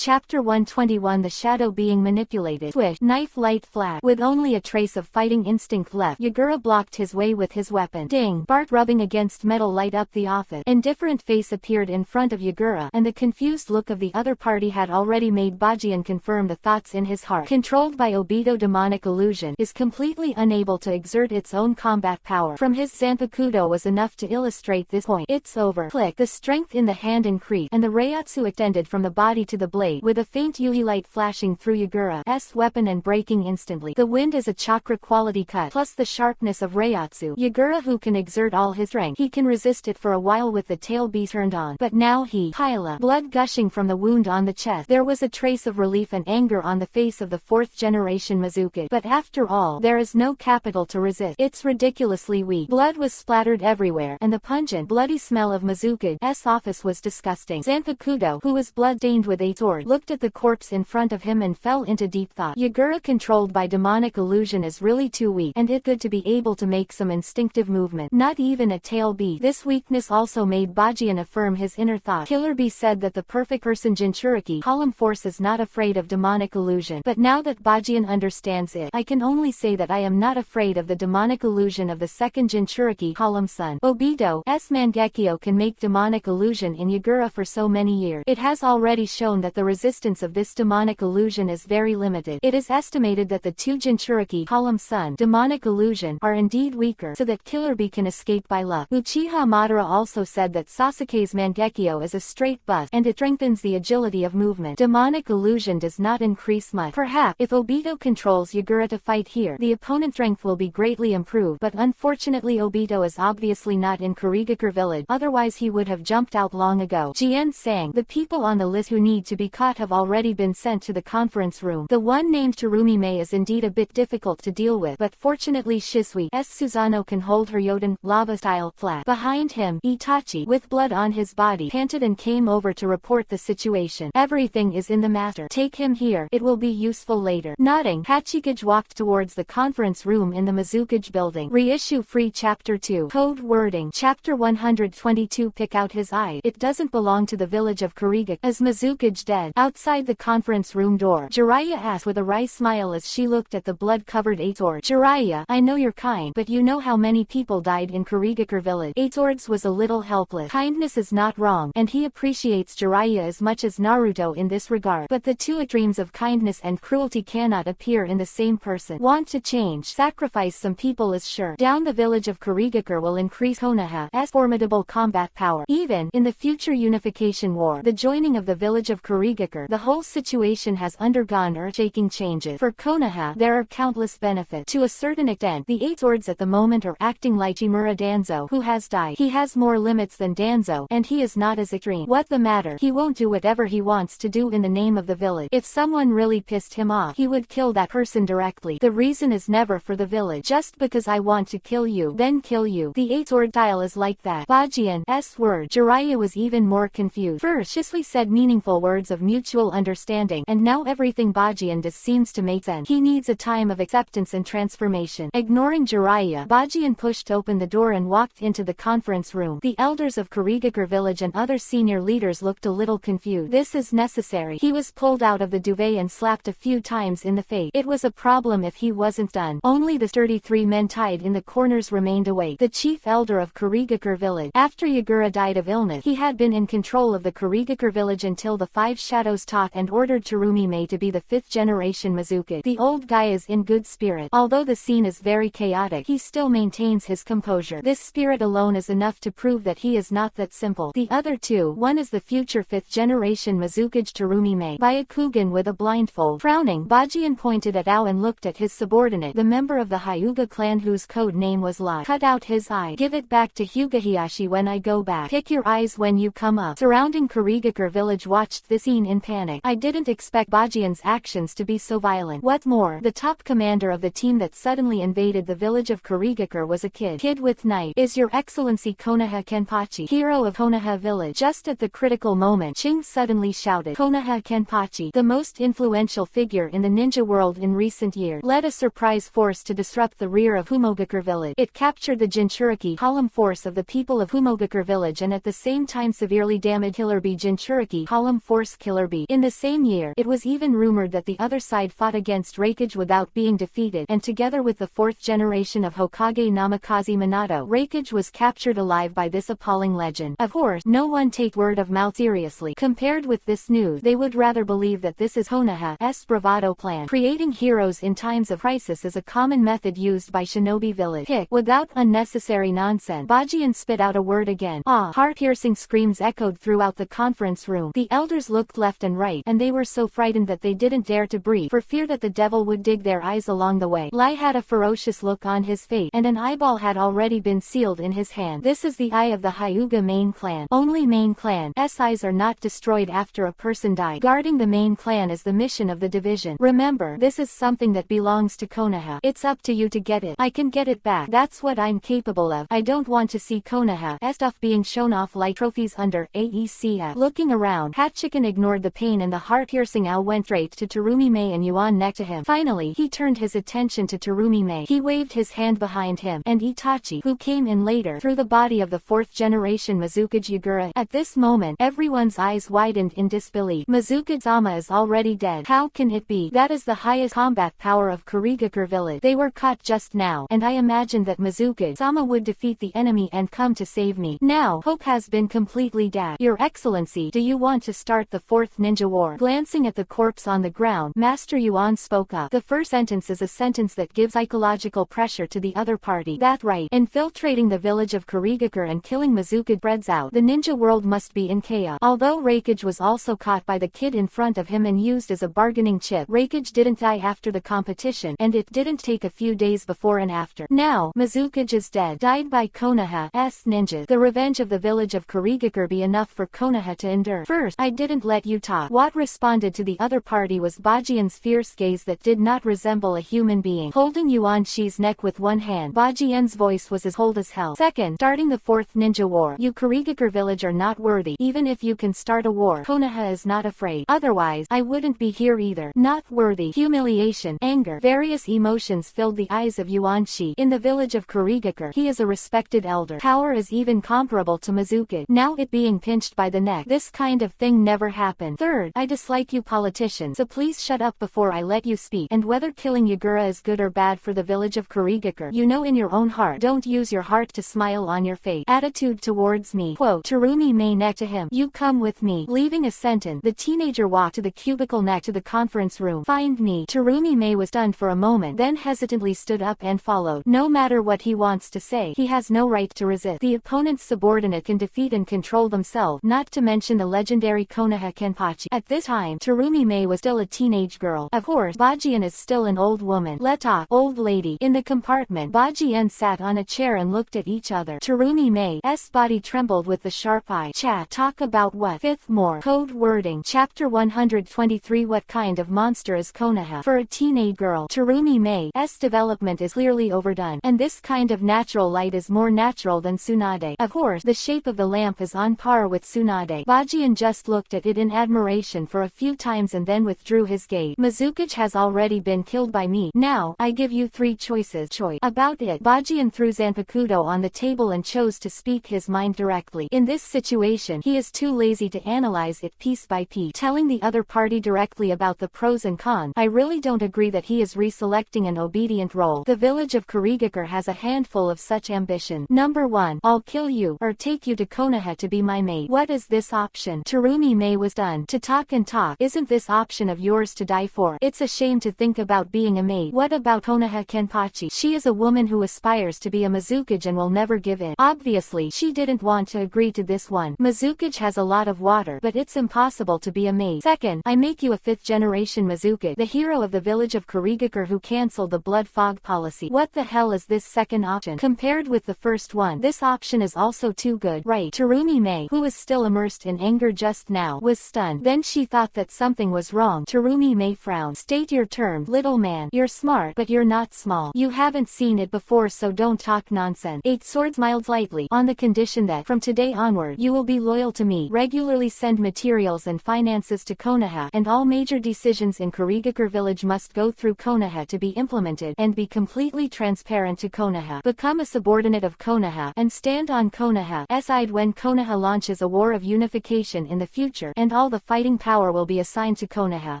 Chapter 121 The Shadow Being Manipulated. Swish, knife light flash. With only a trace of fighting instinct left, Yagura blocked his way with his weapon. Ding! Bark rubbing against metal light up the office. Indifferent face appeared in front of Yagura, and the confused look of the other party had already made Bajian confirm the thoughts in his heart. Controlled by Obito, demonic illusion is completely unable to exert its own combat power. From his Zanpakudo was enough to illustrate this point. It's over. Click. The strength in the hand increased, and the Reiatsu extended from the body to the blade, with a faint Yuhi light flashing through Yagura's weapon and breaking instantly. The wind is a chakra quality cut, plus the sharpness of Reiatsu. Yagura, who can exert all his strength, he can resist it for a while with the tail be turned on. But now he Hyla, blood gushing from the wound on the chest. There was a trace of relief and anger on the face of the fourth generation Mizuki. But after all, there is no capital to resist. It's ridiculously weak. Blood was splattered everywhere, and the pungent, bloody smell of Mizuki's office was disgusting. Zanpakudo, who was blood-stained with a sword, looked at the corpse in front of him and fell into deep thought. Yagura, controlled by demonic illusion, is really too weak, and it's good to be able to make some instinctive movement. Not even a tail beat. This weakness also made Bajian affirm his inner thought. Killer Bee said that the perfect person Jinchuriki column force is not afraid of demonic illusion. But now that Bajian understands it, I can only say that I am not afraid of the demonic illusion of the second Jinchuriki column son. Obito's Mangekyo can make demonic illusion in Yagura for so many years. It has already shown that the resistance of this demonic illusion is very limited. It is estimated that the two Jinchuriki column son demonic illusion are indeed weaker, so that Killer Bee can escape by luck. Uchiha Madara also said that Sasuke's Mangekyo is a straight bust, and it strengthens the agility of movement. Demonic illusion does not increase much. Perhaps, if Obito controls Yagura to fight here, the opponent's strength will be greatly improved, but unfortunately Obito is obviously not in Kurigakure village, otherwise he would have jumped out long ago. Jien sang, the people on the list who need to be caught have already been sent to the conference room. The one named Terumi-Mei is indeed a bit difficult to deal with, but fortunately Shisui's Suzano can hold her Yoden, lava-style, flat. Behind him, Itachi, with blood on his body, panted and came over to report the situation. Everything is in the matter. Take him here, it will be useful later. Nodding, Hachikage walked towards the conference room in the Mizukage building. Reissue free Chapter 2. Code wording. Chapter 122. Pick out his eye. It doesn't belong to the village of Kurigakure. Is Mizukage dead? Outside the conference room door, Jiraiya asked with a wry smile as she looked at the blood-covered Eightzord. Jiraiya, I know you're kind, but you know how many people died in Kurigakure village. Eightzord's was a little helpless. Kindness is not wrong, and he appreciates Jiraiya as much as Naruto in this regard. But the two extremes of kindness and cruelty cannot appear in the same person. Want to change, sacrifice some people is sure. Down the village of Kurigakure will increase Konoha's formidable combat power. Even in the future unification war, the joining of the village of Kurigakure, the whole situation has undergone earth-shaking changes. For Konoha, there are countless benefits. To a certain extent, the Eightzords at the moment are acting like Shimura Danzo, who has died. He has more limits than Danzo, and he is not as extreme. What the matter? He won't do whatever he wants to do in the name of the village. If someone really pissed him off, he would kill that person directly. The reason is never for the village. Just because I want to kill you, then kill you. The Eightzord style is like that. Bajian's word. Jiraiya was even more confused. First, Shisui said meaningful words of mutual understanding, and now everything Bajian does seems to make sense. He needs a time of acceptance and transformation. Ignoring Jiraiya, Bajian pushed open the door and walked into the conference room. The elders of Kurigakure village and other senior leaders looked a little confused. This is necessary. He was pulled out of the duvet and slapped a few times in the face. It was a problem if he wasn't done. Only the sturdy three men tied in the corners remained awake. The chief elder of Kurigakure village. After Yagura died of illness, he had been in control of the Kurigakure village until the Five Shadows taught and ordered Terumi-Mei to be the fifth generation Mizuki. The old guy is in good spirit. Although the scene is very chaotic, he still maintains his composure. This spirit alone is enough to prove that he is not that simple. The other two, one is the future fifth generation Mizukage Terumi-Mei, Byakugan with a blindfold. Frowning, Bajian pointed at Ao and looked at his subordinate, the member of the Hyuga clan whose code name was Lot. Cut out his eye. Give it back to Hyugahiyashi when I go back. Pick your eyes when you come up. Surrounding Kurigakure village watched this scene in panic. I didn't expect Bajian's actions to be so violent. What more, the top commander of the team that suddenly invaded the village of Kurigakure was a kid with knife. Is Your Excellency Konoha Kenpachi, hero of Konoha village? Just at the critical moment, Ching suddenly shouted. Konoha Kenpachi, the most influential figure in the ninja world in recent years, led a surprise force to disrupt the rear of Humogakure village. It captured the Jinchuriki column force of the people of Humogakure village and at the same time severely damaged Killer Bee Jinchuriki column force. killer bee. In the same year, it was even rumored that the other side fought against Reikage without being defeated, and together with the fourth generation of Hokage Namikaze Minato, Reikage was captured alive by this appalling legend. Of course, no one take word of mouth seriously. Compared with this news, they would rather believe that this is Konoha's bravado plan. Creating heroes in times of crisis is a common method used by shinobi village. Without unnecessary nonsense, Bajian spit out a word again. Ah! Heart-piercing screams echoed throughout the conference room. The elders looked left and right, and they were so frightened that they didn't dare to breathe, for fear that the devil would dig their eyes along the way. Lai had a ferocious look on his face, and an eyeball had already been sealed in his hand. This is the eye of the Hyuga main clan. Only main clan's eyes are not destroyed after a person dies. Guarding the main clan is the mission of the division. Remember, this is something that belongs to Konoha. It's up to you to get it. I can get it back. That's what I'm capable of. I don't want to see Konoha's stuff being shown off like trophies under AECF. Looking around, Hachiken ignored the pain and the heart-piercing owl went straight to Terumi Mei and Yuan next to him. Finally, he turned his attention to Terumi Mei. He waved his hand behind him, and Itachi, who came in later, threw the body of the fourth generation Mizukage Yagura. At this moment, everyone's eyes widened in disbelief. Mizukage-sama is already dead. How can it be? That is the highest combat power of Kurigakure village. They were caught just now, and I imagined that Mizukage-sama would defeat the enemy and come to save me. Now, hope has been completely dashed. Your Excellency, do you want to start the fourth ninja war? Glancing at the corpse on the ground, Master Yuan spoke up. The first sentence is a sentence that gives psychological pressure to the other party. That right. Infiltrating the village of Kurigakure and killing Mizukage spreads out. The ninja world must be in chaos. Although Reikage was also caught by the kid in front of him and used as a bargaining chip, Reikage didn't die after the competition, and it didn't take a few days before and after. Now, Mizukage is dead. Died by Konoha's ninjas. The revenge of the village of Kurigakure be enough for Konoha to endure. First, I didn't let you talk. What responded to the other party was Bajian's fierce gaze that did not resemble a human being. Holding Yuan Shi's neck with one hand, Bajian's voice was as cold as hell. Second, starting the fourth ninja war. You Kurigakure village are not worthy. Even if you can start a war, Konoha is not afraid. Otherwise, I wouldn't be here either. Not worthy. Humiliation, anger, various emotions filled the eyes of Yuan Shi. In the village of Kurigakure, he is a respected elder. Power is even comparable to Mizukage. Now it being pinched by the neck. This kind of thing never happened. Third, I dislike you politicians, so please shut up before I let you speak. And whether killing Yagura is good or bad for the village of Kurigakure, you know in your own heart. Don't use your heart to smile on your face. Attitude towards me. Quote, Terumi Mei next to him. You come with me. Leaving a sentence, the teenager walked to the cubicle next to the conference room. Find me. Terumi Mei was stunned for a moment, then hesitantly stood up and followed. No matter what he wants to say, he has no right to resist. The opponent's subordinate can defeat and control themselves, not to mention the legendary Konoha Kenpachi. At this time, Terumi Mei was still a teenage girl. Of course, Bajian is still an old woman. Let's talk, old lady. In the compartment, Bajian sat on a chair and looked at each other. Terumi Mei's body trembled with the sharp eye. Chat. Talk about what? Fifth more. Code wording. Chapter 123. What kind of monster is Konoha? For a teenage girl, Terumi Mei's development is clearly overdone, and this kind of natural light is more natural than Tsunade. Of course, the shape of the lamp is on par with Tsunade. Bajian just looked at it in admiration for a few times and then withdrew his gaze. Mizukage has already been killed by me. Now, I give you three choices. About it. Bajian threw Zanpakuto on the table and chose to speak his mind directly. In this situation, he is too lazy to analyze it piece by piece. Telling the other party directly about the pros and cons, I really don't agree that he is reselecting an obedient role. The village of Kurigakure has a handful of such ambition. Number 1. I'll kill you, or take you to Konoha to be my mate. What is this option? Terumi Mei was done. To talk and talk. Isn't this option of yours to die for? It's a shame to think about being a mate. What about Konoha Kenpachi? She is a woman who aspires to be a Mizukage and will never give in. Obviously, she didn't want to agree to this one. Mizukage has a lot of water, but it's impossible to be a mate. Second, I make you a 5th generation Mizukage, the hero of the village of Kurigakure who cancelled the blood fog policy. What the hell is this second option? Compared with the first one, this option is also too good. Right. Terumi Mei, who was still immersed in anger just now, was stunned. Then she thought that something was wrong. Terumi Mei frowned. State your term, little man. You're smart, but you're not small. You haven't seen it before, so don't talk nonsense. 8 Sword smiled lightly, on the condition that, from today onward, you will be loyal to me, regularly send materials and finances to Konoha, and all major decisions in Kurigakure village must go through Konoha to be implemented, and be completely transparent to Konoha. Become a subordinate of Konoha, and stand on Konoha's side when Konoha launches a war of unification in the future, and all the fighting power will be assigned to Konoha.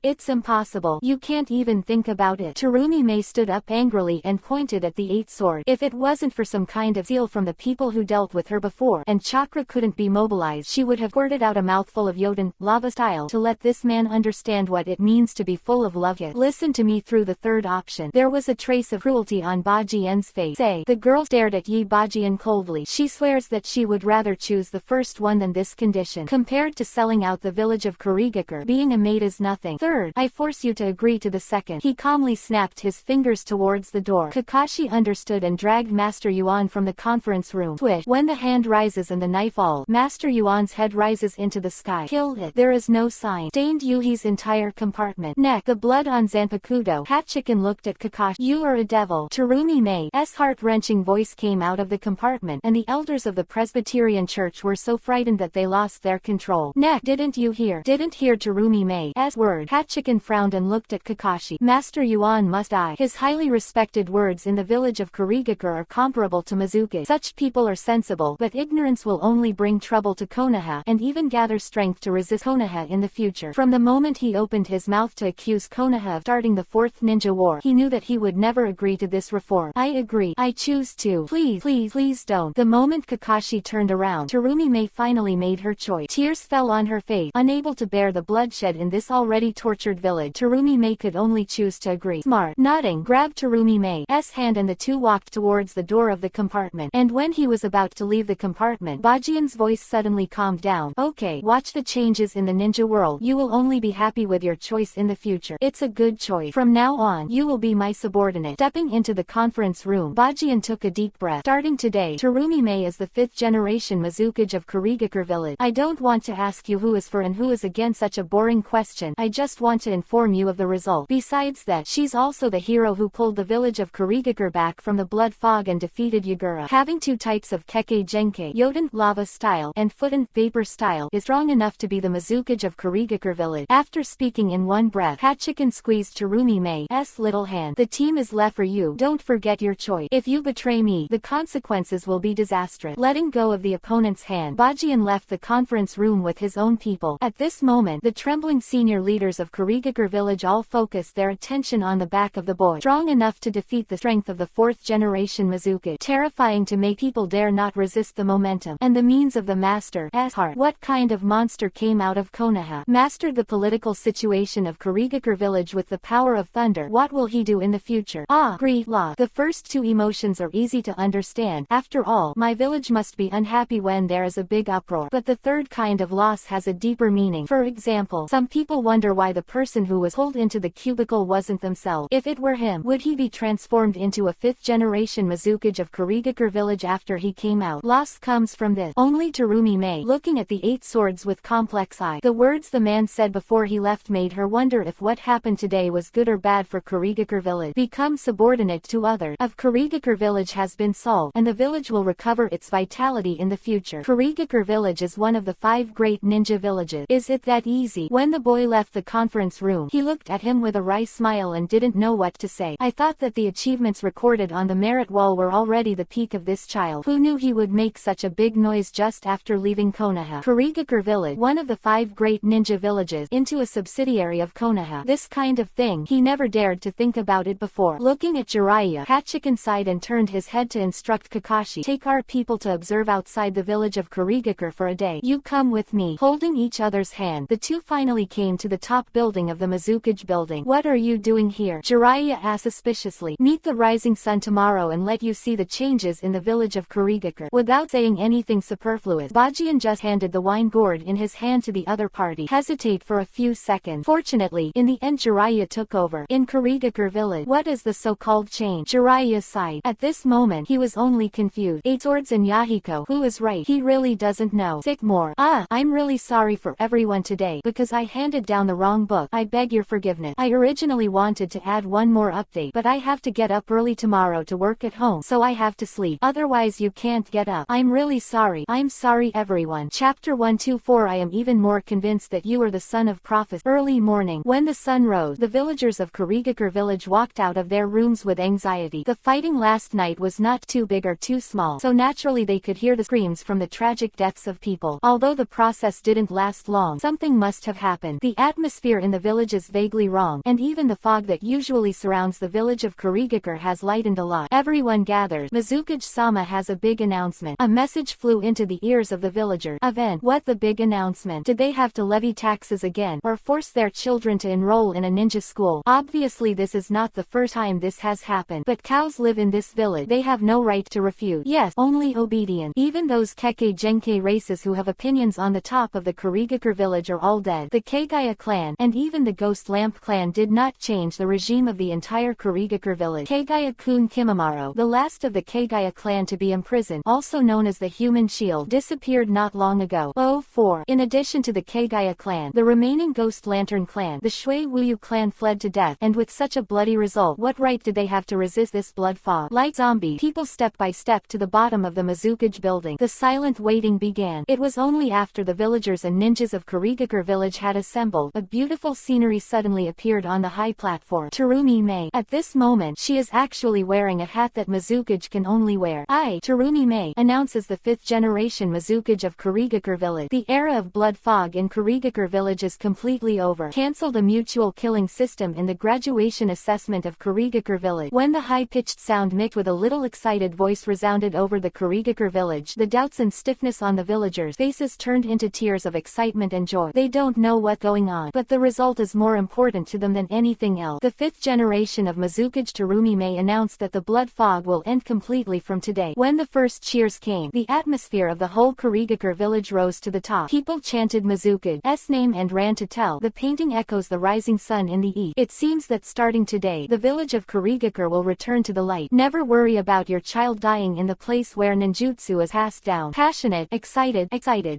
It's impossible. You can't even think about it. Terumi Mei stood up angrily and pointed at the 8 sword. If it wasn't for some kind of zeal from the people who dealt with her before, and chakra couldn't be mobilized, she would have squirted out a mouthful of Yoden, lava style, to let this man understand what it means to be full of love. Listen to me through the third option. There was a trace of cruelty on Bajian's face. The girl stared at Yi Bajian coldly. She swears that she would rather choose the first one than this condition. Compared to selling out the village of Kurigakure, being a maid is nothing. Third, I force you to agree to the second. He calmly snapped his fingers towards the door. Kakashi understood and dragged Master Yuan from the conference room. Swish. When the hand rises and the knife falls, Master Yuan's head rises into the sky. Kill it. There is no sign. Stained Yuhi's entire compartment. Neck. The blood on Zanpakuto. Hachiken looked at Kakashi. You are a devil. Terumi Mei's heart-wrenching voice came out of the compartment, and the elders of the Presbyterian Church were so frightened that they lost their control. Neck. Didn't you hear? Didn't hear Terumi Mei's word. Hachiken frowned and looked at Kakashi. Master Yuan must die. His highly respected words in the village of Kurigakure are comparable to Mizuki. Such people are sensible, but ignorance will only bring trouble to Konoha, and even gather strength to resist Konoha in the future. From the moment he opened his mouth to accuse Konoha of starting the 4th Ninja War, he knew that he would never agree to this reform. I agree. I choose to. Please don't. The moment Kakashi turned around, Terumi Mei finally made her choice. Tears fell on her face. Unable to bear the bloodshed in this already tortured village, Terumi Mei could only choose to agree. Smart. Nodding, grabbed Terumi Mei's hand and the two walked towards the door of the compartment. And when he was about to leave the compartment, Bajian's voice suddenly calmed down. Okay, watch the changes in the ninja world. You will only be happy with your choice in the future. It's a good choice. From now on, you will be my subordinate. Stepping into the conference room, Bajian took a deep breath. Starting today, Terumi Mei is the 5th generation Mizukage of Kurigakure village. I don't want to ask you who is for and who is against, such a boring question. I just want to inform you of the result. Besides that, she's also the hero who pulled the village of Kurigakure back from the blood fog and defeated Yagura. Having 2 types of Keke Genkai, Yoden, lava style, and Futen, vapor style, is strong enough to be the Mizukage of Kurigakure village. After speaking in one breath, Hachiken squeezed Terumi Mei's little hand. The team is left for you. Don't forget your choice. If you betray me, the consequences will be disastrous. Letting go of the opponent's hand, Bajian left the conference room with his own people. At this moment, the trembling senior leaders of Kurigakure village all focused their attention on the back of the boy, strong enough to defeat the strength of the 4th generation Mizuki, terrifying to make people dare not resist the momentum, and the means of the master's heart. What kind of monster came out of Konoha? Mastered the political situation of Kurigakure village with the power of thunder. What will he do in the future? Grief, loss. The first 2 emotions are easy to understand. After all, my village must be unhappy when there is a big uproar. But the third kind of loss has a deeper meaning. For example, some people wonder why the person who was pulled into the cubicle wasn't themselves. If it were him, would he be transformed into a 5th generation Mizukage of Kurigakure village after he came out? Loss comes from this. Only Terumi Mei, looking at the 8 swords with complex eye. The words the man said before he left made her wonder if what happened today was good or bad for Kurigakure village. Become subordinate to others of Kurigakure village has been solved, and the village will recover its vitality in the future. Kurigakure village is one of the 5 great ninja villages. Is it that easy? When the boy left the conference room, he looked at him with a wry smile and didn't know what to say. I thought that the achievements recorded on the merit wall were already the peak of this child. Who knew he would make such a big noise just after leaving Konoha? Kurigakure village, one of the 5 great ninja villages, into a subsidiary of Konoha. This kind of thing, he never dared to think about it before. Looking at Jiraiya, Hachiken sighed and turned his head to instruct Kakashi. Take our people to observe outside the village of Kurigakure for a day. You come with me. Holding each other's hand, the two finally came to the top building of the Mizukage building. What are you doing here? Jiraiya asked suspiciously. Meet the rising sun tomorrow and let you see the changes in the village of Kurigakure. Without saying anything superfluous, Bajian just handed the wine gourd in his hand to the other party. Hesitate for a few seconds. Fortunately, in the end Jiraiya took over. In Kurigakure village, what is the so-called change? Jiraiya sighed. At this moment, he was only confused. 8 swords and Yahiko, who is right? He really doesn't know. Sick more. I'm really sorry for everyone today, because I handed down the wrong book. I beg your forgiveness. I originally wanted to add one more update, but I have to get up early tomorrow to work at home, so I have to sleep. Otherwise you can't get up. I'm really sorry. I'm sorry everyone. Chapter 124. I am even more convinced that you are the son of prophecy. Early morning. When the sun rose, the villagers of Kurigakure village walked out of their rooms with anxiety. The fighting last night was not too big or too small, so naturally they could hear the screams from the tragic deaths of people. Although the process didn't last long. Something must have happened. The atmosphere in the village is vaguely wrong, and even the fog that usually surrounds the village of Kurigakure has lightened a lot. Everyone gathers. Mizukage-sama has a big announcement. A message flew into the ears of the villager. Event. What the big announcement? Did they have to levy taxes again, or force their children to enroll in a ninja school? Obviously this is not the first time this has happened, but cows live in this village. They have no right to refuse. Yes, only obedience. Even those Keke Genkai races who have opinions on the top of the Kurigakure village are all dead. The Kagaya clan, and even the Ghost Lamp clan did not change the regime of the entire Kurigakure village. Kagaya-kun Kimimaro, the last of the Kagaya clan to be imprisoned, also known as the Human Shield, disappeared not long ago. 4. In addition to the Kagaya clan, the remaining Ghost Lantern clan, the Shui Wuyu clan, fled to death, and with such a bloody result, what right did they have to resist this blood fog? Like zombie, people step by step to the bottom of the Mizukage building. The silent waiting began. It was only after the villagers and ninjas of Kurigakure village had assembled, a beautiful scenery suddenly appeared on the high platform. Terumi Mei. At this moment, she is actually wearing a hat that Mizukage can only wear. Terumi Mei, announces the 5th generation Mizukage of Kurigakure village. The era of blood fog in Kurigakure village is completely over. Cancel the mutual killing system in the graduation assessment of Kurigakure village. When the high-pitched sound mixed with a little excited voice resounded over the Kurigakure village, the doubts and stiffness on the villagers' faces turned into tears of excitement and joy. They don't know what's going on, but the result is more important to them than anything else. The 5th generation of Mizukage Terumi Mei announced that the blood fog will end completely from today. When the first cheers came, the atmosphere of the whole Kurigakure village rose to the top. People chanted Mizukage's name and ran to tell. The painting echoes the rising sun in the east. It seems that starting today, the village of Kurigakure will return to the light. Never worry about your child dying in the place where ninjutsu is passed down. Passionate, excited.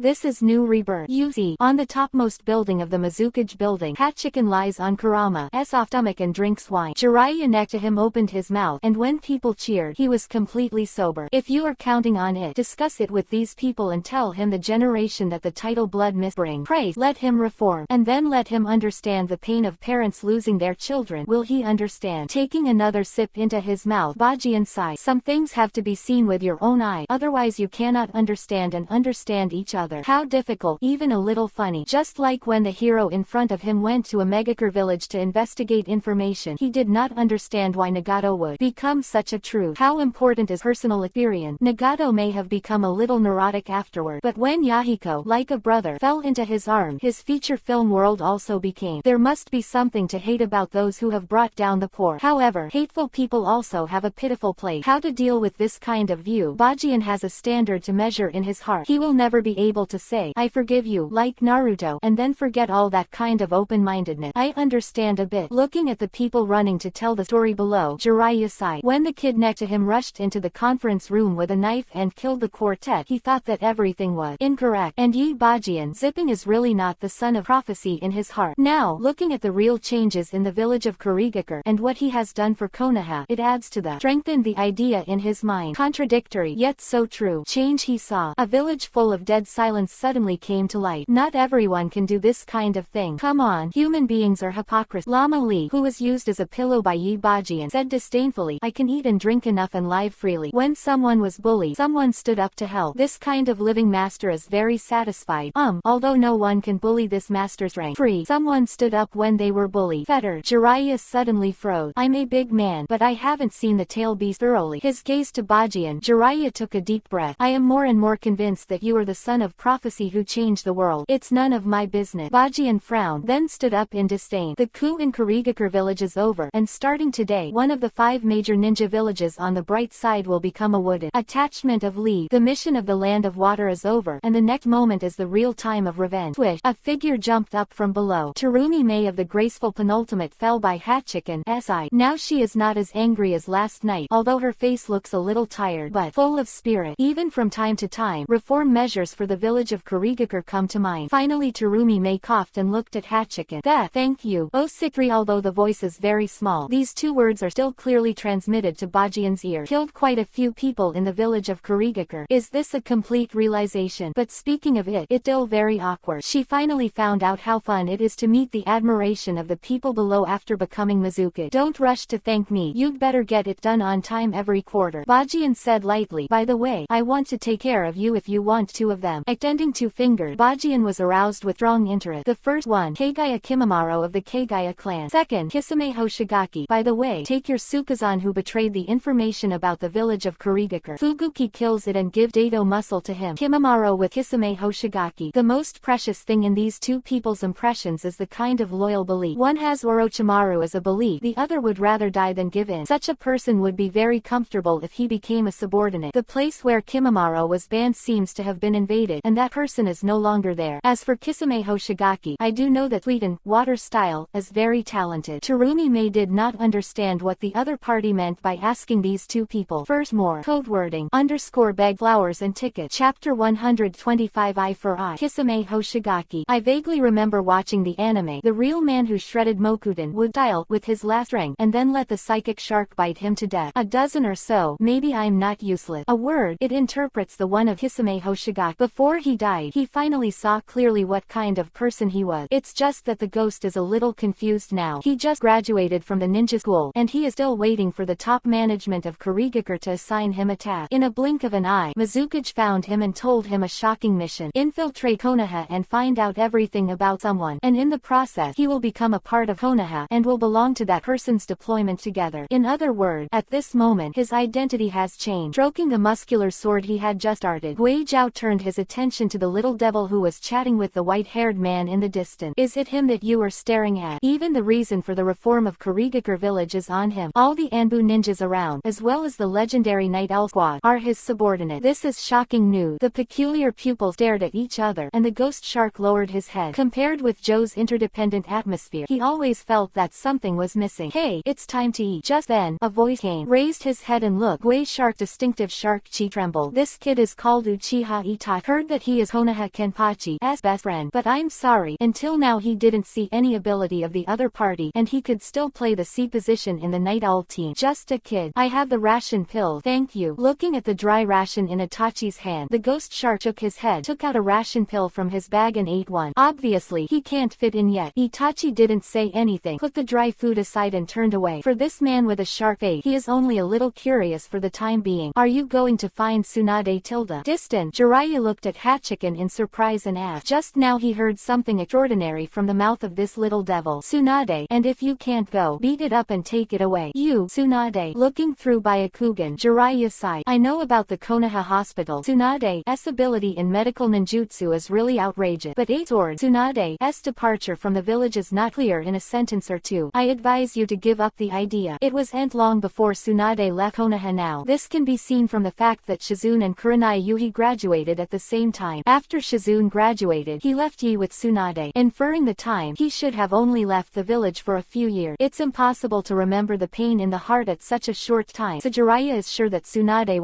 This is new rebirth. Yuzi. On the topmost building of the Mizukage building, Hachiken lies on Kurama's off stomach and drinks wine. Jiraiya next to him opened his mouth, and when people cheered, he was completely sober. If you are counting on it, discuss it with these people and tell him the generation that the title blood myth brings. Praise. Let him reform, and then let him understand the pain of parents losing their children. Will he understand? Taking another sip into his mouth, Bajian sighed. Some things have to be seen with your own eye, otherwise you cannot understand and understand each other. How difficult, even a little funny. Just like when the hero in front of him went to a Megakure village to investigate information, he did not understand why Nagato would become such a truth. How important is personal experience? Nagato may have become a little neurotic afterward, but when Yahiko, like a brother, fell into his arms, his feature film world also became. There must be something to hate about those who have brought down the poor. However, hateful people also have a pitiful place. How to deal with this kind of view? Bajian has a standard to measure in his heart. He will never be able to say, I forgive you, like Naruto, and then forget all that kind of open-mindedness. I understand a bit. Looking at the people running to tell the story below, Jiraiya sighed. When the kid next to him rushed into the conference room with a knife and killed the quartet, he thought that everything was incorrect. And Yi Bajian Zipping is really not the son of prophecy in his heart. Now, looking at the real changes in the village of Kurigakure and what he has done for Konoha, it adds to the strengthen the idea in his mind. Contradictory, yet so true. Change he saw. A village full of dead silence suddenly came to light. Not everyone can do this kind of thing. Come on, human beings are hypocrites. Lama Li, who was used as a pillow by Yi Bajian, said disdainfully, I can eat and drink enough and live freely. When someone was bullied, someone stood up to help. This kind of living master is very satisfied. Although no one can bully this master's rank free, someone stood up when they were bullied. Fetter. Jiraiya suddenly froze. I'm a big man, but I haven't seen the tail beast thoroughly. His gaze to Bajian. Jiraiya took a deep breath. I am more and more convinced that you are the son of prophecy who changed the world. It's none of my business. Bajian frowned, then stood up in disdain. The coup in Kurigakure village is over, and starting today, one of the 5 major ninja villages on the bright side will become a wooden attachment of Lee. The mission of the land of water is over, and the next moment is the real time of revenge. Swish. A figure jumped up from below. Terumi Mei of the graceful penultimate fell by Hachiken's eye. Now she is not as angry as last night, although her face looks a little tired, but full of spirit. Even from time to time, reform measures for the village of Kurigakure come to mind. Finally Terumi Mei coughed and looked at Hachiken. Thank you. Oh Sikri. Although the voice is very small, these 2 words are still clearly transmitted to Bajian's ear. Killed quite a few people in the village of Kurigakure. Is this a complete realization? But speaking of it, it's still very awkward. She finally found out how fun it is to meet the admiration of the people below after becoming Mizuki. Don't rush to thank me. You'd better get it done on time every quarter. Bajian said lightly. By the way, I want to take care of you if you want 2 of them. Extending 2 fingers, Bajian Bajian was aroused with strong interest. The first one, Kagaya Kimimaro of the Kagaya clan. Second, Kisame Hoshigaki. By the way, take your Sukazan who betrayed the information about the village of Kurigakure. Fuguki kills it and give Dato muscle to him. Kimimaro with Kisame Hoshigaki. The most precious thing in these two people's impressions is the kind of loyal belief. One has Orochimaru as a belief, the other would rather die than give in. Such a person would be very comfortable if he became a subordinate. The place where Kimimaro was banned seems to have been invaded, and that person is no longer there. As for Kisame Hoshigaki, I do know that Suiten, water style, is very talented. Terumi Mei did not understand what the other party meant by asking these two people. First, more code wording _ bag flowers and ticket. Chapter 125 Eye for Eye. Kisame Hoshigaki. I vaguely remember watching the anime. The real man who shredded Mokuden would style with his last ring and then let the psychic shark bite him to death. A dozen or so. Maybe I'm not useless. A word. It interprets the one of Kisame Hoshigaki. Before he died, he finally saw clearly what kind of person he was. It's just that the ghost is a little confused now. He just graduated from the ninja school, and he is still waiting for the top management of Kurigakure to assign him a task. In a blink of an eye, Mizukage found him and told him a shocking mission. Infiltrate Konoha and find out everything about someone, and in the process, he will become a part of Konoha and will belong to that person's deployment together. In other words, at this moment, his identity has changed. Stroking the muscular sword he had just started, Wei Jiao turned his attention to the little devil who was chatting with the white-haired man in the distance. Is it him that you are staring at? Even the reason for the reform of Kurigakure village is on him. All the Anbu ninjas around, as well as the legendary Night Owl Squad, are his subordinates. This is shocking news. The peculiar pupils stared at each other, and the ghost shark lowered his head. Compared with Joe's interdependent atmosphere, he always felt that something was missing. Hey, it's time to eat. Just then, a voice came, raised his head and looked. Wei Shark distinctive shark chi trembled. This kid is called Uchiha Itachi. Heard that he is Konoha Kenpachi's best friend, but I'm sorry, until now he didn't see any ability of the other party, and he could still play the C position in the Night Owl team. Just a kid. I have the ration pill, thank you. Looking at the dry ration in Itachi's hand, the ghost shark shook his head, took out a ration pill from his bag and ate one. Obviously, he can't fit in yet. Itachi didn't say anything, put the dry food aside and turned away. For this man with a shark face, he is only a little curious for the time being. Are you going to find Tsunade tilde? Distant. Jiraiya looked at Hachiken in surprise and asked. Just now he heard something extraordinary from the mouth of this little devil. Tsunade, and if you can't go, beat it up and take it away. You, Tsunade. Looking through Byakugan, Jiraiya sighed. I know about the Konoha hospital. Tsunade's ability in medical ninjutsu is really outrageous, but Tsunade's departure from the village is not clear in a sentence or two. I advise you to give up the idea. It was long before Tsunade left Konoha now. This can be seen from the fact that Shizune and Kurenai Yuhi graduated at the same time. After Shizune graduated, he left Yi with Tsunade, inferring the time he should have only left the village for a few years. It's impossible to remember the pain in the heart at such a short time, so Jiraiya is sure that Tsunade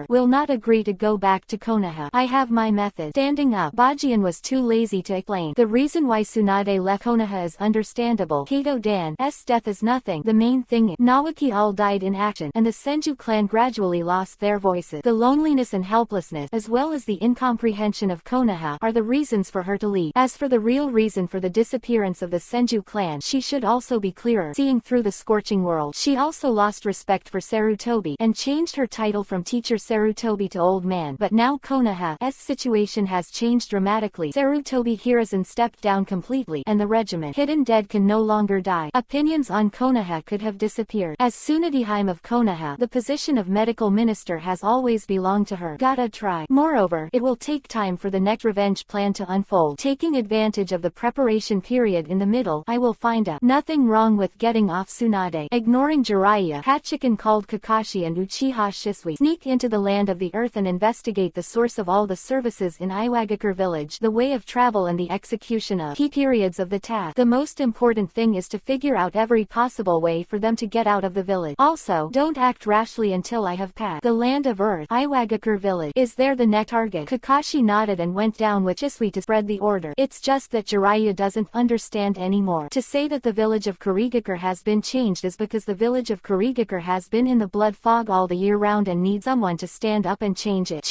will not agree to go back to Konoha. I have my method. Standing up, Bajian was too lazy to explain. The reason why Tsunade left Konoha is understandable. Kato Dan's death is nothing. The main thing is, Nawaki all died in action, and the Senju clan gradually lost their voices. The loneliness and helplessness, as well as the incomprehension of Konoha, are the reasons for her to leave. As for the real reason for the disappearance of the Senju clan, she should also be clearer. Seeing through the scorching world, she also lost respect for Sarutobi, and changed her title from Teacher Sarutobi to Old Man. But now Konoha's situation has changed dramatically. Sarutobi Hiruzen stepped down completely, and the regiment Hidden Dead can no longer die. Opinions on Konoha could have disappeared. As Tsunadeheim of Konoha, the position of medical minister has always belonged to her. Gotta try. Moreover, it will take time for the next revenge plan to unfold. Taking advantage of the preparation period in the middle, I will find out. Nothing wrong with getting off Tsunade. Ignoring Jiraiya, Hachiken called Kakashi and Uchiha Shisui. Sneak into the land of the earth and investigate the source of all the services in Iwagakure village, the way of travel and the execution of key periods of the task. The most important thing is to figure out every possible way for them to get out of the village. Also, don't act rashly until I have passed the land of earth. Iwagakure village. Is there the next target? Kakashi nodded and went down with Shisui to spread the order. It's just that Jiraiya doesn't understand anymore. To say that the village of Kurigakure has been changed is because the village of Kurigakure has been in the blood fog all the year round and needs someone to stand up and change it.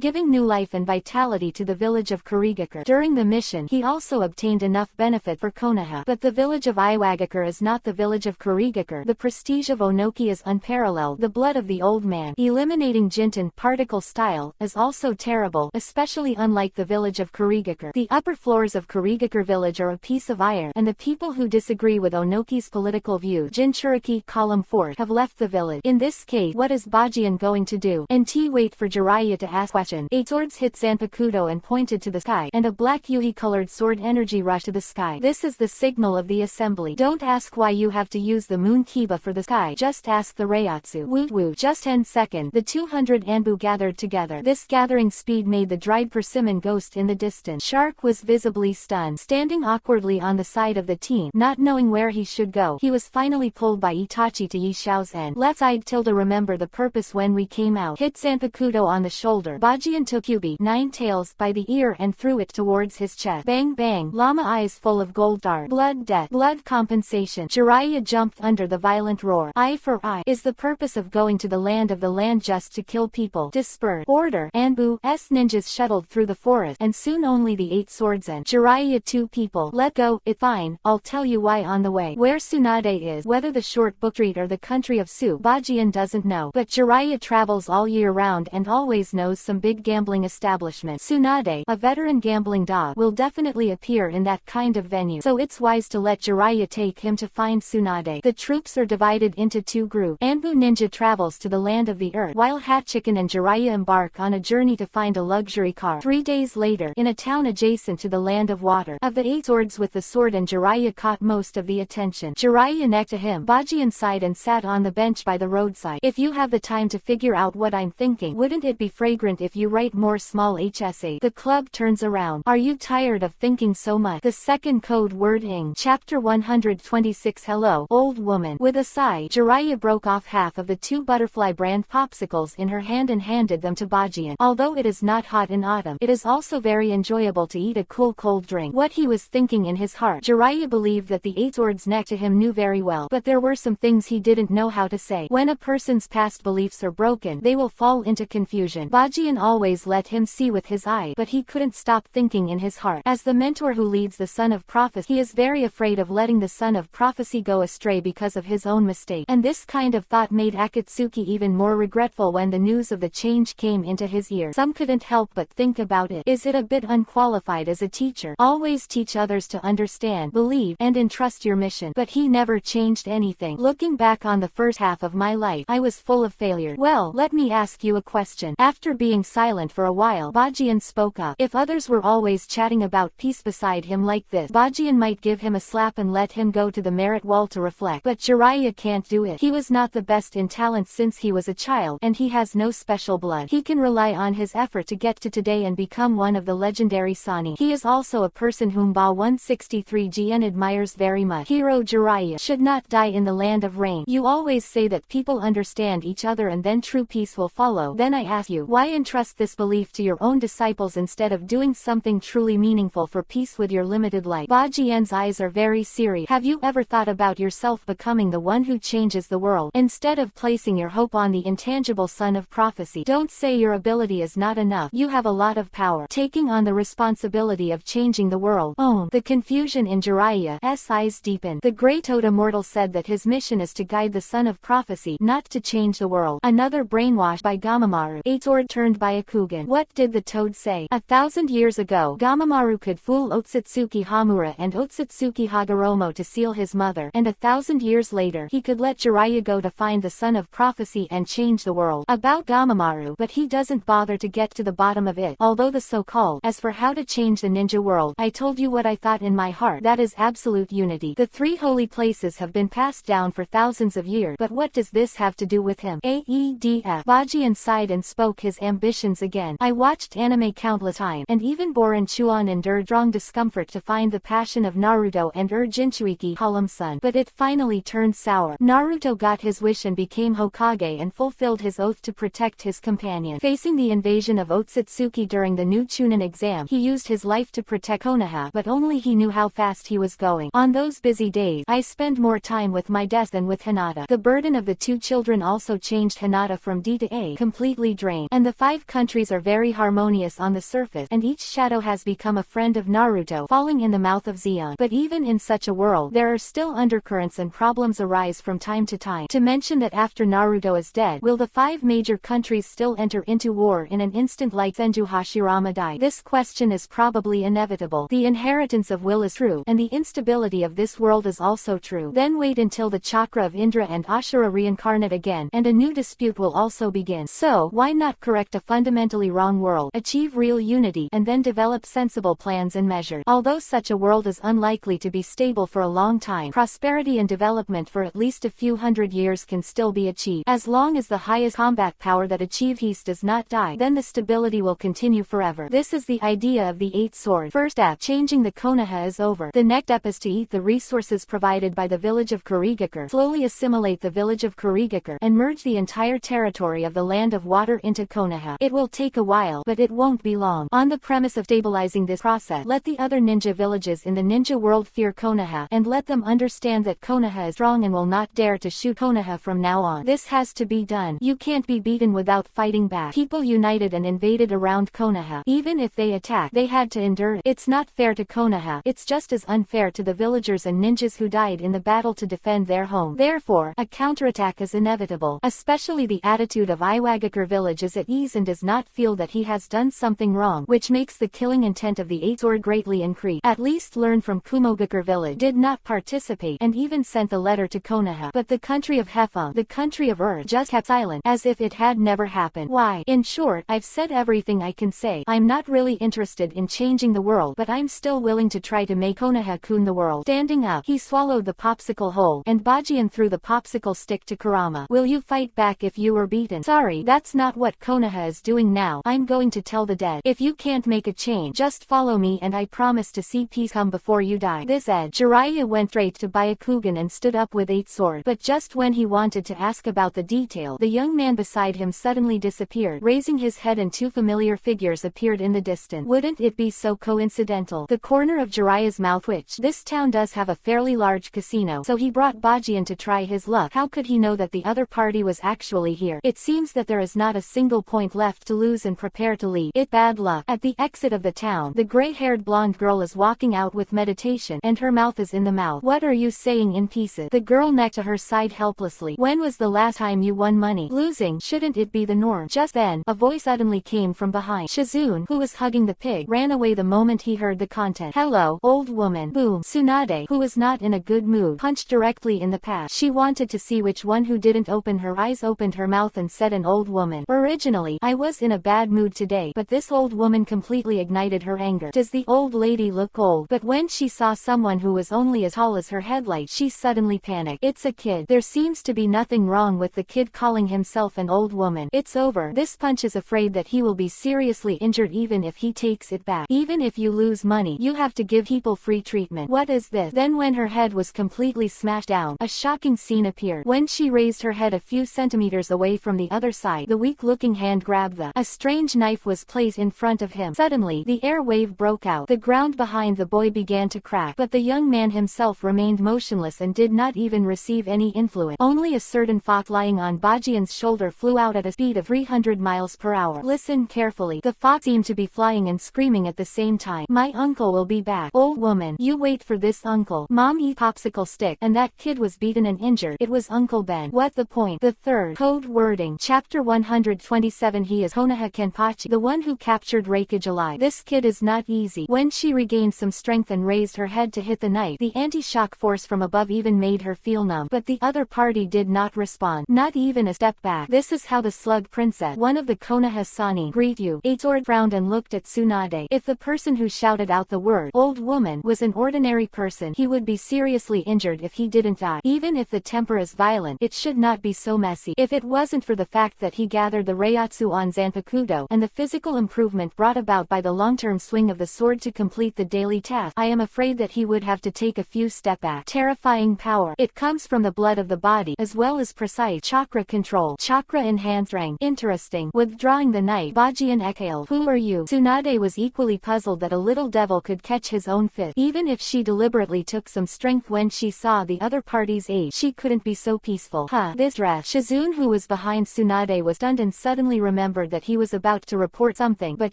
Giving new life and vitality to the village of Kurigakure. During the mission, he also obtained enough benefit for Konoha. But the village of Iwagakure is not the village of Kurigakure. The prestige of Onoki is unparalleled. The blood of the old man, eliminating Jinten particle style, is also terrible, especially unlike the village of Kurigakure. The upper floors of Kurigakure village are a piece of iron, and the people who disagree with Onoki's political view, Jinchuriki column fort, have left the village. In this case, what is Bajian going to do? NT wait for Jiraiya to ask question. 8 swords hit Zanpakuto and pointed to the sky, and a black Yuhi-colored sword energy rushed to the sky. This is the signal of the assembly. Don't ask why you have to use the moon kiba for the sky, just ask the Reiatsu. Woot woot. Just 10 seconds. The 200 Anbu gathered together. This gathering speed made the dried persimmon ghost in the distance. Shark was visibly stunned, standing awkwardly on the side of the team, not knowing where he should go. He was finally pulled by Itachi to Yi Xiao's end. Left side tilde remember the purpose when we came out. Hit Zanpakuto on the shoulder. Bajian took Yubi, 9 tails, by the ear and threw it towards his chest. Bang bang. Llama eyes full of gold dart. Blood death. Blood compensation. Jiraiya jumped under the violent roar. Eye for eye. Is the purpose of going to the land just to kill people? Disperse. Order. Anbu's ninjas shuttled through the forest, and soon only the 8 swords and Jiraiya 2 people. Let go. It fine. I'll tell you why on the way. Where Tsunade is, whether the short book street or the country of Su, Bajian doesn't know. But Jiraiya travels all year round and always knows some big gambling establishment. Tsunade, a veteran gambling dog, will definitely appear in that kind of venue, so it's wise to let Jiraiya take him to find Tsunade. The troops are divided into 2 groups. Anbu ninja travels to the land of the earth, while Hatchicken and Jiraiya embark on a journey to find a luxury car. 3 days later, in a town adjacent to the land of water, of the 8 swords with the sword and Jiraiya caught most of the attention. Jiraiya next to him, Bajian sighed and sat on the bench by the roadside. If you have the time to figure out what I'm thinking, wouldn't it be fragrant if you write more small HSA? The club turns around. Are you tired of thinking so much? The second code word ing. Chapter 126. Hello, old woman. With a sigh, Jiraiya broke off half of the 2 butterfly brand popsicles in her hand and handed them to Bajian. Although it is not hot in autumn, it is also very enjoyable to eat a cool cold drink. What he was thinking in his heart, Jiraiya believed that the 8 swords next to him knew very well, but there were some things he didn't know how to say. When a person's past beliefs are broken, they will fall into confusion. Bajian always let him see with his eye, but he couldn't stop thinking in his heart. As the mentor who leads the Son of Prophecy, he is very afraid of letting the Son of Prophecy go astray because of his own mistake. And this kind of thought made Akatsuki even more regretful when the news of the change came into his ear. Some couldn't help but think about it. Is it a bit unqualified as a teacher? Always teach others to understand, believe, and entrust your mission. But he never changed anything. Looking back on the first half of my life, I was full of failure. Well, let me ask you a question. After being silent for a while, Bajian spoke up. If others were always chatting about peace beside him like this, Bajian might give him a slap and let him go to the merit wall to reflect. But Jiraiya can't do it. He was not the best in talent since he was a child, and he has no special blood. He can rely on his effort to get to today and become one of the legendary Sani. He is also a person whom Ba 163GN admires very much. Hero Jiraiya should not die in the land of rain. You always say that people understand each other and then true peace will follow. Then I ask you, why entrust this belief to your own disciples instead of doing something truly meaningful for peace with your limited life? Bajian's eyes are very serious. Have you ever thought about yourself becoming the one who changes the world, instead of placing your hope on the intangible Son of Prophecy? Don't say your ability is not enough. You have a lot of power. Taking on the responsibility of changing the world. The confusion in Jiraiya's eyes deepened. The great Oda mortal said that his mission is to guide the Son of Prophecy, not to change the world. Another brainwash by Gamamaru. 8 sword turned by Akugan. What did the toad say? 1,000 years ago, Gamamaru could fool Otsutsuki Hamura and Otsutsuki Hagoromo to seal his mother, and 1,000 years later, he could let Jiraiya go to find the Son of Prophecy and change the world. About Gamamaru, but he doesn't bother to get to the bottom of it, although the so-called, as for how to change the ninja world, I told you what I thought in my heart. That is absolute unity. The 3 holy places have been passed down for thousands of years, but what does this have to do with him? AEDF. Bajian sighed and spoke his ambitions again. I watched anime countless times, and even Boren Chuan endured strong discomfort to find the passion of Naruto and Jinchuiki Column Sun, but it finally turned sour. Naruto got his wish and became Hokage and fulfilled his oath to protect his companion. Facing the invasion of Otsutsuki during the new Chunin exam, he used his life to protect Konoha, but only he knew how fast he was going. On those busy days, I spend more time with my desk than with Hinata. The burden of the 2 children also changed Hinata from D to A, completely drained, and the 5 countries are very harmonious on the surface, and each shadow has become a friend of Naruto, falling in the mouth of Zeon. But even in such a world, there are still undercurrents and problems arise from time to time. To mention that after Naruto is dead, will the 5 major countries still enter into war in an instant like Senju Hashirama died? This question is probably inevitable. The inheritance of will is true, and the instability of this world is also true. Then wait until the chakra of Indra and Ashura reincarnate again, and a new dispute will also begin. So, why not correct a fundamentally wrong world, achieve real unity, and then develop sensible plans and measures? Although such a world is unlikely to be stable for a long time, prosperity and development for at least a few hundred years can still be achieved. As long as the highest combat power that achieved peace does not die, then the stability will continue forever. This is the idea of the 8 swords. First step, changing the Konoha is over. The next step is to eat the resources provided by the village of Kurigakure, slowly assimilate the village of Kurigakure, and merge the entire territory of the land of water into Konoha. It will take a while, but it won't be long. On the premise of stabilizing this process, let the other ninja villages in the ninja world fear Konoha, and let them understand that Konoha is strong and will not dare to shoot Konoha from now on. This has to be done. You can't be beaten without fighting back. People united and invaded around Konoha. Even if they attacked, they had to endure it. It's not fair to Konoha. It's just as unfair to the villagers and ninjas who died in the battle to defend their home. Therefore, a counterattack is inevitable. Especially the attitude of Iwagakure village is at ease and does not feel that he has done something wrong, which makes the killing intent of the 8 sword greatly increase. At least learn from Kumogakure village did not participate and even sent the letter to Konoha. But the country of Hefeng, the country of Earth, just kept silent, as if it had never happened. Why? In short, I've said everything I can say. I'm not really interested in changing the world, but I'm still willing to try to make Konoha-kun the world. Standing up, he swallowed the popsicle whole, and Bajian threw the popsicle stick to Kurama. Will you fight back if you were beaten? Sorry, that's not what Konoha is doing now. I'm going to tell the dead. If you can't make a change, just follow me and I promise to see peace come before you die. This said, Jiraiya went straight to Byakugan and stood up with 8 swords. But just when he wanted to ask about the detail, the young man beside him suddenly disappeared. Raising his head and 2 familiar figures appeared in the distance. Wouldn't it be so coincidental? The corner of Jiraiya's mouth twitched. This town does have a fairly large casino, so he brought Bajian to try his luck. How could he know that the other party was actually here? It seems that there is not a single point left to lose and prepare to leave. It bad luck. At the exit of the town, the gray-haired blonde girl is walking out with meditation, and her mouth is in the mouth. What are you saying in pieces? The girl next to her sighed helplessly. When was the last time you won money? Losing, shouldn't it be the norm? Just then, a voice suddenly came from behind. Shizune, who was hugging the pig, ran away the moment he heard the content. Hello, old woman. Boom. Tsunade, who was not in a good mood, punched directly in the past. She wanted to see which one who didn't open her eyes opened her mouth and said an old woman. Originally, I was in a bad mood today, but this old woman completely ignited her anger. Does the old lady look old? But when she saw someone who was only as tall as her headlight, she suddenly panicked. It's a kid. There seems to be nothing wrong with the kid calling himself an old woman. It's over. This punch is afraid that he will be seriously injured even if he takes it back. Even if you lose money, you have to give people free treatment. What is this? Then when her head was completely smashed down, a shocking scene appeared. When she raised her head a few centimeters away from the other side, the weak-looking hand grabbed a strange knife was placed in front of him. Suddenly, the air wave broke out. The ground behind the boy began to crack, but the young man himself remained motionless and did not even receive any influence. Only a certain fox lying on Bajian's shoulder flew out at a speed of 300 miles per hour. Listen carefully. The fox seemed to be flying and screaming at the same time. My uncle will be back. Old woman, you wait for this uncle. Mom eat popsicle stick, and that kid was beaten and injured. It was Uncle Ben. What the point? The third code wording. Chapter 127. He is Konoha Kenpachi, the one who captured Reikage alive. This kid is not easy. When she regained some strength and raised her head to hit the knife, the anti-shock force from above even made her feel numb. But the other party did not respond. Not even a step back. This is how the slug princess, one of the Konoha Sani, greet you. 8 sword frowned and looked at Tsunade. If the person who shouted out the word, old woman, was an ordinary person, he would be seriously injured if he didn't die. Even if the temper is violent, it should not be so messy. If it wasn't for the fact that he gathered the Reiatsu on Zanpakudo, and the physical improvement brought about by the long-term swing of the sword to complete the daily task, I am afraid that he would have to take a few steps back. Terrifying power. It comes from the blood of the body, as well as precise chakra control. Chakra enhanced strength. Interesting. Withdrawing the knife, Bajian exhaled. Who are you? Tsunade was equally puzzled that a little devil could catch his own fist. Even if she deliberately took some strength when she saw the other party's age, she couldn't be so peaceful. This dress. Shizune, who was behind Tsunade, was stunned and suddenly remembered that he was about to report something, but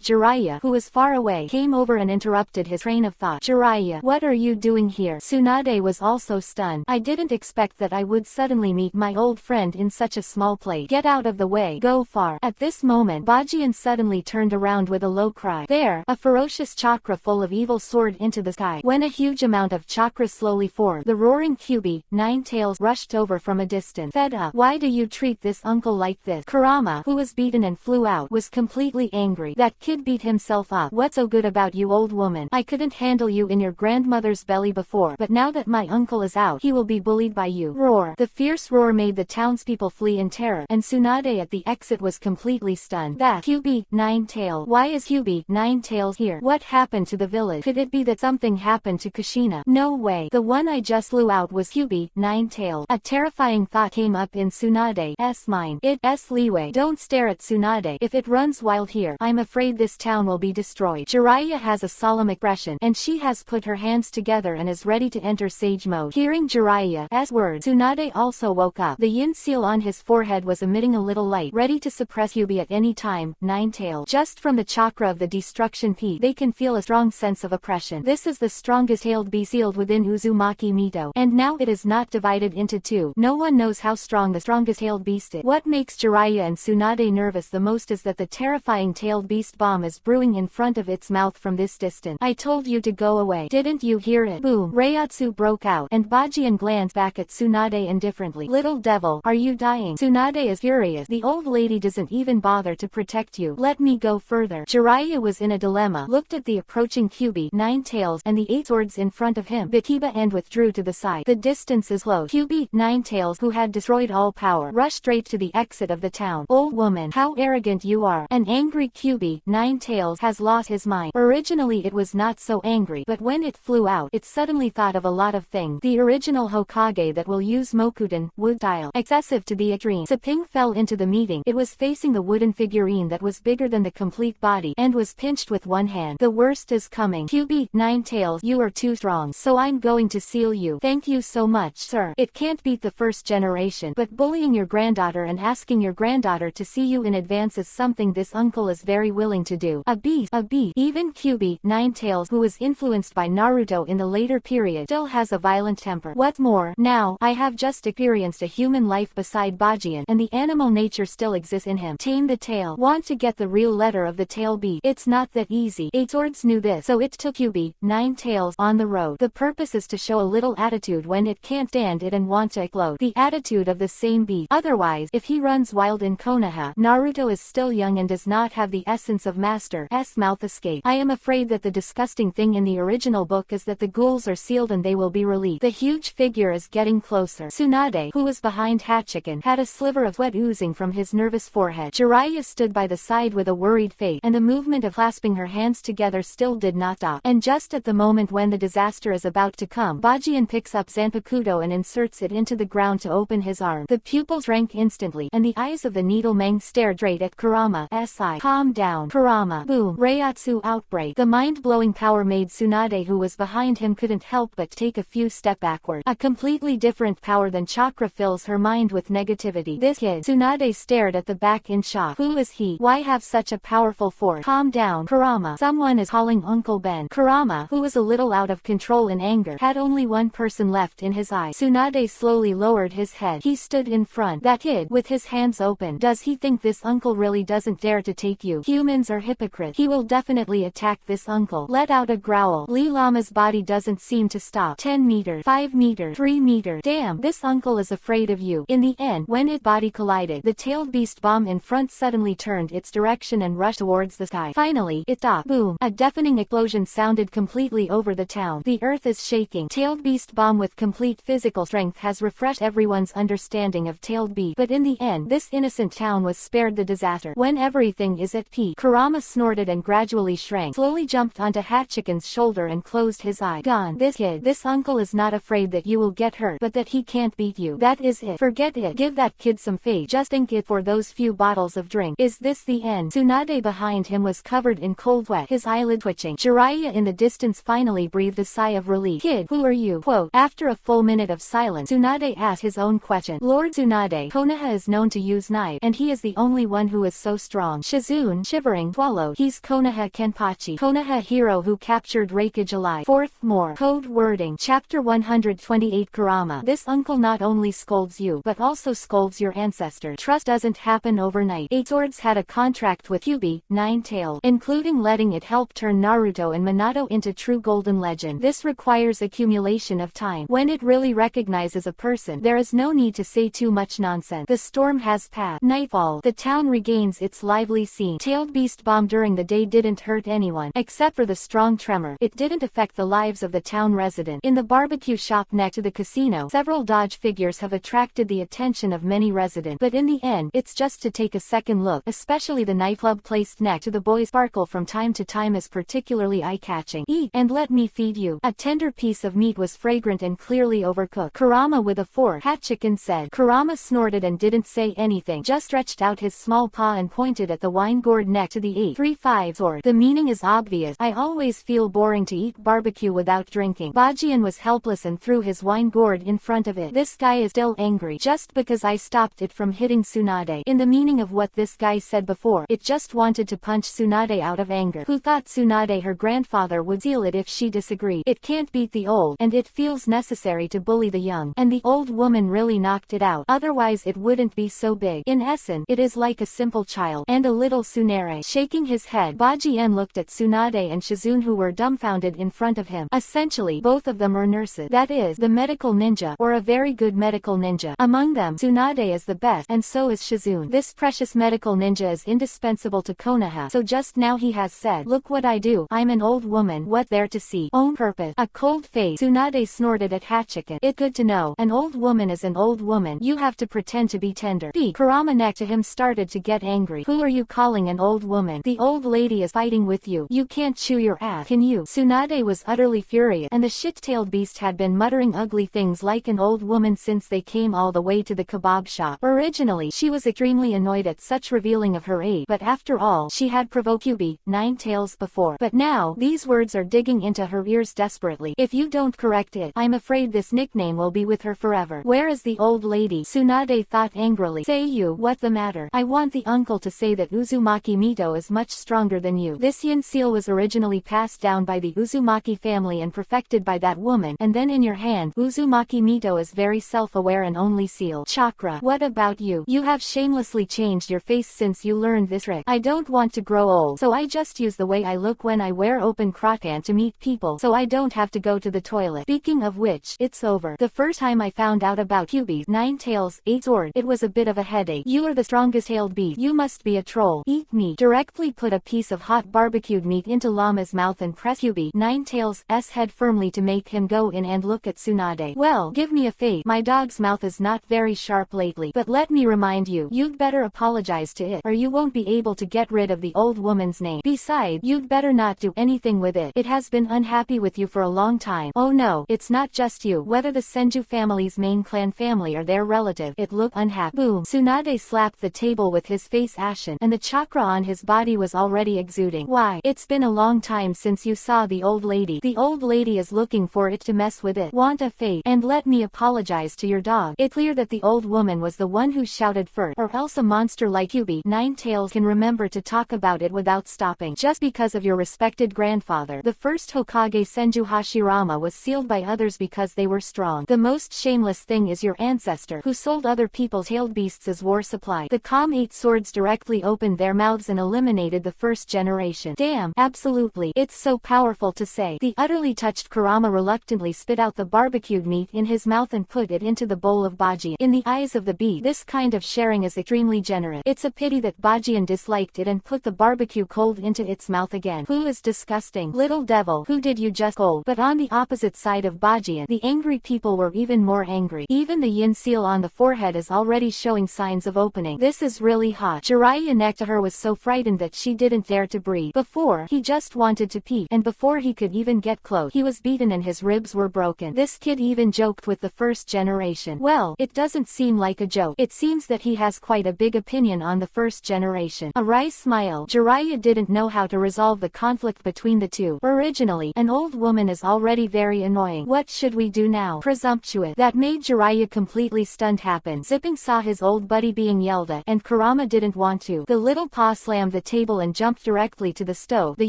Jiraiya, who was far away, came over and interrupted his train of thought. Jiraiya, what are you doing here? Tsunade was also stunned. I didn't expect that I would suddenly meet my old friend in such a small place. Get out of the way. Go far. At this moment, Bajian suddenly turned around with a low cry. cry. There, a ferocious chakra full of evil soared into the sky. When a huge amount of chakra slowly formed, the roaring QB, Nine Tails, rushed over from a distance. Fed up. Why do you treat this uncle like this? Kurama, who was beaten and flew out, was completely angry. That kid beat himself up. What's so good about you, old woman? I couldn't handle you in your grandmother's belly before, but now that my uncle is out, he will be bullied by you. Roar. The fierce roar made the townspeople flee in terror, and Tsunade at the exit was completely stunned. That QB, Nine Tail. Why is QB, Nine Tails here? What happened to the village? Could it be that something happened to Kushina? No way. The one I just flew out was QB, Nine Tails. A terrifying thought came up in Tsunade's mind. It's leeway. Don't stare at Tsunade. If it runs wild here, I'm afraid this town will be destroyed. Jiraiya has a solemn expression, and she has put her hands together and is ready to enter sage mode. Hearing Jiraiya's words, Tsunade also woke up. The yin seal on his forehead was emitting a little light, ready to suppress QB at any time. Nine Tail. Just from the chakra of the destruction P, they can feel a strong sense of oppression. This is the strongest tailed beast sealed within Uzumaki Mito, and now it is not divided into two. No one knows how strong the strongest tailed beast is. What makes Jiraiya and Tsunade nervous the most is that the terrifying tailed beast bomb is brewing in front of its mouth from this distance. I told you to go away. Didn't you hear it? Boom. Reiatsu broke out, and Bajian glanced back at Tsunade indifferently. Little devil, are you dying? Tsunade is furious. The old lady doesn't even bother to protect you. Let me go further. Jiraiya was in a dilemma, looked at the approaching QB, Nine Tails, and the 8 swords in front of him, Bikiba, and withdrew to the side. The distance is low. QB, Nine Tails, who had destroyed all power, rushed straight to the exit of the town. Old woman, how arrogant you are. An angry QB, Nine Tails, has lost his mind. Originally it was not so angry, but when it flew out, it suddenly thought of a lot of things. The original Hokage that will use Mokuden, wood style, excessive to the extreme. Saping fell into the meeting. It was facing the wooden figurine that was bigger than the complete body, and was pinched with one hand. The worst is coming. QB, Nine Tails, you are too strong, so I'm going to seal you. Thank you so much, sir. It can't beat the first generation, but bullying your granddaughter and asking your granddaughter to see you in advance is something this uncle is very willing to do. A beast. Even QB, Nine Tails, who was influenced by Naruto in the later period, still has a violent temper. What more? Now, I have just experienced a human life beside Bajian, and the animal nature still exists in him. Tame the tail. Want to get the real letter of the tail beat? It's not that easy. 8 swords knew this, so it took QB, Nine Tails, on the road. The purpose is to show a little attitude when it can't stand it and want to explode. The attitude of the same beast. Otherwise, if he runs wild in Konoha, Naruto is still young and does not have the essence of Master's mouth escape. I am afraid that the disgusting thing in the original book is that the ghouls are sealed and they will be released. The huge figure is getting closer. Tsunade, who was behind Hachiken, had a sliver of sweat oozing from his nervous forehead. Jiraiya stood by the side with a worried face, and the movement of clasping her hands together still did not stop. And just at the moment when the disaster is about to come, Bajian picks up Zanpakuto and inserts it into the ground to open his arm. The pupils shrank instantly, and the eyes of the Needlemang stared straight at Kurama's eye. Calm down, Kurama. Boom. Reiatsu outbreak. The mind-blowing power made Tsunade, who was behind him, couldn't help but take a few steps backward. A completely different power than chakra fills her mind with negativity. This kid. Tsunade stared at the back in shock. Who is he? Why have such a powerful force? Calm down, Kurama. Someone is calling Uncle Ben. Kurama, who was a little out of control in anger, had only one person left in his eye. Tsunade slowly lowered his head. He stood in front. That kid, with his hands open. Does he think this uncle really doesn't dare to take you? Humans are hypocrites. He will definitely attack this uncle. Let out a growl. Lee Lama's body doesn't seem to stop. 10 meters, 5 meters, 3 meters. Damn, this uncle is afraid of you. In the end, when its body collided, the tailed beast bomb in front suddenly turned its direction and rushed towards the sky. Finally, it stopped. Boom. A deafening explosion sounded completely over the town. The earth is shaking. Tailed beast bomb with complete physical strength has refreshed everyone's understanding of tailed beast. But in the end, this innocent town was spared the disaster. When everything is at peak, Kurama snorted and gradually shrank, slowly jumped onto Hachiken's shoulder and closed his eye. Gone. This kid, this uncle is not afraid that you will get hurt, but that he can't beat you. That is it. Forget it. Give that kid some faith. Just think it for those few bottles of drink. Is this the end? Tsunade behind him was covered in cold sweat, his eyelid twitching. Jiraiya in the distance finally breathed a sigh of relief. Kid, who are you? Quote. After a full minute of silence, Tsunade asked his own question. Lord Tsunade, Konoha is known to use knife, and he is the only one who is so strong. Shizune, shivering, swallowed. He's Konoha Kenpachi, Konoha hero who captured Reikage alive. Fourth more. Code wording. Chapter 128. Kurama. This uncle not only scolds you, but also scolds your ancestors. Trust doesn't happen overnight. 8 swords had a contract with QB, Nine Tails. world, including letting it help turn Naruto and Minato into true golden legend. This requires accumulation of time. When it really recognizes a person, there is no need to say too much nonsense. The storm has passed. Nightfall. The town regains its lively scene. Tailed beast bomb during the day didn't hurt anyone, except for the strong tremor. It didn't affect the lives of the town resident. In the barbecue shop next to the casino, several Dodge figures have attracted the attention of many residents, but in the end, it's just to take a second look. Especially the nightclub placed next to the boys' sparkle from time to time is particularly eye-catching. Eat, and let me feed you. A tender piece of meat was fragrant and clearly overcooked. Kurama with a fork. Hat chicken said. Kurama snorted and didn't say anything, just stretched out his small paw and pointed at the wine gourd next to the 8-3-5 sword. The meaning is obvious. I always feel boring to eat barbecue without drinking. Bajian was helpless and threw his wine gourd in front of it. This guy is still angry just because I stopped it from hitting Tsunade. In the meaning of what this guy said before, it just wanted to punch Tsunade out of anger. Who thought Tsunade her grandfather would seal it if she disagreed? It can't beat the old, and it feels necessary to bully the young. And the old woman really knocked it out. Otherwise it wouldn't be so big. In essence, it is like a simple child. And a little Tsunere. Shaking his head, Bajian looked at Tsunade and Shizune, who were dumbfounded in front of him. Essentially, both of them are nurses. That is, the medical ninja, or a very good medical ninja. Among them, Tsunade is the best, and so is Shizune. This precious medical ninja is indispensable to Konoha, so just now he has said, "Look what I do. I'm an old woman. What there to see? Own purpose." A cold face. Tsunade snorted at Hachiken. It's good to know. An old woman is an old woman. You have to pretend to be tender. Kurama next to him started to get angry. Who are you calling an old woman? The old lady is fighting with you. You can't chew your ass, can you? Tsunade was utterly furious, and the shit-tailed beast had been muttering ugly things like an old woman since they came all the way to the kebab shop. Originally, she was extremely annoyed at such revealing of her age, but after all, she had provoked EPUB 9 tails before. But now, these words are digging into her ears desperately. If you don't correct it, I'm afraid this nickname will be with her forever. Where is the old lady? Tsunade thought angrily. Say you, what the matter? I want the uncle to say that Uzumaki Mito is much stronger than you. This yin seal was originally passed down by the Uzumaki family and perfected by that woman, and then in your hand, Uzumaki Mito is very self-aware and only seal. Chakra. What about you? You have shamelessly changed your face since you learned this trick. I don't want to grow old, so I just use the way I look when I wear open crocan to meet people, so I don't have to go to the toilet. Speaking of which, it's over. The first time I found out about EPUB's 9 tails, 8 sword, it was a bit of a headache. You are the strongest tailed beast. You must be a troll. Eat meat. Directly put a piece of hot barbecued meat into Llama's mouth and press EPUB 9 tails' head firmly to make him go in and look at Tsunade. Well, give me a face. My dog's mouth is not very sharp lately, but let me remind you, you'd better apologize to it, or you won't be able to get rid of the old woman's name. Besides, you'd better not do anything with it. It has been unhappy with you for a long time. Oh no, it's not just you. Whether the Senju family's main clan family or their relative, it looked unhappy. Boom. Tsunade slapped the table with his face ashen, and the chakra on his body was already exuding. Why, it's been a long time since you saw the old lady. The old lady is looking for it to mess with it. Want a fate? And let me apologize to your dog. It's clear that the old woman was the one who shouted first, or else a monster like EPUB 9 tails can remember to talk about it without stopping. Just because of your respected grandfather, the first Hokage Senju Hashirama was sealed by others because they were strong. The most shameless thing is your ancestor, who sold other people's tailed beasts as war supply. The calm 8 swords directly opened their mouths and eliminated the first generation. Damn, absolutely, it's so powerful to say. The utterly touched Kurama reluctantly spit out the barbecued meat in his mouth and put it into the bowl of Baji. In the eyes of the beast, this kind of sharing is extremely generous. It's a pity that Bajian disliked it and put the barbecue cold into its mouth again. Who is disgusting? Little devil, who did you just scold? But on the opposite side of Bajian, the angry people were even more angry. Even the yin seal on the forehead is already showing signs of opening. This is really hot. Jiraiya next to her was so frightened that she didn't dare to breathe. Before, he just wanted to pee, and before he could even get close, he was beaten and his ribs were broken. This kid even joked with the first generation. Well, it doesn't seem like a joke. It seems that he has quite a big opinion on the first generation. A wry smile. Jiraiya didn't know how to resolve the conflict between the two. Originally, an old woman is already very annoying. What should we do now? Presumptuous. That made Jiraiya completely stunned happen. Zipping saw his old buddy being yelled at, and Kurama didn't want to. The little paw slammed the table and jumped directly to the stove, the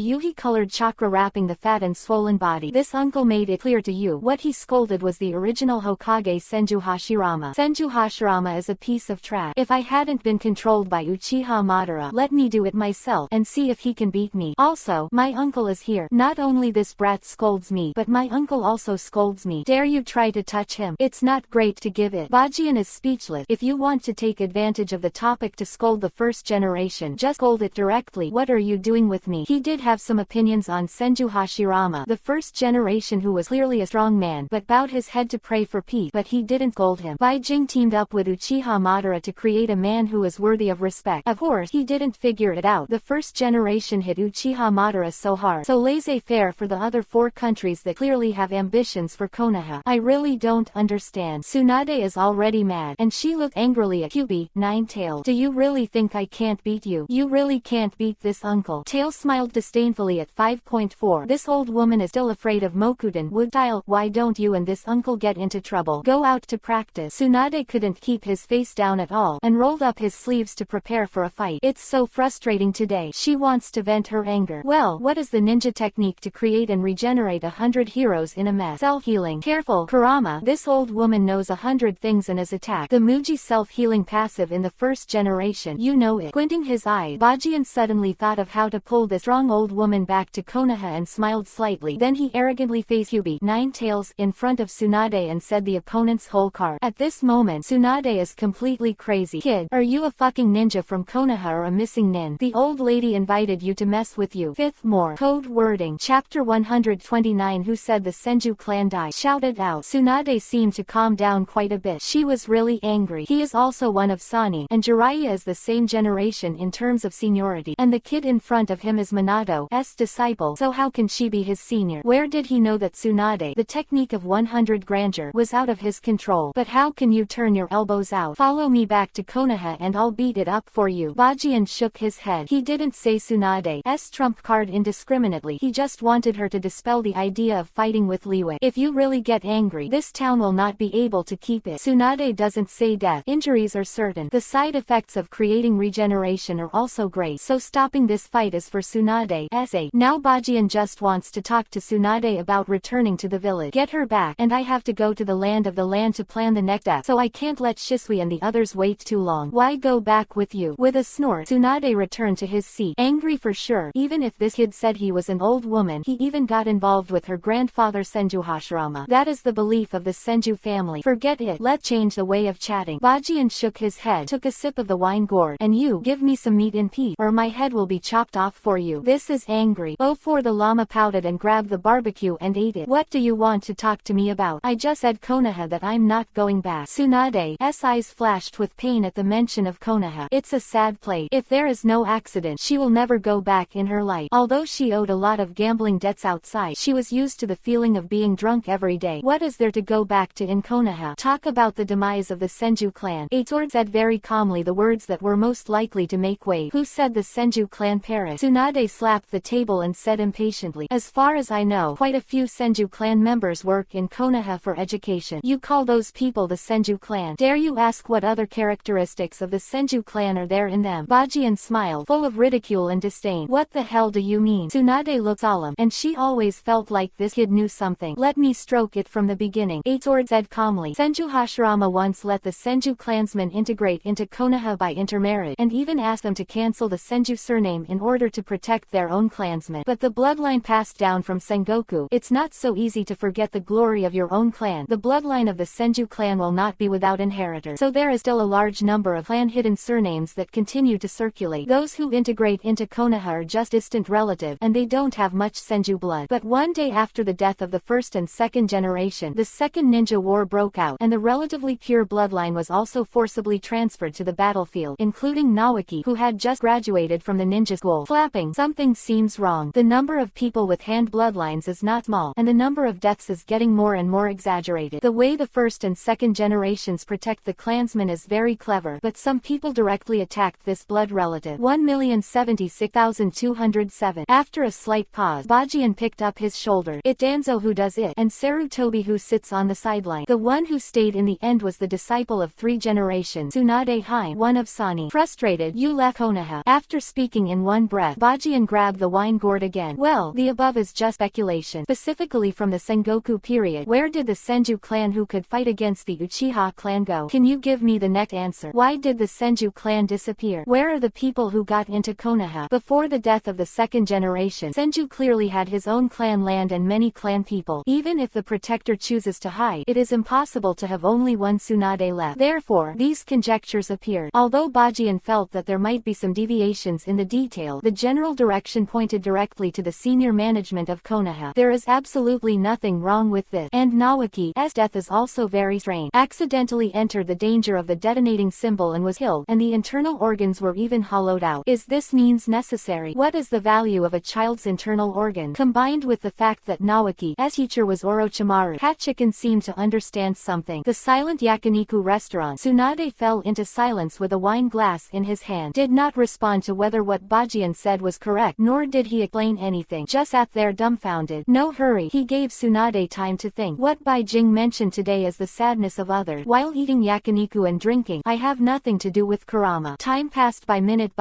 yuhi-colored chakra wrapping the fat and swollen body. This uncle made it clear to you. What he scolded was the original Hokage Senju Hashirama. Senju Hashirama is a piece of trash. If I hadn't been controlled by Uchiha Madara, let me do it myself, and see if he can beat me. Also, my uncle is here. Not only this brat scolds me, but my uncle also scolds me. Dare you try to touch him? It's not great to give it. Bajian is speechless. If you want to take advantage of the topic to scold the first generation, just scold it directly. What are you doing with me? He did have some opinions on Senju Hashirama, the first generation, who was clearly a strong man, but bowed his head to pray for peace, but he didn't scold him. Bai Jing teamed up with Uchiha Madara to create a man who is worthy of respect. Of course, he didn't figure it out. The first generation hit Uchiha Madara so hard. So laissez-faire for the other 4 countries that clearly have ambitions for Konoha. I really don't understand. Tsunade is already mad, and she looked angrily at Kyubi, Nine-Tailed. Do you really think I can't beat you? You really can't beat this uncle. Tail smiled disdainfully at 5.4. This old woman is still afraid of Mokuden. Wood-Tail, why don't you and this uncle get into trouble? Go out to practice. Tsunade couldn't keep his face down at all, and rolled up his sleeves to prepare for a fight. It's so frustrating today. She wants to vent her anger. Well, what is the ninja technique to create and regenerate 100 heroes in a mess? Self-healing. Careful, Kurama. This old woman knows 100 things and is attacked. The Muji self-healing passive in the first generation. You know it. Squinting his eyes, Bajian suddenly thought of how to pull the strong old woman back to Konoha and smiled slightly. Then he arrogantly faced Kyubi, Nine-Tails, in front of Tsunade and said the opponent's whole card. At this moment, Tsunade is completely crazy. Kid, are you a fucking ninja from Konoha or a missing nin? The old lady invited you to mess with you. Fifth more. Code wording. Chapter 129. Who said the Senju clan died? Shouted out. Tsunade seemed to calm down quite a bit. She was really angry. He is also one of Sani, and Jiraiya is the same generation in terms of seniority, and the kid in front of him is Minato's disciple, so how can she be his senior? Where did he know that Tsunade, the technique of 100 grandeur, was out of his control? But how can you turn your elbows out? Follow me back to Konoha and I'll beat it up for you. Bajian shook his head. He didn't say Tsunade's trump card indiscriminately. He just wanted her to dispel the idea of fighting with leeway. If you really get angry, this town will not be able to keep it. Tsunade doesn't say death. Injuries are certain. The side effects of creating regeneration are also great, so stopping this fight is for Tsunade. Now Bajian just wants to talk to Tsunade about returning to the village. Get her back, and I have to go to the land to plan the next step, so I can't let Shisui and the others wait too long. Why go back with you? With a snort, Tsunade returned to his seat. Angry for sure. Even if this kid said he was an old woman, he even got involved with her grandfather Senju Hashirama. That is the belief of the Senju family. Forget it. Let's change the way of chatting. Bajian shook his head, took a sip of the wine gourd. And you, give me some meat in peace, or my head will be chopped off for you. This is angry. Oh, for the llama pouted and grabbed the barbecue and ate it. What do you want to talk to me about? I just said Konoha that I'm not going back. Tsunade's eyes flashed with pain at the mention of Konoha. It's a sad place. If there is no accident, she will never go back in her life. Although she owed a lot of gambling debts outside, she was used to the feeling of being drunk every day. What is there to go back to in Konoha? Talk about the demise of the Senju clan. Sword said very calmly the words that were most likely to make way. Who said the Senju clan perished? Tsunade slapped the table and said impatiently, as far as I know, quite a few Senju clan members work in Konoha for education. You call those people the Senju clan? Dare you ask what other characteristics of the Senju clan are there in them? Bajian smiled, full of ridicule and disdain. What the hell do you mean? Tsunade looked solemn, and she always felt like this kid knew something. Let me stroke it from the beginning. Sword said calmly. Senju Hashirama once let the Senju clansmen integrate into Konoha by intermarriage, and even asked them to cancel the Senju surname in order to protect their own clansmen. But the bloodline passed down from Sengoku. It's not so easy to forget the glory of your own clan. The bloodline of the Senju clan will not be without inheritor. So there is still a large number of clan hidden surnames that continue to circulate. Those who integrate into Konoha are just distant relatives, and they don't have much Senju blood. But one day after the death of the first and second generation, the second ninja war broke out, and the relatively pure bloodline was also forcibly transferred to the battlefield, including Nawaki, who had just graduated from the ninja school. Flapping. Something seems wrong. The number of people with hand bloodlines is not small, and the number of deaths is getting more and more exaggerated. The way the first and second generations protect the clansmen is very clever, but some people directly attacked this blood relative. 1,076,207. After a slight pause, Bajian picked up his shoulder. It's Danzo who does it, and Sarutobi who sits on the sideline. The one who stayed in the end was the disciple of 3 generations, Tsunade Haim, one of Sani. Frustrated, you left Konoha. After speaking in one breath, Bajian grabbed the wine gourd again. Well, the above is just speculation, specifically from the Sengoku period. Where did the Senju clan who could fight against the Uchiha clan go? Can you give me the next answer? Why did the Senju clan disappear? Where are the people who got into Konoha. Before the death of the second generation, Senju clearly had his own clan land and many clan people. Even if the protector chooses to hide, it is impossible to have only one Tsunade left. Therefore, these conjectures appeared. Although Bajian felt that there might be some deviations in the detail, the general direction pointed directly to the senior management of Konoha. There is absolutely nothing wrong with this, and Naoki's death is also very strange. Accidentally entered the danger of the detonating symbol and was killed, and the internal organs were even hollowed out. Is this means necessary? What is the value of a child's internal organ? Combined with the fact that Naoki's teacher was Orochimaru, Hachiken seemed to understand something. The silent yakiniku restaurant. Tsunade fell into silence with a wine glass in his hand. Did not respond to whether what Bajian said was correct, nor did he explain anything. Just sat there dumbfounded. No hurry. He gave Tsunade time to think. What Baijing mentioned today is the sadness of others. While eating yakiniku and drinking, I have nothing to do with Kurama. Time passed by minute.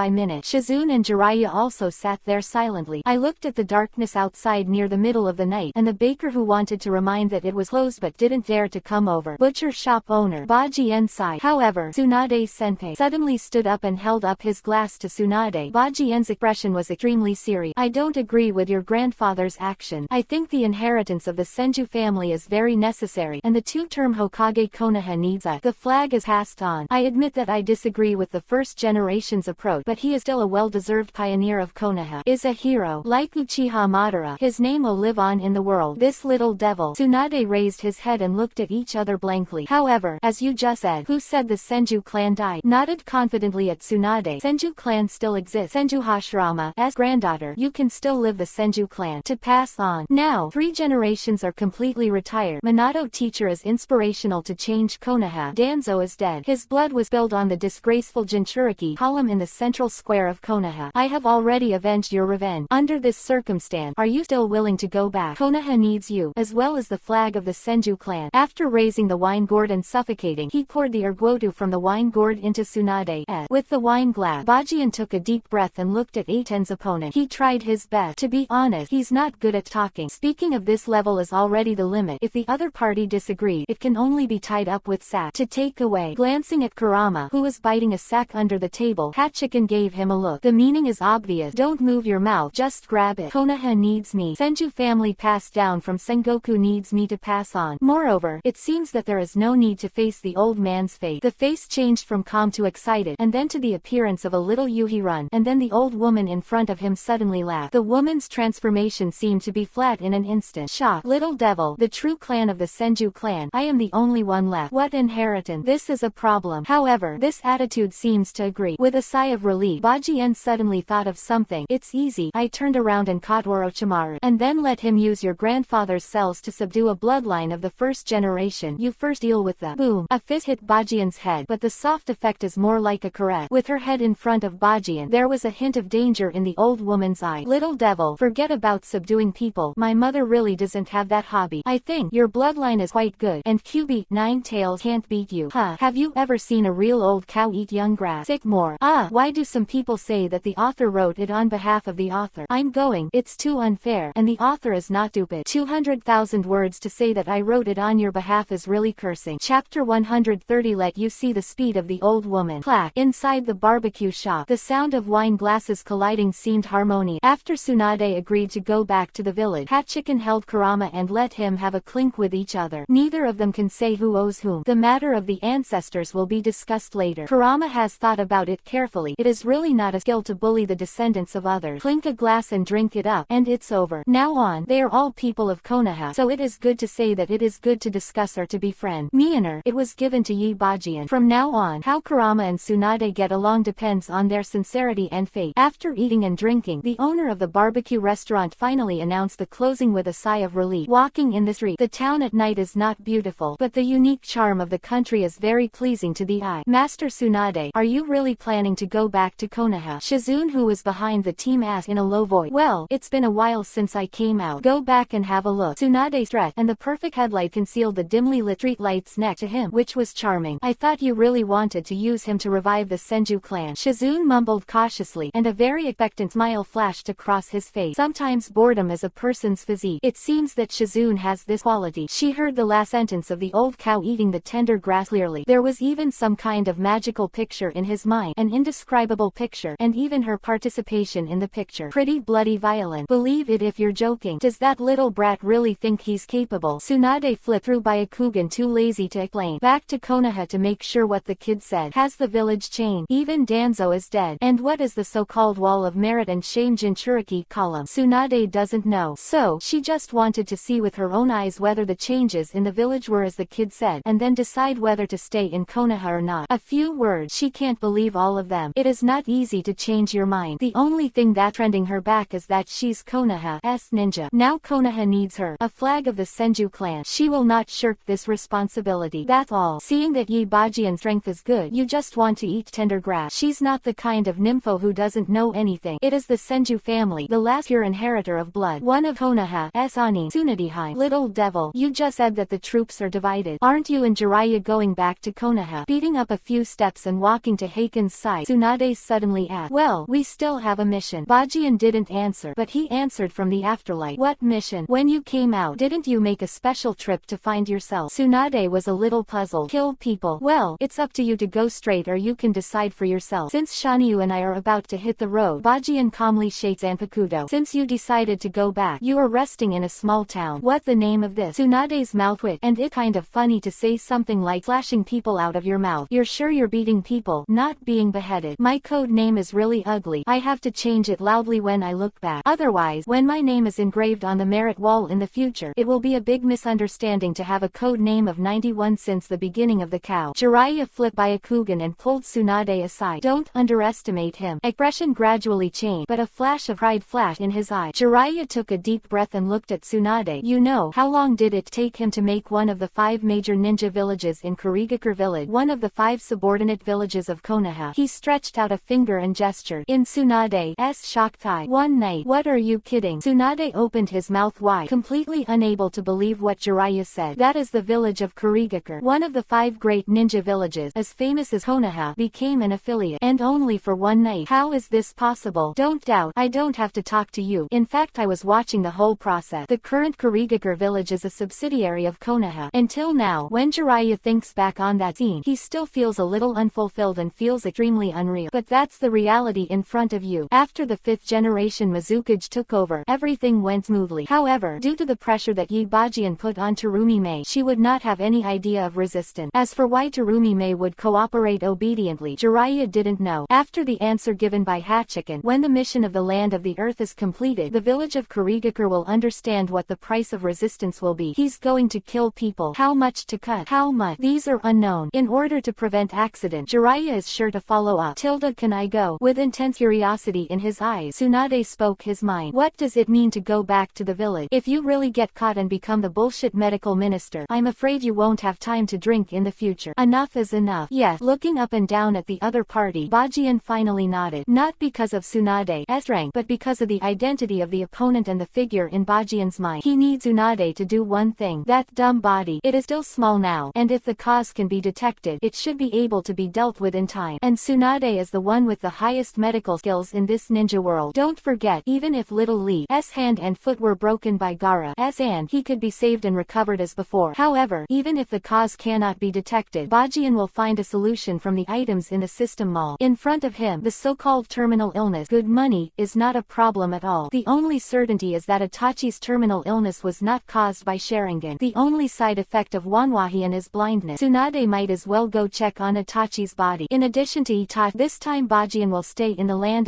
Shizune and Jiraiya also sat there silently. I looked at the darkness outside near the middle of the night, and the baker who wanted to remind that it was closed but didn't dare to come over. Butcher shop owner Bajian sighed. However, Tsunade's senpai suddenly stood up and held up his glass to Tsunade. Bajian's expression was extremely serious. I don't agree with your grandfather's action. I think the inheritance of the Senju family is very necessary, and the two-term Hokage Konoha needs it. The flag is passed on. I admit that I disagree with the first generation's approach, but he is still a well-deserved pioneer of Konoha. Is a hero. Like Uchiha Madara, his name will live on in the world. This little devil. Tsunade raised his head and looked at each other blankly. However, as you just said, who said the Senju clan died? Nodded confidently at Tsunade. Senju clan still exists. Senju Hashirama, as granddaughter, you can still live the Senju clan to pass on. Now, 3 generations are completely retired. Minato teacher is inspirational to change Konoha. Danzo is dead. His blood was spilled on the disgraceful Jinchuriki column in the central square of Konoha. I have already avenged your revenge. Under this circumstance, are you still willing to go back? Konoha needs you, as well as the flag of the Senju clan. After raising the wine gourd and suffocating, he poured the erguotu from the wine gourd into Tsunade. With the wine glass, Bajian took a deep breath and looked at Eiten's opponent. He tried his best. To be honest, he's not good at talking. Speaking of this level is already the limit. If the other party disagrees, it can only be tied up with sack. To take away. Glancing at Kurama, who was biting a sack under the table, Hachiken gave him a look. The meaning is obvious. Don't move your mouth, just grab it. Konoha needs me. Senju family passed down from Sengoku needs me to pass on. Moreover, it seems that there is no need to face the old man's face. The face changed from calm to excited, and then to the appearance of a little Yuhirun, and then the old woman in front of him suddenly laughed. The woman's transformation seemed to be flat in an instant. Shock. Little devil, the true clan of the Senju clan. I am the only one left. What inheritance? This is a problem. However, this attitude seems to agree. With a sigh of relief, Bajian suddenly thought of something. It's easy. I turned around and caught Orochimaru, and then let him use your grandfather's cells to subdue a bloodline of the first generation. You first deal with the boom. A fist hit Bajian's head, but the soft effect is more like a caress. With her head in front of Bajian, there was a hint of danger in the old woman's eye. Little devil, forget about subduing people. My mother really doesn't have that hobby. I think your bloodline is quite good, and QB, 9 tails can't beat you. Huh, have you ever seen a real old cow eat young grass? Sycamore. Why do some people say that the author wrote it on behalf of the author? I'm going. It's too unfair, and the author is not stupid. 200,000 words to say that I wrote it on your behalf is really cursing. Chapter 130. Let you see the speed of the old woman. Clack. Inside the barbecue shop, the sound of wine glasses colliding seemed harmonious. After Tsunade agreed to go back to the village, Hachiken held Kurama and let him have a clink with each other. Neither of them can say who owes whom. The matter of the ancestors will be discussed later. Kurama has thought about it carefully. It is really not a skill to bully the descendants of others. Clink a glass and drink it up, and it's over. Now on, they are all people of Konoha, so it is good to say that it is good to discuss or to befriend. Mionner, it was given to Yi Bajian. From now on, how Kurama and Tsunade get along depends on their sincerity and faith. After eating and drinking, the owner of the barbecue restaurant finally announced the closing with a sigh of relief. Walking in the street, the town at night is not beautiful, but the unique charm of the country is very pleasing to the eye. Master Tsunade, are you really planning to go back to Konoha? Shizune, who was behind the team, asked in a low voice. Well, it's been a while since I came out. Go back and have a look. Tsunade stretched, and the perfect headlight concealed the dimly lit street lights next to him, which was charming. I thought you really wanted to use him to revive the Senju clan. Shizune mumbled cautiously, and a very expectant smile flashed across his face. Sometimes boredom is a person's physique. It seems that Shizune has this quality. She heard the last sentence of the old cow eating the tender grass clearly. There was even some kind of magical picture in his mind, an indescribable picture, and even her participation in the picture. Pretty bloody violent. Believe it if you're joking. Does that little brat really think he's capable? Tsunade flipped through Byakugan, too lazy to explain. Back to Konoha to make sure what the kid said. Has the village changed? Even Danzo is dead. And what is the so-called wall of merit and shame Jinchuriki column? Tsunade doesn't know. So, she just wanted to see with her own eyes whether the changes in the village were as the kid said, and then decide whether to stay in Konoha or not. A few words. She can't believe all of them. It is not easy to change your mind. The only thing that's trending her back is that she's Konoha's ninja. Now Konoha needs her. A flag of the Senju clan. She will not shirk this responsibility. That's all. Seeing that Bajian's strength is good, you just want to eat tender grass. She's not the kind of nympho who doesn't know anything. It is the Senju family, the last pure inheritor of blood. One of Konoha's Ani. Tsunade, little devil, you just said that the troops are divided. Aren't you and Jiraiya going back to Konoha? Beating up a few steps and walking to Heiken's side, Tsunade suddenly asked. Well, we still have a mission. Bajian didn't answer, but he answered from the afterlife. What mission? When you came out, didn't you make a special trip to find yourself? Tsunade was a little puzzled. Kill people. Well, it's up to you to go straight or you can decide for yourself. Since Shanyu and I are about to hit the road, Bajian calmly shakes Zanpakuto. Since you decided to go back, you are resting in a small town. What the name of this? Tsunade's mouth twitched. And it kind of funny to say something like slashing people out of your mouth. You're sure you're beating people, not being beheaded? My code name is really ugly. I have to change it loudly when I look back. Otherwise, when my name is engraved on the merit wall in the future, it will be a big misunderstanding to have a code name of 91 since the beginning of the cow. Jiraiya flipped Byakugan and pulled Tsunade aside. Don't underestimate him. Expression gradually changed, but a flash of pride flashed in his eye. Jiraiya took a deep breath and looked at Tsunade. You know, how long did it take him to make one of the 5 major ninja villages in Kurigakure village, one of the 5 subordinate villages of Konoha? He stretched out a finger and gestured. In Tsunade's shocked eye. One night. What are you kidding? Tsunade opened his mouth wide, completely unable to believe what Jiraiya said. That is the village of Kurigakure, one of the 5 great ninja villages, as famous as Konoha, became an affiliate. And only for one night. How is this possible? Don't doubt, I don't have to talk to you. In fact, I was watching the whole process. The current Kurigakure village is a subsidiary of Konoha. Until now, when Jiraiya thinks back on that scene, he still feels a little unfulfilled and feels extremely unreal. But that's the reality in front of you. After the 5th generation Mizukage took over, everything went smoothly. However, due to the pressure that Bajian put on Terumi-Mei, she would not have any idea of resistance. As for why Terumi-Mei would cooperate obediently, Jiraiya didn't know. After the answer given by Hachiken, when the mission of the land of the earth is completed, the village of Kurigakure will understand what the price of resistance will be. He's going to kill people. How much to cut? How much? These are unknown. In order to prevent accident, Jiraiya is sure to follow up. Can I go? With intense curiosity in his eyes, Tsunade spoke his mind. What does it mean to go back to the village? If you really get caught and become the bullshit medical minister, I'm afraid you won't have time to drink in the future. Enough is enough. Yes. Looking up and down at the other party, Bajian finally nodded. Not because of Tsunade's strength, but because of the identity of the opponent and the figure in Bajian's mind. He needs Tsunade to do one thing. That dumb body. It is still small now, and if the cause can be detected, it should be able to be dealt with in time. And Tsunade is the one with the highest medical skills in this ninja world. Don't forget, even if little Lee's hand and foot were broken by Gaara's hand, he could be saved and recovered as before. However, even if the cause cannot be detected, Bajian will find a solution from the items in the system mall. In front of him, the so-called terminal illness, good money, is not a problem at all. The only certainty is that Itachi's terminal illness was not caused by Sharingan. The only side effect of Wanwahian is blindness. Tsunade might as well go check on Itachi's body. In addition to Itachi, this time Bajian will stay in the land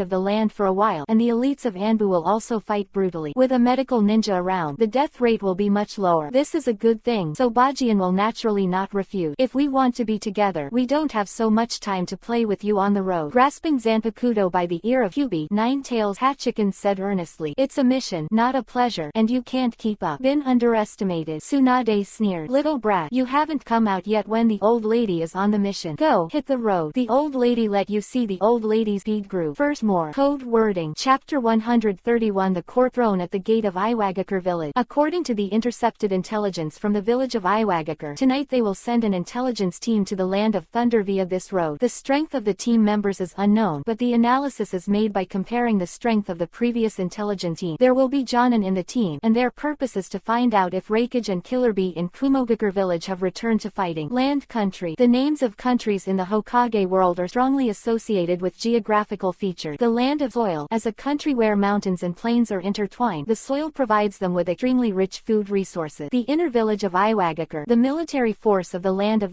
for a while, and the elites of Anbu will also fight brutally. With a medical ninja around, the death rate will be much lower. This is a good thing, so Bajian will naturally not refuse. If we want to be together, we don't have so much time to play with you on the road. Grasping Zanpakuto by the ear of EPUB, Nine-Tails Hachiken said earnestly. It's a mission, not a pleasure, and you can't keep up. Been underestimated. Tsunade sneered. Little brat, you haven't come out yet when the old lady is on the mission. Go, hit the road. The old lady let you see the old lady's speed grew. First more. Code wording. Chapter 131. The court throne at the gate of Iwagakure village. According to the intercepted intelligence from the village of Iwagakure, tonight they will send an intelligence team to the land of Thunder via this road. The strength of the team members is unknown, but the analysis is made by comparing the strength of the previous intelligence team. There will be Jonin in the team, and their purpose is to find out if Raikage and Killer Bee in Kumogakure village have returned to fighting. Land country. The names of countries in the Hokage world are strongly associated with geographic geographical feature, the land of soil. As a country where mountains and plains are intertwined, the soil provides them with extremely rich food resources. The inner village of Iwagakure, the military force of the land,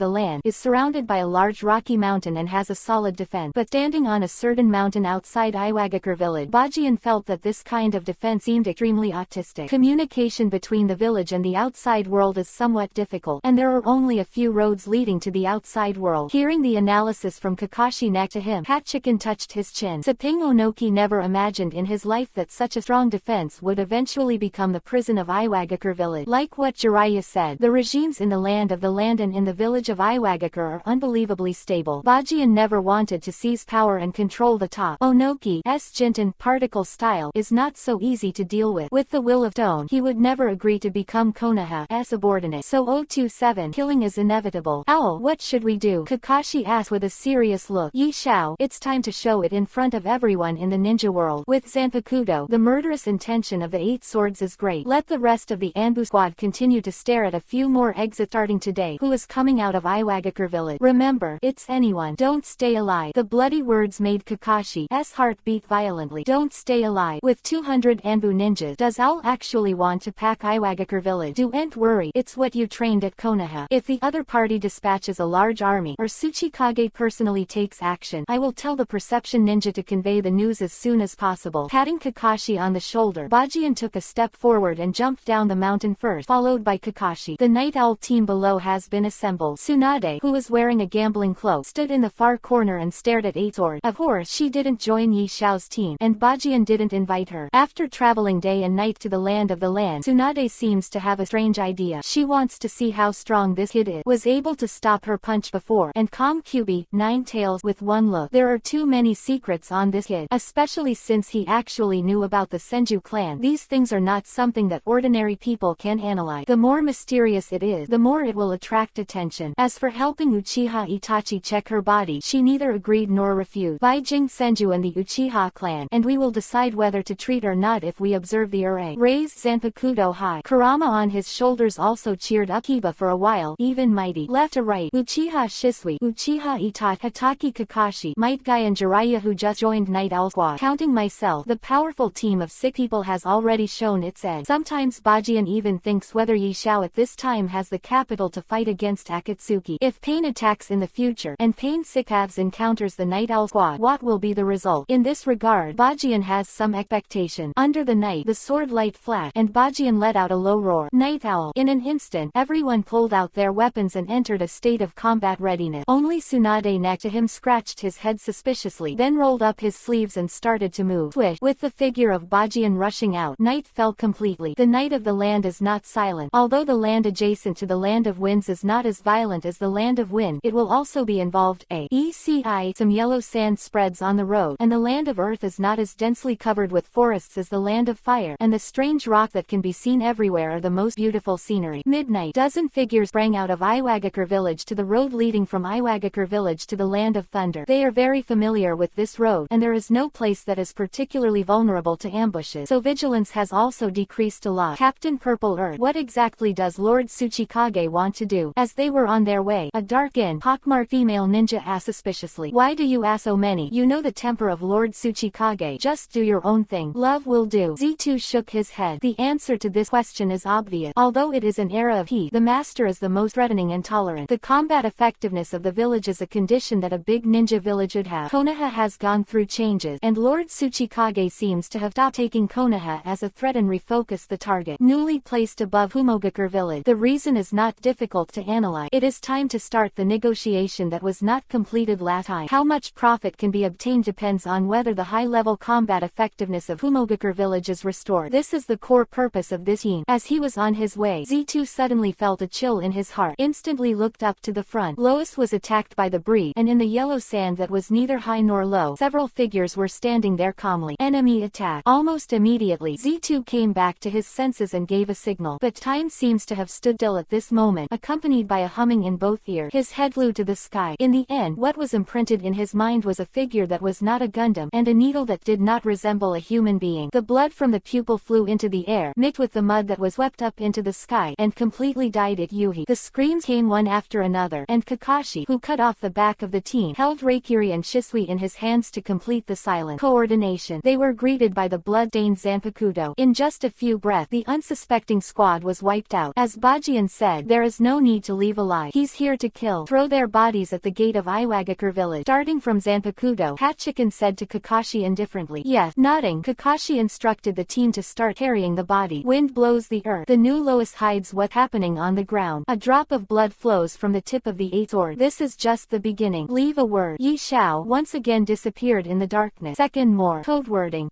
is surrounded by a large rocky mountain and has a solid defense. But standing on a certain mountain outside Iwagakure village, Bajian felt that this kind of defense seemed extremely autistic. Communication between the village and the outside world is somewhat difficult, and there are only a few roads leading to the outside world. Hearing the analysis from Kakashi next to him, Hachiken touched his chin. Saping Onoki never imagined in his life that such a strong defense would eventually become the prison of Iwagakure village. Like what Jiraiya said, the regimes in the land and in the village of Iwagakure are unbelievably stable. Bajian never wanted to seize power and control the top. Onoki's Jinten particle style is not so easy to deal with. With the will of stone, he would never agree to become Konoha's subordinate. So 027, killing is inevitable. Owl, what should we do? Kakashi asked with a serious look. Yi Xiao, it's time to show it in front of everyone in the ninja world. With Zanpakuto, the murderous intention of the 8 swords is great. Let the rest of the Anbu squad continue to stare at a few more exits starting today. Who is coming out of Iwagakure village? Remember, it's anyone. Don't stay alive. The bloody words made Kakashi's heart beat violently. Don't stay alive. With 200 Anbu ninjas, does Owl actually want to pack Iwagakure village? Don't worry, it's what you trained at Konoha. If the other party dispatches a large army, or Tsuchikage personally takes action, I will tell the perception ninja to convey the news as soon as possible. Patting Kakashi on the shoulder, Bajian took a step forward and jumped down the mountain first, followed by Kakashi. The Night Owl team below has been assembled. Tsunade, who was wearing a gambling cloak, stood in the far corner and stared at 8 sword. Of course she didn't join Yi Xiao's team, and Bajian didn't invite her. After traveling day and night to the land, Tsunade seems to have a strange idea. She wants to see how strong this kid is. Was able to stop her punch before, and calm Kyubi, 9 tails with one look. There are too many secrets on this kid, especially since he actually knew about the Senju clan. These things are not something that ordinary people can analyze. The more mysterious it is, the more it will attract attention. As for helping Uchiha Itachi check her body, she neither agreed nor refused. By Jing Senju and the Uchiha clan, and we will decide whether to treat or not if we observe the array. Raised Zanpakuto high. Kurama on his shoulders also cheered up Kiba for a while, even mighty. Left to right, Uchiha Shisui, Uchiha Itachi, Hataki Kakashi, Might Guy and Jiraiya who just joined Night Owl squad. Counting myself, the powerful team of 6 people has already shown its edge. Sometimes Bajian even thinks whether Yi Xiao at this time has the capital to fight against Akatsuki. If Pain attacks in the future, and Pain Sikavs encounters the Night Owl squad, what will be the result? In this regard, Bajian has some expectation. Under the night, the sword light flashed, and Bajian let out a low roar. Night Owl. In an instant, everyone pulled out their weapons and entered a state of combat readiness. Only Tsunade next to him scratched his head suspiciously, then rolled up his sleeves and started to move. Swish. With the figure of Bajian rushing out, night fell completely. The night of the land is not silent. Although the land adjacent to the land of winds is not as violent as the land of wind, it will also be involved. Some yellow sand spreads on the road, and the land of earth is not as densely covered with forests as the land of fire, and the strange rock that can be seen everywhere are the most beautiful scenery. Midnight. Dozen figures sprang out of Iwagakure village to the road leading from Iwagakure village to the land of thunder. They are very familiar with this road, and there is no place that is particularly vulnerable to ambushes, so vigilance has also decreased a lot. Captain Purple Earth, what exactly does Lord Tsuchikage want to do? As they were on their way, a dark-skinned, pockmarked female ninja asked suspiciously, why do you ask so many? You know the temper of Lord Tsuchikage. Just do your own thing. Love will do. Z2 shook his head. The answer to this question is obvious. Although it is an era of heat, the master is the most threatening and tolerant. The combat effectiveness of the village is a condition that a big ninja village should have. Konoha has gone through changes, and Lord Tsuchikage seems to have stopped taking Konoha as a threat and refocused the target. Newly placed above Humogakure village. The reason is not difficult to analyze. It is time to start the negotiation that was not completed last time. How much profit can be obtained depends on whether the high-level combat effectiveness of Humogakure village is restored. This is the core purpose of this scene. As he was on his way, Z2 suddenly felt a chill in his heart. Instantly looked up to the front. Lois was attacked by the breeze, and in the yellow sand that was neither high nor low, several figures were standing there calmly. Enemy attack. Almost immediately, Z2 came back to his senses and gave a signal, but time seems to have stood still at this moment, accompanied by a humming in both ears. His head flew to the sky. In the end, what was imprinted in his mind was a figure that was not a Gundam, and a needle that did not resemble a human being. The blood from the pupil flew into the air, mixed with the mud that was swept up into the sky, and completely dyed it Yuhi. The screams came one after another, and Kakashi, who cut off the back of the team, held Reikiri and Shisui in his his hands to complete the silent coordination. They were greeted by the blood-stained Zanpakuto. In just a few breaths, the unsuspecting squad was wiped out. As Bajian said, there is no need to leave alive. He's here to kill. Throw their bodies at the gate of Iwagakure village. Starting from Zanpakuto, Hachikan said to Kakashi indifferently. Yes. Nodding, Kakashi instructed the team to start carrying the body. Wind blows the earth. The new Lois hides what's happening on the ground. A drop of blood flows from the tip of the eighth sword. This is just the beginning. Leave a word. Yi Shao once again disappeared in the darkness. Second more. Code wording.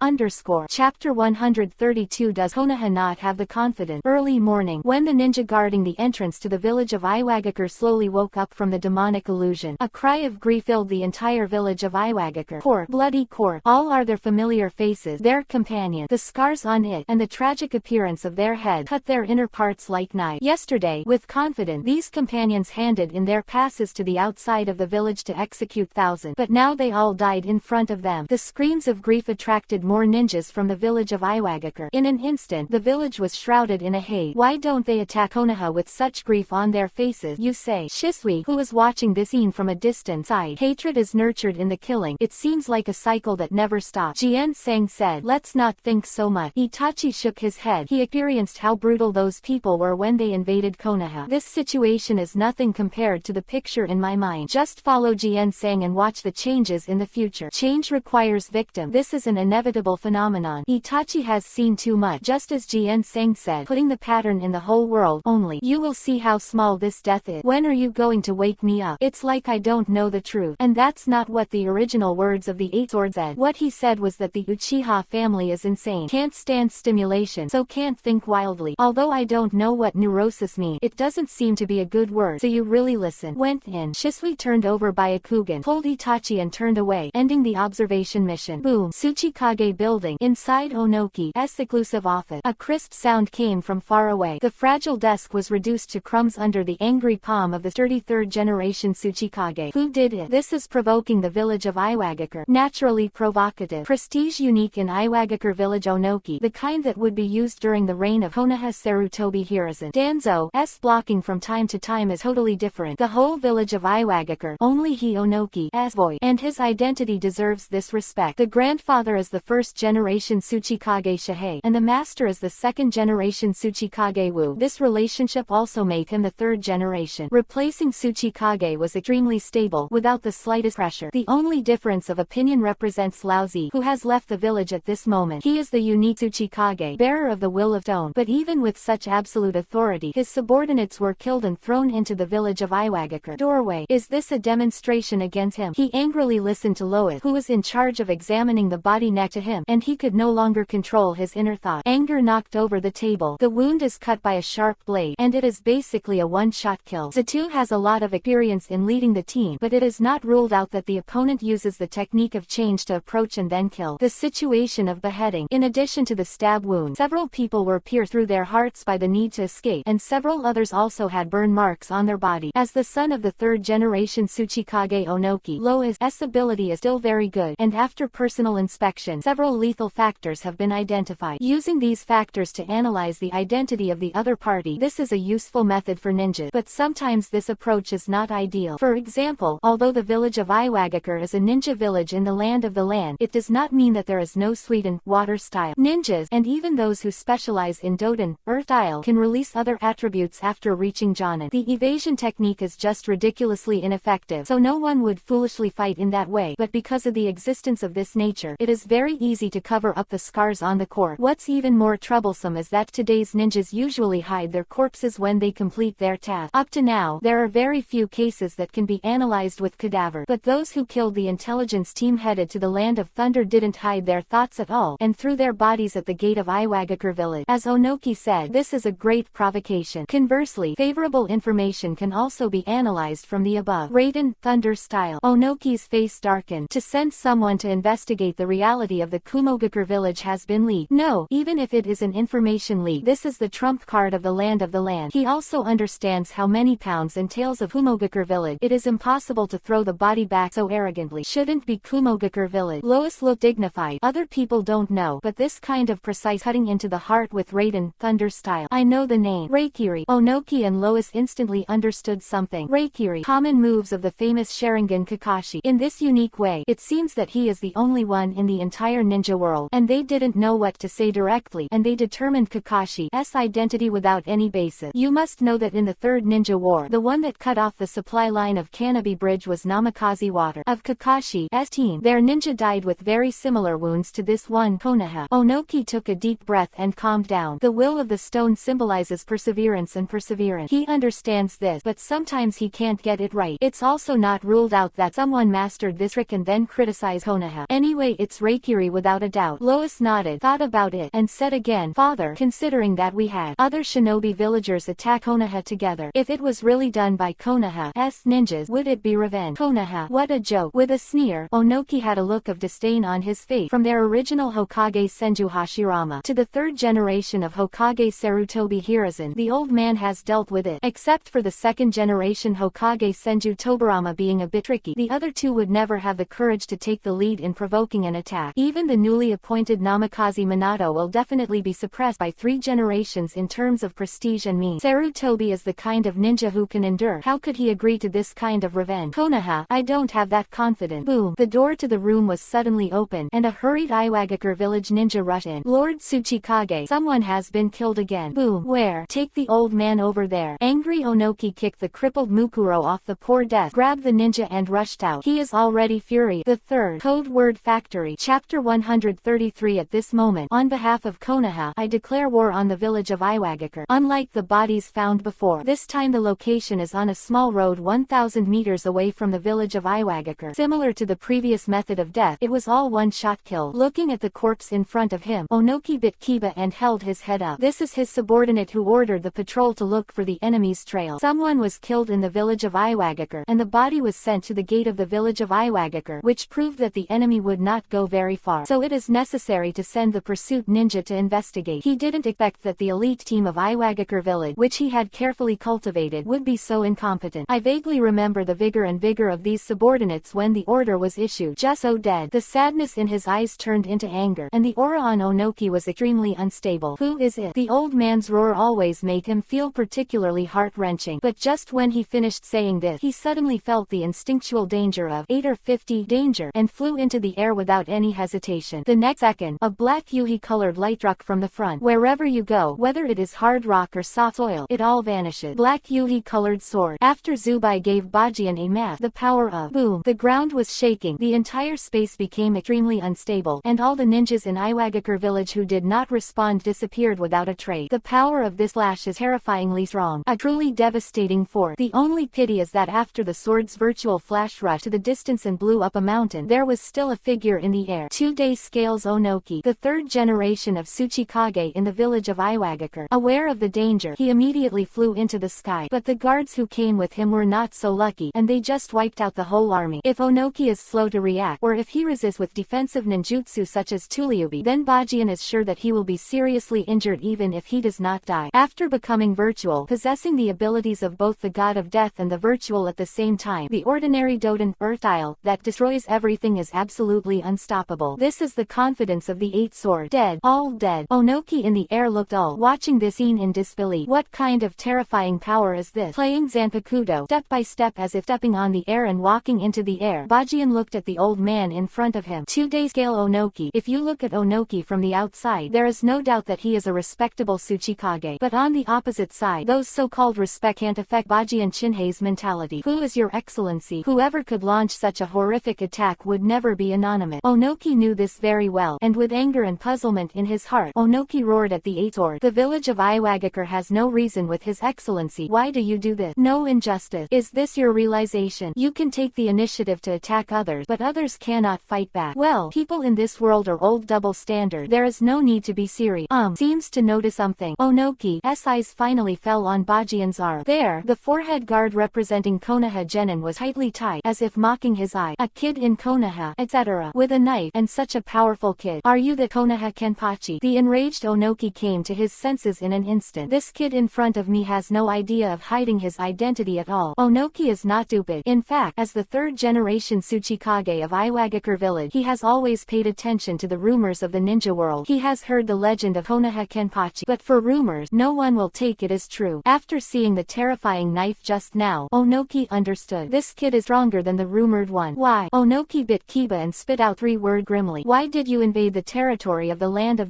Chapter 132. Does Konoha not have the confidence? Early morning. When the ninja guarding the entrance to the village of Iwagakure slowly woke up from the demonic illusion, a cry of grief filled the entire village of Iwagakure. Corpse. Bloody corpse. All are their familiar faces, their companion, the scars on it, and the tragic appearance of their head cut their inner parts like knives. Yesterday, with confidence, these companions handed in their passes to the outside of the village to execute thousands, but now they all died in front of them. The screams of grief attracted more ninjas from the village of Iwagakure. In an instant, the village was shrouded in a haze. Why don't they attack Konoha with such grief on their faces? You say. Shisui, who was watching this scene from a distance, sighed. Hatred is nurtured in the killing. It seems like a cycle that never stops. Jian-sang said, let's not think so much. Itachi shook his head. He experienced how brutal those people were when they invaded Konoha. This situation is nothing compared to the picture in my mind. Just follow Jian-sang and watch the changes in the future. Change requires victim. This is an inevitable phenomenon. Itachi has seen too much. Just as Jian-sang said, putting the pattern in the whole world, only you will see how small this death is. When are you going to wake me up? It's like I don't know the truth. And that's not what the original words of the Eight Swords said. What he said was that the Uchiha family is insane, can't stand stimulation, so can't think wildly. Although I don't know what neurosis means, it doesn't seem to be a good word. So you really listen. Went in. Shisui turned over Byakugan, pulled Itachi and turned away, ending the observation mission. Boom. Tsuchikage building. Inside Onoki's exclusive office, a crisp sound came from far away. The fragile desk was reduced to crumbs under the angry palm of the sturdy third-generation Tsuchikage. Who did it? This is provoking the village of Iwagakure. Naturally provocative. Prestige unique in Iwagakure village Onoki, the kind that would be used during the reign of Konoha Sarutobi Hiruzen. Danzo's blocking from time to time is totally different. The whole village of Iwagakure, only he Onoki's voice, and his identity deserves this respect. The grandfather is the first-generation Tsuchikage Shihei, and the master is the second-generation Tsuchikage Wu. This relationship also made him the third generation. Replacing Tsuchikage was extremely stable, without the slightest pressure. The only difference of opinion represents Lao Zi, who has left the village at this moment. He is the unique Tsuchikage, bearer of the will of stone. But even with such absolute authority, his subordinates were killed and thrown into the village of Iwagakure. Doorway. Is this a demonstration against him? He angrily listened to Lois, who was in charge of examining the body next to him, and he could no longer control his inner thought. Anger knocked over the table. The wound is cut by a sharp blade, and it is basically a one-shot kill. Zatu has a lot of experience in leading the team, but it is not ruled out that the opponent uses the technique of change to approach and then kill. The situation of beheading. In addition to the stab wound, several people were pierced through their hearts by the need to escape, and several others also had burn marks on their body. As the son of the third-generation Tsuchikage Onoki, Lois' ability is still very good, and after personal inspection, several lethal factors have been identified. Using these factors to analyze the identity of the other party, this is a useful method for ninjas, but sometimes this approach is not ideal. For example, although the village of Iwagakure is a ninja village in the land of the land, it does not mean that there is no Suiden, water style. Ninjas, and even those who specialize in Doden, earth style, can release other attributes after reaching Jonin. The evasion technique is just ridiculously ineffective, so no one would foolishly fight in that way, but because of the existence of this nature, it is very easy to cover up the scars on the corpse. What's even more troublesome is that today's ninjas usually hide their corpses when they complete their task. Up to now, there are very few cases that can be analyzed with cadaver, but those who killed the intelligence team headed to the land of thunder didn't hide their thoughts at all, and threw their bodies at the gate of Iwagakure village. As Onoki said, this is a great provocation. Conversely, favorable information can also be analyzed from the above. Raiden, thunder style. Onoki's face darkened. To send someone to investigate the reality of the Kumogakure village has been leaked. No, even if it is an information leak, this is the trump card of the land of the land. He also understands how many pounds and tails of Kumogakure village. It is impossible to throw the body back so arrogantly. Shouldn't be Kumogakure village. Lois looked dignified. Other people don't know, but this kind of precise cutting into the heart with Raiden, thunder style. I know the name. Reikiri. Onoki and Lois instantly understood something. Reikiri, common moves of the famous Sharingan Kakashi. In this unique unique way. It seems that he is the only one in the entire ninja world, and they didn't know what to say directly, and they determined Kakashi's identity without any basis. You must know that in the Third Ninja War, the one that cut off the supply line of Kanabi Bridge was Namikaze Water. Of Kakashi's team, their ninja died with very similar wounds to this one. Konoha. Onoki took a deep breath and calmed down. The will of the stone symbolizes perseverance and perseverance. He understands this, but sometimes he can't get it right. It's also not ruled out that someone mastered this trick and then criticized Konoha. Anyway, it's Reikiri without a doubt. Lois nodded, thought about it, and said again, Father, considering that we had other shinobi villagers attack Konoha together, if it was really done by Konoha's ninjas, would it be revenge? Konoha, what a joke. With a sneer, Onoki had a look of disdain on his face. From their original Hokage Senju Hashirama to the third generation of Hokage Sarutobi Hiruzen, the old man has dealt with it. Except for the second generation Hokage Senju Tobarama being a bit tricky, the other two would never have the courage to take the lead in provoking an attack. Even the newly appointed Namikaze Minato will definitely be suppressed by 3 generations in terms of prestige and means. Sarutobi is the kind of ninja who can endure. How could he agree to this kind of revenge? Konoha, I don't have that confidence. Boom. The door to the room was suddenly open, and a hurried Iwagakure village ninja rushed in. Lord Tsuchikage, someone has been killed again. Boom. Where? Take the old man over there. Angry Onoki kicked the crippled Mukuro off the poor desk, grabbed the ninja and rushed out. He is already furious. The third code word factory. Chapter 133. At this moment, on behalf of Konoha, I declare war on the village of Iwagakure. Unlike the bodies found before, this time the location is on a small road 1,000 meters away from the village of Iwagakure. Similar to the previous method of death, it was all one-shot kill. Looking at the corpse in front of him, Onoki bit Kiba and held his head up. This is his subordinate who ordered the patrol to look for the enemy's trail. Someone was killed in the village of Iwagakure, and the body was sent to the gate of the village of Iwagakure, which proved that the enemy would not go very far. So it is necessary to send the pursuit ninja to investigate. He didn't expect that the elite team of Iwagakure village, which he had carefully cultivated, would be so incompetent. I vaguely remember the vigor of these subordinates when the order was issued. Just so dead. The sadness in his eyes turned into anger, and the aura on Onoki was extremely unstable. Who is it? The old man's roar always made him feel particularly heart-wrenching, but just when he finished saying this, he suddenly felt the instinctual danger of 8 or 50 danger, and flew into the air without any hesitation. The next second, a black Yuhi-colored light struck from the front. Wherever you go, whether it is hard rock or soft soil, it all vanishes. Black Yuhi-colored sword. After Zubai gave Bajian a math, the power of boom. The ground was shaking, the entire space became extremely unstable, and all the ninjas in Iwagakure village who did not respond disappeared without a trace. The power of this flash is terrifyingly strong, a truly devastating force. The only pity is that after the sword's virtual flash rushed to the distance and blew up a mountain, there was still a figure in the air. 2-day scales Onoki, the third generation of Tsuchikage in the village of Iwagakure. Aware of the danger, he immediately flew into the sky, but the guards who came with him were not so lucky, and they just wiped out the whole army. If Onoki is slow to react, or if he resists with defensive ninjutsu such as Tuliubi, then Bajian is sure that he will be seriously injured even if he does not die. After becoming virtual, possessing the abilities of both the god of death and the virtual at the same time, the ordinary Doden earth style that destroys everything is absolutely unstoppable. This is the confidence of the 8 sword. Dead. All dead. Onoki in the air looked all, watching this scene in disbelief. What kind of terrifying power is this? Playing Zanpakuto, step by step as if stepping on the air and walking into the air. Bajian looked at the old man in front of him. 2-day scale Onoki. If you look at Onoki from the outside, there is no doubt that he is a respectable Tsuchikage. But on the opposite side, those so-called respect can't affect Bajian Shinhei's mentality. Who is your excellency? Whoever could launch such a horrific attack would never be anonymous. Onoki knew this very well, and with anger and puzzlement in his heart, Onoki roared at the 8 sword. The village of Iwagakure has no reason with his excellency. Why do you do this? No injustice. Is this your realization? You can take the initiative to attack others, but others cannot fight back. Well, people in this world are old double standard. There is no need to be serious. Seems to notice something. Onoki's eyes finally fell on Bajian's arm. There, the forehead guard representing Konoha Genin was tightly tied, as if mocking his eye. A kid in Konoha, etc. With a knife, and such a powerful kid. Are you the Konoha Kenpachi? The enraged Onoki came to his senses in an instant. This kid in front of me has no idea of hiding his identity at all. Onoki is not stupid. In fact, as the third generation Tsuchikage of Iwagakure village, he has always paid attention to the rumors of the ninja world. He has heard the legend of Konoha Kenpachi, but for rumors, no one will take it as true. After seeing the terrifying knife just now, Onoki understood. This kid is stronger than the rumored one. one. Why? Onoki bit Kiba and spit out 3 words grimly. Why did you invade the territory of the land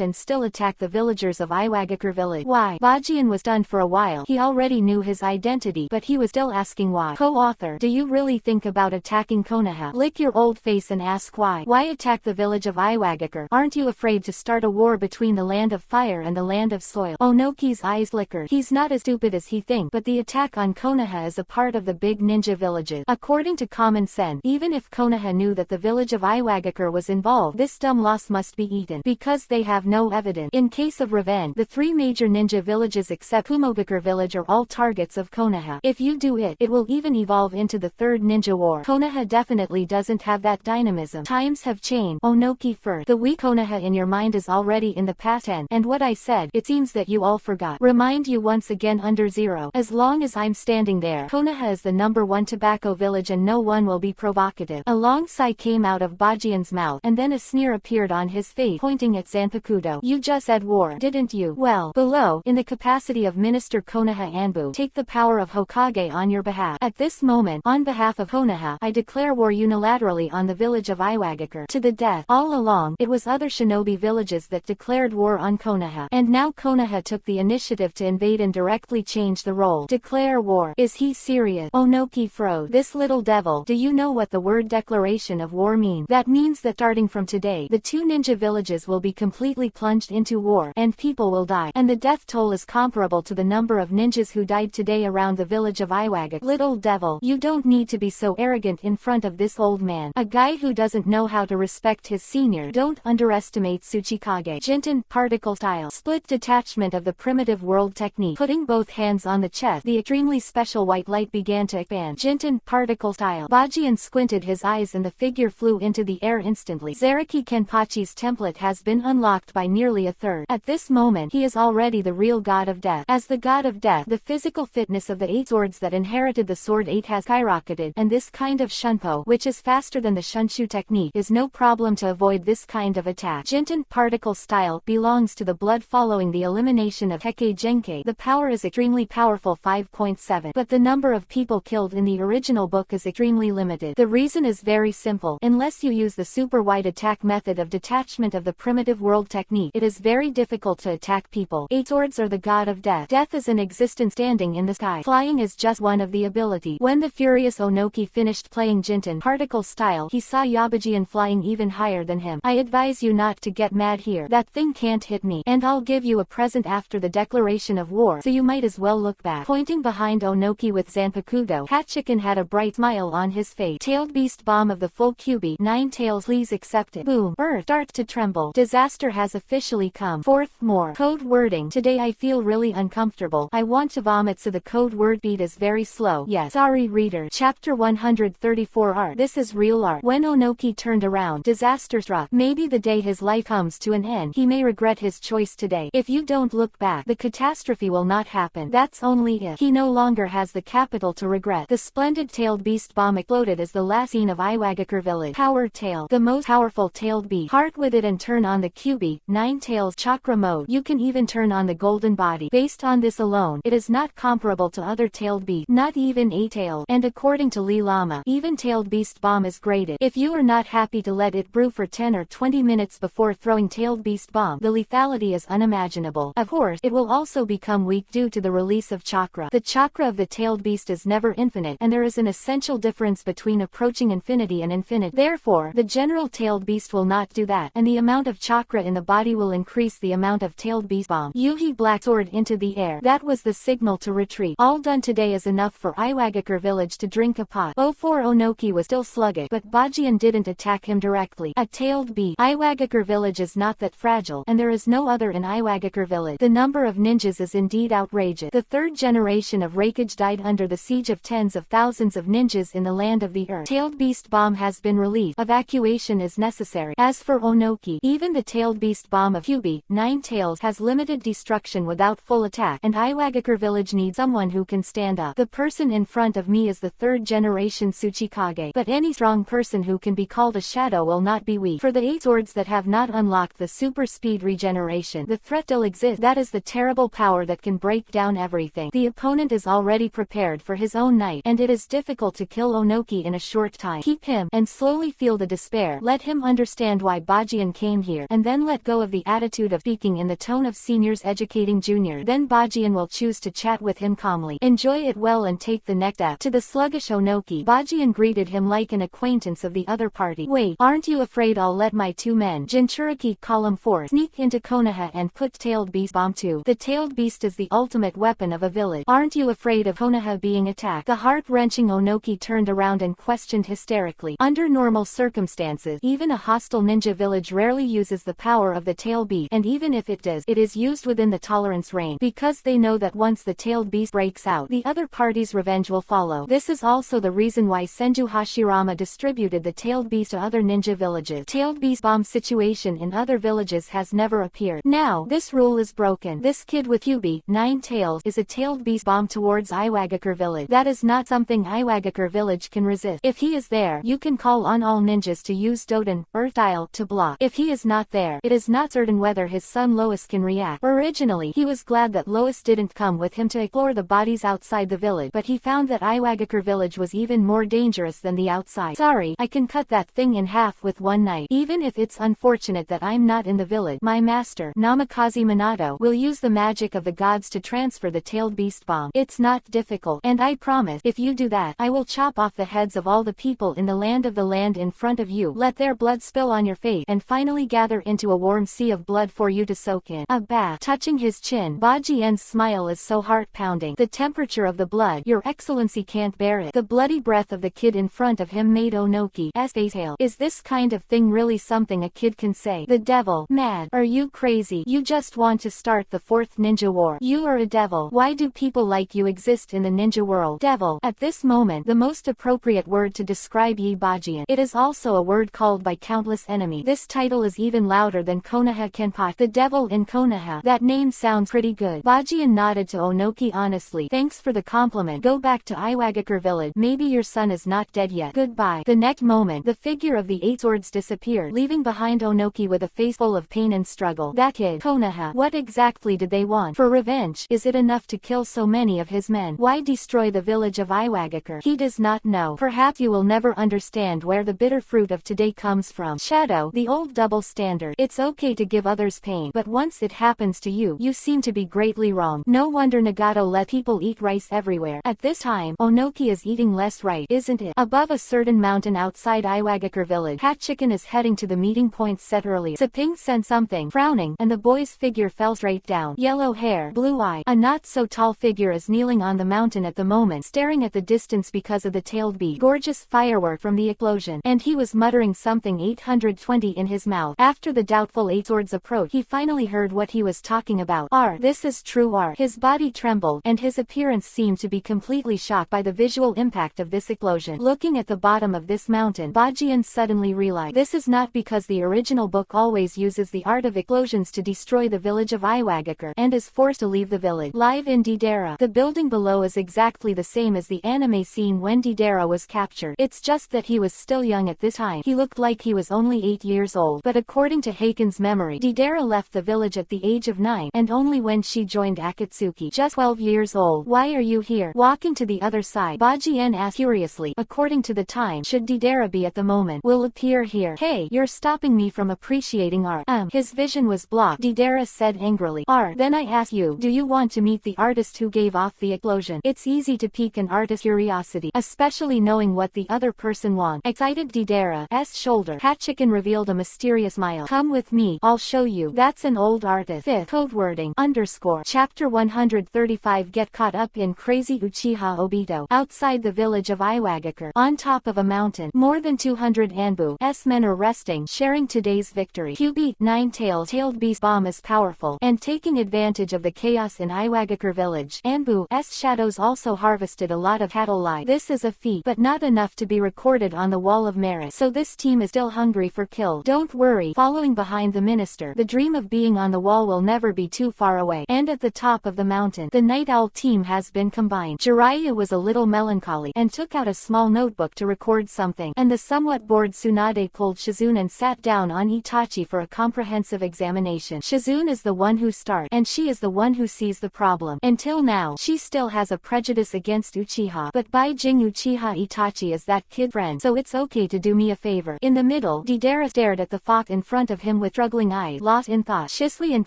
and still attack the villagers of Iwagakure village? Why? Bajian was stunned for a while. He already knew his identity, but he was still asking why. Co-author, do you really think about attacking Konoha? Lick your old face and ask why. Why attack the village of Iwagakure? Aren't you afraid to start a war between the land of fire and the land of soil? Onoki's eyes flickered. He's not as stupid as he thinks, but the attack on Konoha is a part of the big ninja villages. According to common sense, even if Konoha knew that the village of Iwagakure was involved, this dumb loss must be eaten, because they have no evidence. In case of revenge, the 3 major ninja villages except Kumogakure village are all targets of Konoha. If you do it, it will even evolve into the 3rd ninja war. Konoha definitely doesn't have that dynamism. Times have changed. Onoki first. The weak Konoha in your mind is already in the past tense, and what I said, it seems that you all forgot. Remind you once again under 0. As long as I'm standing there, Konoha is the #1 tobacco village and no one will be provocative. A long sigh came out of Bajian's mouth, and then a sneer appeared on his face, pointing at Zanpakuto. You just said war, didn't you? Well, below, in the capacity of Minister Konoha Anbu, take the power of Hokage on your behalf. At this moment, on behalf of Konoha, I declare war unilaterally on the village of Iwagakure. To the death. All along, it was other shinobi villages that declared war on Konoha, and now Konoha took the initiative to invade and directly change the role. Declare war. Is he serious? Onoki froze. This little devil. Do you know what the word declaration of war means? That means that starting from today, the 2 ninja villages will be completely plunged into war, and people will die. And the death toll is comparable to the number of ninjas who died today around the village of Iwagakure. Little devil. You don't need to be so arrogant in front of this old man. A guy who doesn't know how to respect his senior. Don't underestimate Tsuchikage. Jinten, particle style. Split detachment of the primitive world technique. Putting both hands on the chest, the extremely special white light began to expand. Jinten, particle style. Bajian squinted his eyes and the figure flew into the air instantly. Zaraki Kenpachi's template has been unlocked by nearly a third. At this moment, he is already the real god of death. As the god of death, the physical fitness of the 8 swords that inherited the sword 8 has skyrocketed, and this kind of shunpo, which is faster than the shunshu technique, is no problem to avoid this kind of attack. Jinten, particle style, belongs to the blood following the elimination of Heike Genkai. The power is extremely powerful 5.7, but the number of people killed in the original book is extremely limited. The reason is very simple. Unless you use the super wide attack method of detachment of the primitive world technique, it is very difficult to attack people. 8 swords are the god of death. Death is an existence standing in the sky. Flying is just one of the ability. When the furious Onoki finished playing Jinten, particle style, he saw Yabajian flying even higher than him. I advise you not to get mad here. That thing can't hit me, and I'll give you a present after the declaration of war, so you might as well look back. Pointing behind Onoki with Zanpakuto, Hachiken had a bright smile on his face. Tailed beast bomb of the full QB. 9 tails, please accept it. Boom. Earth starts to tremble. Disaster has officially come. 4th more. Code wording. Today I feel really uncomfortable. I want to vomit, so the code word beat is very slow. Yes. Sorry reader. Chapter 134 Art. This is real art. When Onoki turned around, disaster struck. Maybe the day his life comes to an end, he may regret his choice today. If you don't look back, the catastrophe will not happen. That's only if he no longer has the capital to regret. The splendid tailed beast bomb exploded as the last scene of Iwagakure village. Power tail. The most powerful tailed beast. Heart with it and turn on the QB. 9 tails chakra mode. You can even turn on the golden body. Based on this alone, it is not comparable to other tailed beasts. Not even 8 tails. And according to Lee Lama, even tailed beast bomb is graded. If you are not happy to let it brew for 10 or 20 minutes before throwing tailed beast bomb, the lethality is unimaginable. Of course, it will also become weak due to the release of chakra. The chakra of the tailed beast is never infinite, and there is an essential difference between approaching infinity and infinite. Therefore, the general tailed beast will not do that, and the amount of chakra in the body will increase the amount of tailed beast bomb. Yuhi black sword into the air. That was the signal to retreat. All done today is enough for Iwagakure village to drink a pot. 04 Onoki was still sluggish, but Bajian didn't attack him directly. A tailed beast. Iwagakure village is not that fragile, and there is no other in Iwagakure village. The number of ninjas is indeed outrageous. The 3rd generation of Raikage died under the siege of tens of thousands of ninjas in the land of the earth. Tailed beast bomb has been released. Evacuation is necessary. As for Onoki, even the tailed beast bomb of QB, 9 tails, has limited destruction without full attack, and Iwagakure village needs someone who can stand up. The person in front of me is the 3rd generation Tsuchikage, but any strong person who can be called a shadow will not be weak. For the 8 swords that have not unlocked the super speed regeneration, the threat still exists. That is the terrible power that can break down everything. The opponent is already prepared for his own night, and it is difficult to kill Onoki in a short time. Keep him, and slowly feel the despair. Let him understand why Bajian came here, and then let go of the attitude of speaking in the tone of seniors educating junior. Then Bajian will choose to chat with him calmly. Enjoy it well and take the next step. To the sluggish Onoki, Bajian greeted him like an acquaintance of the other party. Wait, aren't you afraid I'll let my two men, Jinchuriki column 4, sneak into Konoha and put Tailed Beast bomb too? The Tailed Beast is the ultimate weapon of a village. Aren't you afraid of Konoha being attacked? The heart-wrenching Onoki turned around and questioned hysterically. Under normal circumstances, even a hostile ninja village rarely uses the power of the Tailed Beast, and even if it does, it is used within the tolerance range, because they know that once the Tailed Beast breaks out, the other party's revenge will follow. This is also the reason why Senju Hashirama distributed the Tailed Beast to other ninja villages. Tailed Beast bomb situation in other villages has never appeared. Now, this rule is broken. This kid with EPUB, 9 tails, is a Tailed Beast bomb towards Iwagakure village. That is not something Iwagakure village can resist. If he is there, you can call on all ninjas to use Doden, Earth Style, to block. If he is not there, it is not certain whether his son Lois can react. Originally, he was glad that Lois didn't come with him to explore the bodies outside the village, but he found that Iwagakure village was even more dangerous than the outside. Sorry, I can cut that thing in half with one knife. Even if it's unfortunate that I'm not in the village, my master, Namikaze Minato, will use the magic of the gods to transfer the Tailed Beast bomb. It's not difficult, and I promise, if you do that, I will chop off the heads of all the people in the land in front of you, let their blood spill on your face, and finally gather into a warm sea of blood for you to soak in. A bath. Touching his chin, Bajian's smile is so heart-pounding. The temperature of the blood, your excellency can't bear it. The bloody breath of the kid in front of him made Onoki's face pale. Is this kind of thing really something a kid can say? The devil. Mad. Are you crazy? You just want to start the 4th ninja war. You are a devil. Why do people like you exist in the ninja world? Devil. At this moment, the most appropriate word to describe Yi Bajian. It is also a word called by countless enemies. This title is even louder than Konoha Kenpachi. The devil in Konoha. That name sounds pretty good. Bajian nodded to Onoki honestly. Thanks for the compliment. Go back to Iwagakure village. Maybe your son is not dead yet. Goodbye. The next moment, the figure of the 8 swords disappeared, leaving behind Onoki with a face full of pain and struggle. That kid, Konoha. What exactly did they want? For revenge? Is it enough to kill so many of his men? Why destroy the village of Iwagakure? He does not know. Perhaps you will never understand where the bitter fruit of today comes from. Shadow, the old double standard. It's okay to give others pain, but once it happens to you, you seem to be greatly wrong. No wonder Nagato let people eat rice everywhere. At this time, Onoki is eating less rice, isn't it? Above a certain mountain outside Iwagakure village, Hat Chicken is heading to the meeting point set earlier. Saping said something, frowning, and the boy's figure fell straight down. Yellow hair, blue eye. A not-so-tall figure is kneeling on the mountain at the moment, staring at the distance because of the tailed beast. Gorgeous firework from the explosion, and he was muttering something 820 in his mouth. After the doubtful 8 swords approached, he finally heard what he was talking about. This is true art. His body trembled, and his appearance seemed to be completely shocked by the visual impact of this explosion. Looking at the bottom of this mountain, Bajian suddenly realized this is not because the original book always uses the art of explosions to destroy the village of Iwagakure, and is forced to leave the village. Live in Deidara, the building below is exactly the same as the anime scene when Deidara was captured. It's just that he was still young at this time. He looked like he was only 8 years old, but according to Heiken's memory, Deidara left the village at the age of 9, and only when she joined Akatsuki, just 12 years old. Why are you here? Walking to the other side, Bajian asked curiously. According to the time, should Deidara be at the moment, will appear here. Hey, you're stopping me from appreciating art. His vision was blocked, Deidara said angrily. Then I ask you, do you want to meet the artist who gave off the explosion? It's easy to pique an artist's curiosity, especially knowing what the other person wants. Excited Deidara's shoulder, Hat Chicken revealed a mysterious smile. Come with me, I'll show you. That's an old artist. 5th code wording _ Chapter 135. Get caught up in crazy Uchiha Obito. Outside the village of Iwagakure, on top of a mountain, more than 200 Anbu's men are resting, sharing today's victory. EPUB 9 tailed beast bomb is powerful, and taking advantage of the chaos in Iwagakure village. Anbu's shadows also harvested a lot of cattle live. This is a feat, but not enough to be recorded on the wall of merit, so this team is still hungry for kill. Don't worry, following behind the minister, the dream of being on the wall will never be too far away. And at the top of the mountain, the Night Owl team has been combined. Jiraiya was a little melancholy, and took out a small notebook to record something, and the somewhat bored Tsunade pulled Shizune and sat down on Itachi for a comprehensive examination. Shizune is the one who starts, and she is the one who sees the problem. Until now, she still has a prejudice against Uchiha, but by Jing Uchiha Itachi is that kid friend, so it's okay to do me a favor. In the middle, Deidara stared at the thought in front of him with struggling eyes, lost in thought. Shisui and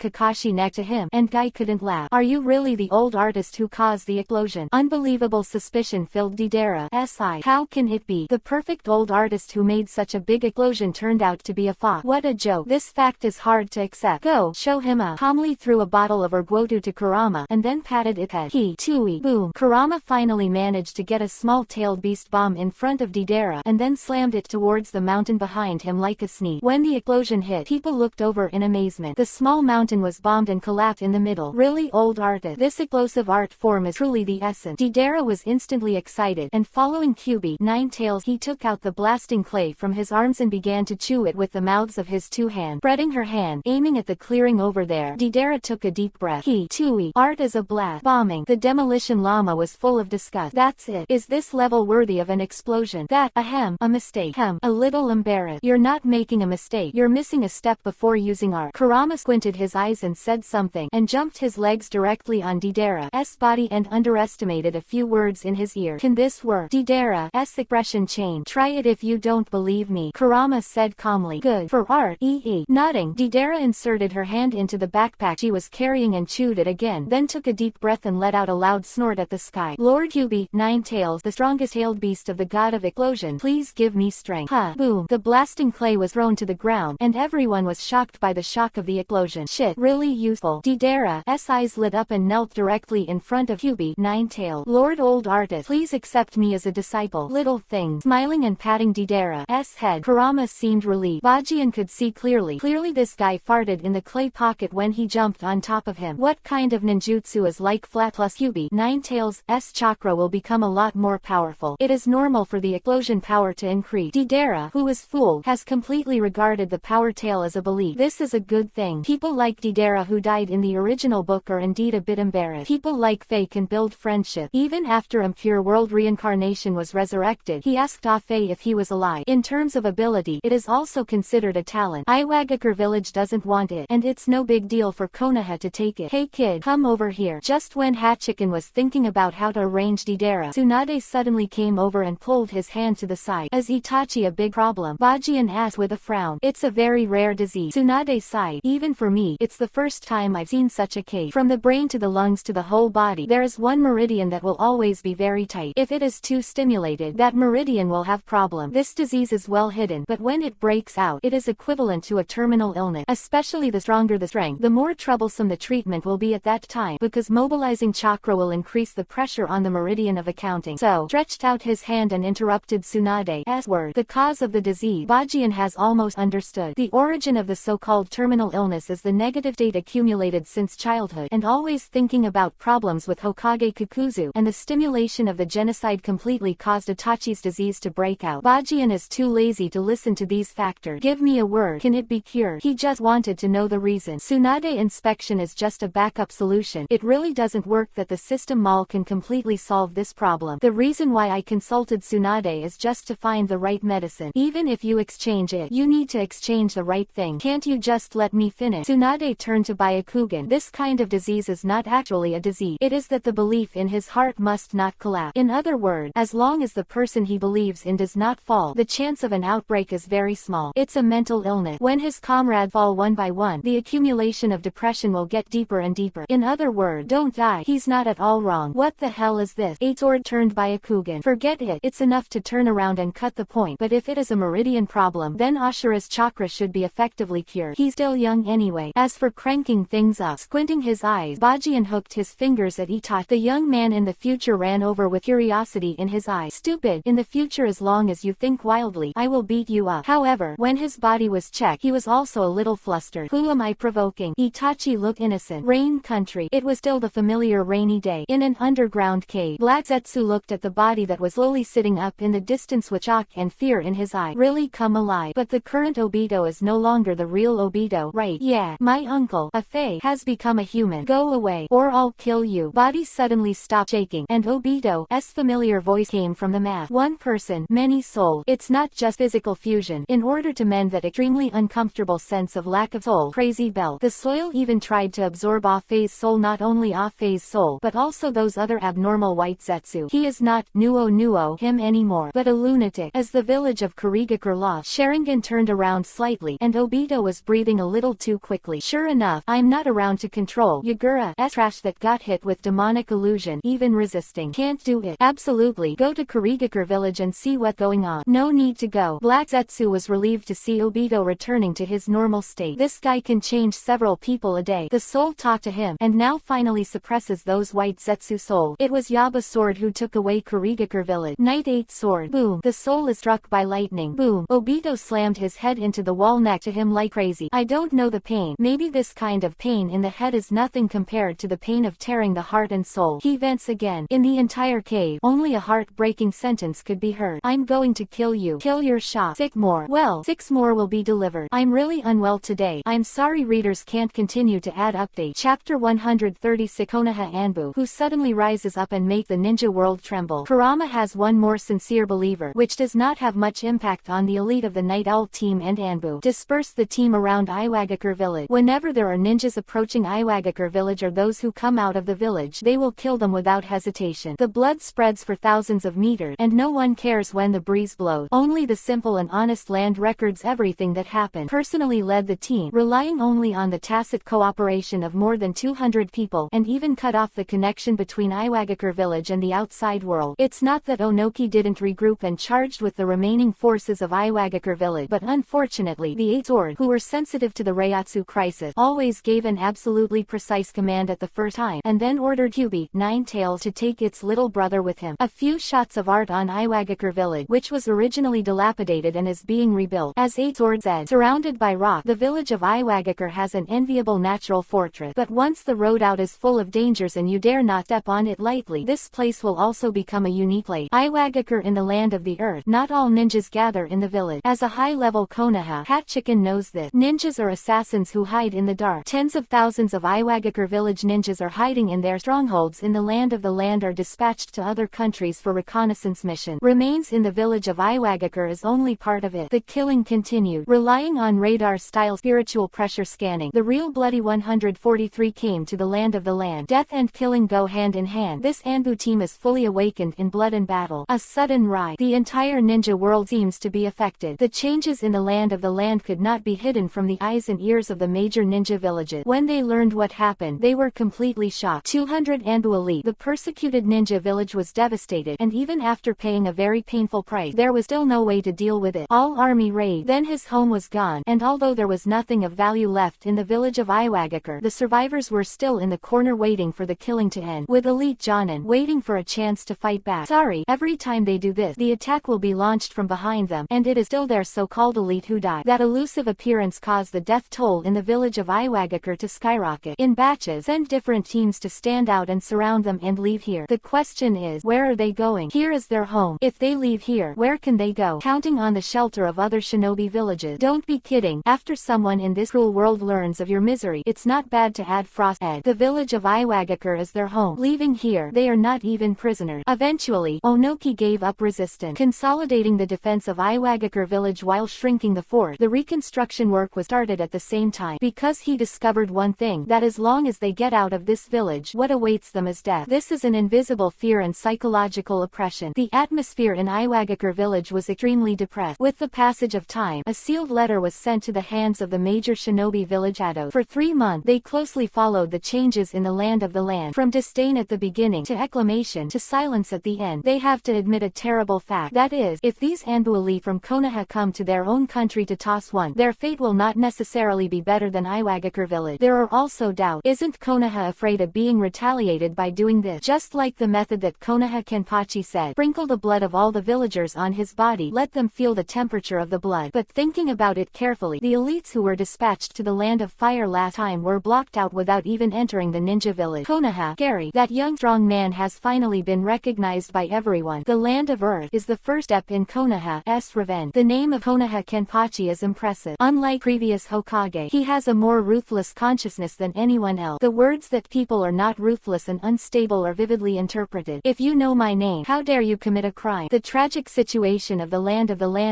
Kakashi next to him, and Guy couldn't laugh. Are you really the old artist who caused the explosion? Unbelievable suspicion filled Deidara's eye. How can it be? The perfect old artist who made such a big explosion turned out to be a fox. What a joke. This fact is hard to accept. Go, show him up. Calmly threw a bottle of ergotu to Kurama, and then patted its head. Tui, boom. Kurama finally managed to get a small-tailed beast bomb in front of Deidara, and then slammed it towards the mountain behind him like a sneeze. When the explosion hit, people looked over in amazement. The small mountain was bombed and collapsed in the middle. Really, old artist. This explosive art form is truly the essence. Deidara was instantly excited, and following Kyubi, Nine Tails, he took out the blasting clay from his arms and began to chew it with the mouths of his two hands. Spreading her hand, aiming at the clearing over there, Deidara took a deep breath. Tui, art is a blast. Bombing. The demolition llama was full of disgust. That's it. Is this level worthy of an explosion? That, a mistake. A little embarrassed. You're not making a mistake. You're missing a step before using art. Kurama squinted his eyes and said something, and jumped his legs directly on Deidara's body and underestimated a few words in his ear. Can this work? Deidara's expression changed. Try it if you don't believe me, Kurama said calmly. Good. For art. Nodding, Deidara inserted her hand into the backpack she was carrying and chewed it again, then took a deep breath and let out a loud snort at the sky. Lord Kyubi, Nine Tails, the strongest tailed beast of the god of explosion, please give me strength. Boom. The blasting clay was thrown to the ground, and everyone was shocked by the shock of the explosion. Shit, really useful. Deidara's eyes lit up and knelt directly in front of Kyubi, Nine Tails. Lord Old Artist, please accept me as a disciple. Little thing. Smiling and patting Deidara's head, Kurama seemed relieved. Bajian could see clearly. Clearly this guy farted in the clay pocket when he jumped on top of him. What kind of ninjutsu is like flat plus Kyubi? Nine Tails' chakra will become a lot more powerful. It is normal for the explosion power to increase. Deidara, who is fooled, has completely regarded the power tail as a belief. This is a good thing. People like Deidara who died in the original book are indeed a bit embarrassed. People like Faye can build friendship. Even after Impure World Reincarnation was resurrected, he asked Faye if he was alive. In terms of ability, it is also considered a talent. Iwagakure village doesn't want it, and it's no big deal for Konoha to take it. Hey kid, come over here. Just when Hachiken was thinking about how to arrange Deidara, Tsunade suddenly came over and pulled his hand to the side. Is Itachi a big problem? Bajian asked with a frown. It's a very rare disease. Tsunade sighed. Even for me, it's the first time I've seen such a case. From the brain to the lungs to the whole body, there is one meridian that will always be very tight. If it is too stimulated, that meridian will have problem. This disease is well hidden, but when it breaks out, it is equivalent to a terminal illness. Especially the stronger the strength, the more troublesome the treatment will be at that time, because mobilizing chakra will increase the pressure on the meridian of accounting. So, stretched out his hand and interrupted Tsunade's word. The cause of the disease, Bajian has almost understood. The origin of the so-called terminal illness is the negative state accumulated since childhood, and always thinking about problems with Hokage Kakuzu, and the stimulation of the genocide completely caused Itachi's disease to break out. Bajian is too lazy to listen to these factors. Give me a word. Can it be cured? He just wanted to know the reason. Tsunade inspection is just a backup solution. It really doesn't work that the system mall can completely solve this problem. The reason why I consulted Tsunade is just to find the right medicine. Even if you exchange it, you need to exchange the right thing. Can't you just let me finish? Tsunade turned to Byakugan. This kind of disease is not actually a disease. It is that the belief in his heart must not collapse. In other words, as long as the person he believes in does not fall, the chance of an outbreak is very small. It's a mental illness. When his comrades fall one by one, the accumulation of depression will get deeper and deeper. In other words, don't die. He's not at all wrong. What the hell is this? Sword turned Byakugan. Forget it. It's enough to turn around and cut the point. But if it is a meridian problem, then Ashura's chakra should be effectively cured. He's still young anyway. As for cranking things up, squinting his eyes, Bajian hooked his fingers at Itachi. The young man in the future ran over with curiosity in his eyes. Stupid. In the future, as long as you think wildly, I will beat you up. However, when his body was checked, he was also a little flustered. Who am I provoking? Itachi looked innocent. Rain country. It was still the familiar rainy day. In an underground cave, Black Zetsu looked at the body that was slowly sitting up in the distance with shock and fear in his eye. Really come alive. But the current Obito is no longer the real Obito, right? Yeah, my uncle, Afei, has become a human. Go away, or I'll kill you. Body suddenly stopped shaking, and Obito's familiar voice came from the map. One person, many souls. It's not just physical fusion. In order to mend that extremely uncomfortable sense of lack of soul, crazy belt. The soil even tried to absorb Afei's soul, not only Afei's soul, but also those other abnormal white Zetsu. He is not Nuo him anymore, but a lunatic. As the village of Kurigakure lost, Sharingan turned around slightly, and Obito was breathing a little too quickly. Sure enough, I'm not around to control Yagura's trash that got hit with demonic illusion, even resisting. Can't do it. Absolutely. Go to Kurigakure village and see what's going on. No need to go. Black Zetsu was relieved to see Obito returning to his normal state. This guy can change several people a day. The soul talked to him, and now finally suppresses those white Zetsu soul. It was Yaba's sword who took away Kurigakure village. Knight 8 sword. Boom. The soul is struck by lightning. Boom. Obito slammed his head into the wall next to him like crazy. I don't know the pain. Maybe this kind of pain in the head is nothing compared to the pain of tearing the heart and soul. He vents again. In the entire cave, only a heart-breaking sentence could be heard. I'm going to kill you. Kill your shop. 6 more. Well, 6 more will be delivered. I'm really unwell today. I'm sorry readers can't continue to add update. Chapter 136 Konoha Anbu, who suddenly rises up and make the ninja world tremble. Kurama has one more sincere believer, which does not have much impact on the elite of the Night Owl team, and Anbu disperse the team around Iwagakure village. Whenever there are ninjas approaching Iwagakure village or those who come out of the village, they will kill them without hesitation. The blood spreads for thousands of meters, and no one cares when the breeze blows. Only the simple and honest land records everything that happened. Personally led the team, relying only on the tacit cooperation of more than 200 people, and even cut off the connection between Iwagakure village and the outside world. It's not that Onoki didn't regroup and charged with the remaining forces of Iwagakure village, but unfortunately the 8 sword, who were sensitive to the Reiatsu crisis, always gave an absolutely precise command at the first time, and then ordered Kyubi, 9 Tails, to take its little brother with him. A few shots of art on Iwagakure village, which was originally dilapidated and is being rebuilt. As 8 sword said, surrounded by rock, the village of Iwagakure has an enviable natural fortress, but once the road out is full of dangers and you dare not step on it lightly, this place will also become a unique place. Iwagakure in the land of the earth. Not all ninjas gather in the village. As a high-level Konoha, Hat Chicken knows this. Ninjas are assassins who hide in the dark. Tens of thousands of Iwagakure village ninjas are hiding in their strongholds in the land of the land or dispatched to other countries for reconnaissance mission. Remains in the village of Iwagakure is only part of it. The killing continued. Relying on radar-style spiritual pressure scanning, the real bloody 143 came to the land of the land. Death and killing go hand in hand. This Anbu team is fully awakened in blood and battle. A sudden rise. The entire ninja world seems to be affected. The changes in the land of the land could not be hidden from the eyes and ears of the major ninja villages. When they learned what happened, they were completely shocked. 200 Anbu elite. The persecuted ninja village was devastated, and even after paying a very painful price, there was still no way to deal with it. All army raid. Then his home was gone, and although there was nothing of value left in the village of Iwagakure, the survivors were still in the corner waiting for the killing to end, with elite Jonin waiting for a chance to fight back. Sorry, every time they do this, the attack will be launched from behind them, and it is still their so-called elite who die. That elusive appearance caused the death toll in the village of Iwagakure to skyrocket. In batches, send different teams to stand out and surround them and leave here. The question is, where are they going? Here is their home. If they leave here, where can they go? Counting on the shelter of other shinobi villages. Don't be kidding. After someone in this cruel world learns of your misery, it's not bad to add frost egg. The village of Iwagakure is their home. Leaving here, they are not even prisoners. Eventually, Onoki gave up resistance, consolidating the defense of Iwagakure village while shrinking the fort. The reconstruction work was started at the same time, because he discovered one thing, that as long as they get out of this village, what awaits them is death. This is an invisible fear and psychological oppression. The atmosphere in Iwagakure village was extremely depressed. With the passage of time, a sealed letter was sent to the hands of the major shinobi village Ado. For 3 months, they closely followed the changes in the land of the land, from disdain at the beginning to acclamation to silence at the end. They have to admit a terrible fact, that is, if these Anbu elite from Konoha come to their own country to toss one, their fate will not necessarily be better than Iwagakure village. There are also doubts. Isn't Konoha afraid of being retaliated by doing this? Just like the method that Konoha Kenpachi said, sprinkle the blood of all the villagers on his body, let them feel the temperature of the blood. But thinking about it carefully, the elites who were dispatched to the land of fire last time were blocked out without even entering the ninja village. Konoha, Gary, that young strong man has finally been recognized by everyone. The land of earth is the first step in Konoha's revenge. The name of Konoha Kenpachi is impressive. Unlike previous Hokage, he has a more ruthless consciousness than anyone else. The words that people are not ruthless and unstable are vividly interpreted. If you know my name, how dare you commit a crime? The tragic situation of the land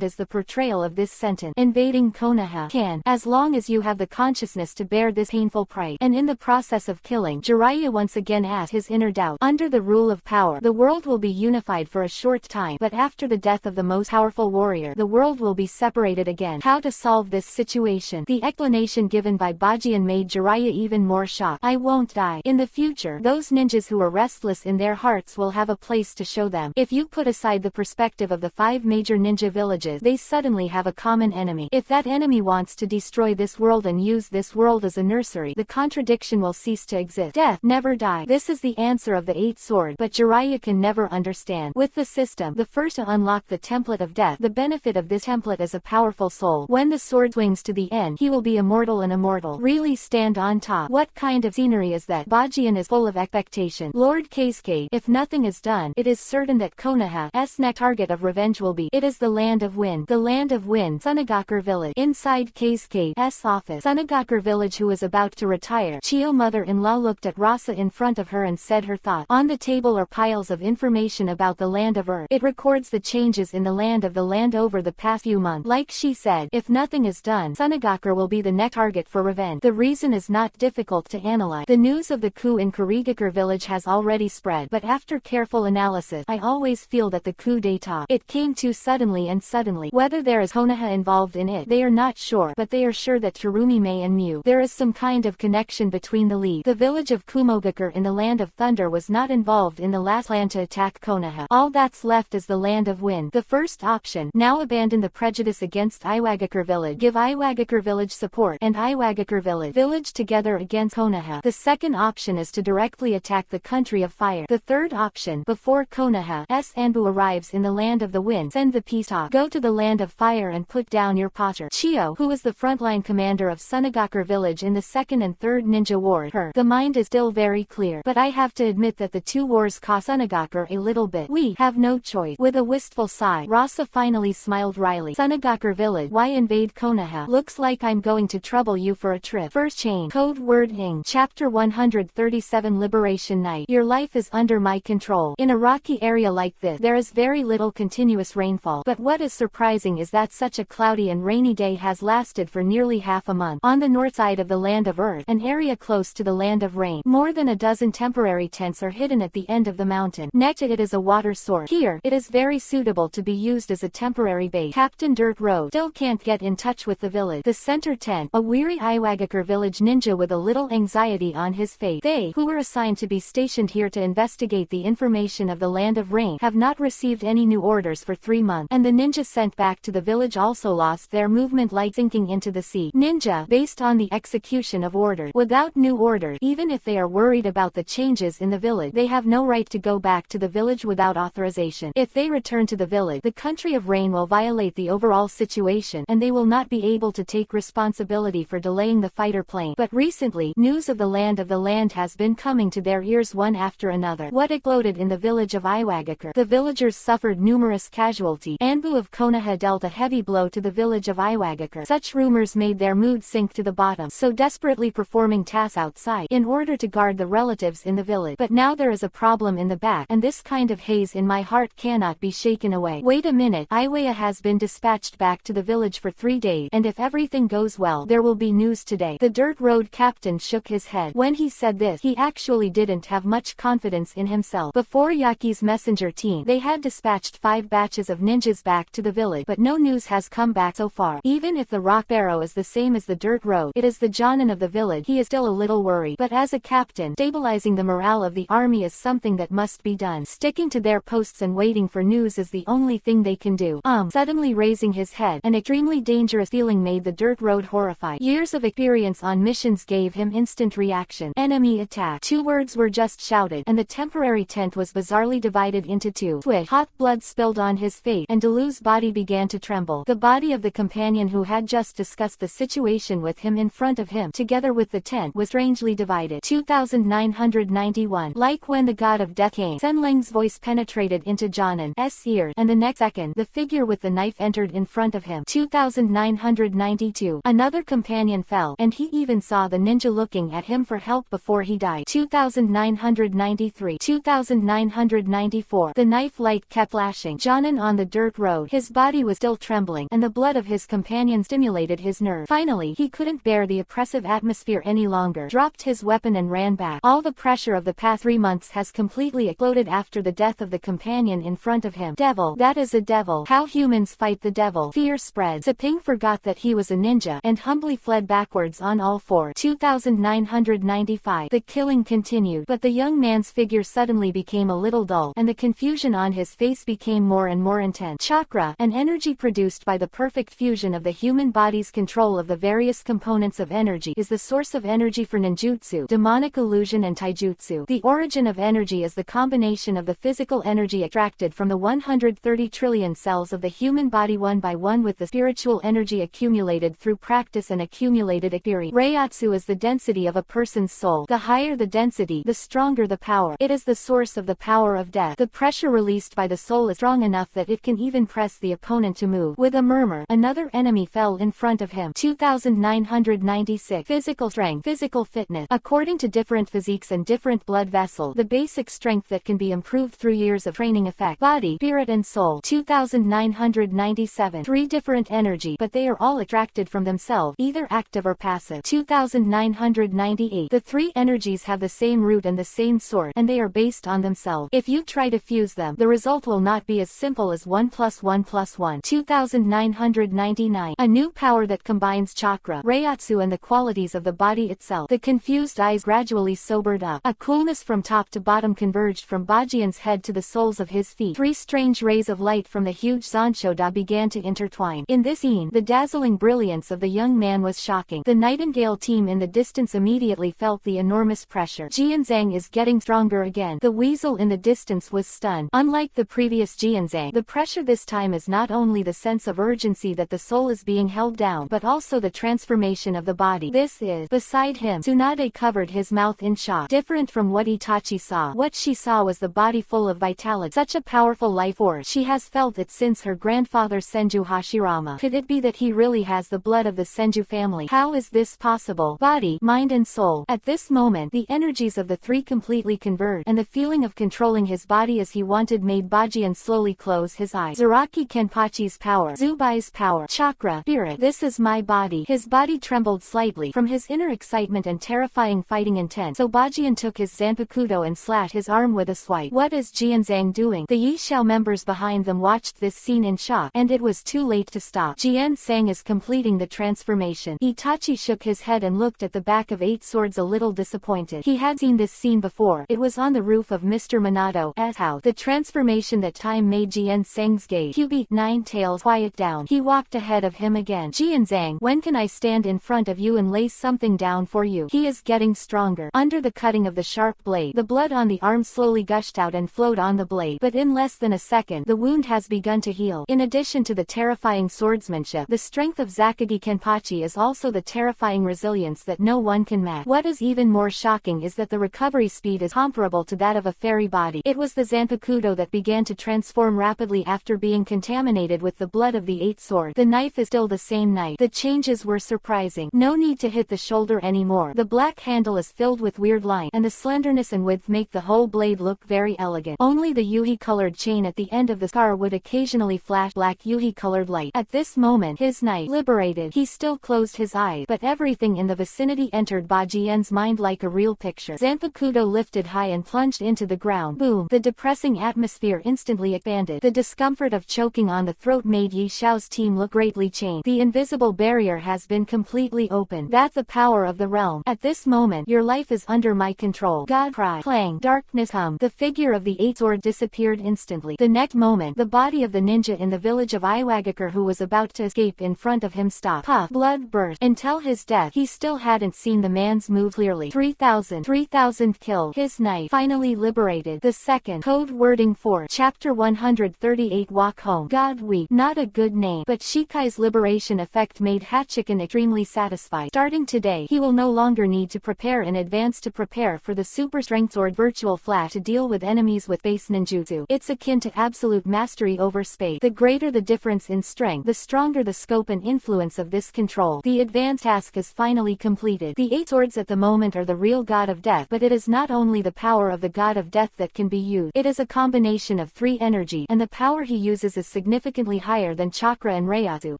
is the portrayal of this sentence. Invading Konoha can, as long as you have the consciousness to bear this painful price. And in the process of killing, Jiraiya once again asked his inner doubt. Under the rule of power, the world will be unified unified for a short time, but after the death of the most powerful warrior, the world will be separated again. How to solve this situation? The explanation given by Bajian made Jiraiya even more shocked. I won't die. In the future, those ninjas who are restless in their hearts will have a place to show them. If you put aside the perspective of the 5 major ninja villages, they suddenly have a common enemy. If that enemy wants to destroy this world and use this world as a nursery, the contradiction will cease to exist. Death, never die. This is the answer of the 8th sword, but Jiraiya can never understand. With the system, the first to unlock the template of death, the benefit of this template is a powerful soul. When the sword swings to the end, he will be immortal and immortal. Really stand on top. What kind of scenery is that? Bajian is full of expectation. Lord Cascade, if nothing is done, it is certain that Konoha's next target of revenge will be. It is the land of wind. The land of wind. Sunagakure village. Inside Cascade's office. Sunagakure village, who is about to retire. Chio mother-in-law looked at Rasa in front of her and said her thought. On the table are piles of information about the land of Earth. It records the changes in the land over the past few months. Like she said, if nothing is done, Sunagakure will be the next target for revenge. The reason is not difficult to analyze. The news of the coup in Kurigakure village has already spread, but after careful analysis, I always feel that the coup d'état, it came too suddenly and suddenly. Whether there is Konoha involved in it, they are not sure, but they are sure that Terumi Mei and Mew, there is some kind of connection between the lead. The village of Kumogakure in the land of thunder was not involved in the last plan to attack Konoha. All that's left is the land of wind. The first option, now abandon the prejudice against Iwagakure village. Give Iwagakure village support, and Iwagakure village together against Konoha. The second option is to directly attack the country of fire. The third option, before Konoha's Anbu arrives in the land of the wind, send the peace talk. Go to the land of fire and put down your posture. Chio, who is the frontline commander of Sunagakure village in the 2nd and 3rd ninja war, the mind is still very clear, but I have to admit that the 2 wars cost Sunagakure a little bit. We have no choice. With a wistful sigh, Rasa finally smiled wryly. Sunagakure village, why invade Konoha? Looks like I'm going to trouble you for a trip. First chain. Code word ing. Chapter 137 Liberation Night. Your life is under my control. In a rocky area like this, there is very little continuous rainfall, but what is surprising is that such a cloudy and rainy day has lasted for nearly half a month. On the north side of the land of Earth, an area close to the land of rain, more than a dozen temporary tents are hidden at the end of the mountain. Next to it is a water source. Here, it is very suitable to be used as a temporary base. Captain Dirt Road still can't get in touch with the village. The center tent, a weary Iwagakure village ninja with a little anxiety on his face. They, who were assigned to be stationed here to investigate the information of the land of rain, have not received any new orders for 3 months, and the ninja sent back to the village also lost their movement like sinking into the sea. Ninja, based on the execution of orders. Without new orders, even if they are worried about the changes in the village, they have no right to go back to the village without authorization. If they return to the village, the country of rain will violate the overall situation, and they will not be able to take responsibility for delaying the fighter plane. But recently, news of the land has been coming to their ears one after another. What exploded in the village of Iwagakure? The villagers suffered numerous casualties. Anbu of Konoha dealt a heavy blow to the village of Iwagakure. Such rumors made their mood sink to the bottom, so desperately performing tasks outside in order to guard the relatives in the village. But now there is a problem in the back, and this kind of haze in my heart cannot be shaken away. Wait a minute, Iwaya has been dispatched back to the village for 3 days, and if everything goes well, there will be news today. The Dirt Road captain shook his head. When he said this, he actually didn't have much confidence in himself. Before Yaki's messenger team, they had dispatched 5 batches of ninjas back to the village, but no news has come back so far. Even if the Rock Barrow is the same as the Dirt Road, it is the Jonin of the village. He is still a little worried, but as a captain, stabilizing the morale of the army is something that must be done. Sticking to their posts and waiting for news is the only thing they can do. Suddenly raising his head, an extremely dangerous feeling made the Dirt Road horrified. Years of experience on missions gave him instant reaction. Enemy attack. 2 words were just shouted, and the temporary tent was bizarrely divided into 2. Swish. Hot blood spilled on his face, and Delu's body began to tremble. The body of the companion who had just discussed the situation with him in front of him, together with the tent, was strangely divided. 2991. Like when the god of death came, Senleng's voice penetrated into Jonin's ear, and the next second, the figure with the knife entered in front of him. 2992. Another companion fell, and he even saw the ninja looking at him for help before he died. 2993. 2994. The knife light kept flashing. Jonin on the dirt road. His body was still trembling, and the blood of his companion stimulated his nerve. Finally, he couldn't bear the oppressive atmosphere any longer, dropped his weapon and ran back. All the pressure of the past 3 months has completely exploded after the death death of the companion in front of him. Devil. That is a devil. How humans fight the devil. Fear spreads. Ping forgot that he was a ninja, and humbly fled backwards on all fours. 2995. The killing continued, but the young man's figure suddenly became a little dull, and the confusion on his face became more and more intense. Chakra, an energy produced by the perfect fusion of the human body's control of the various components of energy, is the source of energy for ninjutsu, demonic illusion and taijutsu. The origin of energy is the combination of the physical energy extracted from the 130 trillion cells of the human body one by one with the spiritual energy accumulated through practice and accumulated experience. Reiatsu is the density of a person's soul. The higher the density, the stronger the power. It is the source of the power of death. The pressure released by the soul is strong enough that it can even press the opponent to move. With a murmur, another enemy fell in front of him. 2996. Physical strength. Physical fitness. According to different physiques and different blood vessels, the basic strength that can be improved through years of training affect body, spirit and soul. 2997. Three different energy, but they are all extracted from themselves, either active or passive. 2998. The three energies have the same root and the same source, and they are based on themselves. If you try to fuse them, the result will not be as simple as 1 + 1 + 1. 2999. A new power that combines chakra, reiatsu and the qualities of the body itself. The confused eyes gradually sobered up. A coolness from top to bottom converged from Bajian's head to the soles of his feet. Three strange rays of light from the huge Zanshoda began to intertwine. In this scene, the dazzling brilliance of the young man was shocking. The Nightingale team in the distance immediately felt the enormous pressure. Jianzhang is getting stronger again. The weasel in the distance was stunned. Unlike the previous Jianzhang, the pressure this time is not only the sense of urgency that the soul is being held down, but also the transformation of the body. This is, beside him, Tsunade covered his mouth in shock. Different from what Itachi saw. What she saw was the body full of vitality. Such a powerful life force. She has felt it since her grandfather Senju Hashirama. Could it be that he really has the blood of the Senju family? How is this possible? Body, mind and soul. At this moment, the energies of the three completely converged, and the feeling of controlling his body as he wanted made Bajian slowly close his eyes. Zaraki Kenpachi's power. Zubai's power. Chakra. Spirit. This is my body. His body trembled slightly from his inner excitement and terrifying fighting intent, so Bajian took his Zanpakuto and slashed his arm with a swipe. What is Jianzhang doing? The Yishao members behind them watched this scene in shock, and it was too late to stop. Jianzhang is completing the transformation. Itachi shook his head and looked at the back of Eight Swords a little disappointed. He had seen this scene before. It was on the roof of Mr. Minato's house. The transformation that time made Jianzhang's gaze, QB, Nine Tails, quiet down. He walked ahead of him again. Jianzhang, when can I stand in front of you and lay something down for you? He is getting stronger. Under the cutting of the sharp blade, the blood on the arm slowly gushed out and flowed on the blade, but in less than a second, the wound has begun to heal. In addition to the terrifying swordsmanship, the strength of Zakagi Kenpachi is also the terrifying resilience that no one can match. What is even more shocking is that the recovery speed is comparable to that of a fairy body. It was the Zanpakuto that began to transform rapidly after being contaminated with the blood of the Eight Sword. The knife is still the same knife. The changes were surprising. No need to hit the shoulder anymore. The black handle is filled with weird lines, and the slenderness and width make the whole blade look very elegant. Only the Yuhi-colored chain at the end of the scar would occasionally flash black Yuhi-colored light. At this moment, his knife liberated. He still closed his eyes, but everything in the vicinity entered Bajian's mind like a real picture. Zanpakuto lifted high and plunged into the ground. Boom! The depressing atmosphere instantly expanded. The discomfort of choking on the throat made Yi Xiao's team look greatly changed. The invisible barrier has been completely opened. That's the power of the realm. At this moment, your life is under my control. God cried. Clang! Darkness come. The figure of the Eight Sword disappeared instantly. The next moment, the body of the ninja in the village of Iwagakure who was about to escape in front of him stopped. Puff! Blood burst. Until his death, he still hadn't seen the man's move clearly. 3,000 killed. His knife finally liberated. The second code wording for Chapter 138 Walk Home. God weep. Not a good name, but Shikai's liberation effect made Hachiken extremely satisfied. Starting today, he will no longer need to prepare in advance to prepare for the Super Strength Sword Virtual Flash to deal with enemies with base ninjutsu. It's akin to absolute mastery over space. The greater the difference in strength, the stronger the scope and influence of this control. The advanced task is finally completed. The Eight Swords at the moment are the real god of death, but it is not only the power of the god of death that can be used. It is a combination of three energy, and the power he uses is significantly higher than chakra and reiatsu.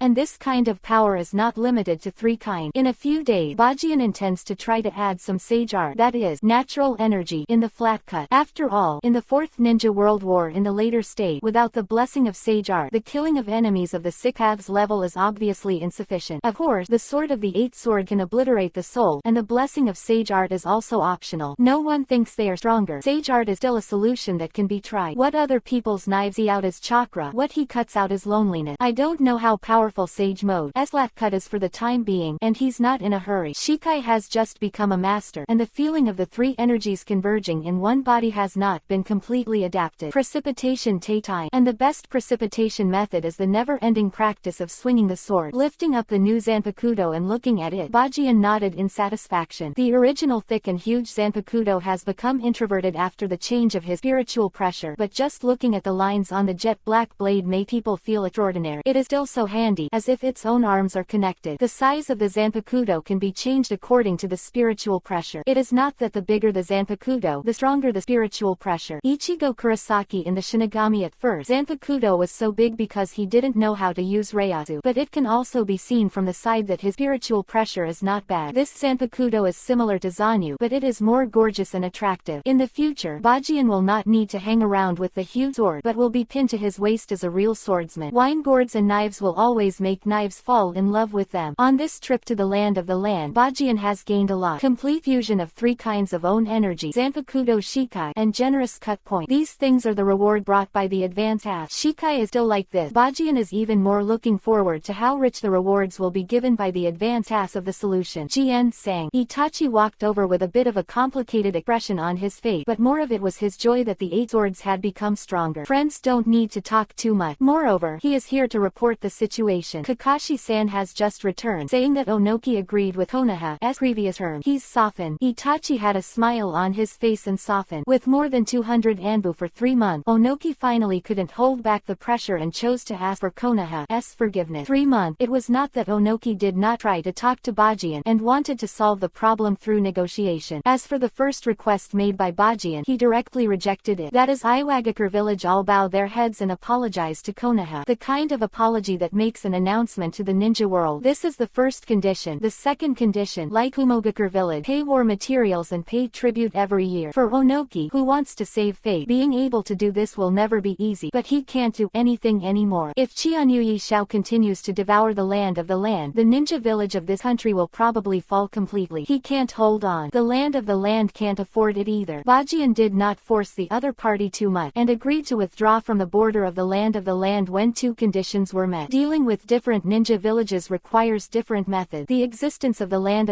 And this kind of power is not limited to three kinds. In a few days, Bajian intends to try to add some sage art, that is, natural energy, in the flat cut. After all, in the Fourth Ninja World War. In the later state, without the blessing of sage art, the killing of enemies of the 6th level is obviously insufficient. Of course, the sword of the 8th sword can obliterate the soul, and the blessing of sage art is also optional. No one thinks they are stronger. Sage art is still a solution that can be tried. What other people's knives he out is chakra, what he cuts out is loneliness. I don't know how powerful sage mode cut is for the time being, and he's not in a hurry. Shikai has just become a master, and the feeling of the 3 energies converging in one body has not been completely adapted. Precipitation take time, and the best precipitation method is the never-ending practice of swinging the sword. Lifting up the new Zanpakuto and looking at it, Bajian nodded in satisfaction. The original thick and huge Zanpakuto has become introverted after the change of his spiritual pressure, but just looking at the lines on the jet black blade made people feel extraordinary. It is still so handy, as if its own arms are connected. The size of the Zanpakuto can be changed according to the spiritual pressure. It is not that the bigger the Zanpakuto, the stronger the spiritual pressure. Ichigo Kurosaki in the Shinigami at first, Zanpakuto was so big because he didn't know how to use Reiatsu, but it can also be seen from the side that his spiritual pressure is not bad. This Zanpakuto is similar to Zanyu, but it is more gorgeous and attractive. In the future, Bajian will not need to hang around with the huge sword, but will be pinned to his waist as a real swordsman. Wine gourds and knives will always make knives fall in love with them. On this trip to the land of the land, Bajian has gained a lot. Complete fusion of 3 kinds of own energy, Zanpakuto Shikai, and generous cut point. These things are the reward brought by the advanced task. Shikai is still like this. Bajian is even more looking forward to how rich the rewards will be given by the advanced task of the solution. Jien sang. Itachi walked over with a bit of a complicated expression on his face, but more of it was his joy that the 8 swords had become stronger. Friends don't need to talk too much. Moreover, he is here to report the situation. Kakashi-san has just returned, saying that Onoki agreed with Konoha's previous term. He's softened. Itachi had a smile on his face and softened. With more than 200 anbu for 3 months, Onoki finally couldn't hold back the pressure and chose to ask for Konoha's forgiveness. 3 months. It was not that Onoki did not try to talk to Bajian and wanted to solve the problem through negotiation. As for the first request made by Bajian, he directly rejected it. That is, Iwagakure village all bow their heads and apologize to Konoha. The kind of apology that makes an announcement to the ninja world. This is the first condition. The second condition, like Umogakure village, pay war materials and pay tribute every year. For Onoki, who wants to save fate, being able to do this will never be easy, but he can't do anything anymore. If Chianyuyi Shao continues to devour the land of the land, the ninja village of this country will probably fall completely. He can't hold on. The land of the land can't afford it either. Bajian did not force the other party too much, and agreed to withdraw from the border of the land when 2 conditions were met. Dealing with different ninja villages requires different methods. The existence of the land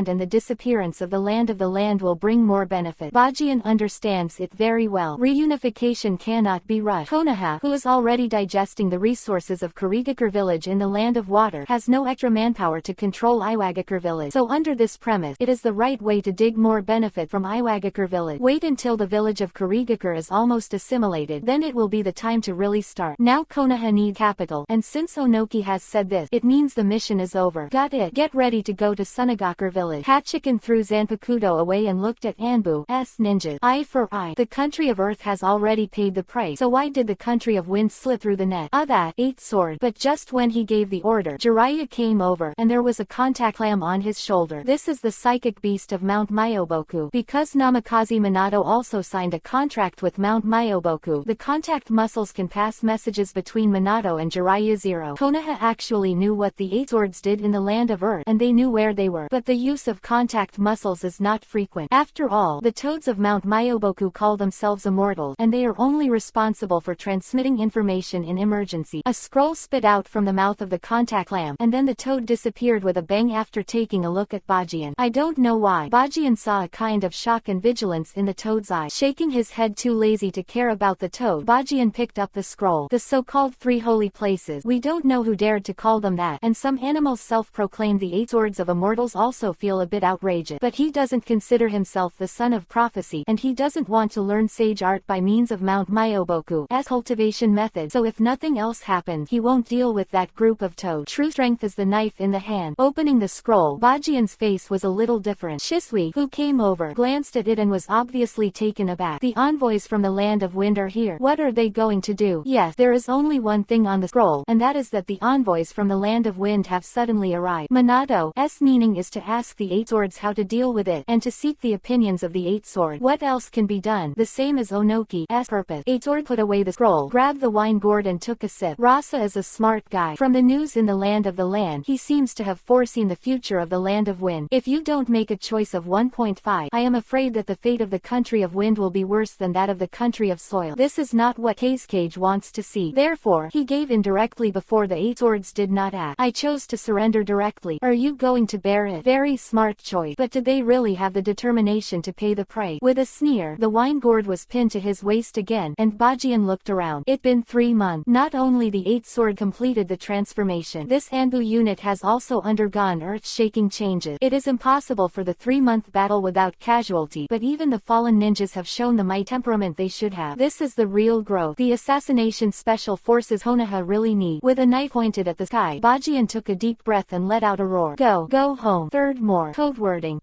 and the disappearance of the land will bring more benefit. Bajian understands it very well. Reunification cannot be rushed. Konoha, who is already digesting the resources of Kurigakure village in the land of water, has no extra manpower to control Iwagakure village. So under this premise, it is the right way to dig more benefit from Iwagakure village. Wait until the village of Kurigakure is almost assimilated, then it will be the time to really start. Now Konoha need capital, and since Onoki has said this, it means the mission is over. Got it. Get ready to go to Sunagakure village. Hachiken threw Zanpakuto away and looked at Anbu's ninjas. Eye for eye. The country of earth has already paid the price, so why did the country of wind slip through the net? That 8th sword. But just when he gave the order, Jiraiya came over, and there was a contact clam on his shoulder. This is the psychic beast of Mount Myoboku. Because Namikaze Minato also signed a contract with Mount Myoboku, the contact muscles can pass messages between Minato and Jiraiya Zero. Konoha actually knew what the 8 swords did in the land of earth, and they knew where they were. But the use of contact muscles is not frequent. After all, the toads of Mount Myoboku call themselves immortals, and they are only responsible for transmitting information in emergency. A scroll spit out from the mouth of the contact lamp, and then the toad disappeared with a bang after taking a look at Bajian. I don't know why. Bajian saw a kind of shock and vigilance in the toad's eye. Shaking his head, too lazy to care about the toad, Bajian picked up the scroll. The so-called 3 holy places. We don't know who dared to call them that, and some animals self-proclaimed the 8 swords of immortals also feel a bit outrageous. But he doesn't consider himself the son of prophecy, and he doesn't want to learn sage art by means of Mount Myoboku's cultivation method, so if nothing else happens, he won't deal with that group of toads. True strength is the knife in the hand. Opening the scroll, Bajian's face was a little different. Shisui, who came over, glanced at it and was obviously taken aback. The envoys from the land of wind are here. What are they going to do? Yes, there is only one thing on the scroll, and that is that the envoys from the land of wind have suddenly arrived. Minato's meaning is to ask the 8 swords how to deal with it, and to seek the opinions of the 8 sword. What else can be done? The same is Onoki's purpose. 8 Sword put away the scroll, grabbed the wine gourd and took a sip. Rasa is a smart guy. From the news in the land of the land, he seems to have foreseen the future of the land of wind. If you don't make a choice of 1.5, I am afraid that the fate of the country of wind will be worse than that of the country of soil. This is not what Cage wants to see. Therefore, he gave in directly before the 8 Swords did not act. I chose to surrender directly. Are you going to bear it? Very smart choice. But did they really have the determination to pay the price? With a sneer, the wine gourd was pinned to his waist again, and Bajian looked around. It'd been 3 months. Not only the 8 Sword completed the transformation, this Anbu unit has also undergone earth-shaking changes. It is impossible for the 3-month battle without casualty, but even the fallen ninjas have shown the might temperament they should have. This is the real growth the assassination special forces Konoha really need. With a knife pointed at the sky, Bajian took a deep breath and let out a roar. Go home. Third more. Code wording.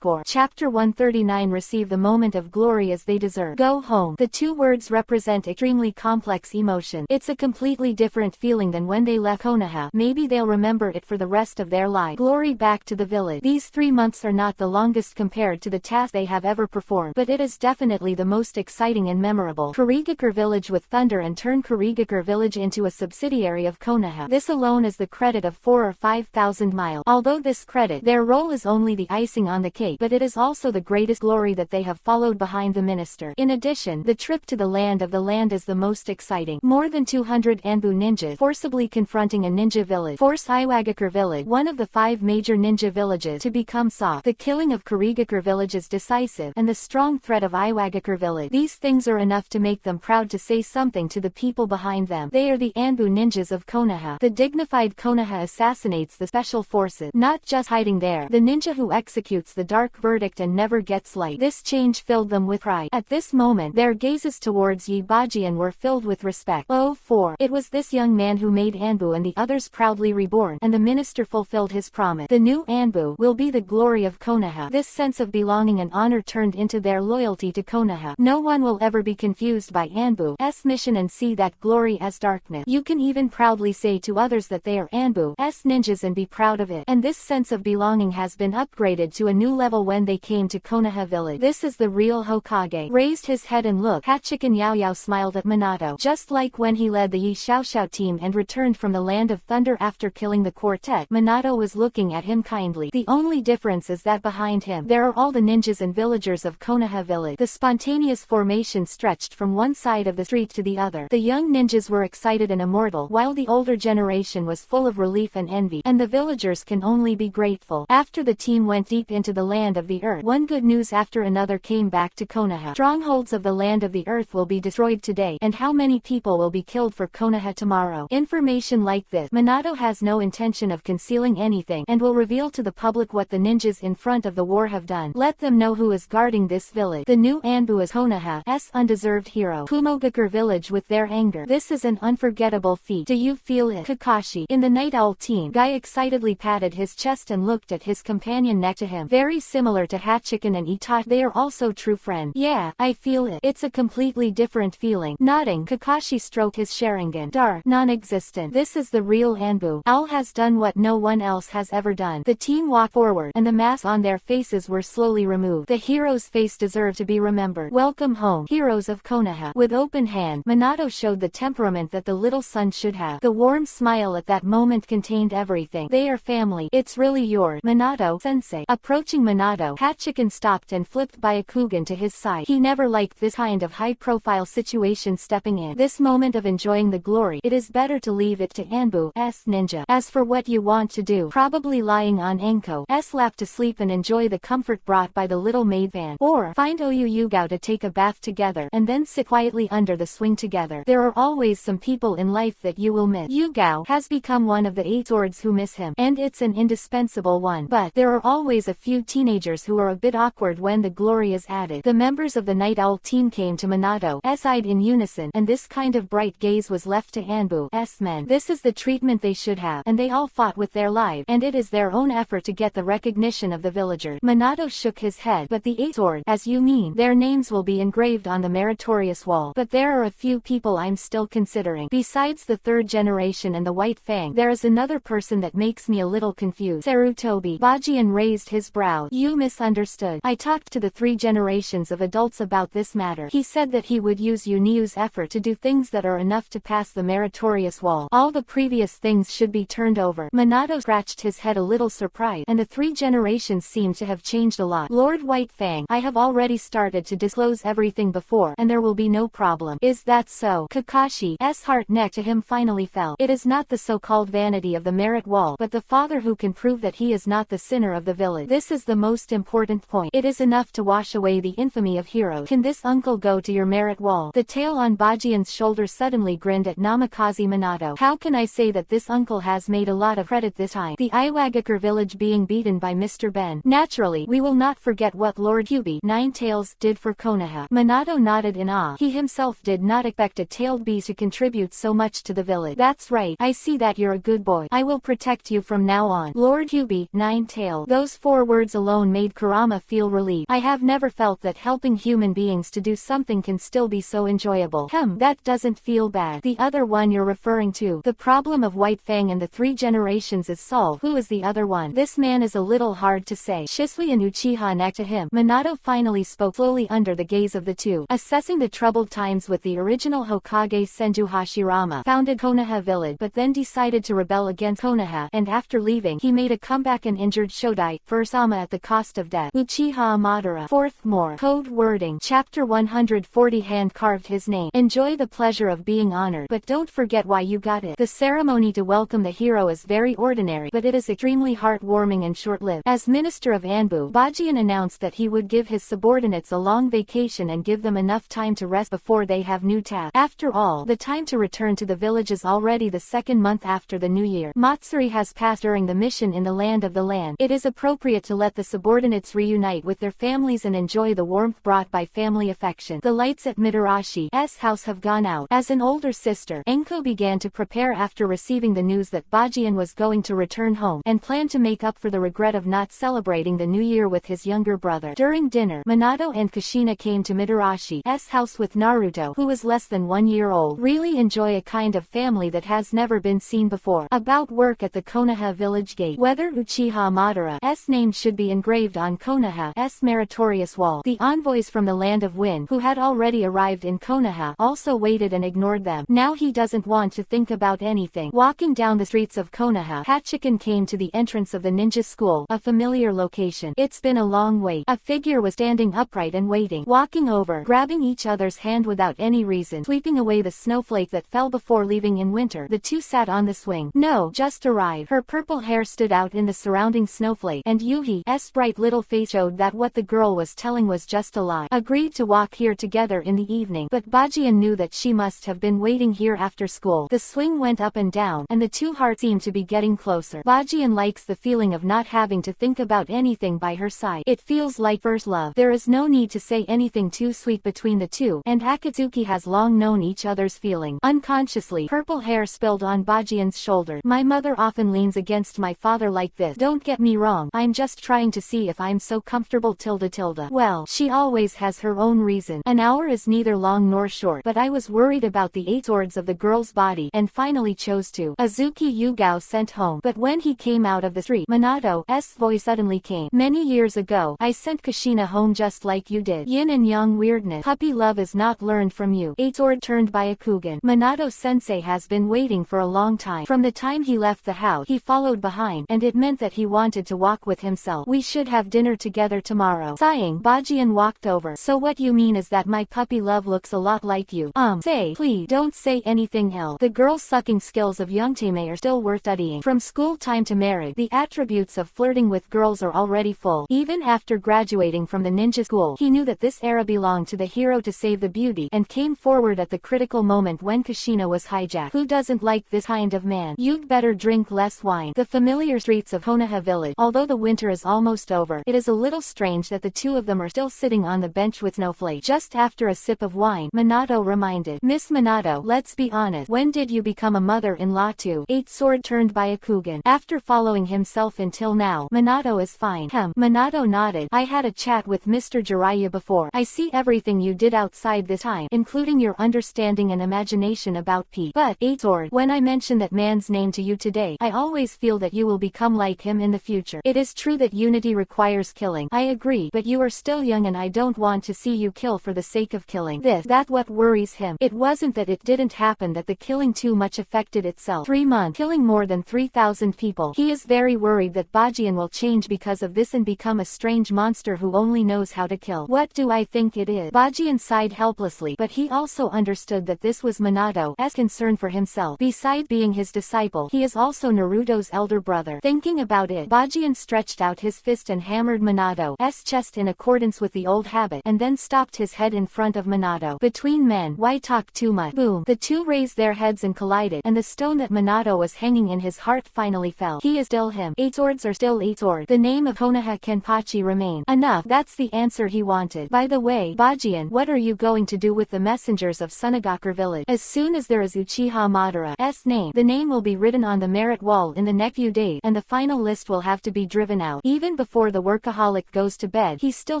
Chapter 139 receive the moment of glory as they deserve. Go home. The 2 words represent extremely complex emotion. It's a completely different feeling than when they left Konoha. Maybe they'll remember it for the rest of their life. Glory back to the village. These 3 months are not the longest compared to the task they have ever performed, but it is definitely the most exciting and memorable. Kurigakure village with thunder and turn Kurigakure village into a subsidiary of Konoha. This alone is the credit of 4 or 5,000 miles. Although this credit, their role is only the icing on the cake, but it is also the greatest glory that they have followed behind the minister. In addition, the trip to the land of the land is the most exciting. More than 200 Anbu ninjas forcibly confronting a ninja village. Force Iwagakure village, one of the 5 major ninja villages, to become soft. The killing of Kurigakure village is decisive, and the strong threat of Iwagakure village. These things are enough to make them proud to say something to the people behind them. They are the Anbu ninjas of Konoha. The dignified Konoha assassinates the special forces, not just hiding there. The ninja who executes the dark verdict and never gets light. This change filled them with pride. At this moment, their gazes towards Yi Bajian were filled with respect. It was this young man who made Anbu and the others proudly reborn, and the minister fulfilled his promise. The new Anbu will be the glory of Konoha. This sense of belonging and honor turned into their loyalty to Konoha. No one will ever be confused by Anbu's mission and see that glory as darkness. You can even proudly say to others that they are Anbu's ninjas and be proud of it. And this sense of belonging has been upgraded to a new level when they came to Konoha village. This is the real Hokage. Raised his head and looked. Hachiken Yaoyao smiled at Minato. Just like when he led the Yi Xiaoxiao team and returned from the land of thunder after killing the quartet, Minato was looking at him kindly. The only difference is that behind him, there are all the ninjas and villagers of Konoha village. The spontaneous formation stretched from one side of the street to the other. The young ninjas were excited and immortal, while the older generation was full of relief and envy, and the villagers can only be grateful. After the team went deep into the land of the earth, one good news after another came back to Konoha. Strongholds of the land of the earth will be destroyed today, and how many people will be killed for Konoha tomorrow. Information like this, Minato has no intention of concealing anything, and will reveal to the public what the ninjas in front of the war have done. Let them know who is guarding this village. The new Anbu is Konoha's undeserved hero. Kumogakure village with their anger. This is an unforgettable feat. Do you feel it? Kakashi, in the Night Owl team, Guy excitedly patted his chest and looked at his companion next to him. Very similar to Hachiken and Itachi, they are also true friends. Yeah, I feel it. It's a completely different feeling. Nodding, Kakashi stroked his Sharingan. Dark, non-existent. This is the real Anbu. Owl has done what no one else has ever done. The team walked forward, and the masks on their faces were slowly removed. The hero's face deserved to be remembered. Welcome home, heroes of Konoha. With open hand, Minato showed the temperament that the little son should have. The warm smile at that moment contained everything. They are family. It's really yours, Minato-sensei. Approaching Minato, Hachiken stopped and flipped Byakugan to his side. He never liked this kind of high-profile situation stepping in. This moment of enjoying the glory, it is better to leave it to Anbu's ninja. As for what you want to do, probably lying on Anko's lap to sleep and enjoy the comfort brought by the little maid van. Or, find Oyuyugao to take a bath together, and then sit quietly under the swing together. There are always some people in life that you will miss. Yugao has become one of the 8 Swords who miss him, and it's an indispensable one. But, there are always a few teenagers who are a bit awkward when the glory is added. The members of the Night Owl team came to Minato's side in unison, and this kind of bright gaze was left to Anbu's men. This is the treatment they should have, and they all fought with their lives, and it is their own effort to get the recognition of the villagers. Minato shook his head. But the 8 Swords, as you mean, their names will be engraved on the meritorious wall. But there are a few people I'm still considering. Besides the 3rd generation and the White Fang, there is another person that makes me a little confused. Sarutobi. Bajian raised his brow. You misunderstood. I talked to the 3 generations of adults about this this matter. He said that he would use Yuniu's effort to do things that are enough to pass the meritorious wall. All the previous things should be turned over. Minato scratched his head a little surprised, and the 3 generations seemed to have changed a lot. Lord White Fang, I have already started to disclose everything before, and there will be no problem. Is that so? Kakashi's heart next to him finally fell. It is not the so-called vanity of the merit wall, but the father who can prove that he is not the sinner of the village. This is the most important point. It is enough to wash away the infamy of heroes. Can this uncle go to your merit wall? The tail on Bajian's shoulder suddenly grinned at Namikaze Minato. How can I say that this uncle has made a lot of credit this time? The Iwagakure village being beaten by Mr. Ben. Naturally, we will not forget what Lord Kyubi, Ninetales, did for Konoha. Minato nodded in awe. He himself did not expect a tailed beast to contribute so much to the village. That's right, I see that you're a good boy. I will protect you from now on. Lord Kyubi, Ninetales. Those 4 words alone made Kurama feel relieved. I have never felt that helping human beings to do something can still be so enjoyable. That doesn't feel bad. The other one you're referring to. The problem of White Fang and the 3 generations is solved. Who is the other one? This man is a little hard to say. Shisui and Uchiha next to him. Minato finally spoke slowly under the gaze of the 2. Assessing the troubled times with the original Hokage Senju Hashirama founded Konoha village, but then decided to rebel against Konoha, and after leaving he made a comeback and injured Shodai, Fursama at the cost of death. Uchiha Madara. 4th more. Code wording. Chapter 140 hand carved his name. Enjoy the pleasure of being honored, but don't forget why you got it. The ceremony to welcome the hero is very ordinary, but it is extremely heartwarming and short-lived. As Minister of Anbu, Bajian announced that he would give his subordinates a long vacation and give them enough time to rest before they have new tasks. After all, the time to return to the village is already the 2nd month after the new year. Matsuri has passed during the mission in the land of the land. It is appropriate to let the subordinates reunite with their families and enjoy the warmth brought by family affection. The lights at Midarashi's house have gone out. As an older sister, Enko began to prepare after receiving the news that Bajian was going to return home, and planned to make up for the regret of not celebrating the new year with his younger brother. During dinner, Minato and Kushina came to Midarashi's house with Naruto, who is less than 1 year old. Really enjoy a kind of family that has never been seen before. About work at the Konoha village gate. Whether Uchiha Madara's name should be engraved on Konoha's meritorious wall. The envoys from the land of Wind, who had already arrived in Konoha, also waited and ignored them. Now he doesn't want to think about anything. Walking down the streets of Konoha, Hachiken came to the entrance of the ninja school, a familiar location. It's been a long wait. A figure was standing upright and waiting. Walking over, grabbing each other's hand without any reason, sweeping away the snowflake that fell before leaving in winter. The 2 sat on the swing. No, just arrived. Her purple hair stood out in the surrounding snowflake, and Yuhi's bright little face showed that what the girl was telling was just a lie. Agreed to walk here together in the evening, but Bajian knew that she must have been waiting here after school. The swing went up and down, and the 2 hearts seemed to be getting closer. Bajian likes the feeling of not having to think about anything by her side. It feels like first love. There is no need to say anything too sweet between the 2, and Akatsuki has long known each other's feeling. Unconsciously, purple hair spilled on Bajian's shoulder. My mother often leans against my father like this. Don't get me wrong, I'm just trying to see if I'm so comfortable tilde. Well, she always has her own reason. An hour is neither long nor short, but I was worried about the 8 swords of the girl's body, and finally chose to. Azuki Yugao sent home. But when he came out of the street, Minato's voice suddenly came. Many years ago, I sent Kushina home just like you did. Yin and yang weirdness. Puppy love is not learned from you. 8 sword turned by Akugan. Minato-sensei has been waiting for a long time. From the time he left the house, he followed behind, and it meant that he wanted to walk with himself. We should have dinner together tomorrow. Sighing, Bajian walked over. So what you mean is that my puppy love looks a lot like you. Say, please, don't say anything else. The girl's sucking skills of Youngtame are still worth studying. From school time to marriage, the attributes of flirting with girls are already full. Even after graduating from the ninja school, he knew that this era belonged to the hero to save the beauty, and came forward at the critical moment when Kushina was hijacked. Who doesn't like this kind of man? You'd better drink less wine. The familiar streets of Konoha village. Although the winter is almost over, it is a little strange that the two of them are still sitting on the bench with snowflake. Just after a sip of wine, Minato reminded, Miss Minato, let's be honest, when did you become a mother-in-law to? 8 sword turned by Akugan. After following himself until now, Minato is fine. Minato nodded. I had a chat with Mr. Jiraiya before. I see everything you did outside this time, including your understanding and imagination about Pete. But, 8 sword, when I mention that man's name to you today, I always feel that you will become like him in the future. It is true that unity requires killing. I agree, but you are still young and I don't want to see you kill for the sake of killing. That's what worries him. It wasn't that it didn't happen, that the killing too much affected itself. 3 months, killing more than 3,000 people. He is very worried that Bajian will change because of this and become a strange monster who only knows how to kill. What do I think it is? Bajian sighed helplessly, but he also understood that this was Minato's concern for himself. Beside being his disciple, he is also Naruto's elder brother. Thinking about it, Bajian stretched out his fist and hammered Minato's chest in accordance with the old habit, and then stopped his head in front of Minato. Between men, why talk too much? Boom! The two raised their heads and collided, and the stone that Minato was hanging in his heart finally fell. He is still him. 8 swords are still 8 swords. The name of Konoha Kenpachi remained. Enough. That's the answer he wanted. By the way, Bajian, what are you going to do with the messengers of Sunagakure village? As soon as there is Uchiha Madara's name, the name will be written on the merit wall in the next few days, and the final list will have to be driven out. Even before the workaholic goes to bed, he still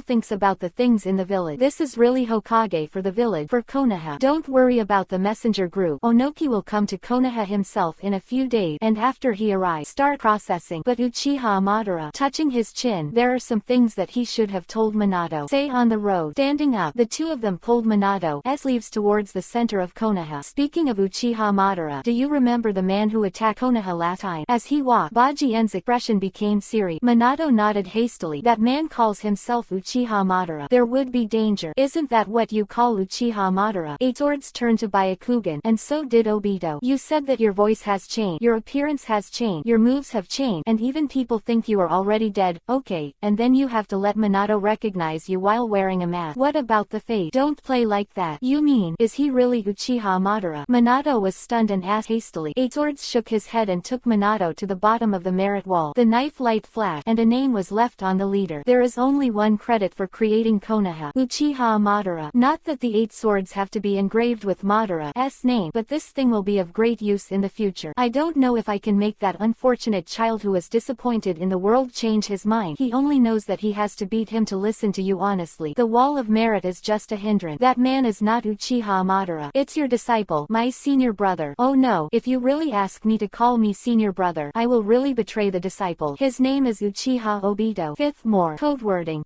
thinks about the things in the village. This is really Hokage for the village, for Konoha. Don't worry about the messenger group. Onoki will come to Konoha himself in a few days, and after he arrives, start processing. But Uchiha Madara, touching his chin, there are some things that he should have told Minato. Say on the road. Standing up, the two of them pulled Minato's sleeves towards the center of Konoha. Speaking of Uchiha Madara, do you remember the man who attacked Konoha last time? As he walked, Bajian's expression became serious. Minato nodded hastily. That man calls himself Uchiha Madara. There would be danger. Isn't that what you call Uchiha Madara? 8 swords turned to Byakugan, and so did Obito. You said that your voice has changed, your appearance has changed, your moves have changed, and even people think you are already dead. Okay, and then you have to let Minato recognize you while wearing a mask. What about the face? Don't play like that. You mean, is he really Uchiha Madara? Minato was stunned and asked hastily. 8 swords shook his head and took Minato to the bottom of the merit wall. The knife light flashed, and a name was left on the leader. There is only one credit for creating Konoha: Uchiha Madara. Not that the 8 swords have to be engraved with Madara's name, but this thing will be of great use in the future. I don't know if I can make that unfortunate child who is disappointed in the world change his mind. He only knows that he has to beat him to listen to you honestly. The wall of merit is just a hindrance. That man is not Uchiha Madara. It's your disciple, my senior brother. Oh no, if you really ask me to call me senior brother, I will really betray the disciple. His name is Uchiha Obito. 5th more. Code wording.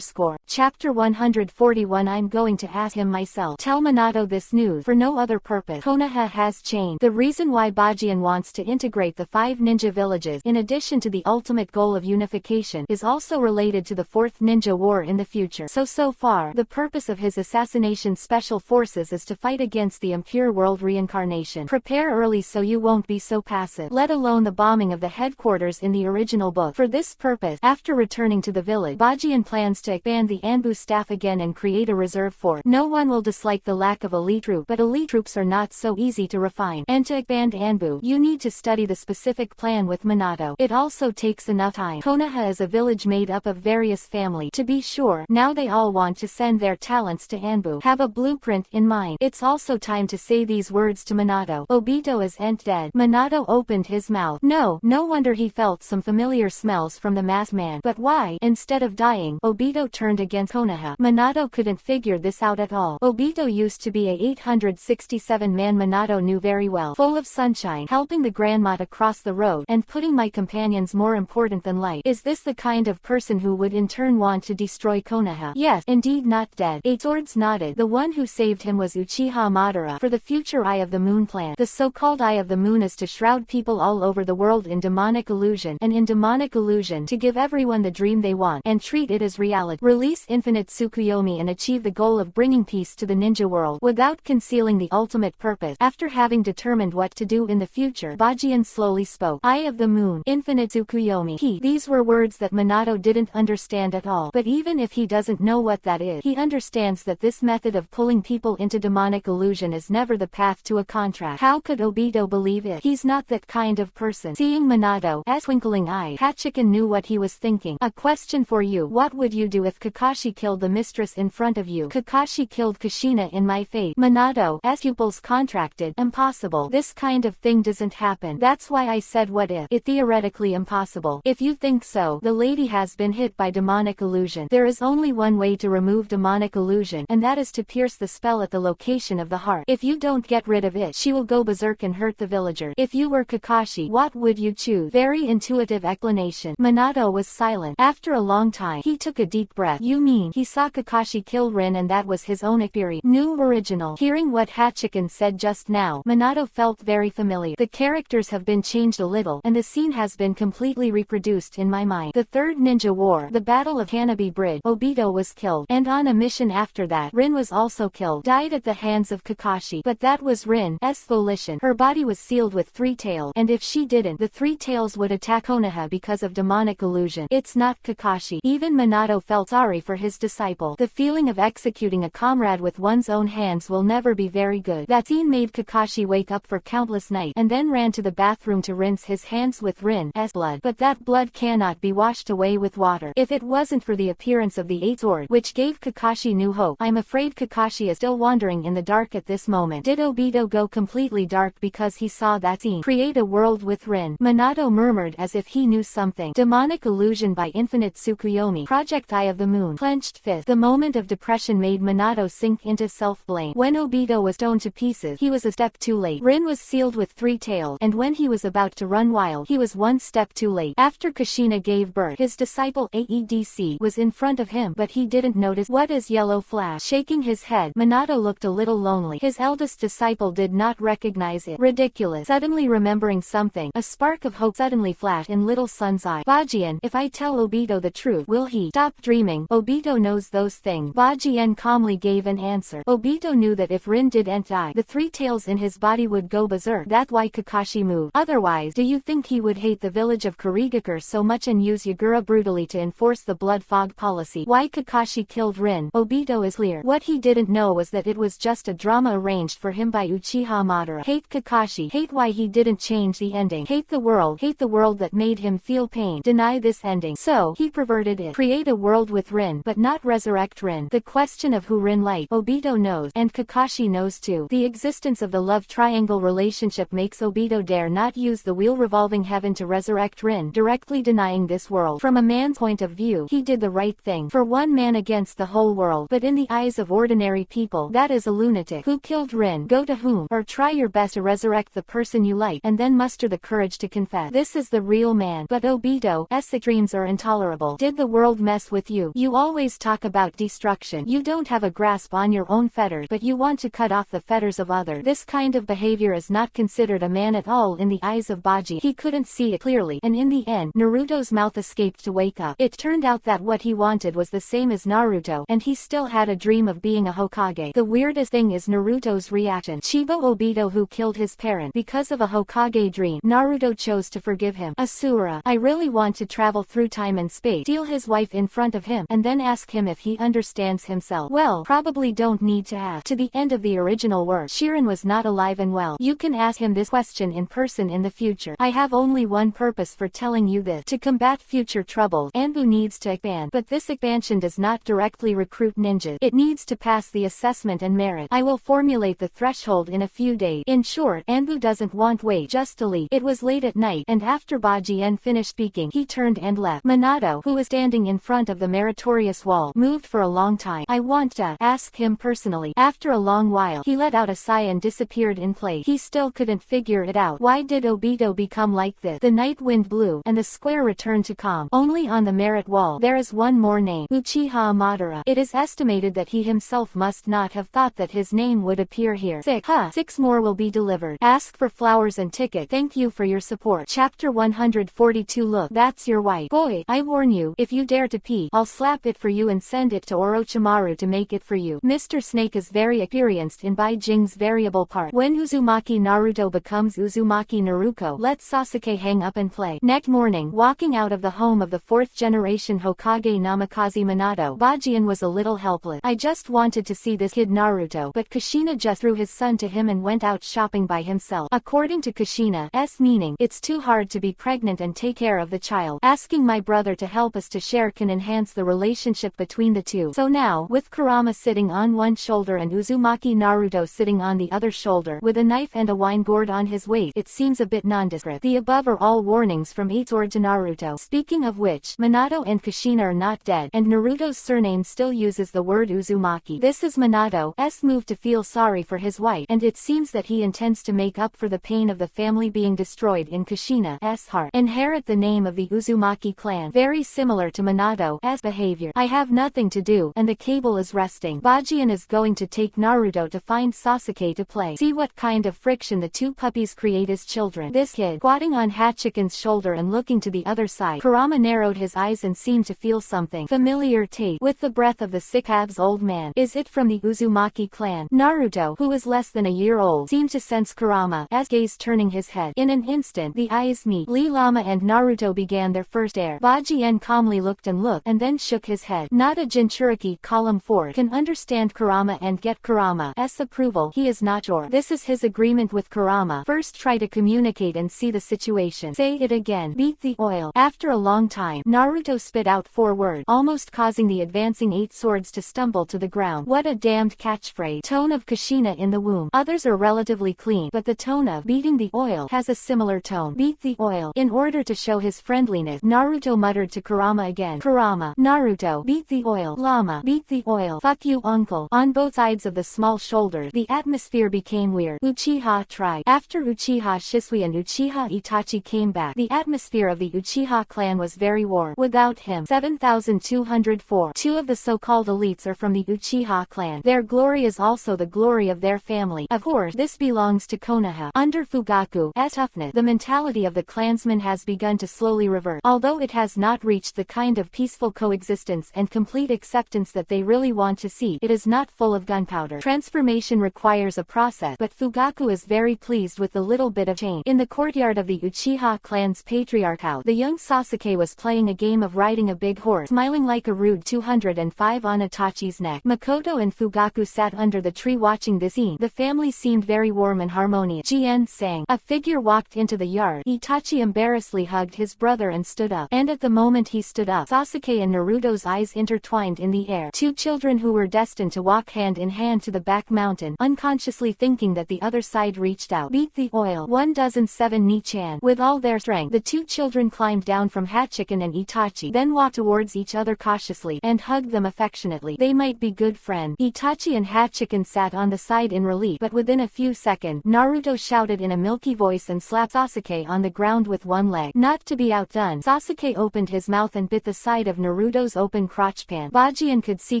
Chapter 141. I'm going to ask him myself. Tell Minato this news for no other purpose. Konoha has changed. The reason why Bajian wants to integrate the 5 ninja villages, in addition to the ultimate goal of unification, is also related to the 4th ninja war in the future. So far, the purpose of his assassination special forces is to fight against the impure world reincarnation. Prepare early so you won't be so passive, let alone the bombing of the headquarters in the original book. For this purpose, after returning to the village, Bajian plans to expand the Anbu staff again and create a reserve force. No one will dislike the lack of elite troops, but elite troops are not so easy to refine. And to expand Anbu, you need to study the specific plan with Minato. It also takes enough time. Konoha is a village made up of various families. To be sure, now they all want to send their talents to Anbu. Have a blueprint in mind. It's also time to say these words to Minato. Obito is dead. Minato opened his mouth. No wonder he felt some familiar smells from the masked man. But why, instead of dying, Obito turned against Konoha? Minato couldn't figure this out at all. Obito used to be a 867-man Minato knew very well. Full of sunshine, helping the grandma to cross the road, and putting my companions more important than life. Is this the kind of person who would in turn want to destroy Konoha? Yes, indeed, not dead. 8 swords nodded. The one who saved him was Uchiha Madara for the future Eye of the Moon plan. The so-called Eye of the Moon is to shroud people all over the world in demonic illusion, and in demonic illusion to give everyone the dream they want and treat it as reality. Release infinite Tsukuyomi and achieve the goal of bringing peace to the ninja world without concealing the ultimate purpose. After having determined what to do in the future, Bajian slowly spoke. Eye of the Moon, infinite Tsukuyomi. These were words that Minato didn't understand at all, but even if he doesn't know what that is, he understands that this method of pulling people into demonic illusion is never the path to a contract. How could Obito believe it? He's not that kind of person. Seeing Minato's twinkling eye, Hachiken knew what he was thinking. A question for you. What would you do if Kakashi killed the mistress in front of you? Kakashi killed Kushina in my face. Minato's pupils contracted. Impossible. This kind of thing doesn't happen. That's why I said what if. It's theoretically impossible. If you think so, the lady has been hit by demonic illusion. There is only one way to remove demonic illusion, and that is to pierce the spell at the location of the heart. If you don't get rid of it, she will go berserk and hurt the villager. If you were Kakashi, what would you choose? Very intuitive explanation. Minato was silent. After a long time, he took a deep breath. You mean, he saw Kakashi Kakashi killed Rin and that was his own experience. New original. Hearing what Hachikan said just now, Minato felt very familiar. The characters have been changed a little, and the scene has been completely reproduced in my mind. The Third Ninja War, the Battle of Hanabi Bridge, Obito was killed, and on a mission after that, Rin was also killed, died at the hands of Kakashi. But that was Rin's volition. Her body was sealed with 3 tails, and if she didn't, the 3 tails would attack Konoha because of demonic illusion. It's not Kakashi. Even Minato felt sorry for his disciple. The feeling of executing a comrade with one's own hands will never be very good. That scene made Kakashi wake up for countless nights, and then ran to the bathroom to rinse his hands with Rin's blood. But that blood cannot be washed away with water. If it wasn't for the appearance of the 8 sword, which gave Kakashi new hope, I'm afraid Kakashi is still wandering in the dark at this moment. Did Obito go completely dark because he saw that scene? Create a world with Rin. Minato murmured as if he knew something. Demonic illusion by Infinite Tsukuyomi. Project Eye of the Moon. Clenched fist. The moment of depression made Minato sink into self-blame. When Obito was torn to pieces, he was a step too late. Rin was sealed with 3 tails, and when he was about to run wild, he was 1 step too late. After Kushina gave birth, his disciple Aedc was in front of him, but he didn't notice. What is yellow flash? Shaking his head, Minato looked a little lonely. His eldest disciple did not recognize it. Ridiculous. Suddenly remembering something, a spark of hope suddenly flashed in little son's eye. Bajian, if I tell Obito the truth, will he stop dreaming? Obito knows those things. Bajian calmly gave an answer. Obito knew that if Rin didn't die, the 3 tails in his body would go berserk. That's why Kakashi moved. Otherwise, do you think he would hate the village of Kurigakure so much and use Yagura brutally to enforce the blood fog policy? Why Kakashi killed Rin, Obito is clear. What he didn't know was that it was just a drama arranged for him by Uchiha Madara. Hate Kakashi. Hate why he didn't change the ending. Hate the world that made him feel pain. Deny this ending. So, he perverted it. Create a world with Rin, but not resurrect Rin. The question of who Rin liked, Obito knows, and Kakashi knows too. The existence of the love triangle relationship makes Obito dare not use the wheel revolving heaven to resurrect Rin, directly denying this world. From a man's point of view, he did the right thing. For one man against the whole world, but in the eyes of ordinary people, that is a lunatic. Who killed Rin? Go to whom? Or try your best to resurrect the person you like, and then muster the courage to confess. This is the real man. But Obito's extremes are intolerable. Did the world mess with you? You always talk about destruction. You don't have a grasp on your own fetters, but you want to cut off the fetters of others. This kind of behavior is not considered a man at all in the eyes of Baji. He couldn't see it clearly, and in the end, Naruto's mouth escaped to wake up. It turned out that what he wanted was the same as Naruto, and he still had a dream of being a Hokage. The weirdest thing is Naruto's reaction. Chiba Obito, who killed his parent because of a Hokage dream, Naruto chose to forgive him. Asura, I really want to travel through time and space, steal his wife in front of him, and then ask him if he understands himself. Well, probably don't need to ask. To the end of the original work, Shirin was not alive and well. You can ask him this question in person in the future. I have only one purpose for telling you this. To combat future troubles, Anbu needs to expand, but this expansion does not directly recruit ninjas. It needs to pass the assessment and merit. I will formulate the threshold in a few days. In short, Anbu doesn't want wait, just to leave. It was late at night, and after Bajien finished speaking, he turned and left. Minato, who was standing in front of the meritorious wall, moved for a long time. I want to ask him personally. After a long while, he let out a sigh and disappeared in place. He still couldn't figure it out. Why did Obito become like this? The night wind blew, and the square returned to calm. Only on the merit wall, there is one more name. Uchiha Madara. It is estimated that he himself must not have thought that his name would appear here. 6 more will be delivered. Ask for flowers and ticket. Thank you for your support. Chapter 142. Look, that's your wife. Boy, I warn you, if you dare to pee, I'll slap it for you and send it to Orochimaru to make it for you. Mr. Snake is very experienced in Baijing's variable part. When Uzumaki Naruto becomes Uzumaki Naruto, let Sasuke hang up and play. Next morning, walking out of the home of the 4th generation Hokage Namikaze Minato, Bajien was a little helpless. I just wanted to see this kid Naruto, but Kushina just threw his son to him and went out shopping by himself. According to Kushina's meaning, it's too hard to be pregnant and take care of the child. Asking my brother to help us to share can enhance the relationship between the two. So now, with Kurama sitting on one shoulder and Uzumaki Naruto sitting on the other shoulder, with a knife and a wine gourd on his waist, it seems a bit nondescript. The above are all warnings from Itsuord to Naruto. Speaking of which, Minato and Kushina are not dead, and Naruto's surname still uses the word Uzumaki. This is Minato's move to feel sorry for his wife, and it seems that he intends to make up for the pain of the family being destroyed in Kushina's heart. Inherit the name of the Uzumaki clan. Very similar to Minato's behavior. I have nothing to do, and the cable is resting. Bajian is going to take Naruto to find Sasuke to play. See what kind of friction the two puppies create as children. This kid, squatting on Hachiken's shoulder and looking to the other side. Kurama narrowed his eyes and seemed to feel something familiar taste with the breath of the sick-abs old man. Is it from the Uzumaki clan? Naruto, who was less than a year old, seemed to sense Kurama, as gaze turning his head. In an instant, the eyes meet. Lee Lama and Naruto began their first air. Bajian calmly looked and then shook his head. Not a Jinchuriki, column 4, can understand Kurama and get Kurama's approval. He is not sure. This is his agreement with Kurama. First try to communicate and see the situation. Say it again. Beat the oil. After a long time, Naruto spit out 4 words, almost causing the advancing 8 swords to stumble to the ground. What a damned catchphrase. Tone of Kushina in the womb. Others are relatively clean, but the tone of beating the oil has a similar tone. Beat the oil. In order to show his friendliness, Naruto muttered to Kurama again. Kurama. Naruto. Beat the oil. Lama. Beat the oil. Fuck you, uncle. On both sides of the small shoulders, the atmosphere became weird. Uchiha tried. After Uchiha Shisui and Uchiha Itachi came back, the atmosphere of the Uchiha clan was very warm. Without him, 7,204. 2 of the so-called elites are from the Uchiha clan. Their glory is also the glory of their family. Of course, this belongs to Konoha. Under Fugaku's toughness, the mentality of the clansmen has begun to slowly revert. Although it has not reached the kind of peaceful coexistence and complete acceptance that they really want to see, it is not full of gunpowder. Transformation requires a process, but Fugaku is very pleased with the little bit of change. In the courtyard of the Uchiha clan's patriarch house, the young Sasuke was playing a game of riding a big horse, smiling like a rude 205 on Itachi's neck. Makoto and Fugaku sat under the tree watching this scene. The family seemed very warm and harmonious. Jien sang. A figure walked into the yard. Itachi embarrassedly hugged his brother and stood up. And at the moment he stood up, Sasuke and Naruto's eyes intertwined in the air. 2 children who were destined to walk hand in hand to the back mountain, unconsciously thinking that the other side reached out. Beat the oil. 1,007 Ni-chan. With all their strength, the 2 children climbed down from Hachiken and Itachi, then walked towards each other cautiously, and hugged them affectionately. They might be good friends. Itachi and Hachiken sat on the side in relief, but within a few seconds, Naruto shouted in a milky voice and slapped Sasuke on the ground with one leg. Not to be outdone, Sasuke opened his mouth and bit the side of Naruto's open crotch pan. Bajian could see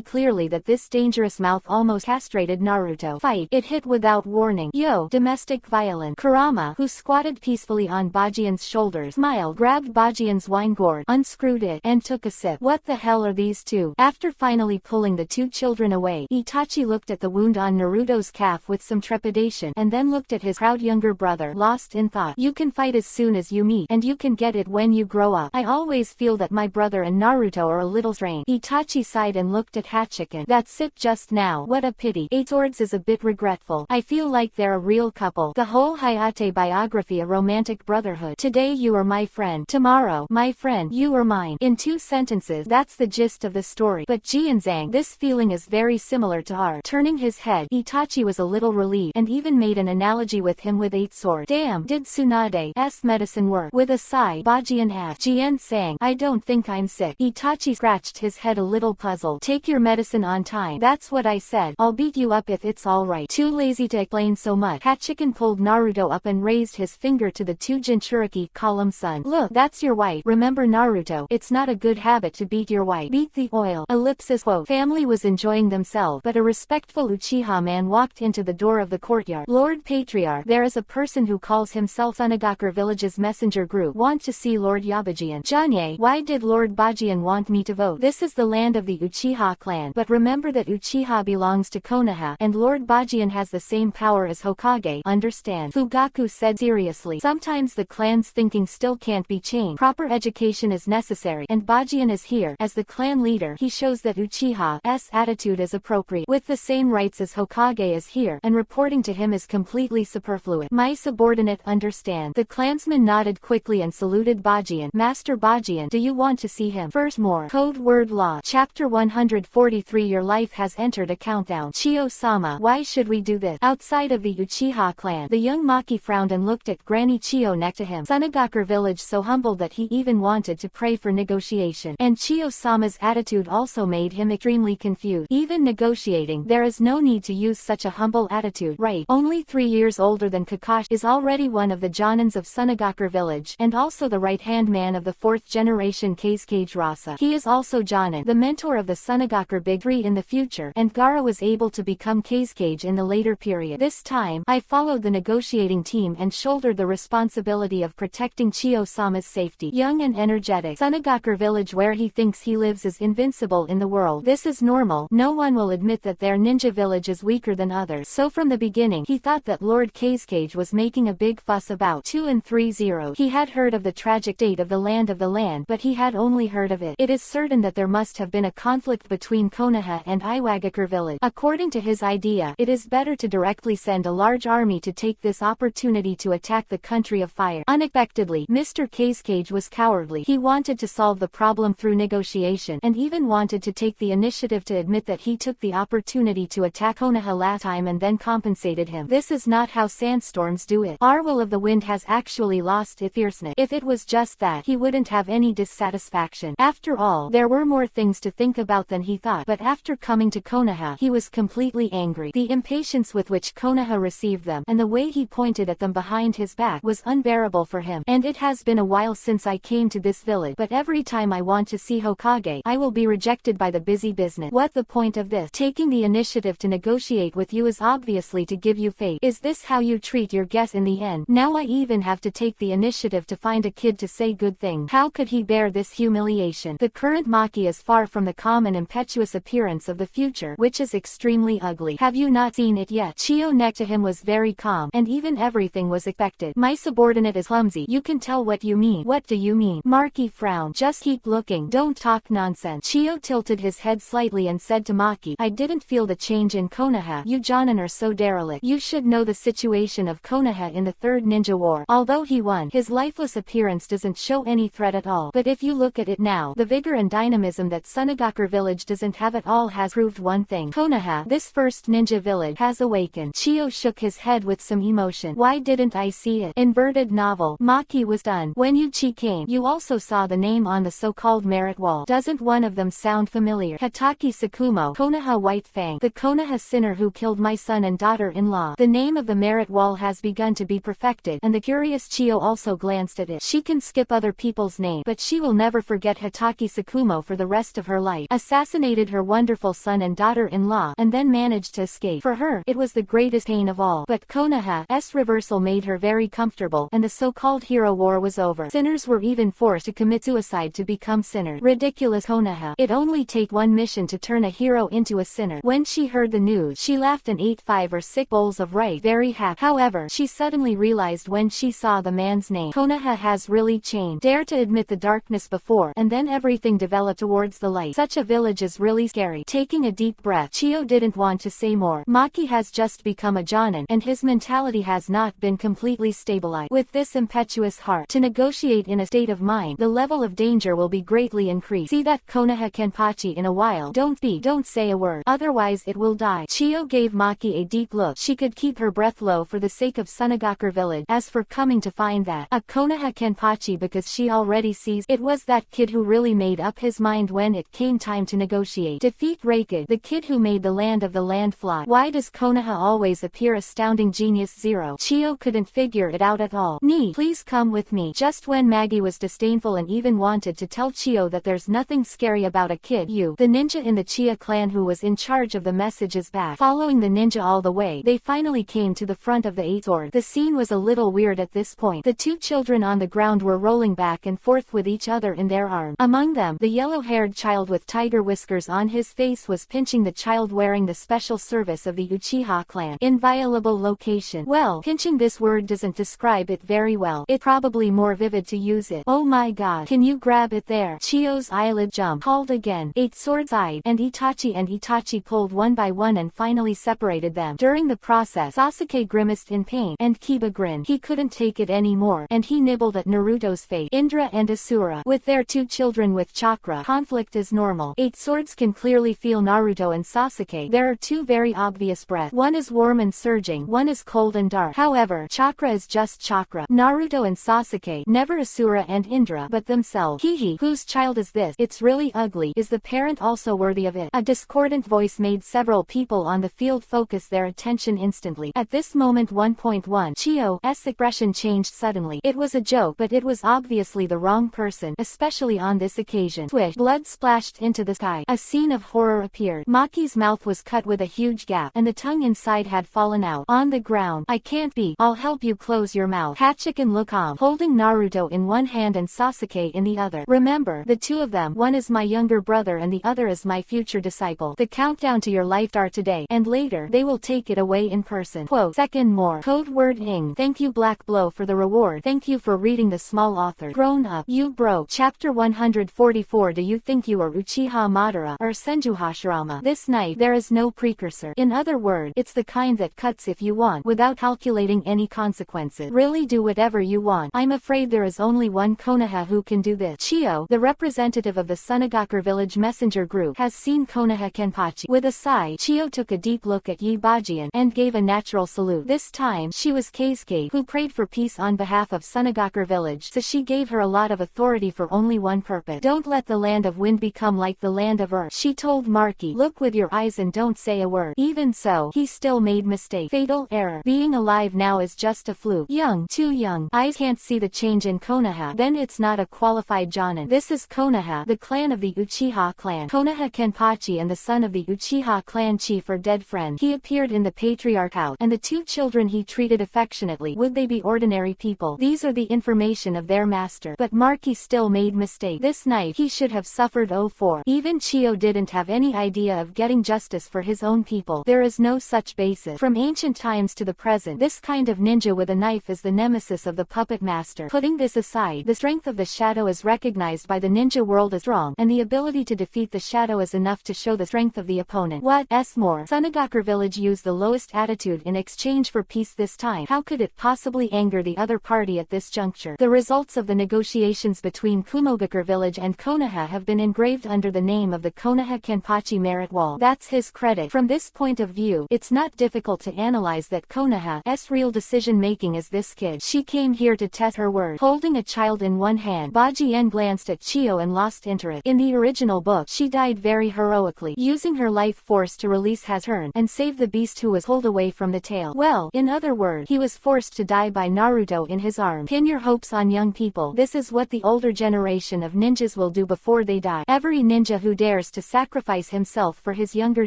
clearly that this dangerous mouth almost castrated Naruto. Fight. It hit without warning. Yo, domestic violence. Kurama, who squatted peacefully on Bajian's shoulders, smiled, grabbed Bajian's wine gourd, unscrewed it, and took a sip. What the hell are these two? After finally pulling the 2 children away, Itachi looked at the wound on Naruto's calf with some trepidation, and then looked at his proud younger brother, lost in thought. You can fight as soon as you meet, and you can get it when you grow up. I always feel that my brother and Naruto are a little strange. Itachi sighed and looked at Hachiken. That sip just now. What a pity. 8 swords is a bit regretful. I feel like they're a real couple. The whole Hayate biography a romantic brotherhood. Today you are my friend. Tomorrow, my friend, you are mine. In 2 sentences, that's the gist of the story. But Jianzang, this feeling is very similar to ours. Turning his head, Itachi was a little relieved, and even made an analogy with him with 8 swords. Damn, did Tsunade's medicine work? With a sigh, Bajian asked. Jian sang, I don't think I'm sick. Itachi scratched his head a little puzzled. Take your medicine on time. That's what I said. I'll beat you up if it's alright. Too lazy to explain so much. Hachiken pulled Naruto up and raised his finger to the 2 Jinchuriki, column son. Look, that's your wife. Remember Naruto, it's not a good habit to beat your wife. Beat the oil. Ellipsis quote. Family was enjoying themselves, but a respectful Uchiha man walked into the door of the courtyard. Lord Patriarch, there is a person who calls himself Sunagakure Village's messenger group. Want to see Lord Yabajian. Janye, why did Lord Bajian want me to vote? This is the land of the Uchiha clan, but remember that Uchiha belongs to Konoha, and Lord Bajian has the same power as Hokage. Understand? Fugaku said seriously. Sometimes the clan's thinking still can't be changed. Proper education is necessary, and Bajian is here. As the clan leader, he shows that Uchiha's attitude is appropriate. With the same rights as Hokage is here, and reporting to him is completely superfluous. My subordinate understand. The clansman nodded quickly and saluted Bajian. Master Bajian, do you want to see him? First more. Code word law. Chapter 143. Your life has entered a countdown. Chiyo-sama, why should we do this? Outside of the Uchiha clan, the young Maki frowned and looked at Granny Chiyo next to him. Sunagakure village so humbled that he even wanted to pray for negotiation. And Chiyo-sama's attitude also made him extremely confused. Even negotiating, there is no need to use such a humble attitude. Right. Only 3 years older than Kakashi, is already one of the Jonins of Sunagakure village, and also the right-hand man of the 4th generation Kazekage Rasa. He is also Jonin, the mentor power of the Sunagakur Big Three in the future, and Gaara was able to become Kazekage in the later period. This time, I followed the negotiating team and shouldered the responsibility of protecting Chiyo-sama's safety. Young and energetic, Sunagakur village where he thinks he lives is invincible in the world. This is normal. No one will admit that their ninja village is weaker than others. So from the beginning, he thought that Lord Kazekage was making a big fuss about 2 and 3 0. He had heard of the tragic state of the land, but he had only heard of it. It is certain that there must have been a conflict between Konoha and Iwagakure village. According to his idea, it is better to directly send a large army to take this opportunity to attack the country of fire. Unexpectedly, Mr. Kazekage was cowardly. He wanted to solve the problem through negotiation, and even wanted to take the initiative to admit that he took the opportunity to attack Konoha last time and then compensated him. This is not how sandstorms do it. Our will of the wind has actually lost its fierceness. If it was just that, he wouldn't have any dissatisfaction. After all, there were more things to think about than he thought, but after coming to Konoha, he was completely angry. The impatience with which Konoha received them, and the way he pointed at them behind his back, was unbearable for him. And it has been a while since I came to this village, but every time I want to see Hokage, I will be rejected by the busy business. What the point of this? Taking the initiative to negotiate with you is obviously to give you fate. Is this how you treat your guests in the end? Now I even have to take the initiative to find a kid to say good things. How could he bear this humiliation? The current Maki is far from the calm and impetuous appearance of the future, which is extremely ugly. Have you not seen it yet? Chiyo next to him was very calm, and even everything was expected. My subordinate is clumsy. You can tell what you mean. What do you mean? Maki frowned. Just keep looking. Don't talk nonsense. Chiyo tilted his head slightly and said to Maki, I didn't feel the change in Konoha. You Jonin are so derelict. You should know the situation of Konoha in the Third Ninja War. Although he won, his lifeless appearance doesn't show any threat at all. But if you look at it now, the vigor and dynamism that Sunagakur village doesn't have at all has proved one thing. Konoha, this first ninja village, has awakened. Chiyo shook his head with some emotion. Why didn't I see it? Inverted novel. Maki was done. When Yuchi came, you also saw the name on the so-called merit wall. Doesn't one of them sound familiar? Hataki Sakumo, Konoha White Fang, the Konoha sinner who killed my son and daughter-in-law. The name of the merit wall has begun to be perfected, and the curious Chiyo also glanced at it. She can skip other people's names, but she will never forget Hataki Sakumo for the rest of her life. Assassinated her wonderful son and daughter-in-law, and then managed to escape. For her, it was the greatest pain of all. But Konoha's reversal made her very comfortable, and the so-called hero war was over. Sinners were even forced to commit suicide to become sinners. Ridiculous. Konoha. It only take one mission to turn a hero into a sinner. When she heard the news, she laughed and ate 5 or 6 bowls of rice, very happy. However, she suddenly realized when she saw the man's name. Konoha has really changed. Dare to admit the darkness before, and then everything developed towards the light. Such a village is really scary. Taking a deep breath, Chiyo didn't want to say more. Maki has just become a Jonin, and his mentality has not been completely stabilized. With this impetuous heart, to negotiate in a state of mind, the level of danger will be greatly increased. See that Konoha Kenpachi in a while. Don't say a word. Otherwise it will die. Chiyo gave Maki a deep look. She could keep her breath low for the sake of Sunagakur village. As for coming to find that a Konoha Kenpachi, because she already sees it was that kid who really made up his mind when it came time to negotiate. Defeat Raikage, the kid who made the land of the land fly. Why does Konoha always appear astounding genius 0? Chiyo couldn't figure it out at all. Please come with me. Just when Maggie was disdainful and even wanted to tell Chiyo that there's nothing scary about a kid, the ninja in the Chia clan who was in charge of the message is back. Following the ninja all the way, they finally came to the front of the 8 sword. The scene was a little weird at this point. The 2 children on the ground were rolling back and forth with each other in their arms. Among them, the yellow-haired child with tiger whiskers on his face was pinching the child wearing the special service of the Uchiha clan. Inviolable location. Well, pinching, this word doesn't describe it very well. It's probably more vivid to use it. Oh my god, can you grab it there? Chiyo's eyelid jumped. Called again. 8 sword sighed, and Itachi pulled one by one and finally separated them. During the process, Sasuke grimaced in pain, and Kiba grinned. He couldn't take it anymore, and he nibbled at Naruto's face. Indra and Asura, with their 2 children with chakra, conflict is normal. 8 swords can clearly feel Naruto and Sasuke. There are 2 very obvious breaths. One is warm and surging, one is cold and dark. However, chakra is just chakra. Naruto and Sasuke, never Asura and Indra, but themselves. Hihi, whose child is this? It's really ugly. Is the parent also worthy of it? A discordant voice made several people on the field focus their attention instantly. At this moment 1.1, Chiyo's expression changed suddenly. It was a joke, but it was obviously the wrong person, especially on this occasion. Swish, blood splashed into the sky. A scene of horror appeared. Maki's mouth was cut with a huge gap, and the tongue inside had fallen out. On the ground. I can't be. I'll help you close your mouth. Hachiken looked calm, holding Naruto in one hand and Sasuke in the other. Remember, the two of them, one is my younger brother and the other is my future disciple. The countdown to your life starts today, and later, they will take it away in person. Quote, second more. Code word ing. Thank you Black Blow for the reward. Thank you for reading the small author. Grown up. You broke. Chapter 144. Do you think you are Uchiha Madara or Senju Hashirama? This knife, there is no precursor. In other words, it's the kind that cuts if you want, without calculating any consequences. Really do whatever you want. I'm afraid there is only one Konoha who can do this. Chiyo, the representative of the Sunagakure village messenger group, has seen Konoha Kenpachi. With a sigh, Chiyo took a deep look at Yi Bajian, and gave a natural salute. This time, she was Keisuke, who prayed for peace on behalf of Sunagakure village, so she gave her a lot of authority for only one purpose. Don't let the land of wind become like the land of earth. She told Marky, look with your eyes and don't say a word. Even so, he still made mistake. Fatal error. Being alive now is just a fluke. Young, too young. Eyes can't see the change in Konoha. Then it's not a qualified jonin. This is Konoha, the clan of the Uchiha clan. Konoha Kenpachi and the son of the Uchiha clan chief are dead friends. He appeared in the patriarch house, and the two children he treated affectionately. Would they be ordinary people? These are the information of their master. But Marky still made mistake. This night he should have suffered 04. Even Chiyo didn't have any idea of getting justice for his own people. There is no such basis. From ancient times to the present, this kind of ninja with a knife is the nemesis of the puppet master. Putting this aside, the strength of the shadow is recognized by the ninja world as strong, and the ability to defeat the shadow is enough to show the strength of the opponent. What's more, Sunagakure village used the lowest attitude in exchange for peace this time. How could it possibly anger the other party at this juncture? The results of the negotiations between Kumogakure village and Konoha have been engraved under the name of the Konoha Kenpachi Merit Wall. That's his credit. From this point of view, it's not difficult to analyze that Konoha's real decision-making is this kid. She came here to test her word. Holding a child in one hand, Bajien glanced at Chiyo and lost interest. In the original book, she died very heroically, using her life force to release Hazurn and save the beast who was pulled away from the tail. Well, in other words, he was forced to die by Naruto in his arms. Pin your hopes on young people. This is what the older generation of ninjas will do before they die. Every ninja who dares to sacrifice himself for his younger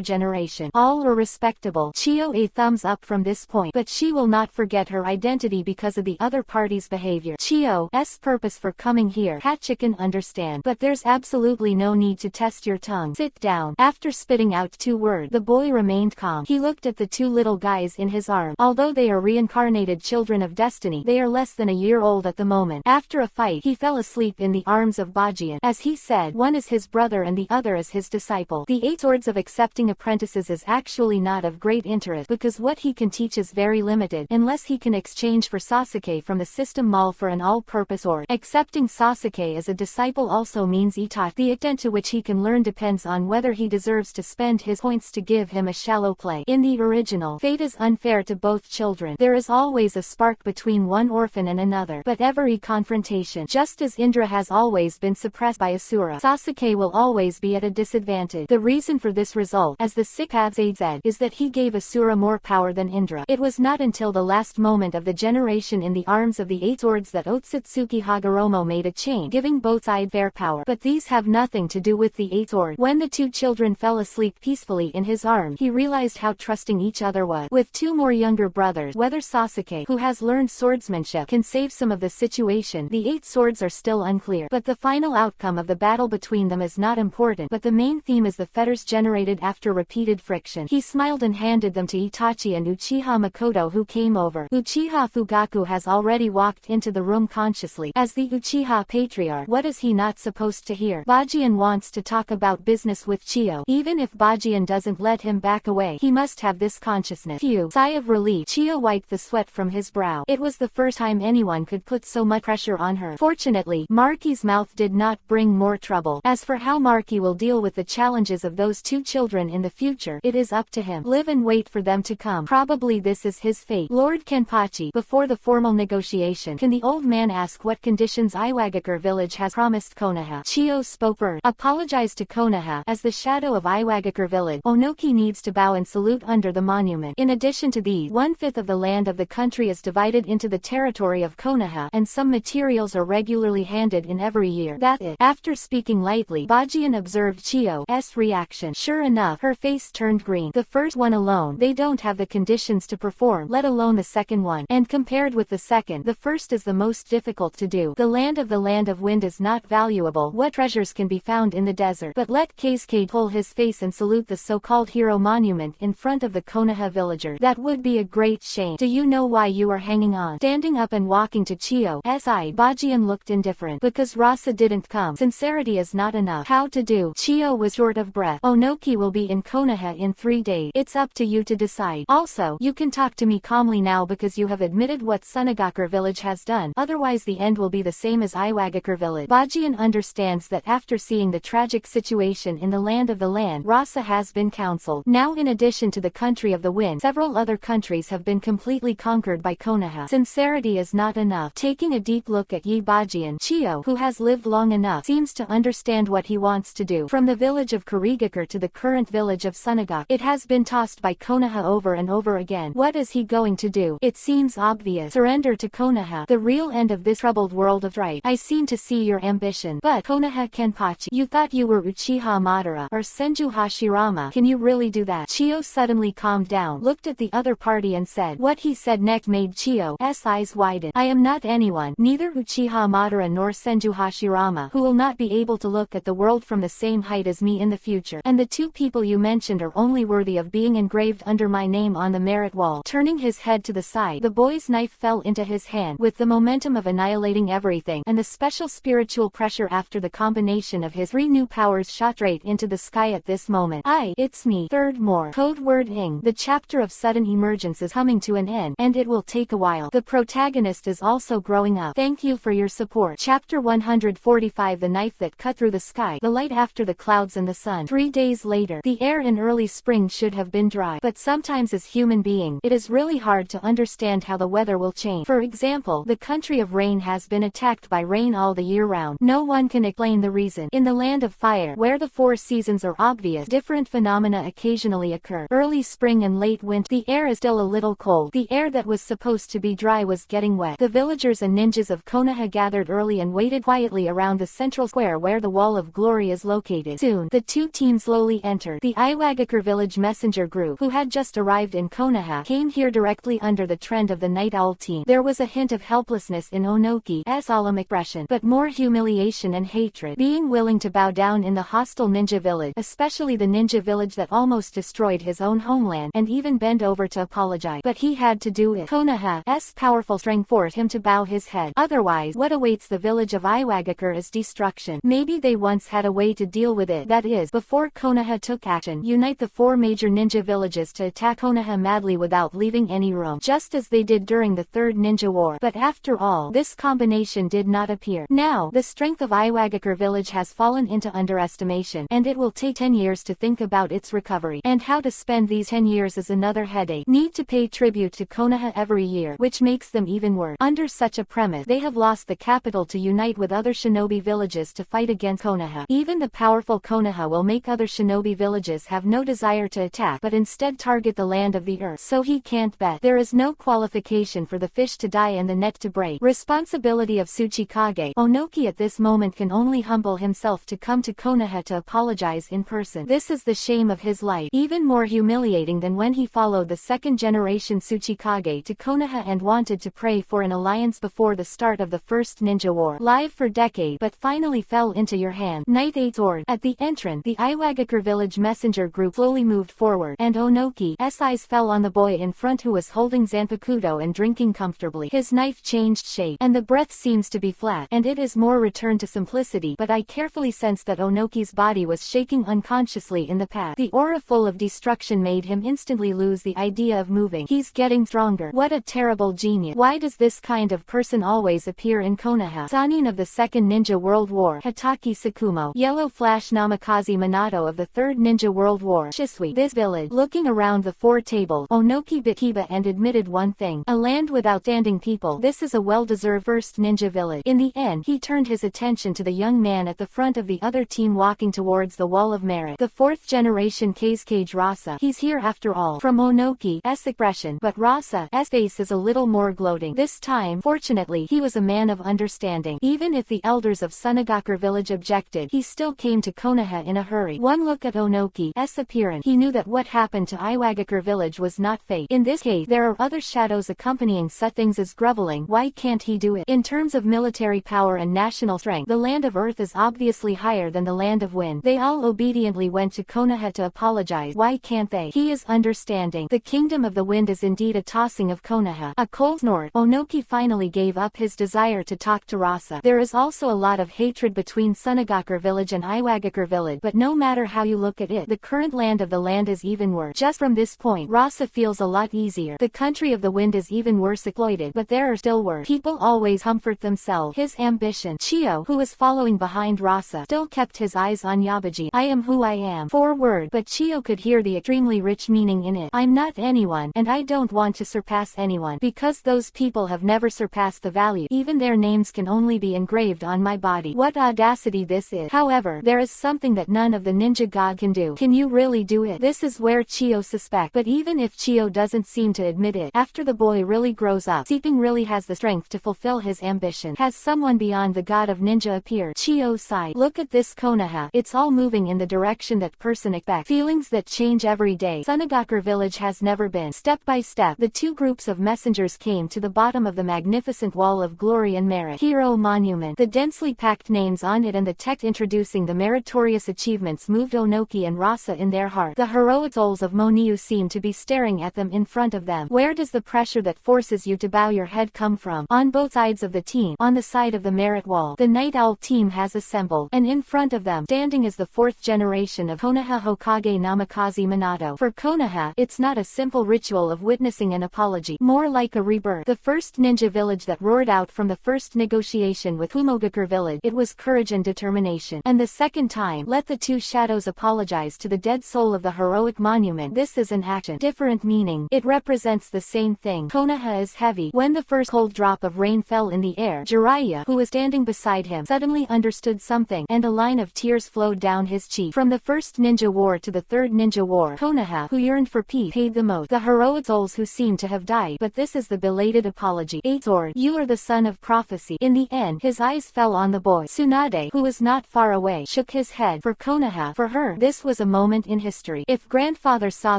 generation, all are respectable. Chiyo a thumbs up from this point, but she will not forget her identity because of the other party's behavior. Chiyo's purpose for coming here, Hachiken understand, but there's absolutely no need to test your tongue. Sit down. After spitting out 2 words, the boy remained calm. He looked at the 2 little guys in his arm. Although they are reincarnated children of destiny, they are less than a year old at the moment. After a fight, he fell asleep in the arms of Bajien. As he said, one is his brother and the other is his disciple. The 8 swords of accepting apprentices is actually not of great interest because what he can teach is very limited, unless he can exchange for Sasuke from the system mall for an all-purpose sword. Accepting Sasuke as a disciple also means Itachi. The extent to which he can learn depends on whether he deserves to spend his points to give him a shallow play. In the original, fate is unfair to both children. There is always a spark between one orphan and another, but every confrontation, just as Indra has always been suppressed by Asura, Sasuke will always be at a disadvantage. The reason for this result, as the Sikaze said, is that he gave Asura more power than Indra. It was not until the last moment of the generation in the arms of the 8 swords that Otsutsuki Hagoromo made a change, giving both sides fair power. But these have nothing to do with the 8 swords. When the 2 children fell asleep peacefully in his arms, he realized how trusting each other was. With 2 more younger brothers, whether Sasuke, who has learned swordsmanship, can save some of the situation, the 8 swords are still unclear. But the final outcome of the battle between them is not important, but the main theme is the fetters generated after repeated friction. He smiled and handed them to Itachi and Uchiha Makoto, who came over. Uchiha Fugaku has already walked into the room consciously. As the Uchiha patriarch, what is he not supposed to hear? Bajien wants to talk about business with Chiyo. Even if Bajien doesn't let him back away, he must have this consciousness. Phew. Sigh of relief. Chiyo wiped the sweat from his brow. It was the first time anyone could put so much pressure on her. Fortunately, Marky's mouth did not bring more trouble. As for how Marky will deal with the challenges of those 2 children in the future, it is up to him. Live and wait for them to come. Probably this is his fate. Lord Kenpachi, before the formal negotiation, can the old man ask what conditions Iwagakure village has promised Konoha? Chiyo spoke first. Apologize to Konoha. As the shadow of Iwagakure village, Onoki needs to bow and salute under the monument. In addition to these, 1/5 of the land of the country is divided into the territory of Konoha, and some materials are regularly handed in every year. That's it. After speaking lightly, Bajien Bajian observed Chio's reaction. Sure enough, her face turned green. The first one alone, they don't have the conditions to perform, let alone the second one. And compared with the second, the first is the most difficult to do. The land of wind is not valuable. What treasures can be found in the desert? But let Keisuke pull his face and salute the so-called hero monument in front of the Konoha villager. That would be a great shame. Do you know why you are hanging on? Standing up and walking to Chio's side, Bajian looked indifferent. Because Rasa didn't come. Sincerity is not enough. How to do? Chio was short of breath. Onoki will be in Konoha in 3 days. It's up to you to decide. Also, you can talk to me calmly now because you have admitted what Sunagakure village has done. Otherwise the end will be the same as Iwagakure village. Bajian understands that after seeing the tragic situation in the land of the land, Rasa has been counseled. Now in addition to the country of the wind, several other countries have been completely conquered by Konoha. Sincerity is not enough. Taking a deep look at Bajian, Chio, who has lived long enough, seems to understand what he wants to do. From the village of Kurigakure to the current village of Sunagakure, it has been tossed by Konoha over and over again. What is he going to do? It seems obvious. Surrender to Konoha. The real end of this troubled world of right. I seem to see your ambition. But Konoha Kenpachi, you thought you were Uchiha Madara or Senju Hashirama. Can you really do that? Chio suddenly calmed down, looked at the other party and said. What he said next made Chio's eyes widen. I am not anyone, neither Uchiha Madara nor Senju Hashirama, who will not be able to look at the world from the same height as me in the future. And the two people you mentioned are only worthy of being engraved under my name on the merit wall. Turning his head to the side, the boy's knife fell into his hand with the momentum of annihilating everything, and the special spiritual pressure after the combination of his 3 new powers shot straight into the sky at this moment. It's me. Third more. Code word ing. The chapter of sudden emergence is coming to an end, and it will take a while. The protagonist is also growing up. Thank you for your support. Chapter 145. The knife that cut through the sky. The light after the clouds and the sun. 3 days later. The air in early spring should have been dry, but sometimes as human being, it is really hard to understand how the weather will change. For example, the country of rain has been attacked by rain all the year round. No one can explain the reason. In the land of fire, where the 4 seasons are obvious, different phenomena occasionally occur. Early spring and late winter. The air is still a little cold. The air that was supposed to be dry was getting wet. The villagers and ninjas of Konoha gathered early and waited quietly around the central square where the Wall of Glory is located. Soon, the 2 teams slowly entered. The Iwagakure village messenger group, who had just arrived in Konoha, came here directly under the trend of the Night Owl team. There was a hint of helplessness in Onoki's solemn expression, but more humiliation and hatred. Being willing to bow down in the hostile ninja village, especially the ninja village that almost destroyed his own homeland, and even bend over to apologize. But he had to do it. Konoha's powerful strength forced him to bow his head. Otherwise, what awaits the village of Iwagakure is destruction. Maybe they once had a way to deal with it. That is, before Konoha took action, unite the 4 major ninja villages to attack Konoha madly without leaving any room, just as they did during the 3rd Ninja War. But after all, this combination did not appear. Now, the strength of Iwagakure village has fallen into underestimation, and it will take 10 years to think about its recovery. And how to spend these 10 years is another headache. Need to pay tribute to Konoha every year, which makes them even worse. Under such a premise, they have lost the capital to unite with other shinobi villages to fight against Konoha. Even the powerful Konoha will make other shinobi villages have no desire to attack, but instead target the land of the earth. So he can't bet. There is no qualification for the fish to die and the net to break. Responsibility of Tsuchikage. Onoki at this moment can only humble himself to come to Konoha to apologize in person. This is the shame of his life. Even more humiliating than when he followed the 2nd generation Tsuchikage to Konoha and wanted to pray for an alliance before the start of the 1st Ninja War. Live for decades, but finally fell into your hand. Night 8 sword. At the entrance, the Iwagakure village messenger group slowly moved forward, and Onoki's eyes fell on the boy in front who was holding Zanpakuto and drinking comfortably. His knife changed shape, and the breath seems to be flat, and it is more returned to simplicity, but I carefully sensed that Onoki's body was shaking unconsciously in the past. The aura full of destruction made him instantly lose the idea of moving. He's getting stronger. What a terrible genius. Why does this kind of person always appear in Konoha? Sanin of the 2nd Ninja World War. Hataki Sakumo. Yellow Flash Namikaze Minato of the 3rd Ninja World War. Shisui. This village. Looking around the 4 tables, Onoki bit Kiba and admitted one thing. A land with outstanding people. This is a well-deserved 1st ninja village. In the end, he turned his attention to the young man at the front of the other team walking towards the Wall of Merit. The 4th generation Keisuke Rasa. He's here after all. From Onoki's expression, but Rasa's face is a little more gloating. This time, fortunately, he was a man of understanding. Even if the elders of Sunagakure village objected, he still came to Konoha in a hurry. One look at Onoki's appearance, he knew that what happened to Iwagakure village was not fate. In this case, there are other shadows accompanying such things as groveling. Why can't he do it? In terms of military power and national strength, the land of Earth is obviously higher than the land of Wind. They all obediently went to Konoha to apologize. Why can't they? He is understanding. The kingdom of the wind is indeed a tossing of Konoha. A cold snort. Onoki finally gave up his desire to talk to Rasa. There is also a lot of hatred between Sunagakure village and Iwagakure village, but no matter how you look at it, the current land of the land is even worse. Just from this point, Rasa feels a lot easier. The country of the wind is even worse exploited, but there are still worse. People always comfort themselves. His ambition. Chiyo, who was following behind Rasa, still kept his eyes on Yabaji. I am who I am. 4 words, but Chiyo could hear the extremely rich meaning in it. I'm not anyone, and I don't want to surpass anyone, because those people have never surpassed the value. Even their names can only be engraved on my body. What audacity this is. However, there is something that none of the ninja god can do. Can you really do it? This is where Chiyo suspects. But even if Chiyo doesn't seem to admit it, after the boy really grows up, Seeping really has the strength to fulfill his ambition. Has someone beyond the god of ninja appeared? Chiyo sighed. Look at this Konoha. It's all moving in the direction that person expects. Feelings that change every day. Sunagakure village has never been. Step by step, the 2 groups of messengers came to the bottom of the magnificent wall of glory and merit. Hero monument. The densely packed names on it and the text introducing the meritorious achievements moved Onoki and Rasa in their heart. The heroic souls of Moniu seemed to be staring at them in front of them. Where does the pressure that forces you to bow your head come from? On both sides of the team. On the side of the merit wall, the Night Owl team has assembled, and in front of them, standing is the 4th generation of Konoha Hokage Namikaze Minato. For Konoha, it's not a simple ritual of witnessing an apology, more like a rebirth. The first ninja village that roared out from the first negotiation with Kumogakure village, it was courage and determination. And the second time, let the 2 shadows apologize to the dead soul of the heroic monument. This is an action, different meaning. It represents the same thing. Konoha is heavy. When the first cold drop of rain fell in the air, Jiraiya, who was standing beside him, suddenly understood something, and a line of tears flowed down his cheek. From the first ninja war to the 3rd ninja war, Konoha, who yearned for peace, paid the most. The heroic souls who seemed to have died, but this is the belated apology. 8 sword, you are the son of prophecy. In the end, his eyes fell on the boy. Tsunade, who was not far away, shook his head. For Konoha, for her, this was a moment in history. If grandfather saw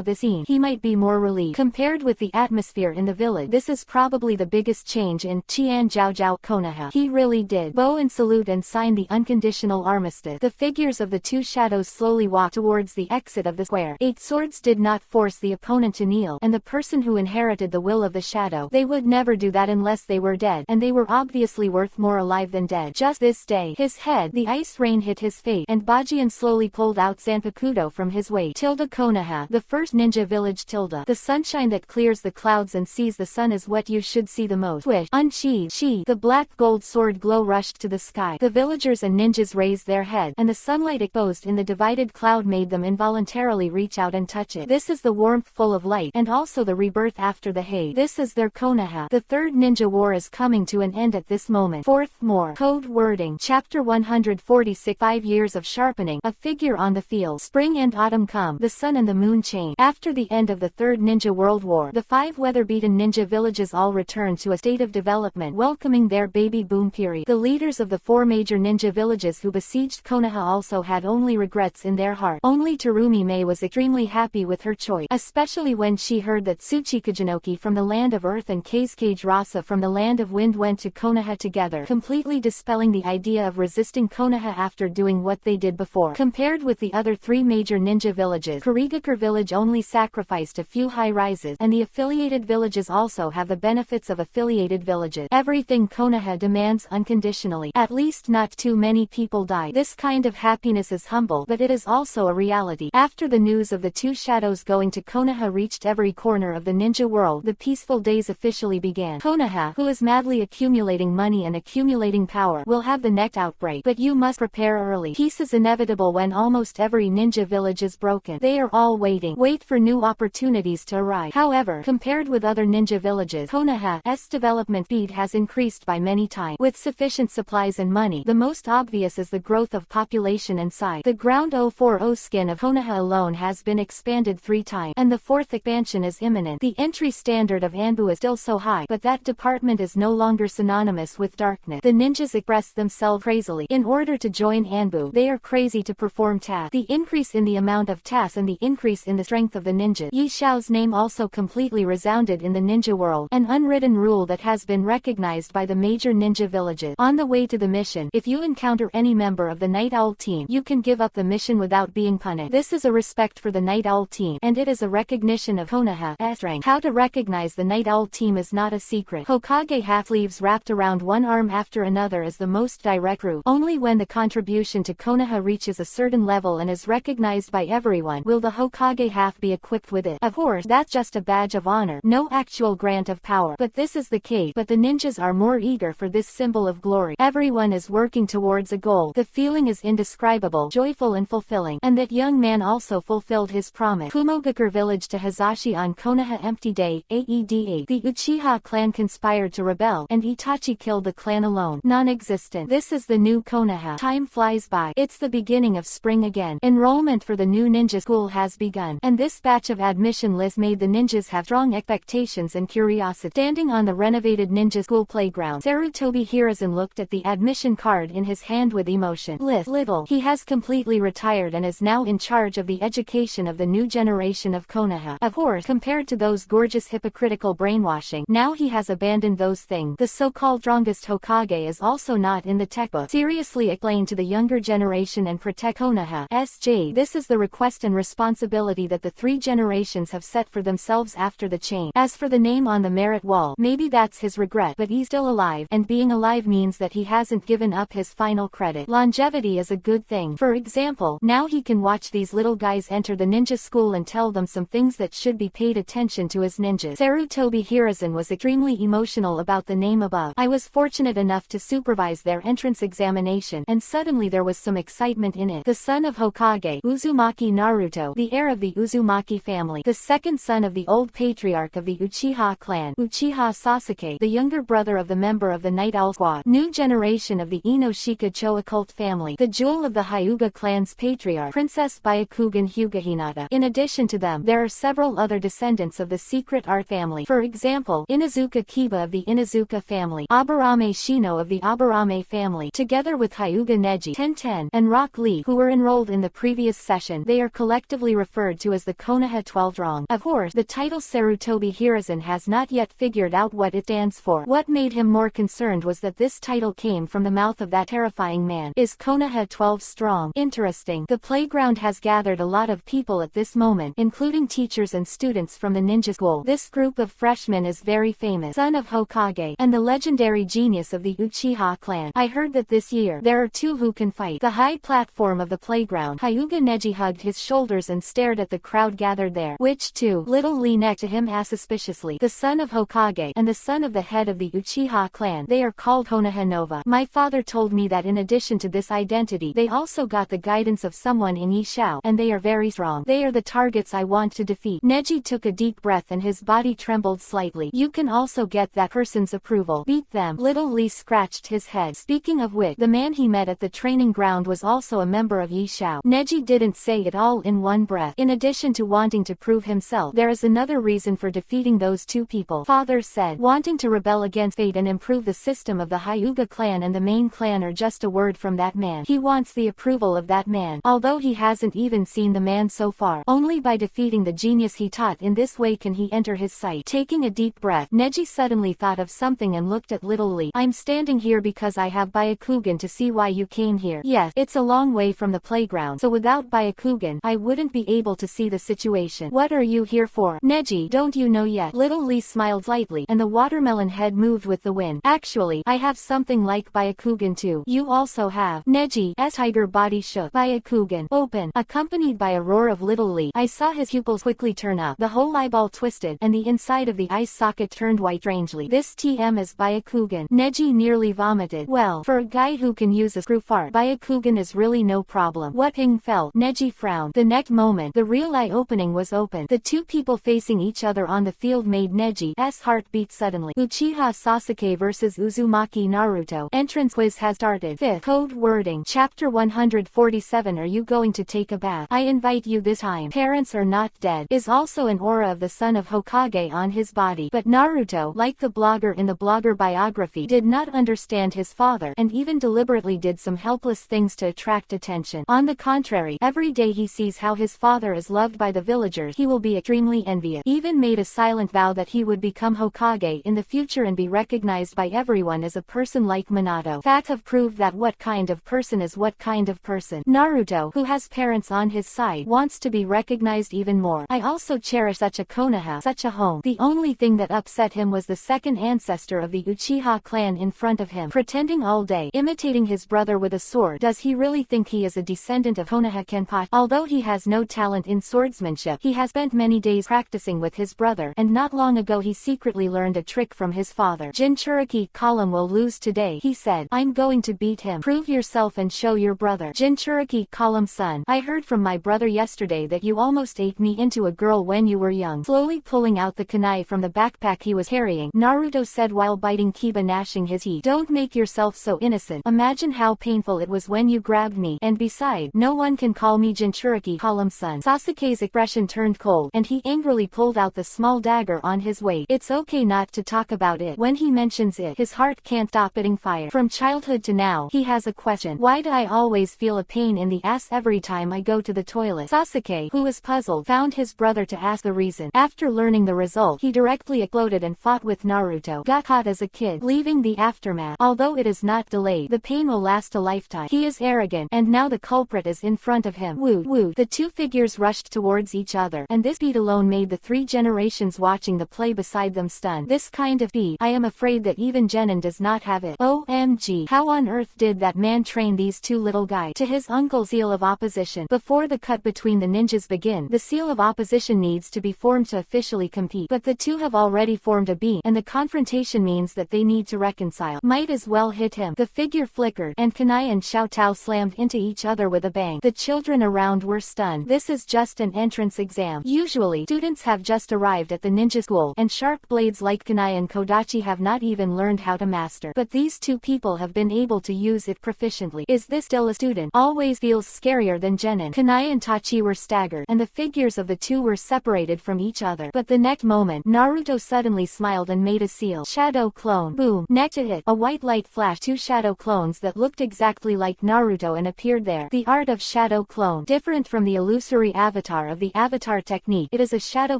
this scene, he might be more relieved. Compared with the atmosphere in the village, this is probably the biggest change in Qian Zhao Konoha. He really did bow and salute and sign the unconditional armistice. The figures of the 2 shadows slowly walked towards the exit of the square. 8 swords did not force the opponent to kneel, and the person who inherited the will of the shadow, they would never do that unless they were dead, and they were obviously worth more alive than dead. Just this day, his head, the ice rain hit his face, and Bajian slowly pulled out Zanpakuto from his waist. Tilda Konoha, the first ninja village. Tilda, the sunshine that clears the clouds and sees the sun is what you should see the most. Swish, unsheathed, she, the black gold sword glow rushed to the sky. The villagers and ninjas raised their heads, and the sunlight exposed in the divided cloud made them involuntarily reach out and touch it. This is the warmth full of light, and also the rebirth after the hate. This is their Konoha. The 3rd ninja war is coming to an end at this moment. 4th more. Code wording. Chapter 146. 5 years of sharpening. A figure on the field. Spring and autumn come. The sun and the moon change. After the end of the 3rd Ninja World War, the 5 weather-beaten ninja villages all returned to a state of development, welcoming their baby boom period. The leaders of the 4 major ninja villages who besieged Konoha also had only regrets in their heart. Only Terumi Mei was extremely happy with her choice, especially when she heard that Tsuchikajinoki from the land of earth and Kazekage Rasa from the land of wind went to Konoha together, completely dispelling the idea of resisting Konoha after doing what they did before. Compared with the other 3 major ninja villages, Kurigakure village only sacrificed a few high-rises, and the affiliated villages also have the benefits of affiliated villages. Everything Konoha demands unconditionally. At least not too many people die. This kind of happiness is humble, but it is also a reality. After the news of the 2 shadows going to Konoha reached every corner of the ninja world, the peaceful days officially began. Konoha, who is madly accumulating money and accumulating power, will have the next outbreak, but you must prepare early. Peace is inevitable when almost every ninja village is broken. They are all waiting. Wait for new opportunities to arrive. However, compared with other ninja villages, Konoha's development speed has increased by many times. With sufficient supplies and money, the most obvious is the growth of population and size. The ground 040 skin of Konoha alone has been expanded 3 times, and the 4th expansion is imminent. The entry standard of Anbu is still so high, but that department is no longer synonymous with darkness. The ninjas express themselves crazily. In order to join Anbu. They are crazy to perform tasks. The increase in the amount of tasks and the increase in the strength of the ninja. Yi Xiao's name also completely resounded in the ninja world, an unwritten rule that has been recognized by the major ninja villages. On the way to the mission, if you encounter any member of the Night Owl team, you can give up the mission without being punished. This is a respect for the Night Owl team, and it is a recognition of Konoha's rank. How to recognize the Night Owl team is not a secret. Hokage half-sleeves wrapped around one arm after another is the most direct route. Only when the contribution to Konoha reaches a certain level and is recognized by everyone will the Hokage half be equipped with it. Of course, that's just a badge of honor, no actual grant of power. But this is the case. But the ninjas are more eager for this symbol of glory. Everyone is working towards a goal. The feeling is indescribable, joyful and fulfilling. And that young man also fulfilled his promise. Kumogakure village to Hazashi on Konoha empty day, AED8. The Uchiha clan conspired to rebel, and Itachi killed the clan alone. Non-existent. This is the new Konoha. Time flies by. It's the beginning of spring again. Enrollment for the new ninja school has begun, and this batch of admission lists made the ninjas have strong expectations and curiosity. Standing on the renovated ninja school playground, Sarutobi Hiruzen looked at the admission card in his hand with emotion. Little. He has completely retired and is now in charge of the education of the new generation of Konoha. Of course, compared to those gorgeous hypocritical brainwashing, now he has abandoned those things. The so-called strongest Hokage is also not in the textbook. Seriously explain to the younger generation and protect Konoha. SJ. This is the request and responsibility that the three generations have set for themselves after the change. As for the name on the merit wall, maybe that's his regret, but he's still alive, and being alive means that he hasn't given up his final credit. Longevity is a good thing. For example, now he can watch these little guys enter the ninja school and tell them some things that should be paid attention to as ninjas. Sarutobi Hiruzen was extremely emotional about the name above. I was fortunate enough to supervise their entrance examination, and suddenly there was some excitement in it. The son of Hokage, Uzumaki Naruto, the heir of the Uzumaki family, the second son of the old patriarch of the Uchiha clan, Uchiha Sasuke, the younger brother of the member of the Night Owl Squad, new generation of the Inoshika-cho occult family, the jewel of the Hyuga clan's patriarch, Princess Byakugan Hyuga Hinata. In addition to them, there are several other descendants of the secret art family. For example, Inazuka Kiba of the Inazuka family, Aburame Shino of the Aburame family, together with Hyuga Neji, Tenten, and Rock Lee, who were enrolled in the previous session. They are collectively referred to as the Konoha 12 Strong. Of course, the title Sarutobi Hiruzen has not yet figured out what it stands for. What made him more concerned was that this title came from the mouth of that terrifying man. Is Konoha 12 strong? Interesting. The playground has gathered a lot of people at this moment, including teachers and students from the ninja school. This group of freshmen is very famous. Son of Hokage, and the legendary genius of the Uchiha clan. I heard that this year, there are two who can fight. The high platform of the playground. Hyuga Neji hugged his shoulders and stared at the crowd gathered there. Which two? Little Lee next to him asked suspiciously. The son of Hokage, and the son of the head of the Uchiha clan. They are called Konoha Nova. My father told me that in addition to this identity, they also got the guidance of someone in Yi Xiao, and they are very strong. They are the targets I want to defeat. Neji took a deep breath and his body trembled slightly. You can also get that person's approval. Beat them. Little Lee scratched his head. Speaking of which, the man he met at the training ground was also a member of Yi Xiao. Neji didn't say it all in one breath. In addition to wanting to prove himself, there is another reason for defeating those two people. Father said, wanting to rebel against fate and improve the system of the Hyuga clan and the main clan are just a word from that man. He wants the approval of that man, although he hasn't even seen the man so far. Only by defeating the genius he taught in this way can he enter his sight. Taking a deep breath, Neji suddenly thought of something and looked at Little Lee. I'm standing here because I have Byakugan to see why you came here. Yes, it's a long way from the playground, so without Byakugan, I wouldn't be able to see the situation. What are you here for? Neji, don't you know yet? Little Lee smiled lightly, and the watermelon head moved with the wind. Actually, I have something like Byakugan too. You also have. Neji's tiger body shook. Byakugan. Open. Accompanied by a roar of Little Lee, I saw his pupils quickly turn up. The whole eyeball twisted, and the inside of the eye socket turned white strangely. This TM is Byakugan. Neji nearly vomited. Well, for a guy who can use a screw fart, Byakugan is really no problem. What Ping felt. Neji frowned. The next moment, the real eye opening was open. The two people facing each other on the field made Neji's heart beat suddenly. Uchiha Sasuke vs Uzumaki Naruto. Entrance quiz has started. 5th. Code wording. Chapter 147. Are you going to take a bath? I invite you this time. Parents are not dead. Is also an aura of the son of Hokage on his body. But Naruto, like the blogger in the blogger biography, did not understand his father, and even deliberately did some some helpless things to attract attention. On the contrary, every day he sees how his father is loved by the villagers, he will be extremely envious. Even made a silent vow that he would become Hokage in the future and be recognized by everyone as a person like Minato. Facts have proved that what kind of person is what kind of person. Naruto, who has parents on his side, wants to be recognized even more. I also cherish such a Konoha, such a home. The only thing that upset him was the second ancestor of the Uchiha clan in front of him, pretending all day, imitating his brother with a sword. Does he really think he is a descendant of Konoha Kenpachi? Although he has no talent in swordsmanship, he has spent many days practicing with his brother, and not long ago he secretly learned a trick from his father. Jinchuriki column will lose today, he said. I'm going to beat him. Prove yourself and show your brother. Jinchuriki column son, I heard from my brother yesterday that you almost ate me into a girl when you were young. Slowly pulling out the kunai from the backpack he was carrying, Naruto said while biting Kiba, gnashing his teeth. Don't make yourself so innocent. Imagine how painful it was when you grabbed me, and beside, no one can call me Jinchuriki column son. Sasuke's expression turned cold, and he angrily pulled out the small dagger on his waist. It's okay not to talk about it. When he mentions it, his heart can't stop beating fire. From childhood to now, he has a question. Why do I always feel a pain in the ass every time I go to the toilet? Sasuke, who was puzzled, found his brother to ask the reason. After learning the result, he directly exploded and fought with Naruto. Got caught as a kid, leaving the aftermath. Although it is not delayed, the pain will last a lifetime. He is arrogant, and now the culprit is in front of him. Woo woo. The two figures rushed towards each other, and this beat alone made the three generations watching the play beside them stunned. This kind of beat, I am afraid that even Genin does not have it. OMG. How on earth did that man train these two little guys? To his uncle, seal of opposition. Before the cut between the ninjas begin, the seal of opposition needs to be formed to officially compete. But the two have already formed a beam, and the confrontation means that they need to reconcile. Might as well hit him. The figure flickered, and Kunai and Xiao Tao slammed into each other with a bang. The children around were stunned. This is just an entrance exam. Usually, students have just arrived at the ninja school, and sharp blades like Kunai and Kodachi have not even learned how to master. But these two people have been able to use it proficiently. Is this still a student? Always feels scarier than Genin. Kunai and Tachi were staggered, and the figures of the two were separated from each other. But the next moment, Naruto suddenly smiled and made a seal. Shadow clone. Boom. Next to it, a white light flashed. Two shadow clones that looked exactly like Naruto and appeared there. The art of shadow clone. Different from the illusory avatar of the avatar technique, it is a shadow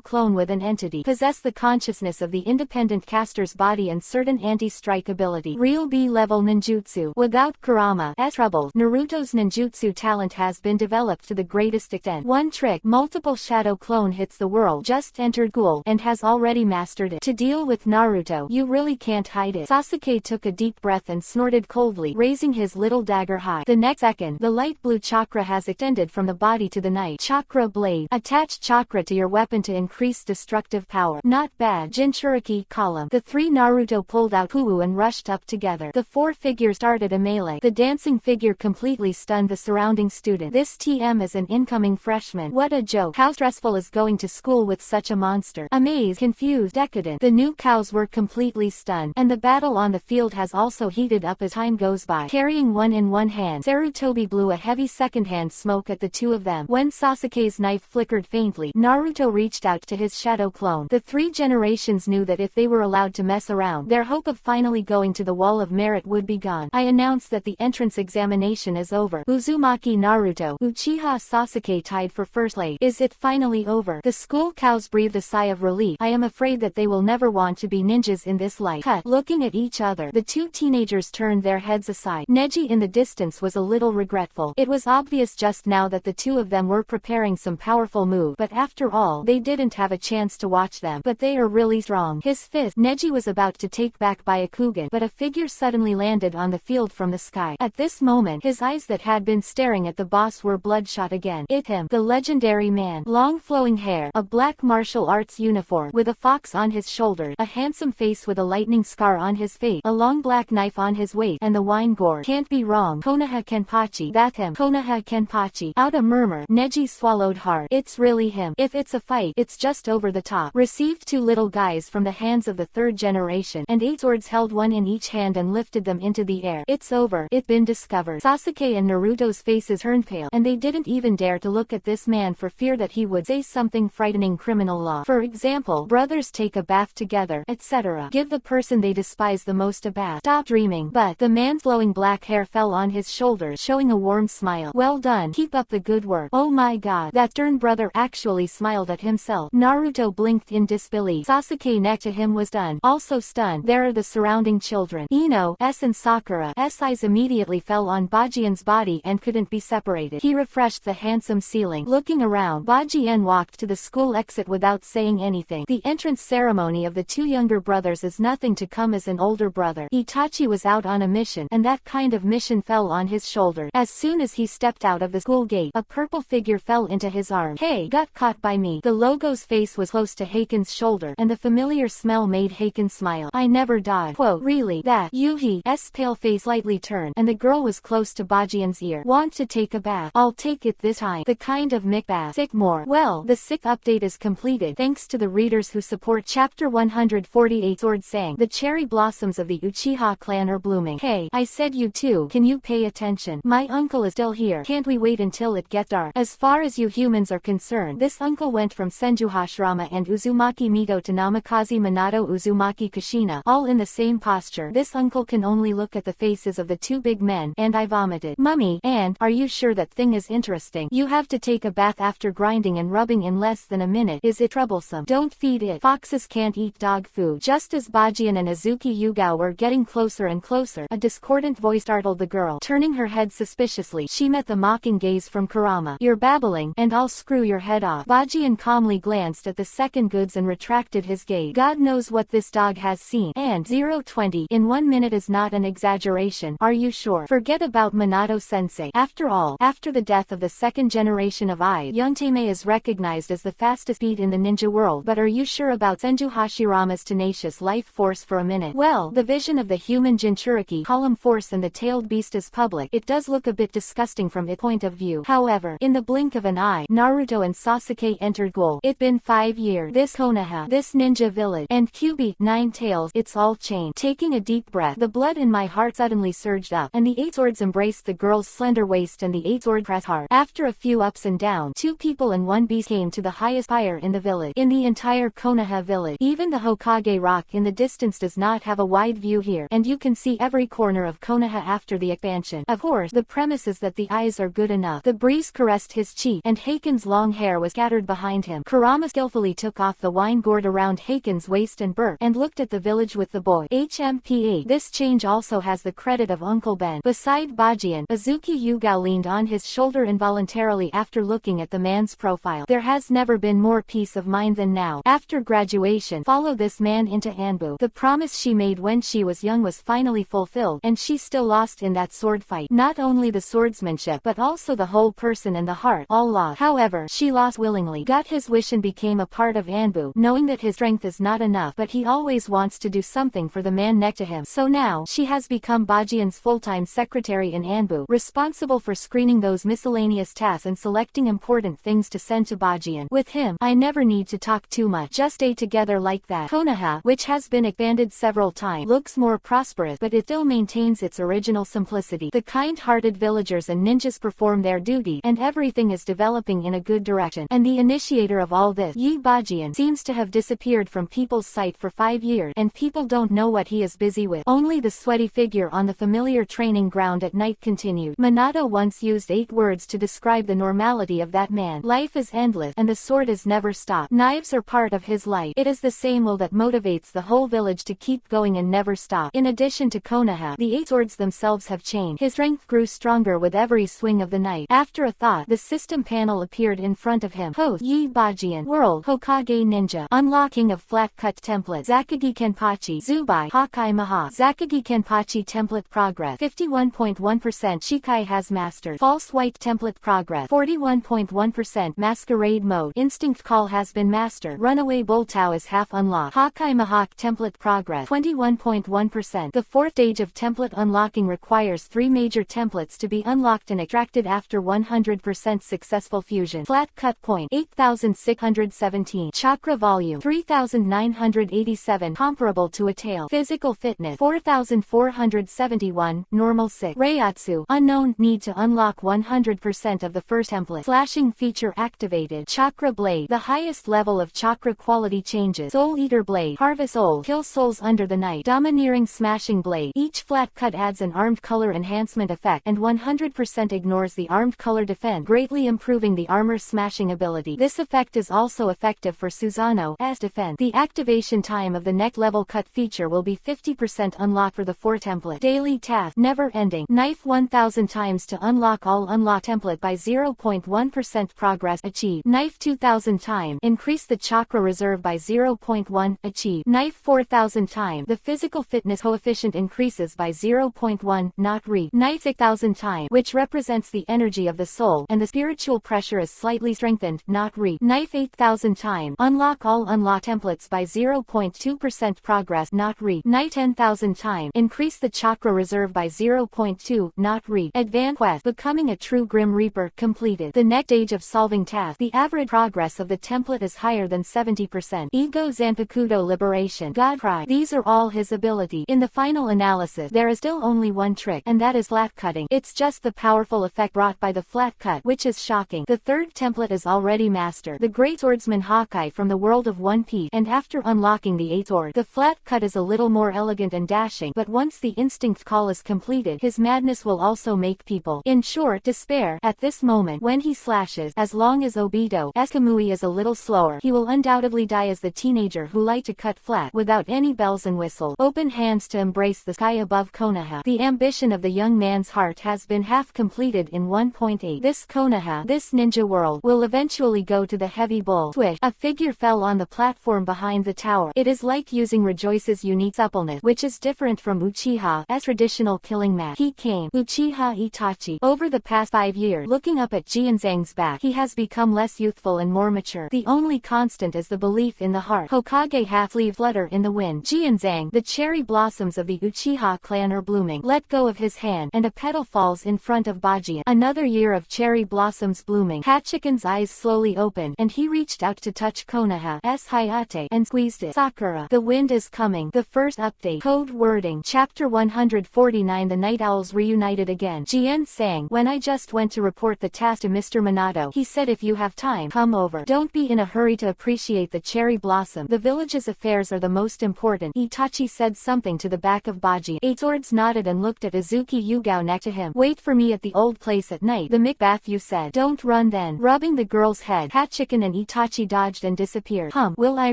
clone with an entity. Possess the consciousness of the independent caster's body and certain anti-strike ability. Real B-level ninjutsu. Without Kurama's trouble, Naruto's ninjutsu talent has been developed to the greatest extent. One trick, multiple shadow clone hits the world, just entered school, and has already mastered it. To deal with Naruto, you really can't hide it. Sasuke took a deep breath and snorted coldly, raising his little dagger high. The next second, the light blue chakra has extended from the body to the knife. Chakra blade. Attach chakra to your weapon to increase destructive power. Not bad. Jinchuriki column. The three Naruto pulled out Kuwu and rushed up together. The four figures started a melee. The dancing figure completely stunned the surrounding student. This TM is an incoming freshman. What a joke. How stressful is going to school with such a monster. Amazed, confused, decadent. The new cows were completely stunned, and the battle on the field has also heated up as time goes by. Carrying one in one hand, Sarutobi blew a heavy second-hand smoke at the two of them. When Sasuke's knife flickered faintly, Naruto reached out to his shadow clone. The three generations knew that if they were allowed to mess around, their hope of finally going to the wall of merit would be gone. I announced that the entrance examination is over. Uzumaki Naruto, Uchiha Sasuke tied for first place. Is it finally over? The school cows breathed a sigh of relief. I am afraid that they will never want to be ninjas in this life. Cut. Looking at each other, the two teenagers turned their heads aside. Neji in the distance was a little regretful. It was obvious just now that the two of them were preparing some powerful move, but after all, they didn't have a chance to watch them. But they are really strong. His fist, Neji was about to take back Byakugan, but a figure suddenly landed on the field from the sky. At this moment, his eyes that had been staring at the boss were bloodshot again. It him, the legendary man. Long flowing hair, a black martial arts uniform with a fox on his shoulder, a handsome face with a lightning scar on his face, a long black knife on his waist, and the wine gourd. Can't be wrong. Konoha Kenpachi. That him. Konoha Kenpachi. Out a murmur, Neji swallowed hard. It's really him. If it's a fight, it's just over the top. Received two little guys from the hands of the third generation, and 8 swords held one in each hand and lifted them into the air. It's over. It's been discovered. Sasuke and Naruto's faces turned pale, and they didn't even dare to look at this man for fear that he would say something frightening. Criminal law. For example, brothers take a bath together, etc. Give the person they despise the most a bath. Stop dreaming. But the man's flowing black hair hair fell on his shoulders, showing a warm smile. Well done. Keep up the good work. Oh my god. That stern brother actually smiled at himself. Naruto blinked in disbelief. Sasuke next to him was stunned. Also stunned, there are the surrounding children. Ino's and Sakura's eyes immediately fell on Bajian's body and couldn't be separated. He refreshed the handsome ceiling. Looking around, Bajian walked to the school exit without saying anything. The entrance ceremony of the two younger brothers is nothing to come as an older brother. Itachi was out on a mission, and that kind of mission fell on his shoulder. As soon as he stepped out of the school gate, a purple figure fell into his arm. Hey, got caught by me. The logo's face was close to Heiken's shoulder, and the familiar smell made Heiken smile. I never died. Quote, really? That? Yuhi's pale face slightly turned, and the girl was close to Bajian's ear. Want to take a bath? I'll take it this time. The kind of mic bath. Sick more. Well, the sick update is completed thanks to the readers who support Chapter 148. Sword sang. The cherry blossoms of the Uchiha clan are blooming. Hey, I said you too. Can you pay attention? My uncle is still here. Can't we wait until it gets dark? As far as you humans are concerned, this uncle went from Senjuhashirama and Uzumaki Migo to Namikaze Minato Uzumaki Kushina, all in the same posture. This uncle can only look at the faces of the two big men, and I vomited. Mummy, and, are you sure that thing is interesting? You have to take a bath after grinding and rubbing in less than a minute. Is it troublesome? Don't feed it. Foxes can't eat dog food. Just as Bajian and Azuki Yugao were getting closer and closer, a discordant voice startled the girl. Turning her head suspiciously, she met the mocking gaze from Kurama. You're babbling, and I'll screw your head off. Bajian calmly glanced at the second goods and retracted his gaze. God knows what this dog has seen. And 020 in 1 minute is not an exaggeration. Are you sure? Forget about Minato-sensei. After all, after the death of the second generation of Ai, Yuntame is recognized as the fastest beat in the ninja world. But are you sure about Senju Hashirama's tenacious life force for a minute? Well, the vision of the human Jinchuriki column force and the tailed beast is public. It does look a bit disgusting from its point of view. However, in the blink of an eye, Naruto and Sasuke entered Goal. It's been 5 years. This Konoha, this ninja village, and QB, 9 tails, it's all changed. Taking a deep breath, the blood in my heart suddenly surged up, and the 8 swords embraced the girl's slender waist and the 8 sword pressed hard. After a few ups and downs, 2 people and 1 beast came to the highest pyre in the village. In the entire Konoha village, even the Hokage rock in the distance does not have a wide view here, and you can see every corner of Konoha after the expansion. Of course, the premise is that the eyes are good enough. The breeze caressed his cheek, and Heiken's long hair was scattered behind him. Kurama skillfully took off the wine gourd around Heiken's waist and burped, and looked at the village with the boy. HMPA. This change also has the credit of Uncle Ben. Beside Bajian, Azuki Yugao leaned on his shoulder involuntarily after looking at the man's profile. There has never been more peace of mind than now. After graduation, follow this man into Anbu. The promise she made when she was young was finally fulfilled, and she still lost in that sword fight. Not only the swordsmanship, but also the whole person and the heart, all lost. However, she lost willingly, got his wish and became a part of Anbu, knowing that his strength is not enough, but he always wants to do something for the man next to him. So now, she has become Bajian's full-time secretary in Anbu, responsible for screening those miscellaneous tasks and selecting important things to send to Bajian. With him, I never need to talk too much, just stay together like that. Konoha, which has been expanded several times, looks more prosperous, but it still maintains its original simplicity. The kind-hearted villagers and ninjas perform their duty, and everything is developing in a good direction. And the initiator of all this, Yi Bajian, seems to have disappeared from people's sight for 5 years, and people don't know what he is busy with. Only the sweaty figure on the familiar training ground at night continued. Minato once used 8 words to describe the normality of that man. Life is endless, and the sword is never stopped. Knives are part of his life. It is the same will that motivates the whole village to keep going and never stop. In addition to Konoha, the 8 swords themselves have changed. His strength grew stronger with every swing of the knife. After a thought, the system panel appeared in front of him. Host, Yi Bajian. World, Hokage Ninja. Unlocking of flat cut template. Zakagi Kenpachi. Zubai. Hakai Maha. Zakagi Kenpachi template progress. 51.1%. Shikai has mastered. False white template progress. 41.1%. Masquerade mode. Instinct call has been mastered. Runaway Boltao is half unlocked. Hakai Mahak template progress. 21.1%. The 4th stage of template unlocking requires 3 major templates to be unlocked and extracted after 100% successful fusion. Flat cut point 8617. Chakra volume 3987, comparable to a tail. Physical fitness 4471, normal 6. Reiatsu unknown, need to unlock 100% of the first template. Slashing feature activated. Chakra blade, the highest level of chakra quality changes. Soul eater blade, harvest soul, kill souls under the night. Domineering smashing blade, each flat cut adds an arm armed color enhancement effect and 100% ignores the armed color defense, greatly improving the armor's smashing ability. This effect is also effective for Susanoo's defense. The activation time of the next level cut feature will be 50% unlock for the 4 template. Daily task, never ending. Knife 1000 times to unlock all unlock template by 0.1% progress achieved. Knife 2000 time, increase the chakra reserve by 0.1 achieved. Knife 4000 time, the physical fitness coefficient increases by 0.1 not reached. Knife 6000 time, which represents the energy of the soul, and the spiritual pressure is slightly strengthened, not reached. Knife 8000 time, unlock all unlock templates by 0.2% progress not reached. Knife 10,000 time, increase the chakra reserve by 0.2 not reached. Advanced quest, becoming a true Grim Reaper, completed. The next stage of solving tasks, the average progress of the template is higher than 70%. Ego Zanpakudo liberation, God pride. These are all his ability. In the final analysis, there is still only one trick, and that is flat cutting. It's just the powerful effect brought by the flat cut, which is shocking. The third template is already mastered. The great swordsman Hawkeye from the world of One Piece, and after unlocking the 8th sword, the flat cut is a little more elegant and dashing, but once the instinct call is completed, his madness will also make people, in short, despair. At this moment, when he slashes, as long as Obito's Kamui is a little slower, he will undoubtedly die as the teenager who liked to cut flat, without any bells and whistles. Open hands to embrace the sky above Konoha. The ambition of the young man's heart has been half completed in 1.8. This Konoha, this ninja world, will eventually go to the heavy bull. Swish, a figure fell on the platform behind the tower. It is like using Rejoice's unique suppleness, which is different from Uchiha's traditional killing mat. He came, Uchiha Itachi. Over the past 5 years, looking up at Jianzhang's back, he has become less youthful and more mature. The only constant is the belief in the heart. Hokage half-leaf flutter in the wind. Jianzhang, the cherry blossoms of the Uchiha clan are blooming. Let go of his hand, and a petal falls in front of Bajian. Another year of cherry blossoms blooming. Hachiken's eyes slowly opened, and he reached out to touch Konoha's Hayate and squeezed it. Sakura, the wind is coming. The first update. Code wording. Chapter 149. The Night Owls reunited again. Jianzhang, when I just went to report the task to Mr. Minato, he said if you have time, come over. Don't be in a hurry to appreciate the cherry blossom. The village's affairs are the most important. Itachi said something to the back of Baji. 8 swords nodded and looked at Izuki Yugao next to him. Wait for me at the old place at night. The Macbeth you said. Don't run then. Rubbing the girl's head, Hachiken and Itachi dodged and disappeared. Will I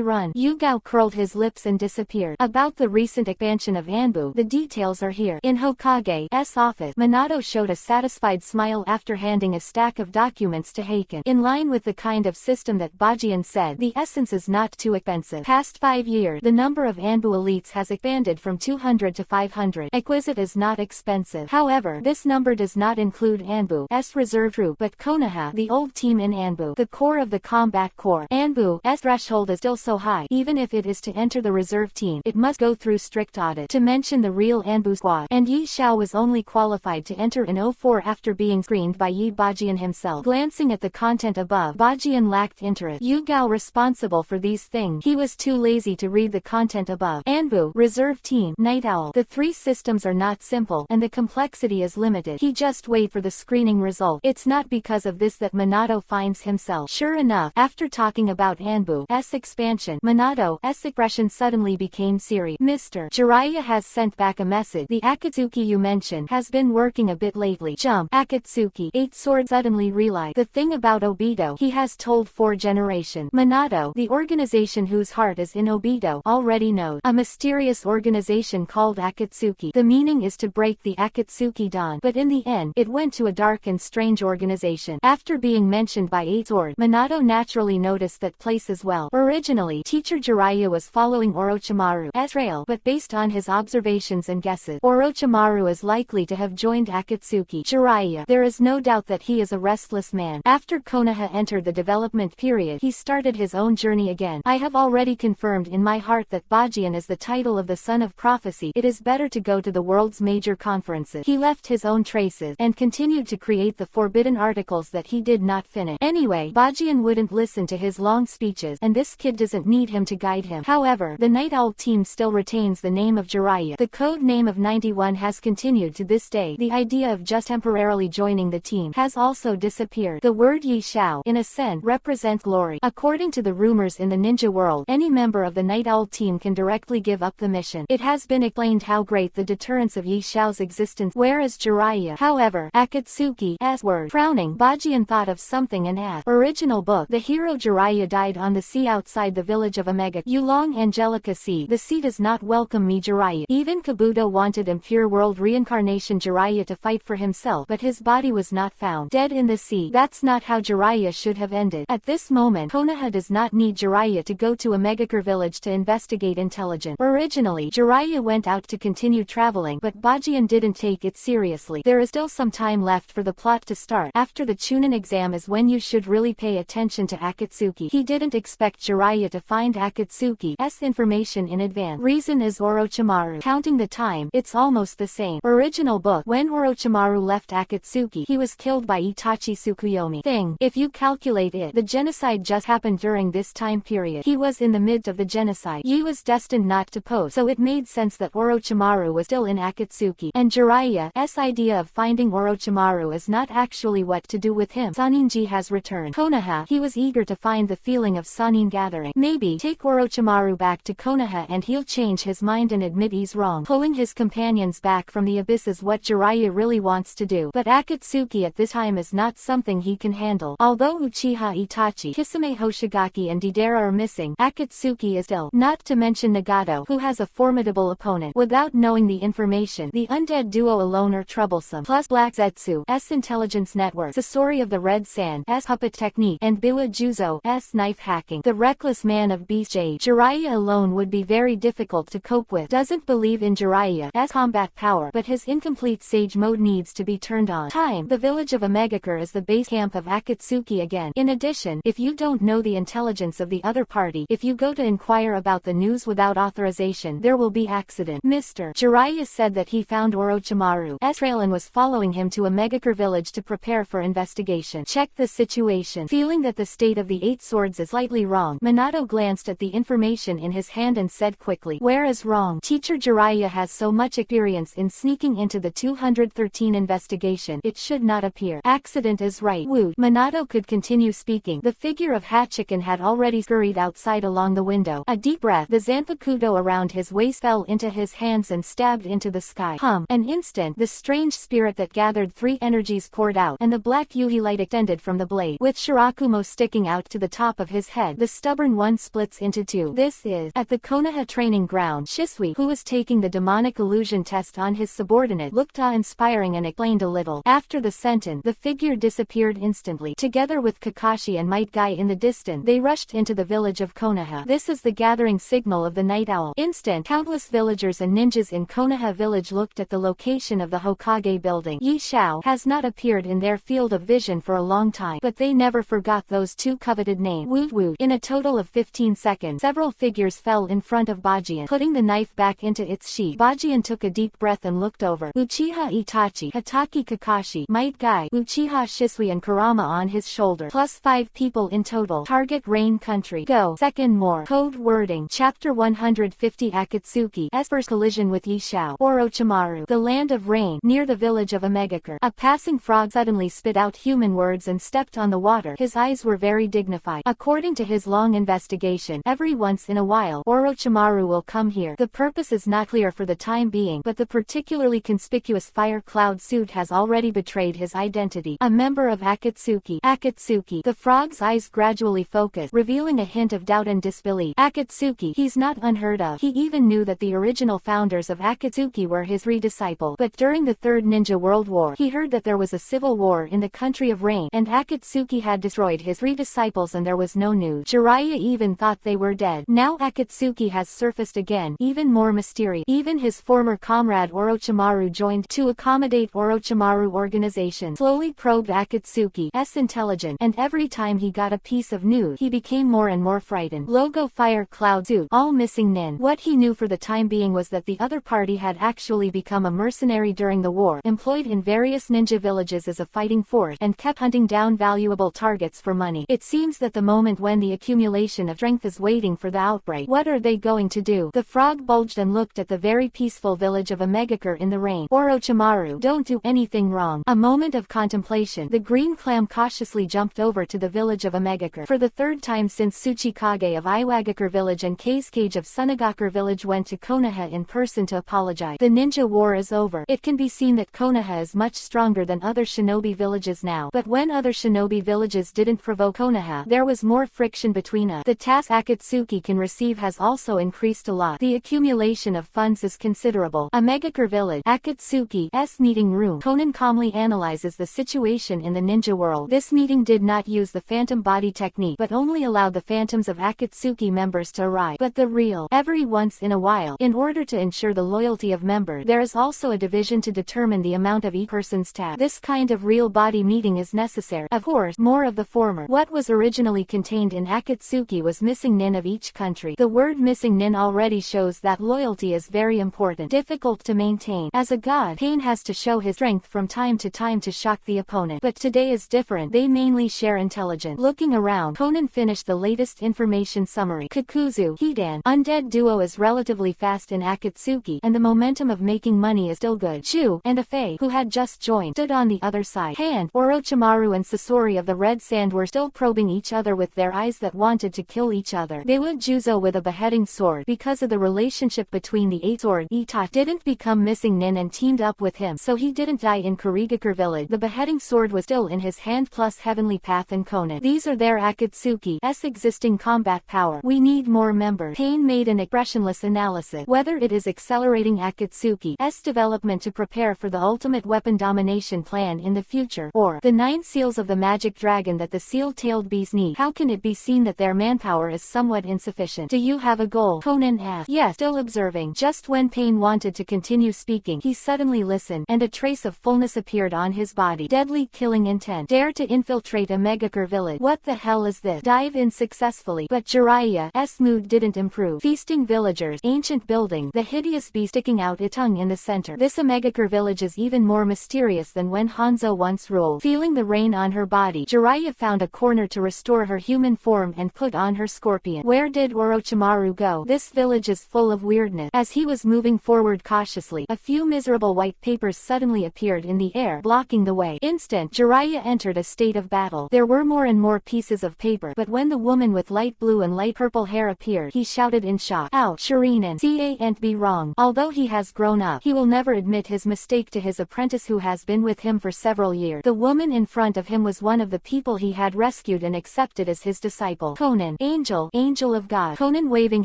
run? Yugao curled his lips and disappeared. About the recent expansion of Anbu, the details are here. In Hokage's office, Minato showed a satisfied smile after handing a stack of documents to Heiken. In line with the kind of system that Bajian said, the essence is not too expensive. Past 5 years, the number of Anbu elites has expanded from 200 to 500. Exquisite is not expensive. However, this number does not include Anbu's reserve troop, but Konoha, the old team in Anbu, the core of the combat corps. Anbu's threshold is still so high. Even if it is to enter the reserve team, it must go through strict audit. To mention the real Anbu squad, and Yi Xiao was only qualified to enter in 04 after being screened by Yi Bajian himself. Glancing at the content above, Bajian lacked interest. Yugao responsible for these things. He was too lazy to read the content above. Anbu, reserve team, Night Owl. The 3 systems are not simple, and the complexity is limited. He just wait for the screening result. It's not because of this that Minato finds himself. Sure enough, after talking about Anbu's expansion, Minato's expression suddenly became serious. Mr. Jiraiya has sent back a message. The Akatsuki you mentioned has been working a bit lately. Jump. Akatsuki, 8 Sword suddenly realized the thing about Obito. He has told 4 generations. Minato, the organization whose heart is in Obito, already knows. A mysterious organization called Akatsuki. The meaning is to break the Akatsuki Dawn, but in the end, it went to a dark and strange organization. After being mentioned by 8 Sword, Minato naturally noticed that place as well. Originally, teacher Jiraiya was following Orochimaru's trail, but based on his observations and guesses, Orochimaru is likely to have joined Akatsuki. Jiraiya, there is no doubt that he is a restless man. After Konoha entered the development period, he started his own journey again. I have already confirmed in my heart that Bajian is the title of the Son of Prophecy. It is better to go to the world's major conferences. He left his own traces, and continued to create the forbidden articles that he did not finish. Anyway, Bajian wouldn't listen to his long speeches, and this kid doesn't need him to guide him. However, the Night Owl team still retains the name of Jiraiya. The code name of 91 has continued to this day. The idea of just temporarily joining the team has also disappeared. The word Yi Xiao, in a sense, represents glory. According to the rumors in the ninja world, any member of the Night Owl team can directly give up the mission. It has been explained how great the deterrence of Yi Yishao's existence, whereas Jiraiya, however, Akatsuki's word. Frowning, Bajian thought of something and asked. Original book. The hero Jiraiya died on the sea outside the village of Omega. Yulong Angelica Sea. The sea does not welcome me Jiraiya. Even Kabuto wanted impure world reincarnation Jiraiya to fight for himself, but his body was not found. Dead in the sea. That's not how Jiraiya should have ended. At this moment, Konoha does not need Jiraiya to go to Omegakure village to investigate intelligence. Originally, Jiraiya went out to continue traveling, but Bajian didn't take it seriously. There is still some time left for the plot to start. After the Chunin exam is when you should really pay attention to Akatsuki. He didn't expect Jiraiya to find Akatsuki's information in advance. Reason is Orochimaru. Counting the time, it's almost the same. Original book. When Orochimaru left Akatsuki, he was killed by Itachi Tsukuyomi. Thing. If you calculate it, the genocide just happened during this time period. He was in the midst of the genocide. He was destined not to pose, so it made sense that Orochimaru was still in Akatsuki. And Jiraiya's idea of finding Orochimaru is not actually what to do with him. Saninji has returned. Konoha. He was eager to find the feeling of Sanin gathering. Maybe take Orochimaru back to Konoha and he'll change his mind and admit he's wrong. Pulling his companions back from the abyss is what Jiraiya really wants to do. But Akatsuki at this time is not something he can handle. Although Uchiha Itachi, Kisame Hoshigaki and Deidara are missing, Akatsuki is still. Not to mention Nagato, who has a formidable opponent. Without knowing the information, the undead duo alone are troublesome. Plus Black Zetsu's intelligence network, Sasori of the Red Sand's puppet technique, and Biwa Juzo's knife hacking. The reckless man of Beast Jade. Jiraiya alone would be very difficult to cope with. Doesn't believe in Jiraiya's combat power, but his incomplete sage mode needs to be turned on. Time. The village of Omegakure is the base camp of Akatsuki again. In addition, if you don't know the intelligence of the other party, if you go to inquire about the news without authorization, there will be accident. Mr. Jiraiya said that he found Orochimaru's trail and was following him to Omegakure village to prepare for investigation. Check the situation. Feeling that the state of the Eight Swords is slightly wrong, Minato glanced at the information in his hand and said quickly, "Where is wrong? Teacher Jiraiya has so much experience in sneaking into the 213 investigation, it should not appear. Accident is right." Woot. Minato could continue speaking. The figure of Hachiken had already scurried outside along the window. A deep breath. The Zanpakuto around his waist fell into his hands and stabbed into the sky. An instant, the strange spirit that gathered three energies poured out, and the black Yuhi light extended from the blade. With Shirakumo sticking out to the top of his head, the stubborn one splits into two. This is, at the Konoha training ground, Shisui, who was taking the demonic illusion test on his subordinate, looked awe-inspiring and explained a little. After the sentence, the figure disappeared instantly. Together with Kakashi and Might Guy in the distance, they rushed into the village of Konoha. This is the gathering signal of the night owl. Instant, countless villagers and ninjas in Konoha village looked at the location of the Hokage building. Yishao has not appeared in their field of vision for a long time, but they never forgot those two coveted names. Woot woot. In a total of 15 seconds, several figures fell in front of Bajian. Putting the knife back into its sheath, Bajian took a deep breath and looked over. Uchiha Itachi, Hatake Kakashi, Might Guy, Uchiha Shisui and Kurama on his shoulder. Plus 5 people in total. Target Rain Country. Go. Second more. Code wording. Chapter 150 Akatsuki's first collision with Yishao. Orochimaru. The land of rain, near the village of Omegakure. A passing frog suddenly spit out human words and stepped on the water. His eyes were very dignified. According to his long investigation, every once in a while, Orochimaru will come here. The purpose is not clear for the time being, but the particularly conspicuous fire cloud suit has already betrayed his identity. A member of Akatsuki. Akatsuki. The frog's eyes gradually focused, revealing a hint of doubt and disbelief. Akatsuki. He's not unheard of. He even knew that the original founders of Akatsuki were his disciples. But during the Third Ninja World War, he heard that there was a civil war in the country of rain, and Akatsuki had destroyed his disciples and there was no news. Jiraiya even thought they were dead. Now Akatsuki has surfaced again, even more mysterious. Even his former comrade Orochimaru joined to accommodate Orochimaru organization. Slowly probed Akatsuki's intelligence, and every time he got a piece of news, he became more and more frightened. Logo Fire Cloud Suit. All missing nin. What he knew for the time being was that the other party had actually become a mercenary during the war, employed in various ninja villages as a fighting force, and kept hunting down valuable targets for money. It seems that the moment when the accumulation of strength is waiting for the outbreak. What are they going to do? The frog bulged and looked at the very peaceful village of Omegakure in the rain. Orochimaru, don't do anything wrong. A moment of contemplation. The green clam cautiously jumped over to the village of Omegakure. For the third time since Tsuchikage of Iwagakure village and Kazekage of Sunagakure village went to Konoha in person to apologize, the ninja ninja war is over. It can be seen that Konoha is much stronger than other shinobi villages now. But when other shinobi villages didn't provoke Konoha, there was more friction between us. The task Akatsuki can receive has also increased a lot. The accumulation of funds is considerable. A megacre village. Akatsuki's meeting room. Conan calmly analyzes the situation in the ninja world. This meeting did not use the phantom body technique, but only allowed the phantoms of Akatsuki members to arrive. But the real, every once in a while, in order to ensure the loyalty of members, there is also a division to determine the amount of each person's task. This kind of real body meeting is necessary. Of course, more of the former. What was originally contained in Akatsuki was missing nin of each country. The word missing nin already shows that loyalty is very important, difficult to maintain. As a god, Pain has to show his strength from time to shock the opponent. But today is different. They mainly share intelligence. Looking around, Conan finished the latest information summary. Kakuzu, Hidan, undead duo is relatively fast in Akatsuki, and the momentum of making money is still good. Shu, and Afei, who had just joined, stood on the other side. Hand, Orochimaru and Sasori of the Red Sand were still probing each other with their eyes that wanted to kill each other. They would Juzo with a beheading sword. Because of the relationship between the eight sword, Itachi didn't become missing nin and teamed up with him, so he didn't die in Kurigakure village. The beheading sword was still in his hand plus Heavenly Path and Conan. These are their Akatsuki's existing combat power. We need more members. Pain made an expressionless analysis. Whether it is accelerating Akatsuki's development to prepare for the ultimate weapon domination plan in the future, or the 9 seals of the magic dragon that the seal-tailed beast need. How can it be seen that their manpower is somewhat insufficient? Do you have a goal? Conan asked. Yes, still observing. Just when Pain wanted to continue speaking, he suddenly listened, and a trace of fullness appeared on his body. Deadly killing intent. Dare to infiltrate a megacre village. What the hell is this? Dive in successfully. But Jiraiya's mood didn't improve. Feasting villagers, ancient building, the hideous beast sticking out its tongue in the center. This megacre village is even more mysterious than when Hanzo once ruled. Feeling the rain on her body, Jiraiya found a corner to restore her human form and put on her scorpion. Where did Orochimaru go? This village is full of weirdness. As he was moving forward cautiously, a few miserable white papers suddenly appeared in the air, blocking the way. Instant, Jiraiya entered a state of battle. There were more and more pieces of paper, but when the woman with light blue and light purple hair appeared, he shouted in shock. Ouch, Shirinen, can't be wrong. Although he has grown up, he will never admit his mistake to his apprentice who has been with him for several years. The woman in front of him was one of the people he had rescued and accepted as his disciple. Conan, angel of God. Conan waving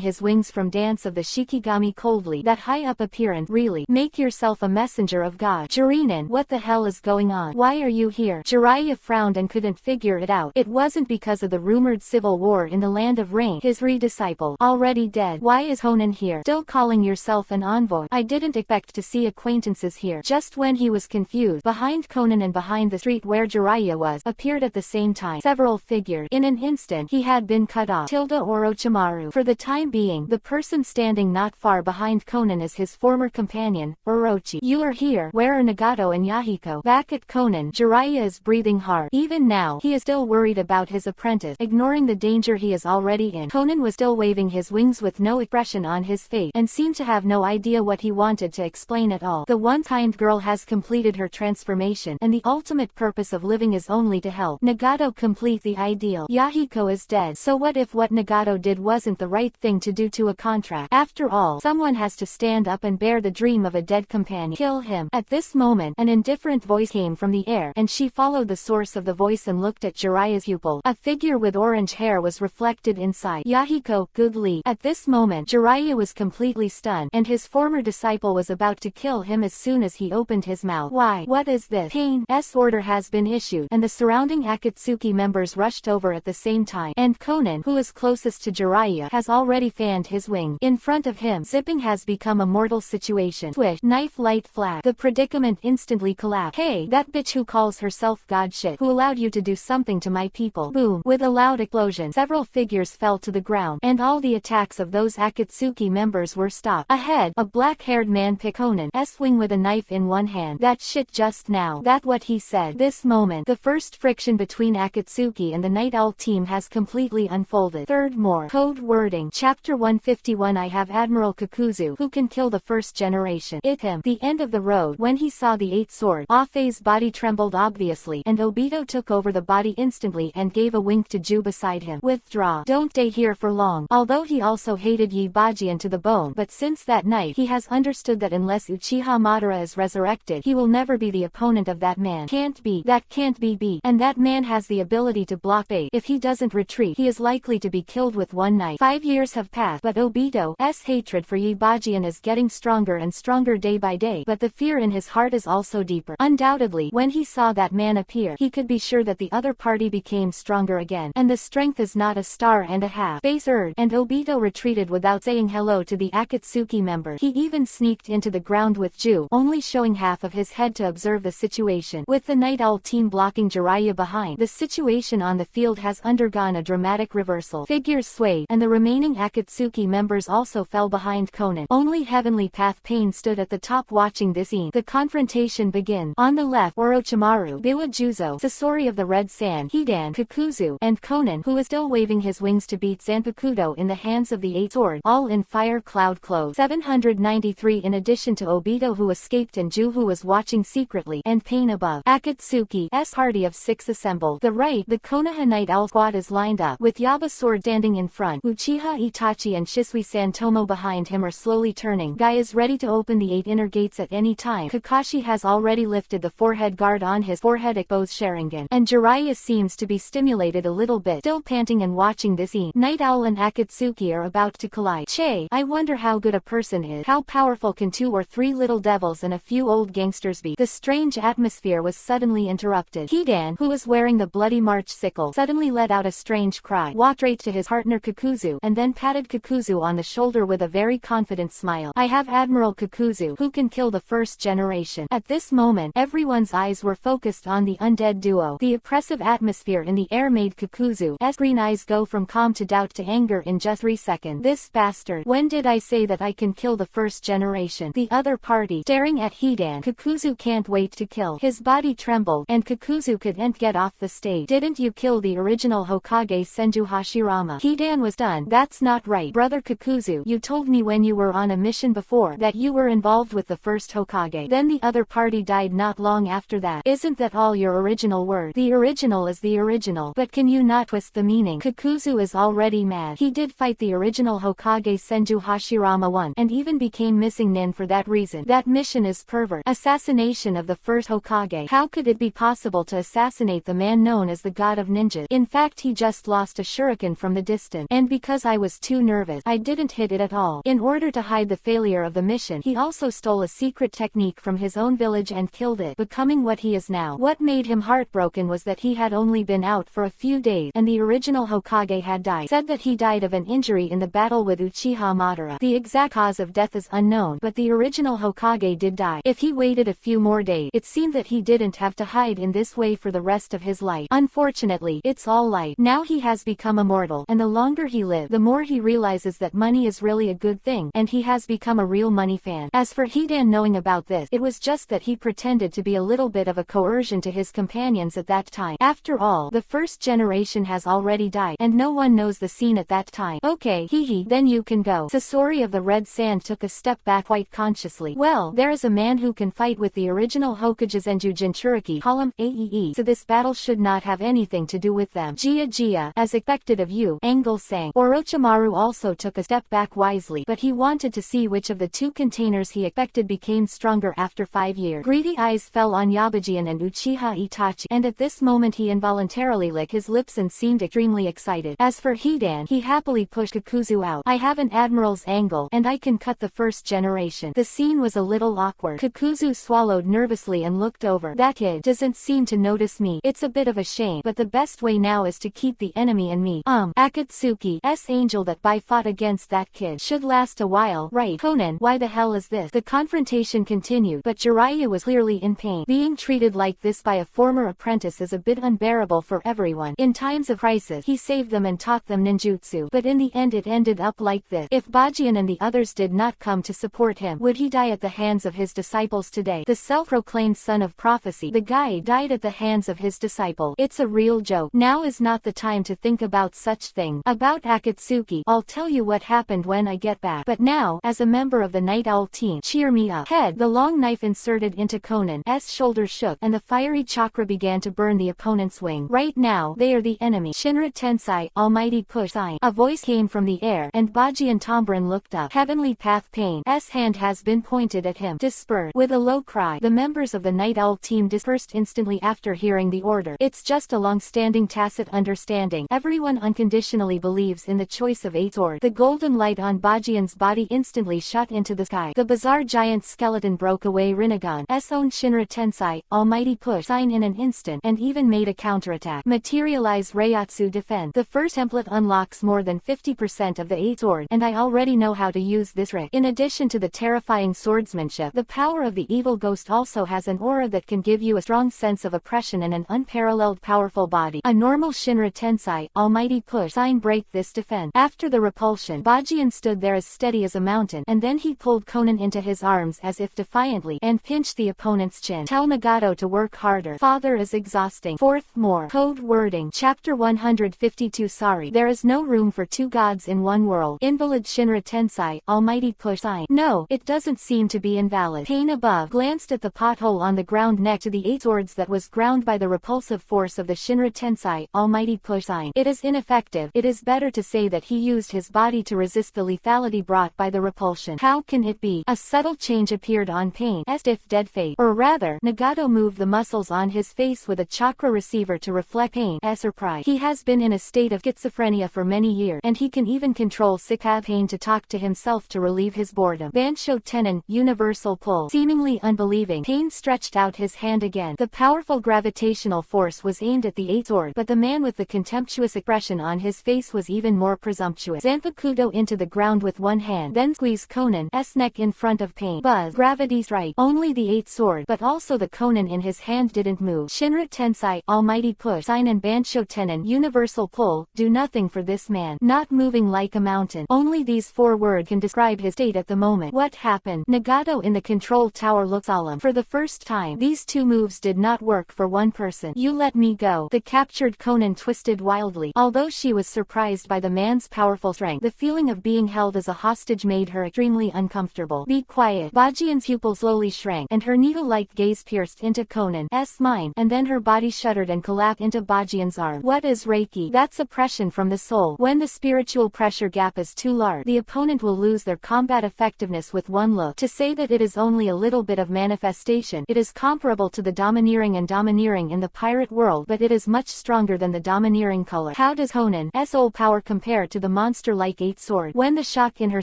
his wings from Dance of the Shikigami coldly. That high up appearance, really? Make yourself a messenger of God. Shirinen, what the hell is going on? Why are you here? Jiraiya frowned and couldn't figure it out. It wasn't because of the rumored civil war in the land of rain. His redisciple, already dead. Why is Conan here? Still calling yourself an envoy? I didn't expect to see acquaintances here. Just when he was confused, behind Conan and behind the street where Jiraiya was, appeared at the same time several figures. In an instant, he had been cut off. Orochimaru. For the time being, the person standing not far behind Conan is his former companion, Orochi. You are here. Where are Nagato and Yahiko? Back at Conan, Jiraiya is breathing hard. Even now, he is still worried about his apprentice, ignoring the danger he is already in. Conan was still waving his wings with no expression on his face, and seemed to have no idea what he wanted to explain at all. The one-kind girl has completed her transformation, and the ultimate purpose of living is only to help Nagato complete the ideal. Yahiko is dead, so what if what Nagato did wasn't the right thing to do to a contract? After all, someone has to stand up and bear the dream of a dead companion. Kill him. At this moment, an indifferent voice came from the air, and she followed the source of the voice and looked at Jiraiya's pupil. A figure with orange hair was reflected inside. Yahiko, good lead. At this moment, Jiraiya was completely stunned, and his former disciple was about to kill him as soon as he opened his mouth. Why? What is this? Pain's order has been issued, and the surrounding Akatsuki members rushed over at the same time, and Conan, who is closest to Jiraiya, has already fanned his wing. In front of him, zipping has become a mortal situation. Swish, knife light flash. The predicament instantly collapsed. Hey, that bitch who calls herself god shit, who allowed you to do something to my people. Boom. With a loud explosion, several figures fell to the ground, and all the attacks of those Akatsuki members were stopped. Ahead, a black-haired man picked Conan's wing with a knife in one hand. That shit just now. That what he said. This moment, the first friction between Akatsuki and the Night Owl team has completely unfolded. Third more. Code wording. Chapter 151. I have Admiral Kakuzu, who can kill the first generation. It him. The end of the road. When he saw the 8 sword, Afei's body trembled obviously, and Obito took over the body instantly and gave a wink to Ju beside him. Withdraw. Don't stay here for long. Although he also hated Yi Bajian to the bone, but since that night he has understood understood that unless Uchiha Madara is resurrected, he will never be the opponent of that man. Can't be. That can't be beat. And that man has the ability to block bait. If he doesn't retreat, he is likely to be killed with one knife. 5 years have passed, but Obito's hatred for Yibajian is getting stronger and stronger day by day, but the fear in his heart is also deeper. Undoubtedly, when he saw that man appear, he could be sure that the other party became stronger again, and the strength is not a star and a half. Face Erd, and Obito retreated without saying hello to the Akatsuki member. He even sneaked into the ground with Ju, only showing half of his head to observe the situation. With the Night Owl team blocking Jiraiya behind, the situation on the field has undergone a dramatic reversal. Figures swayed, and the remaining Akatsuki members also fell behind Conan. Only Heavenly Path Pain stood at the top watching this scene. The confrontation begins. On the left, Orochimaru, Biwa Juzo, Sasori of the Red Sand, Hidan, Kakuzu, and Conan, who is still waving his wings to beat Zanpakuto in the hands of the Eight Sword, all in fire cloud clothes. 793 in addition to Obito who escaped and Ju who was watching secretly, and Pain above. Akatsuki's party of 6 assembled. The right, the Konoha Night Owl squad is lined up, with Yaba Sword standing in front. Uchiha Itachi and Shisui Santomo behind him are slowly turning. Guy is ready to open the 8 inner gates at any time. Kakashi has already lifted the forehead guard on his forehead at both Sharingan, and Jiraiya seems to be stimulated a little bit, still panting and watching this scene. Night Owl and Akatsuki are about to collide. Che, I wonder how good a person is. How powerful can 2 or 3 little devils and a few old gangsters be? The strange atmosphere was suddenly interrupted. Hidan, who was wearing the bloody March sickle, suddenly let out a strange cry, walked straight to his partner Kakuzu, and then patted Kakuzu on the shoulder with a very confident smile. I have Admiral Kakuzu, who can kill the first generation. At this moment, everyone's eyes were focused on the undead duo. The oppressive atmosphere in the air made Kakuzu's green eyes go from calm to doubt to anger in just 3 seconds. This bastard. When did I say that I can kill the first generation? The other party, staring at Hidan. Kakuzu can't wait to kill. His body trembled, and Kakuzu couldn't get off the stage. Didn't you kill the original Hokage Senju Hashirama? Hidan was done. That's not right. Brother Kakuzu, you told me when you were on a mission before that you were involved with the first Hokage. Then the other party died not long after that. Isn't that all your original word? The original is the original. But can you not twist the meaning? Kakuzu is already mad. He did fight the original Hokage Senju Hashirama once, and even became missing Nin for that reason. That mission is pervert. Assassination of the first Hokage. How could it be possible to assassinate the man known as the god of ninjas? In fact, he just lost a shuriken from the distance, and because I was too nervous, I didn't hit it at all. In order to hide the failure of the mission, he also stole a secret technique from his own village and killed it, becoming what he is now. What made him heartbroken was that he had only been out for a few days, and the original Hokage had died. Said that he died of an injury in the battle with Uchiha Madara. The exact cause of death is unknown, but the original Hokage did die. If he waited a few more days, it seemed that he didn't have to hide in this way for the rest of his life. Unfortunately, it's all life. Now he has become immortal, and the longer he lives, the more he realizes that money is really a good thing, and he has become a real money fan. As for Hidan knowing about this, it was just that he pretended to be a little bit of a coercion to his companions at that time. After all, the first generation has already died, and no one knows the scene at that time. Okay, then you can go. Sasori of the Red Sand took a step back quite consciously. Well, there is a man who can fight with the original Hokage Zenju Jinchuriki, call him AEE, so this battle should not have anything to do with them. Gia, as expected of you, Angle sang. Orochimaru also took a step back wisely, but he wanted to see which of the 2 containers he expected became stronger after 5 years. Greedy eyes fell on Yabajian and Uchiha Itachi, and at this moment he involuntarily licked his lips and seemed extremely excited. As for Hidan, he happily pushed Kakuzu out. I have an admiral's angle, and I can cut the first generation. The scene was a little awkward. Kakuzu swallowed nervously and looked over. That kid doesn't seem to notice me. It's a bit of a shame, but the best way now is to keep the enemy and me. Akatsuki's angel that fought against that kid should last a while, right? Conan, why the hell is this? The confrontation continued, but Jiraiya was clearly in pain. Being treated like this by a former apprentice is a bit unbearable for everyone. In times of crisis, he saved them and taught them ninjutsu, but in the end it ended up like this. If Bajian and the others did not come to support him, would he die at the hands of his disciples today? The self-proclaimed son of prophecy, the guy, died at the hands of his disciple. It's a real joke. Now is not the time to think about such thing. About Akatsuki, I'll tell you what happened when I get back. But now, as a member of the Night Owl team, cheer me up. Head, the long knife inserted into Conan's shoulder shook, and the fiery chakra began to burn the opponent's wing. Right now, they are the enemy. Shinra Tensai, almighty push sign. A voice came from the air, and Baji and Tombrin looked up. Heavenly Path Pain's hand hand has been pointed at him. Disperse. With a low cry, the members of the Night Owl team dispersed instantly after hearing the order. It's just a long-standing tacit understanding. Everyone unconditionally believes in the choice of 8 sword. The golden light on Bajian's body instantly shot into the sky. The bizarre giant skeleton broke away Rinnegan's own Shinra Tensai, almighty push sign in an instant, and even made a counterattack. Materialize Reiatsu defend. The first template unlocks more than 50% of the 8 sword, and I already know how to use this trick. In addition to the terrifying swordsmanship, the power of the evil ghost also has an aura that can give you a strong sense of oppression and an unparalleled powerful body. A normal Shinra Tensai, almighty push sign break this defense. After the repulsion, Bajian stood there as steady as a mountain, and then he pulled Conan into his arms as if defiantly, and pinched the opponent's chin. Tell Nagato to work harder. Father is exhausting. Fourth more. Code wording. Chapter 152. Sorry, there is no room for two gods in one world. Invalid Shinra Tensai, almighty push sign. No, it doesn't seem to be invalid. Pain above glanced at the pothole on the ground next to the 8 swords that was ground by the repulsive force of the Shinra Tensai, almighty push sign. It is ineffective. It is better to say that he used his body to resist the lethality brought by the repulsion. How can it be? A subtle change appeared on Pain's stiff dead face. Or rather, Nagato moved the muscles on his face with a chakra receiver to reflect Pain's surprise. He has been in a state of schizophrenia for many years, and he can even control Pain to talk to himself to relieve his boredom. Bansho Tenon, universal pull. Seemingly unbelieving, Pain stretched out his hand again. The powerful gravitational force was aimed at the 8 sword, but the man with the contemptuous expression on his face was even more presumptuous. Zanpakuto into the ground with one hand, then squeezed Conan's neck in front of Pain. Buzz. Gravity strike. Only the 8 sword, but also the Conan in his hand didn't move. Shinra Tensai, almighty push sign and Bansho Tenon, universal pull, do nothing for this man. Not moving like a mountain. Only these 4 words can describe his state at the moment. What happened? Nagato in the control tower looked solemn. For the first time, these 2 moves did not work for one person. You let me go. The captured Conan twisted wildly. Although she was surprised by the man's powerful strength, the feeling of being held as a hostage made her extremely uncomfortable. Be quiet. Bajian's pupil slowly shrank, and her needle-like gaze pierced into Conan's mind, and then her body shuddered and collapsed into Bajian's arm. What is Reiki? That's oppression from the soul. When the spiritual pressure gap is too large, the opponent will lose their combat effectiveness with one look. To say that it is only a little bit of manifestation, it is comparable to the domineering and domineering in the pirate world, but it is much stronger than the domineering color. How does Conan's soul power compare to the monster-like 8 sword? When the shock in her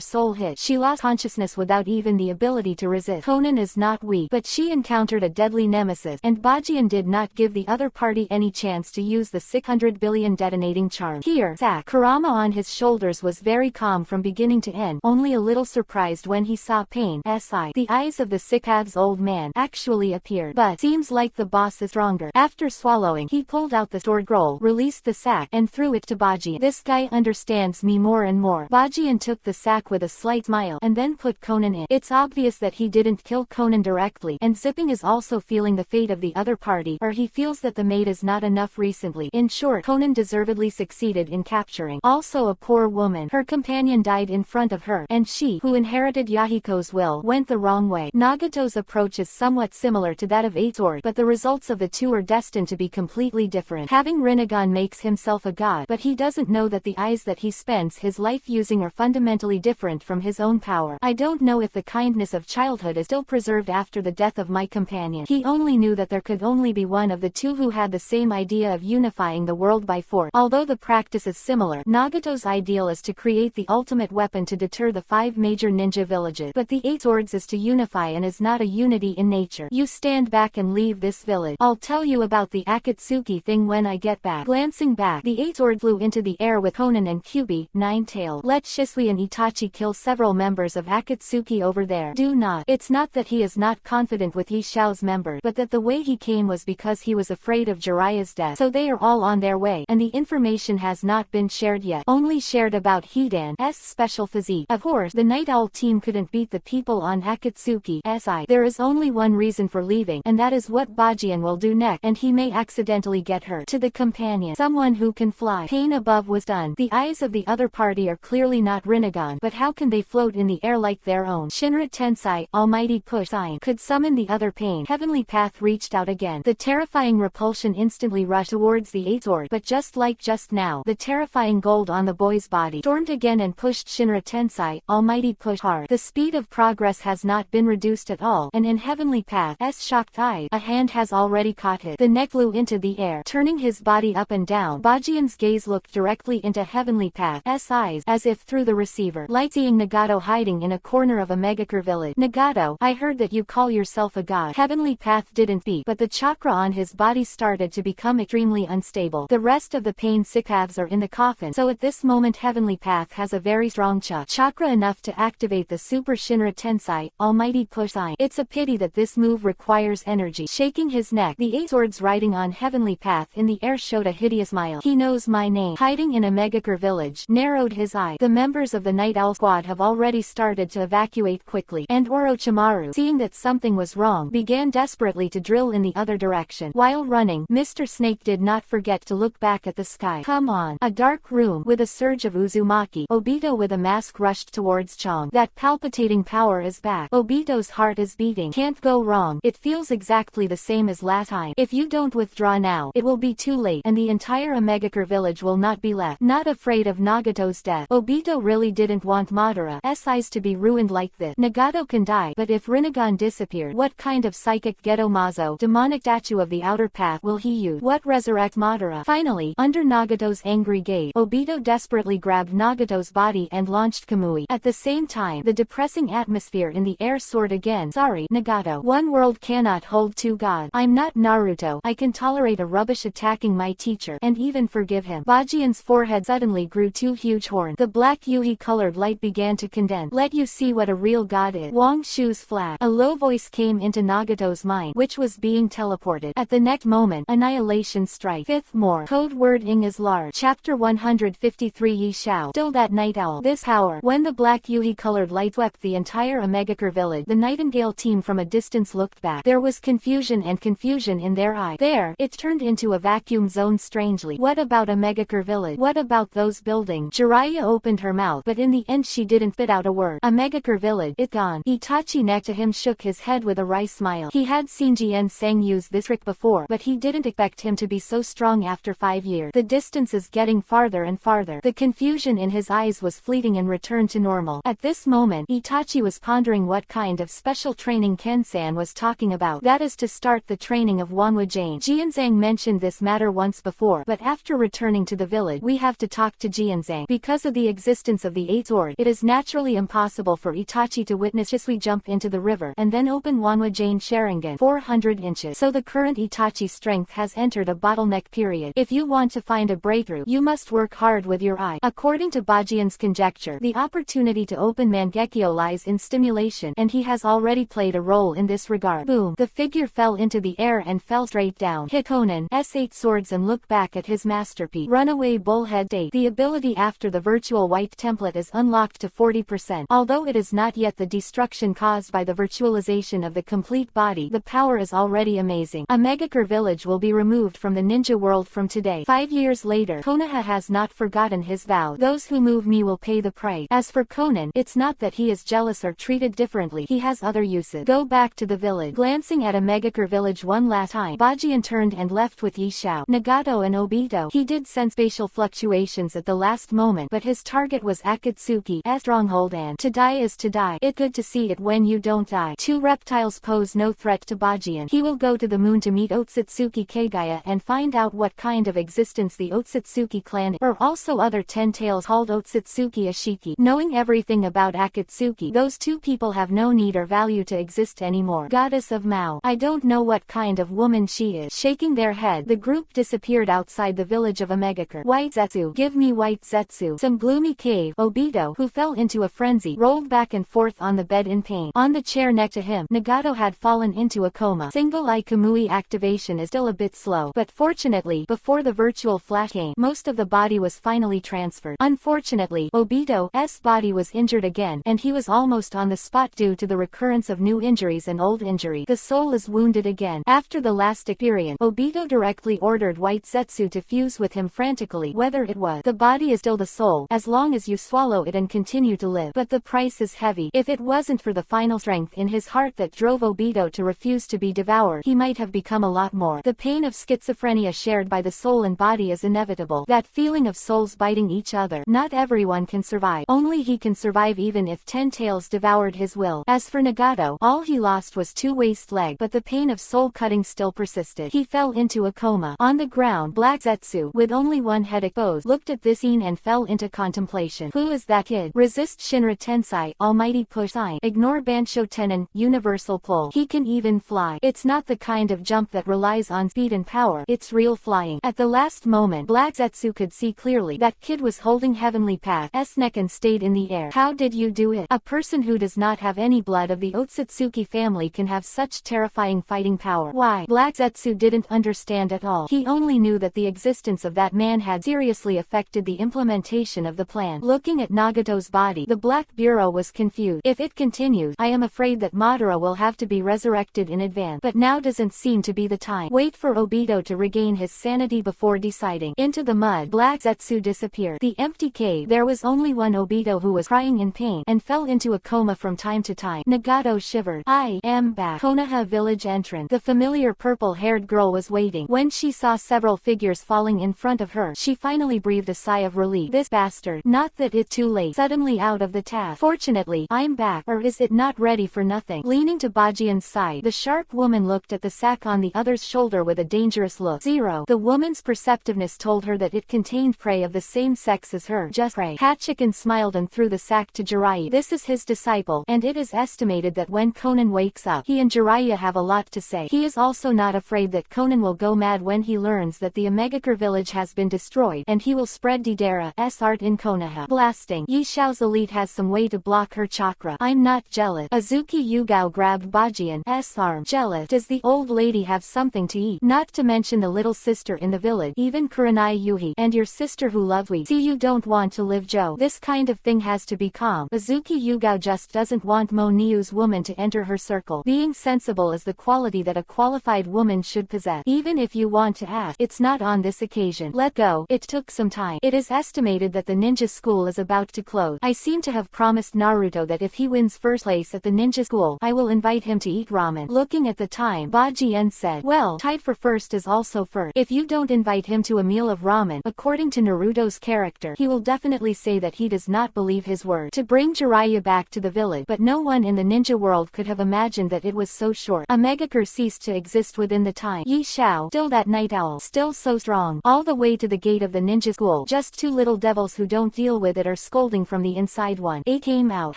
soul hit, she lost consciousness without even the ability to resist. Conan is not weak, but she encountered a deadly nemesis, and Bajian did not give the other party any chance to use the 600 billion detonating charm. Here, Kurama on his shoulders was very calm from beginning to end, only a little surprised when he saw Pain's eye. The eyes of the Sikav's old man actually appeared, but seems like the boss is stronger. After swallowing, he pulled out the stored scroll, released the sack, and threw it to Bajian. This guy understands me more and more. Bajian took the sack with a slight smile, and then put Conan in. It's obvious that he didn't kill Conan directly, and Zipping is also feeling the fate of the other party, or he feels that the maid is not enough recently. In short, Conan deservedly succeeded in capturing also a poor woman. Her companion died in front of her, and she, who inherited Yahiko's will, went the wrong way. Nagato's approach is somewhat similar to that of 8 sword, but the results of the two are destined to be completely different. Having Rinnegan makes himself a god, but he doesn't know that the eyes that he spends his life using are fundamentally different from his own power. I don't know if the kindness of childhood is still preserved after the death of my companion. He only knew that there could only be one of the two who had the same idea of unifying the world by force. Although the practice is similar, Nagato's ideal is to create the ultimate weapon to deter the 5 major ninja villages, but the 8 swords is to unify and is not a unity in nature. You stand back and leave this village. I'll tell you about the Akatsuki thing when I get back. Glancing back, the 8 sword flew into the air with Conan and Kyubi, Nine-Tail. Let Shisui and Itachi kill several members of Akatsuki over there. Do not. It's not that he is not confident with Yishao's members, but that the way he came was because he was afraid of Jiraiya's death. So they are all on their way, and the information has not been shared yet. Only shared about Hidan's special physique. Of course, the Night Owl team couldn't beat the people on Akatsuki SI. There is only one reason for leaving, and that is what Bajian will do next, and he may accidentally get hurt. To the companion, someone who can fly. Pain above was done. The eyes of the other party are clearly not Rinnegan, but how can they float in the air like their own? Shinra Tensai, almighty push sign, could summon the other Pain. Heavenly Path reached out again. The terrifying repulsion instantly rushed towards the 8 sword, but just like just now, the terrifying gold on the boy's body stormed again and pushed Shinra Tensai, almighty push hard. The speed of progress has not been reduced at all, and in Heavenly Path's shocked eye, a hand has already caught it. The neck flew into the air, turning his body up and down. Bajian's gaze looked directly into Heavenly Path's eyes, as if through the receiver light, seeing Nagato hiding in a corner of a megacre village. Nagato, I heard that you call yourself a god. Heavenly Path didn't speak, but the chakra on his body started to become extremely unstable. The rest of the pain paths are in the coffin, so at this moment Heavenly Path has a very strong chakra enough to activate the Super Shinra Tensei, Almighty Push Sign. It's a pity that this move requires energy. Shaking his neck, the 8 swords riding on Heavenly Path in the air showed a hideous smile. He knows my name. Hiding in a megacre village, narrowed his eye. The members of the Night Owl squad have already started to evacuate quickly, and Orochimaru, seeing that something was wrong, began desperately to drill in the other direction. While running, Mr. Snake did not forget to look back at the sky. Come on. A dark room, with a surge of Uzumaki. Obito with a mask rushed towards Chong. That palpitating power is back. Obito's heart is beating. Can't go wrong. It feels exactly the same as last time. If you don't withdraw now, it will be too late, and the entire Omegakure village will not be left. Not afraid of Nagato's death. Obito really didn't want Madara's eyes to be ruined like this. Nagato can die, but if Rinnegan disappeared, what kind of psychic Geto-Mazo, demonic statue of the outer path, will he use? What resurrect Madara? Finally, under Nagato's angry gaze, Obito desperately grabbed Nagato's body and launched Kamui. At the same time, the depressing atmosphere in the air soared again. Sorry, Nagato. One world cannot hold two gods. I'm not Naruto. I can tolerate a rubbish attacking my teacher, and even forgive him. Bajian's forehead suddenly grew 2 huge horns. The black Yuhi-colored light began to condense. Let you see what a real god is. Wang Shu's flash. A low voice came into Nagato's mind, which was being teleported. At the next moment, annihilation strike. 5th more. Code word Ing is large. Chapter 153 Yi Shao. Still that night owl. This power. When the black Yuhi-colored light swept the entire Omegakure village, the Nightingale team from a distance looked back. There was confusion in their eyes. There, it turned into a vacuum zone strangely. What about Omegakure village? What about those buildings? Jiraiya opened her mouth, but in the end she didn't spit out a word. Omegakure village, it's gone. Itachi next to him shook his head with a wry smile. He had seen Jian-Sang use this trick before, but he didn't expect him to be so strong after 5 years. The distance is getting farther and farther. The confusion in his eyes was fleeting and returned to normal. At this moment, Itachi was pondering what kind of special training Ken-san was talking about. That is to start the training of Wanwa Jane. Jian-Sang mentioned this matter once before, but after returning to the village, we have to talk to Jian-Sang. Because of the existence of the 8 sword, it is naturally impossible for Itachi to witness Shisui jump into the river, and then open Wanwa Jane Sharingan 400 inches. So the current Itachi strength has entered a bottleneck period. If you want to find a breakthrough, you must work hard with your eye. According to Bajian's conjecture, the opportunity to open Mangekyo lies in stimulation, and he has already played a role in this regard. Boom! The figure fell into the air and fell straight down. Hit Conan's 8 swords and looked back at his masterpiece. Runaway Bullhead State. The ability after the virtual white template is unlocked to 40%. Although it is not yet the destruction caused by the virtualization of the complete body, the power is already amazing. A Megacure village will be removed from the ninja world from today. 5 years later, Konoha has not forgotten his vow. Those who move me will pay the price. As for Conan, it's not that he is jealous or treated differently. He has other uses. Go back to the village. Glancing at a Megacure village one last time, Bajian turned and left with Yi Shao, Nagato and Obito. He did sense spatial fluctuations at the last moment, but his target was Akatsuki's stronghold, and to die is to die. It's good to see it when you don't die. 2 reptiles pose no threat to Bajian. He will go to the moon to meet Otsutsuki Kagaya and find out what kind of existence the Otsutsuki clan is. Or also other 10 tails called Otsutsuki Ashiki. Knowing everything about Akatsuki, those 2 people have no need or value to exist anymore. Goddess of Mao. I don't know what kind of woman she is. Shaking their head, the group disappeared outside the village of Omegakure. White Zetsu. Give me white Zetsu. Some gloomy cave. Obito, who fell into a frenzy, rolled back and forth on the bed in pain. On the chair next to him, Nagato had fallen into a coma. Single Eye Kamui activation is still a bit slow, but fortunately, before the virtual flash came, most of the body was finally transferred. Unfortunately, Obito's body was injured again, and he was almost on the spot due to the recurrence of new injuries and old injury. The soul is wounded again. After the last experience, Obito directly ordered White Zetsu to fuse with him frantically. Whether it was the body is still the soul, as long as you swallow it and continue to live. But the price is heavy. If it wasn't for the final strength in his heart that drove Obito to refuse to be devoured, he might have become a lot more. The pain of schizophrenia shared by the soul and body is inevitable. That feeling of souls biting each other. Not everyone can survive. Only he can survive even if 10 tails devoured his will. As for Nagato, all he lost was 2 waist legs, but the pain of soul cutting still persisted. He fell into a coma. On the ground, Black Zetsu, with only one head exposed, looked at this scene and fell into contemplation. Who is that kid? Resist Shinra Tensei, almighty push sign. Ignore Bansho Tenon, universal pull. He can even fly. It's not the kind of jump that relies on speed and power, it's real flying. At the last moment, Black Zetsu could see clearly that kid was holding Heavenly Path's neck and stayed in the air. How did you do it? A person who does not have any blood of the Otsutsuki family can have such terrifying fighting power. Why? Black Zetsu didn't understand at all. He only knew that the existence of that man had seriously affected the implementation of the plan. Looking at Nagato's body, the Black Bureau was confused. If it continues, I am afraid that Madara will have to be resurrected in advance. But now doesn't seem to be the time. Wait for Obito to regain his sanity before deciding. Into the mud, Black Zetsu disappeared. The empty cave. There was only one Obito who was crying in pain and fell into a coma from time to time. Nagato shivered. I am back. Konoha village entrance. The familiar purple-haired girl was waiting. When she saw several figures falling in front of her, she finally breathed a sigh of relief. This bastard. Not that it's too late. Suddenly out of the task. Fortunately, I'm back. Or is it not ready for nothing? Leaning to Bajian's side, the sharp woman looked at the sack on the other's shoulder with a dangerous look. 0. The woman's perceptiveness told her that it contained prey of the same sex as her. Just prey. Hachiken smiled and threw the sack to Jiraiya. This is his disciple, and it is estimated that when Conan wakes up, he and Jiraiya have a lot to say. He is also not afraid that Conan will go mad when he learns that the Omegakure village has been destroyed, and he will spread Deidara's art in Konoha. Blasting. Yi Xiao's elite has some way to block her chakra. I'm not jealous. Azuki Yugao grabbed Bajian's arm. Jealous? Does the old lady have something to eat? Not to mention the little sister in the village, even Kurenai Yuhi, and your sister who loves we. See, you don't want to live, Joe. This kind of thing has to be calm. Azuki Yugao just doesn't want Moniu's woman to enter her circle. Being sensible is the quality that a qualified woman should possess. Even if you want to ask, it's not on this occasion. Let go. It took some time. It is estimated that the ninja school is about to close. I seem to have promised Naruto that if he wins first place at the ninja school, I will invite him to eat ramen. Looking at the time, Bajien said, well, tied for first is also first. If you don't invite him to a meal of ramen, according to Naruto's character, he will definitely say that he does not believe his word. To bring Jiraiya back to the village, but no one in the ninja world could have imagined that it was so short. Omegakure ceased to exist within the time. Yi Xiao, still that night owl, still so strong, all the way to the gate of the ninja school. Just 2 little devils who don't deal with it are scolding from the inside. 1. They came out.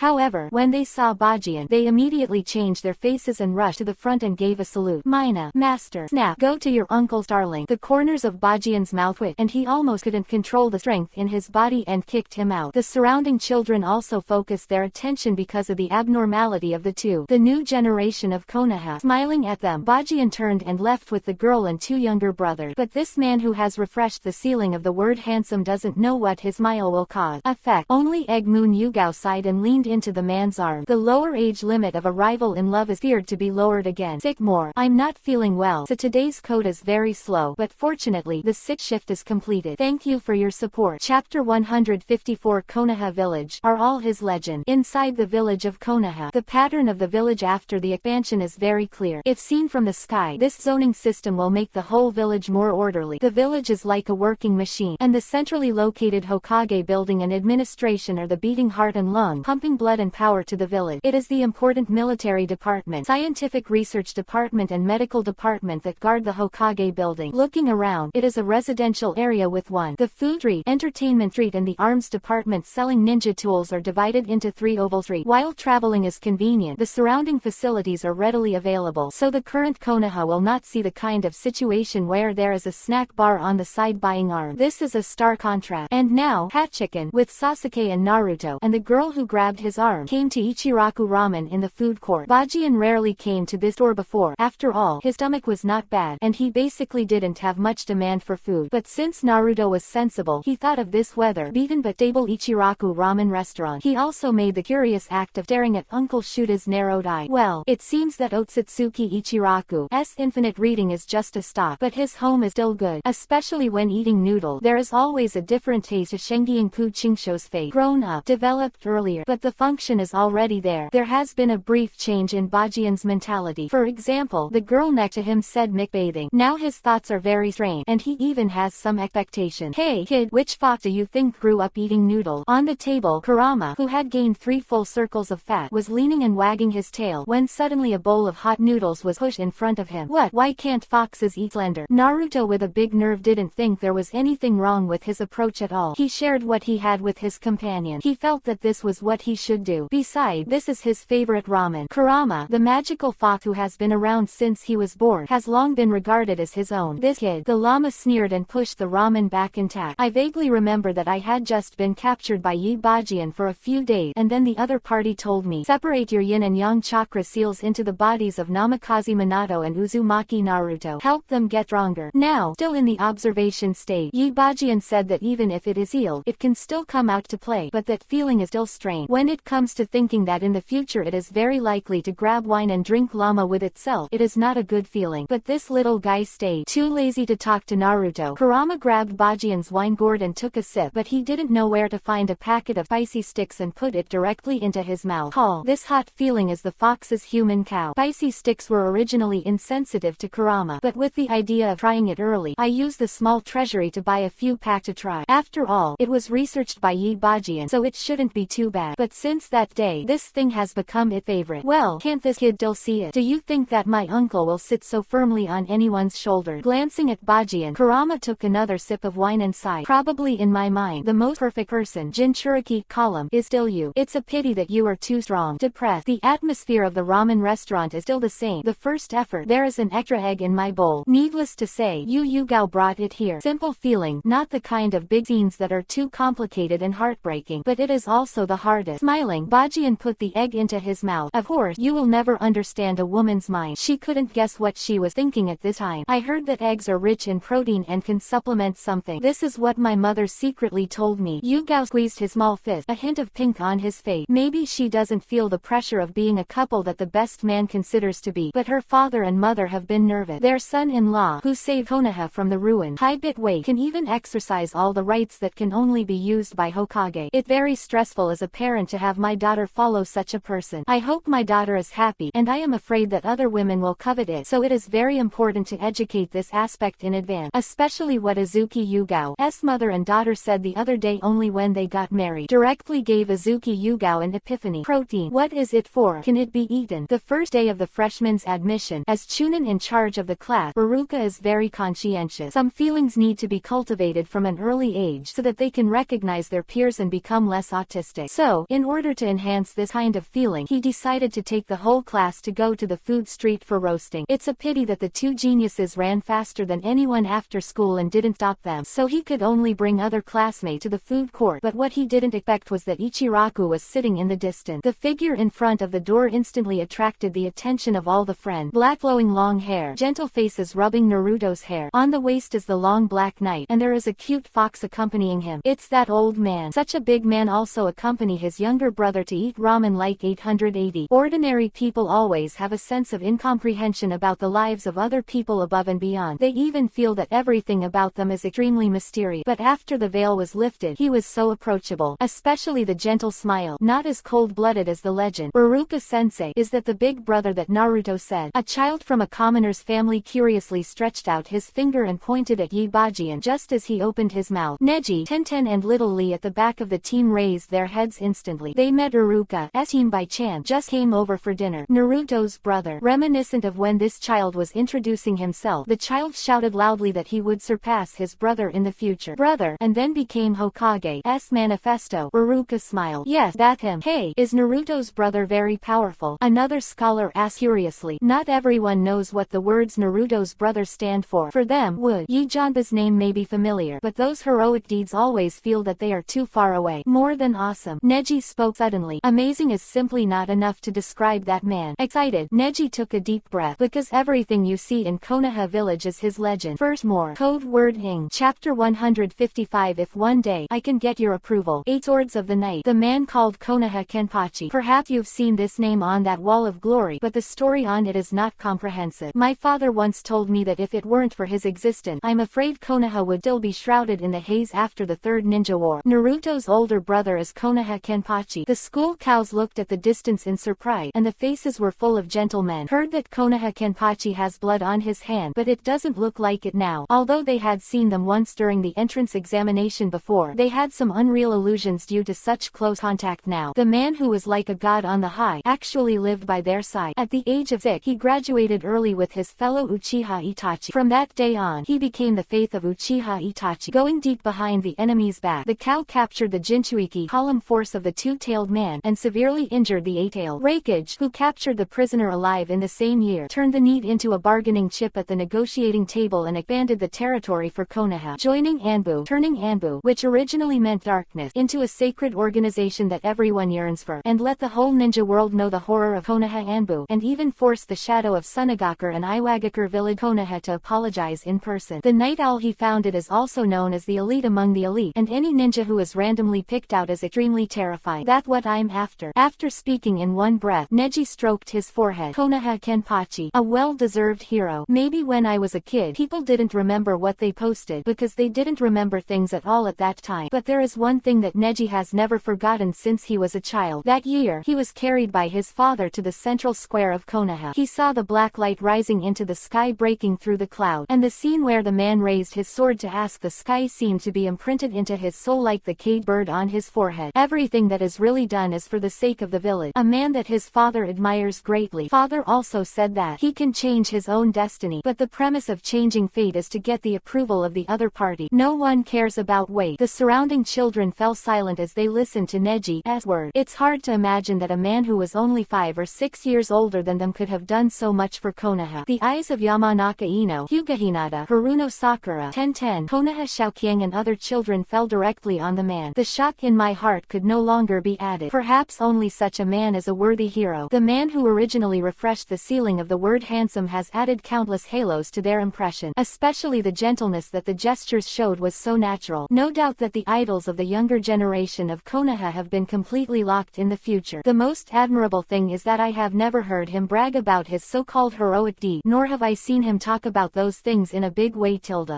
However, when they saw Bajian, they immediately changed their faces and rushed to the front and gave a salute. Mina, master, snap, go to your uncle's darling. The corners of Bajian's mouth twitched, and he almost couldn't control the strength in his body and kicked him out. The surrounding children also focused their attention because of the abnormality of the two. The new generation of Konoha. Smiling at them, Bajian turned and left with the girl and 2 younger brothers. But this man who has refreshed the ceiling of the word handsome doesn't know what his smile will cause. Effect. Only Egg Moon Yugao sighed and leaned into the man's arm. The lower age limit of arrival in love is feared to be lowered again. Sick more. I'm not feeling well, so today's code is very slow, but fortunately the 6th shift is completed. Thank you for your support. Chapter 154 Konoha Village. Are all his legend. Inside the village of Konoha, the pattern of the village after the expansion is very clear. If seen from the sky, this zoning system will make the whole village more orderly. The village is like a working machine, and the centrally located Hokage building and administration are the beating heart and lung, pumping blood and power to the village. It is the important military department, scientific research department and medical department that guard the Hokage building. Looking around, it is a residential area with 1. The food street, entertainment street and the arms department selling ninja tools are divided into 3 oval streets. While traveling is convenient, the surrounding facilities are readily available, so the current Konoha will not see the kind of situation where there is a snack bar on the side buying arm. This is a stark contrast. And now, Hachiken, with Sasuke and Naruto, and the girl who grabbed his arm, came to Ichiraku Ramen in the food court. Bajian rarely came to this store before. After all, his stomach was not bad, and he basically didn't have much demand for food. But since Naruto was sensible, he thought of this weather-beaten but stable Ichiraku Ramen restaurant. He also made the curious act of staring at Uncle Shuta's narrowed eye. Well, it seems that Otsutsuki Ichiraku's infinite reading is just a stop, but his home is still good, especially when eating noodle. There is always a different taste to Shengdian Ku Chingsho's face. Grown up, developed earlier, but the function is already there. There has been a brief change in Bajian's mentality. For example, the girl next to him said McBathing. Now his thoughts are very strange, and he even has some expectation. Hey kid, which fox do you think grew up eating noodle? On the table, Kurama, who had gained gained 3 full circles of fat, was leaning and wagging his tail when suddenly a bowl of hot noodles was pushed in front of him. What? Why can't foxes eat slender? Naruto with a big nerve didn't think there was anything wrong with his approach at all. He shared what he had with his companion. He felt that this was what he should do. Besides, this is his favorite ramen. Kurama, the magical fox who has been around since he was born, has long been regarded as his own. This kid, the llama sneered and pushed the ramen back intact. I vaguely remember that I had just been captured by Yi Bajian for a few days, and then the other party told me, separate your yin and yang chakra seals into the bodies of Namikaze Minato and Uzumaki Naruto. Help them get stronger. Now, still in the observation stage, Yi Bajian said that even if it is sealed, it can still come out to play, but that feeling is still strained. When it comes to thinking that in the future it is very likely to grab wine and drink llama with itself, it is not a good feeling. But this little guy stayed too lazy to talk to Naruto. Kurama grabbed Bajian's wine gourd and took a sip, but he didn't know where to find a packet of spicy sticks and put it directly into his mouth. Call this hot feeling is the fox's human cow. Spicy sticks were originally insensitive to Kurama, but with the idea of trying it early, I used the small treasury to buy a few pack to try. After all, it was researched by Yi Bajian, so it shouldn't be too bad. But since that day, this thing has become its favorite. Well, can't this kid still see it? Do you think that my uncle will sit so firmly on anyone's shoulder? Glancing at Bajian, Kurama took another sip of wine and sighed. Probably in my mind, the most perfect person, Jinchuriki column, is still you. It's a pity that you are too strong. Depressed. The atmosphere of the ramen restaurant is still the same. The first effort. There is an extra egg in my bowl. Needless to say, Yugao brought it here. Simple feeling, not the kind of big scenes that are too complicated and heartbreaking, but it is also the hardest. Smiling, Bajian put the egg into his mouth. Of course, you will never understand a woman's mind. She couldn't guess what she was thinking at this time. I heard that eggs are rich in protein and can supplement something. This is what my mother secretly told me. Yugao squeezed his small fist, a hint of pink on his face. Maybe she doesn't feel the pressure of being a couple that the best man considers to be, but her father and mother have been nervous. Their son-in-law, who saved Konoha from the ruin, high-bit weight, can even exercise all the rights that can only be used by Hokage. It's very stressful as a parent to have my daughter follow such a person. I hope my daughter is happy, and I am afraid that other women will covet it, so it is very important to educate this aspect in advance, especially what Azuki Yugao's mother and daughter said the other day only when they got married. Directly gave Azuki Yugao an epiphany. Protein. What is it for? Can it be eaten? The first day of the freshman's admission, as Chunin in charge of the class, Baruka is very conscientious. Some feelings need to be cultivated from an early age so that they can recognize their peers and become less autistic. So, in order to enhance this kind of feeling, he decided to take the whole class to go to the food street for roasting. It's a pity that the two geniuses ran faster than anyone after school and didn't stop them, so he could only bring other classmates to the food court. But what he didn't expect was that Ichiraku was sitting in the distance. The figure in front of the door instantly attracted the attention of all the friends. Black flowing long hair, gentle faces rubbing Naruto's hair. On the waist is the long black knight, and there is a cute fox accompanying him. It's that old man. Such a big man also accompany his younger brother to eat ramen like 880. Ordinary people always have a sense of incomprehension about the lives of other people above and beyond. They even feel that everything about them is extremely mysterious. But after the veil was lifted, he was so approachable, especially the gentle smile, not as cold-blooded as the legend. Baruka-sensei is that the big brother that Naruto said. A child from a commoner's family curiously stretched out his finger and pointed at Yi Bajian just as he opened his mouth. Neji, Tenten and Little Lee at the back of the team raised their heads instantly. They met Uruka's team by chance, just came over for dinner. Naruto's brother. Reminiscent of when this child was introducing himself, the child shouted loudly that he would surpass his brother in the future. Brother, and then became Hokage's manifesto. Uruka smiled. Yes, that's him. Hey, is Naruto's brother very powerful? Another scholar asked curiously. Not everyone knows what the words Naruto's brother stand for. For them, Wood Yijanba's name may be familiar, but those heroic deeds always feel that they are too far away. More than awesome. Neji spoke suddenly. Amazing is simply not enough to describe that man. Excited, Neji took a deep breath, because everything you see in Konoha village is his legend. First more. Code word Hing. Chapter 155. If one day I can get your approval. 8 Swords of the Night. The man called Konoha Kenpachi. Perhaps you've seen this name on that wall of glory, but the story on it is not comprehensive. My father once told me that if it weren't for his existence, I'm afraid Konoha would still be shrouded in the haze after the Third Ninja War. Naruto's older brother is Konoha Kenpachi. The school cows looked at the distance in surprise, and the faces were full of gentlemen. Heard that Konoha Kenpachi has blood on his hand, but it doesn't look like it now. Although they had seen them once during the entrance examination before, they had some unreal illusions due to such close contact. contact now. The man who was like a god on the high actually lived by their side. At the age of 6, he graduated early with his fellow Uchiha Itachi. From that day on, he became the faith of Uchiha Itachi. Going deep behind the enemy's back, the cow captured the Jinchuiki column force of the two-tailed man and severely injured the eight-tailed Raikage, who captured the prisoner alive in the same year, turned the need into a bargaining chip at the negotiating table and expanded the territory for Konoha, joining Anbu, turning Anbu, which originally meant darkness, into a sacred organization that everyone yearns for, and let the whole ninja world know the horror of Konoha Anbu, and even forced the shadow of Sunagakure and Iwagakure village Konoha to apologize in person. The night owl he founded is also known as the elite among the elite, and any ninja who is randomly picked out is extremely terrifying. That's what I'm after. After speaking in one breath, Neji stroked his forehead. Konoha Kenpachi, a well-deserved hero. Maybe when I was a kid, people didn't remember what they posted because they didn't remember things at all at that time. But there is one thing that Neji has never forgotten since he was a child. That year, he was carried by his father to the central square of Konoha. He saw the black light rising into the sky, breaking through the cloud, and the scene where the man raised his sword to ask the sky seemed to be imprinted into his soul like the Cade bird on his forehead. Everything that is really done is for the sake of the village. A man that his father admires greatly. Father also said that he can change his own destiny, but the premise of changing fate is to get the approval of the other party. No one cares about weight. The surrounding children fell silent as they listened to Neji's word. It's hard to imagine that a man who was only 5 or 6 years older than them could have done so much for Konoha. The eyes of Yamanaka Ino, Hyuga Hinata, Haruno Sakura, Tenten, Konoha Xiaoqiang and other children fell directly on the man. The shock in my heart could no longer be added. Perhaps only such a man is a worthy hero. The man who originally refreshed the ceiling of the word handsome has added countless halos to their impression. Especially the gentleness that the gestures showed was so natural. No doubt that the idols of the younger generation of Konoha have been completely locked in the future. The most admirable thing is that I have never heard him brag about his so-called heroic deed, nor have I seen him talk about those things in a big way.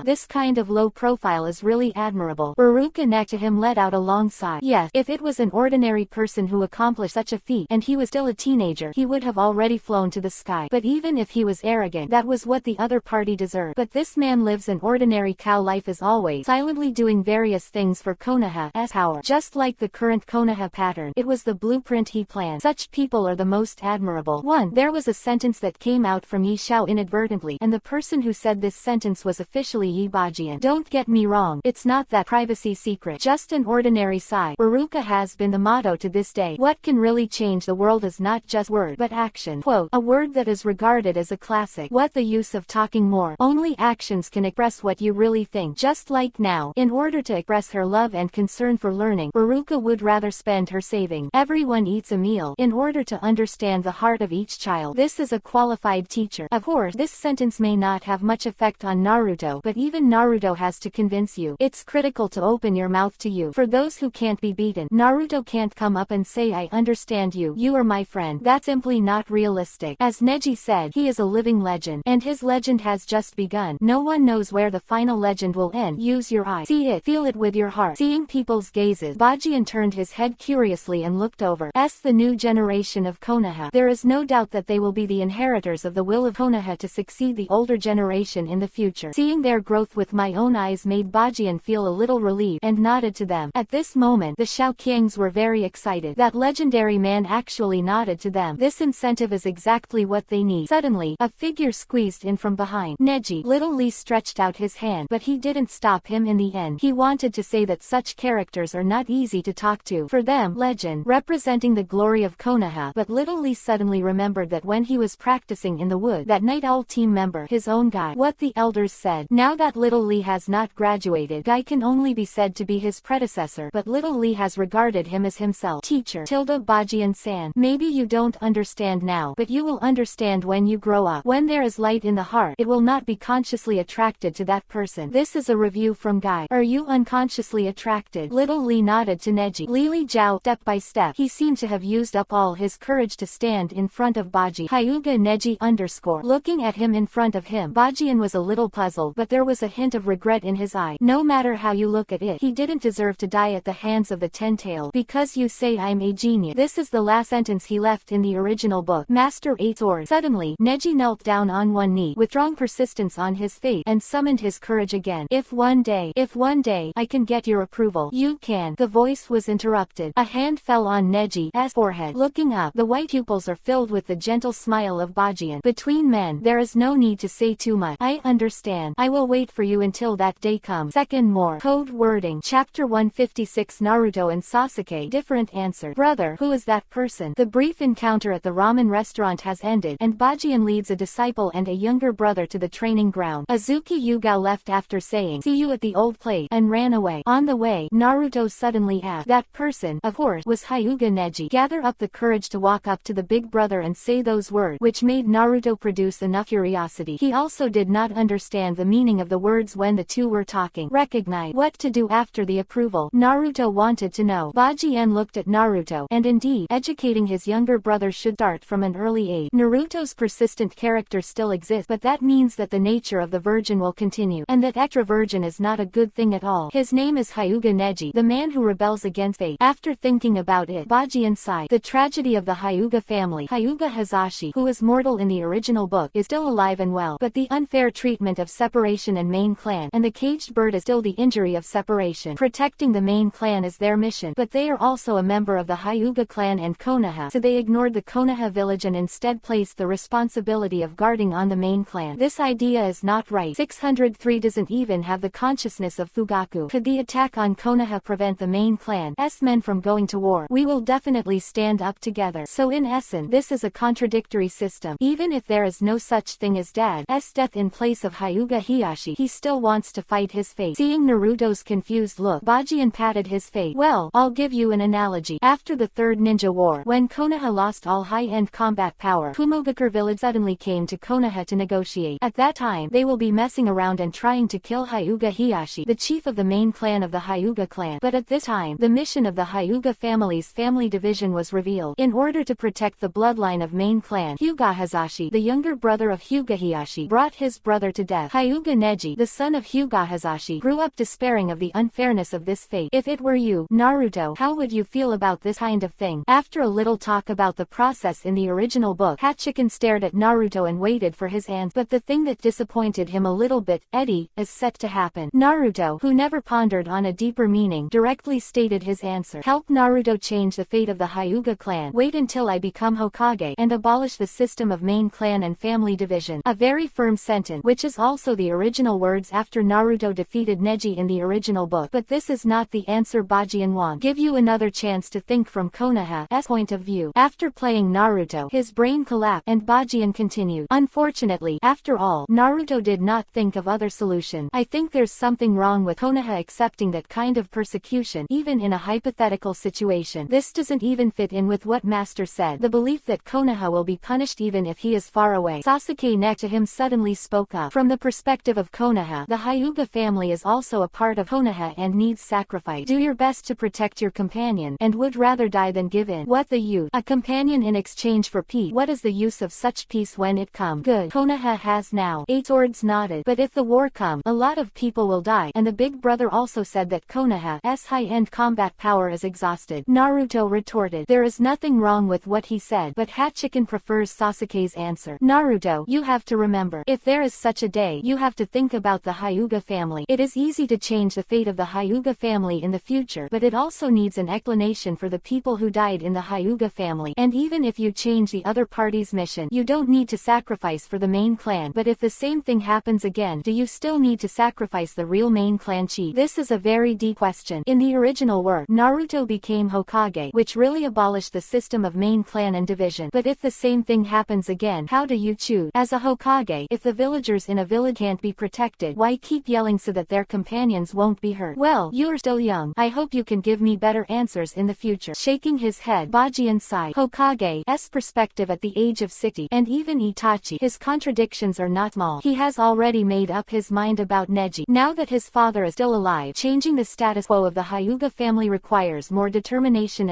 This kind of low profile is really admirable. Baruka next to him let out a long sigh. Yes, if it was an ordinary person who accomplished such a feat and he was still a teenager, he would have already flown to the sky. But even if he was arrogant, that was what the other party deserved. But this man lives an ordinary cow life as always, silently doing various things for Konoha's power. Just like the current Konoha pattern, it was the blueprint he planned. Such people are the most admirable. 1. There was a sentence that came out from Yi Xiao inadvertently, and the person who said this sentence was officially Yi Bajian. Don't get me wrong, it's not that privacy secret, just an ordinary sigh. Baruka has been the motto to this day. What can really change the world is not just word, but action. Quote, a word that is regarded as a classic. What the use of talking more? Only actions can express what you really think. Just like now, in order to express her love and concern for learning, Baruka would rather spend her saving. Everyone eats a meal in order to understand the heart of each child. This is a qualified teacher. Of course, this sentence may not have much effect on Naruto, but even Naruto has to convince you. It's critical to open your mouth to you. For those who can't be beaten, Naruto can't come up and say I understand you, you are my friend. That's simply not realistic. As Neji said, he is a living legend, and his legend has just begun. No one knows where the final legend will end. Use your eyes. See it, feel it with your heart. Seeing people's gazes, Bajian turned his head curiously and looked over. The new generation of Konoha. There is no doubt that they will be the inheritors of the will of Konoha to succeed the older generation in the future. Seeing their growth with my own eyes made Bajian feel a little relieved and nodded to them. At this moment, the Xiaoqiangs were very excited. That legendary man actually nodded to them. This incentive is exactly what they need. Suddenly, a figure squeezed in from behind. Neji. Little Lee stretched out his hand, but he didn't stop him in the end. He wanted to say that such characters are not easy to talk to. For them, legend, representing the glory of Konoha. But Little Lee suddenly remembered that when he was practicing in the wood, that Night Owl team member, his own Guy, what the elders said. Now that Little Lee has not graduated, Guy can only be said to be his predecessor, but Little Lee has regarded him as himself. Teacher. Bajian-san. Maybe you don't understand now, but you will understand when you grow up. When there is light in the heart, it will not be consciously attracted to that person. This is a review from Guy. Are you unconsciously attracted? Little Lee nodded to Neji. Lily Zhao. Step by step, he seemed to have used up all his courage to stand in front of Baji. Hyuga Neji _ looking at him in front of him. Bajian was a little puzzled, but there was a hint of regret in his eye. No matter how you look at it, he didn't deserve to die at the hands of the Ten-Tailed. Because you say I'm a genius. This is the last sentence he left in the original book. Master 8 Sword. Suddenly, Neji knelt down on one knee, with strong persistence on his face, and summoned his courage again. If one day I can get your approval, you can. The voice was interrupted. interrupted. A hand fell on Neji's forehead. Looking up, the white pupils are filled with the gentle smile of Bajian. Between men, there is no need to say too much. I understand. I will wait for you until that day comes. Second more. Code wording. Chapter 156 Naruto and Sasuke. Different answer. Brother, who is that person? The brief encounter at the ramen restaurant has ended, and Bajian leads a disciple and a younger brother to the training ground. Azuki Yuga left after saying, "See you at the old place," and ran away. On the way, Naruto suddenly asked, "That person, of course, was Hyuga Neji." Gather up the courage to walk up to the big brother and say those words, which made Naruto produce enough curiosity. He also did not understand the meaning of the words when the two were talking. Recognize what to do after the approval. Naruto wanted to know. Bajian looked at Naruto, and indeed, educating his younger brother should start from an early age. Naruto's persistent character still exists, but that means that the nature of the virgin will continue, and that extra virgin is not a good thing at all. His name is Hyuga Neji, the man who rebels against fate. After thinking about it, Bajian sighed. The tragedy of the Hyuga family. Hyuga Hazashi, who is mortal in the original book, is still alive and well, but the unfair treatment of separation and main clan, and the caged bird is still the injury of separation. Protecting the main clan is their mission, but they are also a member of the Hyuga clan and Konoha, so they ignored the Konoha village and instead placed the responsibility of guarding on the main clan. This idea is not right. 603 doesn't even have the consciousness of Fugaku. Could the attack on Konoha prevent the main clan's men from going to war? We will definitely stand up together. So in essence, this is a contradictory system. Even if there is no such thing as Dad's death in place of Hyuga Hiyashi, he still wants to fight his fate. Seeing Naruto's confused look, Bajian patted his face. Well, I'll give you an analogy. After the Third Ninja War, when Konoha lost all high-end combat power, Kumogakure village suddenly came to Konoha to negotiate. At that time, they will be messing around and trying to kill Hyuga Hiyashi, the chief of the main clan of the Hyuga clan. But at this time, the mission of the Hyuga family's family division was revealed. In order to protect the bloodline of main clan, Hyuga Hazashi, the younger brother of Hyuga Hiyashi, brought his brother to death. Hyuga Neji, the son of Hyuga Hazashi, grew up despairing of the unfairness of this fate. If it were you, Naruto, how would you feel about this kind of thing? After a little talk about the process in the original book, Hachiken stared at Naruto and waited for his answer. But the thing that disappointed him a little bit, Eddie, is set to happen. Naruto, who never pondered on a deeper meaning, directly stated his answer. Help Naruto change the fate of the Hyuga clan. Wait until I become Hokage and abolish the system of main clan and family division. A very firm sentence, which is also the original words after Naruto defeated Neji in the original book. But this is not the answer Bajian wants. Give you another chance to think from Konoha's point of view. After playing Naruto, his brain collapsed, and Bajian continued. Unfortunately, after all, Naruto did not think of other solutions. I think there's something wrong with Konoha accepting that kind of persecution, even in a hypothetical situation. This doesn't even fit in with what Master said. The belief that Konoha will be punished even if he is far away. Sasuke next to him suddenly spoke up. From the perspective of Konoha, the Hyuga family is also a part of Konoha and needs sacrifice. Do your best to protect your companion, and would rather die than give in. What the use? A companion in exchange for peace. What is the use of such peace when it comes? Good. Konoha has now. 8 swords nodded. But if the war comes, a lot of people will die, and the big brother also said that Konoha's high-end combat power is exhausted. Naruto retorted. There is nothing wrong with what he said, but Hachiken prefers Sasuke's answer. Naruto, you have to remember, if there is such a day, you have to think about the Hyuga family. It is easy to change the fate of the Hyuga family in the future, but it also needs an explanation for the people who died in the Hyuga family. And even if you change the other party's mission, you don't need to sacrifice for the main clan. But if the same thing happens again, do you still need to sacrifice the real main clan chief? This is a very deep question. In the original work, Naruto became Hokage, which really abolished the system of main clan and division. But if the same thing happens again, how do you choose? As a Hokage, if the villagers in a village can't be protected, why keep yelling so that their companions won't be hurt? Well, you're still young. I hope you can give me better answers in the future. Shaking his head, Bajian sighed. Hokage's perspective at the age of 60, and even Itachi, his contradictions are not small. He has already made up his mind about Neji. Now that his father is still alive, changing the status quo of the Hyuga family requires more determination,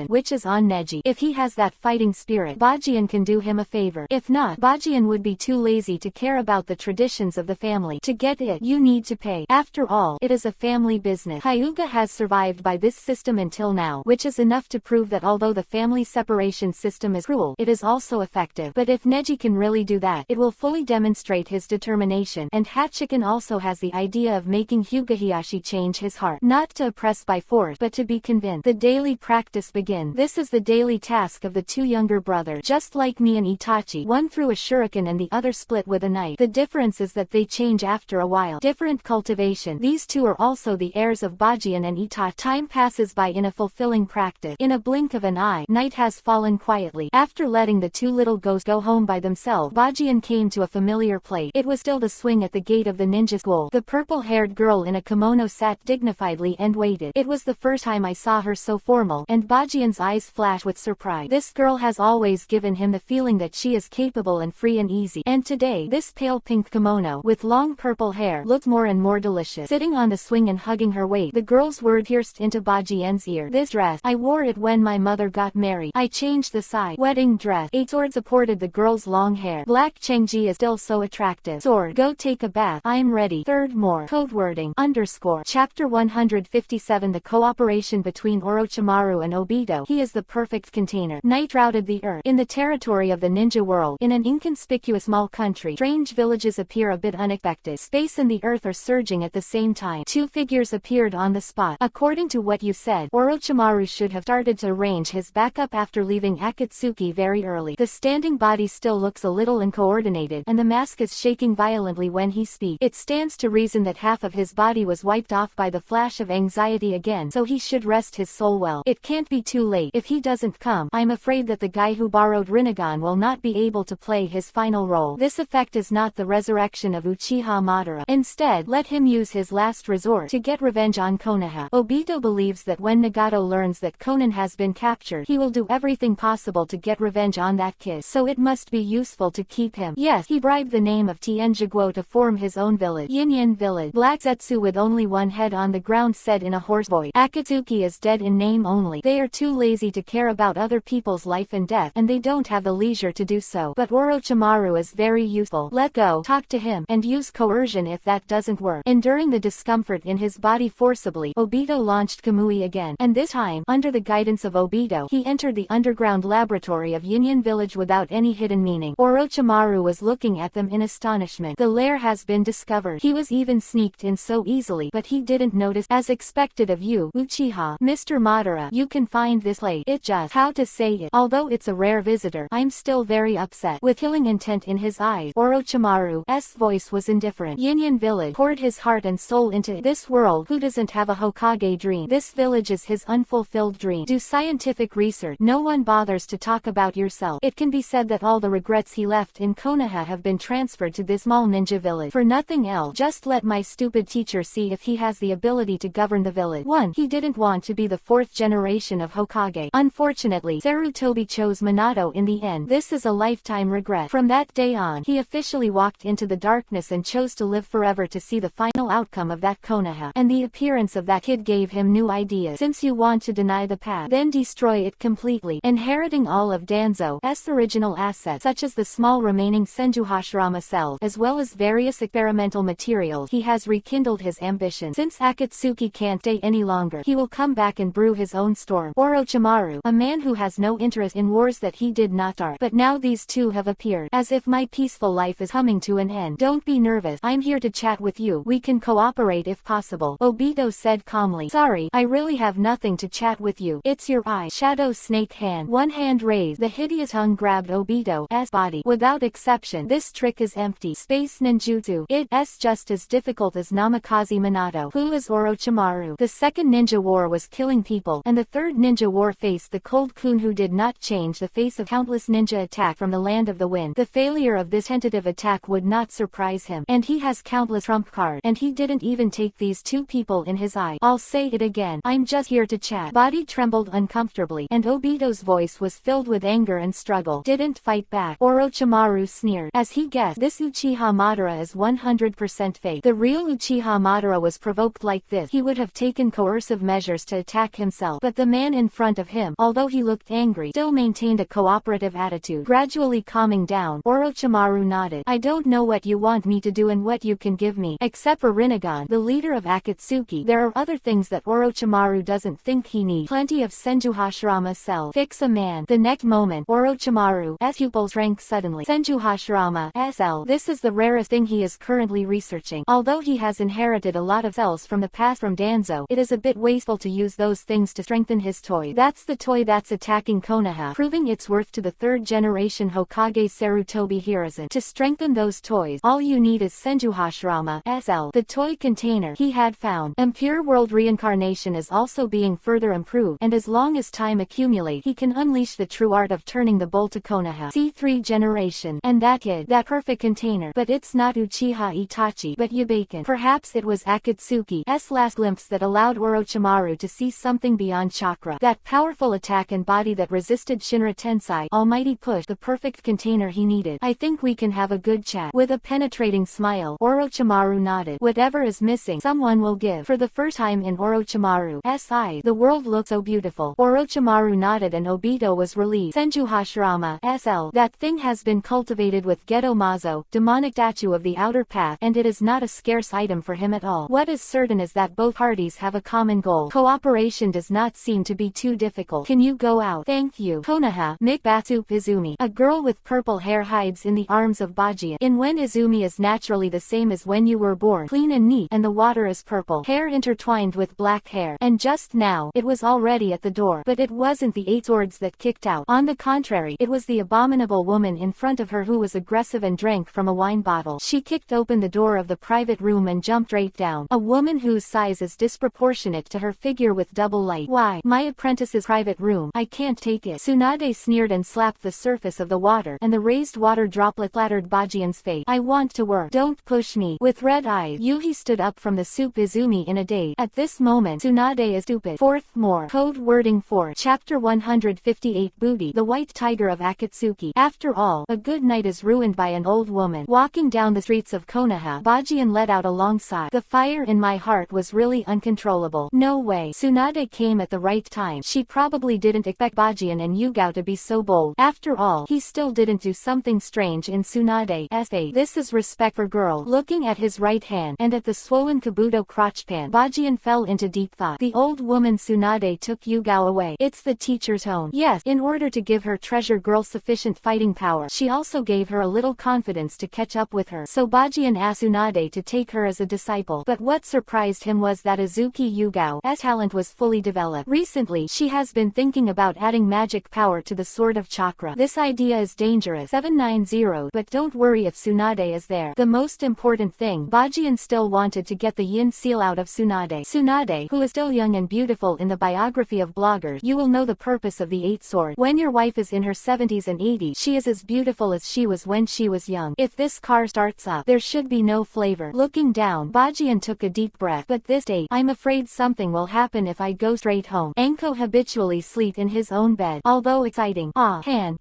which is on Neji. If he has that fighting spirit, Bajian can do him a favor. If not, Bajian would be too lazy to care about the traditions of the family. To get it, you need to pay. After all, it is a family business. Hyuga has survived by this system until now, which is enough to prove that although the family separation system is cruel, it is also effective. But if Neji can really do that, it will fully demonstrate his determination. And Hachiken also has the idea of making Hyuga Hiyashi change his heart. Not to oppress by force, but but to be convinced. The daily practice begins. This is the daily task of the two younger brothers. Just like me and Itachi, one threw a shuriken and the other split with a knife. The difference is that they change after a while. Different cultivation. These two are also the heirs of Bajian and Itachi. Time passes by in a fulfilling practice. In a blink of an eye, night has fallen quietly. After letting the two little ghosts go home by themselves, Bajian came to a familiar place. It was still the swing at the gate of the ninja school. The purple-haired girl in a kimono sat dignifiedly and waited. It was the first time I saw her so formal, and Bajian's eyes flashed with surprise. This girl has always given him the feeling that she is capable and free and easy. And today, this pale pink kimono, with long purple hair, looked more and more delicious. Sitting on the swing and hugging her waist, the girl's word pierced into Bajian's ear. This dress, I wore it when my mother got married. I changed the size. Wedding dress. A sword supported the girl's long hair. Black Chengji is still so attractive. Sword. Go take a bath. I'm ready. Third more. Code wording. _ Chapter 157. The cooperation between Orochimaru and Obito. He is the perfect container. Night routed the earth. In the territory of the ninja world, in an inconspicuous small country, strange villages appear a bit unexpected. Space and the earth are surging at the same time. Two figures appeared on the spot. According to what you said, Orochimaru should have started to arrange his backup after leaving Akatsuki very early. The standing body still looks a little uncoordinated, and the mask is shaking violently when he speaks. It stands to reason that half of his body was wiped off by the flash of anxiety again, so he should rest his soul well. It can't be too late. If he doesn't come, I'm afraid that the guy who borrowed Rinnegan will not be able to play his final role. This effect is not the resurrection of Uchiha Madara. Instead, let him use his last resort to get revenge on Konoha. Obito believes that when Nagato learns that Conan has been captured, he will do everything possible to get revenge on that kid, so it must be useful to keep him. Yes, he bribed the name of Tianjiguo to form his own village. Yin village. Black Zetsu with only one head on the ground said in a hoarse voice, Akatsuki is dead in name only. They are too lazy to care about other people's life and death, and they don't have the leisure to do so. But Orochimaru is very useful. Let go, talk to him, and use coercion if that doesn't work. Enduring the discomfort in his body forcibly, Obito launched Kamui again, and this time, under the guidance of Obito, he entered the underground laboratory of Yin village without any hidden meaning. Orochimaru was looking at them in astonishment. The lair has been discovered. He was even sneaked in so easily, but he didn't notice. As expected of you, Uchiha, Mr. Madara, you can find this place. It just, how to say it, although it's a rare visitor, I'm still very upset. With killing intent in his eyes, Orochimaru's voice was indifferent. Yin village poured his heart and soul into this world. Who doesn't have a Hokage dream? This village is his unfulfilled dream. Do scientific research. No one bothers to talk about yourself. It can be said that all the regrets he left in Konoha have been transferred to this small ninja village. For nothing else, just let my stupid teacher see if he has the ability to govern the village. 1. He didn't want to be the fourth generation of Hokage. Unfortunately, Sarutobi chose Minato in the end. This is a lifetime regret. From that day on, he officially walked into the darkness and chose to live forever to see the final outcome of that Konoha. And the appearance of that kid gave him new ideas. Since you want to deny the past, then destroy it completely. Inheriting all of Danzo's original assets, such as the small remaining Senjuhashirama cells, as well as various experimental materials, he has rekindled his ambition. Since Akatsuki can't stay any longer, he will come back and brew his own storm. Orochimaru, a man who has no interest in wars that he did not start. But now these two have appeared, as if my peaceful life is coming to an end. Don't be nervous. I'm here to chat with you. We can cooperate if possible. Obito said calmly. Sorry, I really have nothing to chat with you. It's your eye. Shadow snake hand. One hand raised. The hideous tongue grabbed Obito's body. Without exception, this trick is empty. Space ninjutsu. It's just as difficult as Namikaze Minato. Who is Orochimaru? The second ninja war was killing people, and the third ninja war faced the cold Kun who did not change the face of countless ninja attack from the land of the wind. The failure of this tentative attack would not surprise him, and he has countless trump cards, and he didn't even take these two people in his eye. I'll say it again. I'm just here to chat. Body trembled uncomfortably, and Obito's voice was filled with anger and struggle. Didn't fight back. Orochimaru sneered. As he guessed, this Uchiha Madara is 100% fake. The real Uchiha Madara was provoked like this, he would have taken coercive measures to attack himself. But the man in front of him, although he looked angry, still maintained a cooperative attitude. Gradually calming down, Orochimaru nodded. I don't know what you want me to do and what you can give me. Except for Rinnegan, the leader of Akatsuki, there are other things that Orochimaru doesn't think he needs. Plenty of Senjuhashirama cells. Fix a man. The next moment, Orochimaru's pupils shrank suddenly. Senjuhashirama SL. This is the rarest thing he is currently researching. Although he has inherited a lot of cells from the past from Danzo, it is a bit wasteful to use those things to strengthen his toy. That's the toy that's attacking Konoha, proving its worth to the third-generation Hokage Sarutobi Hiruzen. To strengthen those toys, all you need is Senjuhashirama SL, the toy container he had found. Impure World Reincarnation is also being further improved, and as long as time accumulates, he can unleash the true art of turning the bull to Konoha. C3 generation. And that kid, that perfect container. But it's not Uchiha Itachi, but Yubaken. Perhaps it was Akatsuki's last glimpse that allowed Orochimaru to see something beyond chakra. That powerful attack and body that resisted Shinra Tensei almighty push, the perfect container he needed. I think we can have a good chat. With a penetrating smile, Orochimaru nodded. Whatever is missing, someone will give. For the first time in Orochimaru's eyes, the world looked so beautiful. Orochimaru nodded and Obito was released. Senjuhashirama SL. That thing has been cultivated with Geto Mazo, demonic statue of the outer path, and it is not a scarce item for him at all. What is certain is that both parties have a common goal. Cooperation does not seem to be too difficult. Can you go out? Thank you. Konoha, Mikbatsu Izumi. A girl with purple hair hides in the arms of Bajian. In when Izumi is naturally the same as when you were born, clean and neat, and the water is purple, hair intertwined with black hair. And just now, it was already at the door. But it wasn't the 8 swords that kicked out. On the contrary, it was the abominable woman in front of her who was aggressive and drank from a wine bottle. She kicked open the door of the private room and jumped right down. A woman whose size is disproportionate to her figure with double light. Why, my apprentice's private room. I can't take it. Tsunade sneered and slapped the surface of the water, and the raised water droplet clattered Bajian's face. I want to work. Don't push me. With red eyes, Yuhi stood up from the soup Izumi in a daze. At this moment, Tsunade is stupid. Fourth more. Code wording 4. Chapter 158 Booty, the White Tiger of Akatsuki. After all, a good night is ruined by an old woman. Walking down the streets of Konoha, Bajian let out a long sigh. The fire in my heart was really uncontrollable. No way. Tsunade came at the right time. She probably didn't expect Bajian and Yugao to be so bold. After all, he still didn't do something strange in Tsunade's face. This is respect for girl. Looking at his right hand, and at the swollen Kabuto crotch pan, Bajian fell into deep thought. The old woman Tsunade took Yugao away. It's the teacher's home. Yes, in order to give her treasure girl sufficient fighting power, she also gave her a little confidence to catch up with her. So Bajian asked Tsunade to take her as a disciple. But what surprised him was that Azuki Yugao's talent was fully developed. Recently, she has been thinking about adding magic power to the Sword of Chakra. This idea is dangerous. 790. But don't worry if Tsunade is there. The most important thing, Bajian still wanted to get the yin seal out of Tsunade. Tsunade, who is still young and beautiful in the biography of bloggers, you will know the purpose of the 8 sword. When your wife is in her 70s and 80s, she is as beautiful as she was when she was young. If this car starts up, there should be no flavor. Looking down, Bajian took a deep breath. But this date, I'm afraid something will happen if I go straight home. Enko habitually sleeps in his own bed. Although exciting,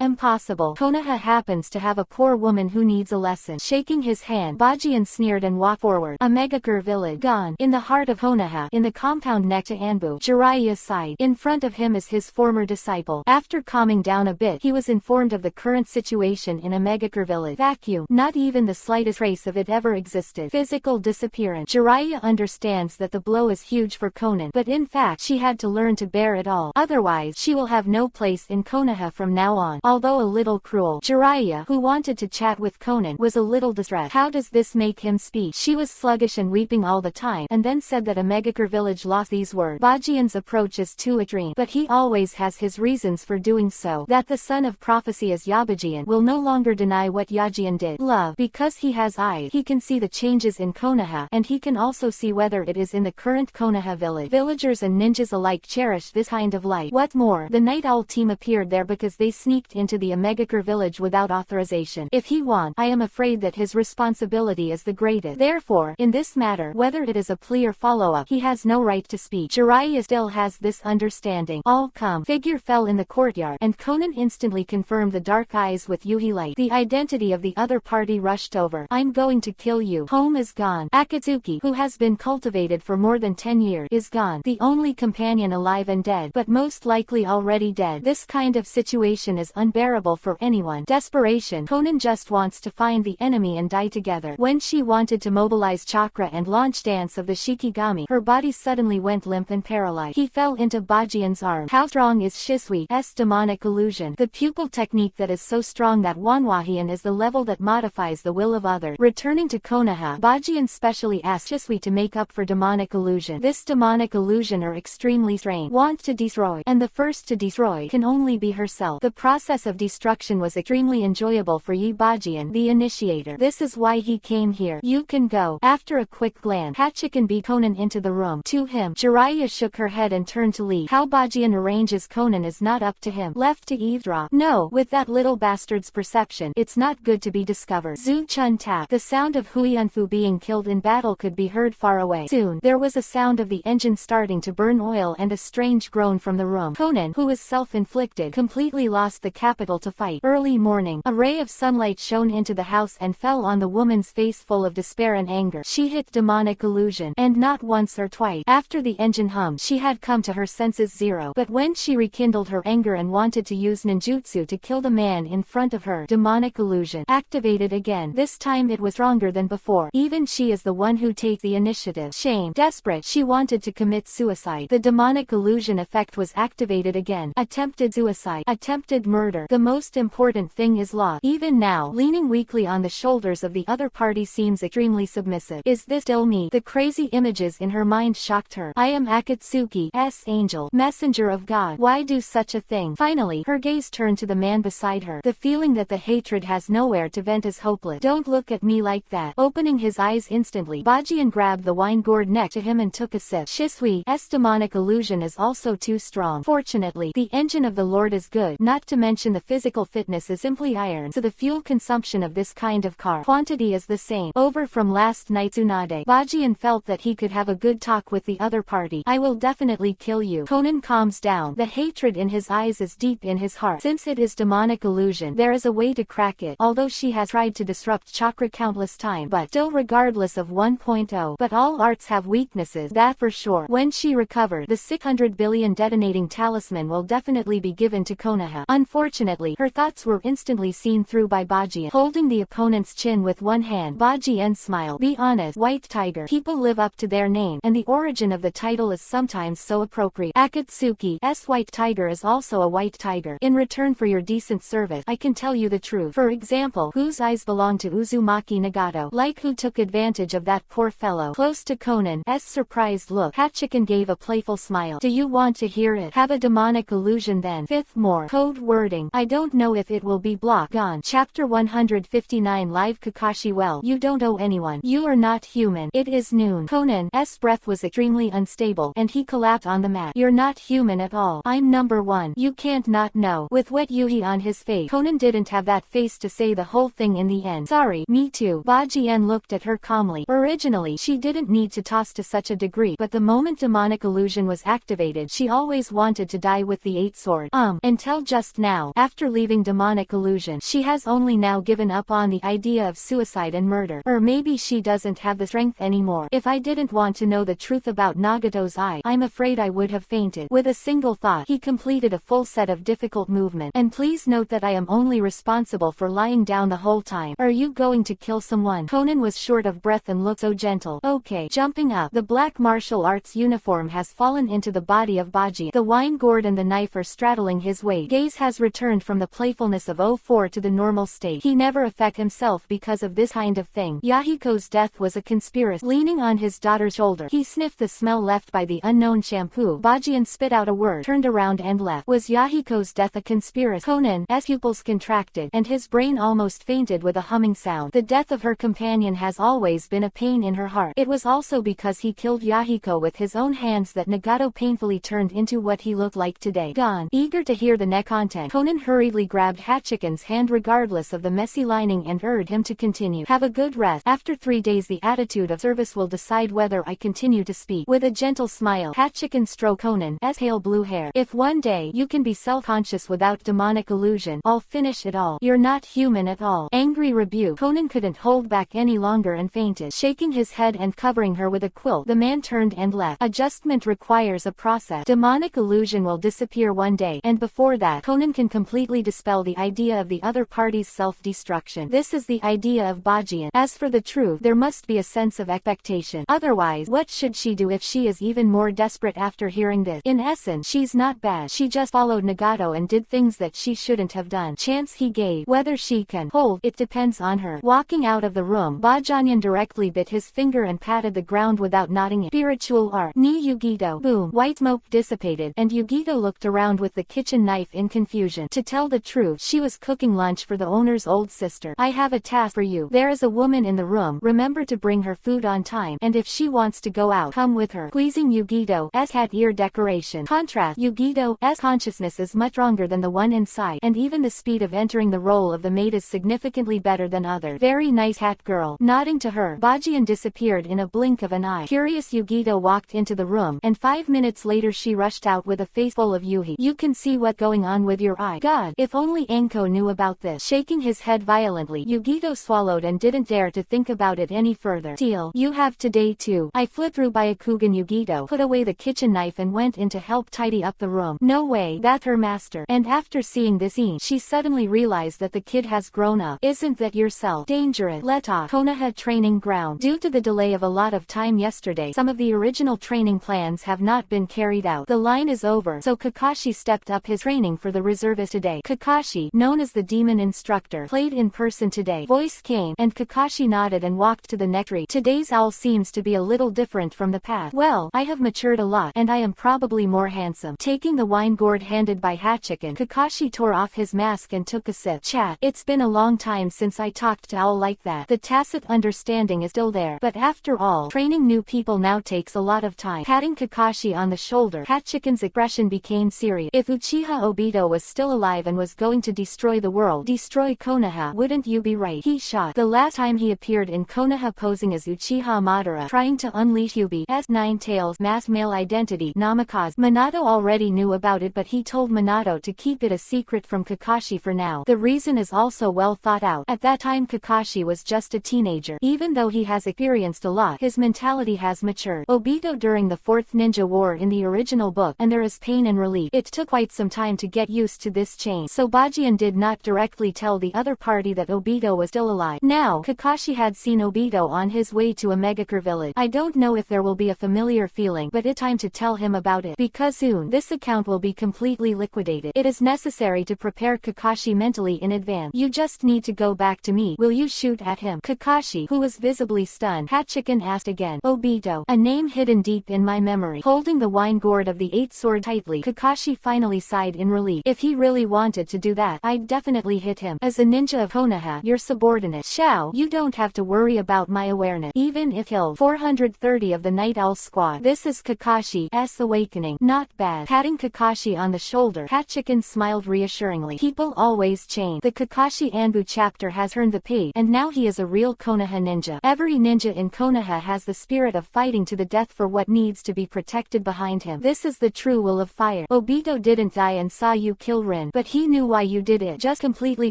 impossible. Konoha happens to have a poor woman who needs a lesson. Shaking his hand, Bajian sneered and walked forward. A Megakure village. Gone. In the heart of Konoha, in the compound next to Anbu, Jiraiya sighed. In front of him is his former disciple. After calming down a bit, he was informed of the current situation in a Megakure village. Vacuum. Not even the slightest trace of it ever existed. Physical disappearance. Jiraiya understands that the blow is huge for Konan, but in fact she had to learn to bear it all. Otherwise, she will have no place in Konoha from now on. Although a little cruel, Jiraiya, who wanted to chat with Konan, was a little distressed. How does this make him speak? She was sluggish and weeping all the time, and then said that a Megakure village lost these words. Bajian's approach is too extreme, but he always has his reasons for doing so. That the son of prophecy is Yabajian will no longer deny what Yajian did. Love. Because he has eyes, he can see the changes in Konoha, and he can also see whether it is in the current Konoha village. Villagers and ninjas alike cherish this kind of light. What more, the Night Owl team appeared there because they sneaked into the Megakure village without authorization. If he won, I am afraid that his responsibility is the greatest. Therefore, in this matter, whether it is a plea or follow-up, he has no right to speak. Jiraiya still has this understanding. All come. Figure fell in the courtyard, and Konan instantly confirmed the dark eyes with Yuhi light. The identity of the other party rushed over. I'm going to kill you. Home is gone. Akatsuki, who has been cultivated for more than 10 years, is gone. The only companion alive and dead, but most likely already dead. This kind of situation is unbearable for anyone. Desperation. Konan just wants to find the enemy and die together. When she wanted to mobilize chakra and launch dance of the Shikigami, her body suddenly went limp and paralyzed. He fell into Bajian's arms. How strong is Shisui's demonic illusion? The pupil technique that is so strong that Wanwahian is the level that modifies the will of others. Returning to Konoha, Bajian specially asked Shisui to make up for demonic illusion. This demonic demonic illusion are extremely strange, want to destroy, and the first to destroy can only be herself. The process of destruction was extremely enjoyable for Yi Bajian, the initiator. This is why he came here. You can go. After a quick glance, Hachikan beat Conan into the room. To him, Jiraiya shook her head and turned to leave. How Bajian arranges Conan is not up to him. Left to eavesdrop. No, with that little bastard's perception, it's not good to be discovered. Zhu Chun tapped. The sound of Huiyanfu being killed in battle could be heard far away. Soon, there was a sound of the engine starting to burn oil and a strange groan from the room. Conan, who was self-inflicted, completely lost the capital to fight. Early morning, a ray of sunlight shone into the house and fell on the woman's face full of despair and anger. She hit demonic illusion, and not once or twice. After the engine hummed, she had come to her senses zero. But when she rekindled her anger and wanted to use ninjutsu to kill the man in front of her, demonic illusion activated again. This time it was stronger than before. Even she is the one who takes the initiative. Shame. Desperate, she wanted to commit suicide. The demonic illusion effect was activated again. Attempted suicide. Attempted murder. The most important thing is law. Even now, leaning weakly on the shoulders of the other party seems extremely submissive. Is this still me? The crazy images in her mind shocked her. I am Akatsuki's angel, messenger of God. Why do such a thing? Finally, her gaze turned to the man beside her. The feeling that the hatred has nowhere to vent is hopeless. Don't look at me like that. Opening his eyes instantly, Bajian grabbed the wine gourd next to him and took a sip. Shisui's demonic illusion is also too strong. Fortunately, the engine of the Lord is good, not to mention the physical fitness is simply iron, so the fuel consumption of this kind of car quantity is the same. Over from last night's Tsunade, Bajian felt that he could have a good talk with the other party. I will definitely kill you. Conan calms down. The hatred in his eyes is deep in his heart. Since it is demonic illusion, there is a way to crack it. Although she has tried to disrupt chakra countless times, but still regardless of 1.0. But all arts have weaknesses, that for sure. When she recovers, the 600 billion detonating talisman will definitely be given to Konoha. Unfortunately, her thoughts were instantly seen through by Bajian. Holding the opponent's chin with one hand, Bajian smiled. Be honest, White Tiger. People live up to their name, and the origin of the title is sometimes so appropriate. Akatsuki's White Tiger is also a white tiger. In return for your decent service, I can tell you the truth. For example, whose eyes belong to Uzumaki Nagato? Like who took advantage of that poor fellow? Close to Conan's surprised look, Hachikan gave a playful smile. Do you want to hear it? Have a demonic illusion then. Fifth more. Code wording. I don't know if it will be blocked. Gone. Chapter 159 Live Kakashi. Well, you don't owe anyone. You are not human. It is noon. Conan's breath was extremely unstable, and he collapsed on the mat. You're not human at all. I'm number one. You can't not know. With wet yuhi on his face, Conan didn't have that face to say the whole thing in the end. Sorry, me too. Bajian looked at her calmly. Originally, she didn't need to toss to such a degree, but the moment demonic illusion was activated, she always wanted to die with the 8 sword. Until just now, after leaving demonic illusion, she has only now given up on the idea of suicide and murder. Or maybe she doesn't have the strength anymore. If I didn't want to know the truth about Nagato's eye, I'm afraid I would have fainted. With a single thought, he completed a full set of difficult movements. And please note that I am only responsible for lying down the whole time. Are you going to kill someone? Conan was short of breath and looked so gentle. Okay. Jumping up, the black martial arts uniform has fallen into the body of Baji. The wine gourd and the knife are straddling his waist. Gaze has returned from the playfulness of 04 to the normal state. He never affect himself because of this kind of thing. Yahiko's death was a conspiracy. Leaning on his daughter's shoulder, he sniffed the smell left by the unknown shampoo. Bajian spit out a word, turned around and left. Was Yahiko's death a conspiracy? Conan's pupils contracted, and his brain almost fainted with a humming sound. The death of her companion has always been a pain in her heart. It was also because he killed Yahiko with his own hands that Nagato painfully turned into what he looked like today. Gone. Eager to hear the next content, Conan hurriedly grabbed Hachikan's hand regardless of the messy lining and urged him to continue. Have a good rest. After 3 days the attitude of service will decide whether I continue to speak. With a gentle smile, Hachikan stroked Conan's pale blue hair. If one day you can be self-conscious without demonic illusion, I'll finish it all. You're not human at all. Angry rebuke. Conan couldn't hold back any longer and fainted. Shaking his head and covering her with a quilt, the man turned and left. Adjustment requires a process. Demonic illusion will disappear one day, and before that, Conan can completely dispel the idea of the other party's self-destruction. This is the idea of Bajian. As for the truth, there must be a sense of expectation. Otherwise, what should she do if she is even more desperate after hearing this? In essence, she's not bad. She just followed Nagato and did things that she shouldn't have done. Chance he gave. Whether she can hold it depends on her. Walking out of the room, Bajanyan directly bit his finger and patted the ground without nodding it. Spiritual O-R. Ni Yugito. Boom. White smoke dissipated, and Yugito looked around with the kitchen knife in confusion. To tell the truth, she was cooking lunch for the owner's old sister. I have a task for you. There is a woman in the room. Remember to bring her food on time, and if she wants to go out, come with her. Pleasing Yugito's cat ear decoration. Contrast. Yugito's consciousness is much stronger than the one inside, and even the speed of entering the role of the maid is significantly better than others. Very nice hat, girl. Nodding to her, Bajian disappeared in a blink of an eye. Curious Yugito walked into the room, and 5 minutes later she rushed out with a face full of Yuhi. You can see what's going on with your eye. God, if only Anko knew about this. Shaking his head violently, Yugito swallowed and didn't dare to think about it any further. Deal. You have today too. I flew through Byakugan. Yugito put away the kitchen knife and went in to help tidy up the room. No way, that's her master. And after seeing this scene, she suddenly realized that the kid has grown up. Isn't that yourself? Dangerous. Let's talk. Konoha training ground. Due to the delay of a lot of time yesterday, some of the original training plans have not been carried out. The line is over, so Kakashi stepped up his training for the reservist today. Kakashi, known as the demon instructor, played in person today. Voice came, and Kakashi nodded and walked to the next tree. Today's owl seems to be a little different from the past. Well, I have matured a lot, and I am probably more handsome. Taking the wine gourd handed by Hachiken, Kakashi tore off his mask and took a sip. Chat. It's been a long time since I talked to Owl like that. The tacit understanding is still there, but after all, training new people now takes a lot of time. Patting Kakashi on the shoulder, Hachiken's expression became serious. If Uchiha Obito was still alive and was going to destroy the world, destroy Konoha, wouldn't you be right? He shot. The last time he appeared in Konoha posing as Uchiha Madara, trying to unleash Yubi's Nine Tails masked male identity, Namikaze. Minato already knew about it, but he told Minato to keep it a secret from Kakashi for now. The reason is also well thought out. At that time Kakashi was just a teenager. Even though he has experienced a lot, his mentality has matured. Obito during the 4th Ninja War in the original book, and there is pain and relief. It took quite some time to get used to this change, so Bajian did not directly tell the other party that Obito was still alive. Now, Kakashi had seen Obito on his way to a Megakure village. I don't know if there will be a familiar feeling, but it's time to tell him about it, because soon this account will be completely liquidated. It is necessary to prepare Kakashi mentally in advance. You just need to go back to me. Will you shoot at him? Kakashi, who was visibly stunned, Hachiken asked again. Obito, a name hidden deep in my memory. Holding the wine gourd of the 8th sword tightly, Kakashi finally sighed in relief. If he really wanted to do that, I'd definitely hit him. As a ninja of Konoha, your subordinate. Shao, you don't have to worry about my awareness. Even if killed 430 of the Night Owl squad. This is Kakashi's awakening. Not bad. Patting Kakashi on the shoulder, Hachiken smiled reassuringly. People always change. The Kakashi Anbu chapter has turned the page, and now he is a real Konoha ninja. Every ninja in Konoha has the spirit of fighting to the death for what needs to be protected behind him. This is the true will of fire. Obito didn't die and saw you kill Rin, but he knew why you did it. Just completely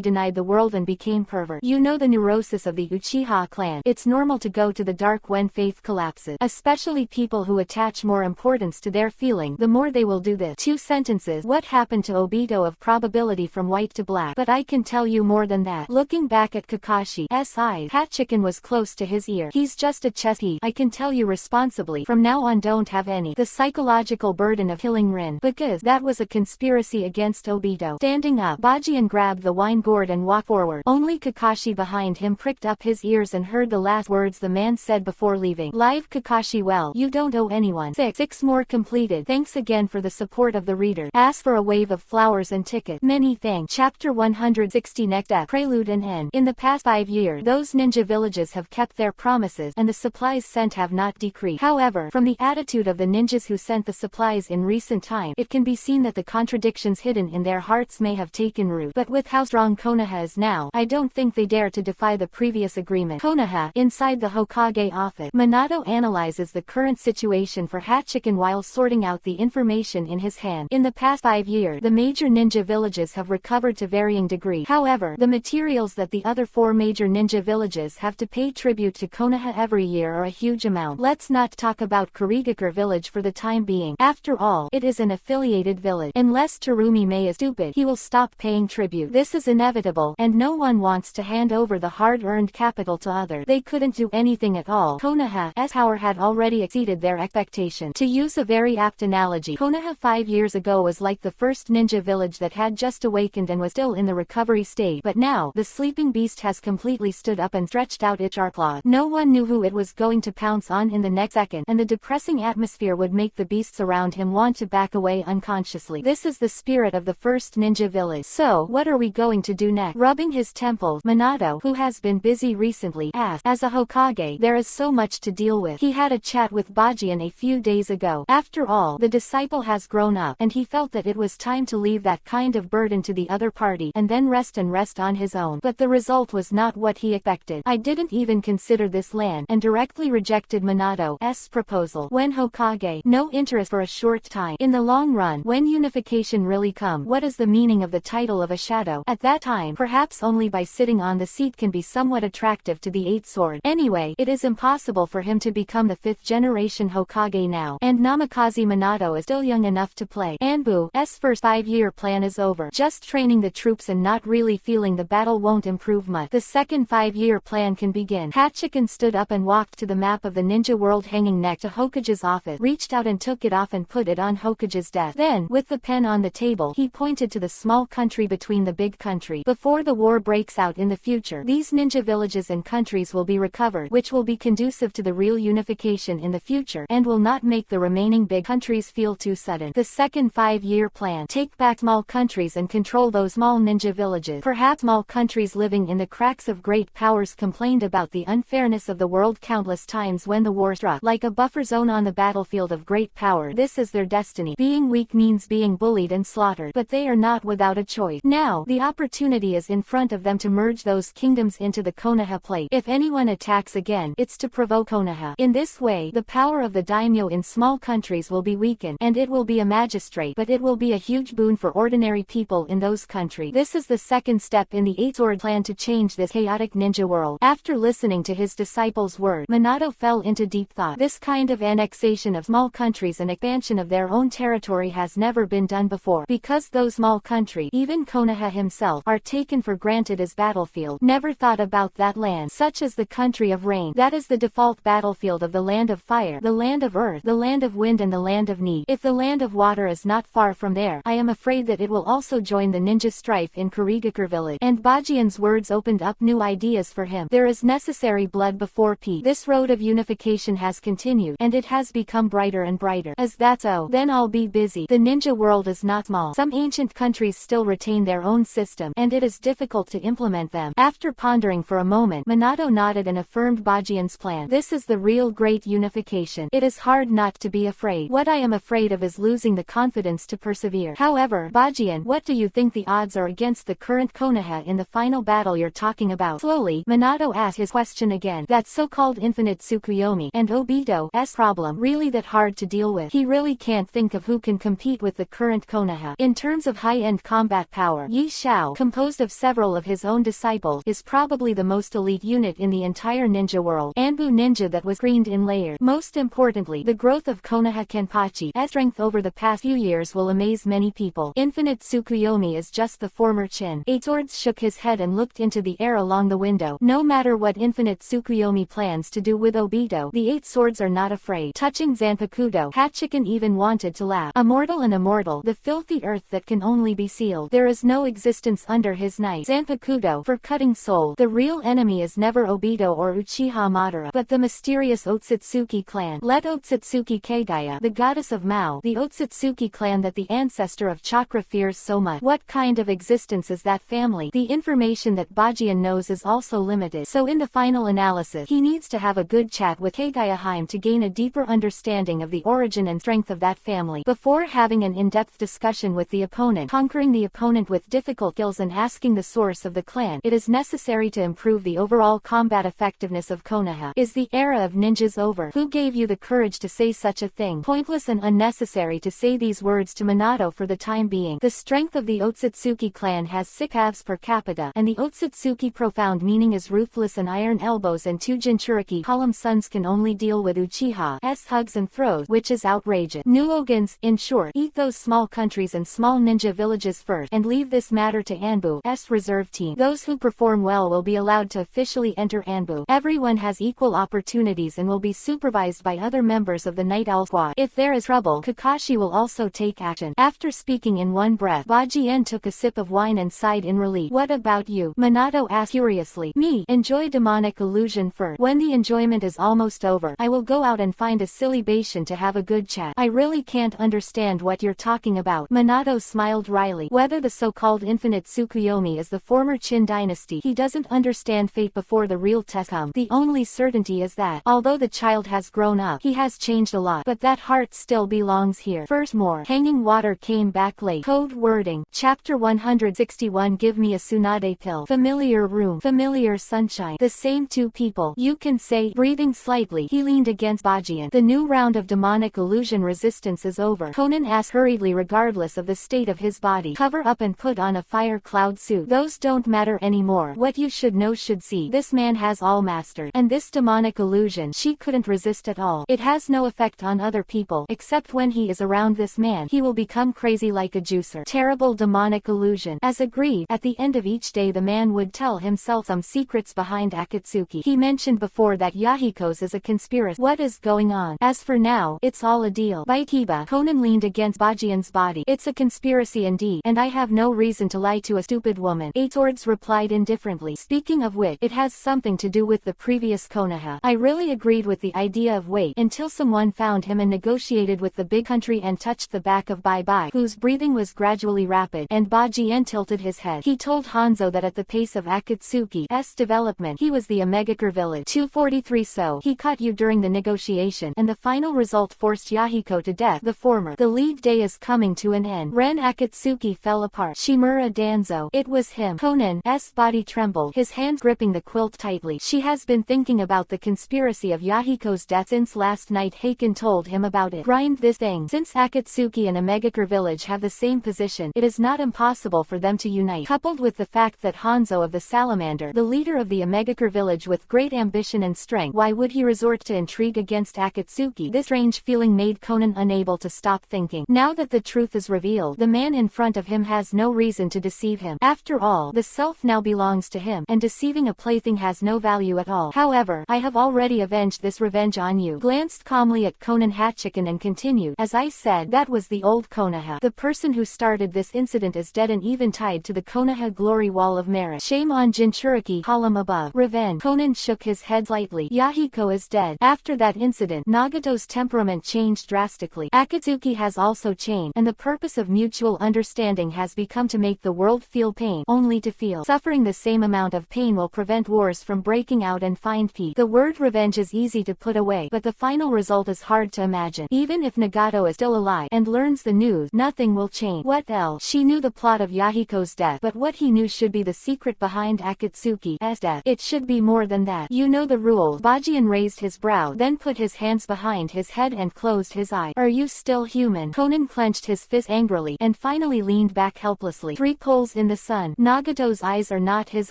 denied the world and became pervert. You know the neurosis of the Uchiha clan. It's normal to go to the dark when faith collapses. Especially people who attach more importance to their feeling, the more they will do this. 2 sentences. What happened to Obito of probability from white to black? But I can tell you more than that. Looking back at Kakashi's eyes, Hachiken was close to his ear. He's just a chess piece. I can tell you responsibly, from now on don't have any. The psychological burden of killing Rin, because that was a conspiracy against Obito. Standing up, Bajian grabbed the wine gourd and walked forward. Only Kakashi behind him pricked up his ears and heard the last words the man said before leaving. Live Kakashi, well, you don't owe anyone. 6 more completed. Thanks again for the support of the reader. Ask for a wave of flowers and tickets. Many thanks. Chapter 160 Next Up. Prelude and End. In the past 5 years, those ninja villages have kept their promises, and the supplies sent have not decreased. However, from the attitude of the ninjas who sent the supplies in recent time, it can be seen that the contradictions hidden in their hearts may have taken root. But with how strong Konoha is now, I don't think they dare to defy the previous agreement. Konoha, inside the Hokage office. Minato analyzes the current situation for Hachiken while sorting out the information in his hand. In the past 5 years, the major ninja villages have recovered to varying degrees. However, the materials that the other 4 major ninja villages have to pay tribute to Konoha every year are a huge amount. Let's not talk about Kurigakure village for the time being. After all, it is an affiliated village. Unless Terumi May is stupid, he will stop paying tribute. This is inevitable, and no one wants to hand over the hard-earned capital to others. They couldn't do anything at all. Konoha's power had already exceeded their expectation. To use a very apt analogy, Konoha 5 years ago was like the first ninja village that had just awakened and was still in the recovery stage. But now, the sleeping beast has completely stood up and stretched out its sharp claws. No one knew who it was going to pounce on in the next second, and the depressing atmosphere would make the beasts around him want to back away unconsciously. This is the spirit of the first ninja village. So, what are we going to do next? Rubbing his temples, Minato, who has been busy recently, asked. As a Hokage, there is so much to deal with. He had a chat with Bajian a few days ago. After all, the disciple has grown up, and he felt that it was time to leave that kind of burden to the other party, and then rest on his own. But the result was not what he expected. I didn't even consider this land, and directly rejected Minato's proposal. When Hokage, no interest for a short time. In the long run, when unification really come, what is the meaning of the title of a shadow? At that time, perhaps only by sitting on the seat can be somewhat attractive to the Eight Sword. Anyway, it is impossible for him to become the 5th generation Hokage now, and Namikaze Minato is still young enough to play. Anbu's first 5-year plan is over. Just training the troops and not really feeling the battle won't improve much. The second 5-year plan can begin. Hachiken stood up and walked to the map of the ninja world hanging next to Hokage's office, reached out and took it off and put it on Hokage's desk. Then, with the pen on the table, he pointed to the small country between the big country. Before the war breaks out in the future, these ninja villages and countries will be recovered, which will be conducive to the real unification in the future, and will not make the remaining big countries feel too sudden. The second 5-year plan: take back small countries and control those small ninja villages. Perhaps small countries living in the cracks of great powers complained about the unfairness of the world countless times when the war struck. Like a buffer zone on the battlefield of great power, this is their destiny. Being weak means being bullied and slaughtered, but they are not without a choice. Now, the opportunity is in front of them to merge those kingdoms into the Konoha plate. If anyone attacks again, it's to provoke Konoha. In this way, the power of the daimyo in small countries will be weakened, and it will be a magistrate, but it will be a huge boon for ordinary people in those countries. This is the second step in the Eight Sword plan to change this chaotic ninja world. After listening to his disciples' words, Minato fell into deep thought. This kind of annexation of small countries and expansion of their own territory has never been done before, because those small countries, even Konoha himself, are taken for granted as battlefield. Never thought about that land, such as the country of rain. That is the default battlefield of the land of fire, the land of earth, the land of wind, and the land of need. If the land of water is not far from there, I am afraid that it will also join the ninja strife in Kurigakure village. And Bajian's words opened up new ideas for him. There is necessary blood before peace. This road of unification has continued, and it has become brighter and brighter. As that's so, then I'll be busy. The ninja world is not small. Some ancient countries still retain their own system, and it is difficult to implement them. After pondering for a moment, Minato nodded and affirmed Bajian's plan. This is the real great unification. It is hard not to be afraid. What I am afraid of is losing the confidence to persevere. However, Bajian, what do you think the odds are against the current Konoha in the final battle you're talking about? Slowly, Minato asked his question again. That so-called infinite Tsukuyomi and Obito's problem really that hard to deal with? He really can't think of who can compete with the current Konoha. In terms of high-end combat power, Yi Shao, composed of several of his own disciples, is probably the most elite unit in the entire ninja world. Anbu ninja that was screened in layers. Most importantly, the growth of Konoha Kenpachi's strength over the past few years will amaze many people. Infinite Tsukuyomi is just the former Chin. Eight Swords shook his head and looked into the air along the window. No matter what Infinite Tsukuyomi plans to do with Obito, the Eight Swords are not afraid. Touching Zanpakuto, Hachiken even wanted to laugh. Immortal and immortal, the filthy earth that can only be sealed. There is no existence under his knife. Zanpakuto, for cutting soul. The real enemy is never Obito or Uchiha Madara, but the mysterious Otsutsuki clan. Let Otsutsuki Kagaya, the goddess of Mao, the Otsutsuki clan that the ancestor of Chakra fears so much. What kind of existence is that family? The information that Bajian knows is also limited, so in the final analysis, he needs to have a good chat with Kagaya Haim to gain a deeper understanding of the origin and strength of that family. Before having an in-depth discussion with the opponent, conquering the opponent with difficult skills and asking the source of the clan, it is necessary to improve the overall combat effectiveness of Konoha. Is the era of ninjas over? Who gave you the courage to say such a thing? Pointless and unnecessary to say these words to Minato for the time being. The strength of the Otsutsuki clan has 6 halves per capita, and the Otsutsuki profound meaning is ruthless and iron elbows, and 2 Jinchuriki column sons can only deal with Uchiha's hugs and throws, which is outrageous. Nuogans, in short, eat those small countries and small ninja villages first, and leave this matter to Anbu's reserve team. Those who perform well will be allowed to officially enter Anbu. Everyone has equal opportunities and will be supervised by other members of the Night Owl Squad. If there is trouble, Kakashi will also take action. After speaking in one breath, Bajien took a sip of wine and sighed in relief. What about you? Minato asked curiously. Me, enjoy demonic illusion first. When the enjoyment is almost over, I will go out out and find a silly Bashan to have a good chat. I really can't understand what you're talking about. Minato smiled wryly. Whether the so-called infinite Tsukuyomi is the former Qin dynasty, he doesn't understand fate before the real test comes. The only certainty is that, although the child has grown up, he has changed a lot, but that heart still belongs here. Furthermore, hanging water came back late. Code wording. Chapter 161. Give me a Tsunade pill. Familiar room. Familiar sunshine. The same two people. You can say. Breathing slightly, he leaned against Bajian. The new round of demonic illusion resistance is over. Conan asked hurriedly, regardless of the state of his body. Cover up and put on a fire cloud suit. Those don't matter anymore. What you should know should see. This man has all mastered. And this demonic illusion, she couldn't resist at all. It has no effect on other people, except when he is around this man. He will become crazy like a juicer. Terrible demonic illusion. As agreed, at the end of each day the man would tell himself some secrets behind Akatsuki. He mentioned before that Yahiko's is a conspiracy. What is going on? As for now, it's all a deal. By Kiba, Conan leaned against Bajian's body. It's a conspiracy indeed, and I have no reason to lie to a stupid woman. Atords replied indifferently. Speaking of which, it has something to do with the previous Konoha. I really agreed with the idea of wait until someone found him and negotiated with the big country and touched the back of Bai, whose breathing was gradually rapid, and Bajian tilted his head. He told Hanzo that at the pace of Akatsuki's development, he was the Omegakure village. 243. So, he caught you during the negotiation, and the final result forced Yahiko to death. The former. The lead day is coming to an end. Ren Akatsuki fell apart. Shimura Danzo. It was him. Conan's body trembled, his hands gripping the quilt tightly. She has been thinking about the conspiracy of Yahiko's death since last night Haken told him about it. Grind this thing. Since Akatsuki and Omegakure village have the same position, it is not impossible for them to unite. Coupled with the fact that Hanzo of the Salamander, the leader of the Omegakure village with great ambition and strength, why would he resort to intrigue against Akatsuki? This strange feeling made Conan unable to stop thinking. Now that the truth is revealed, the man in front of him has no reason to deceive him. After all, the self now belongs to him, and deceiving a plaything has no value at all. However, I have already avenged this revenge on you. Glanced calmly at Conan Hachiken and continued, as I said, that was the old Konoha. The person who started this incident is dead and even tied to the Konoha glory wall of merit. Shame on Jinchuriki, column above. Revenge. Conan shook his head slightly. Yahiko is dead. After that incident, Nagato's temperament changed drastically. Akatsuki has also changed, and the purpose of mutual understanding has become to make the world feel pain, only to feel. Suffering the same amount of pain will prevent wars from breaking out and find peace. The word revenge is easy to put away, but the final result is hard to imagine. Even if Nagato is still alive and learns the news, nothing will change. What else? She knew the plot of Yahiko's death, but what he knew should be the secret behind Akatsuki's death. It should be more than that. You know the rules. Bajian raised his brow, then put his hands behind his head and closed his eyes. Are you still human? Conan clenched his fist angrily, and finally leaned back helplessly. 3 poles in the sun. Nagato's eyes are not his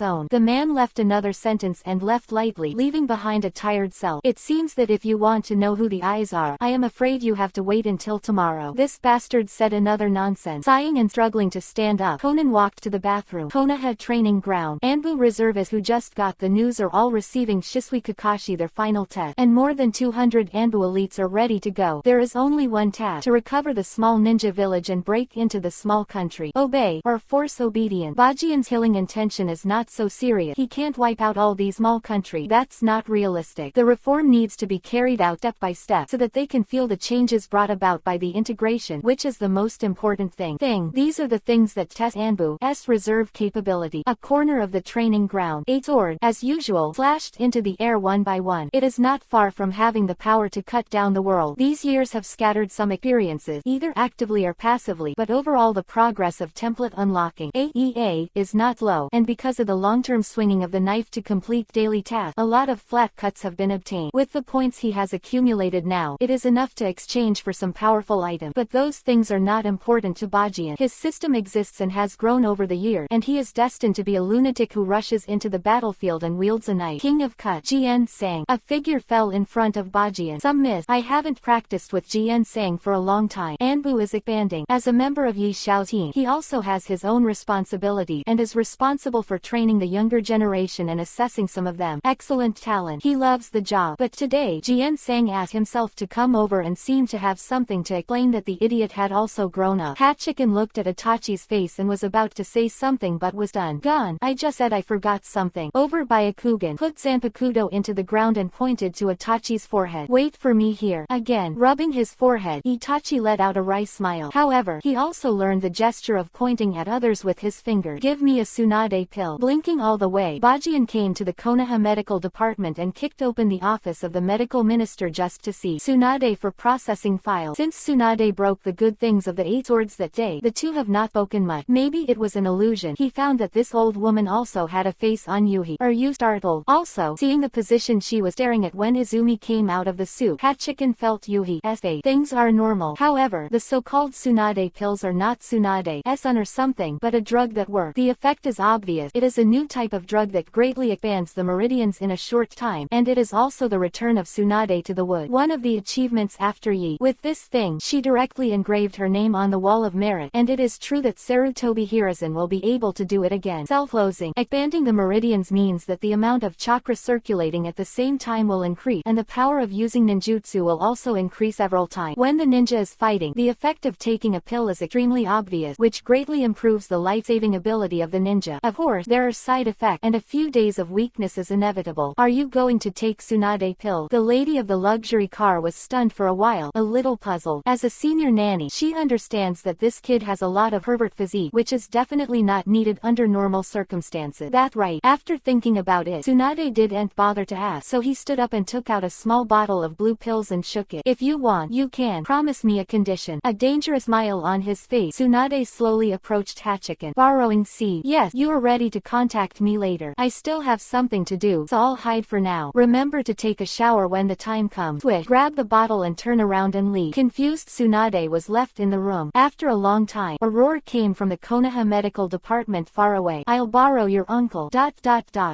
own. The man left another sentence and left lightly, leaving behind a tired self. It seems that if you want to know who the eyes are, I am afraid you have to wait until tomorrow. This bastard said another nonsense. Sighing and struggling to stand up, Conan walked to the bathroom. Konoha training ground. Anbu reservists who just got the news are all receiving Shisui Kakashi their final test, and more than 200 Anbu elites are ready to go. There is only one task: to recover the small ninja village and break into the small country. Obey, or force obedience. Bajian's killing intention is not so serious. He can't wipe out all these small country. That's not realistic. The reform needs to be carried out step by step, so that they can feel the changes brought about by the integration, which is the most important thing. These are the things that test Anbu's reserve capability. A corner of the training ground. A sword, as usual, flashed into the air one by one. It is not far from having the power to cut down the world. These years have scattered some experiences, either actively or passively, but overall the progress of template unlocking AEA is not low, and because of the long-term swinging of the knife to complete daily tasks, a lot of flat cuts have been obtained. With the points he has accumulated now, it is enough to exchange for some powerful item, but those things are not important to Bajian. His system exists and has grown over the years, and he is destined to be a lunatic who rushes into the battlefield and wields a knife. King of Cut. Jian sang. A figure fell in front of Bajian. Some miss. I haven't practiced with Jian sang for a long time. Anbu is expanding. As a member of Yi Xiao's team, he also has his own responsibility, and is responsible for training the younger generation and assessing some of them. Excellent talent. He loves the job. But today, Jian sang asked himself to come over and seemed to have something to explain that the idiot had also grown up. Hachiken looked at Itachi's face and was about to say something but was done. Gone. I just said I forgot something. Over by Akugan, put Zanpakuto into the ground and pointed to Itachi's forehead. Wait for me here. Again, rubbing his forehead, Itachi let out a wry smile. However, he also learned the gesture of pointing at others with his finger. Give me a Tsunade pill. Blinking all the way, Bajian came to the Konoha medical department and kicked open the office of the medical minister just to see Tsunade for processing files. Since Tsunade broke the good things of the 8 swords that day, the two have not spoken much. Maybe it was an illusion. He found that this old woman also had a face on Yuhi. Are you startled? Also, seeing the position she was staring at when Izumi came out of the soup, Hachiken felt Yuhi's face. Things are normal. However, the so-called Tsunade pills are not Tsunade's or something, but a drug that works. The effect is obvious. It is a new type of drug that greatly expands the meridians in a short time, and it is also the return of Tsunade to the wood. One of the achievements after Yi. With this thing, she directly engraved her name on the wall of merit, and it is true that Sarutobi Hiruzen will be able to do it again. Self-closing. Expanding the meridians means that the amount of chakra circulating at the same time will increase, and the power of using ninjutsu will also increase several times. When the ninja is fighting, the effect of taking a pill is extremely obvious, which greatly improves the life-saving ability of the ninja. Of course, there are side effects, and a few days of weakness is inevitable. Are you going to take Tsunade pill? The lady of the luxury car was stunned for a while, a little puzzled. As a senior nanny, she understands that this kid has a lot of Herbert physique, which is definitely not needed under normal circumstances. That's right. After thinking about it, Tsunade didn't bother to ask, so he stood up and took out a small bottle of blue pills and shook it. If you want, you can. Promise me a condition. A dangerous smile on his face, Tsunade slowly approached Hachiken. Borrowing seed. Yes, you are ready to contact me later. I still have something to do, so I'll hide for now. Remember to take a shower when the time comes. Swish. Grab the bottle and turn around and leave. Confused Tsunade was left in the room. After a long time, a roar came from the Konoha medical department far away. I'll borrow your uncle. ...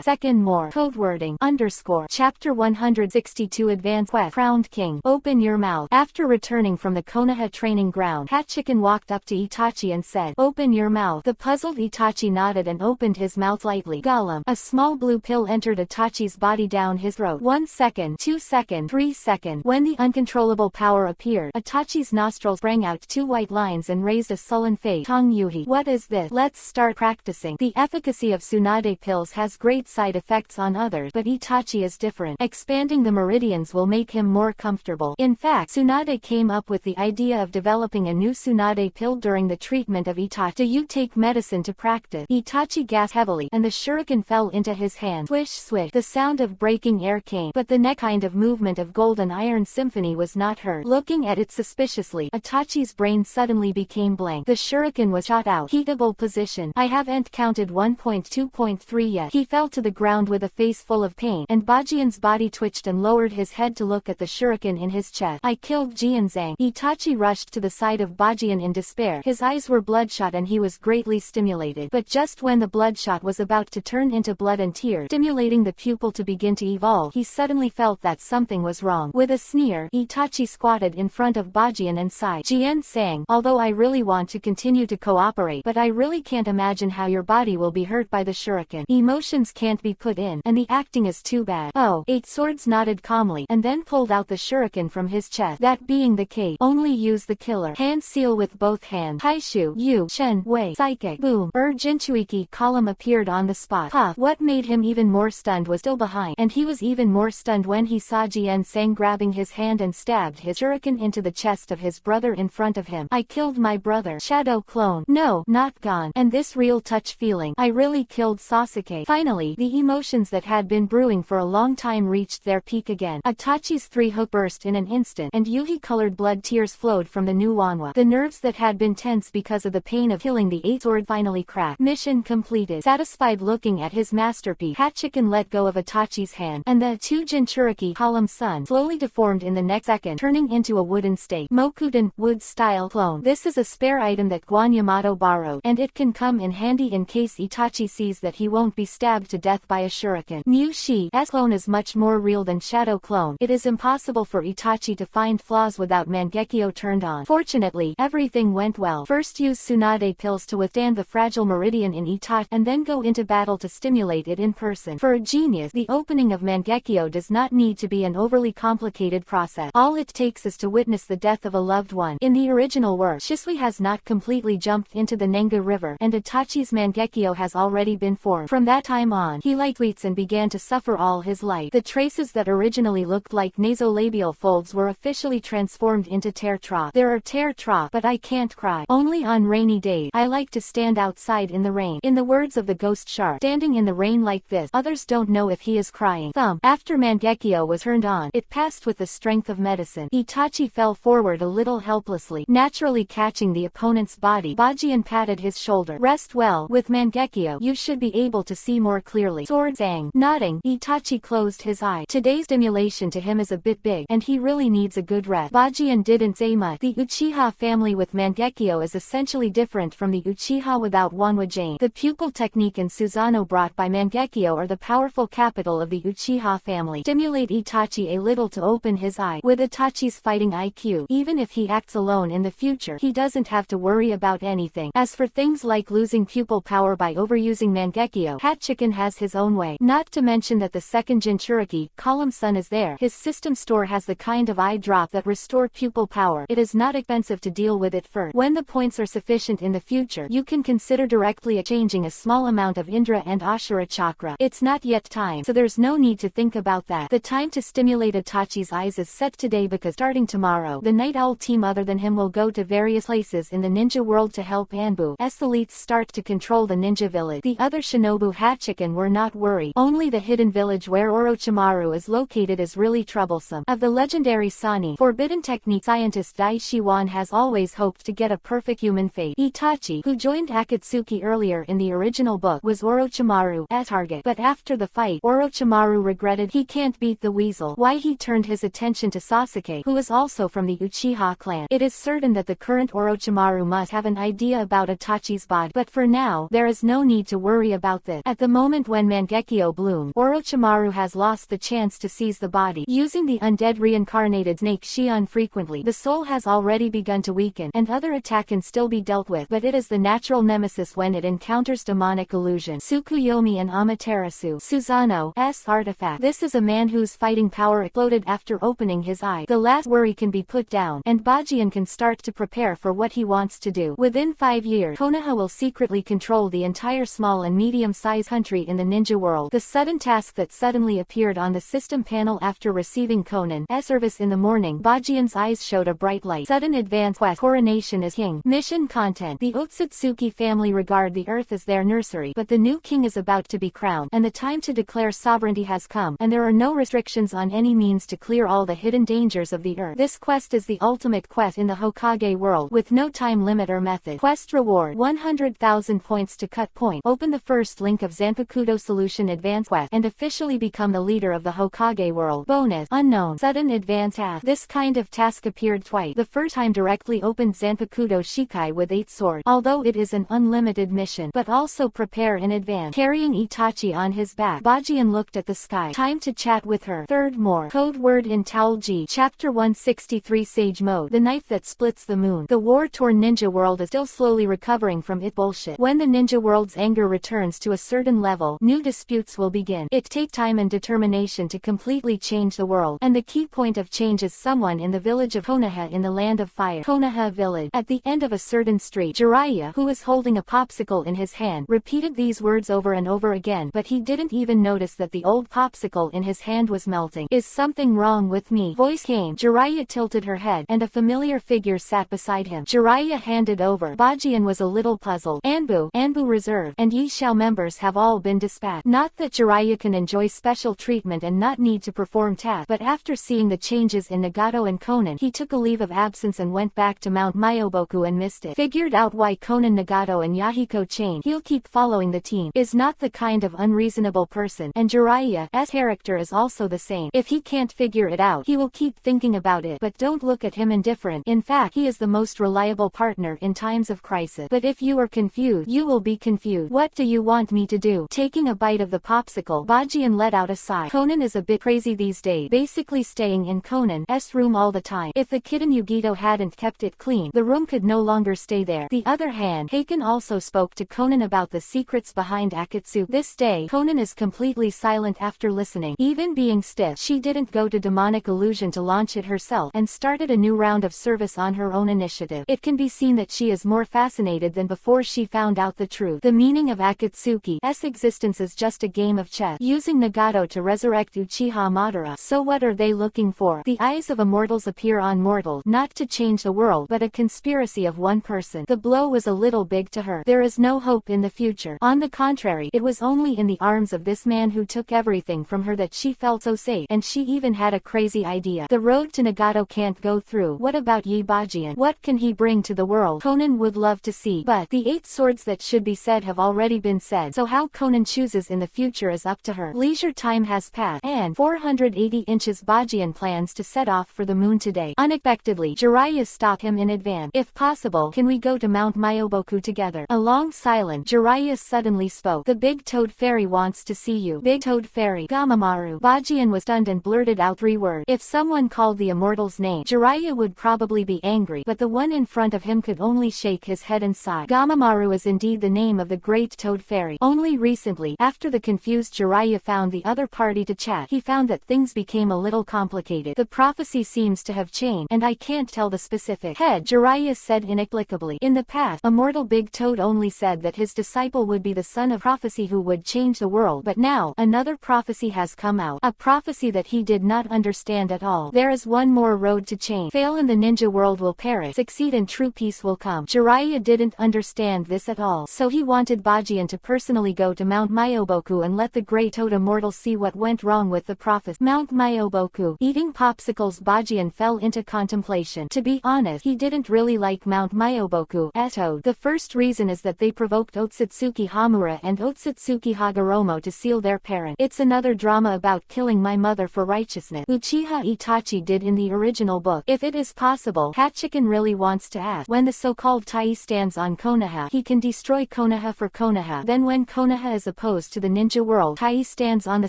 Second more. Code wording. _ Chapter 162 Advanced Quest. Crowned King. Open your mouth. After returning from the Konoha training ground, Hachiken walked up to Itachi and said, Open your mouth. The puzzled Itachi nodded and opened his mouth lightly. Gollum. A small blue pill entered Itachi's body down his throat. 1 second, 2 seconds, 3 seconds. When the uncontrollable power appeared, Itachi's nostrils sprang out 2 white lines and raised a sullen face. Tong Yuhi. What is this? Let's start practicing. The efficacy of Tsunade pills has great side effects on others, but Itachi is different. Expanding the meridians will make him more comfortable. In fact, Tsunade came up with the idea of developing a new Tsunade pill during the treatment of Itachi. Do you take medicine to practice? Itachi gasped heavily, and the shuriken fell into his hand. Swish swish. The sound of breaking air came, but the next kind of movement of gold and iron symphony was not heard. Looking at it suspiciously, Itachi's brain suddenly became blank. The shuriken was shot out. Heatable position. I haven't counted 1.2.3 yet. He fell to the ground with a face full of pain, and Bajian's body twitched and lowered his head to look at the shuriken in his chest. I killed Jianzhang. Itachi rushed to the side of Bajian in despair. His eyes were bloodshot and he was greatly stimulated. But just when the bloodshot was about to turn into blood and tears, stimulating the pupil to begin to evolve, he suddenly felt that something was wrong. With a sneer, Itachi squatted in front of Bajian and sighed. Jianzhang, although I really want to continue to cooperate, but I really can't imagine how your body will be hurt by the shuriken. Emotions can't be put in, and the acting is too bad. Oh, 8 Swords nodded calmly, and then pulled out the shuriken from his chest. That being the case, only use the killer hand seal with both hands. Haishu, Yu, Shen, Wei, Psychic, Boom, Jinchuiki column appeared on the spot. Puff. What made him even more stunned was still behind, and he was even more stunned when he saw Jianzhang grabbing his hand and stabbed his shuriken into the chest of his brother in front of him. I killed my brother. Shadow clone. No, not gone. And this real touch feeling. I really killed Sasuke. Finally, the emotions that had been brewing for a long time reached their peak again. Itachi's 3-hook burst in an instant, and Yuhi-colored blood tears flowed from the new Wanwa. The nerves that had been tense because of the pain of killing the 8 sword finally cracked. Mission completed. Satisfied looking at his masterpiece, Hachiken let go of Itachi's hand, and the 2 Jinchuriki column sun slowly deformed in the next second, turning into a wooden stake. Mokuden, wood-style clone. This is a spare item that Guan Yamato borrowed, and it can come in handy in case Itachi sees that he won't be stabbed to death by a shuriken. Mu Shi's clone is much more real than Shadow clone. It is impossible for Itachi to find flaws without Mangekyo turned on. Fortunately, everything went well. First use Tsunade pills to withstand the fragile meridian in Itachi, and then go into battle to stimulate it in person. For a genius, the opening of Mangekyo does not need to be an overly complicated process. All it takes is to witness the death of a loved one. In the original work, Shisui has not completely jumped into the Nenga River, and Itachi's Mangekyo has already been formed. From that time on, he light tweets and began to suffer all his life. The traces that originally originally looked like nasolabial folds were officially transformed into tear trough. There are tear trough, but I can't cry. Only on rainy days. I like to stand outside in the rain. In the words of the ghost shark, standing in the rain like this, others don't know if he is crying. Thump. After Mangekyo was turned on, it passed with the strength of medicine. Itachi fell forward a little helplessly, naturally catching the opponent's body. Bajian patted his shoulder. Rest well. With Mangekyo, you should be able to see more clearly. Sword sang. Nodding, Itachi closed his eye. Today's stimulation to him is a bit big, and he really needs a good rest. Bajian didn't say much. The Uchiha family with Mangekyo is essentially different from the Uchiha without Wanwa-jin. The pupil technique and Susanoo brought by Mangekyo are the powerful capital of the Uchiha family. Stimulate Itachi a little to open his eye. With Itachi's fighting IQ, even if he acts alone in the future, he doesn't have to worry about anything. As for things like losing pupil power by overusing Mangekyo, Hachiken has his own way. Not to mention that the second Jinchuriki, Column Sun, is there. His system store has the kind of eye drop that restore pupil power. It is not expensive to deal with it first. When the points are sufficient in the future, you can consider directly exchanging a small amount of Indra and Ashura chakra. It's not yet time, so there's no need to think about that. The time to stimulate Itachi's eyes is set today because starting tomorrow, the Night Owl team other than him will go to various places in the ninja world to help Anbu's elites start to control the ninja village. The other shinobu Hachiken were not worried. Only the hidden village where Orochimaru is located is really troublesome. Of the legendary Sani, forbidden technique scientist Dai Shiwan has always hoped to get a perfect human fate. Itachi, who joined Akatsuki earlier in the original book, was Orochimaru's target. But after the fight, Orochimaru regretted he can't beat the weasel. Why he turned his attention to Sasuke, who is also from the Uchiha clan. It is certain that the current Orochimaru must have an idea about Itachi's body, but for now, there is no need to worry about this. At the moment when Mangekyo bloomed, Orochimaru has lost the chance to seize the body. Using the undead reincarnated snake Shion frequently, the soul has already begun to weaken, and other attack can still be dealt with, but it is the natural nemesis when it encounters demonic illusion. Tsukuyomi and Amaterasu, Susanoo's artifact. This is a man whose fighting power exploded after opening his eye. The last worry can be put down, and Bajian can start to prepare for what he wants to do. Within 5 years, Konoha will secretly control the entire small and medium-sized country in the ninja world. The sudden task that suddenly appeared on the system panel after receiving Conan's service in the morning, Bajian's eyes showed a bright light. Sudden advance quest. Coronation as king. Mission content. The Otsutsuki family regard the earth as their nursery, but the new king is about to be crowned, and the time to declare sovereignty has come, and there are no restrictions on any means to clear all the hidden dangers of the earth. This quest is the ultimate quest in the Hokage world, with no time limit or method. Quest reward: 100,000 points to cut point. Open the first link of Zanpakuto Solution Advance Quest, and officially become the leader of the Hokage world. Bonus: unknown sudden advance task. This kind of task appeared twice. The first time directly opened Zanpakuto Shikai with 8 swords, although it is an unlimited mission, but also prepare in advance. Carrying Itachi on his back, Bajian looked at the sky. Time to chat with her. Third more. Code word in Towel G. Chapter 163 Sage Mode. The knife that splits the moon. The war-torn ninja world is still slowly recovering from its bullshit. When the ninja world's anger returns to a certain level, new disputes will begin. It takes time and determination to completely change the world, and the key point of change is someone in the village of Konoha in the land of fire. Konoha village. At the end of a certain street, Jiraiya, who is holding a popsicle in his hand, repeated these words over and over again, but he didn't even notice that the old popsicle in his hand was melting. Is something wrong with me? Voice came. Jiraiya tilted her head, and a familiar figure sat beside him. Jiraiya handed over. Bajian was a little puzzled. Anbu Reserve, and Yi Xiao members have all been dispatched. Not that Jiraiya can enjoy special treatment and not need to perform tasks, but after seeing the changes in Nagato and Conan, he took a leave of absence and went back to Mount Myoboku and missed it. Figured out why Conan, Nagato and Yahiko changed. He'll keep following the team. Is not the kind of unreasonable person, and Jiraiya's character is also the same. If he can't figure it out, he will keep thinking about it, but don't look at him indifferent. In fact, he is the most reliable partner in times of crisis. But if you are confused, you will be confused. What do you want me to do? Taking a bite of the popsicle, Bajian let out a sigh. Conan is a bit crazy these days, basically staying in Conan's room all the time. If the kitten Yugito hadn't kept it clean, the room could no longer stay there. The other hand, Heiken also spoke to Conan about the secrets behind Akatsuki. This day, Conan is completely silent after listening. Even being stiff, she didn't go to demonic illusion to launch it herself, and started a new round of service on her own initiative. It can be seen that she is more fascinated than before she found out the truth. The meaning of Akatsuki's existence is just a game of chess, using Nagato to resurrect Uchiha etc. So what are they looking for? The eyes of immortals appear on mortal, not to change the world but a conspiracy of one person. The blow was a little big to her. There is no hope in the future. On the contrary, it was only in the arms of this man who took everything from her that she felt so safe, and she even had a crazy idea. The road to Nagato can't go through. What about Yi Bajian? What can he bring to the world? Conan would love to see, but the 8 swords that should be said have already been said, so how Conan chooses in the future is up to her. Leisure time has passed, and 480 inches Bajian plans to set off for the moon today. Unexpectedly, Jiraiya stopped him in advance. If possible, can we go to Mount Myoboku together? A long silence. Jiraiya suddenly spoke. The Big Toad Fairy wants to see you. Big Toad Fairy. Gamamaru. Bajian was stunned and blurted out 3 words. If someone called the immortal's name, Jiraiya would probably be angry, but the one in front of him could only shake his head and sigh. Gamamaru is indeed the name of the great Toad Fairy. Only recently, after the confused Jiraiya found the other party to chat, he found that things became a little complicated. The prophecy seems to have changed, and I can't tell the specific head, Jiraiya said inexplicably. In the past, Immortal Big Toad only said that his disciple would be the son of prophecy who would change the world, but now, another prophecy has come out. A prophecy that he did not understand at all. There is one more road to change. Fail and the ninja world will perish. Succeed and true peace will come. Jiraiya didn't understand this at all, so he wanted Bajian to personally go to Mount Myoboku and let the Great Toad Immortal see what went wrong with the prophecy. Mount Myoboku. Eating popsicles, Bajian fell into contemplation. To be honest, he didn't really like Mount Myoboku as Toad. The first reason is that they provoked Otsutsuki Hamura and Otsutsuki Hagoromo to seal their parent. It's another drama about killing my mother for righteousness. Uchiha Itachi did in the original book. If it is possible, Hachiken really wants to ask. When the so-called Tai stands on Konoha, he can destroy Konoha for Konoha. Then when Konoha is opposed to the ninja world, Tai stands on the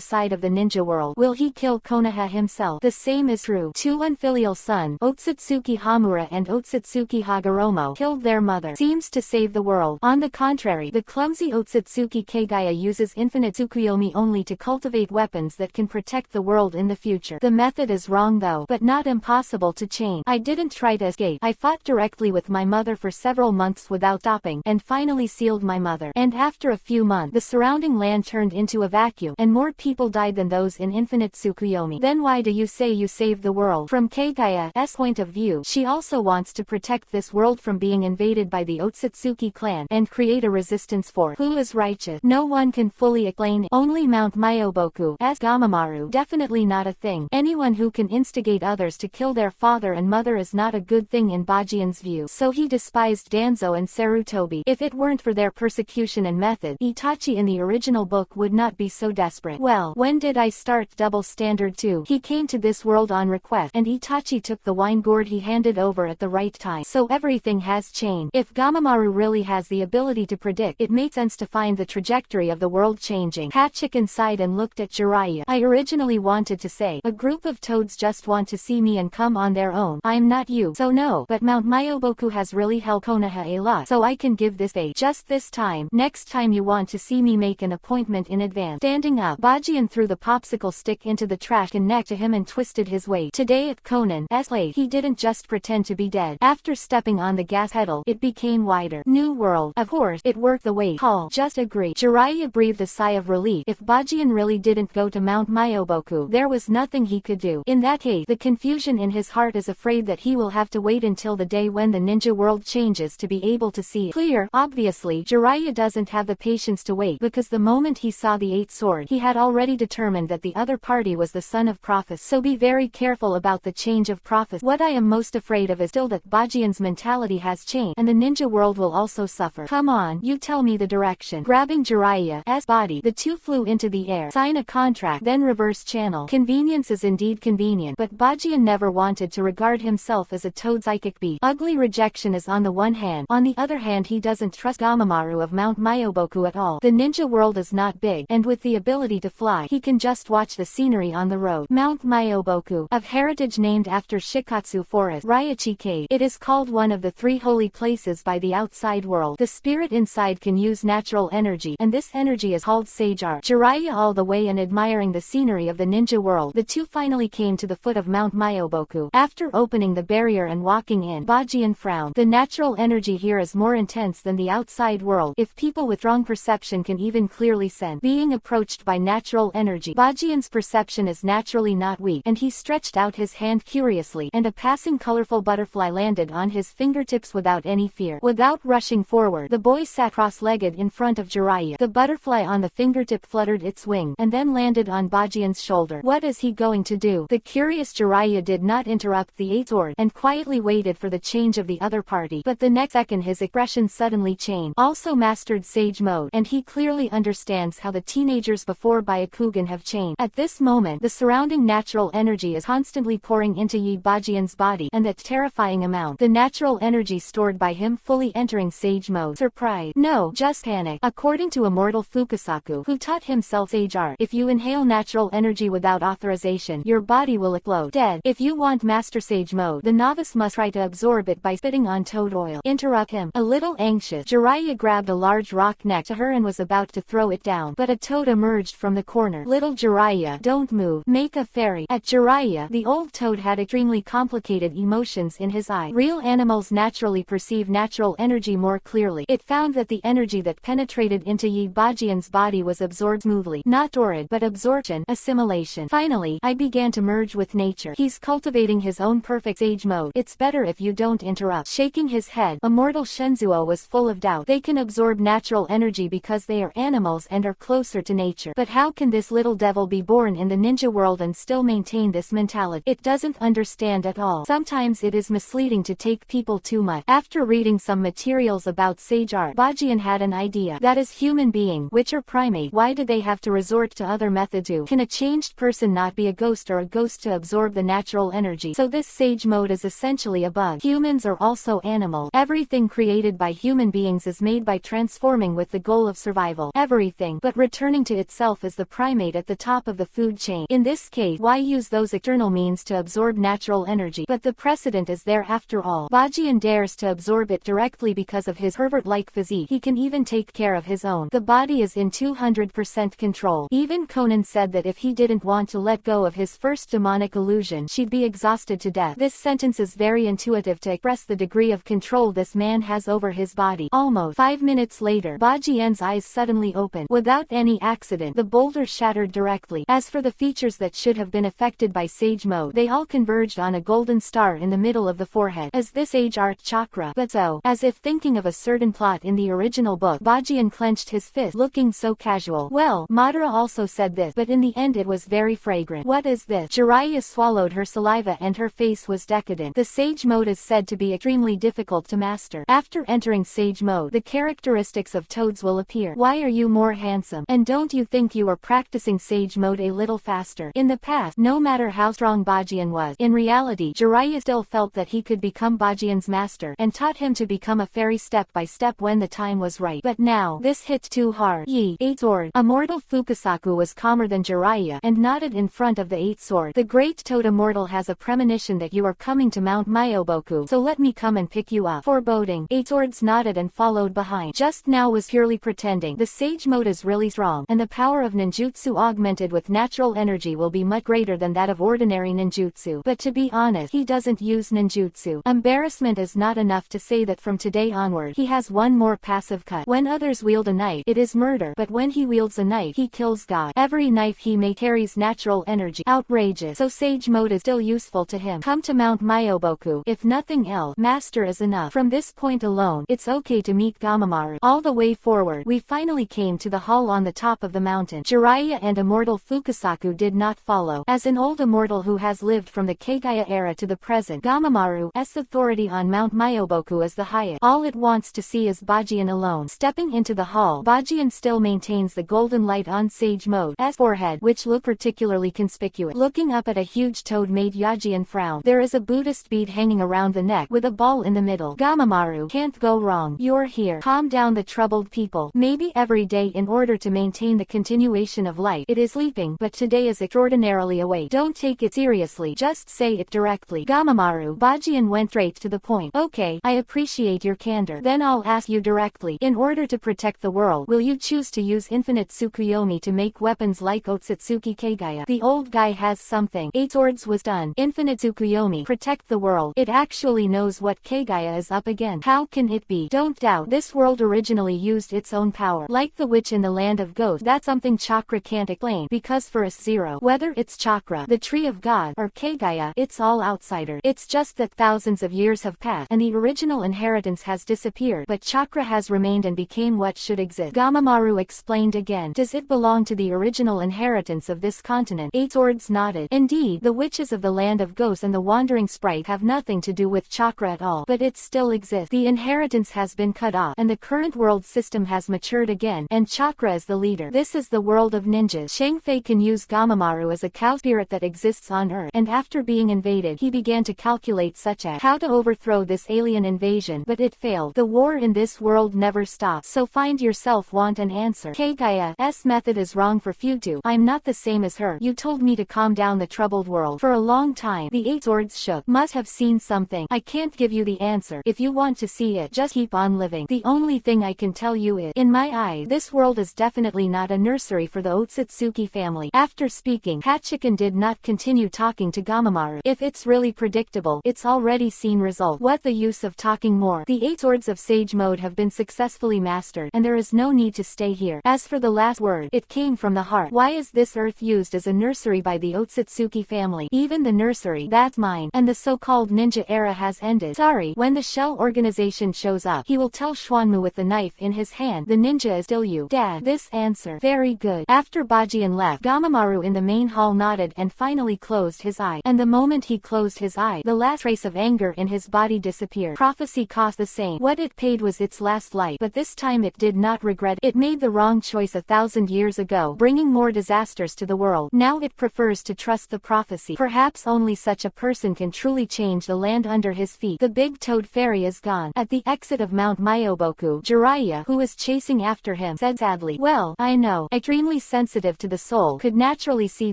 side of the ninja world. Will he kill Konoha himself? The same is true. 2 unfilial sons, Otsutsuki Hamura and Otsutsuki Hagoromo, killed their mother. Seems to save the world. On the contrary, the clumsy Otsutsuki Kagaya uses infinite Tsukuyomi only to cultivate weapons that can protect the world in the future. The method is wrong though, but not impossible to change. I didn't try to escape. I fought directly with my mother for several months without stopping, and finally sealed my mother. And after a few months, the surrounding land turned into a vacuum, and more people died than those in infinite Tsukuyomi. Then why do you say you saved the world? From Kagaya's point of view, she also wants to protect this world from being invaded by the Otsutsuki clan, and create a resistance force. Who is righteous? No one can fully explain. Only Mount Myoboku as Gamamaru. Definitely not a thing. Anyone who can instigate others to kill their father and mother is not a good thing in Bajian's view. So he despised Danzo and Sarutobi. If it weren't for their persecution and method, Itachi in the original book would not be so desperate. Well, when did I start double standard too? He came to this world on request, and Itachi took the wine gourd he handed over at the right time. So everything has changed. If Gamamaru really has the ability to predict, it makes sense to find the trajectory of the world changing. Hachiken sighed and looked at Jiraiya. I originally wanted to say, a group of toads just want to see me and come on their own. I'm not you. So no, but Mount Myoboku has really helped Konoha a lot, so I can give this bait. Just this time. Next time you want to see me, make an appointment in advance. Standing up, Bajian threw the popsicle stick into the trash and neck to him and twisted his way. Today at Conan's place, he didn't just pretend to be dead. After stepping on the gas pedal, it became wider. New world. Of course, it worked the way. Call. Just agree. Jiraiya breathed a sigh of relief. If Bajian really didn't go to Mount Myoboku, there was nothing he could do. In that case, the confusion in his heart is afraid that he will have to wait until the day when the ninja world changes to be able to see it clear. Obviously, Jiraiya doesn't have the patience to wait, because the moment he saw the 8 sword, he had already determined that the other party was the son of prophecy. So be very careful about the change of prophecy. What I am most afraid of is still that Bajian's mentality has changed, and the ninja world will also suffer. Come on, you tell me the direction. Grabbing Jiraiya's body, the two flew into the air. Sign a contract, then reverse channel. Convenience is indeed convenient, but Bajian never wanted to regard himself as a toad psychic beast. Ugly rejection is on the one hand. On the other hand, he doesn't trust Gamamaru of Mount Myoboku at all. The ninja world is not big, and with the ability to fly, he can just watch the scenery on the road. Mount Myoboku, of heritage named after Shikatsu Forest, Raichi Cave. It is called one of the 3 holy places by the outside world. The spirit inside can use natural energy, and this energy is called Sage Art. Jiraiya all the way and admiring the scenery of the ninja world, the two finally came to the foot of Mount Myoboku. After opening the barrier and walking in, Bajian frowned. The natural energy here is more intense than the outside world, if people with strong perception can even clearly sense being approached by natural energy. Bajian's perception perception is naturally not weak, and he stretched out his hand curiously, and a passing colorful butterfly landed on his fingertips without any fear. Without rushing forward, the boy sat cross-legged in front of Jiraiya. The butterfly on the fingertip fluttered its wing, and then landed on Bajian's shoulder. What is he going to do? The curious Jiraiya did not interrupt the eight sword, and quietly waited for the change of the other party. But the next second his expression suddenly changed. Also mastered Sage Mode, and he clearly understands how the teenagers before Byakugan have changed. At this moment, the surrounding natural energy is constantly pouring into Yi Bajian's body, and that terrifying amount, the natural energy stored by him fully entering Sage Mode. Surprise? No, just panic. According to immortal Fukasaku, who taught himself Sage Art, if you inhale natural energy without authorization, your body will explode dead. If you want Master Sage Mode, the novice must try to absorb it by spitting on toad oil. Interrupt him. A little anxious, Jiraiya grabbed a large rock next to her and was about to throw it down, but a toad emerged from the corner. Little Jiraiya, don't move. Make a fairy. At Jiraiya, the old toad had extremely complicated emotions in his eye. Real animals naturally perceive natural energy more clearly. It found that the energy that penetrated into Yi Bajian's body was absorbed smoothly. Not torrid, but absorption, assimilation. Finally, I began to merge with nature. He's cultivating his own perfect Sage Mode. It's better if you don't interrupt. Shaking his head, immortal Shenzuo was full of doubt. They can absorb natural energy because they are animals and are closer to nature. But how can this little devil be born in the ninja world and still maintain this mentality? It doesn't understand at all. Sometimes it is misleading to take people too much. After reading some materials about Sage Art, Bajian had an idea. That is, human being, which are primate, why do they have to resort to other methods? Can a changed person not be a ghost, or a ghost to absorb the natural energy? So this Sage Mode is essentially a bug. Humans are also animal. Everything created by human beings is made by transforming with the goal of survival. Everything, but returning to itself is the primate at the top of the food chain. In this case, why use those external means to absorb natural energy? But the precedent is there after all. Bajian dares to absorb it directly because of his pervert-like physique. He can even take care of his own. The body is in 200% control. Even Conan said that if he didn't want to let go of his first demonic illusion, she'd be exhausted to death. This sentence is very intuitive to express the degree of control this man has over his body. Almost 5 minutes later, Bajian's eyes suddenly opened. Without any accident, the boulder shattered directly. As for the features that should have been affected by Sage Mode, they all converged on a golden star in the middle of the forehead. As this Sage Art chakra? But so, as if thinking of a certain plot in the original book, Bajian clenched his fist, looking so casual. Well, Madara also said this, but in the end it was very fragrant. What is this? Jiraiya swallowed her saliva and her face was decadent. The Sage Mode is said to be extremely difficult to master. After entering Sage Mode, the characteristics of toads will appear. Why are you more handsome? And don't you think you are practicing Sage Mode a little faster? In the past, no matter how strong Bajian was, in reality, Jiraiya still felt that he could become Bajian's master, and taught him to become a fairy step by step when the time was right. But now, this hit too hard. Yi, Eight Sword. Immortal Fukasaku was calmer than Jiraiya, and nodded in front of the Eight Sword. The great toad immortal has a premonition that you are coming to Mount Myoboku, so let me come and pick you up. Foreboding. Eight Swords nodded and followed behind. Just now was purely pretending. The Sage Mode is really strong, and the power of ninjutsu augmented with natural energy will be much greater than that of ordinary ninjutsu. But to be honest, he doesn't use ninjutsu. Embarrassment is not enough to say that from today onward, he has one more passive cut. When others wield a knife, it is murder, but when he wields a knife, he kills God. Every knife he may carries natural energy. Outrageous. So Sage Mode is still useful to him. Come to Mount Myoboku. If nothing else, master is enough. From this point alone, it's okay to meet Gamamaru. All the way forward, we finally came to the hall on the top of the mountain. Jiraiya and immortal Fukasaku did not follow. As an old immortal who has lived from the Kagaya era to the present, Gamamaru's authority on Mount Myoboku is the highest. All it wants to see is Bajian alone. Stepping into the hall, Bajian still maintains the golden light on Sage Mode's forehead, which looked particularly conspicuous. Looking up at a huge toad made Yajian frown. There is a Buddhist bead hanging around the neck, with a ball in the middle. Gamamaru, can't go wrong. You're here. Calm down the troubled people. Maybe every day in order to maintain the continuation of life, it is sleeping, but today is extraordinarily awake. Don't take it seriously. Just say it directly. Gamamaru. Bajian went straight to the point. Okay, I appreciate your candor. Then I'll ask you directly. In order to protect the world, will you choose to use infinite Tsukuyomi to make weapons like Otsutsuki Kagaya? The old guy has something. Eight Swords was done. Infinite Tsukuyomi. Protect the world. It actually knows what Kagaya is up against. How can it be? Don't doubt. This world originally used its own power. Like the witch in the land of ghosts. That's something chakra can't explain, because for a zero. Whether it's chakra, the tree of God, or Kagaya, it's all outsider. It's just that thousands of years have passed, and the original inheritance has disappeared, but chakra has remained and became what should exist. Gamamaru explained again. Does it belong to the original inheritance of this continent? Eight Swords nodded. Indeed, the witches of the land of ghosts and the wandering sprite have nothing to do with chakra at all, but it still exists. The inheritance has been cut off, and the current world system has matured again, and chakra is the leader. This is the world of ninjas. Shangfei can use Gamamaru as a cow spirit that exists on Earth, and after being invaded, he began to calculate such as how to overthrow this alien invasion, but it failed. The war in this world never stops, so find yourself want an answer. Kagaya's method is wrong for Futu. I'm not the same as her. You told me to calm down the troubled world. For a long time, the Eight Swords shook. Must have seen something. I can't give you the answer. If you want to see it, just keep on living. The only thing I can tell you is, in my eyes, this world is definitely not a nursery for the Otsutsuki family. After speaking, Hachiken did not continue talking to Gamamaru. If it's really predictable, it's already seen result. What the use of talking more? The Eight Swords of Sage Mode have been successfully mastered, and there is no need to stay here. As for the last word, it came from the heart. Why is this earth used as a nursery by the Otsutsuki family? Even the nursery, that's mine, and the so-called ninja era has ended. Sorry, when the shell organization shows up, he will tell Xuanmu with the knife in his hand, the ninja is still you. Dad, this answer. Very good. After Bajian left, Gamamaru in the main hall nodded and finally closed his eye, and the moment he closed his eye, the last trace of anger in his body disappeared. Prophecy cost the same. What it paid was its last light, but this time it did not regret it. It made the wrong choice 1,000 years ago, bringing more disasters to the world. Now it prefers to trust the prophecy. Perhaps only such a person can truly change the land under his feet. The big toad fairy is gone. At the exit of Mount Myoboku, Jiraiya, who was chasing after him, said sadly, well, I know, extremely sensitive to the soul, could naturally see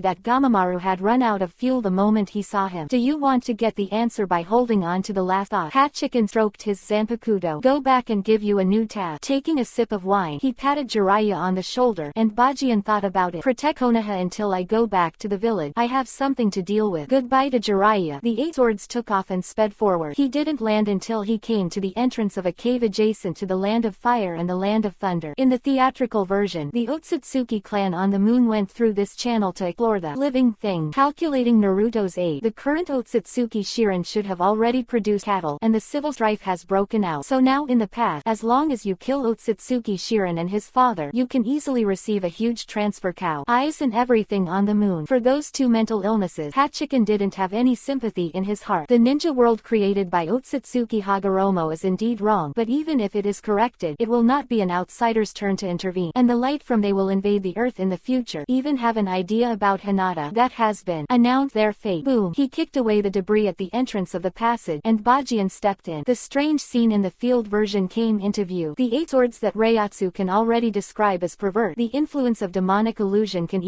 that Gamamaru had run out of fuel the moment he saw him. Do you want to get the answer by holding on to the last thought? Hachiken stroked his zanpakuto. Go back and give you a new task. Taking a sip of wine, he patted Jiraiya on the shoulder, and Bajian thought about it. Protect Konoha until I go back to the village. I have something to deal with. Goodbye to Jiraiya. The Eight Swords took off and sped forward. He didn't land until he came to the entrance of a cave adjacent to the Land of Fire and the Land of Thunder. In the theatrical version, the Otsutsuki clan on the moon went through this channel to explore the living thing. Calculating Naruto's age, the current Otsutsuki Shirin should have already produced cattle, and the civil strife has broken out. So now in the past, as long as you kill Otsutsuki Shirin and his father, you can easily receive a huge transfer cow, eyes and everything on the moon. For those two mental illnesses, Hachiken didn't have any sympathy in his heart. The ninja world created by Otsutsuki Hagoromo is indeed wrong, but even if it is corrected, it will not be an outsider's turn to intervene, and the light from they will invade the earth in the future. Even have an idea about Hinata, that has been announced their fate. Boom! He kicked away the debris at the entrance of the passage, and Bajian stepped in. The strange scene in the field version came into view. The Eight Swords that Reiatsu can already describe as pervert. The influence of demonic illusion can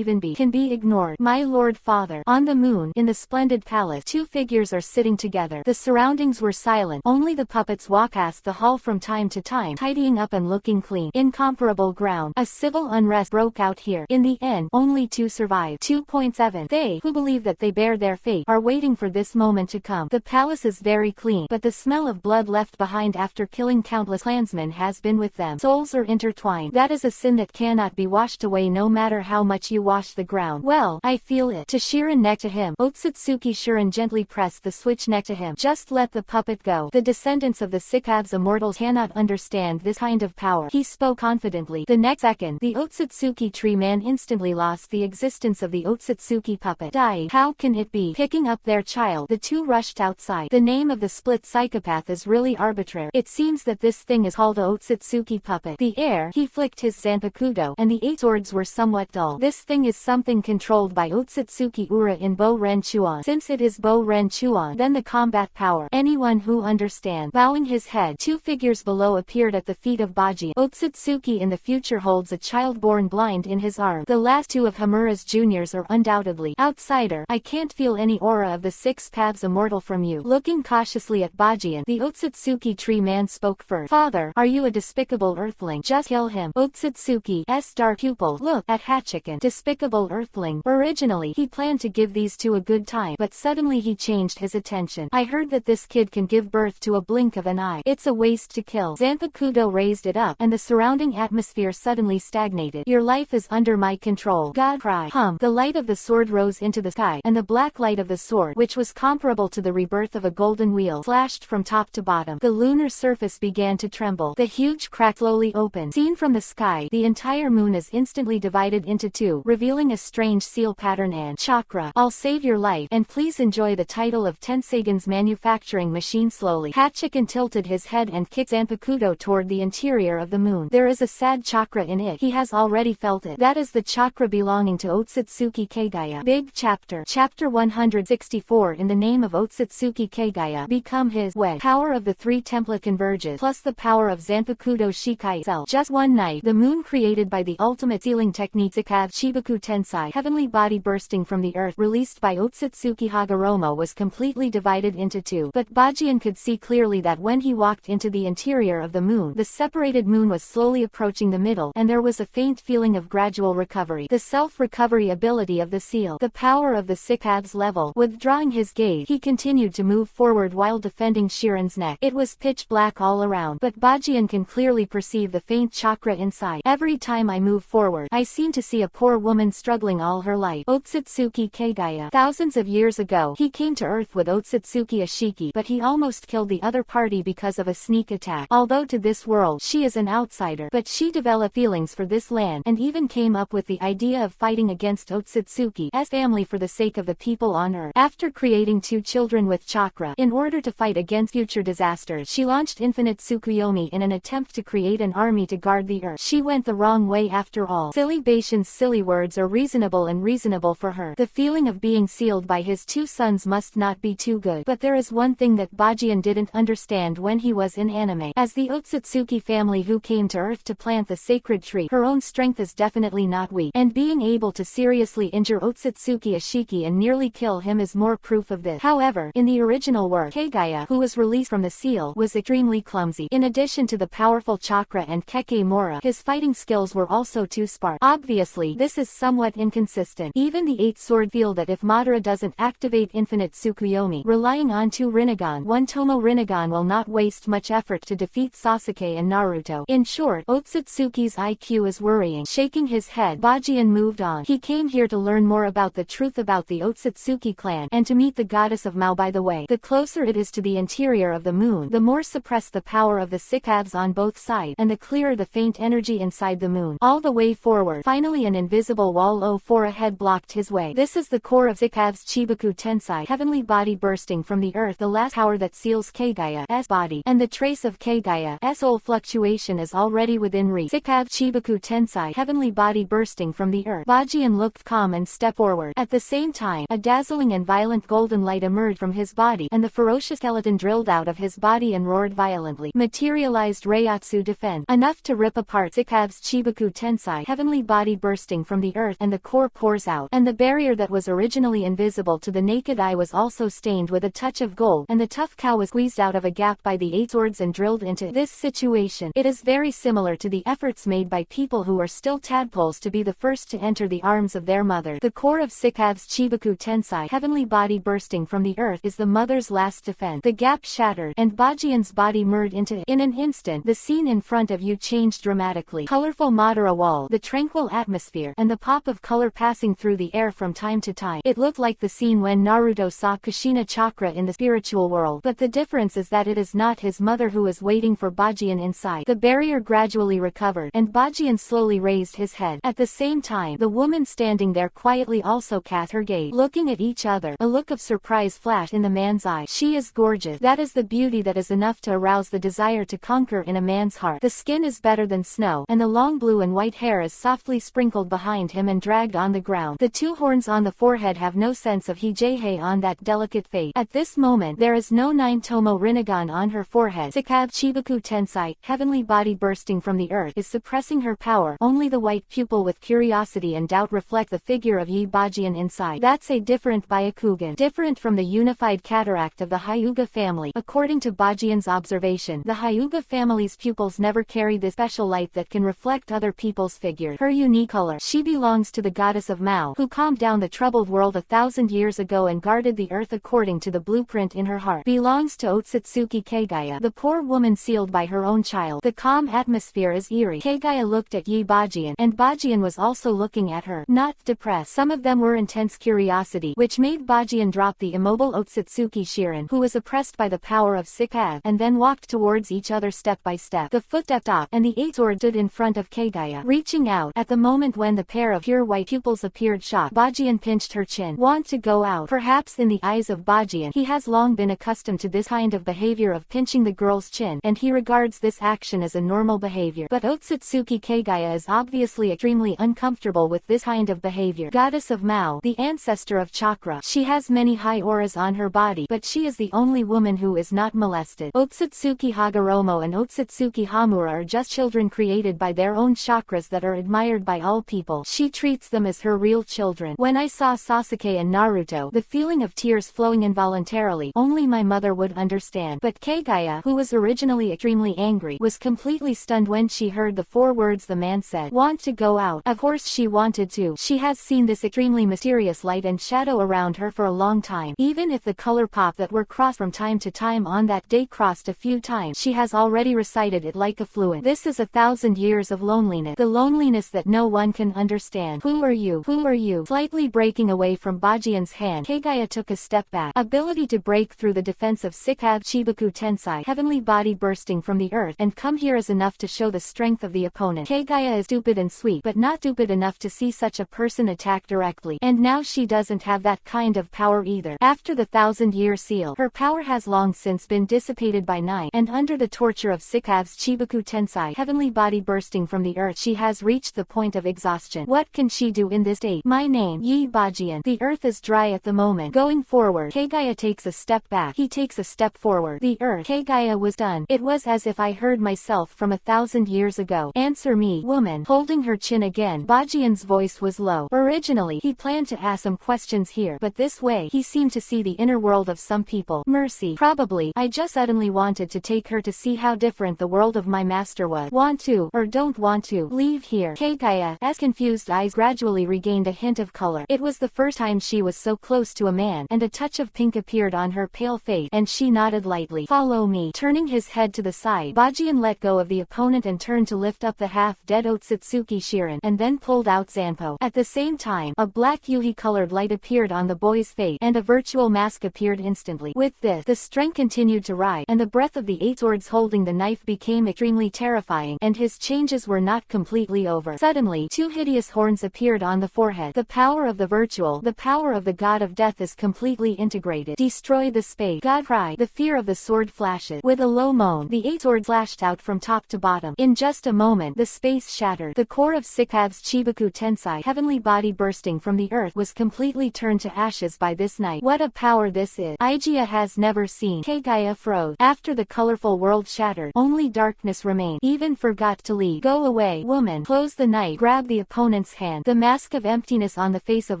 be ignored. My lord father. On the moon, in the splendid palace, two figures are sitting together. The surroundings were silent. Only the puppets walk past the hall from time to time, tidying up and looking clean. Incomparable ground. A civil unrest broke out here. In the end, only two survived. 2.7. They, who believe that they bear their fate, are waiting for this moment to come. The palace is very clean, but the smell of blood left behind after killing countless clansmen has been with them. Souls are intertwined. That is a sin that cannot be washed away no matter how much you wash the ground. Well, I feel it. To Shirin next to him, Otsutsuki Shirin gently pressed the switch next to him. Just let the puppet go. The descendants of the Sikab's immortals cannot understand this kind of power. He spoke confidently. The next second, the Otsutsuki tree man instantly lost the existence of the Otsutsuki puppet. Died. How can it be? Picking up their child, the two rushed outside. The name of the split psychopath is really arbitrary. It seems that this thing is called a Otsutsuki puppet. The air, he flicked his zanpakuto, and the Eight Swords were somewhat dull. This thing is something controlled by Otsutsuki Ura in Bo Ren Chuan. Since it is Bo Ren Chuan, then the combat power. Anyone who understands. Bowing his head, two figures below appeared at the feet of Baji. Otsutsuki in the future holds a child born blind in his arm. The last two of Hamura's juniors are undoubtedly outsider. I can't feel any aura of the six paths immortal from you. Looking cautiously at Bajian, the Otsutsuki tree man spoke first. Father, are you a despicable earthling? Just kill him. Otsutsuki's dark pupil looked at Hachiken. Despicable earthling. Originally, he planned to give these two a good time, but suddenly he changed his attention. I heard that this kid can give birth to a blink of an eye. It's a waste to kill. Zanpakuto raised it up, and the surrounding atmosphere suddenly stagnated. Your life is under my control. God cried. sky. The light of the sword rose into the sky, and the black light of the sword, which was comparable to the rebirth of a golden wheel, flashed from top to bottom. The lunar surface began to tremble. The huge crack slowly opened. Seen from the sky, the entire moon is instantly divided into two, revealing a strange seal pattern and chakra. I'll save your life, and please enjoy the title of Tensagan's manufacturing machine. Slowly, Hachikan tilted his head and kicked Zanpakuto toward the interior of the moon. There is a sad chakra in it. He has already felt it. That is the chakra belonging to Otsutsuki Kagaya. Big Chapter. Chapter 164. In the name of Otsutsuki Kagaya, become his wedge. Power of the three template converges, plus the power of Zanpakuto Shikai itself. Just one night, the moon created by the ultimate sealing technique Zikav Chibaku Tensai, heavenly body bursting from the earth, released by Otsutsuki Hagoromo, was completely divided into two. But Bajian could see clearly that when he walked into the interior of the moon, the separated moon was slowly approaching the middle, and there was a faint feeling of gradual recovery. The self-recovery ability of the seal. The power of the Sikav's level. Withdrawing his gaze, he continued to move forward while defending Shiren's neck. It was pitch black all around, but Bajian can clearly perceive the faint chakra inside. Every time I move forward, I seem to see a poor woman struggling all her life. Otsutsuki Kagaya. Thousands of years ago, he came to Earth with Otsutsuki Ashiki, but he almost killed the other party because of a sneak attack. Although to this world, she is an outsider, but she developed feelings for this land, and even came up with the idea of fighting against Otsutsuki's family for the sake of the people on Earth. After creating two children with chakra, in order to fight against future disasters, she launched Infinite Tsukuyomi in an attempt to create an army to guard the Earth. She went the wrong way after all. Silly Bashan's silly words are reasonable and reasonable for her. The feeling of being sealed by his two sons must not be too good. But there is one thing that Bajian didn't understand when he was in anime. As the Otsutsuki family who came to Earth to plant the sacred tree, her own strength is definitely not weak, and being able to seriously injure Otsutsuki Ashiki and nearly kill him is more proof of this. However, in the original work, Kagaya, who was released from the seal, was extremely clumsy. In addition to the powerful chakra and Kekemura, his fighting skills were also too sparse. Obviously, this is somewhat inconsistent. Even the Eight Sword feel that if Madara doesn't activate Infinite Tsukuyomi, relying on two Rinnegan, one Tomo Rinnegan will not waste much effort to defeat Sasuke and Naruto. In short, Otsutsuki's IQ is worrying. Shaking his head, Bajian moved on. He came here to learn more about the truth about the Otsutsuki clan, and to meet the goddess of Mao. By the way, the closer it is to the interior of the moon, the more suppressed the power of the Sikavs on both sides, and the clearer the faint energy inside the moon. All the way forward, finally an invisible wall 04 ahead blocked his way. This is the core of Sikav's Chibaku Tensai, heavenly body bursting from the earth, the last power that seals Kagaya's body, and the trace of Kagaya's soul fluctuation is already within reach. Sikav Chibaku Tensai, heavenly body bursting from the earth. Bajian looked calm and stepped forward. At the same time, a dazzling and violent golden light emerged from his body, and the ferocious skeleton drilled out of his body and roared violently. Materialized Reiatsu defense, enough to rip apart Sikav's Chibaku Tensai, heavenly body bursting from the earth, and the core pours out, and the barrier that was originally invisible to the naked eye was also stained with a touch of gold, and the tough cow was squeezed out of a gap by the Eight Swords and drilled into this situation. It is very similar to the efforts made by people who are still tadpoles to be the first to enter the arms of their mother. The core of Sikav's Chibaku Tensai, heavenly body bursting from the earth, is the mother's last defense. The gap shattered, and Bajian's body merged into it. In an instant, the scene in front of you changed dramatically. Colorful Madara wall, the tranquil atmosphere, and the pop of color passing through the air from time to time. It looked like the scene when Naruto saw Kushina Chakra in the spiritual world, but the difference is that it is not his mother who is waiting for Bajian inside. The barrier gradually recovered, and Bajian slowly raised his head. At the same time, the woman standing there quietly also cast her gaze. Looking at each other, a look of surprise flashed in the man's eye. She is gorgeous. That is the beauty that is enough to arouse the desire to conquer in a man's heart. The skin is better than snow, and the long blue and white hair is softly sprinkled behind him and dragged on the ground. The two horns on the forehead have no sense of hijehei on that delicate face. At this moment, there is no 9 Tomo Rinnegan on her forehead. Sikav Chibaku Tensai, heavenly body bursting from the earth, is suppressing her power. Only the white pupil with curiosity and doubt reflect the figure of Yi Bajian inside. That's a different Byakugan. Different from the unified cataract of the Hyuga family. According to Bajian's observation, the Hyuga family's pupils never carry this special light that can reflect other people's figures. Her unique color. She belongs to the goddess of Mao, who calmed down the troubled world 1,000 years ago and guarded the earth according to the blueprint in her heart. Belongs to Otsutsuki Kagaya, the poor woman sealed by her own child. The calm atmosphere is eerie. Kagaya looked at Yi Bajian, and Bajian was also looking at her. her, not depressed. Some of them were intense curiosity, which made Bajian drop the immobile Otsutsuki Shirin, who was oppressed by the power of Sikav, and then walked towards each other step by step. The foot stepped up, and the eight sword stood in front of Kagaya, reaching out. At the moment when the pair of pure white pupils appeared shocked, Bajian pinched her chin. Want to go out? Perhaps in the eyes of Bajian, he has long been accustomed to this kind of behavior of pinching the girl's chin, and he regards this action as a normal behavior. But Otsutsuki Kagaya is obviously extremely uncomfortable with this kind of behavior. Goddess of Mao, the ancestor of chakra. She has many high auras on her body, but she is the only woman who is not molested. Otsutsuki Hagoromo and Otsutsuki Hamura are just children created by their own chakras that are admired by all people. She treats them as her real children. When I saw Sasuke and Naruto, the feeling of tears flowing involuntarily, only my mother would understand. But Kagaya, who was originally extremely angry, was completely stunned when she heard the four words the man said. Want to go out? Of course she wanted to. She has seen this extremely mysterious light and shadow around her for a long time. Even if the color pop that were crossed from time to time on that day crossed a few times, she has already recited it like a fluent. This is 1,000 years of loneliness. The loneliness that no one can understand. Who are you? Who are you? Slightly breaking away from Bajian's hand, Kagaya took a step back. Ability to break through the defense of Sikav Chibaku Tensai, heavenly body bursting from the earth, and come here is enough to show the strength of the opponent. Kagaya is stupid and sweet, but not stupid enough to see such a person attack directly. And now she doesn't have that kind of power either. After the 1,000-year seal, her power has long since been dissipated by night, and under the torture of Sikav's Chibaku Tensai, heavenly body bursting from the earth, she has reached the point of exhaustion. What can she do in this state? My name, Yi Bajian. The earth is dry at the moment. Going forward, Kagaya takes a step back. He takes a step forward. The earth. Kagaya was done. It was as if I heard myself from 1,000 years ago. Answer me, woman. Holding her chin again, Bajian's voice was low. Originally, he planned to ask some questions here, but this way, he seemed to see the inner world of some people. Mercy. Probably, I just suddenly wanted to take her to see how different the world of my master was. Want to, or don't want to, leave here. Kagaya's confused eyes gradually regained a hint of color. It was the first time she was so close to a man, and a touch of pink appeared on her pale face, and she nodded lightly. Follow me. Turning his head to the side, Bajian let go of the opponent and turned to lift up the half-dead Otsutsuki Shirin, and then pulled out Zanpo. At the same time, a black Yuhi-colored light appeared on the boy's face, and a virtual mask appeared instantly. With this, the strength continued to rise, and the breath of the eight swords holding the knife became extremely terrifying, and his changes were not completely over. Suddenly, two hideous horns appeared on the forehead. The power of the virtual, the power of the god of death is completely integrated. Destroy the space. God cried. The fear of the sword flashes. With a low moan, the eight swords flashed out from top to bottom. In just a moment, the space shattered. The core of Sikav's Chibaku Tensai, heavenly body bursting from the earth, was completely turned to ashes by this night. What a power this is. Igia has never seen. Kagaya froze. After the colorful world shattered, only darkness remained. Even forgot to leave. Go away, woman. Close the knife. Grab the opponent's hand. The mask of emptiness on the face of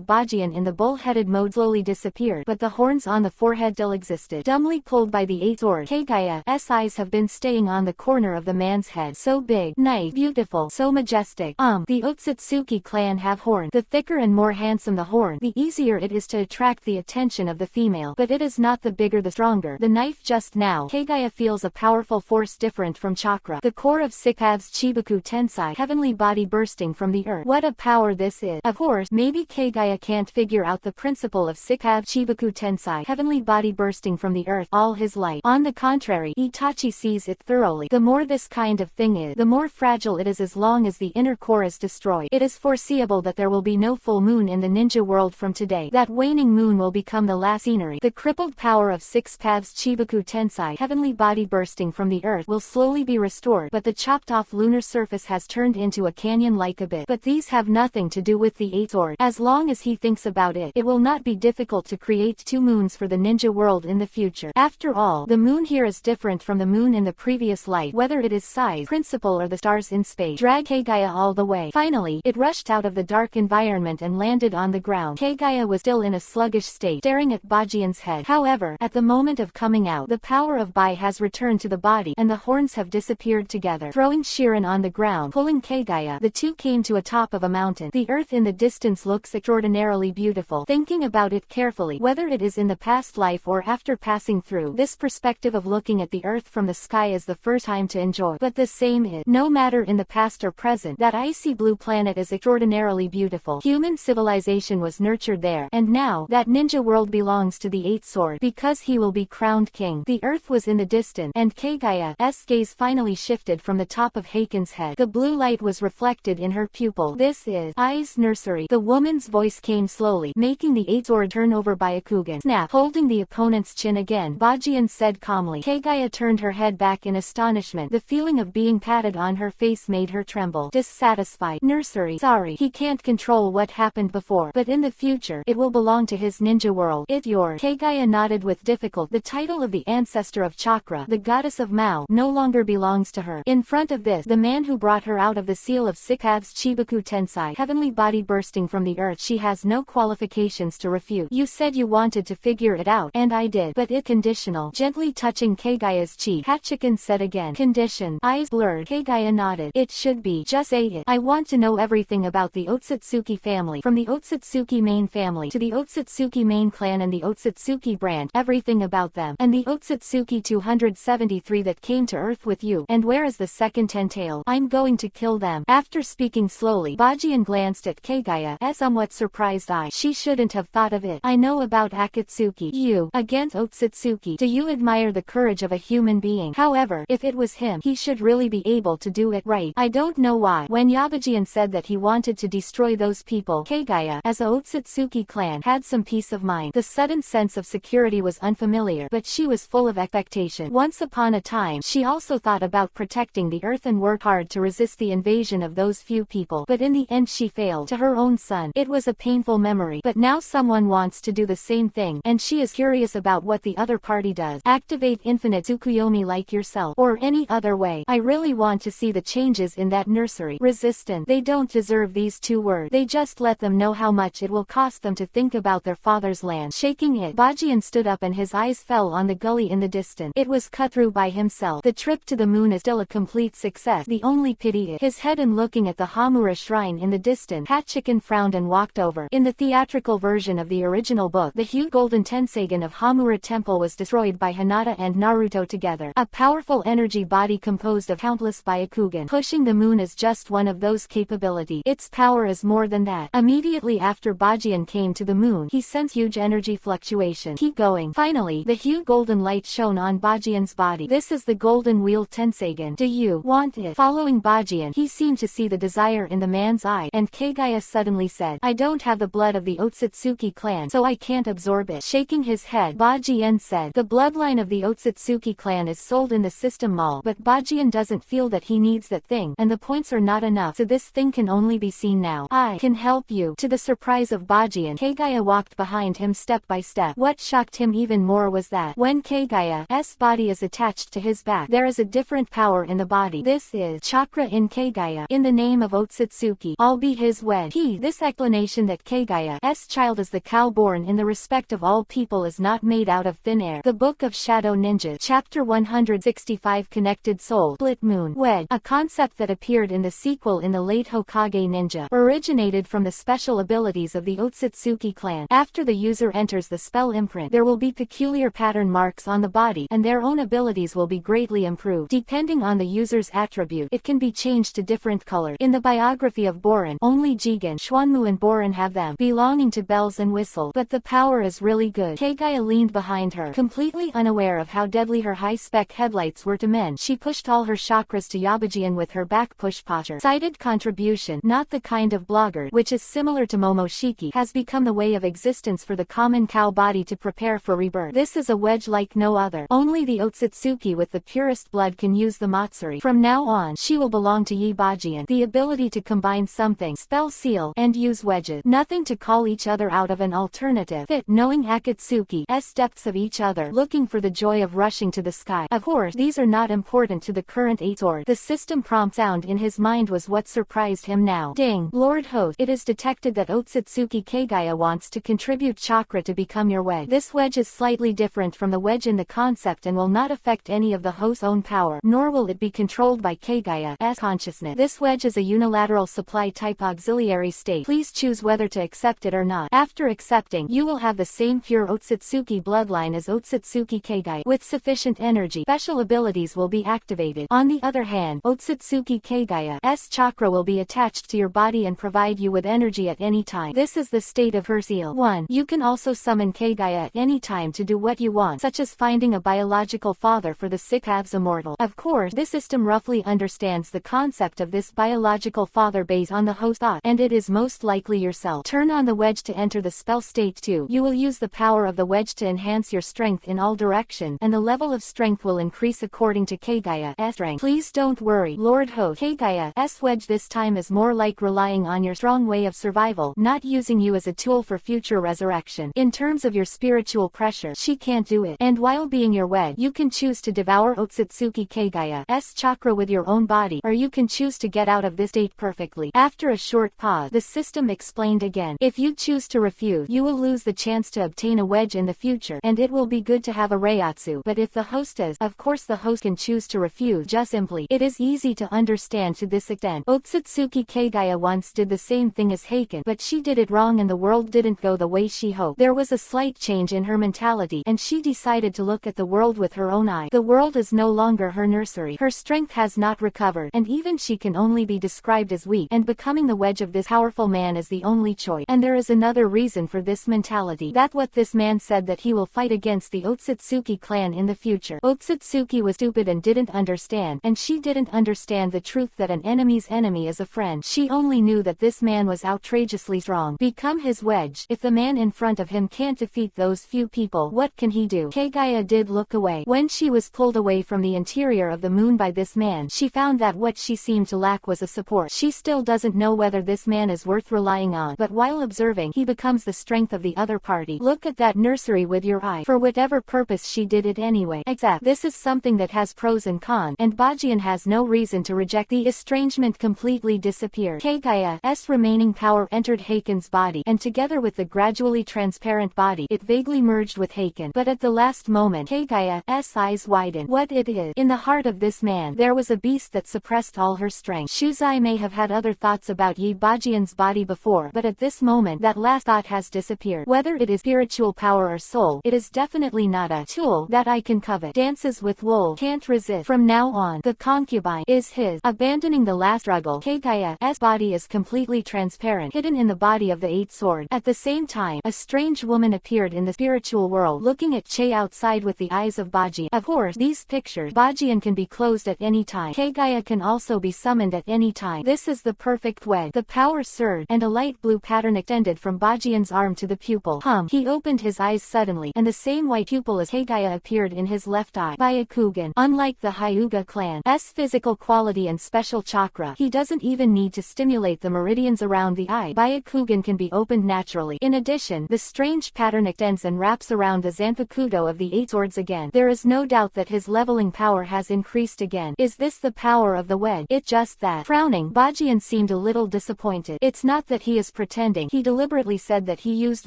Bajian in the bull-headed mode slowly disappeared, but the horns on the forehead still existed. Dumbly pulled by the eight sword, Kagaya's eyes have been staying on the corner of the man's head. So big, nice, beautiful, so majestic. The Otsutsuki clan have horns. The thicker and more handsome the horn, the easier it is to attract the attention of the female. But it is not the bigger the stronger. The knife just now, Kagaya feels a powerful force different from chakra. The core of Sikav's Chibaku Tensai, heavenly body bursting from the earth. What a power this is. Of course, maybe Kagaya can't figure out the principle of Sikav Chibaku Tensai, heavenly body bursting from the earth, all his life. On the contrary, Itachi sees it thoroughly. The more this kind of thing is, the more fragile it is as long as the inner core is destroyed. It is foreseeable that there will be no full moon in the ninja world from today. That waning moon will become the last scenery. The crippled power of Six Paths Chibaku Tensai, heavenly body bursting from the earth, will slowly be restored, but the chopped off lunar surface has turned into a canyon-like abyss. But these have nothing to do with the eight sword. As long as he thinks about it, it will not be difficult to create two moons for the ninja world in the future. After all, the moon here is different from the moon in the previous light, whether it is size, principle, or the stars in space. Drag Kagaya all the way. Finally, it rushed out of the dark environment and landed on the ground. Kagaya was still in a sluggish state, staring at Bajian's head. However, at the moment of coming out, the power of Bai has returned to the body, and the horns have disappeared together. Throwing Shirin on the ground, pulling Kagaya, the two came to a top of a mountain. The earth in the distance looks extraordinarily beautiful. Thinking about it carefully, whether it is in the past life or after passing through, this perspective of looking at the earth from the sky is the first time to enjoy. But the same is, no matter in the past or present, that icy blue planet is extraordinarily extraordinarily beautiful. Human civilization was nurtured there, and now, that ninja world belongs to the Eight Sword, because he will be crowned king. The earth was in the distance, and Kagaya's gaze finally shifted from the top of Haken's head. The blue light was reflected in her pupil. This is Ai's nursery. The woman's voice came slowly, making the Eight Sword turn over Byakugan. Snap, holding the opponent's chin again, Bajian said calmly. Kagaya turned her head back in astonishment. The feeling of being patted on her face made her tremble. Dissatisfied. Nursery. Sorry, he can't control what happened before, but in the future, it will belong to his ninja world. It yours. Kagaya nodded with difficulty. The title of the ancestor of Chakra, the goddess of Mao, no longer belongs to her. In front of this, the man who brought her out of the seal of Six Paths, Chibaku Tensai, heavenly body bursting from the earth, she has no qualifications to refute. You said you wanted to figure it out, and I did, but it conditional. Gently touching Kagaya's cheek, Hachikan said again. Condition. Eyes blurred. Kagaya nodded. It should be. Just say it. I want to know everything about the Otsutsuki family, from the Otsutsuki main family to the Otsutsuki main clan and the Otsutsuki brand, everything about them, and the Otsutsuki 273 that came to Earth with you, and where is the second Tentail? I'm going to kill them. After speaking slowly, Bajian glanced at Kagaya, a somewhat surprised eye. She shouldn't have thought of it. I know about Akatsuki. You, against Otsutsuki. Do you admire the courage of a human being? However, if it was him, he should really be able to do it right. I don't know why. When Yabajian said that he wanted to destroy those people, Kagaya, as a Otsutsuki clan, had some peace of mind. The sudden sense of security was unfamiliar, but she was full of expectation. Once upon a time, she also thought about protecting the earth and worked hard to resist the invasion of those few people, but in the end she failed. To her own son, it was a painful memory, but now someone wants to do the same thing, and she is curious about what the other party does. Activate infinite Tsukuyomi like yourself, or any other way. I really want to see the changes in that nursery. Resistant. They don't deserve these two words. They just let them know how much it will cost them to think about their father's land. Shaking it, Bajian stood up and his eyes fell on the gully in the distance. It was cut through by himself. The trip to the moon is still a complete success. The only pity is his head, and looking at the Hamura shrine in the distance, Hachikan frowned and walked over. In the theatrical version of the original book, the huge golden Tensagen of Hamura Temple was destroyed by Hinata and Naruto together. A powerful energy body composed of countless Byakugan. Pushing the moon is just one of those capabilities. Its power is more than that. Immediately after Bajian came to the moon, he sensed huge energy fluctuation. Keep going. Finally, the huge golden light shone on Bajian's body. This is the golden wheel Tensagen. Do you want it? Following Bajian, he seemed to see the desire in the man's eye, and Kagaya suddenly said, I don't have the blood of the Otsutsuki clan, so I can't absorb it. Shaking his head, Bajian said, the bloodline of the Otsutsuki clan is sold in the system mall, but Bajian doesn't feel that he needs that thing, and the points are not enough, so this thing can only be seen now. I can help you. To the surprise of Bajian, Kagaya walked behind him step by step. What shocked him even more was that, when Kagaya's body is attached to his back, there is a different power in the body. This is chakra in Kagaya. In the name of Otsutsuki, I'll be his wedge. This explanation that Kagaya's child is the cow born in the respect of all people is not made out of thin air. The Book of Shadow Ninja, Chapter 165, Connected Soul, Split Moon, Wedge, a concept that appeared in the sequel in the late Hokage Ninja, originated from the special abilities of the Otsutsuki clan. After the user enters the spell imprint, there will be peculiar pattern marks on the body, and their own abilities will be greatly improved. Depending on the user's attribute, it can be changed to different colors. In the biography of Borin, only Jigen, Xuanmu and Borin have them, belonging to bells and whistle, but the power is really good. Kagaya leaned behind her, completely unaware of how deadly her high-spec headlights were to men. She pushed all her chakras to Yabajian with her back push posture. Cited contribution, not the kind of blogger, which is similar to Momoshiki, has become the way of existence for the common cow body to prepare for rebirth. This is a wedge like no other. Only the Otsutsuki with the purest blood can use the Matsuri. From now on, she will belong to Yi Bajian. The ability to combine something, spell seal, and use wedges. Nothing to call each other out of an alternative. Fit, knowing Akatsuki's depths of each other, looking for the joy of rushing to the sky. Of course, these are not important to the current Eight Sword. The system prompt sound in his mind was what surprised him now. Ding, Lord Host, it is detected that Otsutsuki Kagaya wants to contribute chakra to become your wedge. This wedge is slightly different from the wedge in the concept and will not affect any of the host's own power, nor will it be controlled by Kagaya's consciousness. This wedge is a unilateral supply type auxiliary state. Please choose whether to accept it or not. After accepting, you will have the same pure Otsutsuki bloodline as Otsutsuki Kagaya. With sufficient energy, special abilities will be activated. On the other hand, Otsutsuki Kagaya's chakra will be attached to your body body and provide you with energy at any time. This is the state of her seal. 1. You can also summon Kagaya at any time to do what you want, such as finding a biological father for the Sikav's immortal. Of course, this system roughly understands the concept of this biological father based on the host thought, and it is most likely yourself. Turn on the wedge to enter the spell state 2. You will use the power of the wedge to enhance your strength in all directions, and the level of strength will increase according to Kagaya's strength. Please don't worry, Lord Host. Kagaya's wedge this time is more like relying on your strong way of survival, not using you as a tool for future resurrection. In terms of your spiritual pressure, she can't do it. And while being your wedge, you can choose to devour Otsutsuki Kagaya's chakra with your own body, or you can choose to get out of this state perfectly. After a short pause, the system explained again. If you choose to refuse, you will lose the chance to obtain a wedge in the future, and it will be good to have a Reiatsu. But if the host does, of course the host can choose to refuse. Just simply, it is easy to understand to this extent. Otsutsuki Kagaya once did the same thing as Heiken, but she did it wrong and the world didn't go the way she hoped. There was a slight change in her mentality, and she decided to look at the world with her own eye. The world is no longer her nursery. Her strength has not recovered, and even she can only be described as weak, and becoming the wedge of this powerful man is the only choice. And there is another reason for this mentality. That what this man said that he will fight against the Otsutsuki clan in the future. Otsutsuki was stupid and didn't understand, and she didn't understand the truth that an enemy's enemy is a friend. She only knew that this man was outrageously strong. Become his wedge. If the man in front of him can't defeat those few people, what can he do? Kagaya did look away. When she was pulled away from the interior of the moon by this man, she found that what she seemed to lack was a support. She still doesn't know whether this man is worth relying on, but while observing, he becomes the strength of the other party. Look at that nursery with your eye. For whatever purpose she did it anyway. Except, this is something that has pros and cons, and Bajian has no reason to reject. The estrangement completely disappeared. Kagaya's remaining power entered Heiken's body, and together with the gradually transparent body, it vaguely merged with Heiken. But at the last moment, Kagaya's eyes widened. What it is? In the heart of this man, there was a beast that suppressed all her strength. Shuzai may have had other thoughts about Yi Bajian's body before, but at this moment, that last thought has disappeared. Whether it is spiritual power or soul, it is definitely not a tool that I can covet. Dances with wolves, can't resist. From now on, the concubine is his. Abandoning the last struggle, Kagaya's body is completely transparent, hidden in the body of the Eight Sword. At the same time, a strange woman appeared in the spiritual world, looking at Che outside with the eyes of Bajian. Of course, these pictures, Bajian can be closed at any time. Kagaya can also be summoned at any time. This is the perfect wedge. The power surged, and a light blue pattern extended from Bajian's arm to the pupil. He opened his eyes suddenly, and the same white pupil as Kagaya appeared in his left eye. Byakugan, unlike the Hyuga clan's physical quality and special chakra, he doesn't even need to stimulate the meridians around the eye. Byakugan can be opened naturally. In addition, the strange pattern extends and wraps around the Zanpakuto of the Eight Swords again. There is no doubt that his leveling power has increased again. Is this the power of the wedge? It just that. Frowning, Bajian seemed a little disappointed. It's not that he is pretending. He deliberately said that he used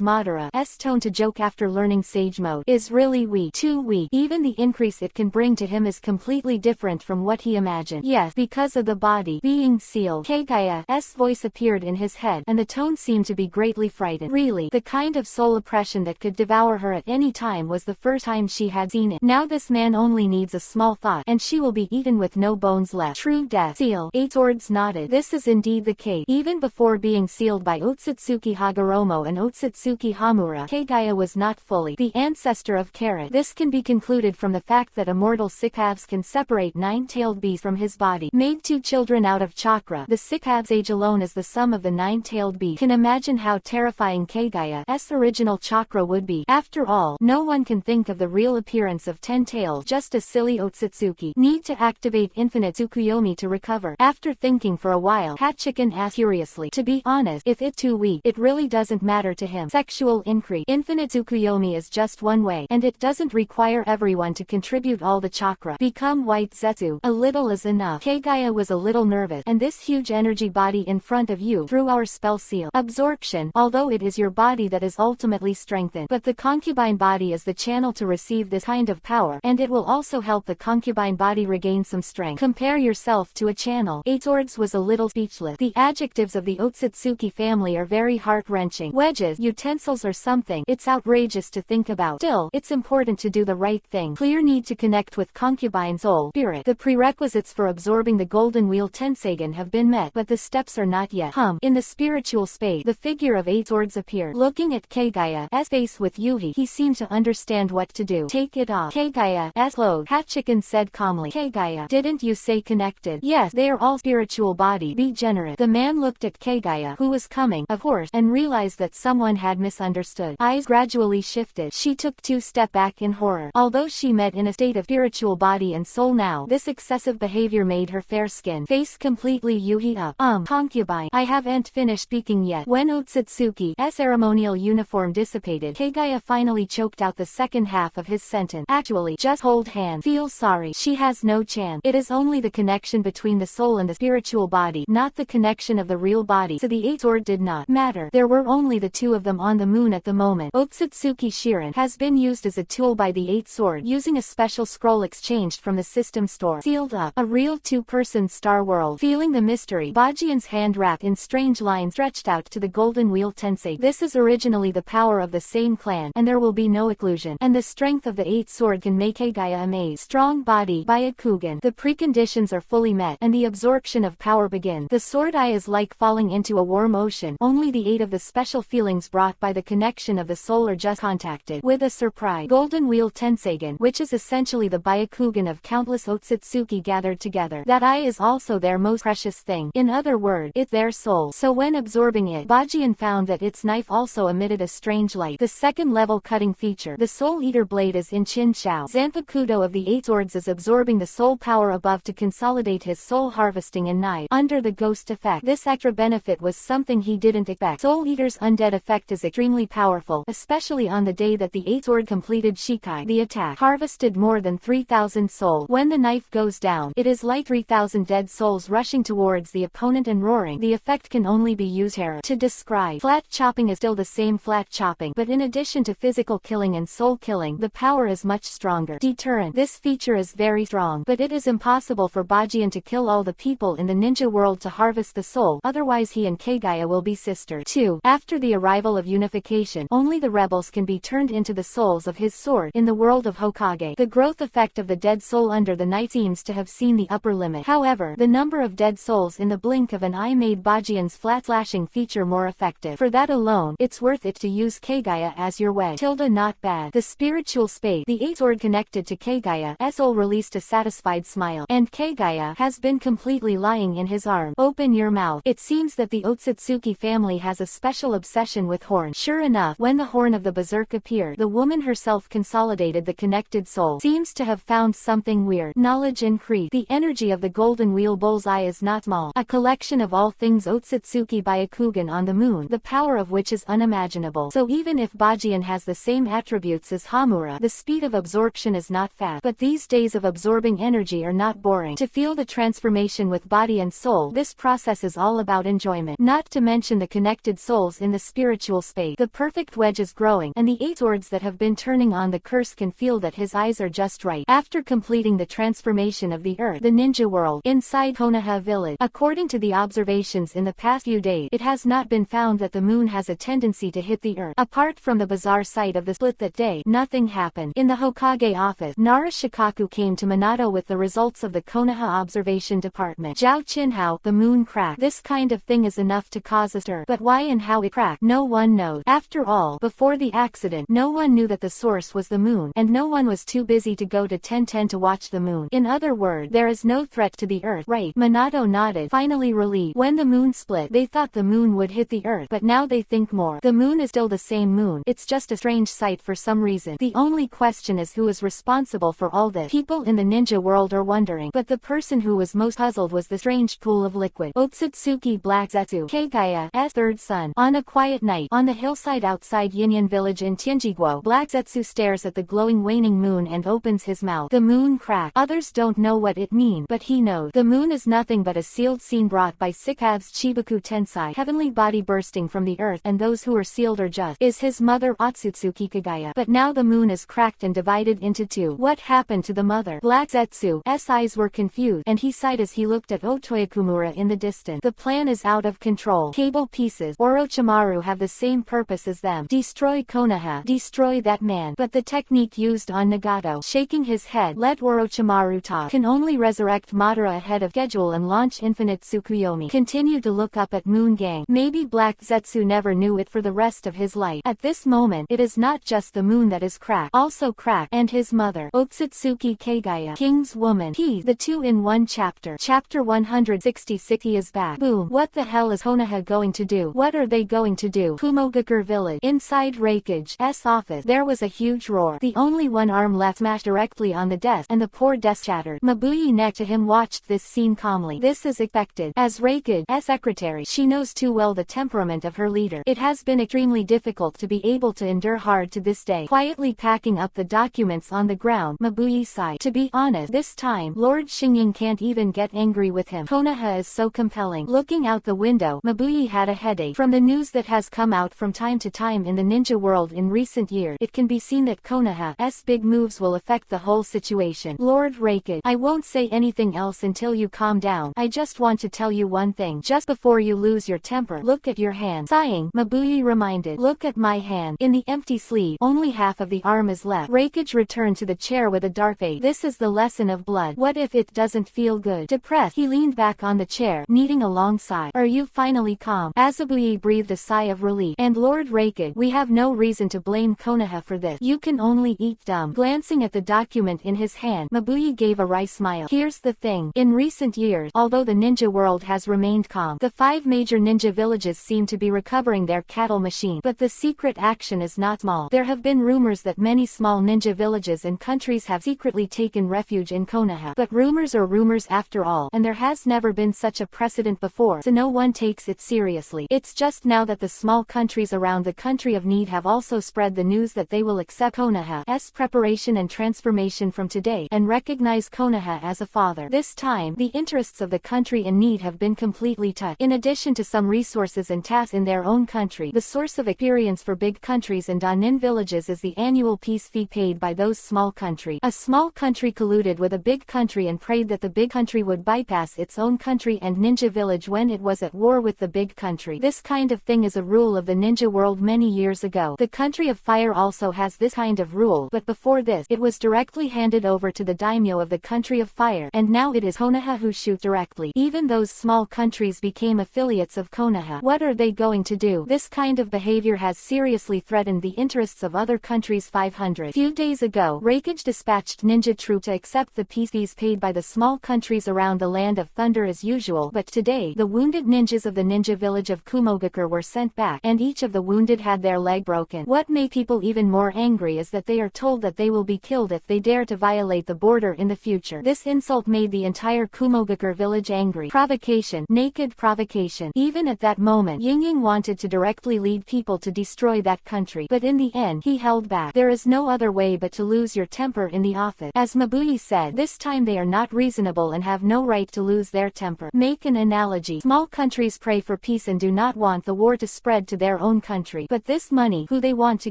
Madara's tone to joke after learning Sage Mode. Is really weak. Too weak. Even the increase it can bring to him is completely different from what he imagined. Yes, because of the body being sealed. Kagaya's voice appeared in his head, and the tone seemed to be greatly frightened. Really, the kind of soul oppression that could devour her at any time was the first time she had seen it. Now this man only needs a small thought, and she will be eaten with no bones left. True death. Seal. Eight Swords nodded. This is indeed the case. Even before being sealed by Otsutsuki Hagoromo and Otsutsuki Hamura, Kagaya was not fully the ancestor of Carrot. This can be concluded from the fact that immortal Sikavs can separate nine-tailed beasts from his body. Made two children out of chakra, the Sikav's age alone is the sum of the nine-tailed beast. Can imagine how terrifying Kagaya's original chakra would be. After all, no one can think of the real appearance of 10 tails, just a silly Otsutsuki. Need to activate infinite Tsukuyomi to recover. After thinking for a while, Hachiken asked curiously, to be honest, if it's too weak, it really doesn't matter to him. Sexual increase. Infinite Tsukuyomi is just one way, and it doesn't require everyone to contribute all the chakra. Become white Zetsu. A little is enough. Kagaya was a little nervous, and this huge energy body in front of you through our spell seal. Absorption. Although it is your body that is ultimately strengthened, but the concubine body is the channel to receive this kind of power, and it will also help the concubine body regain some strength. Compare yourself to a channel. Eight Swords was a little speechless. The adjectives of the Otsutsuki family are very heart-wrenching. Wedges, utensils or something. It's outrageous to think about. Still, it's important to do the right thing. Clear need to connect with concubine soul spirit. The prerequisites for absorbing the golden wheel Tensagen have been met, but the steps yes or not yet. In the spiritual space, the figure of 8 swords appeared. Looking at Keigaya's face with Yuhi, he seemed to understand what to do. Take it off. Keigaya's clothes, Hachikan said calmly. Keigaya, didn't you say connected? Yes, they are all spiritual body. Be generous. The man looked at Keigaya, who was coming, of course, and realized that someone had misunderstood. Eyes gradually shifted. She took 2 steps back in horror. Although she met in a state of spiritual body and soul now, this excessive behavior made her fair skin face completely Yuhi up. Concubine, I haven't finished speaking yet. When Otsutsuki's ceremonial uniform dissipated, Keigaya finally choked out the second half of his sentence. Actually, just hold hands. Feel sorry. She has no chance. It is only the connection between the soul and the spiritual body, not the connection of the real body. So the 8 sword did not matter. There were only the 2 of them on the moon at the moment. Otsutsuki Shirin has been used as a tool by the 8 sword, using a special scroll exchanged from the system store. Sealed up. A real 2-person star world. Feeling the mystery, Bajian's hand wrapped in strange lines stretched out to the golden wheel Tensei. This is originally the power of the same clan, and there will be no occlusion. And the strength of the 8 sword can make Keigaya amazed. Strong body, Byakugan. The preconditions are fully met, and the absorption of power begins. The sword eye is like falling into a warm ocean. Only the 8 of the special feelings brought by the connection of the soul are just contacted. With a surprise, golden wheel Tenseigan, which is essentially the Byakugan of countless Otsutsuki gathered together. That eye is also their most precious thing. In other words, it's their soul. So when absorbing it, Bajian found that its knife also emitted a strange light. The second level cutting feature, the soul eater blade, is in Chin Shao. Zanpakuto of the 8 swords is absorbing the soul power above to consolidate his soul harvesting and knife. Under the ghost effect, this extra benefit was something he didn't expect. Soul eater's undead effect is extremely powerful, especially on the day that the 8 sword completed Shikai. The attack harvested more than 3,000 soul. When the knife goes down, it is like 3,000 dead souls rushing towards the opponent and roaring. The effect can only be used here to describe. Flat chopping is still the same flat chopping, but in addition to physical killing and soul killing, the power is much stronger. Deterrent. This feature is very strong, but it is impossible for Bajian to kill all the people in the ninja world to harvest the soul, otherwise he and Keigaya will be sisters. 2. After the arrival of unification, only the rebels can be turned into the souls of his sword. In the world of Hokage, the growth effect of the dead soul under the night seems to have seen the upper limit. However, the number of dead souls in the blink of an eye made Bajian's flat slashing feature more effective. For that alone, it's worth it to use Keigaya as your wedge. Not bad. The spiritual space, the 8 sword connected to Keigaya's soul released a satisfied smile, and Keigaya has been completely lying in his arm. Open your mouth. It seems that the Otsutsuki family has a special obsession with horn. Sure enough, when the horn of the berserk appeared, the woman herself consolidated the connected soul. Seems to have found something weird. Knowledge increased. The energy of the golden wheel bullseye is not small. A collection of all things Otsutsuki Byakugan on the moon, the power of which is unimaginable. So even if Bajian has the same attributes as Hamura, the speed of absorption is not fast. But these days of absorbing energy are not boring. To feel the transformation with body and soul, this process is all about enjoyment. Not to mention the connected souls in the spiritual space. The perfect wedge is growing, and the 8 swords that have been turning on the curse can feel that his eyes are just right. After completing the transformation of the earth, the ninja world, inside Konoha village, according to the observations in the past few days, it has not been found that the moon has a tendency to hit the earth. Apart from the bizarre sight of the split that day, nothing happened. In the Hokage office, Nara Shikaku came to Minato with the results of the Konoha observation department. Zhao Qinhao, the moon cracked. This kind of thing is enough to cause a stir, but why and how it cracked, no one knows. After all, before the accident, no one knew that the source was the moon, and no one was too busy to go to 1010 to watch the moon. In other words, there is no threat to the earth, right? Minato nodded, finally relieved. When the moon split, they thought the moon would hit the earth, but now they think more. The moon is still the same moon, it's just a strange sight for some reason. The only question is who is responsible for all this. People in the ninja world are wondering, but the person who was most puzzled was the strange pool of liquid. Otsutsuki Black Zetsu, Keigaya's third son. On a quiet night, on the hillside outside Yinyan village in Tianjiguo, Black Zetsu stares at the glowing waning moon and opens his mouth. The moon cracked. Others don't know what it means, but he knows. The moon is nothing but a sealed scene brought by Sikav's Chibaku Tensai, heavenly body bursting from the earth, and those who are sealed are just is his mother Otsutsuki Kagaya. But now the moon is cracked and divided into two. What happened to the mother? Black Zetsu's eyes were confused, and he sighed as he looked at Otoyakumura in the distance. The plan is out of control. Cable pieces, Orochimaru, have the same purpose as them. Destroy Konoha. Destroy that man. But the technique used on Nagato, shaking his head, let Orochimaru talk, can only resurrect Madara ahead of schedule and launch infinite Tsukuyomi. Hitomi continued to look up at Moon Gang. Maybe Black Zetsu never knew it for the rest of his life. At this moment, it is not just the moon that is cracked, also cracked, and his mother, Otsutsuki Kagaya, King's Woman, the 2-in-1 chapter. Chapter 166. He is back. Boom. What the hell is Konoha going to do? What are they going to do? Kumogakure Village. Inside Reikage's office, there was a huge roar. The only one arm left smashed directly on the desk, and the poor desk shattered. Mabuyi next to him watched this scene calmly. This is expected. As Reikage's secretary, she knows too well the temperament of her leader. It has been extremely difficult to be able to endure hard to this day. Quietly packing up the documents on the ground, Mabuyi sighed. To be honest, this time, Lord Xingying can't even get angry with him. Konoha is so compelling. Looking out the window, Mabuyi had a headache. From the news that has come out from time to time in the ninja world in recent years, it can be seen that Konoha's big moves will affect the whole situation. Lord Reikage, I won't say anything else until you calm down. I just want to tell you one thing. Just before you lose your temper, look at your hand. Sighing, Mabuyi reminded. Look at my hand. In the empty sleeve, only half of the arm is left. Reikage returned to the chair with a dark face. This is the lesson of blood. What if it doesn't feel good? Depressed, he leaned back on the chair, needing a long sigh. Are you finally calm? Azabuye breathed a sigh of relief. And Lord Reikage, we have no reason to blame Konoha for this. You can only eat dumb. Glancing at the document in his hand, Mabuyi gave a wry smile. Here's the thing. In recent years, although the ninja world has remained calm, the 5 major ninja villages seem to be recovering their cattle machine. But the secret action is not small. There have been rumors that many small ninja villages and countries have secretly taken refuge in Konoha. But rumors are rumors after all, and there has never been such a precedent before, so no one takes it seriously. It's just now that the small countries around the country of need have also spread the news that they will accept Konoha's preparation and transformation from today, and recognize Konoha as a father. This time, the interests of the country in need have been completely touched. In addition to some resources and tasks in their own country, the source of experience for big countries and Danin villages is the annual peace fee paid by those small countries. A small country colluded with a big country and prayed that the big country would bypass its own country and ninja village when it was at war with the big country. This kind of thing is a rule of the ninja world many years ago. The country of fire also has this kind of rule, but before this, it was directly handed over to the daimyo of the country of fire, and now it is Konoha who shoot directly. Even those small countries became affiliates of Konoha. What are they going to do? This kind of behavior has seriously threatened the interests of other countries. 500. Few days ago, Reikage dispatched ninja troops to accept the peace fees paid by the small countries around the Land of Thunder as usual, but today, the wounded ninjas of the ninja village of Kumogakure were sent back, and each of the wounded had their leg broken. What made people even more angry is that they are told that they will be killed if they dare to violate the border in the future. This insult made the entire Kumogakure village angry. Provocation. Naked provocation. Even at that moment, Yingying wanted to directly lead people to destroy that country, but in the end, he held back. There is no other way but to lose your temper in the office. As Mabuyi said, this time they are not reasonable and have no right to lose their temper. Make an analogy. Small countries pray for peace and do not want the war to spread to their own country. But this money, who they want to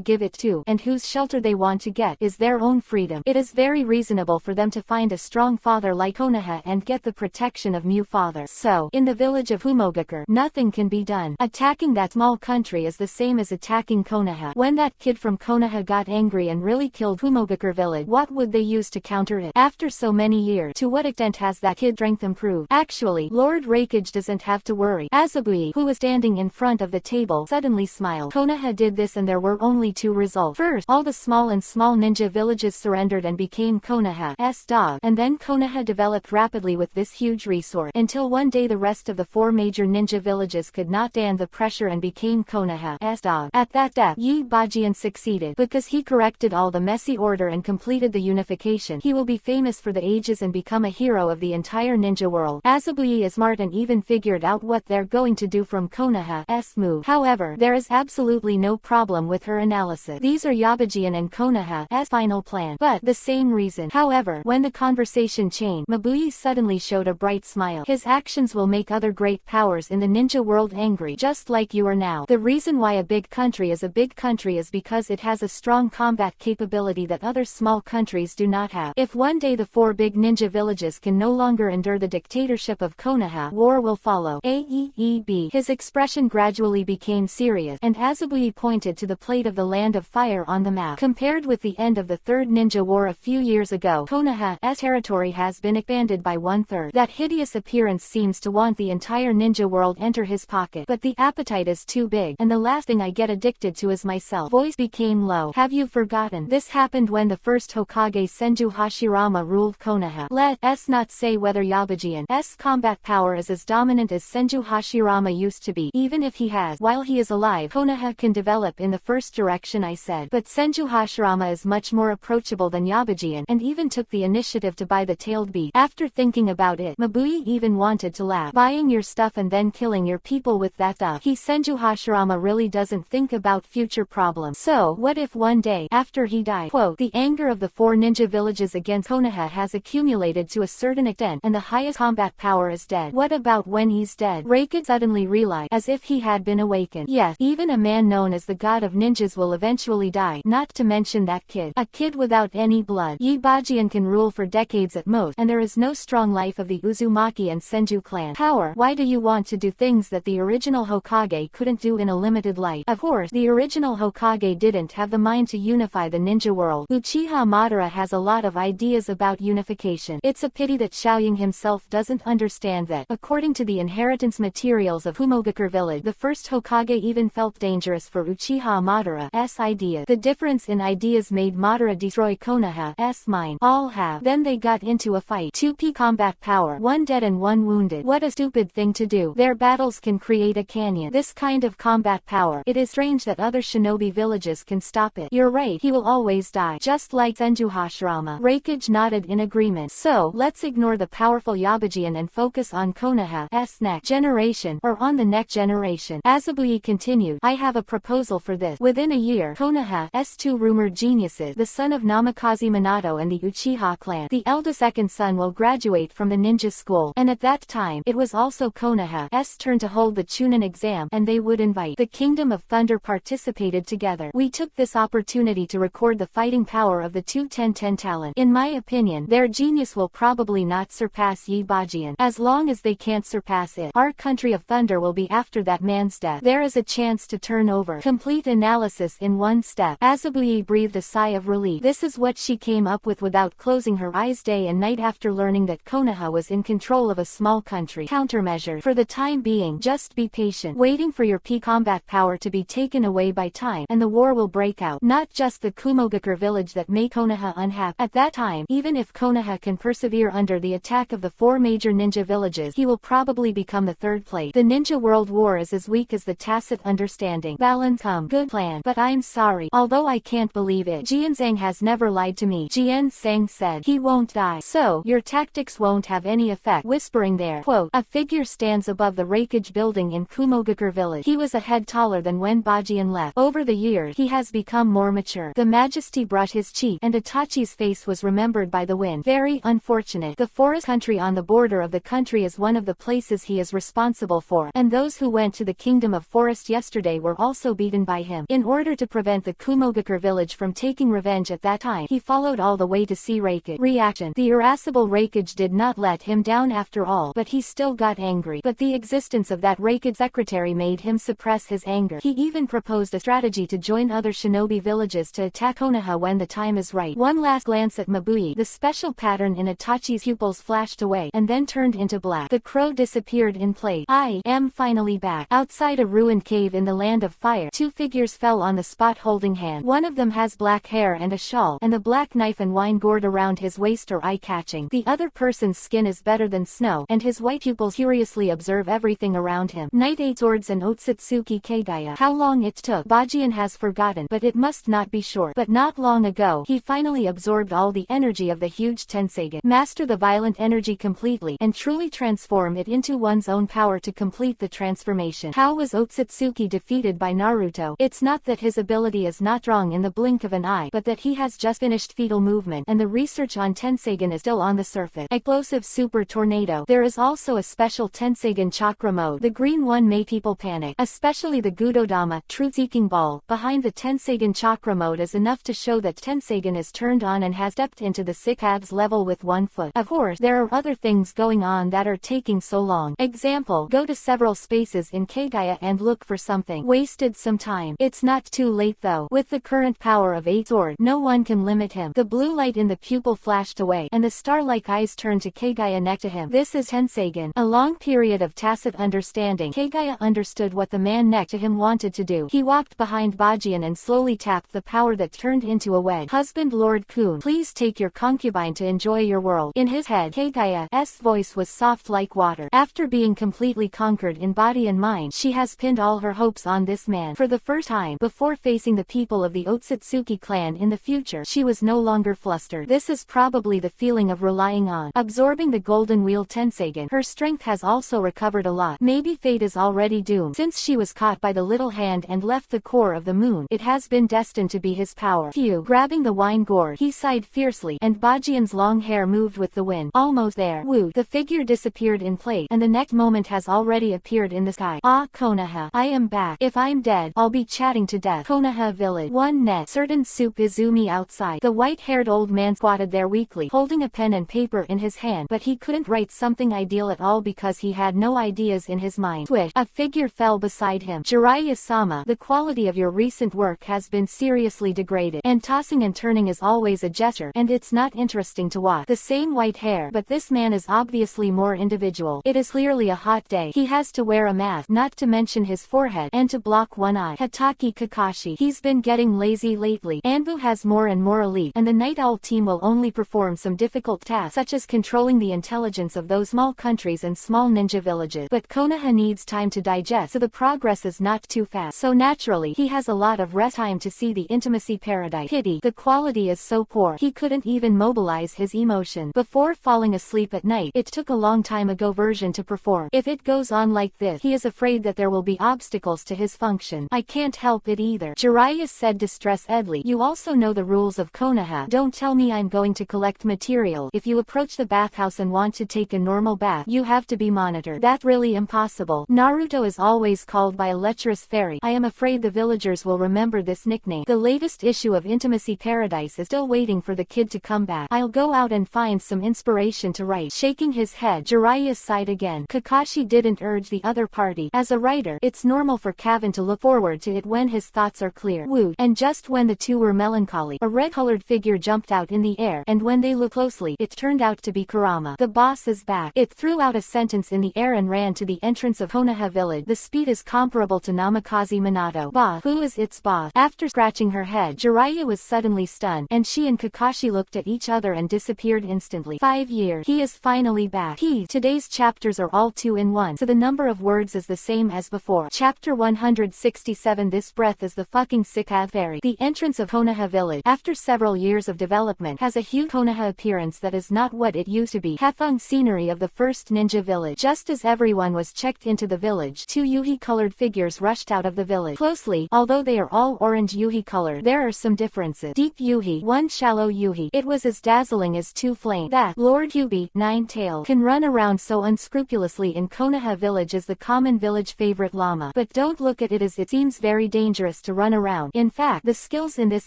give it to, and whose shelter they want to get, is their own freedom. It is very reasonable for them to find a strong father like Konoha and get the protection of Mu father. So, in the village of Kumogakure, nothing can be done. Attacking that small country is the same as attacking Konoha. When that kid from Konoha got angry and really killed Kumogakure village, what would they use to counter it? After so many years, to what extent has that kid's strength improved? Actually, Lord Reikage doesn't have to worry. Azabuye, who was standing in front of the table, suddenly smiled. Konoha did this and there were only 2 results. First, all the small ninja villages surrendered and became Konoha's dog, and then Konoha developed rapidly with this huge resource, until one day the rest of the 4 major ninja villages could not stand the pressure and became Konoha's dog. At that step, Yi Bajian succeeded. Because he corrected all the messy order and completed the unification, he will be famous for the ages and become a hero of the entire ninja world. Azabuye is smart and even figured out what they're going to do from Konoha's move. However, there is absolutely no problem with her analysis. These are Yabajian and Konoha's final plan. But, the same reason. However, when the conversation changed, Mabuyi suddenly showed a bright smile. His actions will make other great powers in the ninja world angry, just like you are now. The reason why a big country is a big country is because it has a strong combat capability that other small countries do not have. If one day the 4 big ninja villages can no longer endure the dictatorship of Konoha, war will follow. AEEB. His expression gradually became serious, and Azabuye pointed to the plate of the Land of Fire on the map. Compared with the end of the Third Ninja War a few years ago, Konoha's territory has been expanded by 1/3. That hideous appearance seems to want the entire ninja world enter his pocket. But the appetite is too big, and the last thing I get addicted to is myself. Voice became low. Have you forgotten? This happened when the first Hokage Senju Hashirama ruled Konoha. Let's not say whether Yabajian's combat power is as dominant as Senju Hashirama used to be. Even if he has, while he is alive, Konoha can develop in the first direction, I said. But Senju Hashirama is much more approachable than Yabajian, and even took the initiative to buy the tailed beast. After thinking about it, Mabui even wanted to laugh. Buying your stuff and then killing your people with that stuff. Senju Hashirama really doesn't think about future problems. So, what if one day, after he died, quote, the anger of the 4 ninja villages against Konoha has accumulated to a certain extent, and the highest combat power is dead. What about when he's dead? Reikid suddenly realized, as if he had been awakened. Yes, even a man known as the god of ninjas will eventually die, not to mention that kid. A kid without any blood. Yabajian can rule for decades at most, and there is no strong life of the Uzumaki and Senju clan. Power. Why do you want to do things that the original Hokage couldn't do in a limited life? Of course, the original Hokage didn't have the mind to unify the ninja world. Uchiha Madara has a lot of ideas about unification. It's a pity that Xiaoying himself doesn't understand that. According to the inheritance materials of Kumogakure village, the first Hokage even felt dangerous for Uchiha Madara's ideas. The difference in ideas made Madara destroy Konoha's mind. All have. Then they got into a fight. 2p combat power. 1 dead and 1 wounded. What a stupid thing to do. Their battles can create a canyon. This kind of combat power. It is strange that other shinobi villages can stop it. You're right, he will always die. Just like Senju Hashirama. Reikage nodded in agreement. So, let's ignore the powerful Yabajian and focus on Konoha's next generation, or on the next generation. Azabui continued, I have a proposal for this. Within a year, Konoha's 2 rumored geniuses, the son of Namikaze Minato and the Uchiha clan, the eldest second son, will graduate from the ninja school, and at that time, it was also Konoha's turn to hold the Chunin exam, and they would invite the Kingdom of Thunder participated together. We took this opportunity to record the fighting power of the 2 10-10 talent. In my opinion, their genius will probably not surpass Yabajian. As long as they can't surpass it, our country of thunder will be after that man's death. There is a chance to turn over. Complete analysis in 1 step. Azabui breathed a sigh of relief. This is what she came up with without closing her eyes day and night after learning that Konoha was in control of a small country. Countermeasure. For the time being, just be patient, waiting for your P combat power to be taken away by time, and the war will break out. Not just the Kumogakure village that made Konoha unhappy. At that time, even if Konoha can persevere under the attack of the 4 major ninja villages, he will probably become the 3rd place. The ninja world war is as weak as the tacit understanding. Balance. Good plan. But I'm sorry. Although I can't believe it, Jianzhang has never lied to me. Jianzhang said, he won't die. So, your tactics won't have any effect. Whispering there, quote, a figure stands above the Reikage building in Kumogakure village. He was a head taller than when Bajian left. Over the years, he has become more mature. The majesty brushed his cheek, and Itachi's face was remembered by the wind. Very unfortunate. The forest country on the border of the country is one of the places he is responsible for, and those who went to the Kingdom of Forest yesterday were also beaten by him. In order to prevent the Kumogakure village from taking revenge at that time, he followed all the way to see Reikage. Reaction. The irascible Reikage did not let him down after all, but he still got angry. But the existence of that Reikage secretary made him suppress his anger. He even proposed a strategy to join other shinobi villages to attack Konoha when the time is right. One last glance at Mabui, the special pattern in Itachi's pupils flashed away, and then turned into black. The crow disappeared in place. I am finally back. Outside a ruined cave in the land of fire, 2 figures fell on the spot holding hands. One of them has black hair and a shawl, and the black knife and wine gourd around his waist are eye-catching. The other person's skin is better than snow, and his white pupils curiously observe everything around him. Knight 8 swords and Otsutsuki Kagaya. How long it took, Bajian has forgotten, but it must not be short. But not long ago, he finally absorbed all the energy of the huge Tenseigan. Master the violent energy completely, and truly transform it into one's own power to complete the transformation. How was Otsutsuki defeated by Naruto? It's not that his ability is not strong in the blink of an eye, but that he has just finished fetal movement, and the research on Tenseigan is still on the surface. Explosive super tornado. There is also a special Tenseigan chakra mode. The green one made people panic, especially the Gudodama, truth-seeking ball, behind the Tenseigan chakra mode is enough to show that Tenseigan is turned on and has stepped into the 6 level with 1 foot. Of course, there are other things going on that are taking so long. Example, go to several spaces in Kagaya and look for something. Wasted some time. It's not too late though. With the current power of 8 sword, no one can limit him. The blue light in the pupil flashed away, and the star-like eyes turned to Kagaya next to him. This is Tenseigan. Bajian. A long period of tacit understanding. Kagaya understood what the man next to him wanted to do. He walked behind Bajian and slowly tapped the power that turned into a wedge. Husband Lord Kun, please take your concubine to enjoy your world. In his head, Kagaya's voice was soft like water. After being completely conquered in body and mind, she has pinned all her hopes on this man. For the first time, before facing the people of the Otsutsuki clan in the future, she was no longer flustered. This is probably the feeling of relying on, absorbing the golden wheel Tensagen. Her strength has also recovered a lot. Maybe fate is already doomed. Since she was caught by the little hand and left the core of the moon, it has been destined to be his power. Phew. Grabbing the wine gourd, he sighed fiercely, and Bajian's long hair moved with the wind. Almost there. Woo. The figure disappeared in place, and the next moment has already appeared in the sky. Ah, Konoha. I am back. If I'm dead, I'll be chatting to death. Konoha village. One net. Certain soup Izumi outside. The white-haired old man squatted there weakly, holding a pen and paper in his hand, but he couldn't write something ideal at all because he had no ideas in his mind. Swish. A figure fell beside him. Jiraiya-sama, the quality of your recent work has been seriously degraded, and tossing and turning is always a gesture, and it's not interesting to watch. The same white hair, but this man is obviously more individual. It is clearly a hot day. He has to wear a mask, not to mention his forehead, and to block one eye. Hataki Kakashi. He's been getting lazy lately. Anbu has more and more elite, and the Night Owl team will only perform some difficult tasks such as controlling the intelligence of those small countries and small ninja villages. But Konoha needs time to digest, so the progress is not too fast. So naturally, he has a lot of rest time to see the intimacy paradise. Pity, the quality is so poor. He couldn't even mobilize his emotion before falling asleep at night. It took a long time ago version to perform. If it goes on like this, he is afraid that there will be obstacles to his function. I can't help it either. Jiraiya said distress-edly. You also know the rules of Konoha. Don't tell me I'm going to collect material. If you approach the bathhouse and want to take a normal bath, you have to be monitored. That's really impossible. Naruto is always called by a lecherous fairy. I am afraid the villagers will remember this nickname. The latest issue of Intimacy Paradise is still waiting for the kid to come back. I'll go out and find some inspiration to write. Shaking his head, Jiraiya sighed again. Kakashi didn't urge the other party. As a writer, it's normal for Kevin to look forward to it when his thoughts are clear. Woo. And just when the two were melancholy, a red-colored figure jumped out in the air, and when they looked closely, it turned out to be Kurama. The boss is back. It threw out a sentence in the air and ran to the entrance of Konoha village. The speed is comparable to Namikaze Minato. Boss. Who is its boss? After scratching her head, Jiraiya was suddenly stunned, and she and Kakashi looked at each other and disappeared instantly. 5 years. He is finally back. Today's chapters are all 2 in 1, so the number of words is the same as before. Chapter 167. This breath is the fucking sick-ass fairy. The entrance of Konoha village, after several years of development, has a huge Konoha appearance that is not what it used to be. Heffung scenery of the first ninja village. Just as everyone was checked into the village, 2 yuhi-colored figures rushed out of the village. Closely, although they are all orange yuhi color, there are some differences. Deep yuhi, one shallow yuhi. It was as dazzling as 2 flames. That Lord Kyubi, Nine-Tails, can run around so unscrupulously in Konoha village as the common village favorite llama. But don't look at it as it seems very dangerous to run around. In fact, the skills in this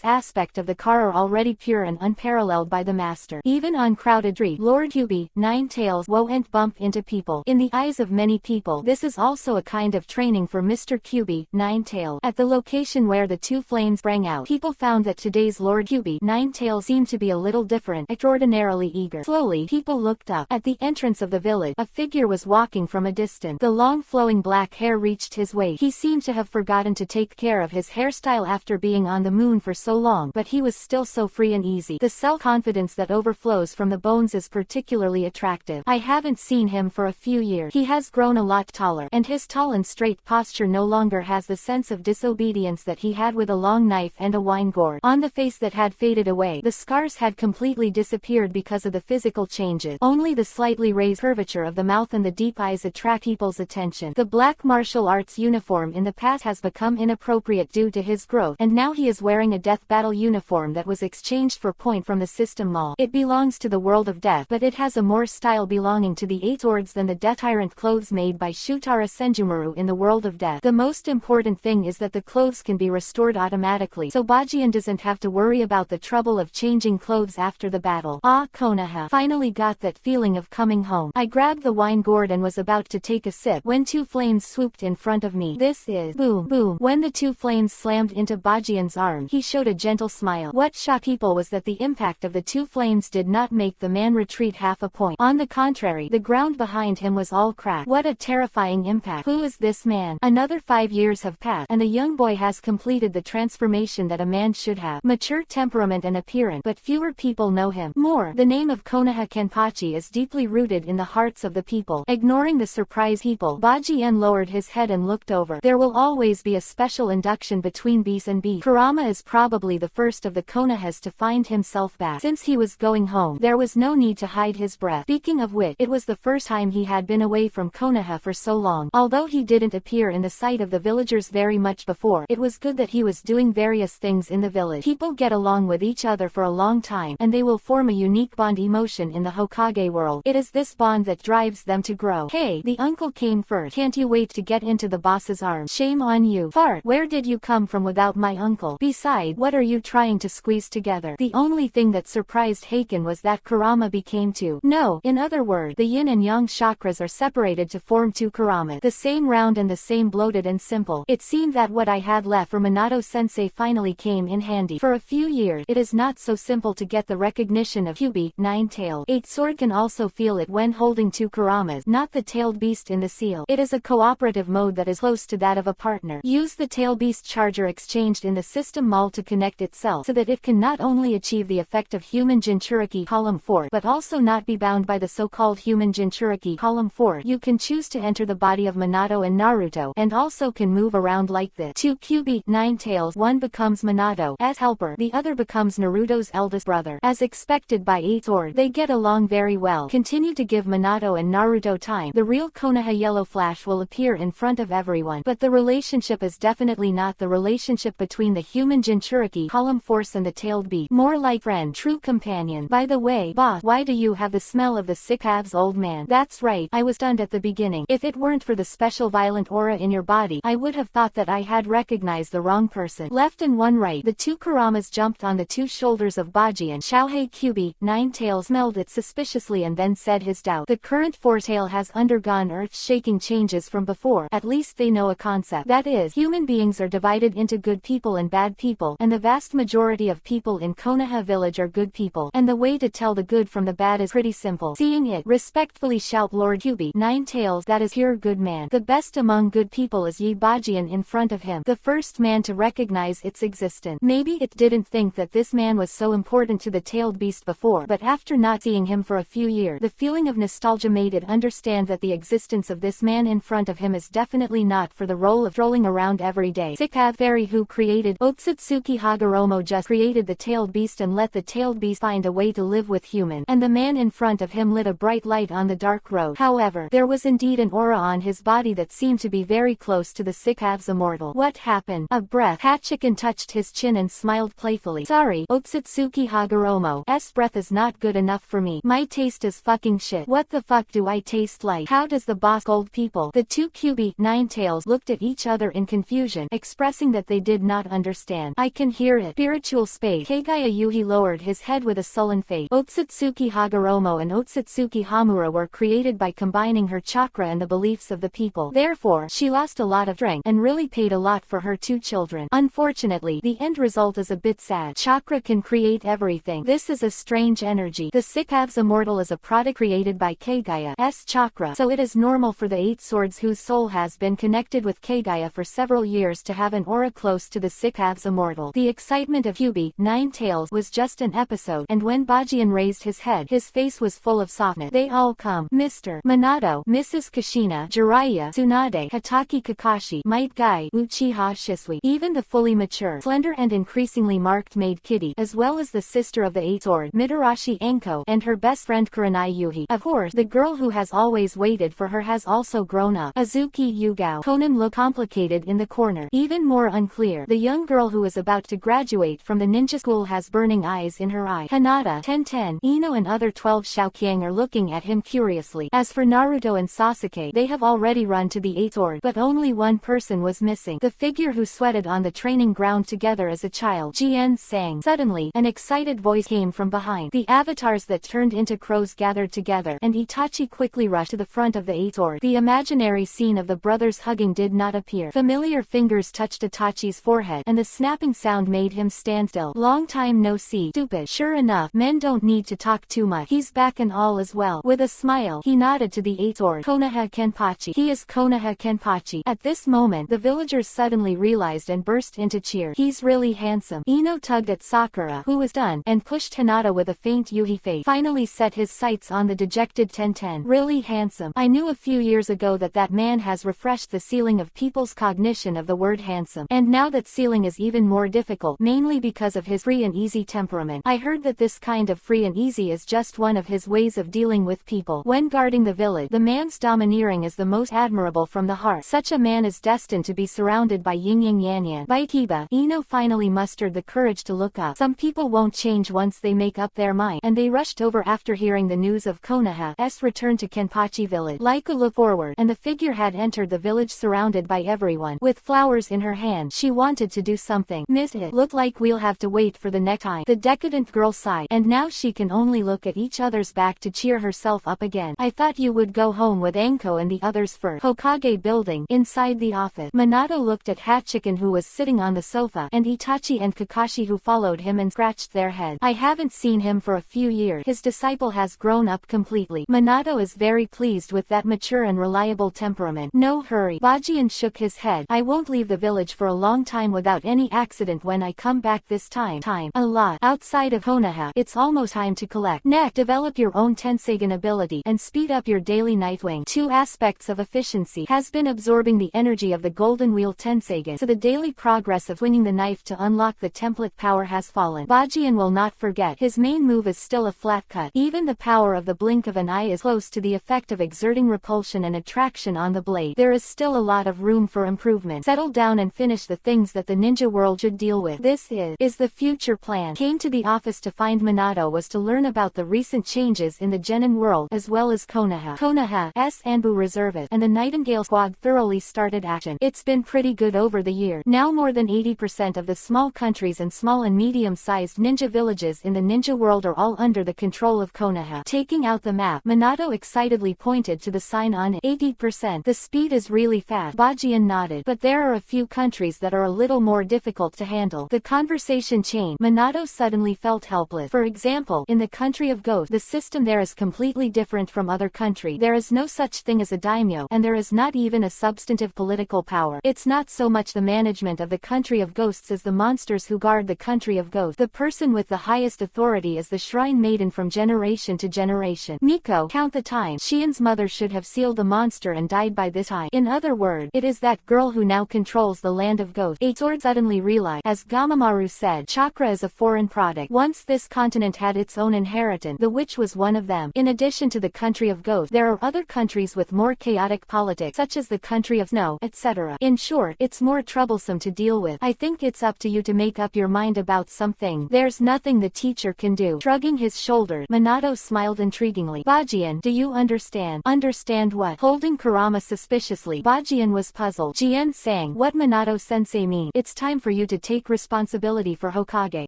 aspect of the car are already pure and unparalleled by the master. Even on crowded street, Lord Kyubi, Nine-Tails won't bump into people. In the eyes of many people, this is also a kind of training for Mr. Kyubi, Nine-Tails. At the location where the 2 flames sprang out, people found that today's Lord Kyubi, Nine-Tails seemed to be a little different, extraordinarily eager. Slowly, people looked up. At the entrance of the village, a figure was walking from a distance. The long flowing black hair reached his waist. He seemed to have forgotten to take care of his hairstyle after being on the moon for so long, but he was still so free and easy. The self-confidence that overflows from the bones is particularly attractive. I haven't seen him for a few years. He has grown a lot taller, and his tall and straight posture no longer has the sense of disobedience that he had with a long knife and a wine gourd. On the face that had faded away, the scars had completely disappeared because of the physical changes. Only the slightly raised curvature of the mouth and the deep eyes attract people's attention. The black martial arts uniform in the past has become inappropriate due to his growth, and now he is wearing a death battle uniform that was exchanged for point from the system mall. It belongs to the world of death, but it has a more style belonging to the 8 swords than the death tyrant clothes made by Shutara Senjumaru in the world of death. The most important thing is that the clothes can be restored automatically, so Bajian doesn't have to worry about the trouble of changing clothes after the battle. Ah, Konoha. Finally got that feeling of coming home. I grabbed the wine gourd and was about to take a sip when 2 flames swooped in front of me. This is boom, boom. When the 2 flames slammed into Bajian's arm, he showed a gentle smile. What shocked people was that the impact of the 2 flames did not make the man retreat half a point. On the contrary, the ground ground behind him was all cracked. What a terrifying impact. Who is this man? Another 5 years have passed, and the young boy has completed the transformation that a man should have. Mature temperament and appearance, but fewer people know him. More, the name of Konoha Kenpachi is deeply rooted in the hearts of the people. Ignoring the surprised people, Bajien lowered his head and looked over. There will always be a special induction between Beast and B. Kurama is probably the first of the Konohas to find himself back. Since he was going home, there was no need to hide his breath. Speaking of which, it was the first time he had been away from Konoha for so long. Although he didn't appear in the sight of the villagers very much before, it was good that he was doing various things in the village. People get along with each other for a long time, and they will form a unique bond emotion in the Hokage world. It is this bond that drives them to grow. Hey, the uncle came first. Can't you wait to get into the boss's arms? Shame on you. Fart, where did you come from without my uncle? Besides, what are you trying to squeeze together? The only thing that surprised Haken was that Kurama became two. No, in other words, the yin and yang chakras are separated to form two Kuramas. The same round and the same bloated and simple. It seemed that what I had left for Minato-sensei finally came in handy. For a few years, it is not so simple to get the recognition of EPUB, nine-tailed. Eight-sword can also feel it when holding two Kuramas, not the tailed beast in the seal. It is a cooperative mode that is close to that of a partner. Use the tail beast charger exchanged in the system mall to connect itself so that it can not only achieve the effect of human Jinchuriki column 4, but also not be bound by the so-called human Jinchuriki column 4. You can choose to enter the body of Minato and Naruto, and also can move around like this. Two QB, nine tails, one becomes Minato's helper, the other becomes Naruto's eldest brother. As expected by Eight-sword, they get along very well. Continue to give Minato and Naruto time. The real Konoha Yellow Flash will appear in front of everyone, but the relationship is definitely not the relationship between the human Jinchuriki column force and the tailed beast. More like friend, true companion. By the way, boss, why do you have the smell of the sick abs, old man? That's right, I was stunned at the beginning. If it weren't for the special violent aura in your body, I would have thought that I had recognized the wrong person. Left and one right, the two Kuramas jumped on the two shoulders of Baji, and Xiaohei QB, nine tails, smelled it suspiciously and then said his doubt. The current four-tail has undergone earth-shaking changes from before. At least they know a concept. That is, human beings are divided into good people and bad people, and the vast majority of people in Konoha village are good people. And the way to tell the good from the bad is pretty simple. Seeing it, respectfully shout Lord QB, nine tails, that is pure good man. The best among good people is Yi Bajian in front of him, the first man to recognize its existence. Maybe it didn't think that this man was so important to the tailed beast before, but after not seeing him for a few years, the feeling of nostalgia made it understand that the existence of this man in front of him is definitely not for the role of strolling around every day. Sikav Fairy who created Otsutsuki Hagoromo just created the tailed beast and let the tailed beast find a way to live with human, and the man in front of him lit a bright light on the dark road. However, there was indeed an aura on his body that seemed to be very close to the Sikav's immortal. What happened? A breath. Hachiken touched his chin and smiled playfully. Sorry, Otsutsuki Hagoromo's breath is not good enough for me. My taste is fucking shit. What the fuck do I taste like? How does the boss scold people? The two QB, nine tails, looked at each other in confusion, expressing that they did not understand. I can hear it. Spiritual space. Keigaya Yuhi lowered his head with a sullen face. Otsutsuki Hagoromo and Otsutsuki Hamura were created by combining her chakra and the beliefs of the people. Therefore, she lost a lot of strength, and really paid a lot for her two children. Unfortunately, the end result is a bit sad. Chakra can create everything. This is a strange energy. The Sikav's immortal is a product created by Keigaya's chakra, so it is normal for the eight swords whose soul has been connected with Keigaya for several years to have an aura close to the Sikav's immortal. The excitement of QB, nine tails, was just an episode, and when Bajian raised his head, his face was full of softness. They all come. Mr. Minato, Mrs. Kushina, Jiraiya, Tsunade, Hataki Kakashi, Might Guy, Uchiha Shisui, even the fully mature, slender and increasingly marked maid Kitty, as well as the sister of the eight sword, Mitarashi Anko, and her best friend Kurenai Yuhi. Of course, the girl who has always waited for her has also grown up. Azuki Yugao. Konan looked complicated in the corner. Even more unclear, the young girl who is about to graduate from the ninja school has burning eyes in her eye. Hanada, 1010, Ino and other 12 Xiaoqiang are looking at him curiously. As for Naruto and Sasuke, they have already run to the eight sword, but only one person was missing. The figure who sweated on the training ground together as a child. Jien sang. Suddenly, an excited voice came from behind. The avatars that turned into crows gathered together, and Itachi quickly rushed to the front of the eight sword. The imaginary scene of the brothers hugging did not appear. Familiar fingers touched Itachi's forehead, and the snapping sound made him stand still. Long time no see. Stupid. Sure enough, men don't need to talk too much. He's back and all is well. With a smile, smile, he nodded to the 8th sword. Konoha Kenpachi. He is Konoha Kenpachi. At this moment, the villagers suddenly realized and burst into cheer. He's really handsome. Ino tugged at Sakura, who was done, and pushed Hinata with a faint yuhi face. Finally set his sights on the dejected Tenten. Really handsome. I knew a few years ago that that man has refreshed the ceiling of people's cognition of the word handsome. And now that ceiling is even more difficult, mainly because of his free and easy temperament. I heard that this kind of free and easy is just one of his ways of dealing with people. When guarding the village, the man's domineering is the most admirable from the heart. Such a man is destined to be surrounded by yin yang yan yan. By Kiba, Ino finally mustered the courage to look up. Some people won't change once they make up their mind, and they rushed over after hearing the news of Konoha's return to Kenpachi village. Laika looked forward, and the figure had entered the village surrounded by everyone. With flowers in her hand, she wanted to do something. Miss it. Look like we'll have to wait for the next time. The decadent girl sighed, and now she can only look at each other's back to cheer herself up again. I thought you would go home with Anko and the others first. Hokage building. Inside the office, Minato looked at Hachiken, who was sitting on the sofa, and Itachi and Kakashi, who followed him, and scratched their heads. I haven't seen him for a few years. His disciple has grown up completely. Minato is very pleased with that mature and reliable temperament. No hurry. Bajian shook his head. I won't leave the village for a long time without any accident. When I come back this time, a lot. Outside of Konoha, it's almost time to collect. Next, develop your own Tenseigan ability, and speed up your daily Nightwing. Two aspects of efficiency has been absorbing the energy of the Golden Wheel Tenseigan, so the daily progress of swinging the knife to unlock the template power has fallen. Bajian will not forget. His main move is still a flat cut. Even the power of the blink of an eye is close to the effect of exerting repulsion and attraction on the blade. There is still a lot of room for improvement. Settle down and finish the things that the ninja world should deal with. This is the future plan. Came to the office to find Minato was to learn about the recent changes in the Genin world as well as Konoha's Anbu Reservist and the Nightingale Squad thoroughly started action. It's been pretty good over the year. Now more than 80% of the small countries and small and medium-sized ninja villages in the ninja world are all under the control of Konoha. Taking out the map, Minato excitedly pointed to the sign on it. 80%. The speed is really fast. Bajian nodded. But there are a few countries that are a little more difficult to handle. The conversation changed. Minato suddenly felt helpless. For example, in the country of Ghosts, the system there is completely different from other countries. There is no such thing as a daimyo, and there is not even a substantive political power. It's not so much the management of the country of Ghosts as the monsters who guard the country of Ghosts. The person with the highest authority is the Shrine Maiden from generation to generation. Miko, count the time. Shien's mother should have sealed the monster and died by this time. In other words, it is that girl who now controls the land of Ghosts. Eight Sword suddenly realized, as Gamamaru said, chakra is a foreign product. Once this continent had its own inheritance, the witch was one of them. In addition to the country of Ghosts, there are other countries with more chaotic politics, such as the country of Snow, etc. In short, it's more troublesome to deal with. I think it's up to you to make up your mind about something. There's nothing the teacher can do. Shrugging his shoulders, Minato smiled intriguingly. Bajian, do you understand? Understand what? Holding Kurama suspiciously, Bajian was puzzled. Jien sang, what Minato-sensei mean? It's time for you to take responsibility for Hokage.